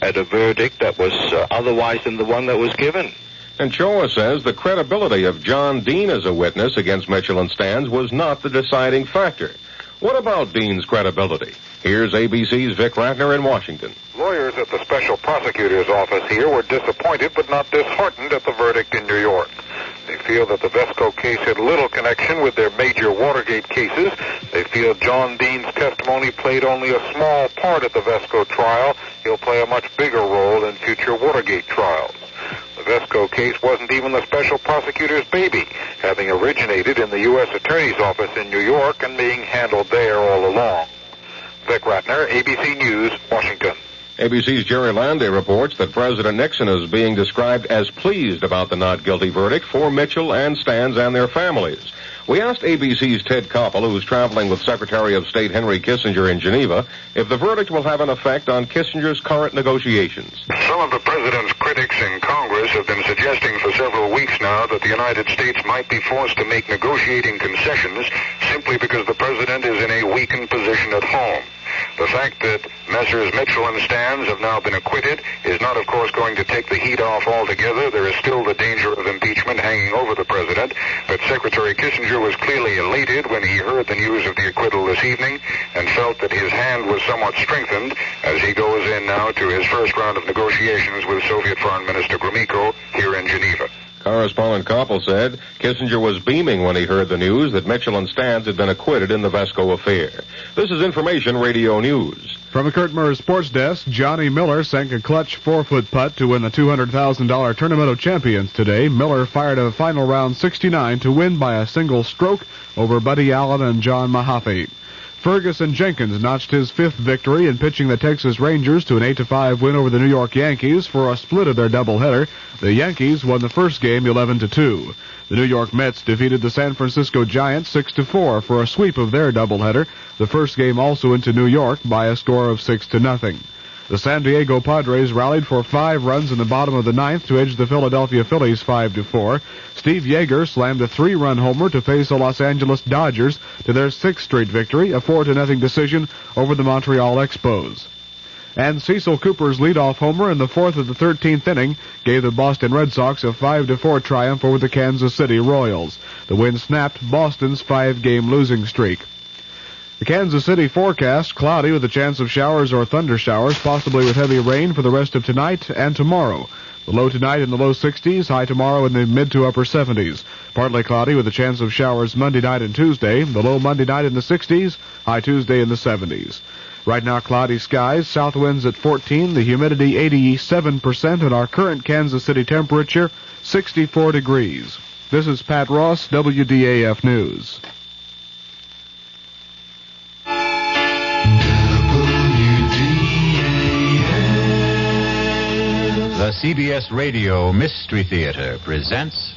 at a verdict that was otherwise than the one that was given. And Choa says the credibility of John Dean as a witness against Mitchell and Stans was not the deciding factor. What about Dean's credibility? Here's ABC's Vic Ratner in Washington. Lawyers at the special prosecutor's office here were disappointed but not disheartened at the verdict in New York. They feel that the Vesco case had little connection with their major Watergate cases. They feel John Dean's testimony played only a small part at the Vesco trial. He'll play a much bigger role in future Watergate trials. The Vesco case wasn't even the special prosecutor's baby, having originated in the U.S. Attorney's Office in New York and being handled there all along. Vic Ratner, ABC News, Washington. ABC's Jerry Landay reports that President Nixon is being described as pleased about the not guilty verdict for Mitchell and Stans and their families. We asked ABC's Ted Koppel, who's traveling with Secretary of State Henry Kissinger in Geneva, if the verdict will have an effect on Kissinger's current negotiations. Some of the president's critics in Congress have been suggesting for several weeks now that the United States might be forced to make negotiating concessions simply because the president is in a weakened position at home. The fact that Messrs. Mitchell and Stans have now been acquitted is not, of course, going to take the heat off altogether. There is still the danger of impeachment hanging over the president, but Secretary Kissinger was clearly elated when he heard the news of the acquittal this evening and felt that his hand was somewhat strengthened as he goes in now to his first round of negotiations with Soviet Foreign Minister Gromyko here in Geneva. Correspondent Koppel said Kissinger was beaming when he heard the news that Mitchell and Stans had been acquitted in the Vesco affair. This is Information Radio News. From the Kurt Murray Sports Desk, Johnny Miller sank a clutch 4-foot putt to win the $200,000 Tournament of Champions today. Miller fired a final round 69 to win by a single stroke over Buddy Allen and John Mahaffey. Ferguson Jenkins notched his fifth victory in pitching the Texas Rangers to an 8-5 win over the New York Yankees for a split of their doubleheader. The Yankees won the first game 11-2. The New York Mets defeated the San Francisco Giants 6-4 for a sweep of their doubleheader. The first game also went to New York by a score of 6-0. The San Diego Padres rallied for 5 runs in the bottom of the ninth to edge the Philadelphia Phillies 5-4. Steve Yeager slammed a 3-run homer to face the Los Angeles Dodgers to their 6th straight victory, a 4-0 decision over the Montreal Expos. And Cecil Cooper's leadoff homer in the 4th of the 13th inning gave the Boston Red Sox a 5-4 triumph over the Kansas City Royals. The win snapped Boston's 5-game losing streak. The Kansas City forecast, cloudy with a chance of showers or thunder showers, possibly with heavy rain for the rest of tonight and tomorrow. The low tonight in the low 60s, high tomorrow in the mid to upper 70s. Partly cloudy with a chance of showers Monday night and Tuesday. The low Monday night in the 60s, high Tuesday in the 70s. Right now, cloudy skies, south winds at 14, the humidity 87%, and our current Kansas City temperature 64 degrees. This is Pat Ross, WDAF News. The CBS Radio Mystery Theater presents...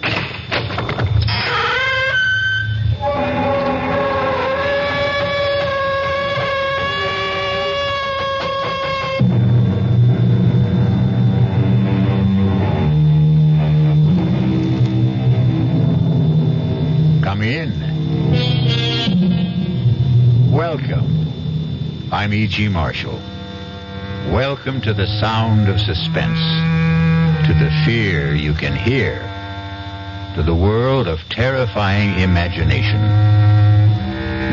Come in. Welcome. I'm E.G. Marshall. Welcome to the sound of suspense, to the fear you can hear, to the world of terrifying imagination.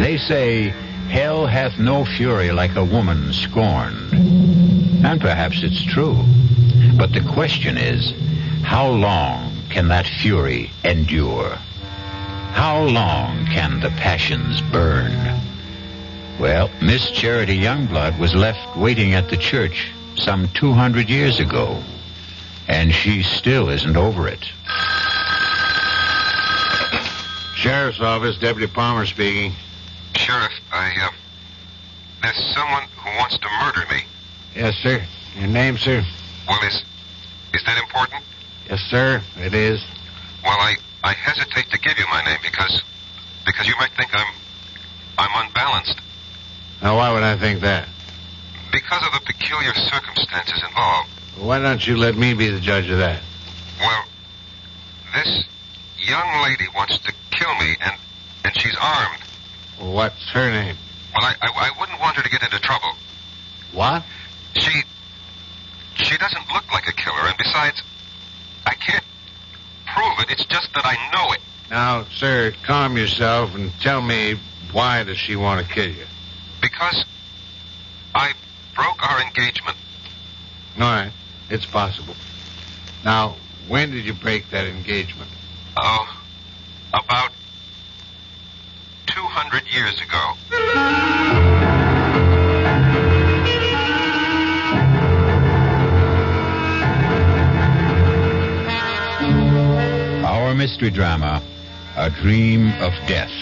They say, hell hath no fury like a woman scorned. And perhaps it's true. But the question is, how long can that fury endure? How long can the passions burn? Well, Miss Charity Youngblood was left waiting at the church some 200 years ago, and she still isn't over it. Sheriff's Office, Deputy Palmer speaking. Sheriff, there's someone who wants to murder me. Yes, sir. Your name, sir? Well, is that important? Yes, sir, it is. Well, I hesitate to give you my name because you might think I'm unbalanced. Now, why would I think that? Because of the peculiar circumstances involved. Why don't you let me be the judge of that? Well, this young lady wants to kill me, and she's armed. What's her name? Well, I wouldn't want her to get into trouble. What? She doesn't look like a killer, and besides, I can't prove it. It's just that I know it. Now, sir, calm yourself and tell me, why does she want to kill you? Because I broke our engagement. All right, it's possible. Now, when did you break that engagement? Oh, about 200 years ago. Our mystery drama, A Dream of Death,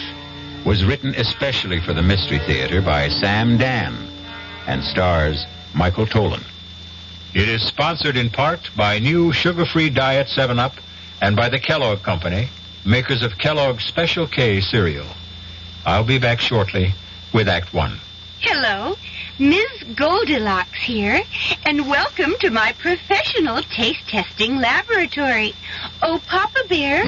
was written especially for the Mystery Theater by Sam Dan and stars Michael Tolan. It is sponsored in part by new sugar-free Diet 7-Up and by the Kellogg Company, makers of Kellogg's Special K cereal. I'll be back shortly with Act 1. Hello, Ms. Goldilocks here, and welcome to my professional taste testing laboratory. Oh, Papa Bear,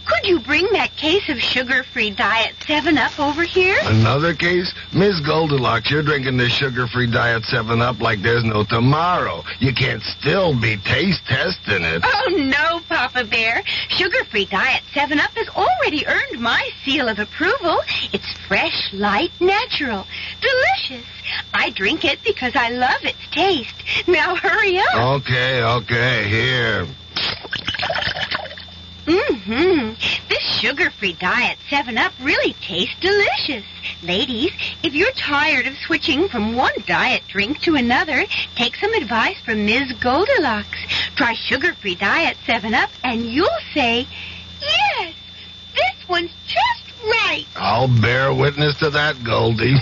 could you bring that case of sugar-free Diet 7-Up over here? Another case? Miss Goldilocks, you're drinking this sugar-free Diet 7-Up like there's no tomorrow. You can't still be taste testing it. Oh, no, Papa Bear. Sugar-free Diet 7-Up has already earned my seal of approval. It's fresh, light, natural, delicious. I drink it because I love its taste. Now hurry up. Okay, here. This sugar-free Diet 7-Up really tastes delicious. Ladies, if you're tired of switching from one diet drink to another, take some advice from Ms. Goldilocks. Try sugar-free Diet 7-Up and you'll say, yes, this one's just right. I'll bear witness to that, Goldie.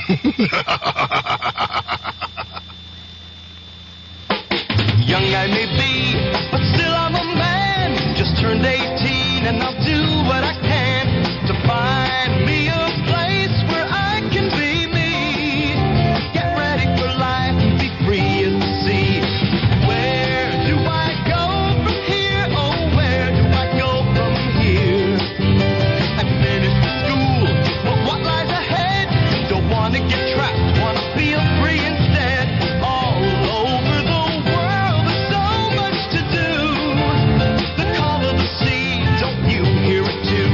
Young I may be, but still I'm a man. Just turned 18 and I'll do what I can to find me a place where I can be me. Get ready for life and be free as the sea. Where do I go from here? Oh, where do I go from here? I finished with school, but what lies ahead? Don't want to get trapped, want to feel free instead. All over the world, there's so much to do. The call of the sea, don't you hear it too?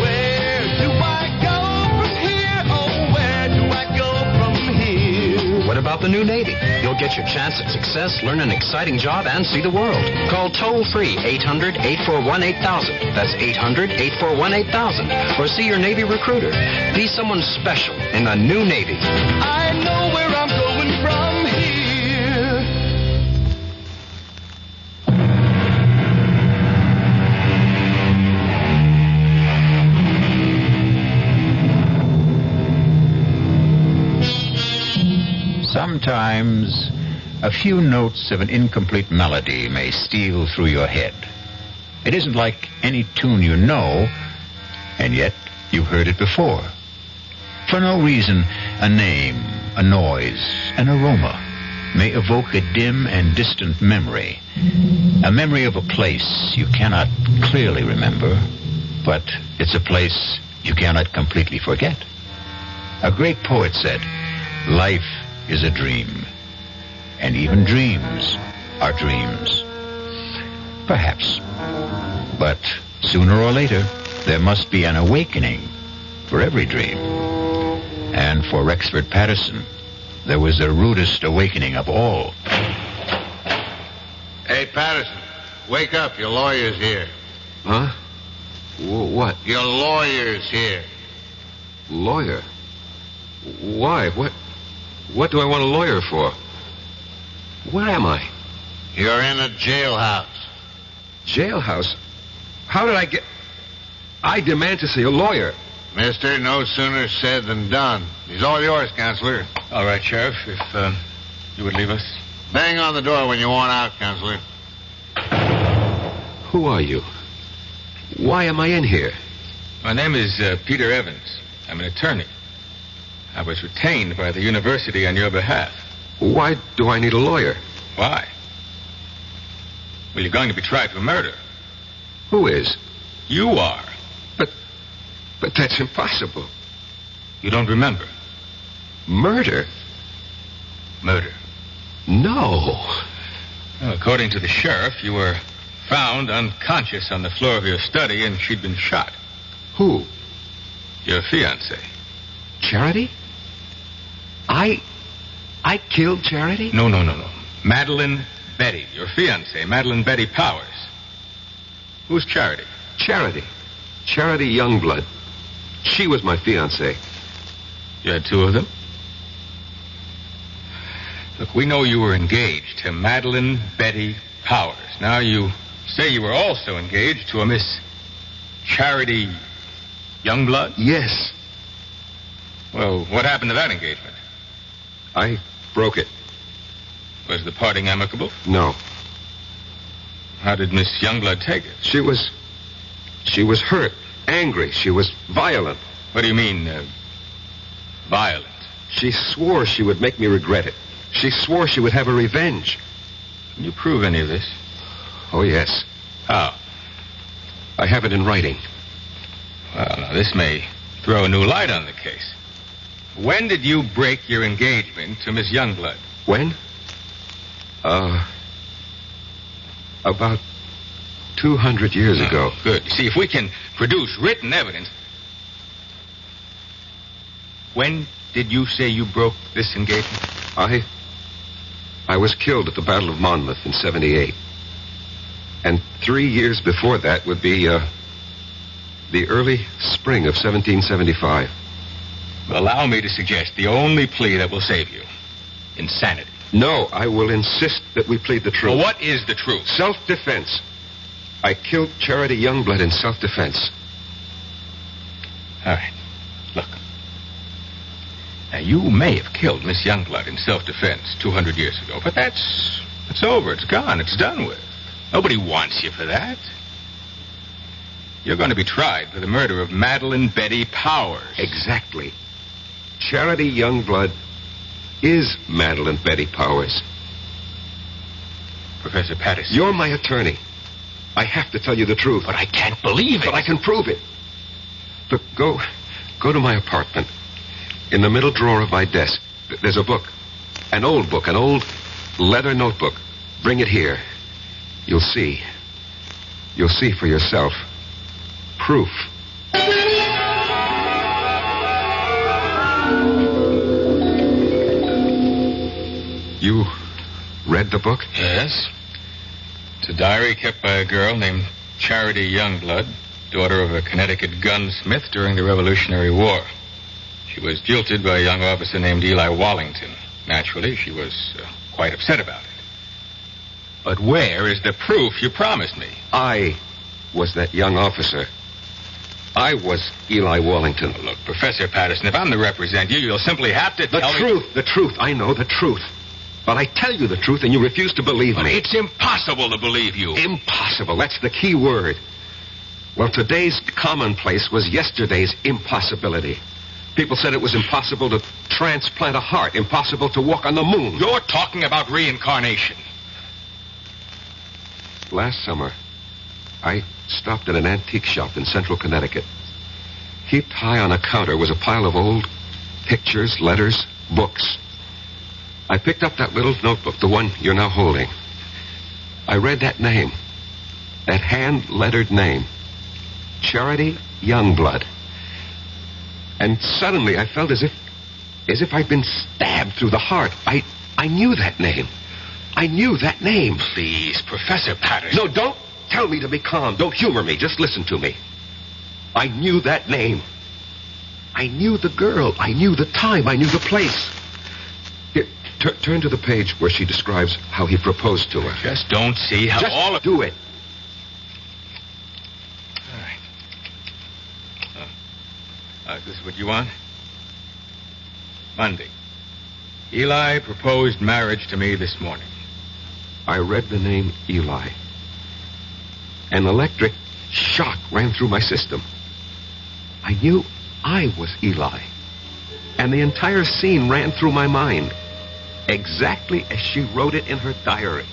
Where do I go from here? Oh, where do I go from here? What about the new Navy? You'll get your chance at success, learn an exciting job, and see the world. Call toll-free 800-841-8000. That's 800-841-8000. Or see your Navy recruiter. Be someone special in the new Navy. I know where I'm going from here. Sometimes a few notes of an incomplete melody may steal through your head. It isn't like any tune you know, and yet you've heard it before. For no reason, a name, a noise, an aroma may evoke a dim and distant memory. A memory of a place you cannot clearly remember, but it's a place you cannot completely forget. A great poet said, "Life is a dream, and even dreams are dreams." Perhaps. But Sooner or later, there must be an awakening for every dream. And for Rexford Patterson, there was the rudest awakening of all. Hey, Patterson, wake up. Your lawyer's here. Huh? What? Your lawyer's here. Lawyer? Why? What do I want a lawyer for? Where am I? You're in a jailhouse. Jailhouse? How did I get... I demand to see a lawyer. Mister, no sooner said than done. He's all yours, Counselor. All right, Sheriff, if you would leave us. Bang on the door when you want out, Counselor. Who are you? Why am I in here? My name is Peter Evans. I'm an attorney. I was retained by the university on your behalf. Why do I need a lawyer? Why? Well, you're going to be tried for murder. Who is? You are. But that's impossible. You don't remember? Murder? Murder. No. Well, according to the sheriff, you were found unconscious on the floor of your study and she'd been shot. Who? Your fiancée. Charity? I killed Charity? No. Madeline Betty, your fiancée, Madeline Betty Powers. Who's Charity? Charity Youngblood. She was my fiancée. You had two of them? Look, we know you were engaged to Madeline Betty Powers. Now you say you were also engaged to a Miss Charity Youngblood? Yes. Well, what happened to that engagement? I broke it. Was the parting amicable? No. How did Miss Youngblood take it? She was hurt, angry. She was violent. What do you mean, violent? She swore she would make me regret it. She swore she would have a revenge. Can you prove any of this? Oh, yes. How? I have it in writing. Well, now, this may throw a new light on the case. When did you break your engagement to Miss Youngblood? When? About 200 years ago. Good. You see, if we can produce written evidence... When did you say you broke this engagement? I was killed at the Battle of Monmouth in 78. And 3 years before that would be, the early spring of 1775. Allow me to suggest the only plea that will save you. Insanity. No, I will insist that we plead the truth. Well, what is the truth? Self-defense. I killed Charity Youngblood in self-defense. All right. Look. Now, you may have killed Miss Youngblood in self-defense 200 years ago, but it's over. It's gone. It's done with. Nobody wants you for that. You're going to be tried for the murder of Madeline Betty Powers. Exactly. Charity Youngblood is Madeline Betty Powers. Professor Patterson. You're my attorney. I have to tell you the truth. But I can't believe it. But I can prove it. Look, go to my apartment. In the middle drawer of my desk, there's a book. An old book, an old leather notebook. Bring it here. You'll see. You'll see for yourself. Proof. You read the book? Yes. It's a diary kept by a girl named Charity Youngblood, daughter of a Connecticut gunsmith during the Revolutionary War. She was jilted by a young officer named Eli Wallington. Naturally, she was quite upset about it. But where is the proof you promised me? I was that young officer. I was Eli Wallington. Oh, look, Professor Patterson, if I'm to represent you, you'll simply have to tell me... The truth. I know the truth. But I tell you the truth and you refuse to believe me. It's impossible to believe you. Impossible. That's the key word. Well, today's commonplace was yesterday's impossibility. People said it was impossible to transplant a heart, impossible to walk on the moon. You're talking about reincarnation. Last summer, I stopped at an antique shop in central Connecticut. Heaped high on a counter was a pile of old pictures, letters, books. I picked up that little notebook, the one you're now holding. I read that name, that hand-lettered name, Charity Youngblood. And suddenly I felt as if I'd been stabbed through the heart. I knew that name. I knew that name. Please, Professor Patterson. No, don't tell me to be calm. Don't humor me. Just listen to me. I knew that name. I knew the girl. I knew the time. I knew the place. Here, turn to the page where she describes how he proposed to her. Just don't see how Just all of... do it. All right. This is what you want? Monday. Eli proposed marriage to me this morning. I read the name Eli. An electric shock ran through my system. I knew I was Eli. And the entire scene ran through my mind. Exactly as she wrote it in her diary.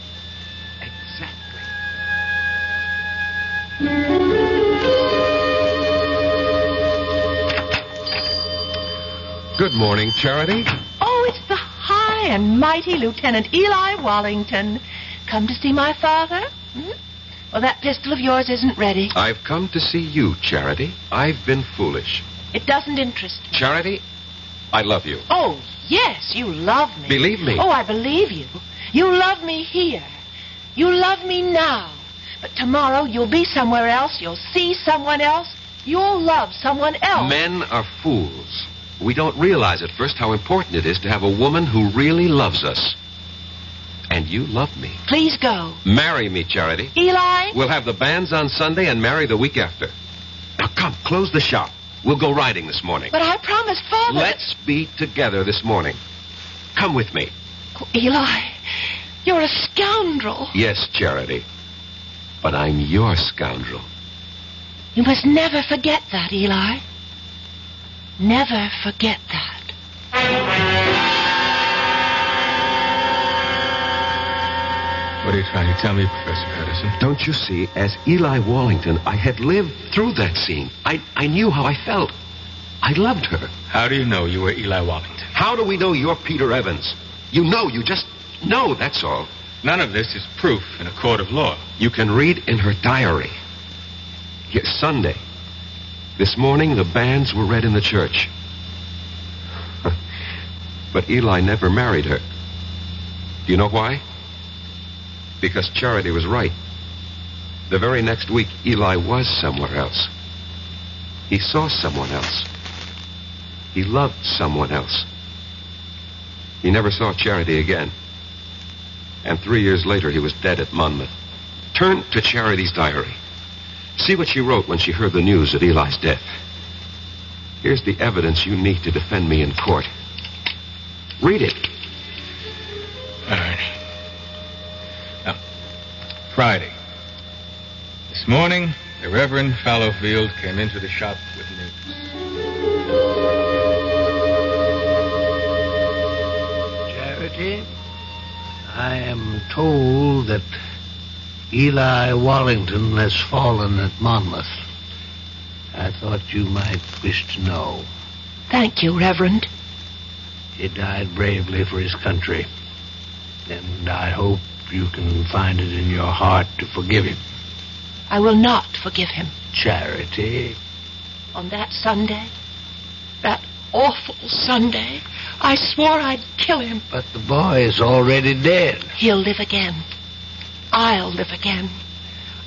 Good morning, Charity. Oh, it's the high and mighty Lieutenant Eli Wallington. Come to see my father? Well, that pistol of yours isn't ready. I've come to see you, Charity. I've been foolish. It doesn't interest me. Charity, I love you. Oh, yes, you love me. Believe me. Oh, I believe you. You love me here. You love me now. But tomorrow you'll be somewhere else. You'll see someone else. You'll love someone else. Men are fools. We don't realize at first how important it is to have a woman who really loves us. And you love me. Please go. Marry me, Charity. Eli? We'll have the banns on Sunday and marry the week after. Now, come, close the shop. We'll go riding this morning. But I promised Father... Let's be together this morning. Come with me. Oh, Eli, you're a scoundrel. Yes, Charity. But I'm your scoundrel. You must never forget that, Eli. Never forget that. What are you trying to tell me, Professor Patterson? Don't you see, as Eli Wallington, I had lived through that scene. I knew how I felt. I loved her. How do you know you were Eli Wallington? How do we know you're Peter Evans? You just know, that's all. None of this is proof in a court of law. You can read in her diary. Yes, Sunday. This morning, the banns were read in the church. But Eli never married her. Do you know why? Because Charity was right. The very next week, Eli was somewhere else. He saw someone else. He loved someone else. He never saw Charity again. And 3 years later, he was dead at Monmouth. Turn to Charity's diary. See what she wrote when she heard the news of Eli's death. Here's the evidence you need to defend me in court. Read it. All right. Now, Friday. This morning, the Reverend Fallowfield came into the shop with news. Charity, I am told that Eli Wallington has fallen at Monmouth. I thought you might wish to know. Thank you, Reverend. He died bravely for his country. And I hope you can find it in your heart to forgive him. I will not forgive him. Charity. On that Sunday, that awful Sunday, I swore I'd kill him. But the boy is already dead. He'll live again. I'll live again.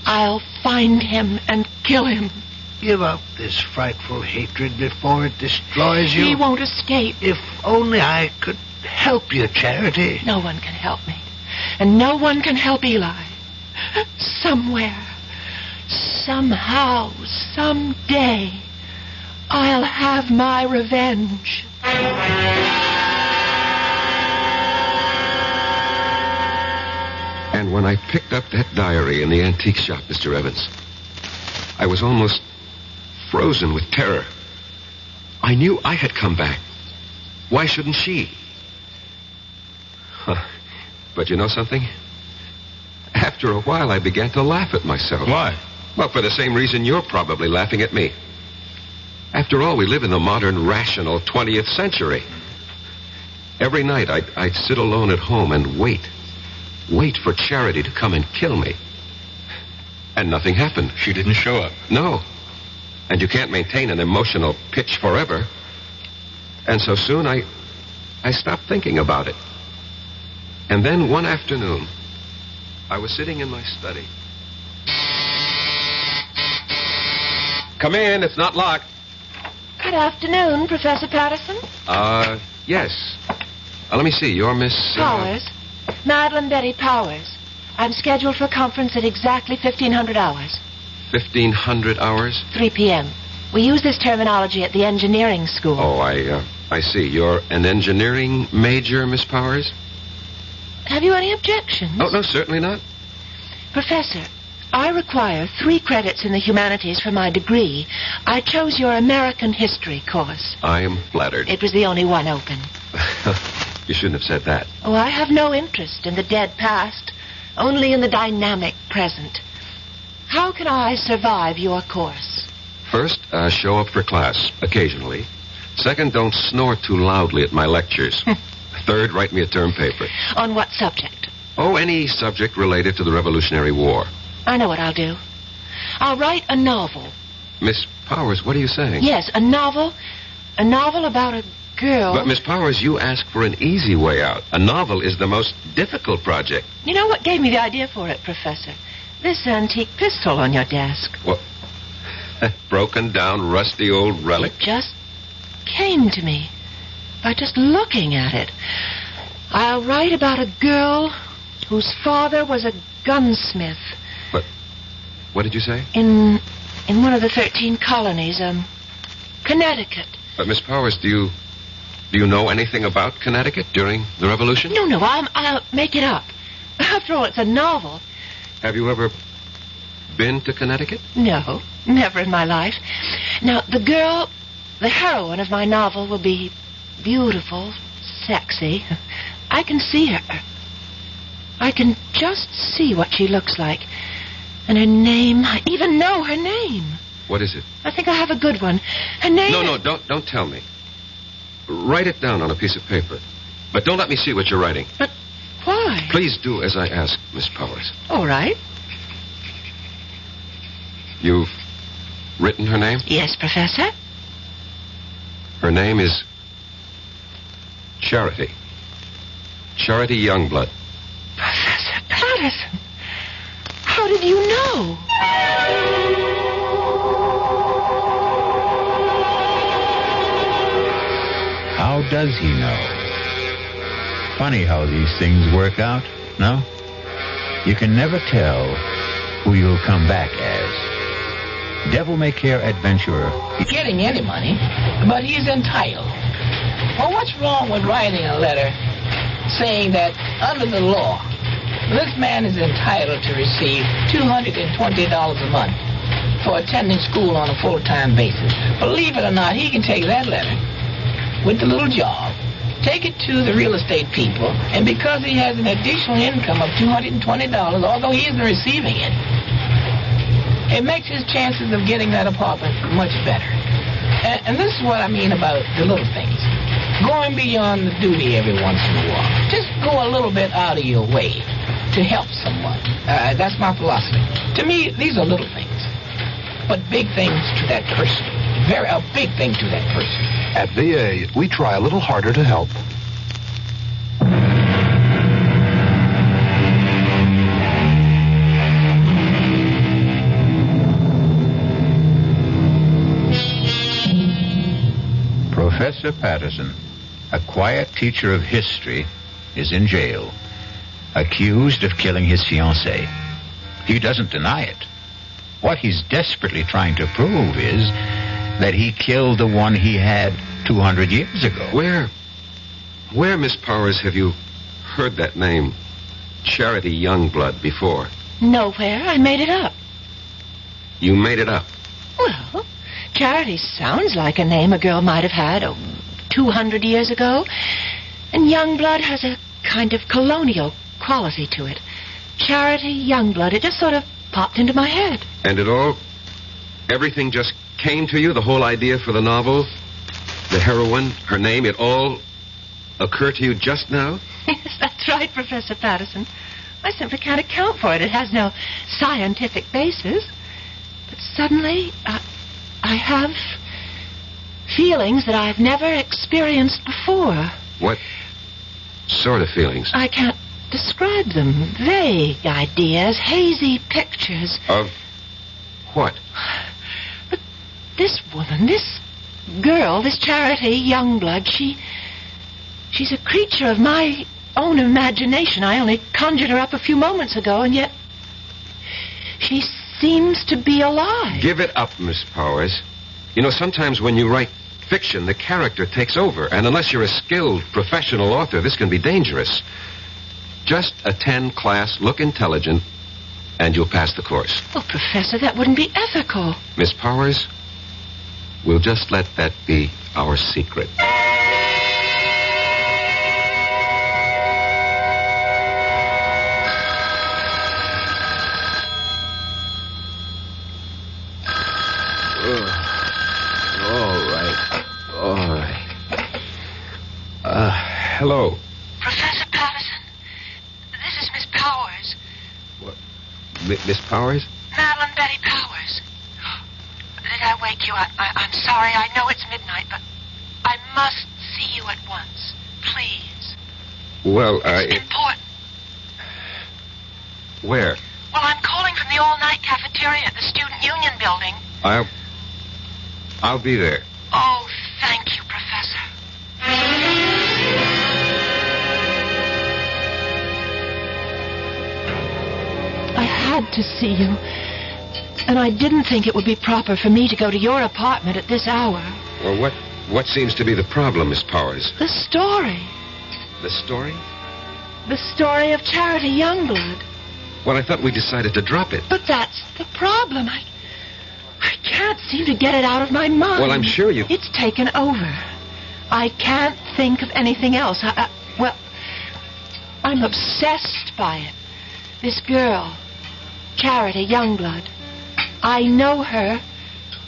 I'll find him and kill him. Give up this frightful hatred before it destroys you. He won't escape. If only I could help you, Charity. No one can help me. And no one can help Eli. Somewhere, somehow, someday, I'll have my revenge. And when I picked up that diary in the antique shop, Mr. Evans, I was almost frozen with terror. I knew I had come back. Why shouldn't she? But you know something? After a while, I began to laugh at myself. Why? Well, for the same reason you're probably laughing at me. After all, we live in the modern, rational 20th century. Every night, I'd sit alone at home and wait for Charity to come and kill me. And nothing happened. She didn't show up. No. And you can't maintain an emotional pitch forever. And so soon I stopped thinking about it. And then one afternoon, I was sitting in my study. Come in, it's not locked. Good afternoon, Professor Patterson. Yes. Let me see, you're Miss... Powers. Madeline Betty Powers. I'm scheduled for a conference at exactly 1500 hours. 1500 hours? 3 p.m. We use this terminology at the engineering school. Oh, I see. You're an engineering major, Miss Powers? Have you any objections? Oh, no, certainly not. Professor, I require 3 credits in the humanities for my degree. I chose your American history course. I am flattered. It was the only one open. You shouldn't have said that. Oh, I have no interest in the dead past, only in the dynamic present. How can I survive your course? First, show up for class, occasionally. Second, don't snore too loudly at my lectures. Third, write me a term paper. On what subject? Oh, any subject related to the Revolutionary War. I know what I'll do. I'll write a novel. Miss Powers, what are you saying? Yes, a novel. A novel about a girl. But, Miss Powers, you asked for an easy way out. A novel is the most difficult project. You know what gave me the idea for it, Professor? This antique pistol on your desk. What? Broken down, rusty old relic? It just came to me by just looking at it. I'll write about a girl whose father was a gunsmith. What did you say? In one of the 13 colonies, Connecticut. But, Miss Powers, do you know anything about Connecticut during the Revolution? No, I'll make it up. After all, it's a novel. Have you ever been to Connecticut? No, never in my life. Now, the girl, the heroine of my novel, will be beautiful, sexy. I can see her. I can just see what she looks like. And her name, I even know her name. What is it? I think I have a good one. Her name No, don't tell me. Write it down on a piece of paper. But don't let me see what you're writing. But why? Please do as I ask, Miss Powers. All right. You've written her name? Yes, Professor. Her name is Charity. Charity Youngblood. Professor Patterson. How did you know? How does he know? Funny how these things work out, no? You can never tell who you'll come back as. Devil-may-care adventurer. Getting any money, but he's entitled. Well, what's wrong with writing a letter saying that under the law, this man is entitled to receive $220 a month for attending school on a full-time basis. Believe it or not, he can take that letter with the little job, take it to the real estate people, and because he has an additional income of $220, although he isn't receiving it, it makes his chances of getting that apartment much better. And this is what I mean about the little things. Going beyond the duty every once in a while. Just go a little bit out of your way to help someone. That's my philosophy. To me, these are little things, but big things to that person. A big thing to that person. At VA, we try a little harder to help. Professor Patterson, a quiet teacher of history, is in jail, accused of killing his fiancée. He doesn't deny it. What he's desperately trying to prove is that he killed the one he had 200 years ago. Where, Miss Powers, have you heard that name, Charity Youngblood, before? Nowhere. I made it up. You made it up? Well, Charity sounds like a name a girl might have had 200 years ago. And Youngblood has a kind of colonial quality to it. Charity Youngblood. It just sort of popped into my head. And everything just came to you? The whole idea for the novel? The heroine? Her name? It all occurred to you just now? Yes, that's right, Professor Patterson. I simply can't account for it. It has no scientific basis. But suddenly, I have feelings that I've never experienced before. What sort of feelings? I can't describe them. Vague ideas, hazy pictures. Of what? But this woman, this girl, this Charity Youngblood, she's a creature of my own imagination. I only conjured her up a few moments ago, and yet she seems to be alive. Give it up, Miss Powers. You know, sometimes when you write fiction, the character takes over, and unless you're a skilled professional author, this can be dangerous. Just attend class, look intelligent, and you'll pass the course. Oh, Professor, that wouldn't be ethical. Miss Powers, we'll just let that be our secret. Hello. Professor Patterson, this is Miss Powers. What? Miss Powers? Madeline Betty Powers. Did I wake you? I'm sorry. I know it's midnight, but I must see you at once. Please. Well, It's important. Where? Well, I'm calling from the all-night cafeteria at the Student Union building. I'll be there. Oh, thank you, Professor. I had to see you, and I didn't think it would be proper for me to go to your apartment at this hour. Well, what seems to be the problem, Miss Powers? The story. The story? The story of Charity Youngblood. Well, I thought we decided to drop it. But that's the problem. I can't seem to get it out of my mind. Well, I'm sure you... It's taken over. I can't think of anything else. Well, I'm obsessed by it. This girl, Charity Youngblood. I know her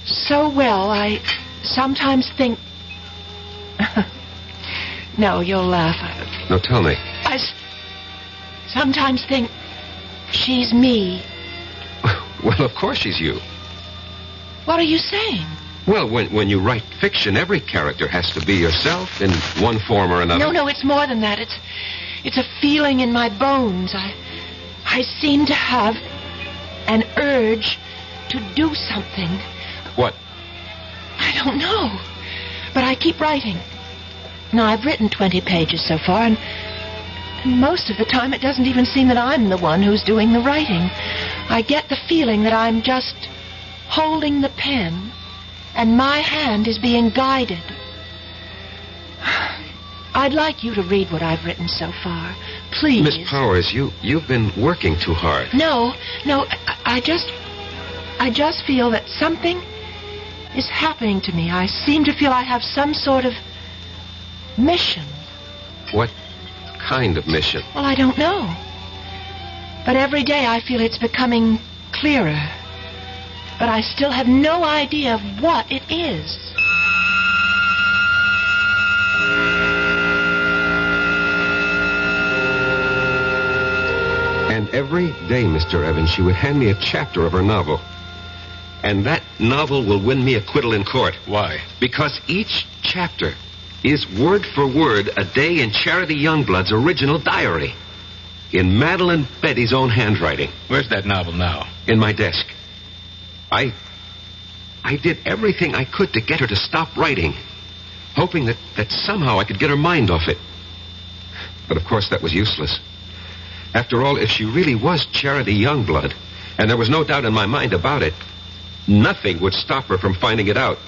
so well, I sometimes think... No, you'll laugh. No, tell me. I sometimes think she's me. Well, of course she's you. What are you saying? Well, when you write fiction, every character has to be yourself in one form or another. No, it's more than that. It's a feeling in my bones. I seem to have an urge to do something. What? I don't know. But I keep writing. Now, I've written 20 pages so far, and most of the time it doesn't even seem that I'm the one who's doing the writing. I get the feeling that I'm just holding the pen, and my hand is being guided. I'd like you to read what I've written so far. Please. Miss Powers, you've been working too hard. No, I just feel that something is happening to me. I seem to feel I have some sort of mission. What kind of mission? Well, I don't know. But every day I feel it's becoming clearer. But I still have no idea of what it is. And every day, Mr. Evans, she would hand me a chapter of her novel. And that novel will win me acquittal in court. Why? Because each chapter is word for word a day in Charity Youngblood's original diary. In Madeline Betty's own handwriting. Where's that novel now? In my desk. I did everything I could to get her to stop writing, hoping that somehow I could get her mind off it. But of course that was useless. After all, if she really was Charity Youngblood, and there was no doubt in my mind about it, nothing would stop her from finding it out.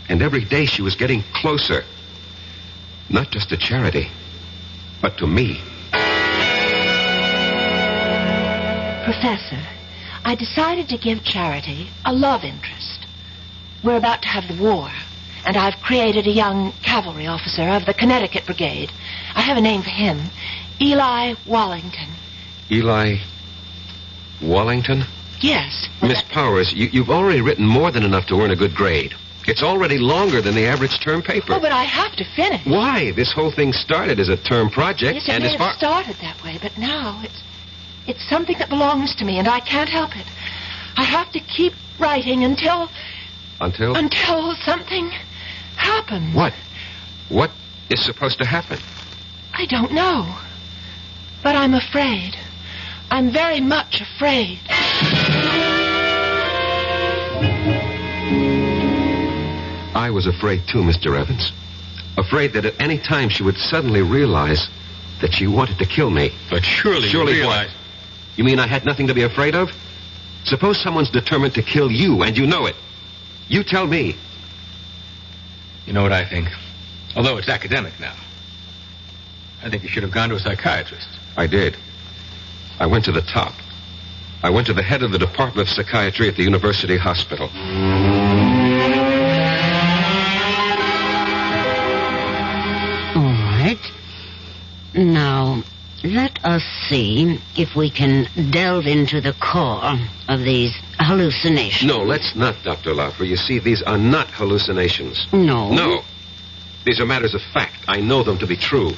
And every day she was getting closer. Not just to Charity, but to me. Professor, I decided to give Charity a love interest. We're about to have the war, and I've created a young cavalry officer of the Connecticut Brigade. I have a name for him. Eli Wallington. Eli Wallington? Yes. Miss Powers, you've already written more than enough to earn a good grade. It's already longer than the average term paper. Oh, but I have to finish. Why? This whole thing started as a term project. Yes, it may have started that way, but now it's something that belongs to me, and I can't help it. I have to keep writing until Until? Until something happens. What? What is supposed to happen? I don't know. But I'm afraid. I'm very much afraid. I was afraid too, Mr. Evans. Afraid that at any time she would suddenly realize that she wanted to kill me. But surely you realize... What? You mean I had nothing to be afraid of? Suppose someone's determined to kill you, and you know it. You tell me. You know what I think? Although it's academic now. I think you should have gone to a psychiatrist. I did. I went to the top. I went to the head of the Department of Psychiatry at the University Hospital. All right. Now, let us see if we can delve into the core of these hallucinations. No, let's not, Dr. Laufer. You see, these are not hallucinations. No? No. These are matters of fact. I know them to be true.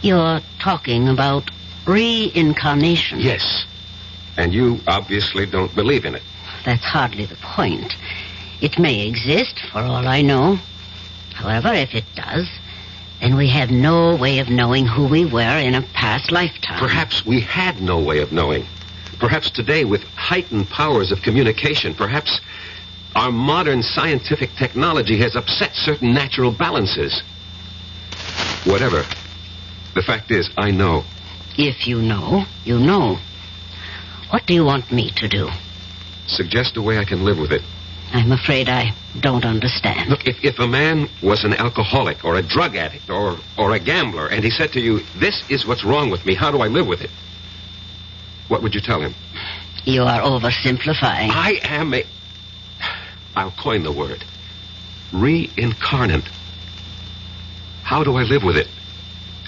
You're talking about reincarnation. Yes. And you obviously don't believe in it. That's hardly the point. It may exist, for all I know. However, if it does, then we have no way of knowing who we were in a past lifetime. Perhaps we had no way of knowing. Perhaps today, with heightened powers of communication, perhaps our modern scientific technology has upset certain natural balances. Whatever. The fact is, I know. If you know, you know. What do you want me to do? Suggest a way I can live with it. I'm afraid I don't understand. Look, if a man was an alcoholic or a drug addict or a gambler, and he said to you, this is what's wrong with me, how do I live with it? What would you tell him? You are oversimplifying. I am I'll coin the word. Reincarnate. How do I live with it?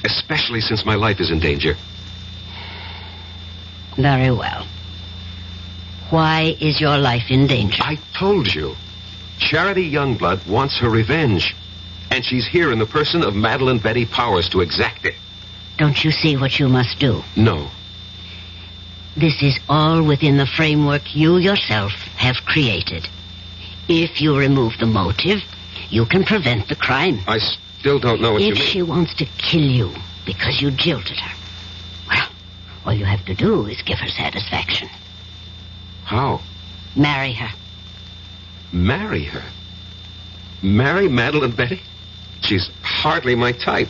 Especially since my life is in danger. Very well. Why is your life in danger? I told you. Charity Youngblood wants her revenge. And she's here in the person of Madeline Betty Powers to exact it. Don't you see what you must do? No. This is all within the framework you yourself have created. If you remove the motive, you can prevent the crime. I still don't know what you mean. If she wants to kill you because you jilted her, well, all you have to do is give her satisfaction. How? Marry her. Marry her? Marry Madeline Betty? She's hardly my type.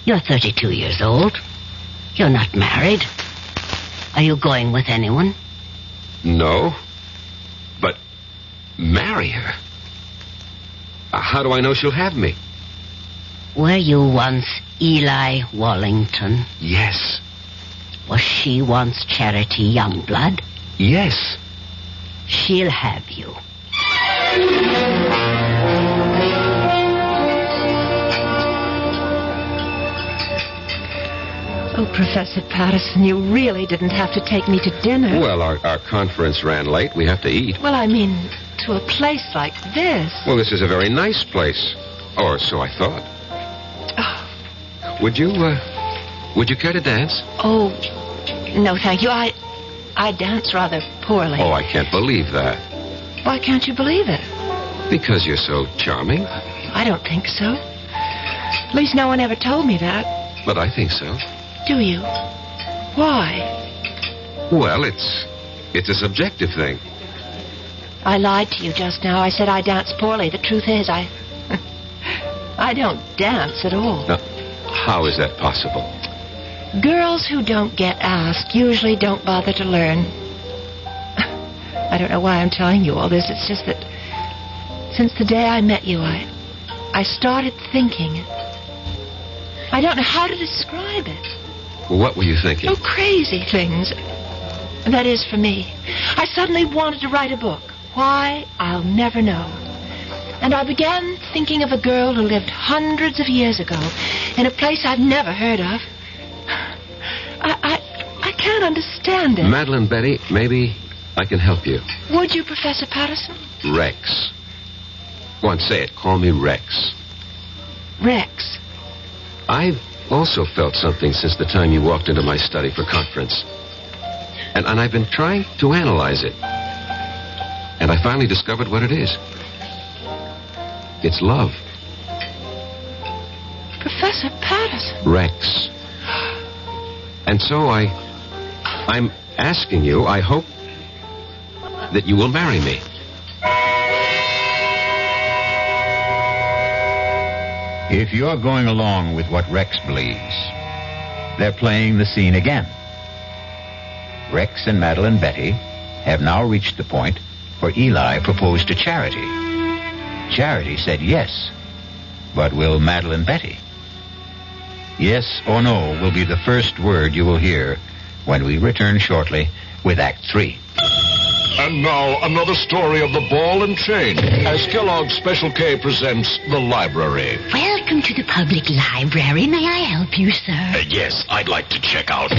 You're 32 years old. You're not married. Are you going with anyone? No. But marry her? How do I know she'll have me? Were you once Eli Wallington? Yes. Was she once Charity Youngblood? Yes. She'll have you. Oh, Professor Patterson, you really didn't have to take me to dinner. Well, our conference ran late. We have to eat. Well, I mean, to a place like this. Well, this is a very nice place. Or so I thought. Oh. Would you care to dance? Oh, no, thank you. I dance rather poorly. Oh, I can't believe that. Why can't you believe it? Because you're so charming. I don't think so. At least no one ever told me that. But I think so. Do you? Why? Well, it's a subjective thing. I lied to you just now. I said I dance poorly. The truth is, I don't dance at all. Now, how is that possible? Girls who don't get asked usually don't bother to learn. I don't know why I'm telling you all this. It's just that since the day I met you, I started thinking. I don't know how to describe it. Well, what were you thinking? Oh, crazy things. That is, for me. I suddenly wanted to write a book. Why, I'll never know. And I began thinking of a girl who lived hundreds of years ago in a place I've never heard of. I can't understand it. Madeline Betty, maybe I can help you. Would you, Professor Patterson? Rex. Go on, say it. Call me Rex. Rex. I've also felt something since the time you walked into my study for conference. And I've been trying to analyze it. And I finally discovered what it is. It's love. Professor Patterson. Rex. And so I'm asking you, I hope that you will marry me. If you're going along with what Rex believes, they're playing the scene again. Rex and Madeline Betty have now reached the point where Eli proposed to Charity. Charity said yes, but will Madeline Betty? Yes or no will be the first word you will hear when we return shortly with Act 3. And now, another story of the ball and chain, as Kellogg's Special K presents The Library. Welcome to the public library. May I help you, sir? Yes, I'd like to check out...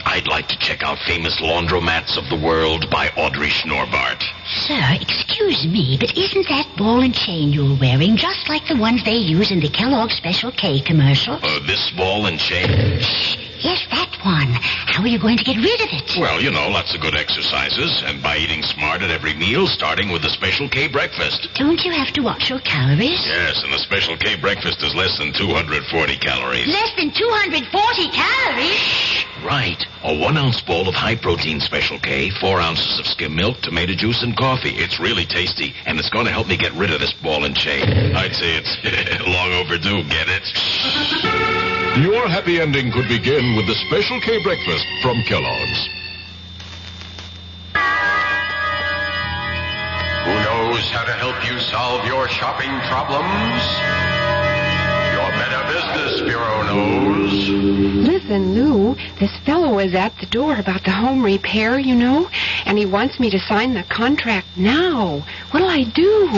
I'd like to check out Famous Laundromats of the World by Audrey Schnorbart. Sir, excuse me, but isn't that ball and chain you're wearing just like the ones they use in the Kellogg's Special K commercial? This ball and chain? Yes, that one. How are you going to get rid of it? Well, you know, lots of good exercises, and by eating smart at every meal, starting with the Special K breakfast. Don't you have to watch your calories? Yes, and the Special K breakfast is less than 240 calories. Less than 240 calories? Right. A 1-ounce bowl of high-protein Special K, 4 ounces of skim milk, tomato juice, and coffee. It's really tasty, and it's going to help me get rid of this ball and chain. I'd say it's long overdue, get it? Your happy ending could begin with the Special K breakfast from Kellogg's. Who knows how to help you solve your shopping problems? Your Better Business Bureau knows. Listen, Lou, this fellow is at the door about the home repair, you know, and he wants me to sign the contract now. What'll I do?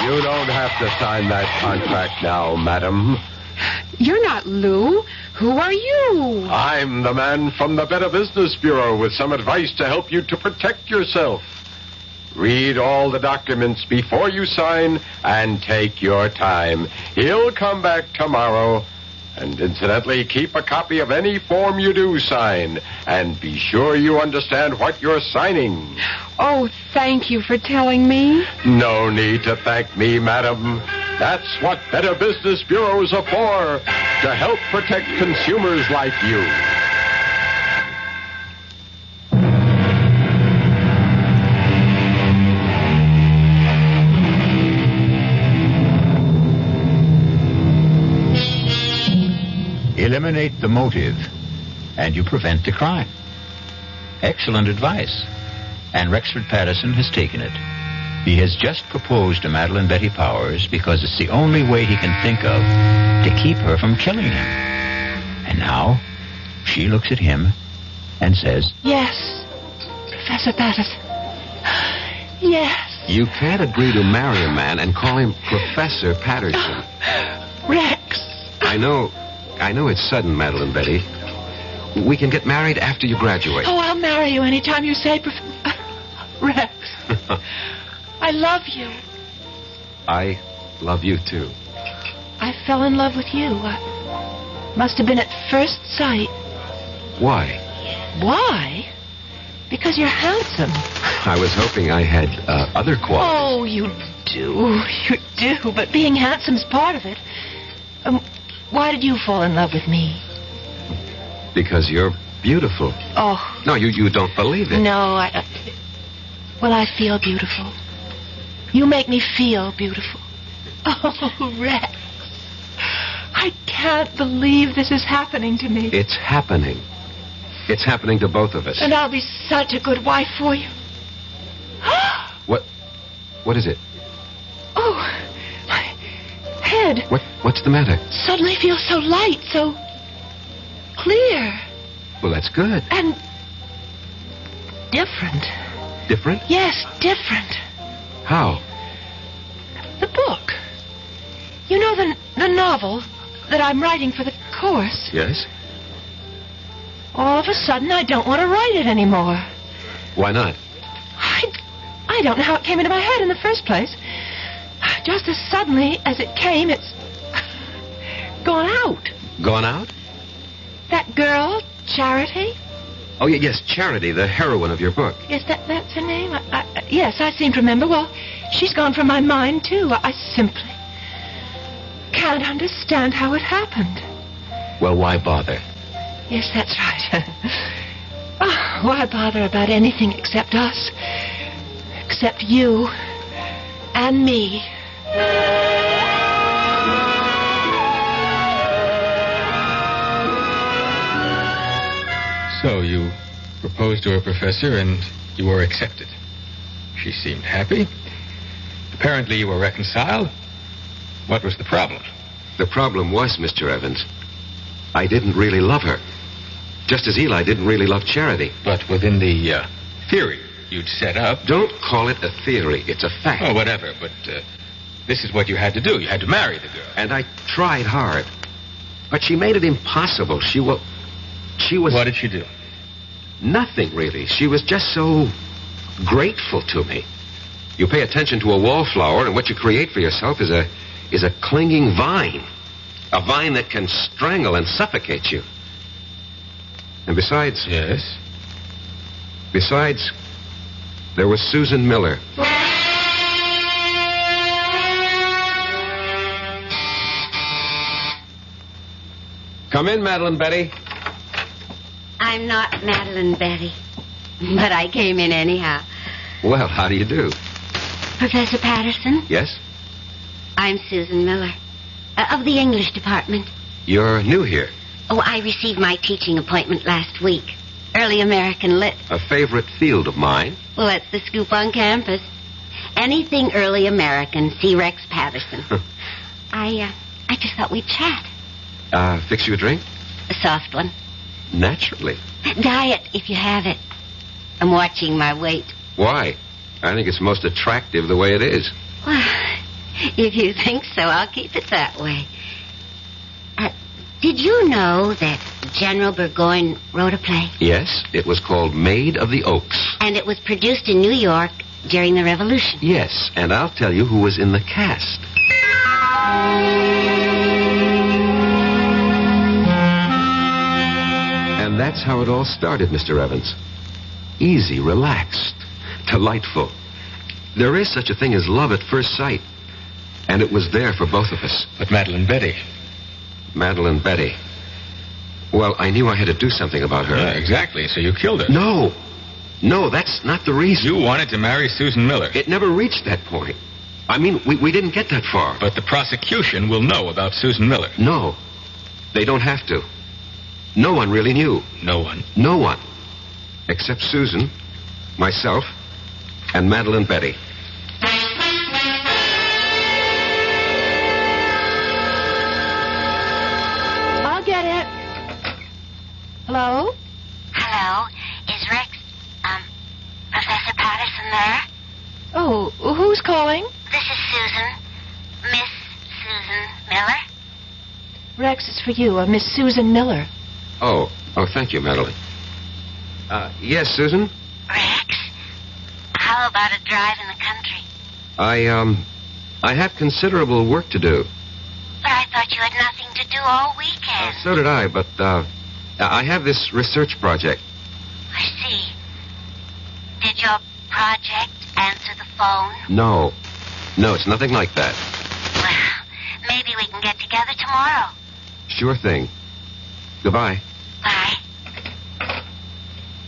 You don't have to sign that contract now, madam. You're not Lou. Who are you? I'm the man from the Better Business Bureau with some advice to help you to protect yourself. Read all the documents before you sign and take your time. He'll come back tomorrow. And incidentally, keep a copy of any form you do sign. And be sure you understand what you're signing. Oh, thank you for telling me. No need to thank me, madam. That's what Better Business Bureaus are for. To help protect consumers like you. Eliminate the motive, and you prevent the crime. Excellent advice. And Rexford Patterson has taken it. He has just proposed to Madeline Betty Powers because it's the only way he can think of to keep her from killing him. And now, she looks at him and says, Yes, Professor Patterson. Yes. You can't agree to marry a man and call him Professor Patterson. Rex. I know it's sudden, Madeline Betty. We can get married after you graduate. Oh, I'll marry you anytime you say, Rex. I love you. I love you, too. I fell in love with you. Must have been at first sight. Why? Why? Because you're handsome. I was hoping I had other qualities. Oh, you do. You do. But being handsome's part of it. Why did you fall in love with me? Because you're beautiful. Oh. No, you don't believe it. No, well, I feel beautiful. You make me feel beautiful. Oh, Rex. I can't believe this is happening to me. It's happening. It's happening to both of us. And I'll be such a good wife for you. What is it? Oh, my head. What's the matter? Suddenly feels so light, so clear. Well, that's good. And different. Different? Yes, different. How? The book. You know the novel that I'm writing for the course? Yes. All of a sudden, I don't want to write it anymore. Why not? I don't know how it came into my head in the first place. Just as suddenly as it came, it's gone out. Gone out? That girl, Charity? Oh, yes, Charity, the heroine of your book. Yes, that's her name? Yes, I seem to remember. Well, she's gone from my mind, too. I simply can't understand how it happened. Well, why bother? Yes, that's right. Oh, why bother about anything except us? Except you and me. So you proposed to her professor and you were accepted. She seemed happy. Apparently you were reconciled. What was the problem? The problem was, Mr. Evans, I didn't really love her. Just as Eli didn't really love Charity. But within the theory you'd set up... Don't call it a theory. It's a fact. Oh, whatever. But this is what you had to do. You had to marry the girl. And I tried hard. But she made it impossible. She was... What did she do? Nothing, really. She was just so grateful to me. You pay attention to a wallflower, and what you create for yourself is a clinging vine. A vine that can strangle and suffocate you. And besides... Yes? Besides, there was Susan Miller. Come in, Madeline Betty. I'm not Madeline Betty, but I came in anyhow. Well, how do you do? Professor Patterson? Yes? I'm Susan Miller, of the English department. You're new here. Oh, I received my teaching appointment last week. Early American Lit. A favorite field of mine. Well, that's the scoop on campus. Anything early American, see Rex Patterson. I just thought we'd chat. Fix you a drink? A soft one. Naturally. Diet, if you have it. I'm watching my weight. Why? I think it's most attractive the way it is. Well, if you think so, I'll keep it that way. Did you know that General Burgoyne wrote a play? Yes, it was called Maid of the Oaks. And it was produced in New York during the Revolution. Yes, and I'll tell you who was in the cast. And that's how it all started, Mr. Evans. Easy, relaxed, delightful. There is such a thing as love at first sight. And it was there for both of us. But Madeline Betty... Madeline Betty. Well, I knew I had to do something about her. Yeah, exactly. So you killed her. No, that's not the reason. You wanted to marry Susan Miller. It never reached that point. I mean, we didn't get that far. But the prosecution will know about Susan Miller. No, they don't have to. No one really knew. No one? No one. Except Susan, myself, and Madeline Betty. Hello? Hello. Is Rex, Professor Patterson there? Oh, who's calling? This is Susan. Miss Susan Miller. Rex, it's for you, Miss Susan Miller. Oh, thank you, Madeline. Yes, Susan? Rex, how about a drive in the country? I have considerable work to do. But I thought you had nothing to do all weekend. So did I, but, I have this research project. I see. Did your project answer the phone? No, it's nothing like that. Well, maybe we can get together tomorrow. Sure thing. Goodbye. Bye.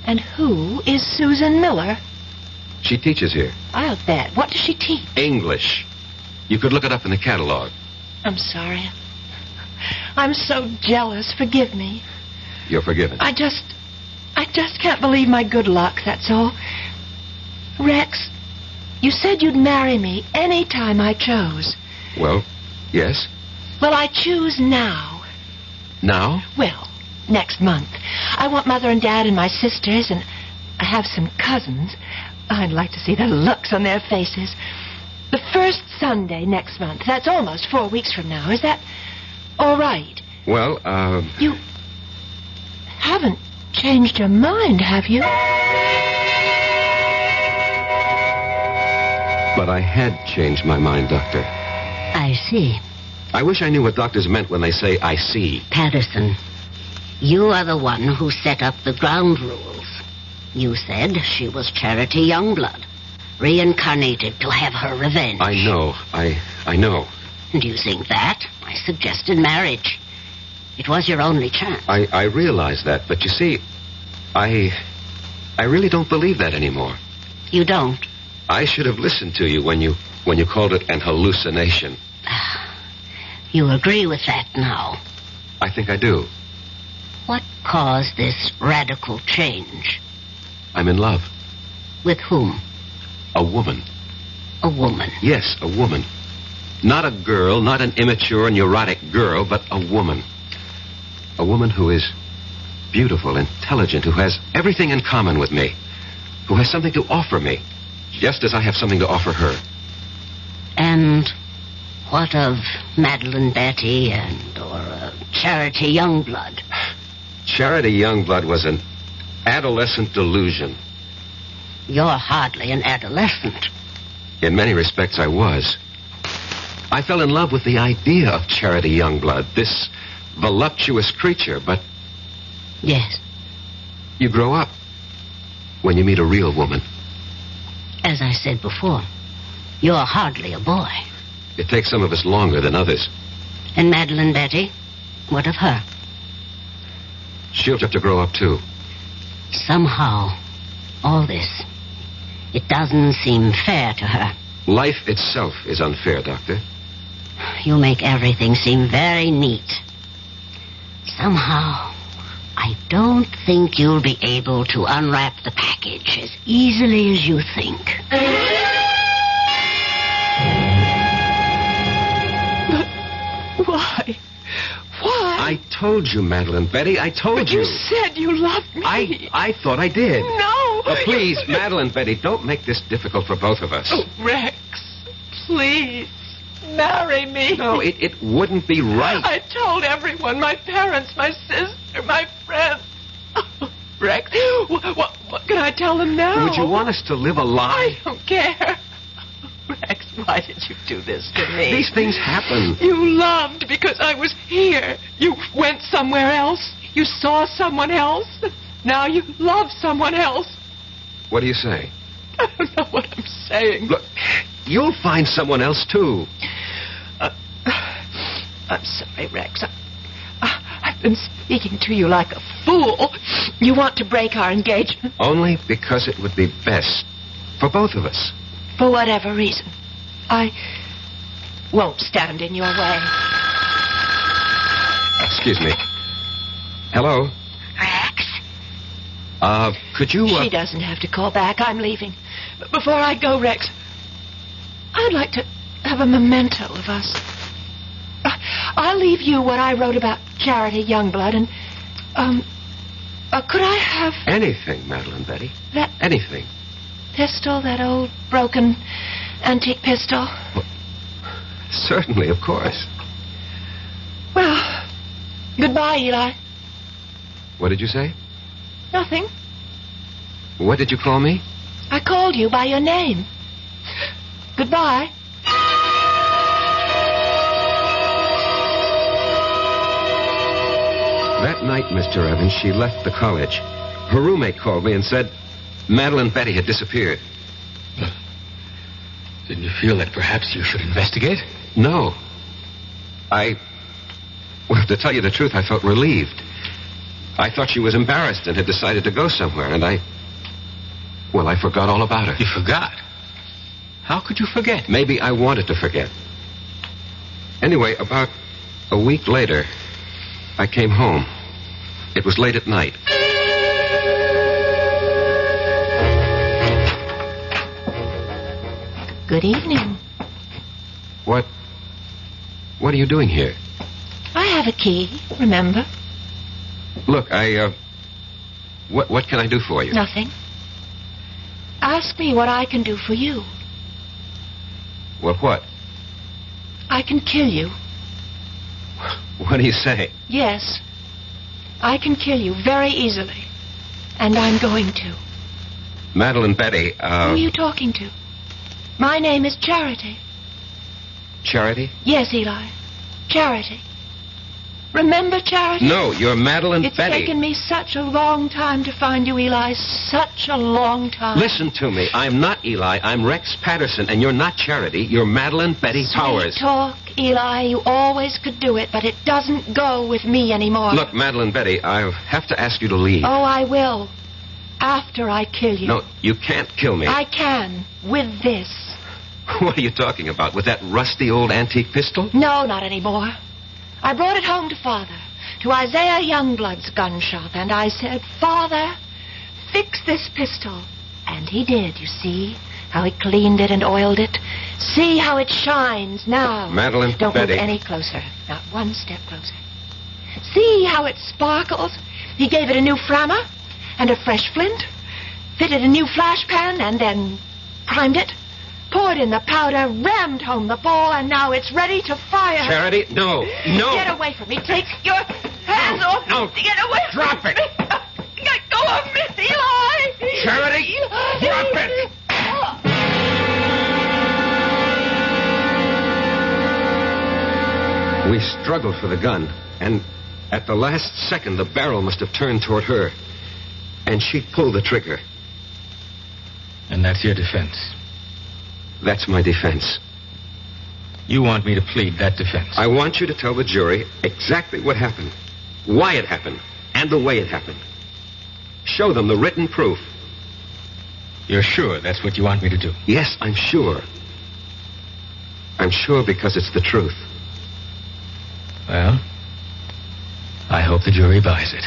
And who is Susan Miller? She teaches here. I'll bet. What does she teach? English. You could look it up in the catalog. I'm sorry. I'm so jealous. Forgive me. You're forgiven. I just can't believe my good luck, that's all. Rex, you said you'd marry me any time I chose. Well, yes. Well, I choose now. Now? Well, next month. I want Mother and Dad and my sisters, and I have some cousins. I'd like to see the looks on their faces. The first Sunday next month. That's almost 4 weeks from now. Is that all right? Well, You haven't changed your mind, have you? But I had changed my mind, Doctor. I see. I wish I knew what doctors meant when they say, I see. Patterson, You are the one who set up the ground rules. You said she was Charity Youngblood, reincarnated to have her revenge. I know. I know. And using that, I suggested marriage. It was your only chance. I realize that, but you see, I really don't believe that anymore. You don't? I should have listened to you when you called it an hallucination. You agree with that now? I think I do. What caused this radical change? I'm in love. With whom? A woman. A woman? Yes, a woman. Not a girl, not an immature, neurotic girl, but a woman. A woman who is beautiful, intelligent, who has everything in common with me, who has something to offer me, just as I have something to offer her. And what of Madeline Betty or Charity Youngblood? Charity Youngblood was an adolescent delusion. You're hardly an adolescent. In many respects, I was. I fell in love with the idea of Charity Youngblood, this voluptuous creature, but... Yes. You grow up when you meet a real woman. As I said before, you're hardly a boy. It takes some of us longer than others. And Madeline Betty? What of her? She'll have to grow up, too. Somehow, all this, it doesn't seem fair to her. Life itself is unfair, Doctor. You make everything seem very neat. Somehow, I don't think you'll be able to unwrap the package as easily as you think. But why? Why? I told you, Madeline Betty. I told you. You said you loved me. I thought I did. No. Please, Madeline Betty, don't make this difficult for both of us. Oh, Rex, please, marry me. No, it wouldn't be right. I told everyone, my parents, my sister, my friends. Oh, Rex, what can I tell them now? Would you want us to live a lie? I don't care. Rex, why did you do this to me? These things happen. You loved because I was here. You went somewhere else. You saw someone else. Now you love someone else. What do you say? I don't know what I'm saying. Look, you'll find someone else, too. I'm sorry, Rex. I've been speaking to you like a fool. You want to break our engagement? Only because it would be best for both of us. For whatever reason. I won't stand in your way. Excuse me. Hello? Rex? Could you... She doesn't have to call back. I'm leaving. But before I go, Rex, I'd like to have a memento of us. I'll leave you what I wrote about Charity Youngblood, and, could I have... Anything, Madeline Betty. That... Anything. Pistol, that old broken antique pistol? Well, certainly, of course. Well, goodbye, Eli. What did you say? Nothing. What did you call me? I called you by your name. Goodbye. That night, Mr. Evans, she left the college. Her roommate called me and said Madeline Betty had disappeared. Didn't you feel that perhaps you should investigate? No. Well, to tell you the truth, I felt relieved. I thought she was embarrassed and had decided to go somewhere, and I forgot all about her. You forgot? How could you forget? Maybe I wanted to forget. Anyway, about a week later, I came home. It was late at night. Good evening. What are you doing here? I have a key, remember? Look, what can I do for you? Nothing. Ask me what I can do for you. Well, what? I can kill you. What do you say? Yes. I can kill you very easily. And I'm going to. Madeline Betty, Who are you talking to? My name is Charity. Charity? Yes, Eli. Charity. Remember, Charity? No, you're Madeline It's Betty. taken me such a long time to find you, Eli. Such a long time. Listen to me. I'm not Eli. I'm Rex Patterson, and you're not Charity. You're Madeline Betty Powers. Sweet talk, Eli. You always could do it, but it doesn't go with me anymore. Look, Madeline Betty, I'll have to ask you to leave. Oh, I will. After I kill you. No, you can't kill me. I can. With this. What are you talking about? With that rusty old antique pistol? No, not anymore. I brought it home to Father, to Isaiah Youngblood's gun shop, and I said, Father, fix this pistol. And he did, you see, how he cleaned it and oiled it. See how it shines now. Madeline Don't Betty. move any closer. Not one step closer. See how it sparkles. He gave it a new frammer and a fresh flint, fitted a new flash pan, and then primed it. Poured in the powder, rammed home the ball, and now it's ready to fire. Charity, no. Get away from me. Take your hands off. No. Get away Drop from it. me. Let go of me, Eli. Charity, Eli. drop it. We struggled for the gun, and at the last second, the barrel must have turned toward her. And she pulled the trigger. And that's your defense. That's my defense. You want me to plead that defense? I want you to tell the jury exactly what happened, why it happened, and the way it happened. Show them the written proof. You're sure that's what you want me to do? Yes, I'm sure. I'm sure because it's the truth. Well, I hope the jury buys it.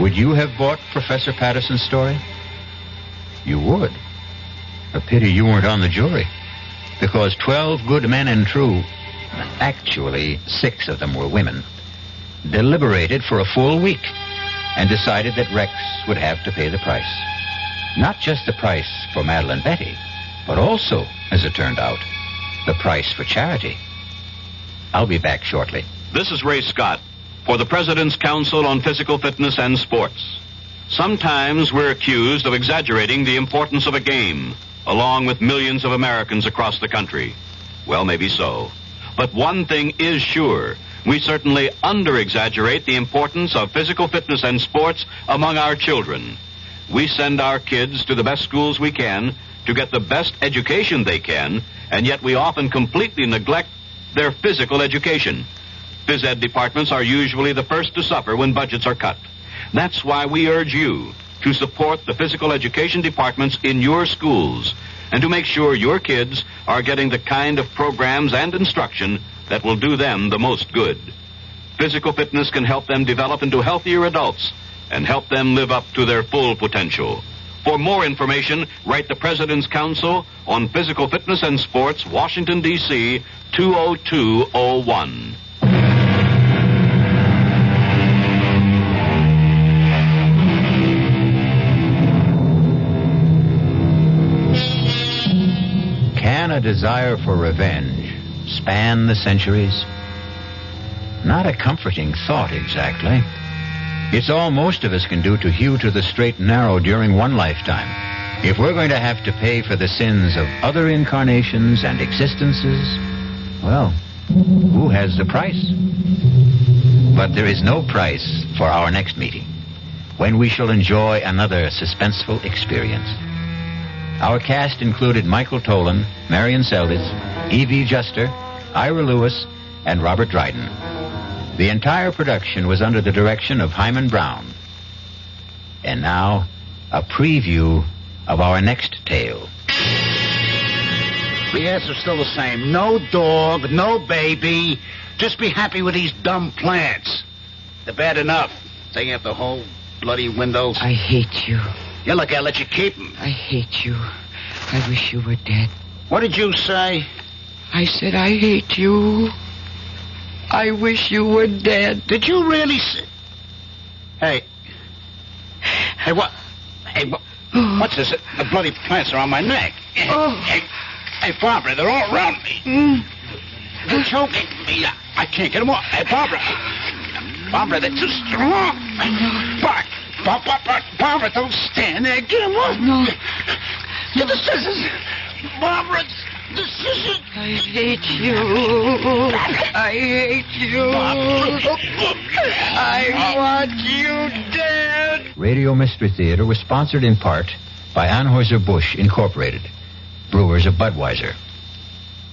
Would you have bought Professor Patterson's story? You would. A pity you weren't on the jury. Because 12 good men and true, actually 6 of them were women, deliberated for a full week and decided that Rex would have to pay the price. Not just the price for Madeline Betty, but also, as it turned out, the price for Charity. I'll be back shortly. This is Ray Scott for the President's Council on Physical Fitness and Sports. Sometimes we're accused of exaggerating the importance of a game, along with millions of Americans across the country. Well, maybe so. But one thing is sure. We certainly under-exaggerate the importance of physical fitness and sports among our children. We send our kids to the best schools we can to get the best education they can, and yet we often completely neglect their physical education. Phys ed departments are usually the first to suffer when budgets are cut. That's why we urge you to support the physical education departments in your schools and to make sure your kids are getting the kind of programs and instruction that will do them the most good. Physical fitness can help them develop into healthier adults and help them live up to their full potential. For more information, write the President's Council on Physical Fitness and Sports, Washington, D.C., 20201. Can a desire for revenge span the centuries? Not a comforting thought, exactly. It's all most of us can do to hew to the straight and narrow during one lifetime. If we're going to have to pay for the sins of other incarnations and existences, well, who has the price? But there is no price for our next meeting, when we shall enjoy another suspenseful experience. Our cast included Michael Tolan, Marion Seldes, E.V. Juster, Ira Lewis, and Robert Dryden. The entire production was under the direction of Hyman Brown. And now, a preview of our next tale. The answer's still the same. No dog, no baby. Just be happy with these dumb plants. They're bad enough. Taking out the whole bloody windows. I hate you. Yeah, look, I'll let you keep them. I hate you. I wish you were dead. What did you say? I said I hate you. I wish you were dead. Did you really say... Hey, what? Hey, what's this? The bloody plants are on my neck. Hey, Barbara, they're all around me. They're choking me. I can't get them off. Hey, Barbara, they're too strong. Barbara, don't stand there. Get them off. No. Get the scissors. Barbara, decision. I hate you. I hate you. I want you dead. Radio Mystery Theater was sponsored in part by Anheuser-Busch Incorporated, brewers of Budweiser.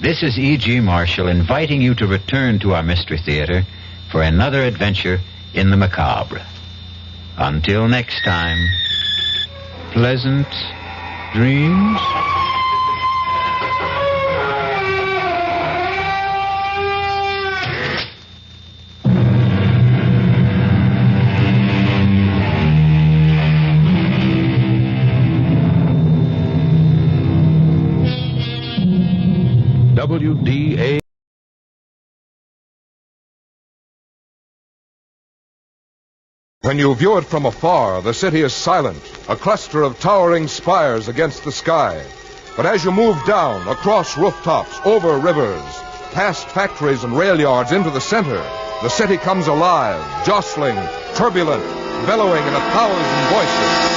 This is E.G. Marshall inviting you to return to our Mystery Theater for another adventure in the macabre. Until next time, pleasant dreams. WDA. When you view it from afar, the city is silent, a cluster of towering spires against the sky. But as you move down, across rooftops, over rivers, past factories and rail yards into the center, the city comes alive, jostling, turbulent, bellowing in 1,000 voices.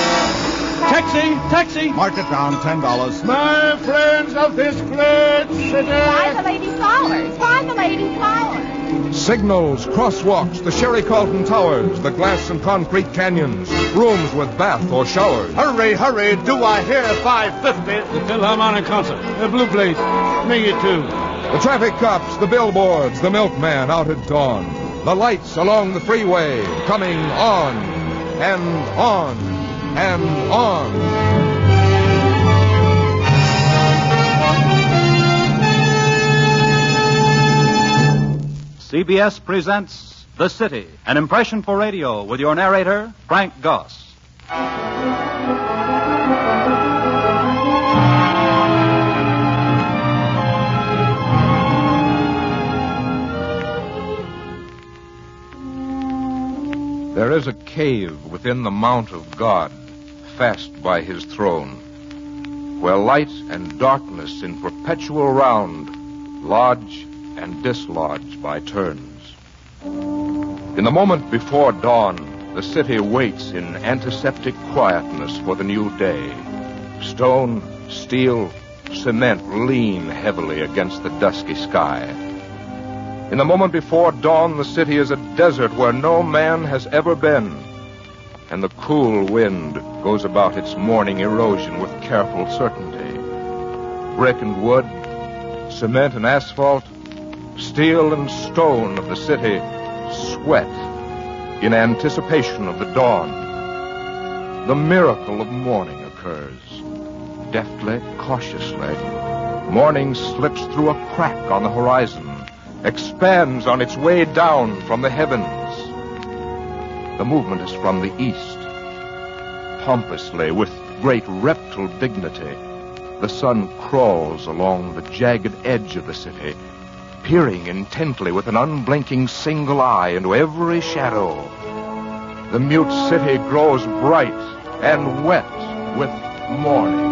Taxi! Taxi! Mark it down, $10. My friends of this great city! Buy the lady flowers! Buy the lady flowers! Signals, crosswalks, the Sherry Carlton Towers, the glass and concrete canyons, rooms with bath or showers. Hurry, hurry, do I hear 550? The Philharmonic Concert, the Blue Place, me too. The traffic cops, the billboards, the milkman out at dawn. The lights along the freeway coming on and on and on. CBS presents The City, an impression for radio with your narrator, Frank Goss. There is a cave within the mount of God, fast by his throne, where light and darkness in perpetual round lodge and dislodge by turns. In the moment before dawn, the city waits in antiseptic quietness for the new day. Stone, steel, cement lean heavily against the dusky sky. In the moment before dawn, the city is a desert where no man has ever been, and the cool wind goes about its morning erosion with careful certainty. Brick and wood, cement and asphalt, steel and stone of the city sweat in anticipation of the dawn. The miracle of morning occurs. Deftly, cautiously, morning slips through a crack on the horizon, expands on its way down from the heavens. The movement is from the east. Pompously, with great reptile dignity, the sun crawls along the jagged edge of the city, peering intently with an unblinking single eye into every shadow. The mute city grows bright and wet with morning.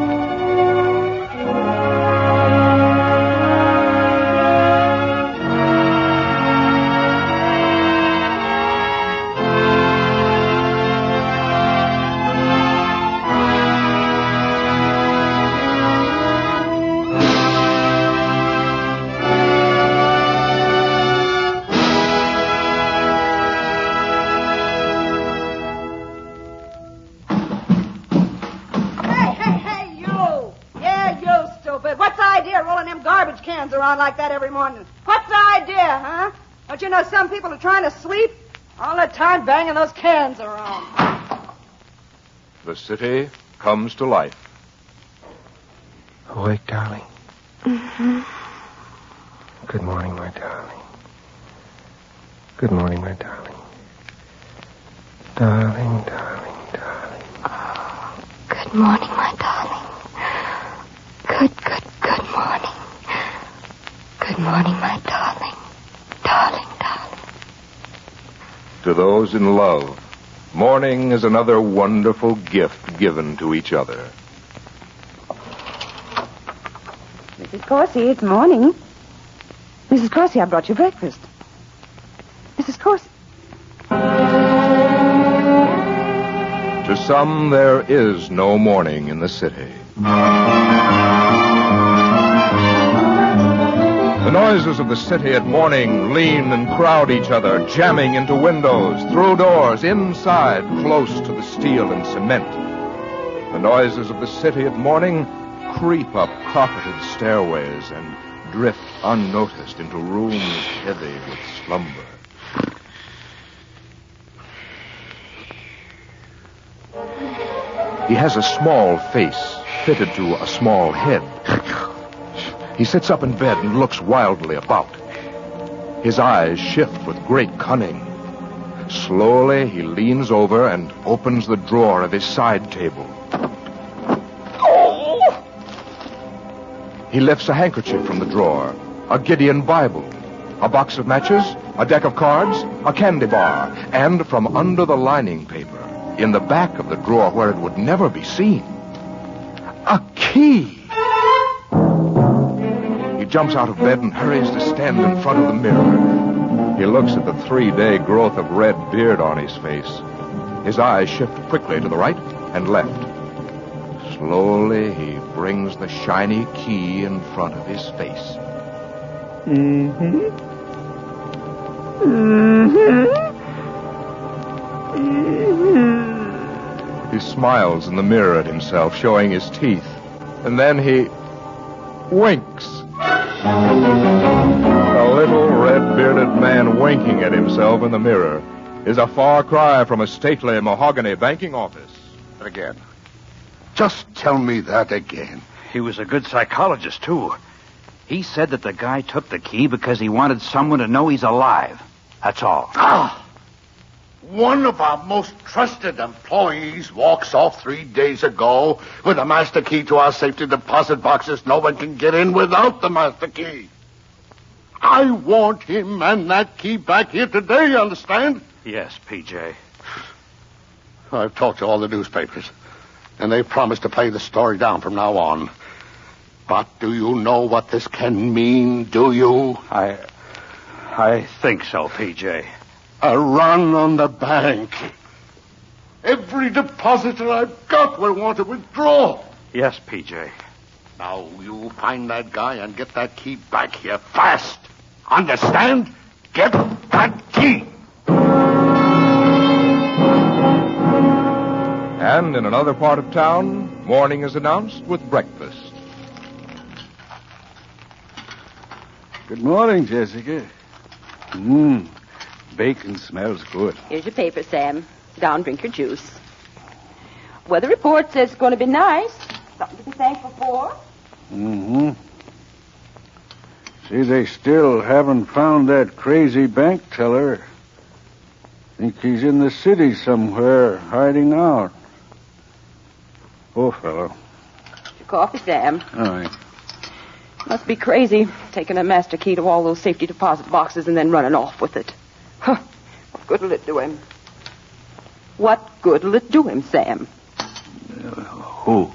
Around like that every morning. What's the idea, huh? Don't you know some people are trying to sleep? All the time banging those cans around. The city comes to life. Awake, darling. Mm-hmm. Good morning, my darling. Good morning, my darling. Darling, darling, darling. Oh, good morning, my darling. Good morning. Good morning, my darling. Darling, darling. To those in love, morning is another wonderful gift given to each other. Mrs. Corsi, it's morning. Mrs. Corsi, I brought you breakfast. Mrs. Corsi. To some, there is no morning in the city. The noises of the city at morning lean and crowd each other, jamming into windows, through doors, inside, close to the steel and cement. The noises of the city at morning creep up carpeted stairways and drift unnoticed into rooms heavy with slumber. He has a small face fitted to a small head. He sits up in bed and looks wildly about. His eyes shift with great cunning. Slowly, he leans over and opens the drawer of his side table. He lifts a handkerchief from the drawer, a Gideon Bible, a box of matches, a deck of cards, a candy bar, and from under the lining paper, in the back of the drawer where it would never be seen, a key. He jumps out of bed and hurries to stand in front of the mirror. He looks at the 3-day growth of red beard on his face. His eyes shift quickly to the right and left. Slowly, he brings the shiny key in front of his face. He smiles in the mirror at himself, showing his teeth. And then he winks. A little red-bearded man winking at himself in the mirror is a far cry from a stately mahogany banking office. Again. Just tell me that again. He was a good psychologist, too. He said that the guy took the key because he wanted someone to know he's alive. That's all. One of our most trusted employees walks off 3 days ago with a master key to our safety deposit boxes. No one can get in without the master key. I want him and that key back here today, you understand? Yes, P.J. I've talked to all the newspapers, and they've promised to play the story down from now on. But do you know what this can mean, do you? I think so, P.J. A run on the bank. Every depositor I've got will want to withdraw. Yes, P.J. Now, you find that guy and get that key back here fast. Understand? Get that key. And in another part of town, morning is announced with breakfast. Good morning, Jessica. Bacon smells good. Here's your paper, Sam. Sit down, drink your juice. Weather report says it's going to be nice. Something to be thankful for. See, they still haven't found that crazy bank teller. Think he's in the city somewhere, hiding out. Poor fellow. Your coffee, Sam. All right. Must be crazy, taking a master key to all those safety deposit boxes and then running off with it. Huh. What good will it do him? What good will it do him, Sam? Who?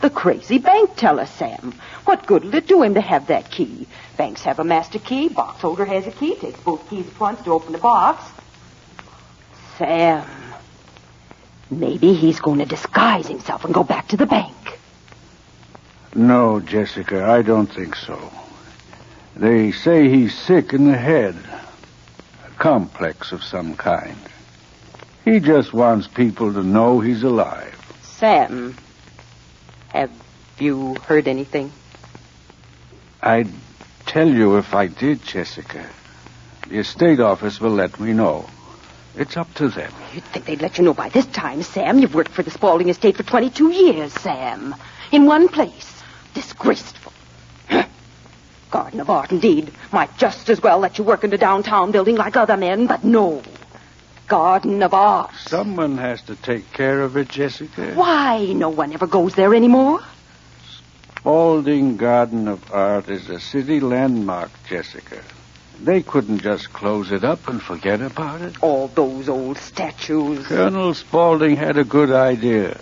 The crazy bank teller, Sam. What good will it do him to have that key? Banks have a master key, box holder has a key, takes both keys at once to open the box. Sam, maybe he's going to disguise himself and go back to the bank. No, Jessica, I don't think so. They say he's sick in the head. A complex of some kind. He just wants people to know he's alive. Sam, have you heard anything? I'd tell you if I did, Jessica. The estate office will let me know. It's up to them. You'd think they'd let you know by this time, Sam. You've worked for the Spaulding estate for 22 years, Sam. In one place. Disgraceful. Garden of Art, indeed. Might just as well let you work in the downtown building like other men, but no. Garden of Art. Someone has to take care of it, Jessica. Why? No one ever goes there anymore. Spaulding Garden of Art is a city landmark, Jessica. They couldn't just close it up and forget about it. All those old statues. Colonel Spaulding had a good idea.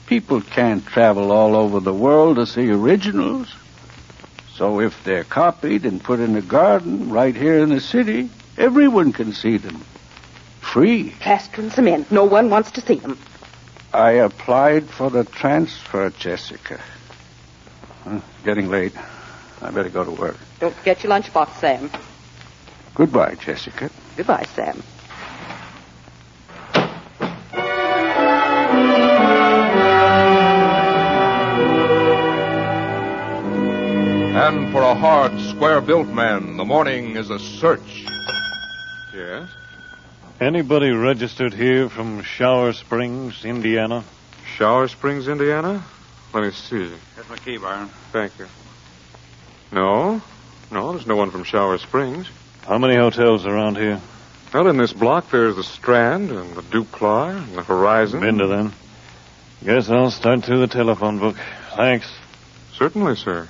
People can't travel all over the world to see originals. So if they're copied and put in a garden right here in the city, everyone can see them. Free. Plaster and cement. No one wants to see them. I applied for the transfer, Jessica. Getting late. I better go to work. Don't forget your lunchbox, Sam. Goodbye, Jessica. Goodbye, Sam. And for a hard, square-built man, the morning is a search. Yes? Anybody registered here from Shower Springs, Indiana? Shower Springs, Indiana? Let me see. Here's my key, Byron. Thank you. No, there's no one from Shower Springs. How many hotels around here? Well, in this block, there's the Strand and the Duclaw and the Horizon. Been to them. Guess I'll start through the telephone book. Thanks. Certainly, sir.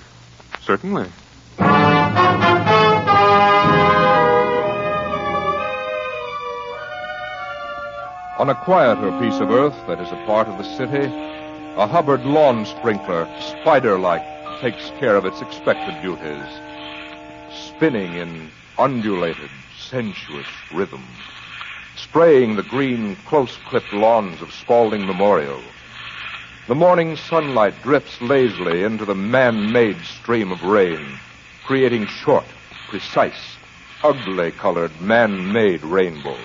Certainly. On a quieter piece of earth that is a part of the city, a Hubbard lawn sprinkler, spider-like, takes care of its expected duties, spinning in undulated, sensuous rhythm, spraying the green, close-clipped lawns of Spaulding Memorial. The morning sunlight drips lazily into the man-made stream of rain, creating short, precise, ugly-colored, man-made rainbows.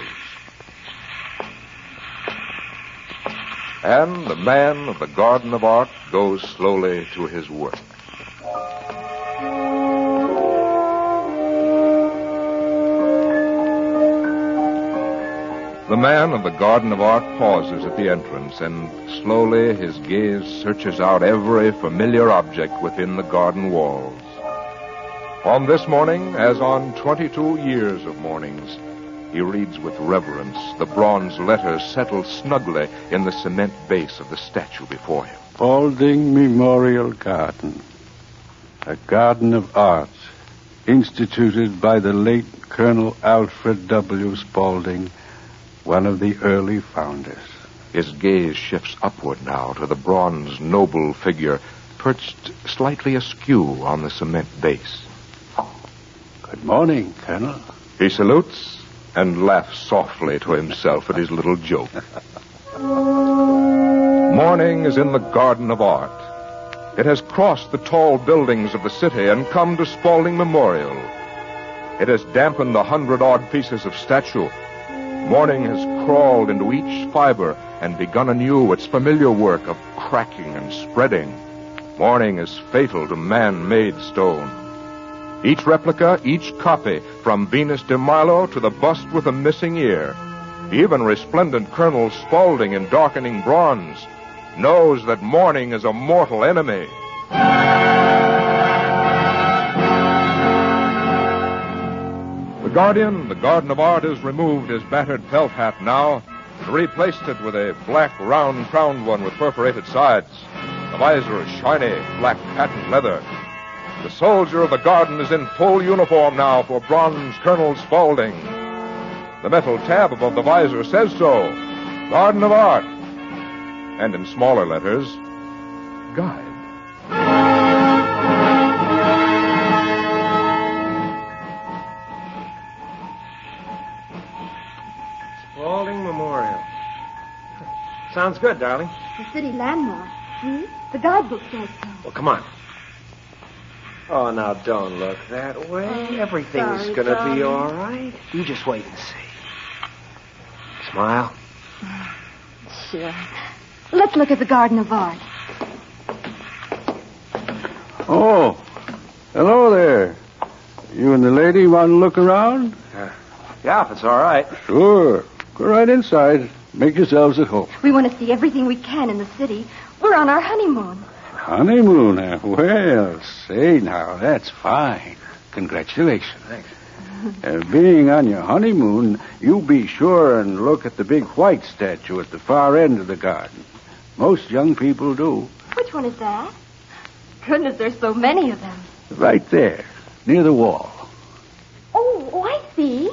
And the man of the Garden of Art goes slowly to his work. The man of the Garden of Art pauses at the entrance, and slowly his gaze searches out every familiar object within the garden walls. On this morning, as on 22 years of mornings, he reads with reverence the bronze letters settled snugly in the cement base of the statue before him. Spaulding Memorial Garden. A garden of art instituted by the late Colonel Alfred W. Spaulding, one of the early founders. His gaze shifts upward now to the bronze noble figure perched slightly askew on the cement base. Good morning, Colonel. He salutes and laughs softly to himself at his little joke. Morning is in the Garden of Art. It has crossed the tall buildings of the city and come to Spaulding Memorial. It has dampened 100-odd pieces of statue. Morning has crawled into each fiber and begun anew its familiar work of cracking and spreading. Morning is fatal to man-made stone. Each replica, each copy, from Venus de Milo to the bust with a missing ear, even resplendent Colonel Spaulding in darkening bronze, knows that morning is a mortal enemy. The Guardian, the Garden of Art, has removed his battered felt hat now and replaced it with a black, round-crowned one with perforated sides. The visor is shiny, black patent leather. The soldier of the garden is in full uniform now for bronze Colonel Spaulding. The metal tab above the visor says so. Garden of Art. And in smaller letters, Guide. Spaulding Memorial. Sounds good, darling. The city landmark. See? The guidebook says so. Well, come on. Oh, now don't look that way. Everything's sorry, gonna darling. be all right. You just wait and see. Smile. Sure. Let's look at the Garden of Art. Oh, hello there. You and the lady want to look around? Yeah, if it's all right. Sure. Go right inside. Make yourselves at home. We want to see everything we can in the city. We're on our honeymoon. Honeymoon, eh? Well, say now, that's fine. Congratulations. Thanks. Being on your honeymoon, you be sure and look at the big white statue at the far end of the garden. Most young people do. Which one is that? Goodness, there's so many of them. Right there, near the wall. Oh, I see.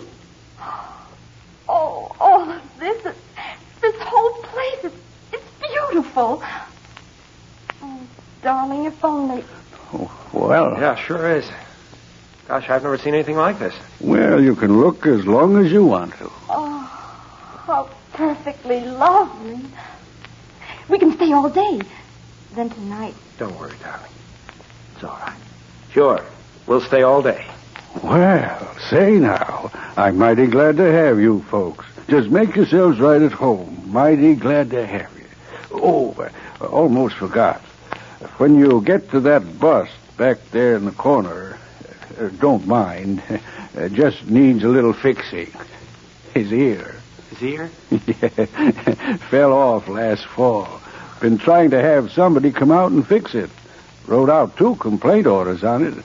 Oh, this whole place it's beautiful. Oh, darling, if only. Oh, well. Yeah, sure is. Gosh, I've never seen anything like this. Well, you can look as long as you want to. Oh, how perfectly lovely. We can stay all day. Then tonight. Don't worry, darling. It's all right. Sure. We'll stay all day. Well, say now, I'm mighty glad to have you folks. Just make yourselves right at home. Mighty glad to have you. Oh, almost forgot. When you get to that bust back there in the corner, don't mind. Just needs a little fixing. His ear. His ear? Yeah. Fell off last fall. Been trying to have somebody come out and fix it. Wrote out 2 complaint orders on it.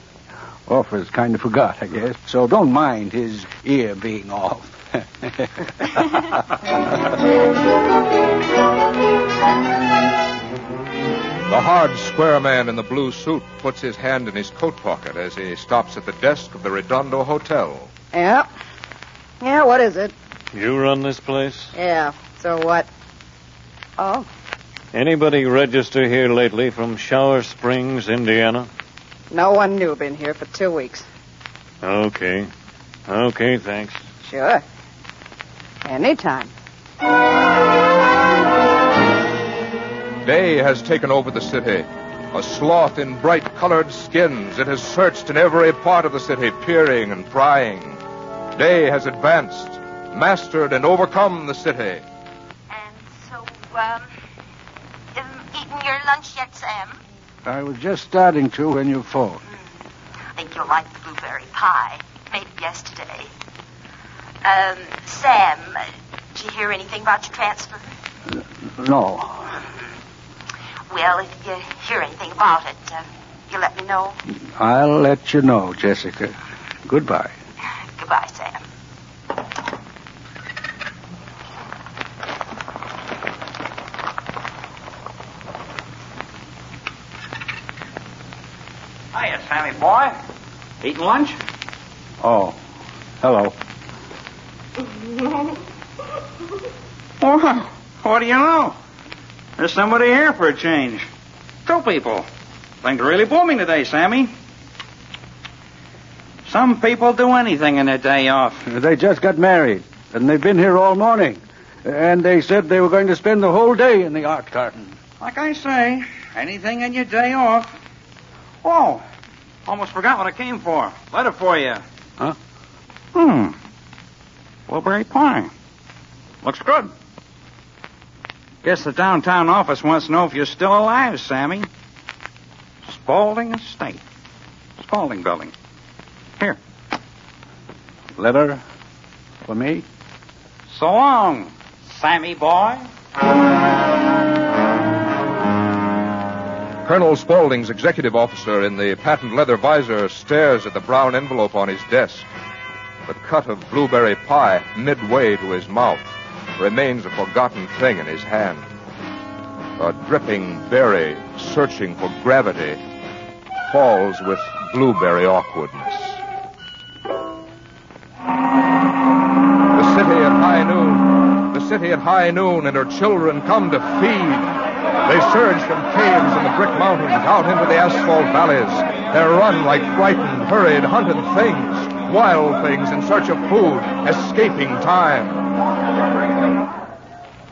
Office kind of forgot, I guess. So don't mind his ear being off. The hard, square man in the blue suit puts his hand in his coat pocket as he stops at the desk of the Redondo Hotel. Yeah. Yeah, what is it? You run this place? Yeah, so what? Oh. Anybody register here lately from Shower Springs, Indiana? No one new been here for 2 weeks. Okay. Okay, thanks. Sure. Anytime. Day has taken over the city. A sloth in bright-colored skins. It has searched in every part of the city, peering and prying. Day has advanced, mastered and overcome the city. And so, eaten your lunch yet, Sam? I was just starting to when you phoned. I think you'll like the blueberry pie. Made it yesterday. Sam, did you hear anything about your transfer? No. Well, if you hear anything about it, you let me know. I'll let you know, Jessica. Goodbye. Goodbye, Sam. Hiya, Sammy boy. Eating lunch? Oh, hello. Well, what do you know? There's somebody here for a change. 2 people. Things are really booming today, Sammy. Some people do anything in their day off. They just got married, and they've been here all morning. And they said they were going to spend the whole day in the art garden. Like I say, anything in your day off. Oh, almost forgot what I came for. Letter for you. Huh? Blueberry pie. Looks good. Guess the downtown office wants to know if you're still alive, Sammy. Spaulding Estate. Spaulding Building. Here. Letter for me? So long, Sammy boy. Colonel Spaulding's executive officer in the patent leather visor stares at the brown envelope on his desk. The cut of blueberry pie midway to his mouth remains a forgotten thing in his hand. A dripping berry searching for gravity falls with blueberry awkwardness. The city at high noon. The city at high noon, and her children come to feed. They surge from caves in the brick mountains out into the asphalt valleys. They run like frightened, hurried, hunted things, wild things in search of food, escaping time.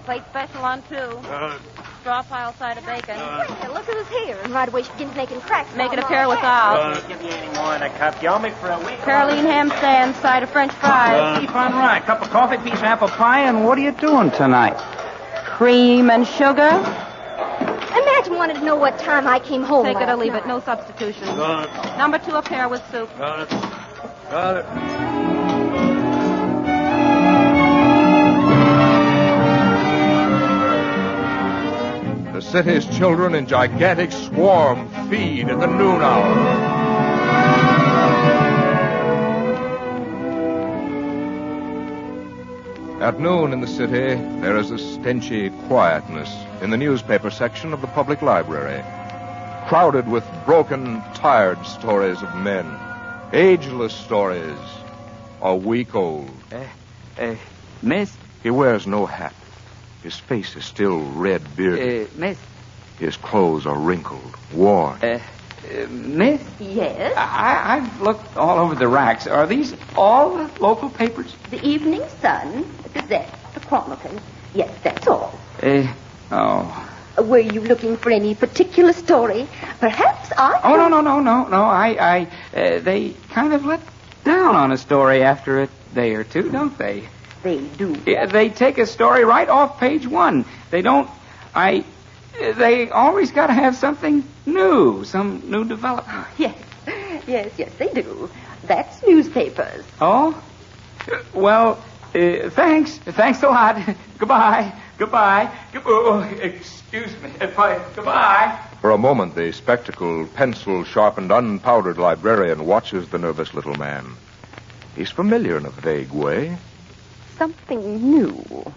Plate special on 2. Straw pile side of bacon. Hey, look who's here. And right away she begins making cracks. Make it a pair without. Give me any more in a cup. Y'all make for a week. Caroline ham stand, side of French fries. Beef on rye, cup of coffee, piece of apple pie, and what are you doing tonight? Cream and sugar. Imagine wanted to know what time I came home. Take it or last leave night. it. No substitutions. Number 2 a pair with soup. Got it. Got it. The city's children in gigantic swarm feed at the noon hour. At noon in the city, there is a stenchy quietness in the newspaper section of the public library, crowded with broken, tired stories of men, ageless stories, a week old. Miss? He wears no hat. His face is still red-bearded. Miss? His clothes are wrinkled, worn. Miss? Yes? I've looked all over the racks. Are these all the local papers? The Evening Sun, the Gazette, the Chronicle. Yes, that's all. Oh. Were you looking for any particular story? Perhaps I... Oh, no. They kind of let down on a story after a day or two, don't they? They do. Yeah, they take a story right off page 1. They don't... They always got to have something new, some new development. Yes, they do. That's newspapers. Oh? Well, thanks. Thanks a lot. Goodbye. Oh, excuse me. Goodbye. For a moment, the spectacled, pencil-sharpened, unpowdered librarian watches the nervous little man. He's familiar in a vague way. Something new.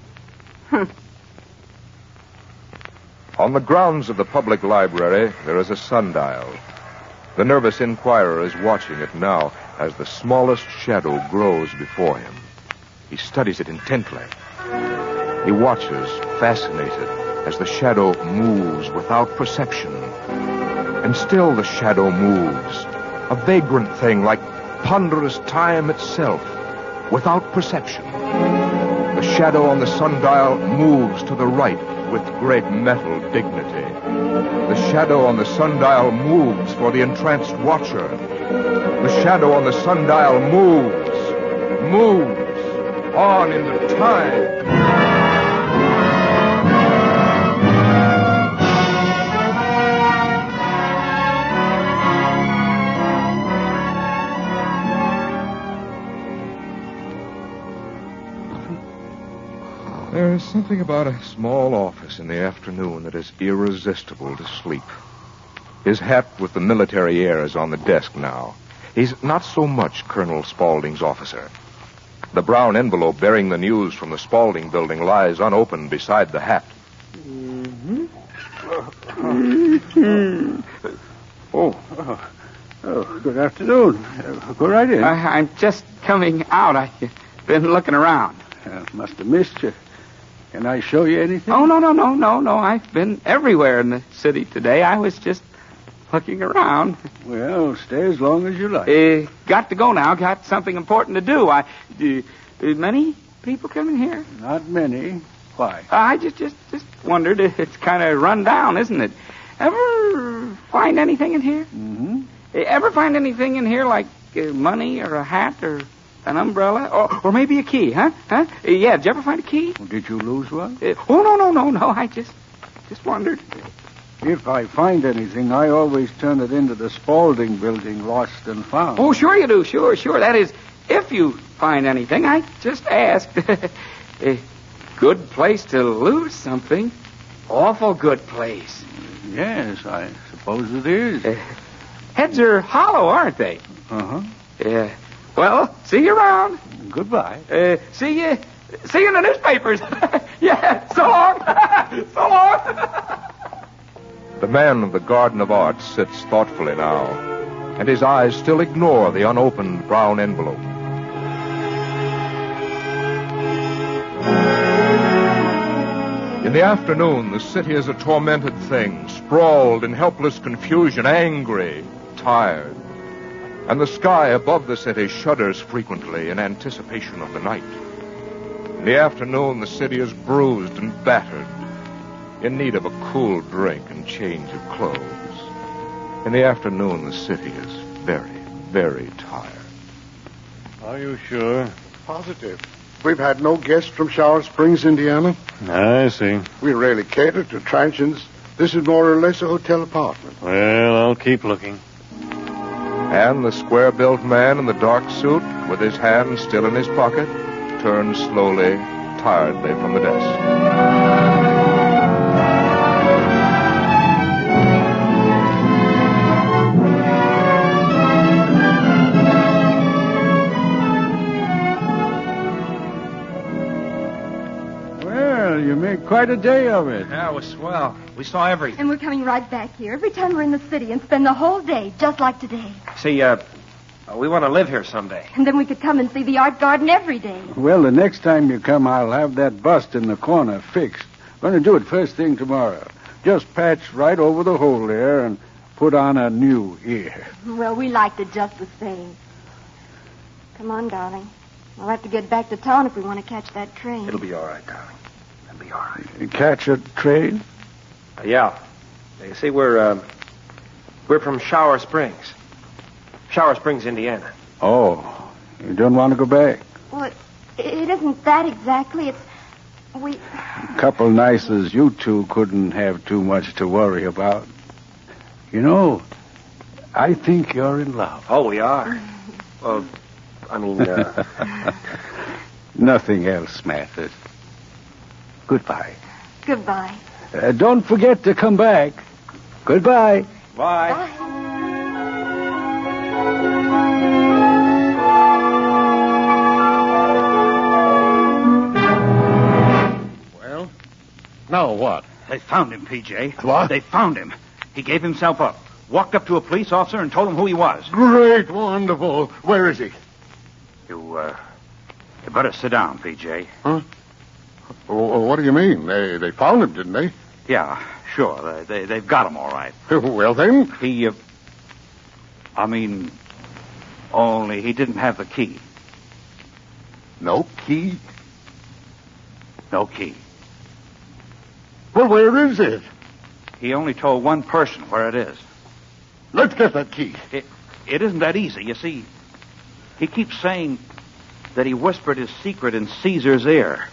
On the grounds of the public library, there is a sundial. The nervous inquirer is watching it now as the smallest shadow grows before him. He studies it intently. He watches, fascinated, as the shadow moves without perception. And still the shadow moves, a vagrant thing like ponderous time itself, without perception. The shadow on the sundial moves to the right with great mental dignity. The shadow on the sundial moves for the entranced watcher. The shadow on the sundial moves on into time. There is something about a small office in the afternoon that is irresistible to sleep. His hat with the military air is on the desk now. He's not so much Colonel Spaulding's officer. The brown envelope bearing the news from the Spaulding building lies unopened beside the hat. Oh, good afternoon. Go right in. I'm just coming out. I've been looking around. Must have missed you. Can I show you anything? Oh, no. I've been everywhere in the city today. I was just looking around. Well, stay as long as you like. Got to go now. Got something important to do. Many people coming here? Not many. Why? I just wondered. It's kind of run down, isn't it? Ever find anything in here? Mm-hmm. Ever find anything in here like money or a hat or an umbrella? Or maybe a key, huh? Yeah, did you ever find a key? Well, did you lose one? No. I just wondered. If I find anything, I always turn it into the Spaulding building, lost and found. Oh, sure you do. Sure. That is, if you find anything. I just asked. A good place to lose something. Awful good place. Yes, I suppose it is. Heads are hollow, aren't they? Uh-huh. Yeah. Well, see you around. Goodbye. See you in the newspapers. Yeah, so long. So long. The man of the Garden of Art sits thoughtfully now, and his eyes still ignore the unopened brown envelope. In the afternoon, the city is a tormented thing, sprawled in helpless confusion, angry, tired. And the sky above the city shudders frequently in anticipation of the night. In the afternoon, the city is bruised and battered, in need of a cool drink and change of clothes. In the afternoon, the city is very, very tired. Are you sure? Positive. We've had no guests from Shower Springs, Indiana. I see. We rarely cater to transients. This is more or less a hotel apartment. Well, I'll keep looking. And the square-built man in the dark suit, with his hand still in his pocket, turns slowly, tiredly from the desk. You made quite a day of it. Yeah, it was swell. We saw everything. And we're coming right back here every time we're in the city and spend the whole day just like today. See, we want to live here someday. And then we could come and see the art garden every day. Well, the next time you come, I'll have that bust in the corner fixed. Going to do it first thing tomorrow. Just patch right over the hole there and put on a new ear. Well, we liked it just the same. Come on, darling. We'll have to get back to town if we want to catch that train. It'll be all right, darling. It'll be all right. You catch a train? Yeah. You see, we're We're from Shower Springs. Shower Springs, Indiana. Oh, you don't want to go back? Well, it isn't that exactly. We... A couple nice as you two couldn't have too much to worry about. You know, I think you're in love. Oh, we are. Well, I mean, Nothing else matters. Goodbye. Goodbye. Don't forget to come back. Goodbye. Bye. Bye. Well, now what? They found him, P.J. What? They found him. He gave himself up. Walked up to a police officer and told him who he was. Great, wonderful. Where is he? You better sit down, P.J. Huh? Well, what do you mean? They found him, didn't they? Yeah, sure. They've got him all right. Well, then? Only he didn't have the key. No key? No key. Well, where is it? He only told one person where it is. Let's get that key. It isn't that easy. You see, he keeps saying that he whispered his secret in Caesar's ear.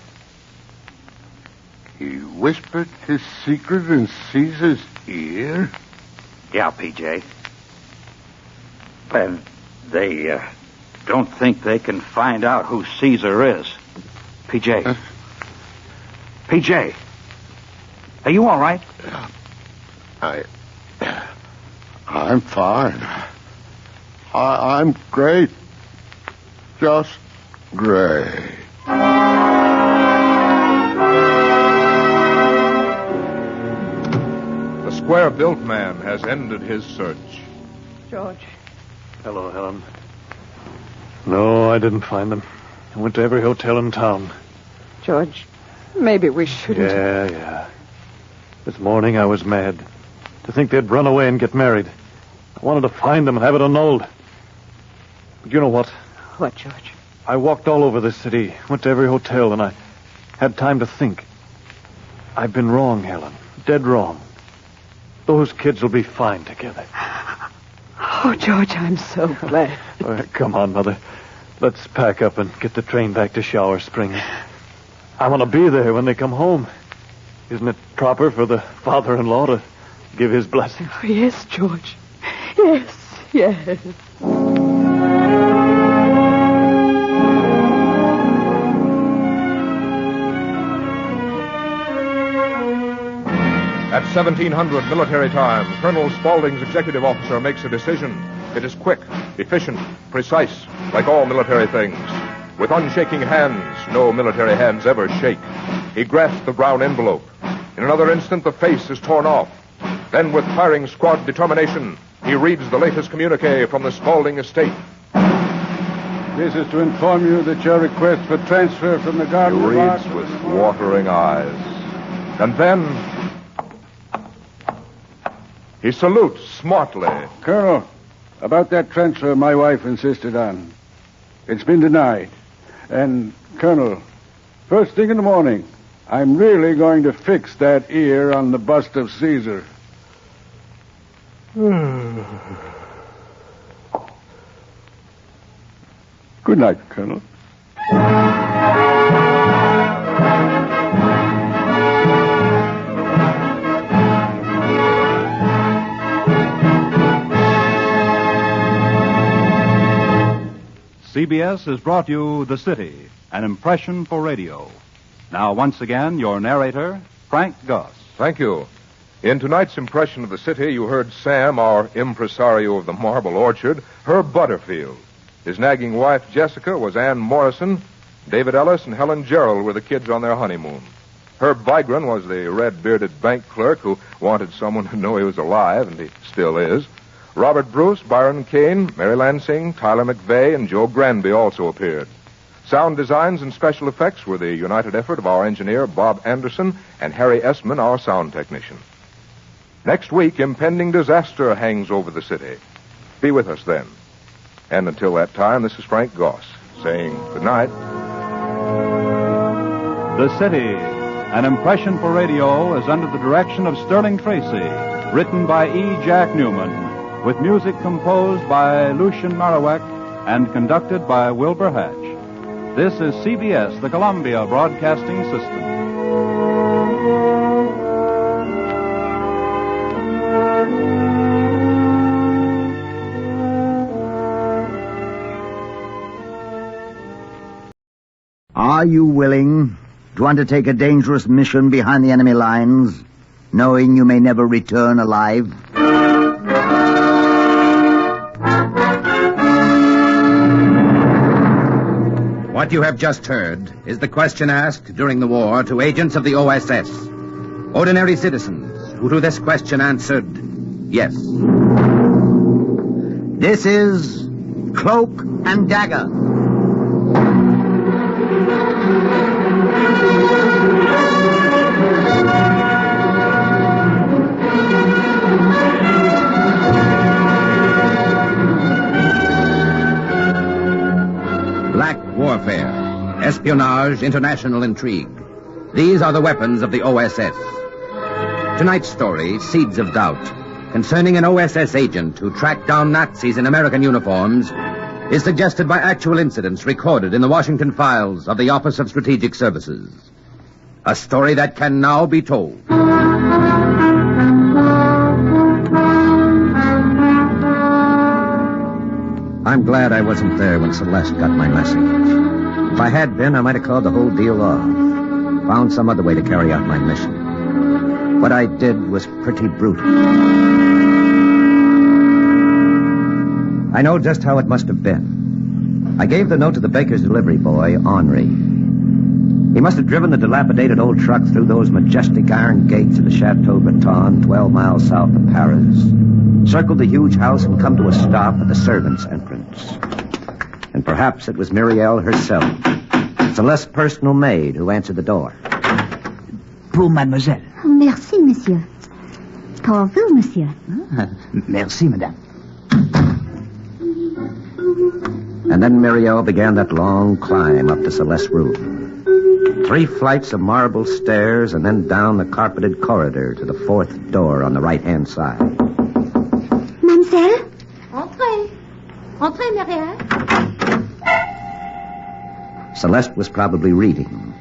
He whispered his secret in Caesar's ear? Yeah, P.J. And they don't think they can find out who Caesar is. P.J. P.J. Are you all right? I'm fine. I'm great. Just great. The square-built man has ended his search. George. Hello, Helen. No, I didn't find them. I went to every hotel in town. George, maybe we shouldn't. Yeah. This morning I was mad. To think they'd run away and get married. I wanted to find them and have it annulled. But you know what? What, George? I walked all over this city, went to every hotel, and I had time to think. I've been wrong, Helen. Dead wrong. Those kids will be fine together. Oh, George, I'm so glad. Come on, Mother. Let's pack up and get the train back to Shower Springs. I want to be there when they come home. Isn't it proper for the father-in-law to give his blessing? Oh, yes, George. Yes. At 1700 military time, Colonel Spaulding's executive officer makes a decision. It is quick, efficient, precise, like all military things. With unshaking hands, no military hands ever shake. He grasps the brown envelope. In another instant, the face is torn off. Then, with firing squad determination, he reads the latest communique from the Spaulding estate. This is to inform you that your request for transfer from the Garden He reads with watering eyes. And then he salutes smartly. Colonel, about that transfer my wife insisted on. It's been denied. And, Colonel, first thing in the morning, I'm really going to fix that ear on the bust of Caesar. Good night, Colonel. CBS has brought you The City, an impression for radio. Now, once again, your narrator, Frank Goss. Thank you. In tonight's impression of the city, you heard Sam, our impresario of the Marble Orchard, Herb Butterfield. His nagging wife, Jessica, was Ann Morrison. David Ellis and Helen Gerald were the kids on their honeymoon. Herb Vigran was the red-bearded bank clerk who wanted someone to know he was alive, and he still is. Robert Bruce, Byron Kane, Mary Lansing, Tyler McVeigh, and Joe Granby also appeared. Sound designs and special effects were the united effort of our engineer, Bob Anderson, and Harry Essman, our sound technician. Next week, impending disaster hangs over the city. Be with us then. And until that time, this is Frank Goss, saying good night. The City, an impression for radio, is under the direction of Sterling Tracy, written by E. Jack Newman, with music composed by Lucien Marowek and conducted by Wilbur Hatch. This is CBS, the Columbia Broadcasting System. Are you willing to undertake a dangerous mission behind the enemy lines, knowing you may never return alive? What you have just heard is the question asked during the war to agents of the OSS. Ordinary citizens who to this question answered, yes. This is Cloak and Dagger. Black warfare, espionage, international intrigue. These are the weapons of the OSS. Tonight's story, Seeds of Doubt, concerning an OSS agent who tracked down Nazis in American uniforms, is suggested by actual incidents recorded in the Washington files of the Office of Strategic Services. A story that can now be told. I'm glad I wasn't there when Celeste got my message. If I had been, I might have called the whole deal off. Found some other way to carry out my mission. What I did was pretty brutal. I know just how it must have been. I gave the note to the baker's delivery boy, Henri. He must have driven the dilapidated old truck through those majestic iron gates of the Chateau Breton, 12 miles south of Paris, circled the huge house and come to a stop at the servants' entrance. And perhaps it was Muriel herself, Celeste's personal maid, who answered the door. Pour mademoiselle. Merci, monsieur. Pour vous, monsieur. Merci, madame. And then Muriel began that long climb up to Celeste's room. 3 flights of marble stairs and then down the carpeted corridor to the 4th door on the right-hand side. Mademoiselle? Entrez. Entrez, Muriel. Celeste was probably reading.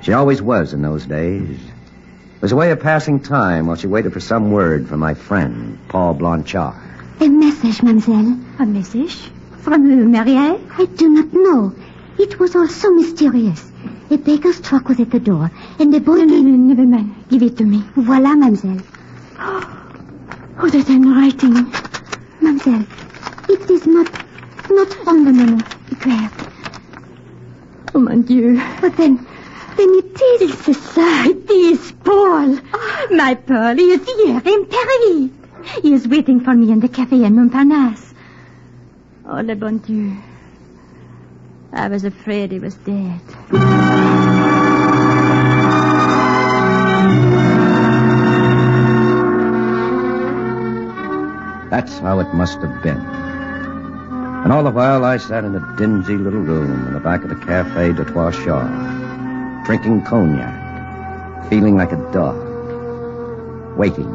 She always was in those days. It was a way of passing time while she waited for some word from my friend, Paul Blanchard. A message, mademoiselle. A message? From Muriel? I do not know. It was all so mysterious. A baker's truck was at the door, and the boy... No, never mind. Give it to me. Voilà, mademoiselle. Oh, that handwriting. Mademoiselle, it is not from the moment. Claire. Oh, mon Dieu. But then it is... C'est ça. It is Paul. Oh. My Paul, he is here in Paris. He is waiting for me in the cafe in Montparnasse. Oh, le bon Dieu. I was afraid he was dead. That's how it must have been. And all the while I sat in a dingy little room in the back of the Café de Trois Chars, drinking cognac, feeling like a dog, waiting.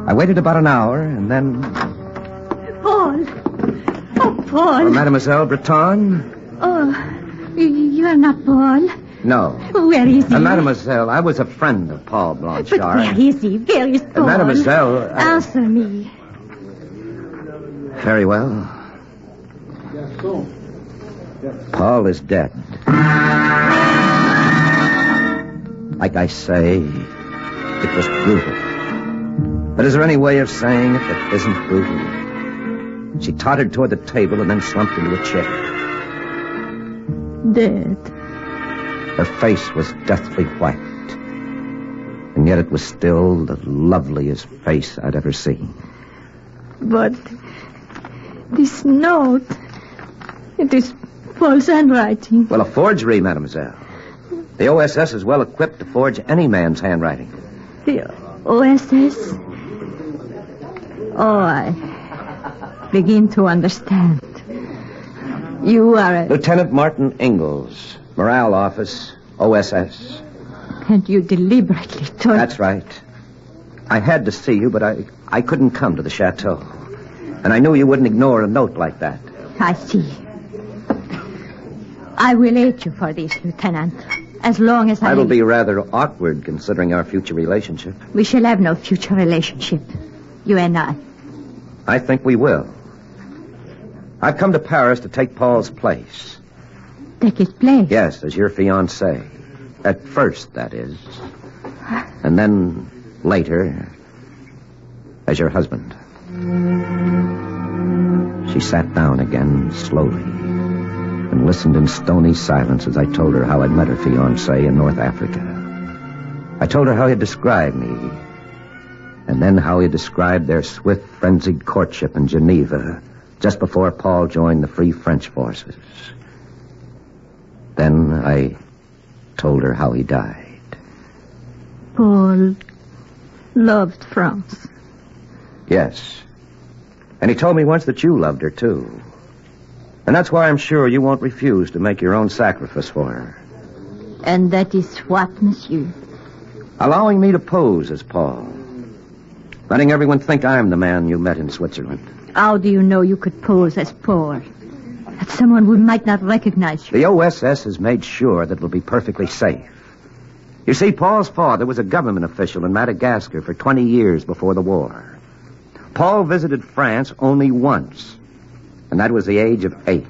I waited about an hour, and then... Paul! Oh, Paul! Mademoiselle Breton? Oh, you are not Paul? No. Where is he? Mademoiselle, I was a friend of Paul Blanchard. But where is he? Where is Paul? Mademoiselle... Answer me. Very well. Paul is dead. Like I say, it was brutal. But is there any way of saying it that isn't brutal? She tottered toward the table and then slumped into a chair. Dead. Her face was deathly white. And yet it was still the loveliest face I'd ever seen. But this note, it is Paul's handwriting. Well, a forgery, mademoiselle. The OSS is well equipped to forge any man's handwriting. The OSS? Oh, I begin to understand. You are a... Lieutenant Martin Ingalls, Morale Office, OSS. And you deliberately told... That's right. I had to see you, but I couldn't come to the chateau. And I knew you wouldn't ignore a note like that. I see. I will hate you for this, Lieutenant. As long as That'll be rather awkward, considering our future relationship. We shall have no future relationship. You and I. I think we will. I've come to Paris to take Paul's place. Take his place? Yes, as your fiancé. At first, that is. And then, later, as your husband. She sat down again, slowly, and listened in stony silence as I told her how I'd met her fiancé in North Africa. I told her how he'd described me, and then how he described their swift, frenzied courtship in Geneva just before Paul joined the Free French forces. Then I told her how he died. Paul loved France. Yes. And he told me once that you loved her, too. And that's why I'm sure you won't refuse to make your own sacrifice for her. And that is what, monsieur? Allowing me to pose as Paul. Letting everyone think I'm the man you met in Switzerland. How do you know you could pose as Paul? That someone who might not recognize you. The OSS has made sure that it'll be perfectly safe. You see, Paul's father was a government official in Madagascar for 20 years before the war. Paul visited France only once, and that was the age of 8.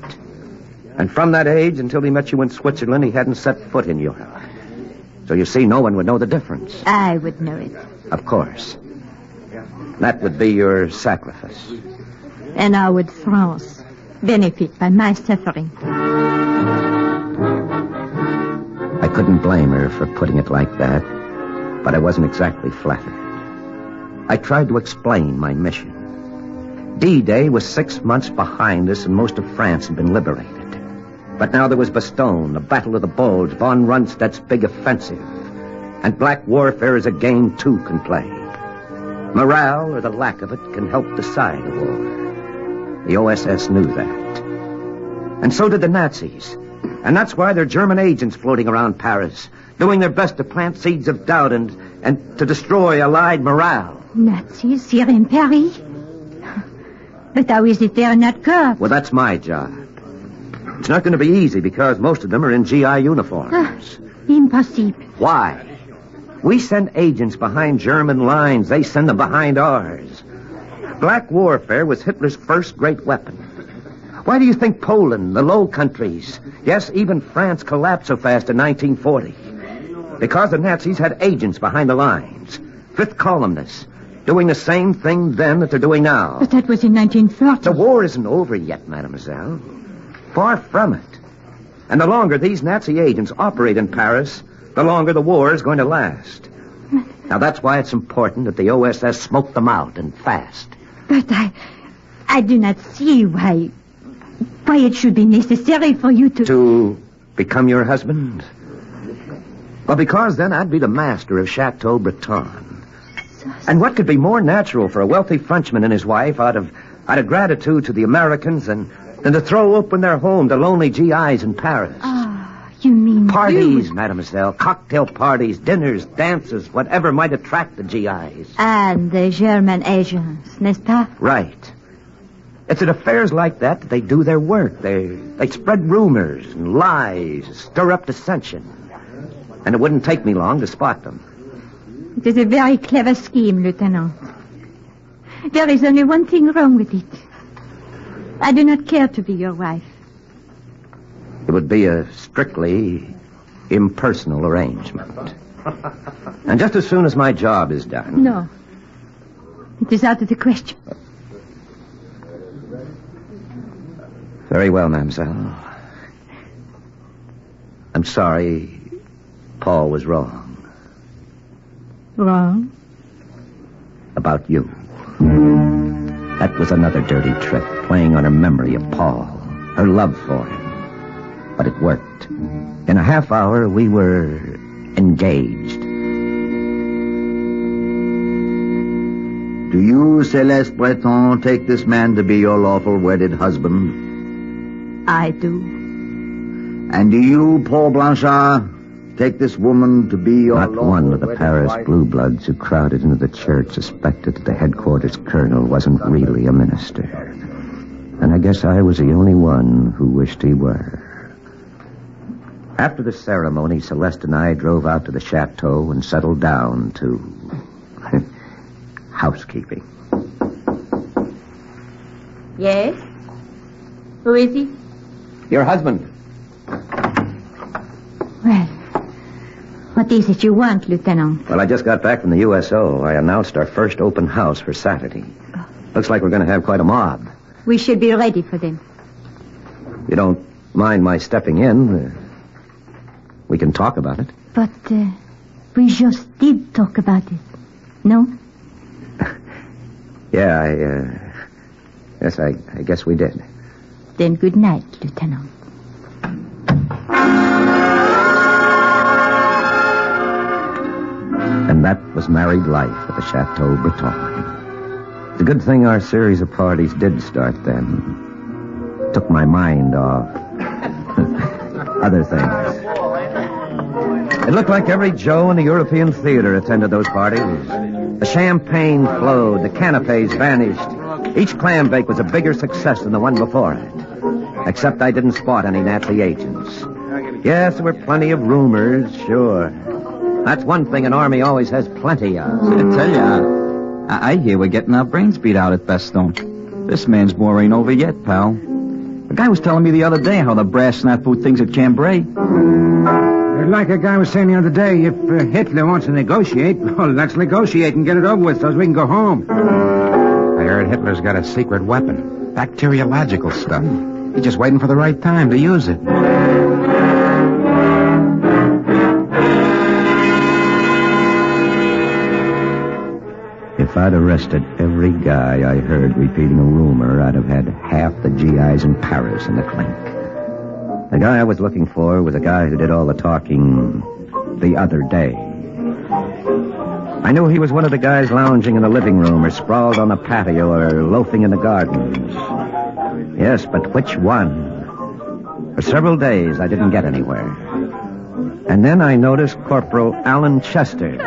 And from that age until he met you in Switzerland, he hadn't set foot in Europe. So you see, no one would know the difference. I would know it. Of course. That would be your sacrifice. And how would France benefit by my suffering? I couldn't blame her for putting it like that, but I wasn't exactly flattered. I tried to explain my mission. D-Day was 6 months behind us, and most of France had been liberated. But now there was Bastogne, the Battle of the Bulge, von Rundstedt's big offensive. And black warfare is a game two can play. Morale, or the lack of it, can help decide a war. The OSS knew that. And so did the Nazis. And that's why there are German agents floating around Paris, doing their best to plant seeds of doubt and to destroy Allied morale. Nazis here in Paris? But how is it they're not caught? Well, that's my job. It's not going to be easy because most of them are in GI uniforms. Impossible. Why? We send agents behind German lines. They send them behind ours. Black warfare was Hitler's first great weapon. Why do you think Poland, the Low Countries, yes, even France collapsed so fast in 1940? Because the Nazis had agents behind the lines. Fifth columnists. Doing the same thing then that they're doing now. But that was in 1940. The war isn't over yet, mademoiselle. Far from it. And the longer these Nazi agents operate in Paris, the longer the war is going to last. Now, that's why it's important that the OSS smoke them out, and fast. But I do not see why it should be necessary for you to... To become your husband? Well, because then I'd be the master of Chateau Breton. And what could be more natural for a wealthy Frenchman and his wife out of gratitude to the Americans than to throw open their home to lonely GIs in Paris? Ah, you mean parties, mademoiselle. Cocktail parties, dinners, dances, whatever might attract the GIs. And the German agents, n'est-ce pas? Right. It's at affairs like that they do their work. They spread rumors and lies, stir up dissension. And it wouldn't take me long to spot them. It is a very clever scheme, Lieutenant. There is only one thing wrong with it. I do not care to be your wife. It would be a strictly impersonal arrangement. And just as soon as my job is done... No. It is out of the question. Very well, mademoiselle. I'm sorry Paul was wrong. Wrong? About you. That was another dirty trick, playing on her memory of Paul, her love for him. But it worked. In a half hour, we were engaged. Do you, Celeste Breton, take this man to be your lawful wedded husband? I do. And do you, Paul Blanchard, take this woman to be your Not lawful one of the wedded Paris wife? blue bloods who crowded into the church suspected that the headquarters colonel wasn't really a minister. And I guess I was the only one who wished he were. After the ceremony, Celeste and I drove out to the chateau and settled down to housekeeping. Yes? Who is he? Your husband. Well, what is it you want, Lieutenant? Well, I just got back from the USO. I announced our first open house for Saturday. Looks like we're going to have quite a mob. We should be ready for them. You don't mind my stepping in? We can talk about it. But we just did talk about it. No? Yeah, yes, I guess we did. Then good night, Lieutenant. And that was married life at the Chateau Breton. It's a good thing our series of parties did start then. Took my mind off other things. It looked like every Joe in the European theater attended those parties. The champagne flowed, the canapes vanished. Each clam bake was a bigger success than the one before it. Except I didn't spot any Nazi agents. Yes, there were plenty of rumors, sure. That's one thing an army always has plenty of. I tell you, I hear we're getting our brains beat out at Bastogne. This man's war ain't over yet, pal. The guy was telling me the other day how the brass snafu thinks at Cambrai. Like a guy was saying the other day, if Hitler wants to negotiate, well, let's negotiate and get it over with so we can go home. I heard Hitler's got a secret weapon. Bacteriological stuff. He's just waiting for the right time to use it. If I'd arrested every guy I heard repeating a rumor, I'd have had half the GIs in Paris in the clink. The guy I was looking for was a guy who did all the talking the other day. I knew he was one of the guys lounging in the living room or sprawled on the patio or loafing in the gardens. Yes, but which one? For several days, I didn't get anywhere. And then I noticed Corporal Alan Chester.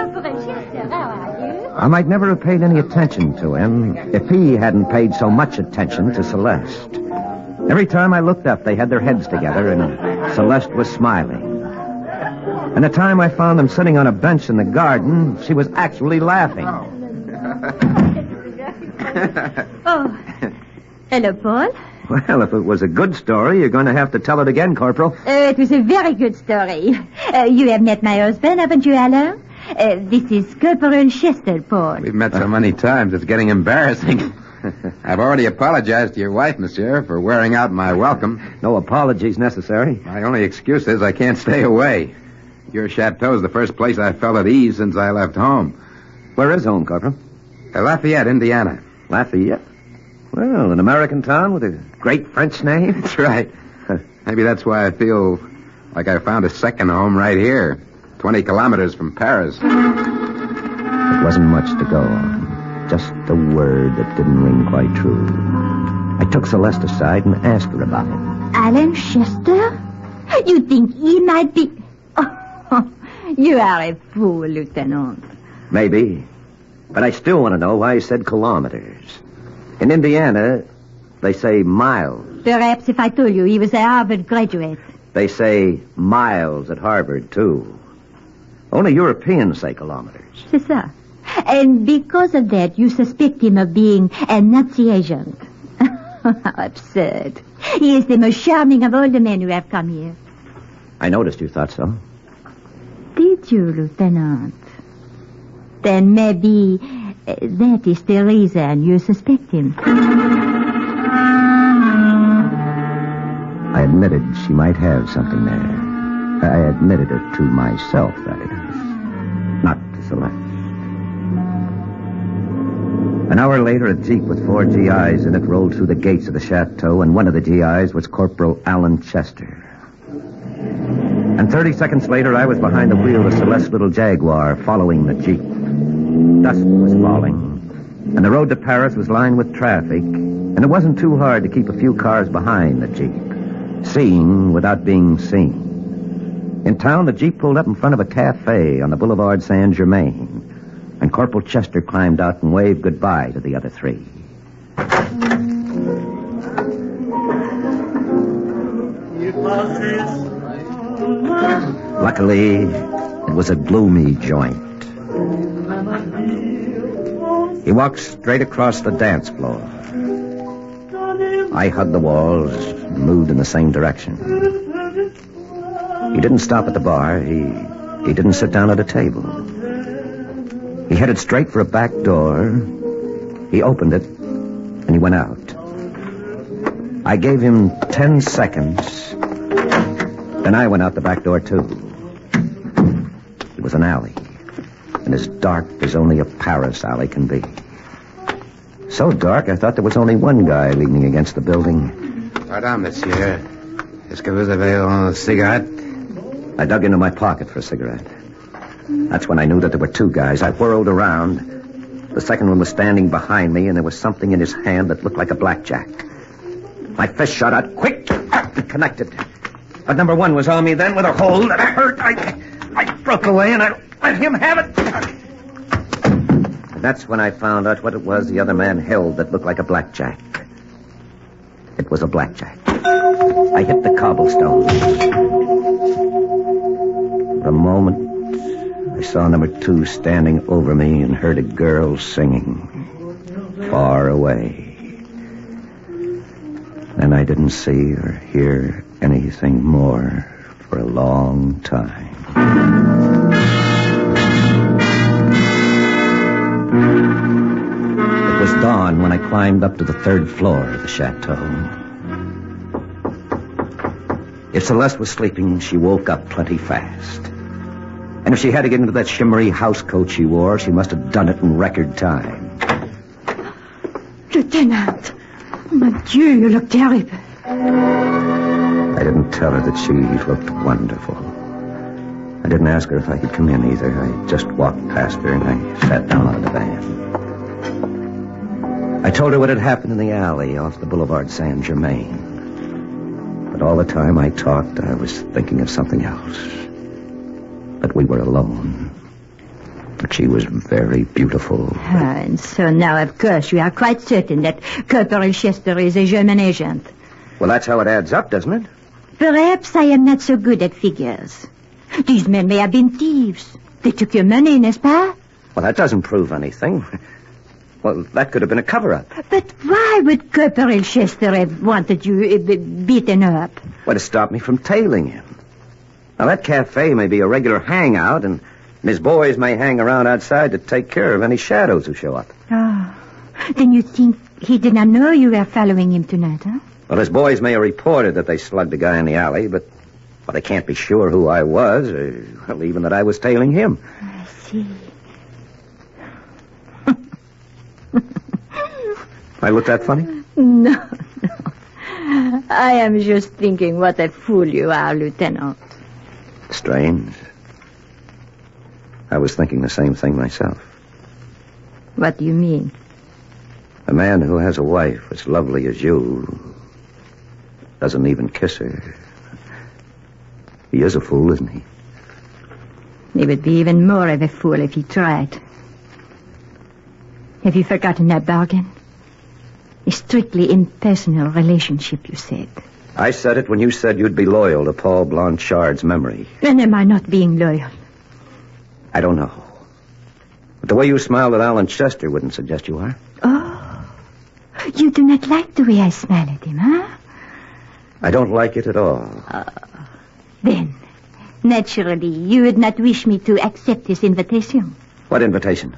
I might never have paid any attention to him if he hadn't paid so much attention to Celeste. Every time I looked up, they had their heads together, and Celeste was smiling. And the time I found them sitting on a bench in the garden, she was actually laughing. Oh. Hello, Paul. Well, if it was a good story, you're going to have to tell it again, Corporal. It was a very good story. You have met my husband, haven't you, Alain? This is Corporal Chester, Paul. We've met so many times, it's getting embarrassing. I've already apologized to your wife, monsieur, for wearing out my welcome. No apologies necessary. My only excuse is I can't stay away. Your chateau's the first place I felt at ease since I left home. Where is home, Corporal? Lafayette, Indiana. Lafayette? Well, an American town with a great French name. That's right. Maybe that's why I feel like I found a second home right here, 20 kilometers from Paris. It wasn't much to go on. Just a word that didn't ring quite true. I took Celeste aside and asked her about it. Alan Chester? You think he might be... Oh, you are a fool, Lieutenant. Maybe. But I still want to know why he said kilometers. In Indiana, they say miles. Perhaps if I told you he was a Harvard graduate. They say miles at Harvard, too. Only Europeans say kilometers. C'est ça. And because of that, you suspect him of being a Nazi agent. How absurd. He is the most charming of all the men who have come here. I noticed you thought so. Did you, Lieutenant? Then maybe that is the reason you suspect him. I admitted she might have something there. I admitted it to myself, that is. Not to Celeste. An hour later, a jeep with 4 GIs in it rolled through the gates of the chateau, and one of the GIs was Corporal Alan Chester. And 30 seconds later, I was behind the wheel of Celeste's little Jaguar, following the jeep. Dusk was falling, and the road to Paris was lined with traffic, and it wasn't too hard to keep a few cars behind the jeep, seeing without being seen. In town, the Jeep pulled up in front of a cafe on the Boulevard Saint-Germain, and Corporal Chester climbed out and waved goodbye to the other three. Luckily, it was a gloomy joint. He walked straight across the dance floor. I hugged the walls and moved in the same direction. He didn't stop at the bar. He didn't sit down at a table. He headed straight for a back door. He opened it, and he went out. I gave him 10 seconds. Then I went out the back door, too. It was an alley, and as dark as only a Paris alley can be. So dark, I thought there was only one guy leaning against the building. Pardon, monsieur. Est-ce que vous avez une cigarette? I dug into my pocket for a cigarette. That's when I knew that there were two guys. I whirled around. The second one was standing behind me, and there was something in his hand that looked like a blackjack. My fist shot out quick. It connected. But number one was on me then with a hold that hurt. I broke away, and I let him have it. And that's when I found out what it was the other man held that looked like a blackjack. It was a blackjack. I hit the cobblestones. For a moment, I saw number two standing over me and heard a girl singing far away. And I didn't see or hear anything more for a long time. It was dawn when I climbed up to the third floor of the chateau. If Celeste was sleeping, she woke up plenty fast. And if she had to get into that shimmery house coat she wore, she must have done it in record time. Lieutenant! Mon Dieu, you look terrible. I didn't tell her that she looked wonderful. I didn't ask her if I could come in either. I just walked past her and I sat down on the divan. I told her what had happened in the alley off the Boulevard Saint-Germain. But all the time I talked, I was thinking of something else. That we were alone. But she was very beautiful. And so now, of course, you are quite certain that Corporal Chester is a German agent. Well, that's how it adds up, doesn't it? Perhaps I am not so good at figures. These men may have been thieves. They took your money, n'est-ce pas? Well, that doesn't prove anything. Well, that could have been a cover-up. But why would Corporal Chester have wanted you beaten up? Well, to stop me from tailing him. Now, that cafe may be a regular hangout, and his boys may hang around outside to take care of any shadows who show up. Oh, then you think he did not know you were following him tonight, huh? Well, his boys may have reported that they slugged a guy in the alley, but they can't be sure who I was, or well, even that I was tailing him. I see. I look that funny? No. I am just thinking what a fool you are, Lieutenant. Strange. I was thinking the same thing myself. What do you mean? A man who has a wife as lovely as you doesn't even kiss her. He is a fool, isn't he? He would be even more of a fool if he tried. Have you forgotten that bargain? A strictly impersonal relationship, you said. I said it when you said you'd be loyal to Paul Blanchard's memory. Then am I not being loyal? I don't know. But the way you smiled at Alan Chester wouldn't suggest you are. Oh. You do not like the way I smile at him, huh? I don't like it at all. Then, naturally, you would not wish me to accept this invitation. What invitation?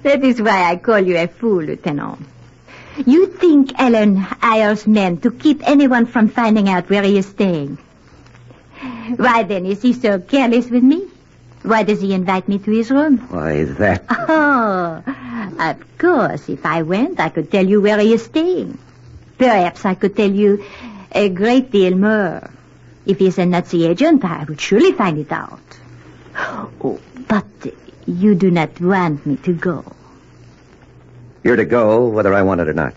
That is why I call you a fool, Lieutenant. You think Alan hires men to keep anyone from finding out where he is staying. Why, then, is he so careless with me? Why does he invite me to his room? Why, that... Oh, of course, if I went, I could tell you where he is staying. Perhaps I could tell you a great deal more. If he's a Nazi agent, I would surely find it out. Oh, but you do not want me to go. You're to go whether I want it or not.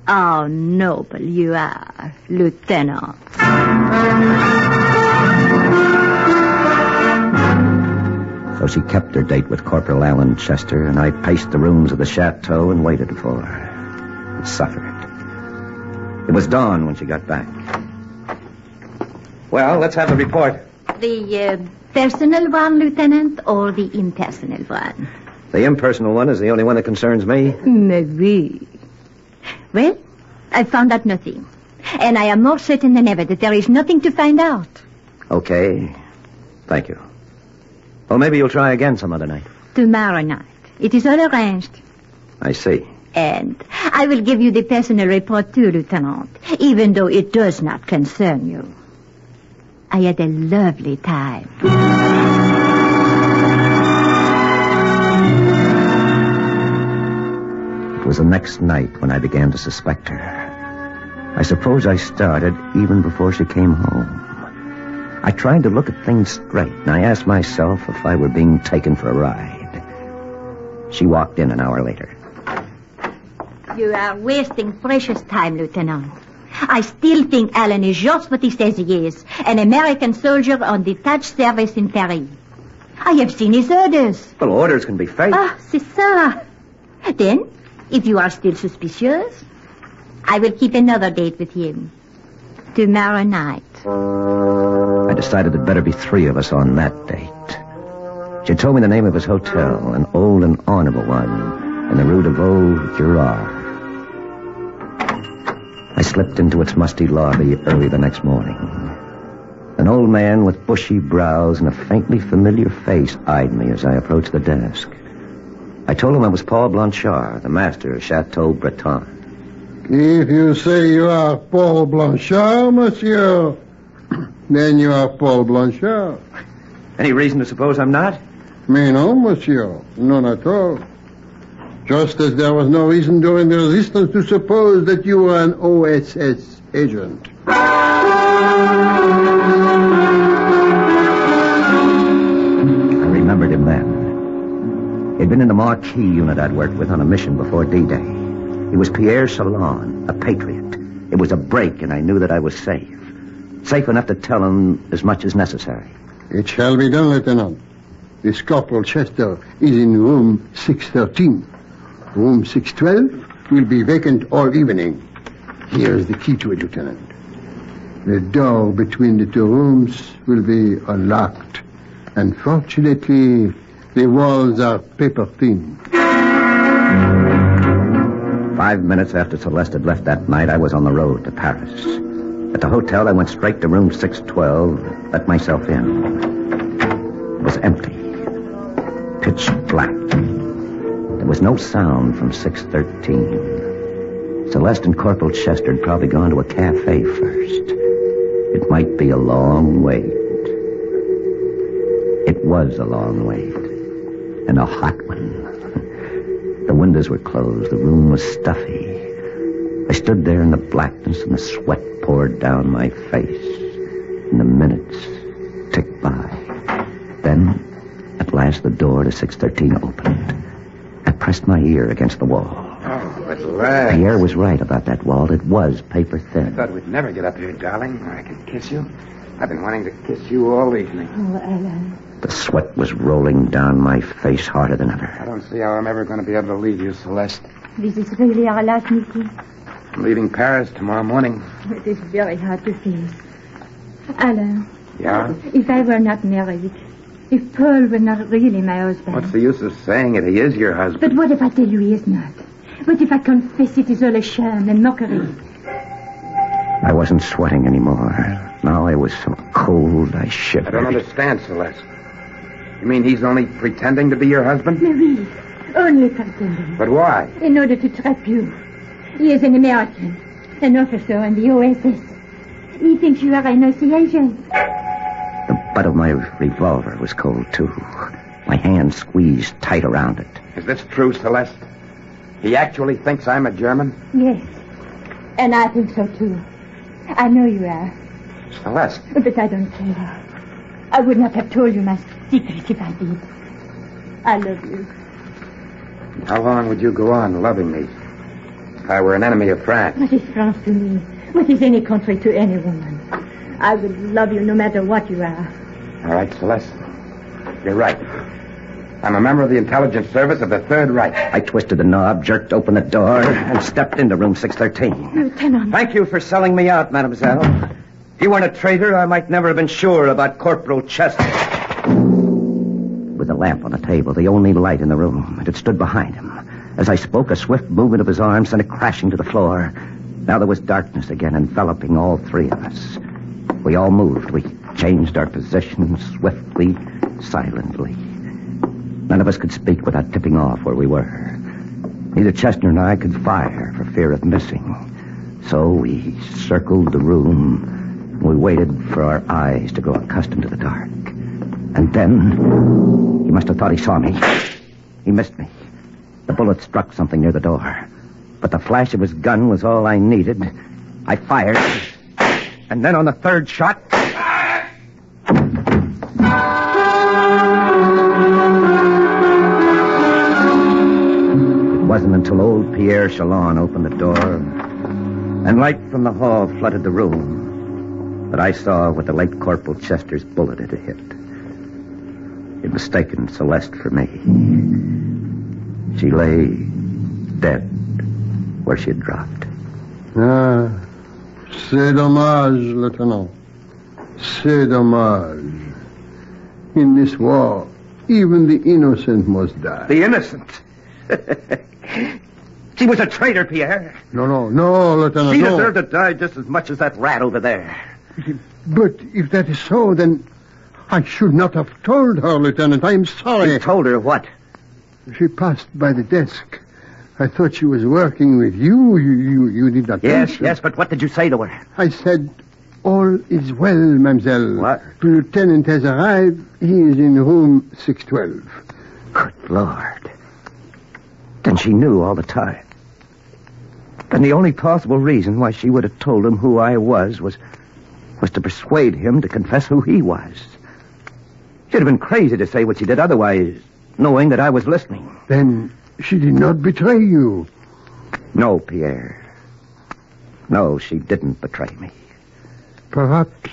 How noble you are, Lieutenant. So she kept her date with Corporal Alan Chester, and I paced the rooms of the chateau and waited for her. And suffered. It was dawn when she got back. Well, let's have the report. The personal one, Lieutenant, or the impersonal one? The impersonal one is the only one that concerns me. Mais oui. Well, I found out nothing. And I am more certain than ever that there is nothing to find out. Okay. Thank you. Well, maybe you'll try again some other night. Tomorrow night. It is all arranged. I see. And I will give you the personal report too, Lieutenant, even though it does not concern you. I had a lovely time. It was the next night when I began to suspect her. I suppose I started even before she came home. I tried to look at things straight, and I asked myself if I were being taken for a ride. She walked in an hour later. You are wasting precious time, Lieutenant. I still think Alan is just what he says he is, an American soldier on detached service in Paris. I have seen his orders. Well, orders can be fake. Ah, c'est ça. Then, if you are still suspicious, I will keep another date with him. Tomorrow night. I decided there'd better be 3 of us on that date. She told me the name of his hotel, an old and honorable one, in the Rue de Vaud-Girard. I slipped into its musty lobby early the next morning. An old man with bushy brows and a faintly familiar face eyed me as I approached the desk. I told him I was Paul Blanchard, the master of Chateau Breton. If you say you are Paul Blanchard, monsieur, then you are Paul Blanchard. Any reason to suppose I'm not? Mais non, monsieur. None at all. Just as there was no reason during the resistance to suppose that you were an OSS agent. I remembered him then. He'd been in the Marquis unit I'd worked with on a mission before D-Day. He was Pierre Salon, a patriot. It was a break, and I knew that I was safe. Safe enough to tell him as much as necessary. It shall be done, Lieutenant. This Corporal Chester is in room 613. Room 612 will be vacant all evening. Here's the key to it, Lieutenant. The door between the 2 rooms will be unlocked. Unfortunately, the walls are paper thin. 5 minutes after Celeste had left that night, I was on the road to Paris. At the hotel, I went straight to room 612, let myself in. It was empty. Pitch black. There was no sound from 613. Celeste and Corporal Chester had probably gone to a cafe first. It might be a long wait. It was a long wait. And a hot one. The windows were closed. The room was stuffy. I stood there in the blackness, and the sweat poured down my face. And the minutes ticked by. Then, at last, the door to 613 opened. I pressed my ear against the wall. Oh, at last. Pierre was right about that wall. It was paper thin. I thought we'd never get up here, darling, where I could kiss you. I've been wanting to kiss you all evening. Oh, Alan. The sweat was rolling down my face harder than ever. I don't see how I'm ever going to be able to leave you, Celeste. This is really our last meeting. I'm leaving Paris tomorrow morning. It is very hard to face. Alan. Yeah? If I were not married, if Paul were not really my husband. What's the use of saying it? He is your husband. But what if I tell you he is not? What if I confess it is all a sham and mockery? I wasn't sweating anymore. Now I was so cold I shivered. I don't understand, Celeste. You mean he's only pretending to be your husband? Oui, only pretending. But why? In order to trap you. He is an American, an officer in the OSS. He thinks you are an OC agent. The butt of my revolver was cold, too. My hand squeezed tight around it. Is this true, Celeste? He actually thinks I'm a German? Yes. And I think so, too. I know you are. Celeste. But I don't care. I would not have told you my secret if I did. I love you. How long would you go on loving me? if I were an enemy of France. What is France to me? What is any country to any woman? I will love you no matter what you are. All right, Celeste. You're right. I'm a member of the intelligence service of the Third Reich. I twisted the knob, jerked open the door, and stepped into room 613. Lieutenant. Thank you for selling me out, mademoiselle. If you weren't a traitor, I might never have been sure about Corporal Chester. With a lamp on the table, the only light in the room, it had stood behind him. As I spoke, a swift movement of his arm sent it crashing to the floor. Now there was darkness again, enveloping all three of us. We all moved. We changed our positions swiftly, silently. None of us could speak without tipping off where we were. Neither Chester nor I could fire for fear of missing. So we circled the room. We waited for our eyes to grow accustomed to the dark. And then, he must have thought he saw me. He missed me. The bullet struck something near the door. But the flash of his gun was all I needed. I fired. And then on the third shot... It wasn't until old Pierre Chalon opened the door and light from the hall flooded the room that I saw what the late Corporal Chester's bullet had hit. He'd mistaken Celeste for me. She lay dead where she had dropped. Ah, c'est dommage, Lieutenant. C'est dommage. In this war, even the innocent must die. The innocent? She was a traitor, Pierre. No, Lieutenant, She no. deserved to die just as much as that rat over there. But if that is so, then I should not have told her, Lieutenant. I am sorry. You told her what? She passed by the desk. I thought she was working with you. You did not mention. Yes, but what did you say to her? I said, all is well, mademoiselle. What? The lieutenant has arrived. He is in room 612. Good Lord. Then she knew all the time. Then the only possible reason why she would have told him who I was to persuade him to confess who he was. She'd have been crazy to say what she did otherwise, knowing that I was listening. Then she did not betray you. No, Pierre. No, she didn't betray me. Perhaps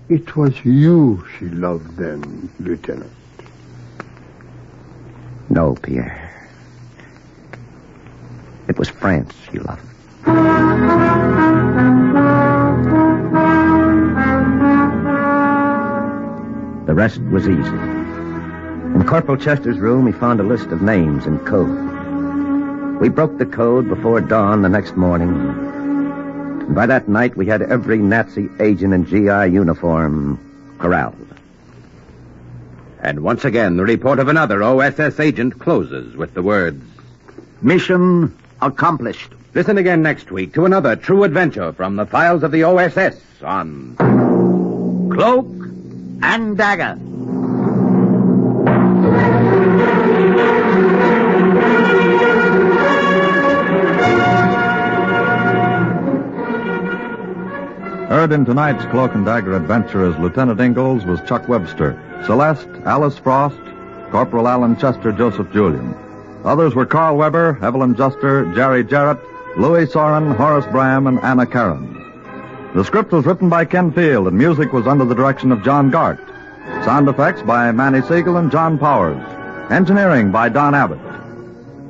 it was you she loved then, Lieutenant. No, Pierre. It was France she loved. The rest was easy. In Corporal Chester's room, he found a list of names and code. We broke the code before dawn the next morning. And by that night, we had every Nazi agent in GI uniform corralled. And once again, the report of another OSS agent closes with the words, Mission accomplished. Listen again next week to another true adventure from the files of the OSS on Cloak and Dagger. Heard in tonight's Cloak and Dagger adventure as Lieutenant Ingalls was Chuck Webster, Celeste, Alice Frost, Corporal Alan Chester, Joseph Julian. Others were Carl Weber, Evelyn Juster, Jerry Jarrett, Louis Soren, Horace Bram, and Anna Karen. The script was written by Ken Field, and music was under the direction of John Gart. Sound effects by Manny Siegel and John Powers. Engineering by Don Abbott.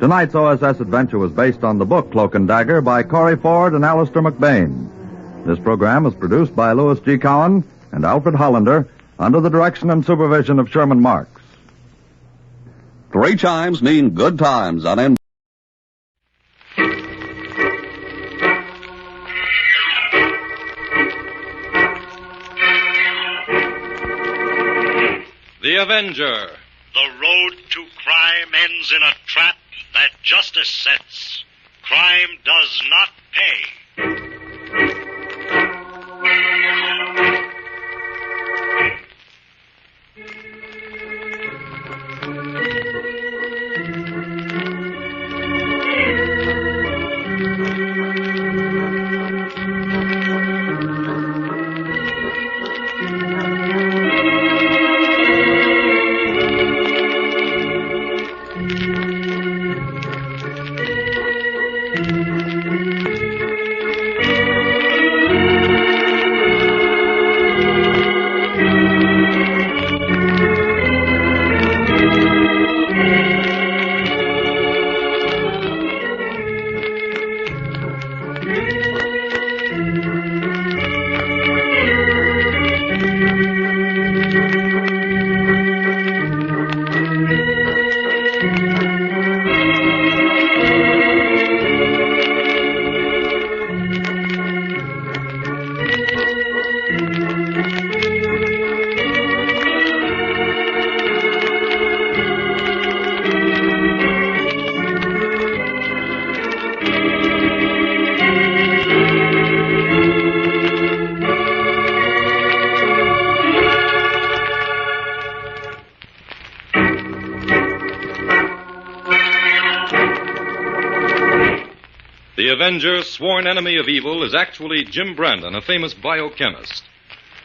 Tonight's OSS adventure was based on the book Cloak and Dagger by Corey Ford and Alistair McBain. This program was produced by Louis G. Cowan and Alfred Hollander under the direction and supervision of Sherman Marks. 3 chimes mean good times on NBC. The Avenger. The road to crime ends in a trap that justice sets. Crime does not pay. The Avenger, sworn enemy of evil, is actually Jim Brandon, a famous biochemist.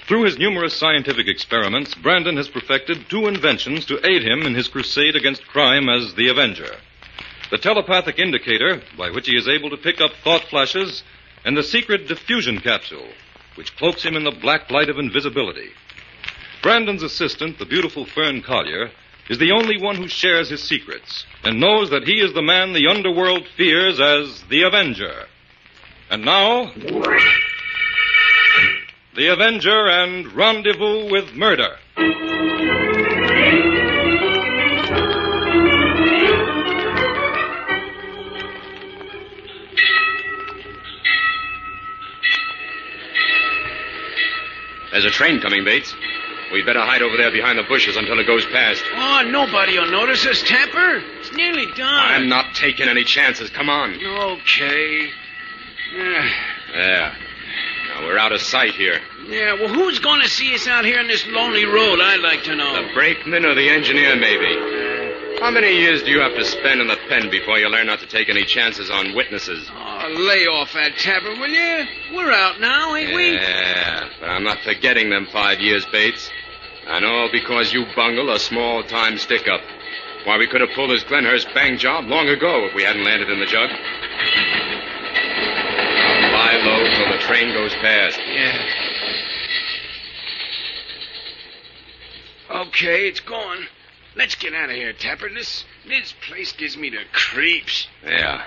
Through his numerous scientific experiments, Brandon has perfected 2 inventions to aid him in his crusade against crime as the Avenger. The telepathic indicator, by which he is able to pick up thought flashes, and the secret diffusion capsule, which cloaks him in the black light of invisibility. Brandon's assistant, the beautiful Fern Collier, is the only one who shares his secrets and knows that he is the man the underworld fears as the Avenger. And now, the Avenger and Rendezvous with Murder. There's a train coming, Bates. We'd better hide over there behind the bushes until it goes past. Oh, nobody will notice us, Tapper. It's nearly done. I'm not taking any chances. Come on. Okay. There. Now, we're out of sight here. Yeah, well, who's going to see us out here on this lonely road, I'd like to know. The brakeman or the engineer, maybe. How many years do you have to spend in the pen before you learn not to take any chances on witnesses? Oh, lay off that, Tapper, will you? We're out now, ain't we? Yeah, but I'm not forgetting them 5 years, Bates. And all because you bungled a small-time stick-up. Why, we could have pulled this Glenhurst bang job long ago if we hadn't landed in the jug. Lie low till the train goes past. Yeah. Okay, it's gone. Let's get out of here, Tapper. This place gives me the creeps. Yeah.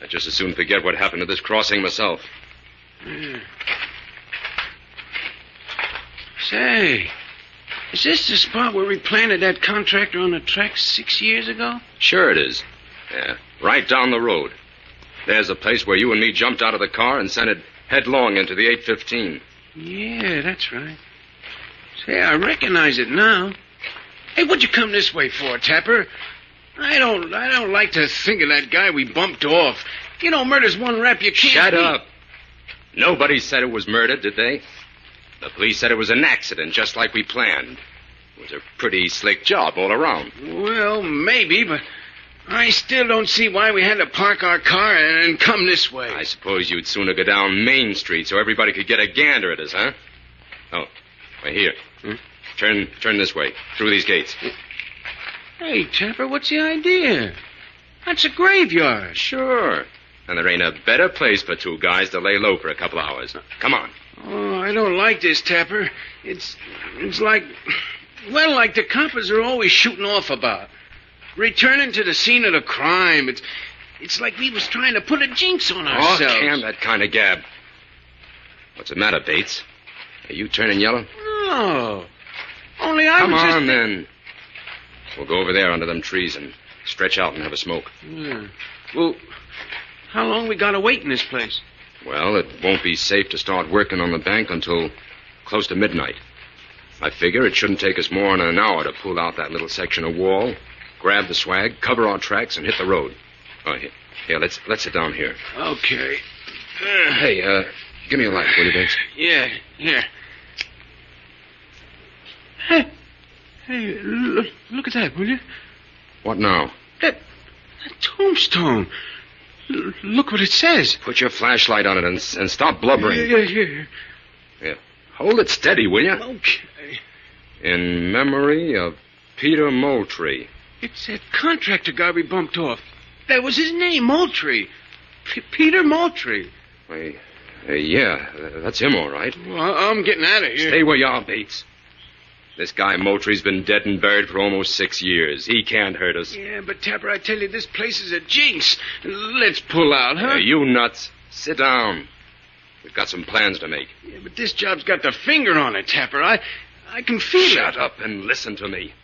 I'd just as soon forget what happened to this crossing myself. Yeah. Say, is this the spot where we planted that contractor on the tracks 6 years ago? Sure it is. Yeah, right down the road. There's the place where you and me jumped out of the car and sent it headlong into the 815. Yeah, that's right. Say, I recognize it now. Hey, what'd you come this way for, Tapper? I don't like to think of that guy we bumped off. You know, murder's one rap you can't... Shut up. Nobody said it was murder, did they? The police said it was an accident, just like we planned. It was a pretty slick job all around. Well, maybe, but I still don't see why we had to park our car and come this way. I suppose you'd sooner go down Main Street so everybody could get a gander at us, huh? Oh, well, here. Turn this way, through these gates. Hey, Tapper, what's the idea? That's a graveyard. Sure. And there ain't a better place for 2 guys to lay low for a couple hours. Come on. Oh, I don't like this, Tapper. It's like... Well, like the coppers are always shooting off about. Returning to the scene of the crime. It's like we was trying to put a jinx on ourselves. Oh, damn that kind of gab. What's the matter, Bates? Are you turning yellow? No. Only I Come was on, then. We'll go over there under them trees and stretch out and have a smoke. Yeah. Well, how long we got to wait in this place? Well, it won't be safe to start working on the bank until close to midnight. I figure it shouldn't take us more than an hour to pull out that little section of wall, grab the swag, cover our tracks, and hit the road. Oh, here, let's sit down here. Okay. Hey, give me a light, will you, Bates? Yeah, here. Hey, look at that, will you? What now? That tombstone. Look what it says. Put your flashlight on it and stop blubbering. Yeah. Hold it steady, will you? Okay. In memory of Peter Moultrie. It's that contractor guy we bumped off. That was his name, Moultrie. Peter Moultrie. Yeah, that's him, all right. Well, I'm getting out of here. Stay where you are, Bates. This guy Moultrie's been dead and buried for almost 6 years. He can't hurt us. Yeah, but Tapper, I tell you, this place is a jinx. Let's pull out, huh? You nuts. Sit down. We've got some plans to make. Yeah, but this job's got the finger on it, Tapper. I can feel it. Shut up and listen to me.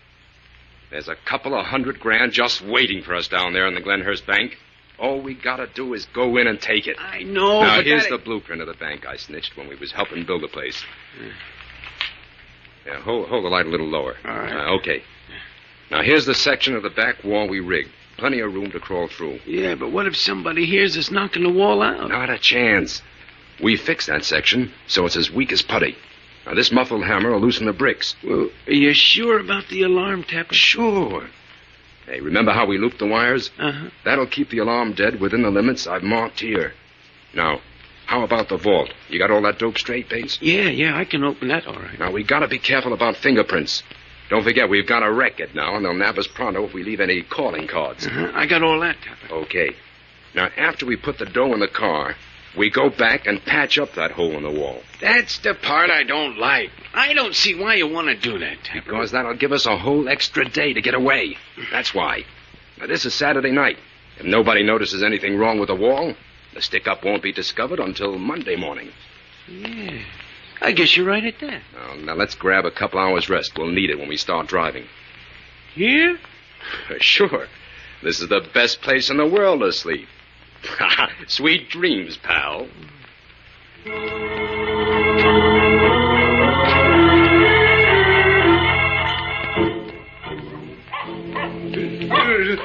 There's a couple of $100,000 just waiting for us down there in the Glenhurst Bank. All we gotta do is go in and take it. I know, Now, but here's the blueprint of the bank I snitched when we was helping build the place. Yeah, hold the light a little lower. All right. Okay. Now, here's the section of the back wall we rigged. Plenty of room to crawl through. Yeah, but what if somebody hears us knocking the wall out? Not a chance. We fixed that section so it's as weak as putty. Now, this muffled hammer will loosen the bricks. Well, are you sure about the alarm, Tapper? Sure. Hey, remember how we looped the wires? Uh-huh. That'll keep the alarm dead within the limits I've marked here. Now, how about the vault? You got all that dope straight, Bates? Yeah, I can open that all right. Now, we gotta be careful about fingerprints. Don't forget, we've got a record now, and they'll nab us pronto if we leave any calling cards. Uh-huh. I got all that, Tapper. Okay. Now, after we put the dough in the car, we go back and patch up that hole in the wall. That's the part I don't like. I don't see why you want to do that, Tapper. Because that'll give us a whole extra day to get away. That's why. Now, this is Saturday night. If nobody notices anything wrong with the wall, the stick-up won't be discovered until Monday morning. Yeah. I guess you're right at that. Now, let's grab a couple hours rest. We'll need it when we start driving. Here? Sure. This is the best place in the world to sleep. Sweet dreams, pal.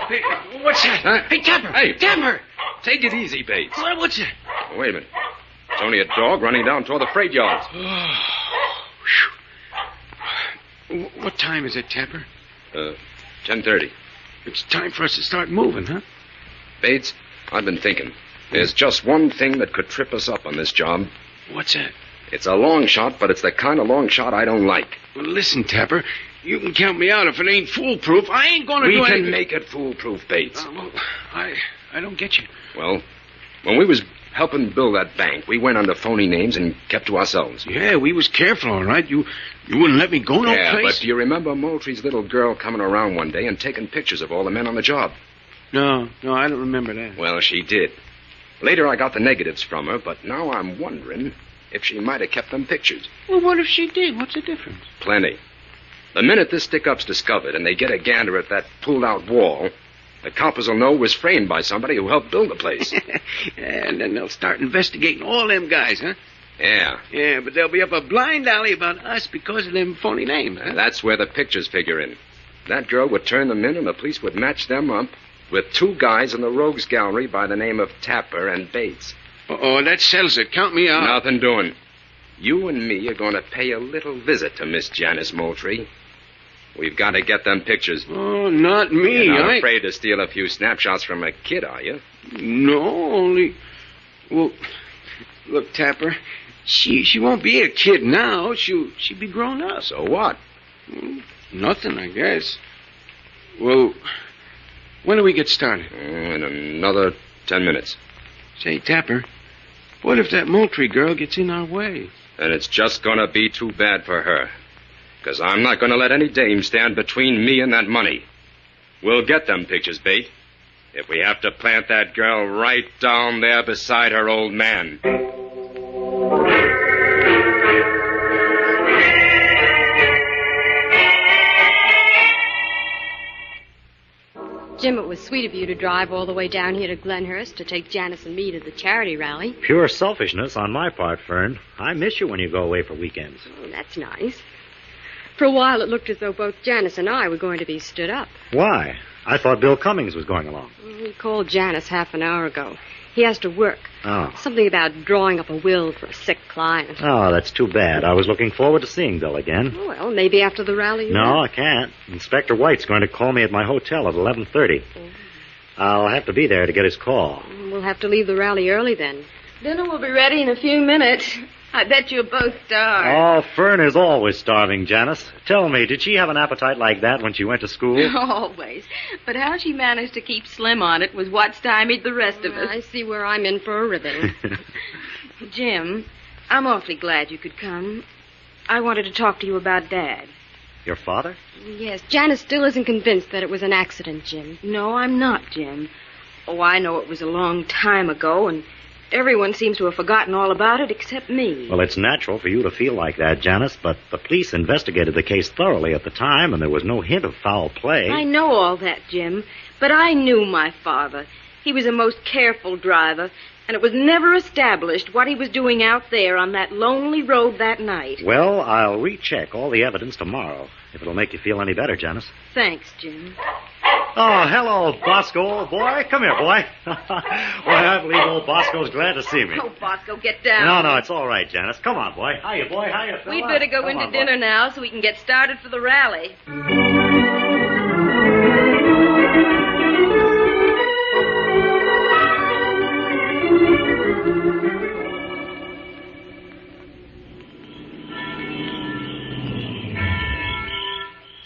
Hey, what's that? Huh? Hey, Tapper! Hey, Tapper! Take it easy, Bates. What's that? Oh, wait a minute. It's only a dog running down toward the freight yards. What time is it, Tapper? 10:30. It's time for us to start moving, huh? Bates, I've been thinking. There's just one thing that could trip us up on this job. What's that? It's a long shot, but it's the kind of long shot I don't like. Well, listen, Tapper. You can count me out if it ain't foolproof. I ain't going to do anything. We can make it foolproof, Bates. Well, I don't get you. Well, when we was helping build that bank, we went under phony names and kept to ourselves. Yeah, we was careful, all right. You wouldn't let me go no Yeah, place. but do you remember Moultrie's little girl coming around one day and taking pictures of all the men on the job? No, I don't remember that. Well, she did. Later, I got the negatives from her, but now I'm wondering if she might have kept them pictures. Well, what if she did? What's the difference? Plenty. The minute this stick-up's discovered and they get a gander at that pulled-out wall, the coppers will know it was framed by somebody who helped build the place. And then they'll start investigating all them guys, huh? Yeah. Yeah, but they'll be up a blind alley about us because of them phony names, huh? That's where the pictures figure in. That girl would turn them in and the police would match them up with two guys in the rogues gallery by the name of Tapper and Bates. Oh, that settles it. Count me out. Nothing doing. You and me are going to pay a little visit to Miss Janice Moultrie. We've got to get them pictures. Oh, not me. You're not afraid to steal a few snapshots from a kid, are you? No, only... Well, look, Tapper, she won't be a kid now. She'll be grown up. So what? Nothing, I guess. Well, when do we get started? In another 10 minutes. Say, Tapper, what if that Moultrie girl gets in our way? And it's just going to be too bad for her. Because I'm not going to let any dame stand between me and that money. We'll get them pictures, Bate. If we have to plant that girl right down there beside her old man. Jim, it was sweet of you to drive all the way down here to Glenhurst to take Janice and me to the charity rally. Pure selfishness on my part, Fern. I miss you when you go away for weekends. Oh, that's nice. For a while, it looked as though both Janice and I were going to be stood up. Why? I thought Bill Cummings was going along. He called Janice half an hour ago. He has to work. Oh. Something about drawing up a will for a sick client. Oh, that's too bad. I was looking forward to seeing Bill again. Well, maybe after the rally. No, I can't. Inspector White's going to call me at my hotel at 11:30. I'll have to be there to get his call. We'll have to leave the rally early then. Dinner will be ready in a few minutes. I bet you're both starved. Oh, Fern is always starving, Janice. Tell me, did she have an appetite like that when she went to school? Always. But how she managed to keep slim on it was what stymied the rest of us. I see where I'm in for a ribbing. Jim, I'm awfully glad you could come. I wanted to talk to you about Dad. Your father? Yes, Janice still isn't convinced that it was an accident, Jim. No, I'm not, Jim. Oh, I know it was a long time ago, and everyone seems to have forgotten all about it except me. Well, it's natural for you to feel like that, Janice, but the police investigated the case thoroughly at the time, and there was no hint of foul play. I know all that, Jim, but I knew my father. He was a most careful driver, and it was never established what he was doing out there on that lonely road that night. Well, I'll recheck all the evidence tomorrow, if it'll make you feel any better, Janice. Thanks, Jim. Oh, hello, Bosco, old boy. Come here, boy. Well, I believe old Bosco's glad to see me. Oh, Bosco, get down. No, it's all right, Janice. Come on, boy. Hiya, boy. Hiya, fella. We'd better go into dinner now so we can get started for the rally.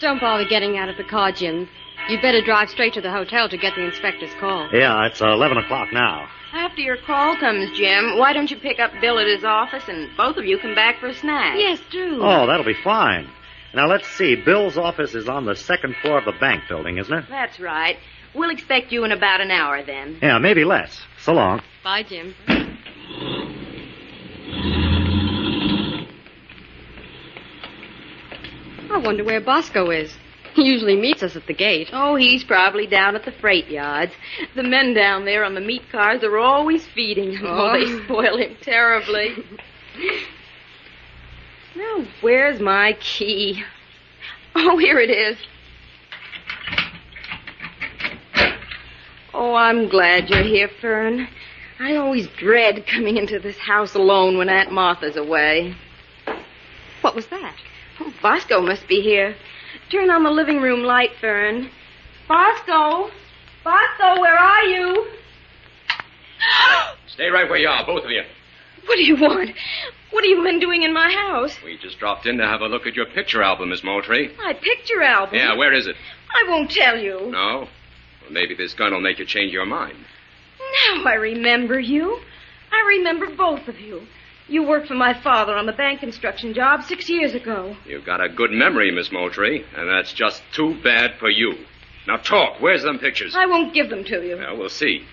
Don't bother getting out of the car, Jim. You'd better drive straight to the hotel to get the inspector's call. Yeah, it's 11 o'clock now. After your call comes, Jim, why don't you pick up Bill at his office and both of you come back for a snack? Yes, do. Oh, that'll be fine. Now, let's see. Bill's office is on the second floor of the bank building, isn't it? That's right. We'll expect you in about an hour then. Yeah, maybe less. So long. Bye, Jim. I wonder where Bosco is. He usually meets us at the gate. Oh, he's probably down at the freight yards. The men down there on the meat cars are always feeding him. Oh, they spoil him terribly. Now, where's my key? Oh, here it is. Oh, I'm glad you're here, Fern. I always dread coming into this house alone when Aunt Martha's away. What was that? Oh, Bosco must be here. Turn on the living room light, Fern. Bosco! Bosco, where are you? Stay right where you are, both of you. What do you want? What are you men doing in my house? We just dropped in to have a look at your picture album, Miss Moultrie. My picture album? Yeah, where is it? I won't tell you. No? Well, maybe this gun will make you change your mind. Now I remember you. I remember both of you. You worked for my father on the bank construction job 6 years ago. You've got a good memory, Miss Moultrie, and that's just too bad for you. Now talk. Where's them pictures? I won't give them to you. Well, we'll see.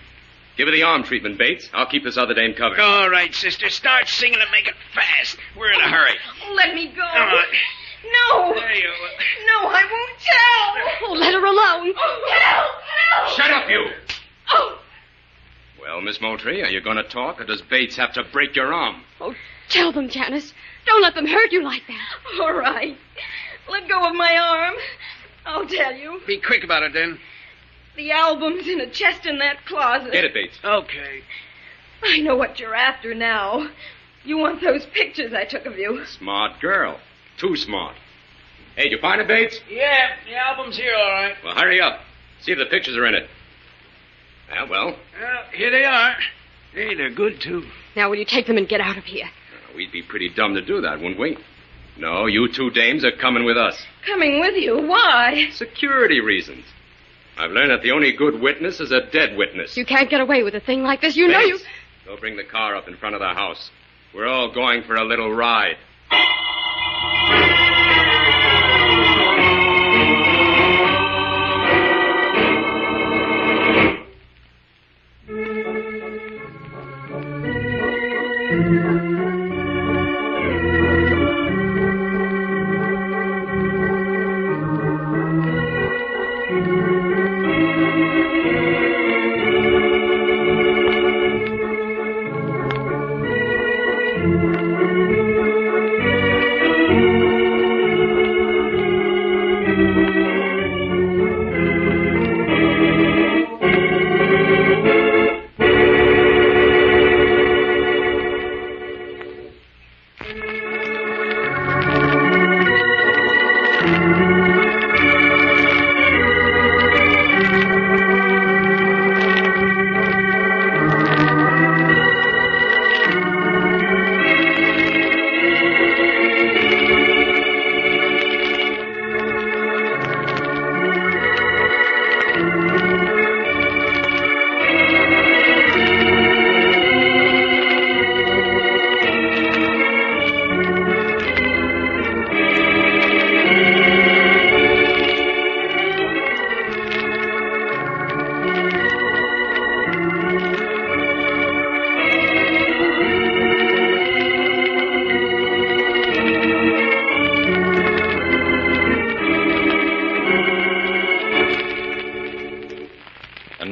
Give her the arm treatment, Bates. I'll keep this other dame covered. All right, sister. Start singing and make it fast. We're in a hurry. Oh, let me go. No. No. There you No, I won't tell. Oh, let her alone. Help! Shut up, you! Oh. Well, Miss Moultrie, are you going to talk, or does Bates have to break your arm? Oh, tell them, Janice. Don't let them hurt you like that. All right. Let go of my arm. I'll tell you. Be quick about it, then. The album's in a chest in that closet. Get it, Bates. Okay. I know what you're after now. You want those pictures I took of you. Smart girl. Too smart. Hey, did you find it, Bates? Yeah, the album's here, all right. Well, hurry up. See if the pictures are in it. Yeah, well, here they are. Hey, they're good, too. Now, will you take them and get out of here? we'd be pretty dumb to do that, wouldn't we? No, you two dames are coming with us. Coming with you? Why? Security reasons. I've learned that the only good witness is a dead witness. You can't get away with a thing like this. You know you... Go bring the car up in front of the house. We're all going for a little ride.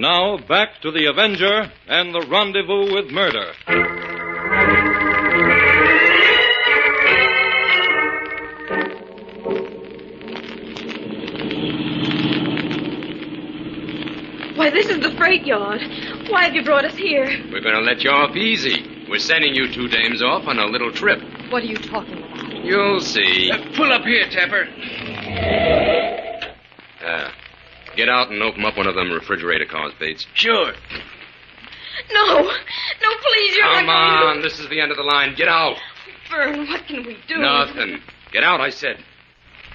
now, back to the Avenger and the Rendezvous with Murder. Why, this is the freight yard. Why have you brought us here? We're going to let you off easy. We're sending you 2 dames off on a little trip. What are you talking about? You'll see. Pull up here, Tapper. Get out and open up one of them refrigerator cars, Bates. Sure. No, please, you're Come not going on, this is the end of the line. Get out. to... Vern, what can we do? Nothing. Get out, I said.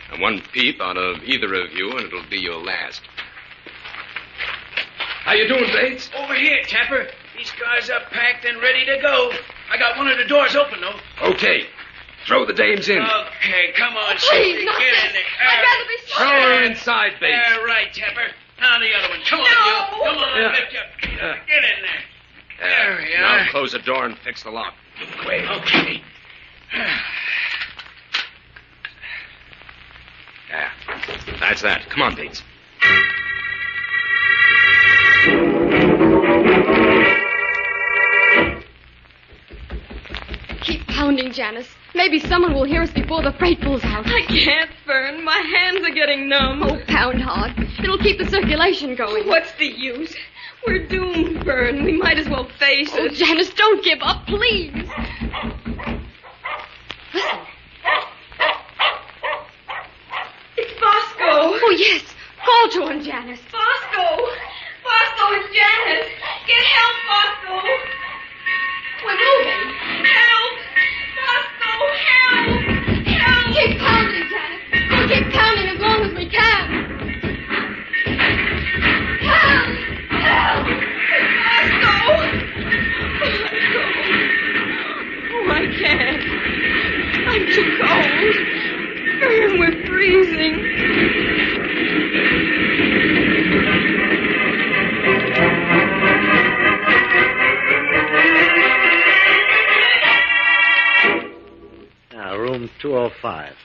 And one peep out of either of you, and it'll be your last. How you doing, Bates? Over here, Tapper. These cars are packed and ready to go. I got one of the doors open, though. Okay. Throw the dames in. Okay, come on, Please, Susie. not Get that. in there. I'd rather be Throw her inside, Bates. Yeah, right, Tapper. Now the other one. Come on, you. Come on, lift up. Get in there. There we are. Now close the door and fix the lock. Quick. Okay. Yeah, that's that. Come on, Bates. Keep pounding, Janice. Maybe someone will hear us before the freight pulls out. I can't, Fern. My hands are getting numb. Oh, pound hard. It'll keep the circulation going. What's the use? We're doomed, Fern. We might as well face Oh, it. Janice, don't give up, please. Listen. It's Bosco. Oh, yes. Call to him, Janice. Bosco. Bosco, it's Janice. Get help, Bosco. We're moving. Help. Bosco, help. Help. Keep pounding, Janice. We'll keep pounding as long as we can. Help. Help. Bosco. Oh, I can't. I'm too cold. Fern, we're freezing. Room 205.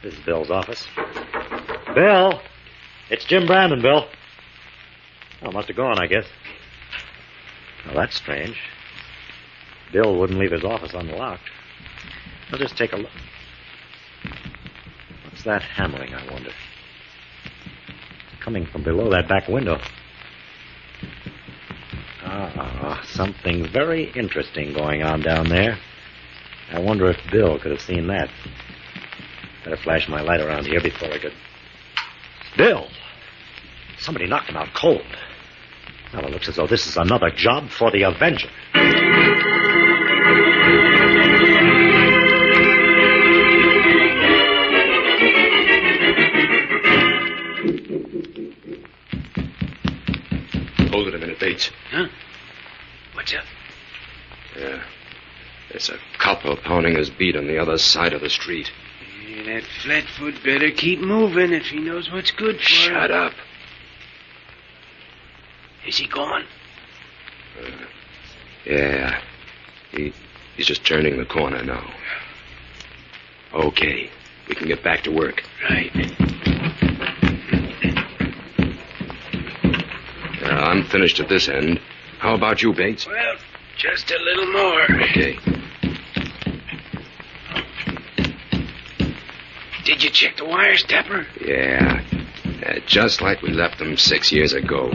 This is Bill's office. Bill! It's Jim Brandon, Bill. Oh, must have gone, I guess. Well, that's strange. Bill wouldn't leave his office unlocked. I'll just take a look. What's that hammering, I wonder? Coming from below that back window. Something very interesting going on down there. I wonder if Bill could have seen that. Better flash my light around here before I could... Bill! Somebody knocked him out cold. Now it looks as though this is another job for the Avenger. Hold it a minute, Bates. Huh? What's up? Yeah. There's a couple pounding his beat on the other side of the street. Yeah, that flatfoot better keep moving if he knows what's good for him. Shut up. Is he gone? Yeah. He's just turning the corner now. Okay. We can get back to work. Right. I'm finished at this end. How about you, Bates? Well, just a little more. Okay. Did you check the wires, Tapper? Yeah. Just like we left them 6 years ago.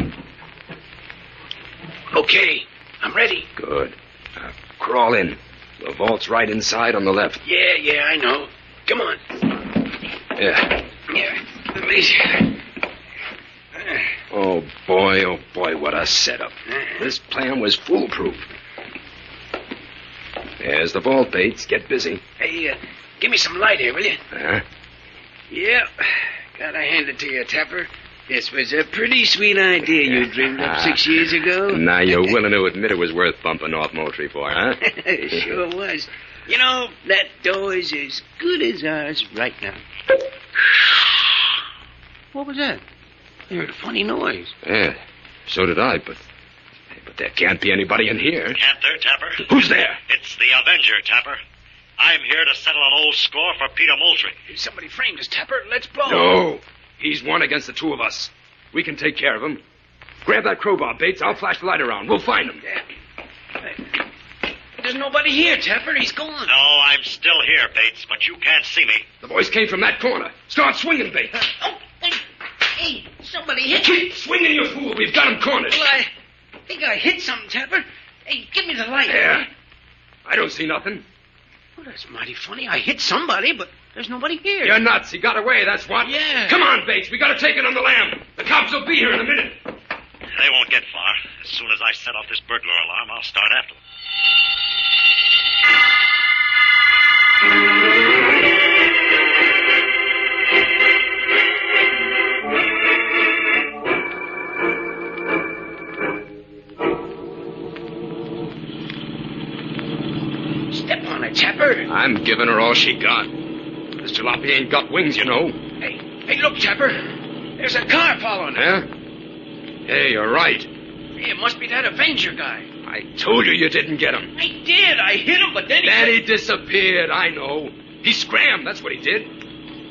Okay, I'm ready. Good. Crawl in. The vault's right inside on the left. Yeah, I know. Come on. Yeah. Yeah, at least... Oh, boy, what a setup. This plan was foolproof. There's the vault, Bates. Get busy. Hey, give me some light here, will you? Huh? Yep. Gotta hand it to you, Tapper. This was a pretty sweet idea you dreamed up 6 years ago. Now you're willing to admit it was worth bumping off Moultrie for, huh? It sure was. You know, that door is as good as ours right now. What was that? I heard a funny noise. Yeah, so did I, but there can't be anybody in here. Can't there, Tapper? Who's there? It's the Avenger, Tapper. I'm here to settle an old score for Peter Moultrie. Somebody framed us, Tapper. Let's blow. No, he's one against the two of us. We can take care of him. Grab that crowbar, Bates. I'll flash the light around. We'll find him. There's nobody here, Tapper. He's gone. No, I'm still here, Bates, but you can't see me. The voice came from that corner. Start swinging, Bates. Hey, somebody hit me. Keep swinging, you fool. We've got him cornered. Well, I think I hit something, Tapper. Hey, give me the light. Yeah. I don't see nothing. Well, that's mighty funny. I hit somebody, but there's nobody here. You're nuts. He got away, that's what. Yeah. Come on, Bates. We gotta take it on the lam. The cops will be here in a minute. They won't get far. As soon as I set off this burglar alarm, I'll start after them. Step on it, Tapper. I'm giving her all she got. This jalopy ain't got wings, you know. Hey, look, Tapper. There's a car following us. Huh? Hey, you're right. Hey, it must be that Avenger guy. I told you didn't get him. I did. I hit him, but then Then he disappeared, I know. He scrammed, that's what he did.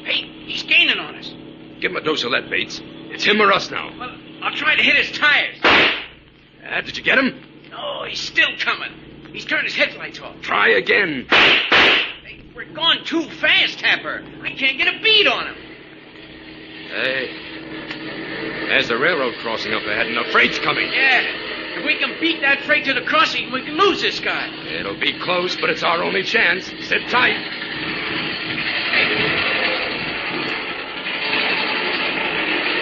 Hey, he's gaining on us. Give him a dose of lead, Bates. It's him or us now. Well, I'll try to hit his tires. Did you get him? No, he's still coming. He's turned his headlights off. Try again. Hey, we're going too fast, Tapper. I can't get a beat on him. Hey, there's the railroad crossing up ahead, and the freight's coming. Yeah, if we can beat that freight to the crossing, we can lose this guy. It'll be close, but it's our only chance. Sit tight.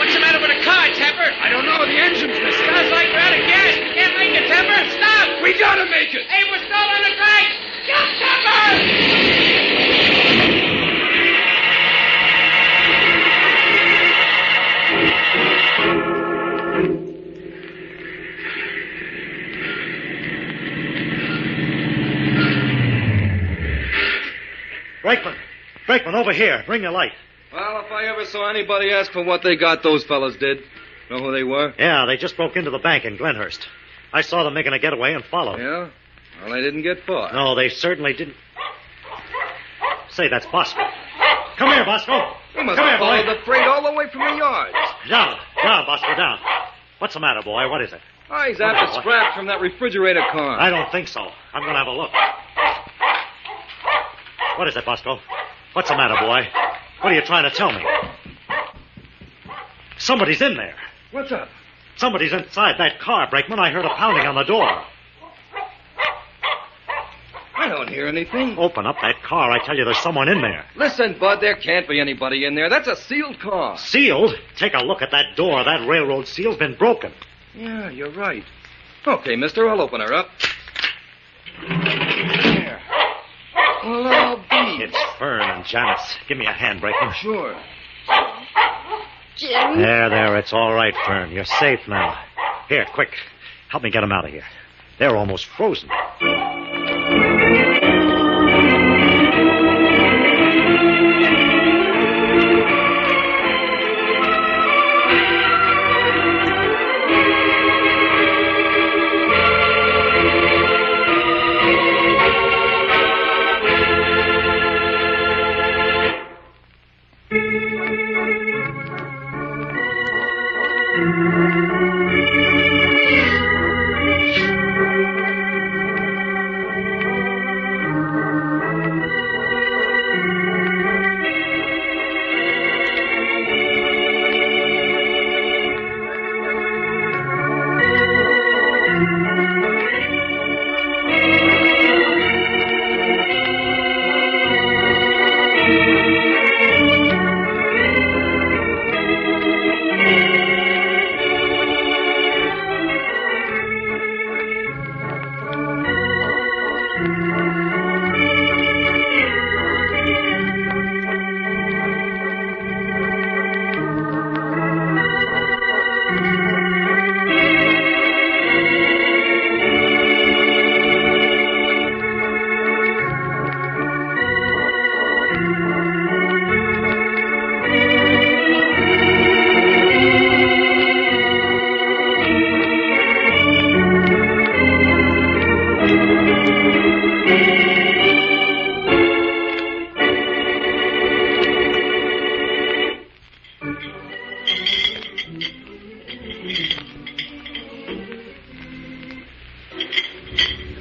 What's the matter with the car, Tapper? I don't know. The engine's missing. Sounds like we're out of gas. We can't make it, Tapper. Stop! We gotta make it. Hey, we're still on the track. Stop, Tapper! Brakeman, over here. Bring your light. Well, if I ever saw anybody ask for what they got, those fellas did. Know who they were? Yeah, they just broke into the bank in Glenhurst. I saw them making a getaway and followed. Yeah? Well, they didn't get far. No, they certainly didn't. Say, that's Bosco. Come here, Bosco. We must Come have here, followed boy. the freight all the way from the yards. Down, Bosco, down. What's the matter, boy? What is it? Oh, he's What after now? scraps from that refrigerator car. I don't think so. I'm going to have a look. What is it, Bosco? What's the matter, boy? What are you trying to tell me? Somebody's in there. What's up? Somebody's inside that car, Brakeman. I heard a pounding on the door. I don't hear anything. Open up that car. I tell you, there's someone in there. Listen, Bud, there can't be anybody in there. That's a sealed car. Sealed? Take a look at that door. That railroad seal's been broken. Yeah, you're right. Okay, mister, I'll open her up. There. Well, I'll be. It's Fern and Janice. Give me a hand, Brakeman. Sure. Jim? There, it's all right, Fern. You're safe now. Here, quick. Help me get them out of here. They're almost frozen.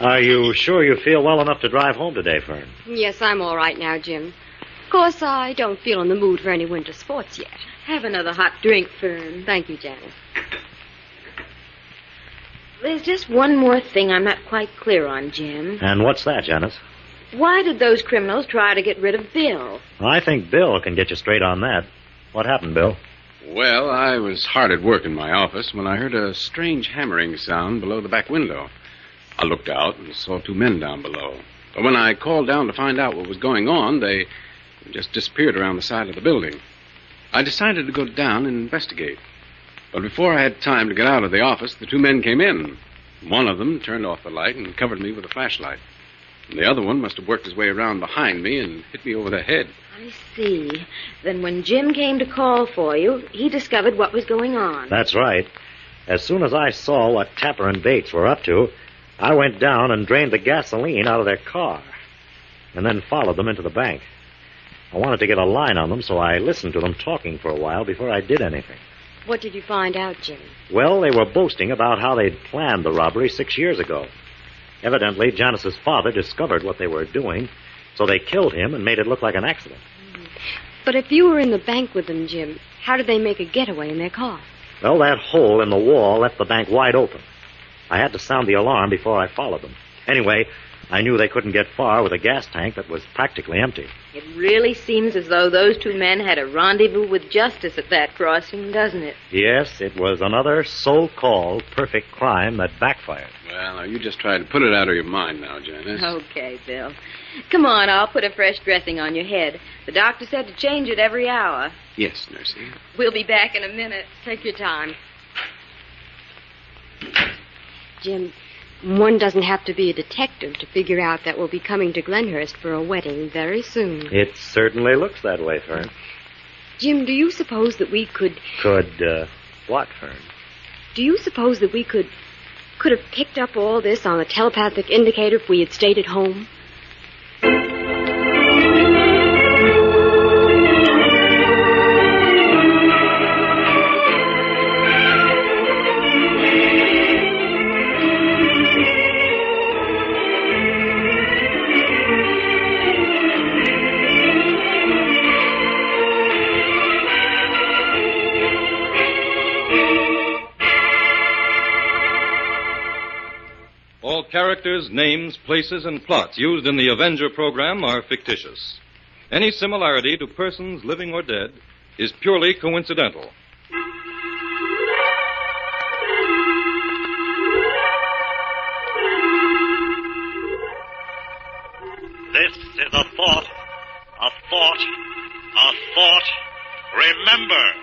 Are you sure you feel well enough to drive home today, Fern? Yes, I'm all right now, Jim. Of course, I don't feel in the mood for any winter sports yet. Have another hot drink, Fern. Thank you, Janice. There's just one more thing I'm not quite clear on, Jim. And what's that, Janice? Why did those criminals try to get rid of Bill? I think Bill can get you straight on that. What happened, Bill? Well, I was hard at work in my office when I heard a strange hammering sound below the back window. I looked out and saw two men down below. But when I called down to find out what was going on, they just disappeared around the side of the building. I decided to go down and investigate. But before I had time to get out of the office, the two men came in. One of them turned off the light and covered me with a flashlight. And the other one must have worked his way around behind me and hit me over the head. I see. Then when Jim came to call for you, he discovered what was going on. That's right. As soon as I saw what Tapper and Bates were up to, I went down and drained the gasoline out of their car, and then followed them into the bank. I wanted to get a line on them, so I listened to them talking for a while before I did anything. What did you find out, Jim? Well, they were boasting about how they'd planned the robbery 6 years ago. Evidently, Janice's father discovered what they were doing, so they killed him and made it look like an accident. But if you were in the bank with them, Jim, how did they make a getaway in their car? Well, that hole in the wall left the bank wide open. I had to sound the alarm before I followed them. Anyway, I knew they couldn't get far with a gas tank that was practically empty. It really seems as though those two men had a rendezvous with justice at that crossing, doesn't it? Yes, it was another so-called perfect crime that backfired. Well, now, you just try to put it out of your mind now, Janice. Okay, Bill. Come on, I'll put a fresh dressing on your head. The doctor said to change it every hour. Yes, Nursey. We'll be back in a minute. Take your time. Jim, one doesn't have to be a detective to figure out that we'll be coming to Glenhurst for a wedding very soon. It certainly looks that way, Fern. Jim, do you suppose that we could... What, Fern? Do you suppose that we could have picked up all this on a telepathic indicator if we had stayed at home? All characters, names, places, and plots used in the Avenger program are fictitious. Any similarity to persons living or dead is purely coincidental. This is a thought, a thought, a thought. Remember,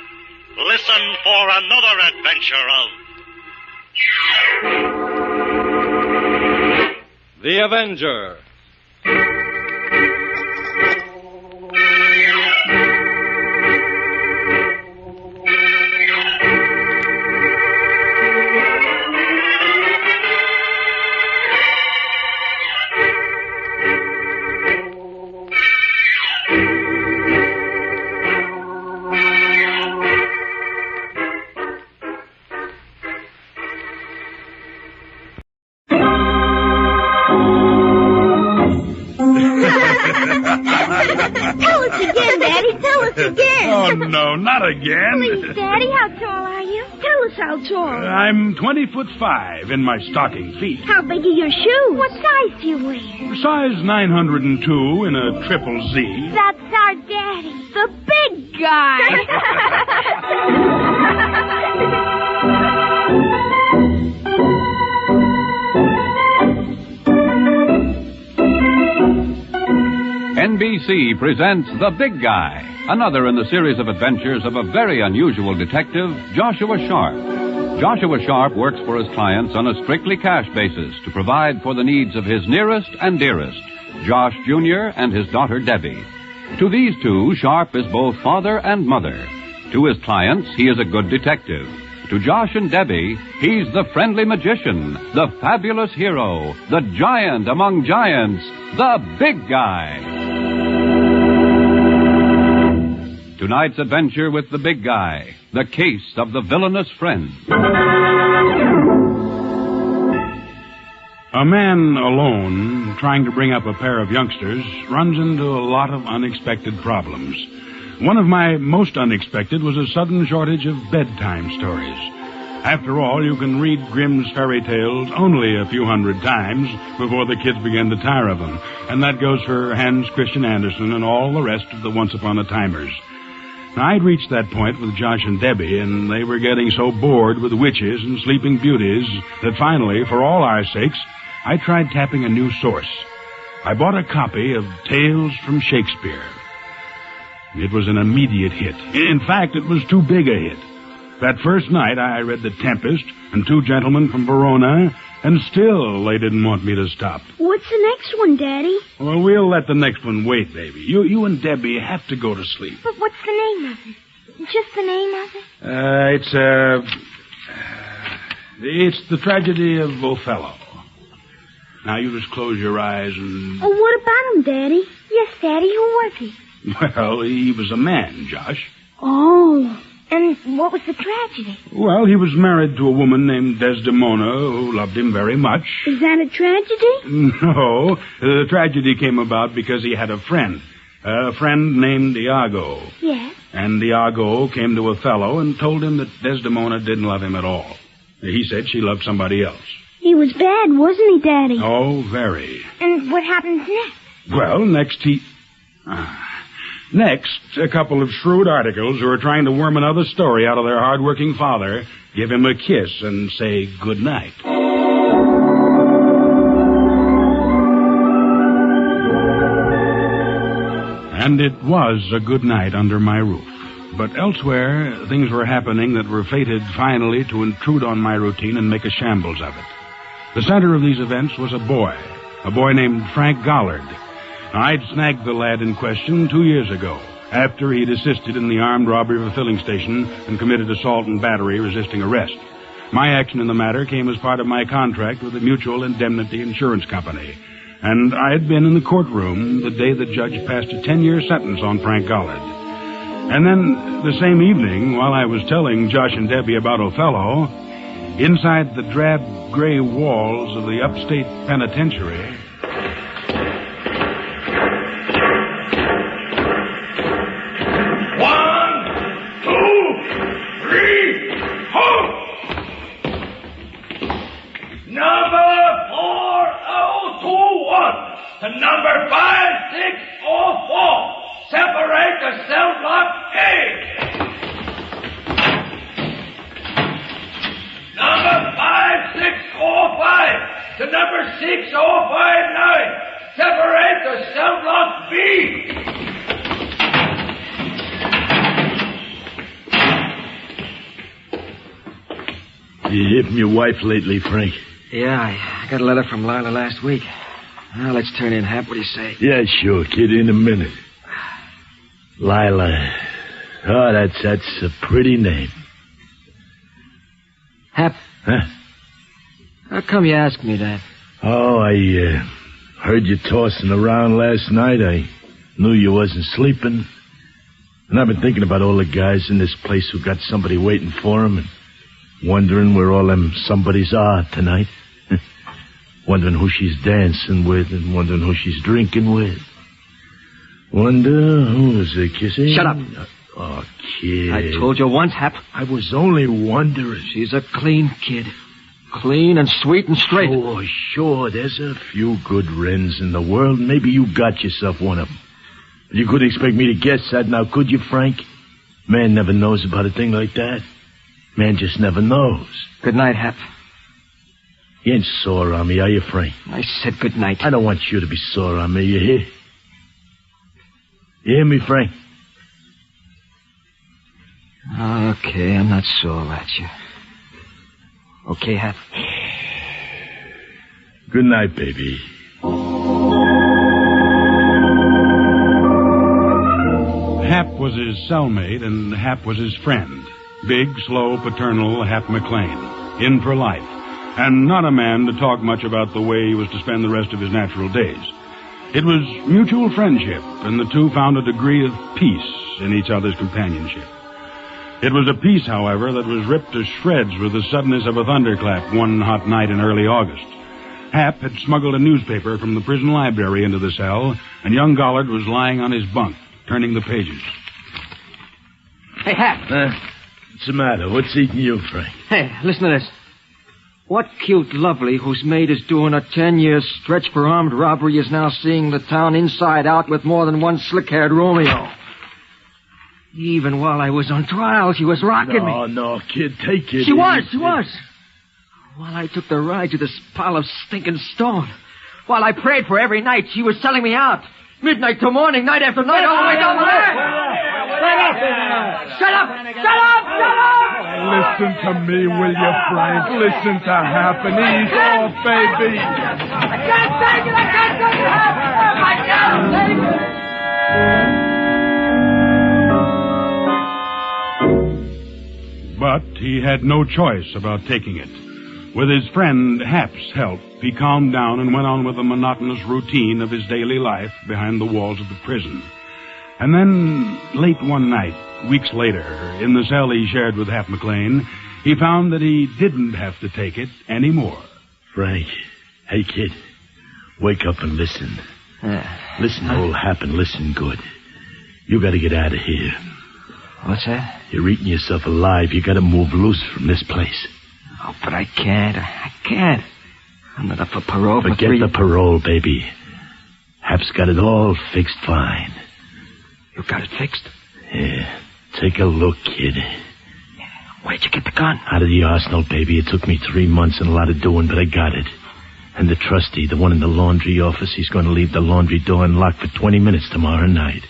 listen for another adventure of... The Avenger. Tell us again, Daddy. Tell us again. Oh, no, not again. Please, Daddy, how tall are you? Tell us how tall. I'm 20'5" in my stocking feet. How big are your shoes? What size do you wear? Size 902 in a triple Z. That's our Daddy, the big guy. NBC presents The Big Guy, another in the series of adventures of a very unusual detective, Joshua Sharp. Joshua Sharp works for his clients on a strictly cash basis to provide for the needs of his nearest and dearest, Josh Jr. and his daughter Debbie. To these two, Sharp is both father and mother. To his clients, he is a good detective. To Josh and Debbie, he's the friendly magician, the fabulous hero, the giant among giants, the Big Guy. Tonight's adventure with the Big Guy, the case of the villainous friend. A man alone, trying to bring up a pair of youngsters, runs into a lot of unexpected problems. One of my most unexpected was a sudden shortage of bedtime stories. After all, you can read Grimm's fairy tales only a few hundred times before the kids begin to tire of them. And that goes for Hans Christian Andersen and all the rest of the Once Upon a Timers. Now, I'd reached that point with Josh and Debbie, and they were getting so bored with witches and sleeping beauties that finally, for all our sakes, I tried tapping a new source. I bought a copy of Tales from Shakespeare. It was an immediate hit. In fact, it was too big a hit. That first night, I read The Tempest and Two Gentlemen from Verona, and still they didn't want me to stop. What's the next one, Daddy? Well, we'll let the next one wait, baby. You and Debbie have to go to sleep. But what's the name of it? Just the name of it? It's The Tragedy of Othello. Now, you just close your eyes and... Oh, what about him, Daddy? Yes, Daddy, who was he? Well, he was a man, Josh. Oh, and what was the tragedy? Well, he was married to a woman named Desdemona who loved him very much. Is that a tragedy? No, the tragedy came about because he had a friend named Iago. Yes. And Iago came to Othello and told him that Desdemona didn't love him at all. He said she loved somebody else. He was bad, wasn't he, Daddy? Oh, very. And what happened next? Well, Next, a couple of shrewd articles who are trying to worm another story out of their hard-working father give him a kiss and say good night. And it was a good night under my roof. But elsewhere, things were happening that were fated finally to intrude on my routine and make a shambles of it. The center of these events was a boy named Frank Gollard. I'd snagged the lad in question 2 years ago, after he'd assisted in the armed robbery of a filling station and committed assault and battery resisting arrest. My action in the matter came as part of my contract with the Mutual Indemnity Insurance Company, and I had been in the courtroom the day the judge passed a 10-year sentence on Frank Gollard. And then, the same evening, while I was telling Josh and Debbie about Othello, inside the drab gray walls of the upstate penitentiary... To number 5604. Separate the cell block A. Number 5605 to number 6059. Separate the cell block B. You hit your wife lately, Frank? Yeah, I got a letter from Lila last week. Now, let's turn in, Hap. What do you say? Yeah, sure, kid, in a minute. Lila. Oh, that's a pretty name. Hap. Huh? How come you asked me that? Oh, I heard you tossing around last night. I knew you wasn't sleeping. And I've been thinking about all the guys in this place who got somebody waiting for them and wondering where all them somebodies are tonight. Wondering who she's dancing with and wondering who she's drinking with. Wonder who's kissing. Shut up. Oh, kid. I told you once, Hap. I was only wondering. She's a clean kid. Clean and sweet and straight. Oh, sure. There's a few good wrens in the world. Maybe you got yourself one of them. But you couldn't expect me to guess that now, could you, Frank? Man never knows about a thing like that. Man just never knows. Good night, Hap. You ain't sore on me, are you, Frank? I said good night. I don't want you to be sore on me, you hear? You hear me, Frank? Okay, I'm not sore at you. Okay, Hap? Good night, baby. Hap was his cellmate, and Hap was his friend. Big, slow, paternal Hap McLean. In for life. And not a man to talk much about the way he was to spend the rest of his natural days. It was mutual friendship, and the two found a degree of peace in each other's companionship. It was a peace, however, that was ripped to shreds with the suddenness of a thunderclap one hot night in early August. Hap had smuggled a newspaper from the prison library into the cell, and young Gollard was lying on his bunk, turning the pages. Hey, Hap. What's the matter? What's eating you, Frank? Hey, listen to this. What cute lovely whose maid is doing a 10-year stretch for armed robbery is now seeing the town inside out with more than one slick-haired Romeo. Even while I was on trial, she was rocking me. No, kid, take it. She was. While I took the ride to this pile of stinking stone. While I prayed for every night, she was selling me out. Midnight to morning, night after night, all the way down the line. Shut up! Listen to me, will you, Frank? Listen to Hap and ease off, baby. I can't take it! I can't take it! But he had no choice about taking it. With his friend Hap's help, he calmed down and went on with the monotonous routine of his daily life behind the walls of the prison. And then, late one night, weeks later, in the cell he shared with Hap McLean, he found that he didn't have to take it anymore. Frank, hey, kid, wake up and listen. Listen to old Hap and listen good. You gotta get out of here. What's that? You're eating yourself alive. You gotta move loose from this place. Oh, but I can't. I'm not up for parole for Forget the parole, baby. Hap's got it all fixed fine. You got it fixed? Yeah. Take a look, kid. Where'd you get the gun? Out of the arsenal, baby. It took me 3 months and a lot of doing, but I got it. And the trustee, the one in the laundry office, he's going to leave the laundry door unlocked for 20 minutes tomorrow night.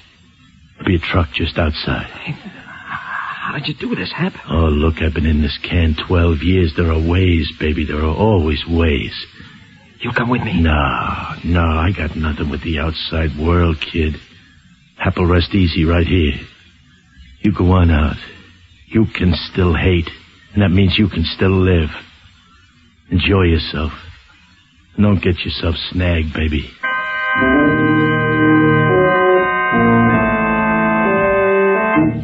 There'll be a truck just outside. How did you do this, Hap? Oh, look, I've been in this can 12 years. There are ways, baby. There are always ways. You come with me? No, I got nothing with the outside world, kid. Hap will rest easy right here. You go on out. You can still hate, and that means you can still live. Enjoy yourself. And don't get yourself snagged, baby.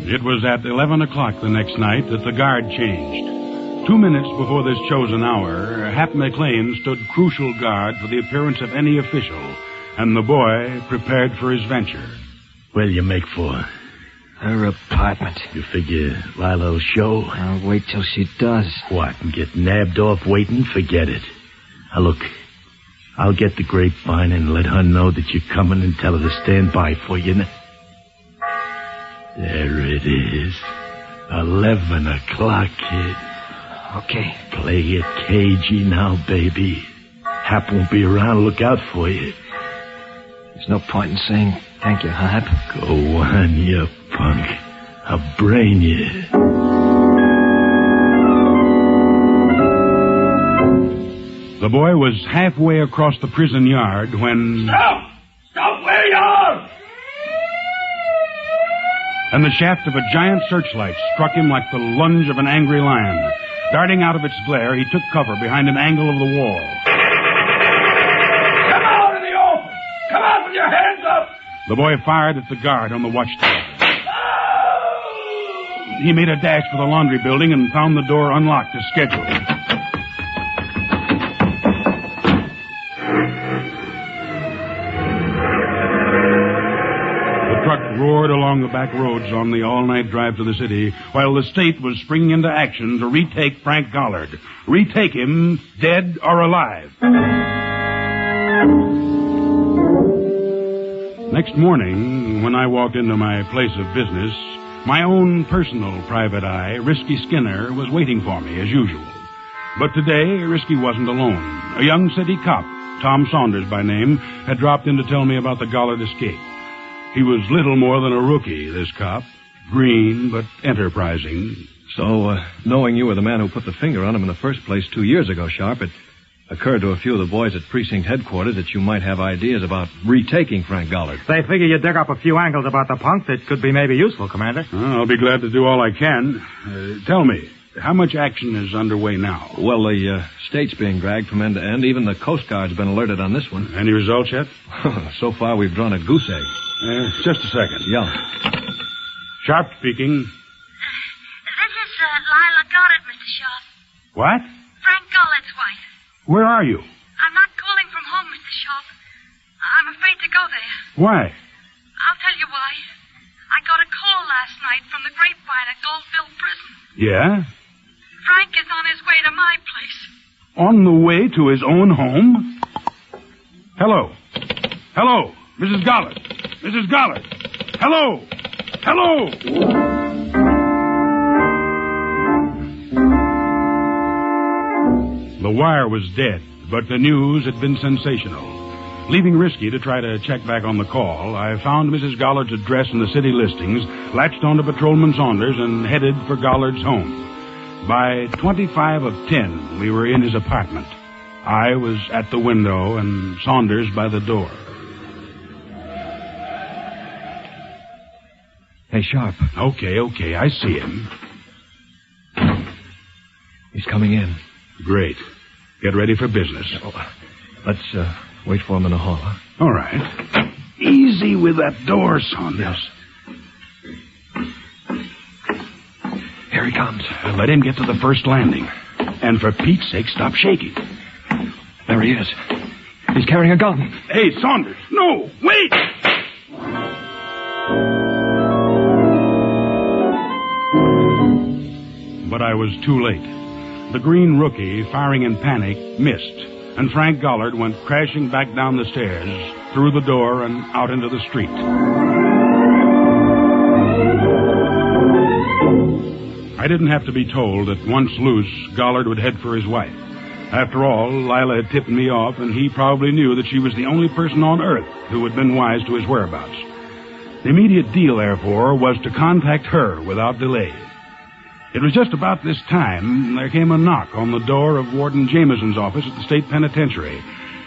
It was at 11 o'clock the next night that the guard changed. 2 minutes before this chosen hour, Hap McLean stood crucial guard for the appearance of any official, and the boy prepared for his venture. Where'll you make for? Her apartment. You figure Lilo'll show? I'll wait till she does. What, and get nabbed off waiting? Forget it. Now, look, I'll get the grapevine and let her know that you're coming and tell her to stand by for you. There it is. 11 o'clock, kid. Okay. Play it cagey now, baby. Hap won't be around. Look out for you. There's no point in saying thank you, Hap. Go on, you punk. I'll brain you. The boy was halfway across the prison yard when... Stop where you are! And the shaft of a giant searchlight struck him like the lunge of an angry lion. Darting out of its glare, he took cover behind an angle of the wall. Come out in the open! Come out with your hands up! The boy fired at the guard on the watchtower. He made a dash for the laundry building and found the door unlocked as scheduled. The truck roared along the back roads on the all-night drive to the city, while the state was springing into action to retake Frank Gollard. Retake him, dead or alive. Next morning, when I walked into my place of business, my own personal private eye, Risky Skinner, was waiting for me, as usual. But today, Risky wasn't alone. A young city cop, Tom Saunders by name, had dropped in to tell me about the Gollard escape. He was little more than a rookie, this cop. Green, but enterprising. So, knowing you were the man who put the finger on him in the first place 2 years ago, Sharp, it occurred to a few of the boys at precinct headquarters that you might have ideas about retaking Frank Gollard. They figure you dig up a few angles about the punk that could be maybe useful, Commander. I'll be glad to do all I can. Tell me, how much action is underway now? Well, the state's being dragged from end to end. Even the Coast Guard's been alerted on this one. Any results yet? So far, we've drawn a goose egg. Just a second. Yeah. Sharp speaking. This is Lila Goddard, Mr. Sharp. What? Frank Gollard's wife. Where are you? I'm not Sharp. I'm afraid to go there. Why? I'll tell you why. I got a call last night from the grapevine at Goldville Prison. Yeah? Frank is on his way to my place. On the way to his own home? Hello. Hello, Mrs. Gollard. Mrs. Gollard. Hello. Hello. The wire was dead, but the news had been sensational. Leaving Risky to try to check back on the call, I found Mrs. Gollard's address in the city listings, latched onto Patrolman Saunders, and headed for Gollard's home. By 25 of 10, we were in his apartment. I was at the window and Saunders by the door. Hey, Sharp. Okay, I see him. He's coming in. Great. Get ready for business. Let's wait for him in the hall, huh? All right. Easy with that door, Saunders. Here he comes. Let him get to the first landing. And for Pete's sake, stop shaking. There he is. He's carrying a gun. Hey, Saunders. No, wait! But I was too late. The green rookie, firing in panic, missed. And Frank Gollard went crashing back down the stairs, through the door, and out into the street. I didn't have to be told that once loose, Gollard would head for his wife. After all, Lila had tipped me off, and he probably knew that she was the only person on Earth who had been wise to his whereabouts. The immediate deal, therefore, was to contact her without delay. It was just about this time there came a knock on the door of Warden Jameson's office at the state penitentiary,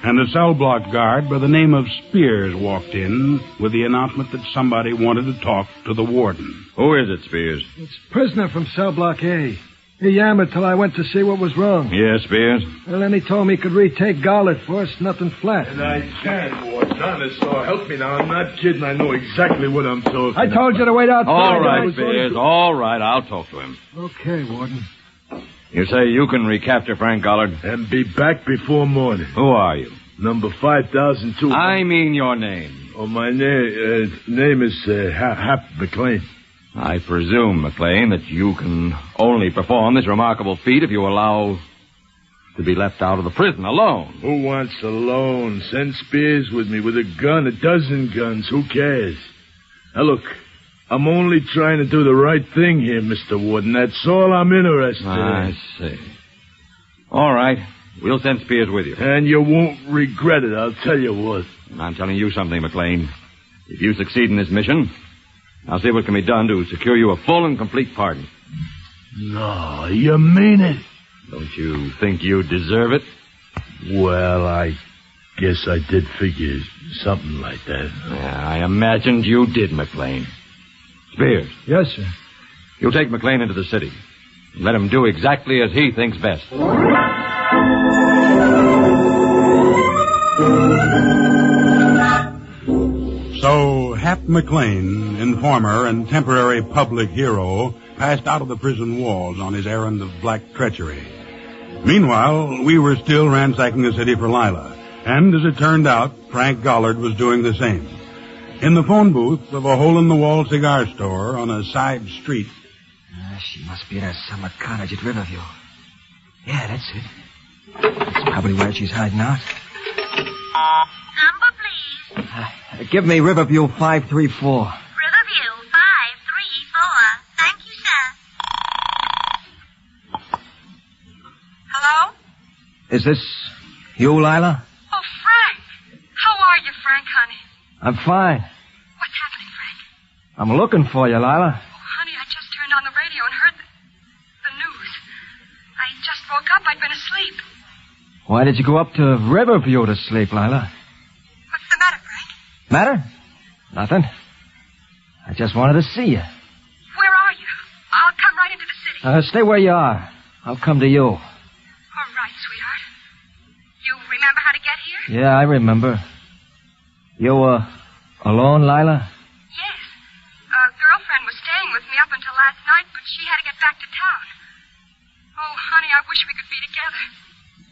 and a cell block guard by the name of Spears walked in with the announcement that somebody wanted to talk to the warden. Who is it, Spears? It's prisoner from cell block A. He yammered till I went to see what was wrong. Yes, Spears? Well, then he told me he could retake Gollard for us, nothing flat. And I can, Warden. Honest, so help me now. I'm not kidding. I know exactly what I'm talking about. I told you to wait outside. All right, Spears. All right, I'll talk to him. Okay, Warden. You say you can recapture Frank Gollard? And be back before morning. Who are you? Number 5002. I mean your name. Oh, my name is Hap McLean. I presume, McLean, that you can only perform this remarkable feat if you allow to be left out of the prison alone. Who wants alone? Send Spears with me with a gun, a dozen guns. Who cares? Now, look, I'm only trying to do the right thing here, Mr. Warden. That's all I'm interested in. I see. All right. We'll send Spears with you. And you won't regret it, I'll tell you what. And I'm telling you something, McLean. If you succeed in this mission, I'll see what can be done to secure you a full and complete pardon. No, you mean it? Don't you think you deserve it? Well, I guess I did figure something like that. Yeah, I imagined you did, McLean. Spears. Yes, sir. You take McLean into the city. And let him do exactly as he thinks best. So, Hap McLean, informer and temporary public hero, passed out of the prison walls on his errand of black treachery. Meanwhile, we were still ransacking the city for Lila, and as it turned out, Frank Gollard was doing the same. In the phone booth of a hole-in-the-wall cigar store on a side street. She must be at that summer cottage at Riverview. Yeah, that's it. That's probably where she's hiding out. Number, please. Give me Riverview 534. Riverview 534. Thank you, sir. Hello? Is this you, Lila? Oh, Frank. How are you, Frank, honey? I'm fine. What's happening, Frank? I'm looking for you, Lila. Oh, honey, I just turned on the radio and heard the news. I just woke up. I'd been asleep. Why did you go up to Riverview to sleep, Lila? What's the matter, Frank? Matter? Nothing. I just wanted to see you. Where are you? I'll come right into the city. Stay where you are. I'll come to you. All right, sweetheart. You remember how to get here? Yeah, I remember. You, alone, Lila? Yes. A girlfriend was staying with me up until last night, but she had to get back to town. Oh, honey, I wish we could be together.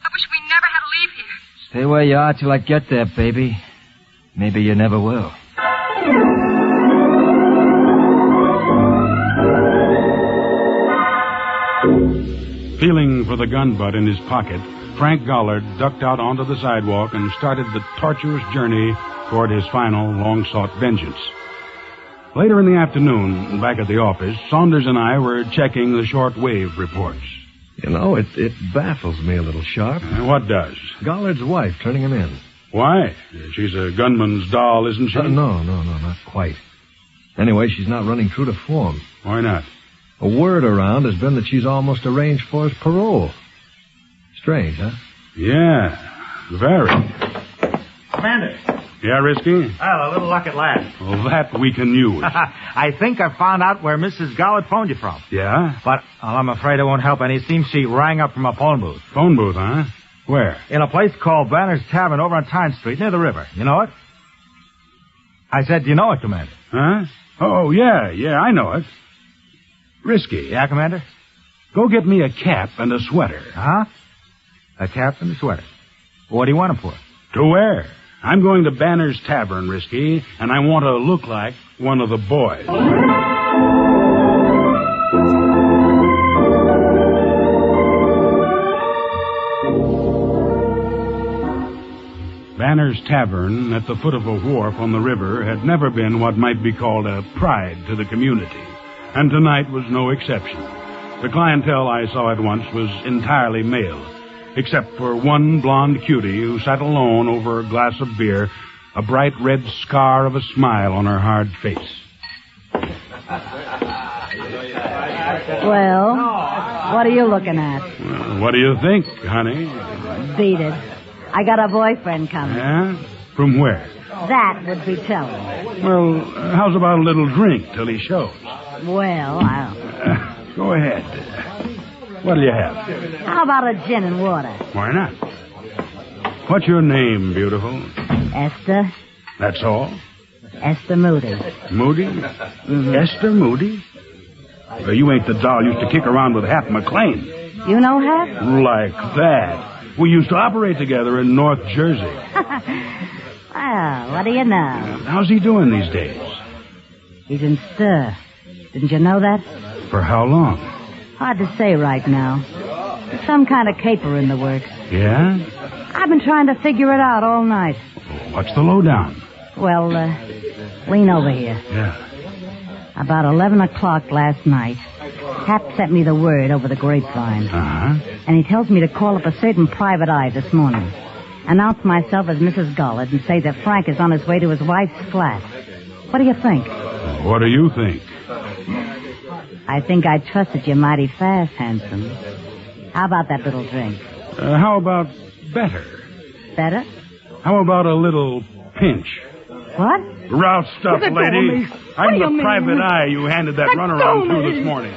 I wish we never had to leave here. Stay where you are till I get there, baby. Maybe you never will. Feeling for the gun butt in his pocket, Frank Gollard ducked out onto the sidewalk and started the tortuous journey toward his final, long-sought vengeance. Later in the afternoon, back at the office, Saunders and I were checking the short-wave reports. You know, it baffles me a little, Sharp. What does? Gollard's wife turning him in. Why? She's a gunman's doll, isn't she? No, not quite. Anyway, she's not running true to form. Why not? A word around has been that she's almost arranged for his parole. Strange, huh? Yeah, very. Commander. Yeah, Risky? Well, a little luck at last. Well, that we can use. I think I found out where Mrs. Gollard phoned you from. Yeah? But I'm afraid it won't help any. It seems she rang up from a phone booth. Phone booth, huh? Where? In a place called Banner's Tavern over on Tyne Street, near the river. You know it? I said, do you know it, Commander? Huh? Oh, yeah, I know it. Risky. Yeah, Commander? Go get me a cap and a sweater. Huh? A cap and a sweater. What do you want them for? To wear. I'm going to Banner's Tavern, Risky, and I want to look like one of the boys. Banner's Tavern at the foot of a wharf on the river had never been what might be called a pride to the community, and tonight was no exception. The clientele I saw at once was entirely male, except for one blonde cutie who sat alone over a glass of beer, a bright red scar of a smile on her hard face. Well, what are you looking at? Well, what do you think, honey? Beat it. I got a boyfriend coming. Yeah? From where? That would be telling. Well, how's about a little drink till he shows? Well, I'll... Go ahead. What'll you have? How about a gin and water? Why not? What's your name, beautiful? Esther. That's all? Esther Moody. Moody? Mm-hmm. Esther Moody? Well, you ain't the doll used to kick around with Hap McLean. You know Hap? Like that. We used to operate together in North Jersey. Well, what do you know? How's he doing these days? He's in stir. Didn't you know that? For how long? Hard to say right now. There's some kind of caper in the works. Yeah? I've been trying to figure it out all night. What's the lowdown? Well, lean over here. Yeah. About 11 o'clock last night, Hap sent me the word over the grapevine. Uh-huh. And he tells me to call up a certain private eye this morning. Announce myself as Mrs. Gollard and say that Frank is on his way to his wife's flat. What do you think? What do you think? I think I trusted you mighty fast, handsome. How about that little drink? How about better? Better? How about a little pinch? What? Route stuff, lady. I'm the private eye you handed that runaround to this morning.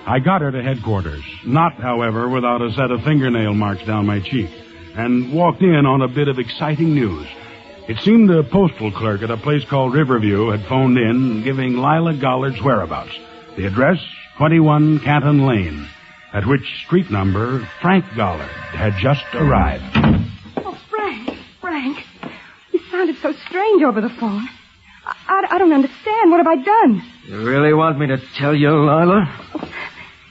I got her to headquarters, not, however, without a set of fingernail marks down my cheek, and walked in on a bit of exciting news. It seemed the postal clerk at a place called Riverview had phoned in giving Lila Gollard's whereabouts. The address, 21 Canton Lane, at which street number Frank Gollard had just arrived. Oh, Frank. You sounded so strange over the phone. I don't understand. What have I done? You really want me to tell you, Lila?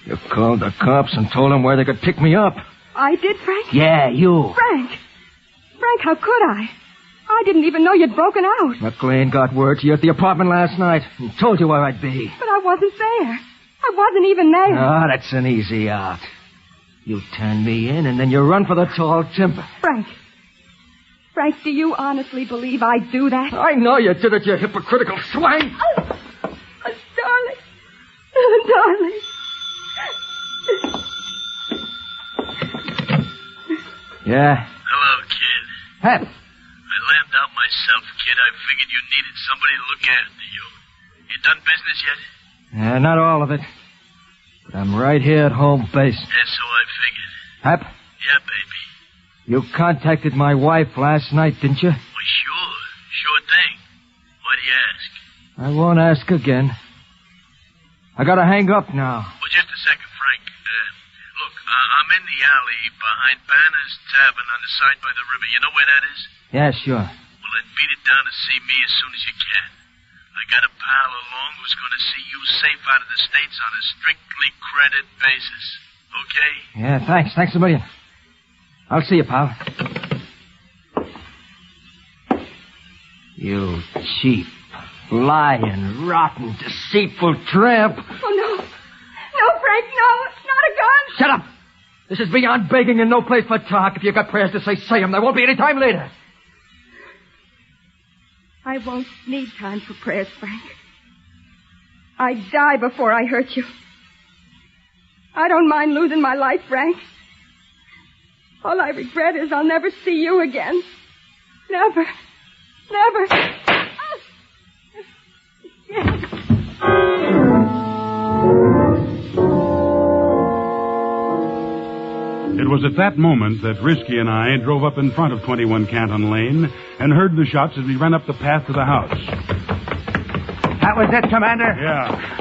You called the cops and told them where they could pick me up. I did, Frank? Yeah, you. Frank, how could I? I didn't even know you'd broken out. McLean got word to you at the apartment last night and told you where I'd be. But I wasn't there. I wasn't even there. Ah, that's an easy out. You turn me in and then you run for the tall timber. Frank, do you honestly believe I'd do that? I know you did it, you hypocritical swine. Darling. Darling. Yeah? Hello, kid. Hap. I lambed out myself, kid. I figured you needed somebody to look after you. You done business yet? Not all of it. But I'm right here at home base. That's so I figured. Hap? Yeah, baby. You contacted my wife last night, didn't you? Well, sure thing. Why do you ask? I won't ask again. I gotta hang up now. Well, just a second, Frank. Look, I'm in the alley behind Banner's Tavern on the side by the river. You know where that is? Yeah, sure. Well, then beat it down to see me as soon as you can. I got a pal along who's going to see you safe out of the States on a strictly credit basis. Okay? Yeah, thanks. Thanks a million. I'll see you, pal. You cheap, lying, rotten, deceitful tramp. Oh, no. No, Frank, no. Not a gun. Shut up. This is beyond begging and no place for talk. If you got prayers to say them. There won't be any time later. I won't need time for prayers, Frank. I'd die before I hurt you. I don't mind losing my life, Frank. All I regret is I'll never see you again. Never. Never. It was at that moment that Risky and I drove up in front of 21 Canton Lane and heard the shots as we ran up the path to the house. That was it, Commander? Yeah.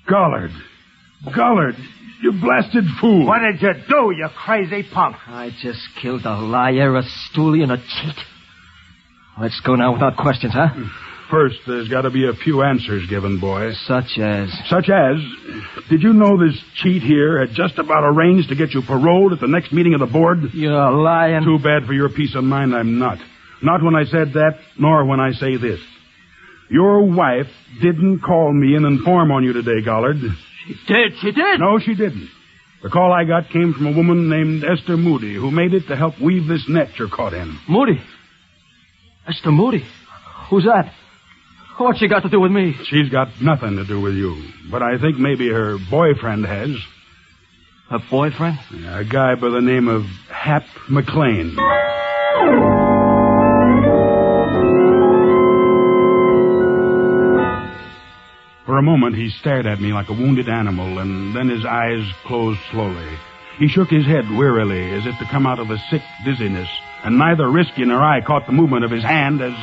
Gollard, you blasted fool. What did you do, you crazy punk? I just killed a liar, a stoolie, and a cheat. Let's go now without questions, huh? First, there's got to be a few answers given, boy. Such as? Such as, did you know this cheat here had just about arranged to get you paroled at the next meeting of the board? You're lying. Too bad for your peace of mind I'm not. Not when I said that, nor when I say this. Your wife didn't call me and inform on you today, Gollard. She did? No, she didn't. The call I got came from a woman named Esther Moody, who made it to help weave this net you're caught in. Moody? Esther Moody? Who's that? What's she got to do with me? She's got nothing to do with you. But I think maybe her boyfriend has. Her boyfriend? A guy by the name of Hap McLean. For a moment, he stared at me like a wounded animal, and then his eyes closed slowly. He shook his head wearily, as if to come out of a sick dizziness, and neither Risky nor I caught the movement of his hand as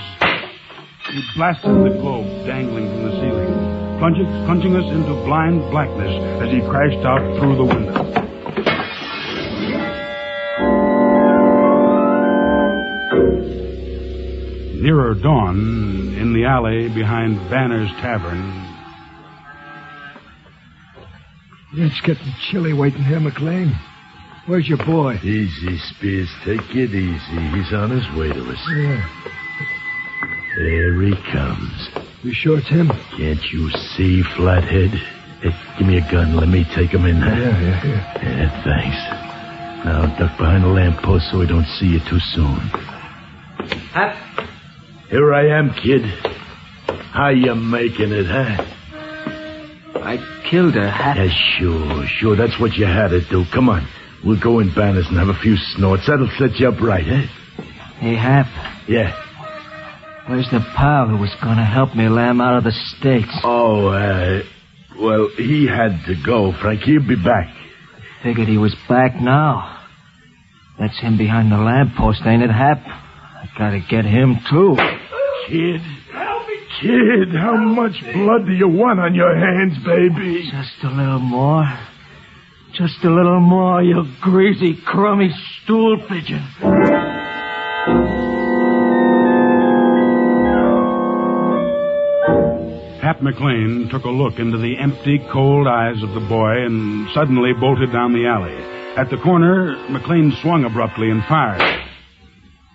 he blasted the globe dangling from the ceiling, plunging us into blind blackness as he crashed out through the window. Nearer dawn, in the alley behind Banner's Tavern. It's getting chilly waiting here, McLean. Where's your boy? Easy, Spears. Take it easy. He's on his way to us. Yeah. There he comes. You sure it's him? Can't you see, Flathead? Hey, give me a gun. Let me take him in. Huh? Yeah, thanks. Now duck behind the lamppost so I don't see you too soon. Hap? Here I am, kid. How you making it, huh? I killed her, Hap. Yeah, sure. That's what you had to do. Come on. We'll go in Banner's and have a few snorts. That'll set you up right, eh? Hey, Hap. Yeah. Where's the pal who was going to help me lamb out of the States? Oh, well, he had to go, Frank. He'll be back. I figured he was back now. That's him behind the lamppost, ain't it, Hap? I gotta get him, too. Kid. Kid, how much blood do you want on your hands, baby? Just a little more. Just a little more, you greasy, crummy stool pigeon. Hap McLean took a look into the empty, cold eyes of the boy and suddenly bolted down the alley. At the corner, McLean swung abruptly and fired.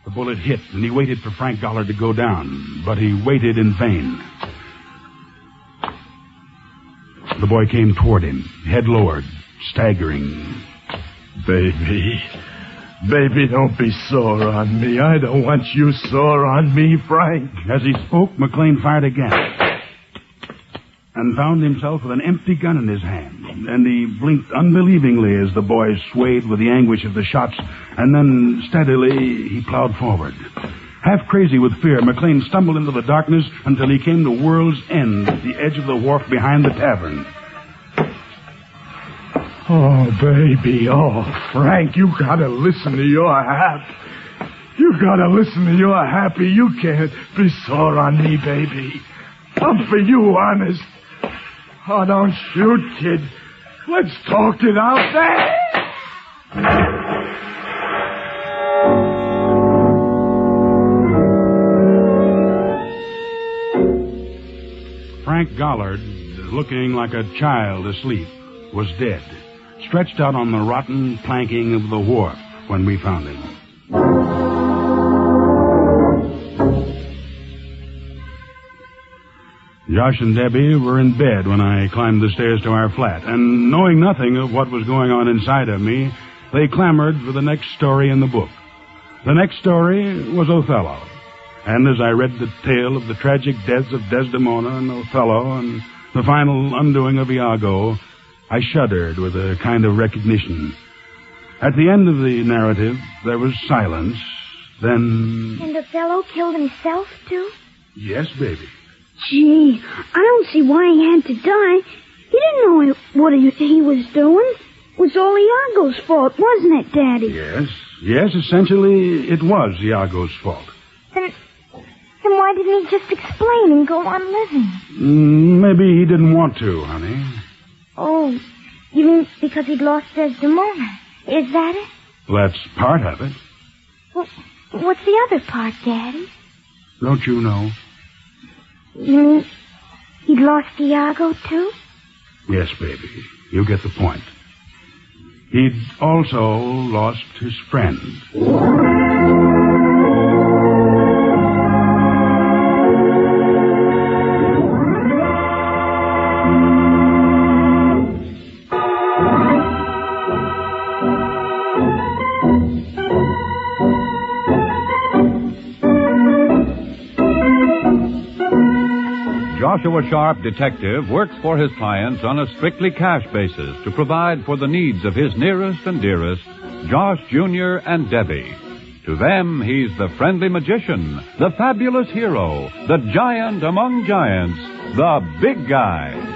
The bullet hit, and he waited for Frank Gollard to go down, but he waited in vain. The boy came toward him, head lowered, staggering. Baby, don't be sore on me. I don't want you sore on me, Frank. As he spoke, McLean fired again and found himself with an empty gun in his hand. And he blinked unbelievingly as the boy swayed with the anguish of the shots, and then steadily he plowed forward. Half crazy with fear, McLean stumbled into the darkness until he came to World's End at the edge of the wharf behind the tavern. Oh, baby. Oh, Frank, you gotta listen to your Hap. You gotta listen to your Happy. You can't be sore on me, baby. I'm for you, honest. Oh, don't shoot, kid. Let's talk it out there. Frank Gollard, looking like a child asleep, was dead, stretched out on the rotten planking of the wharf when we found him. Josh and Debbie were in bed when I climbed the stairs to our flat, and knowing nothing of what was going on inside of me, they clamored for the next story in the book. The next story was Othello. And as I read the tale of the tragic deaths of Desdemona and Othello and the final undoing of Iago, I shuddered with a kind of recognition. At the end of the narrative, there was silence. Then... And Othello killed himself, too? Yes, baby. Gee, I don't see why he had to die. He didn't know what he was doing. It was all Iago's fault, wasn't it, Daddy? Yes, essentially it was Iago's fault. Then why didn't he just explain and go on living? Maybe he didn't want to, honey. Oh, you mean because he'd lost Desdemona? Is that it? That's part of it. Well, what's the other part, Daddy? Don't you know? You mean he'd lost Iago, too? Yes, baby. You get the point. He'd also lost his friend. Joshua Sharp, detective, works for his clients on a strictly cash basis to provide for the needs of his nearest and dearest, Josh Jr. and Debbie. To them, he's the friendly magician, the fabulous hero, the giant among giants, the big guy.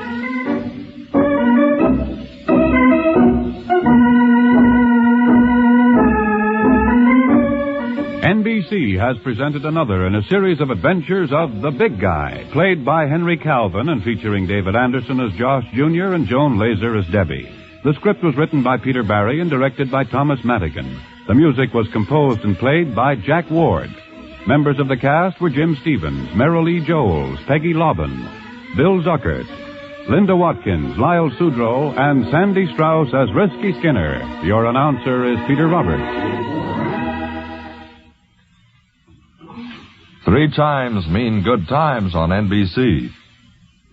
NBC has presented another in a series of adventures of The Big Guy, played by Henry Calvin and featuring David Anderson as Josh Jr. and Joan Laser as Debbie. The script was written by Peter Barrie and directed by Thomas Madigan. The music was composed and played by Jack Ward. Members of the cast were Jim Stevens, Merrilee Joels, Peggy Lobbin, Bill Zuckert, Linda Watkins, Lyle Sudrow, and Sandy Strauss as Risky Skinner. Your announcer is Peter Roberts. 3 chimes mean good times on NBC.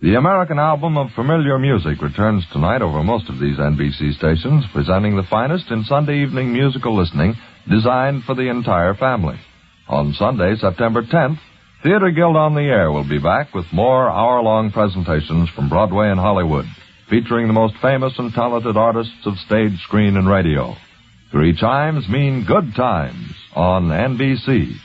The American album of familiar music returns tonight over most of these NBC stations, presenting the finest in Sunday evening musical listening designed for the entire family. On Sunday, September 10th, Theater Guild on the Air will be back with more hour-long presentations from Broadway and Hollywood, featuring the most famous and talented artists of stage, screen, and radio. 3 chimes mean good times on NBC.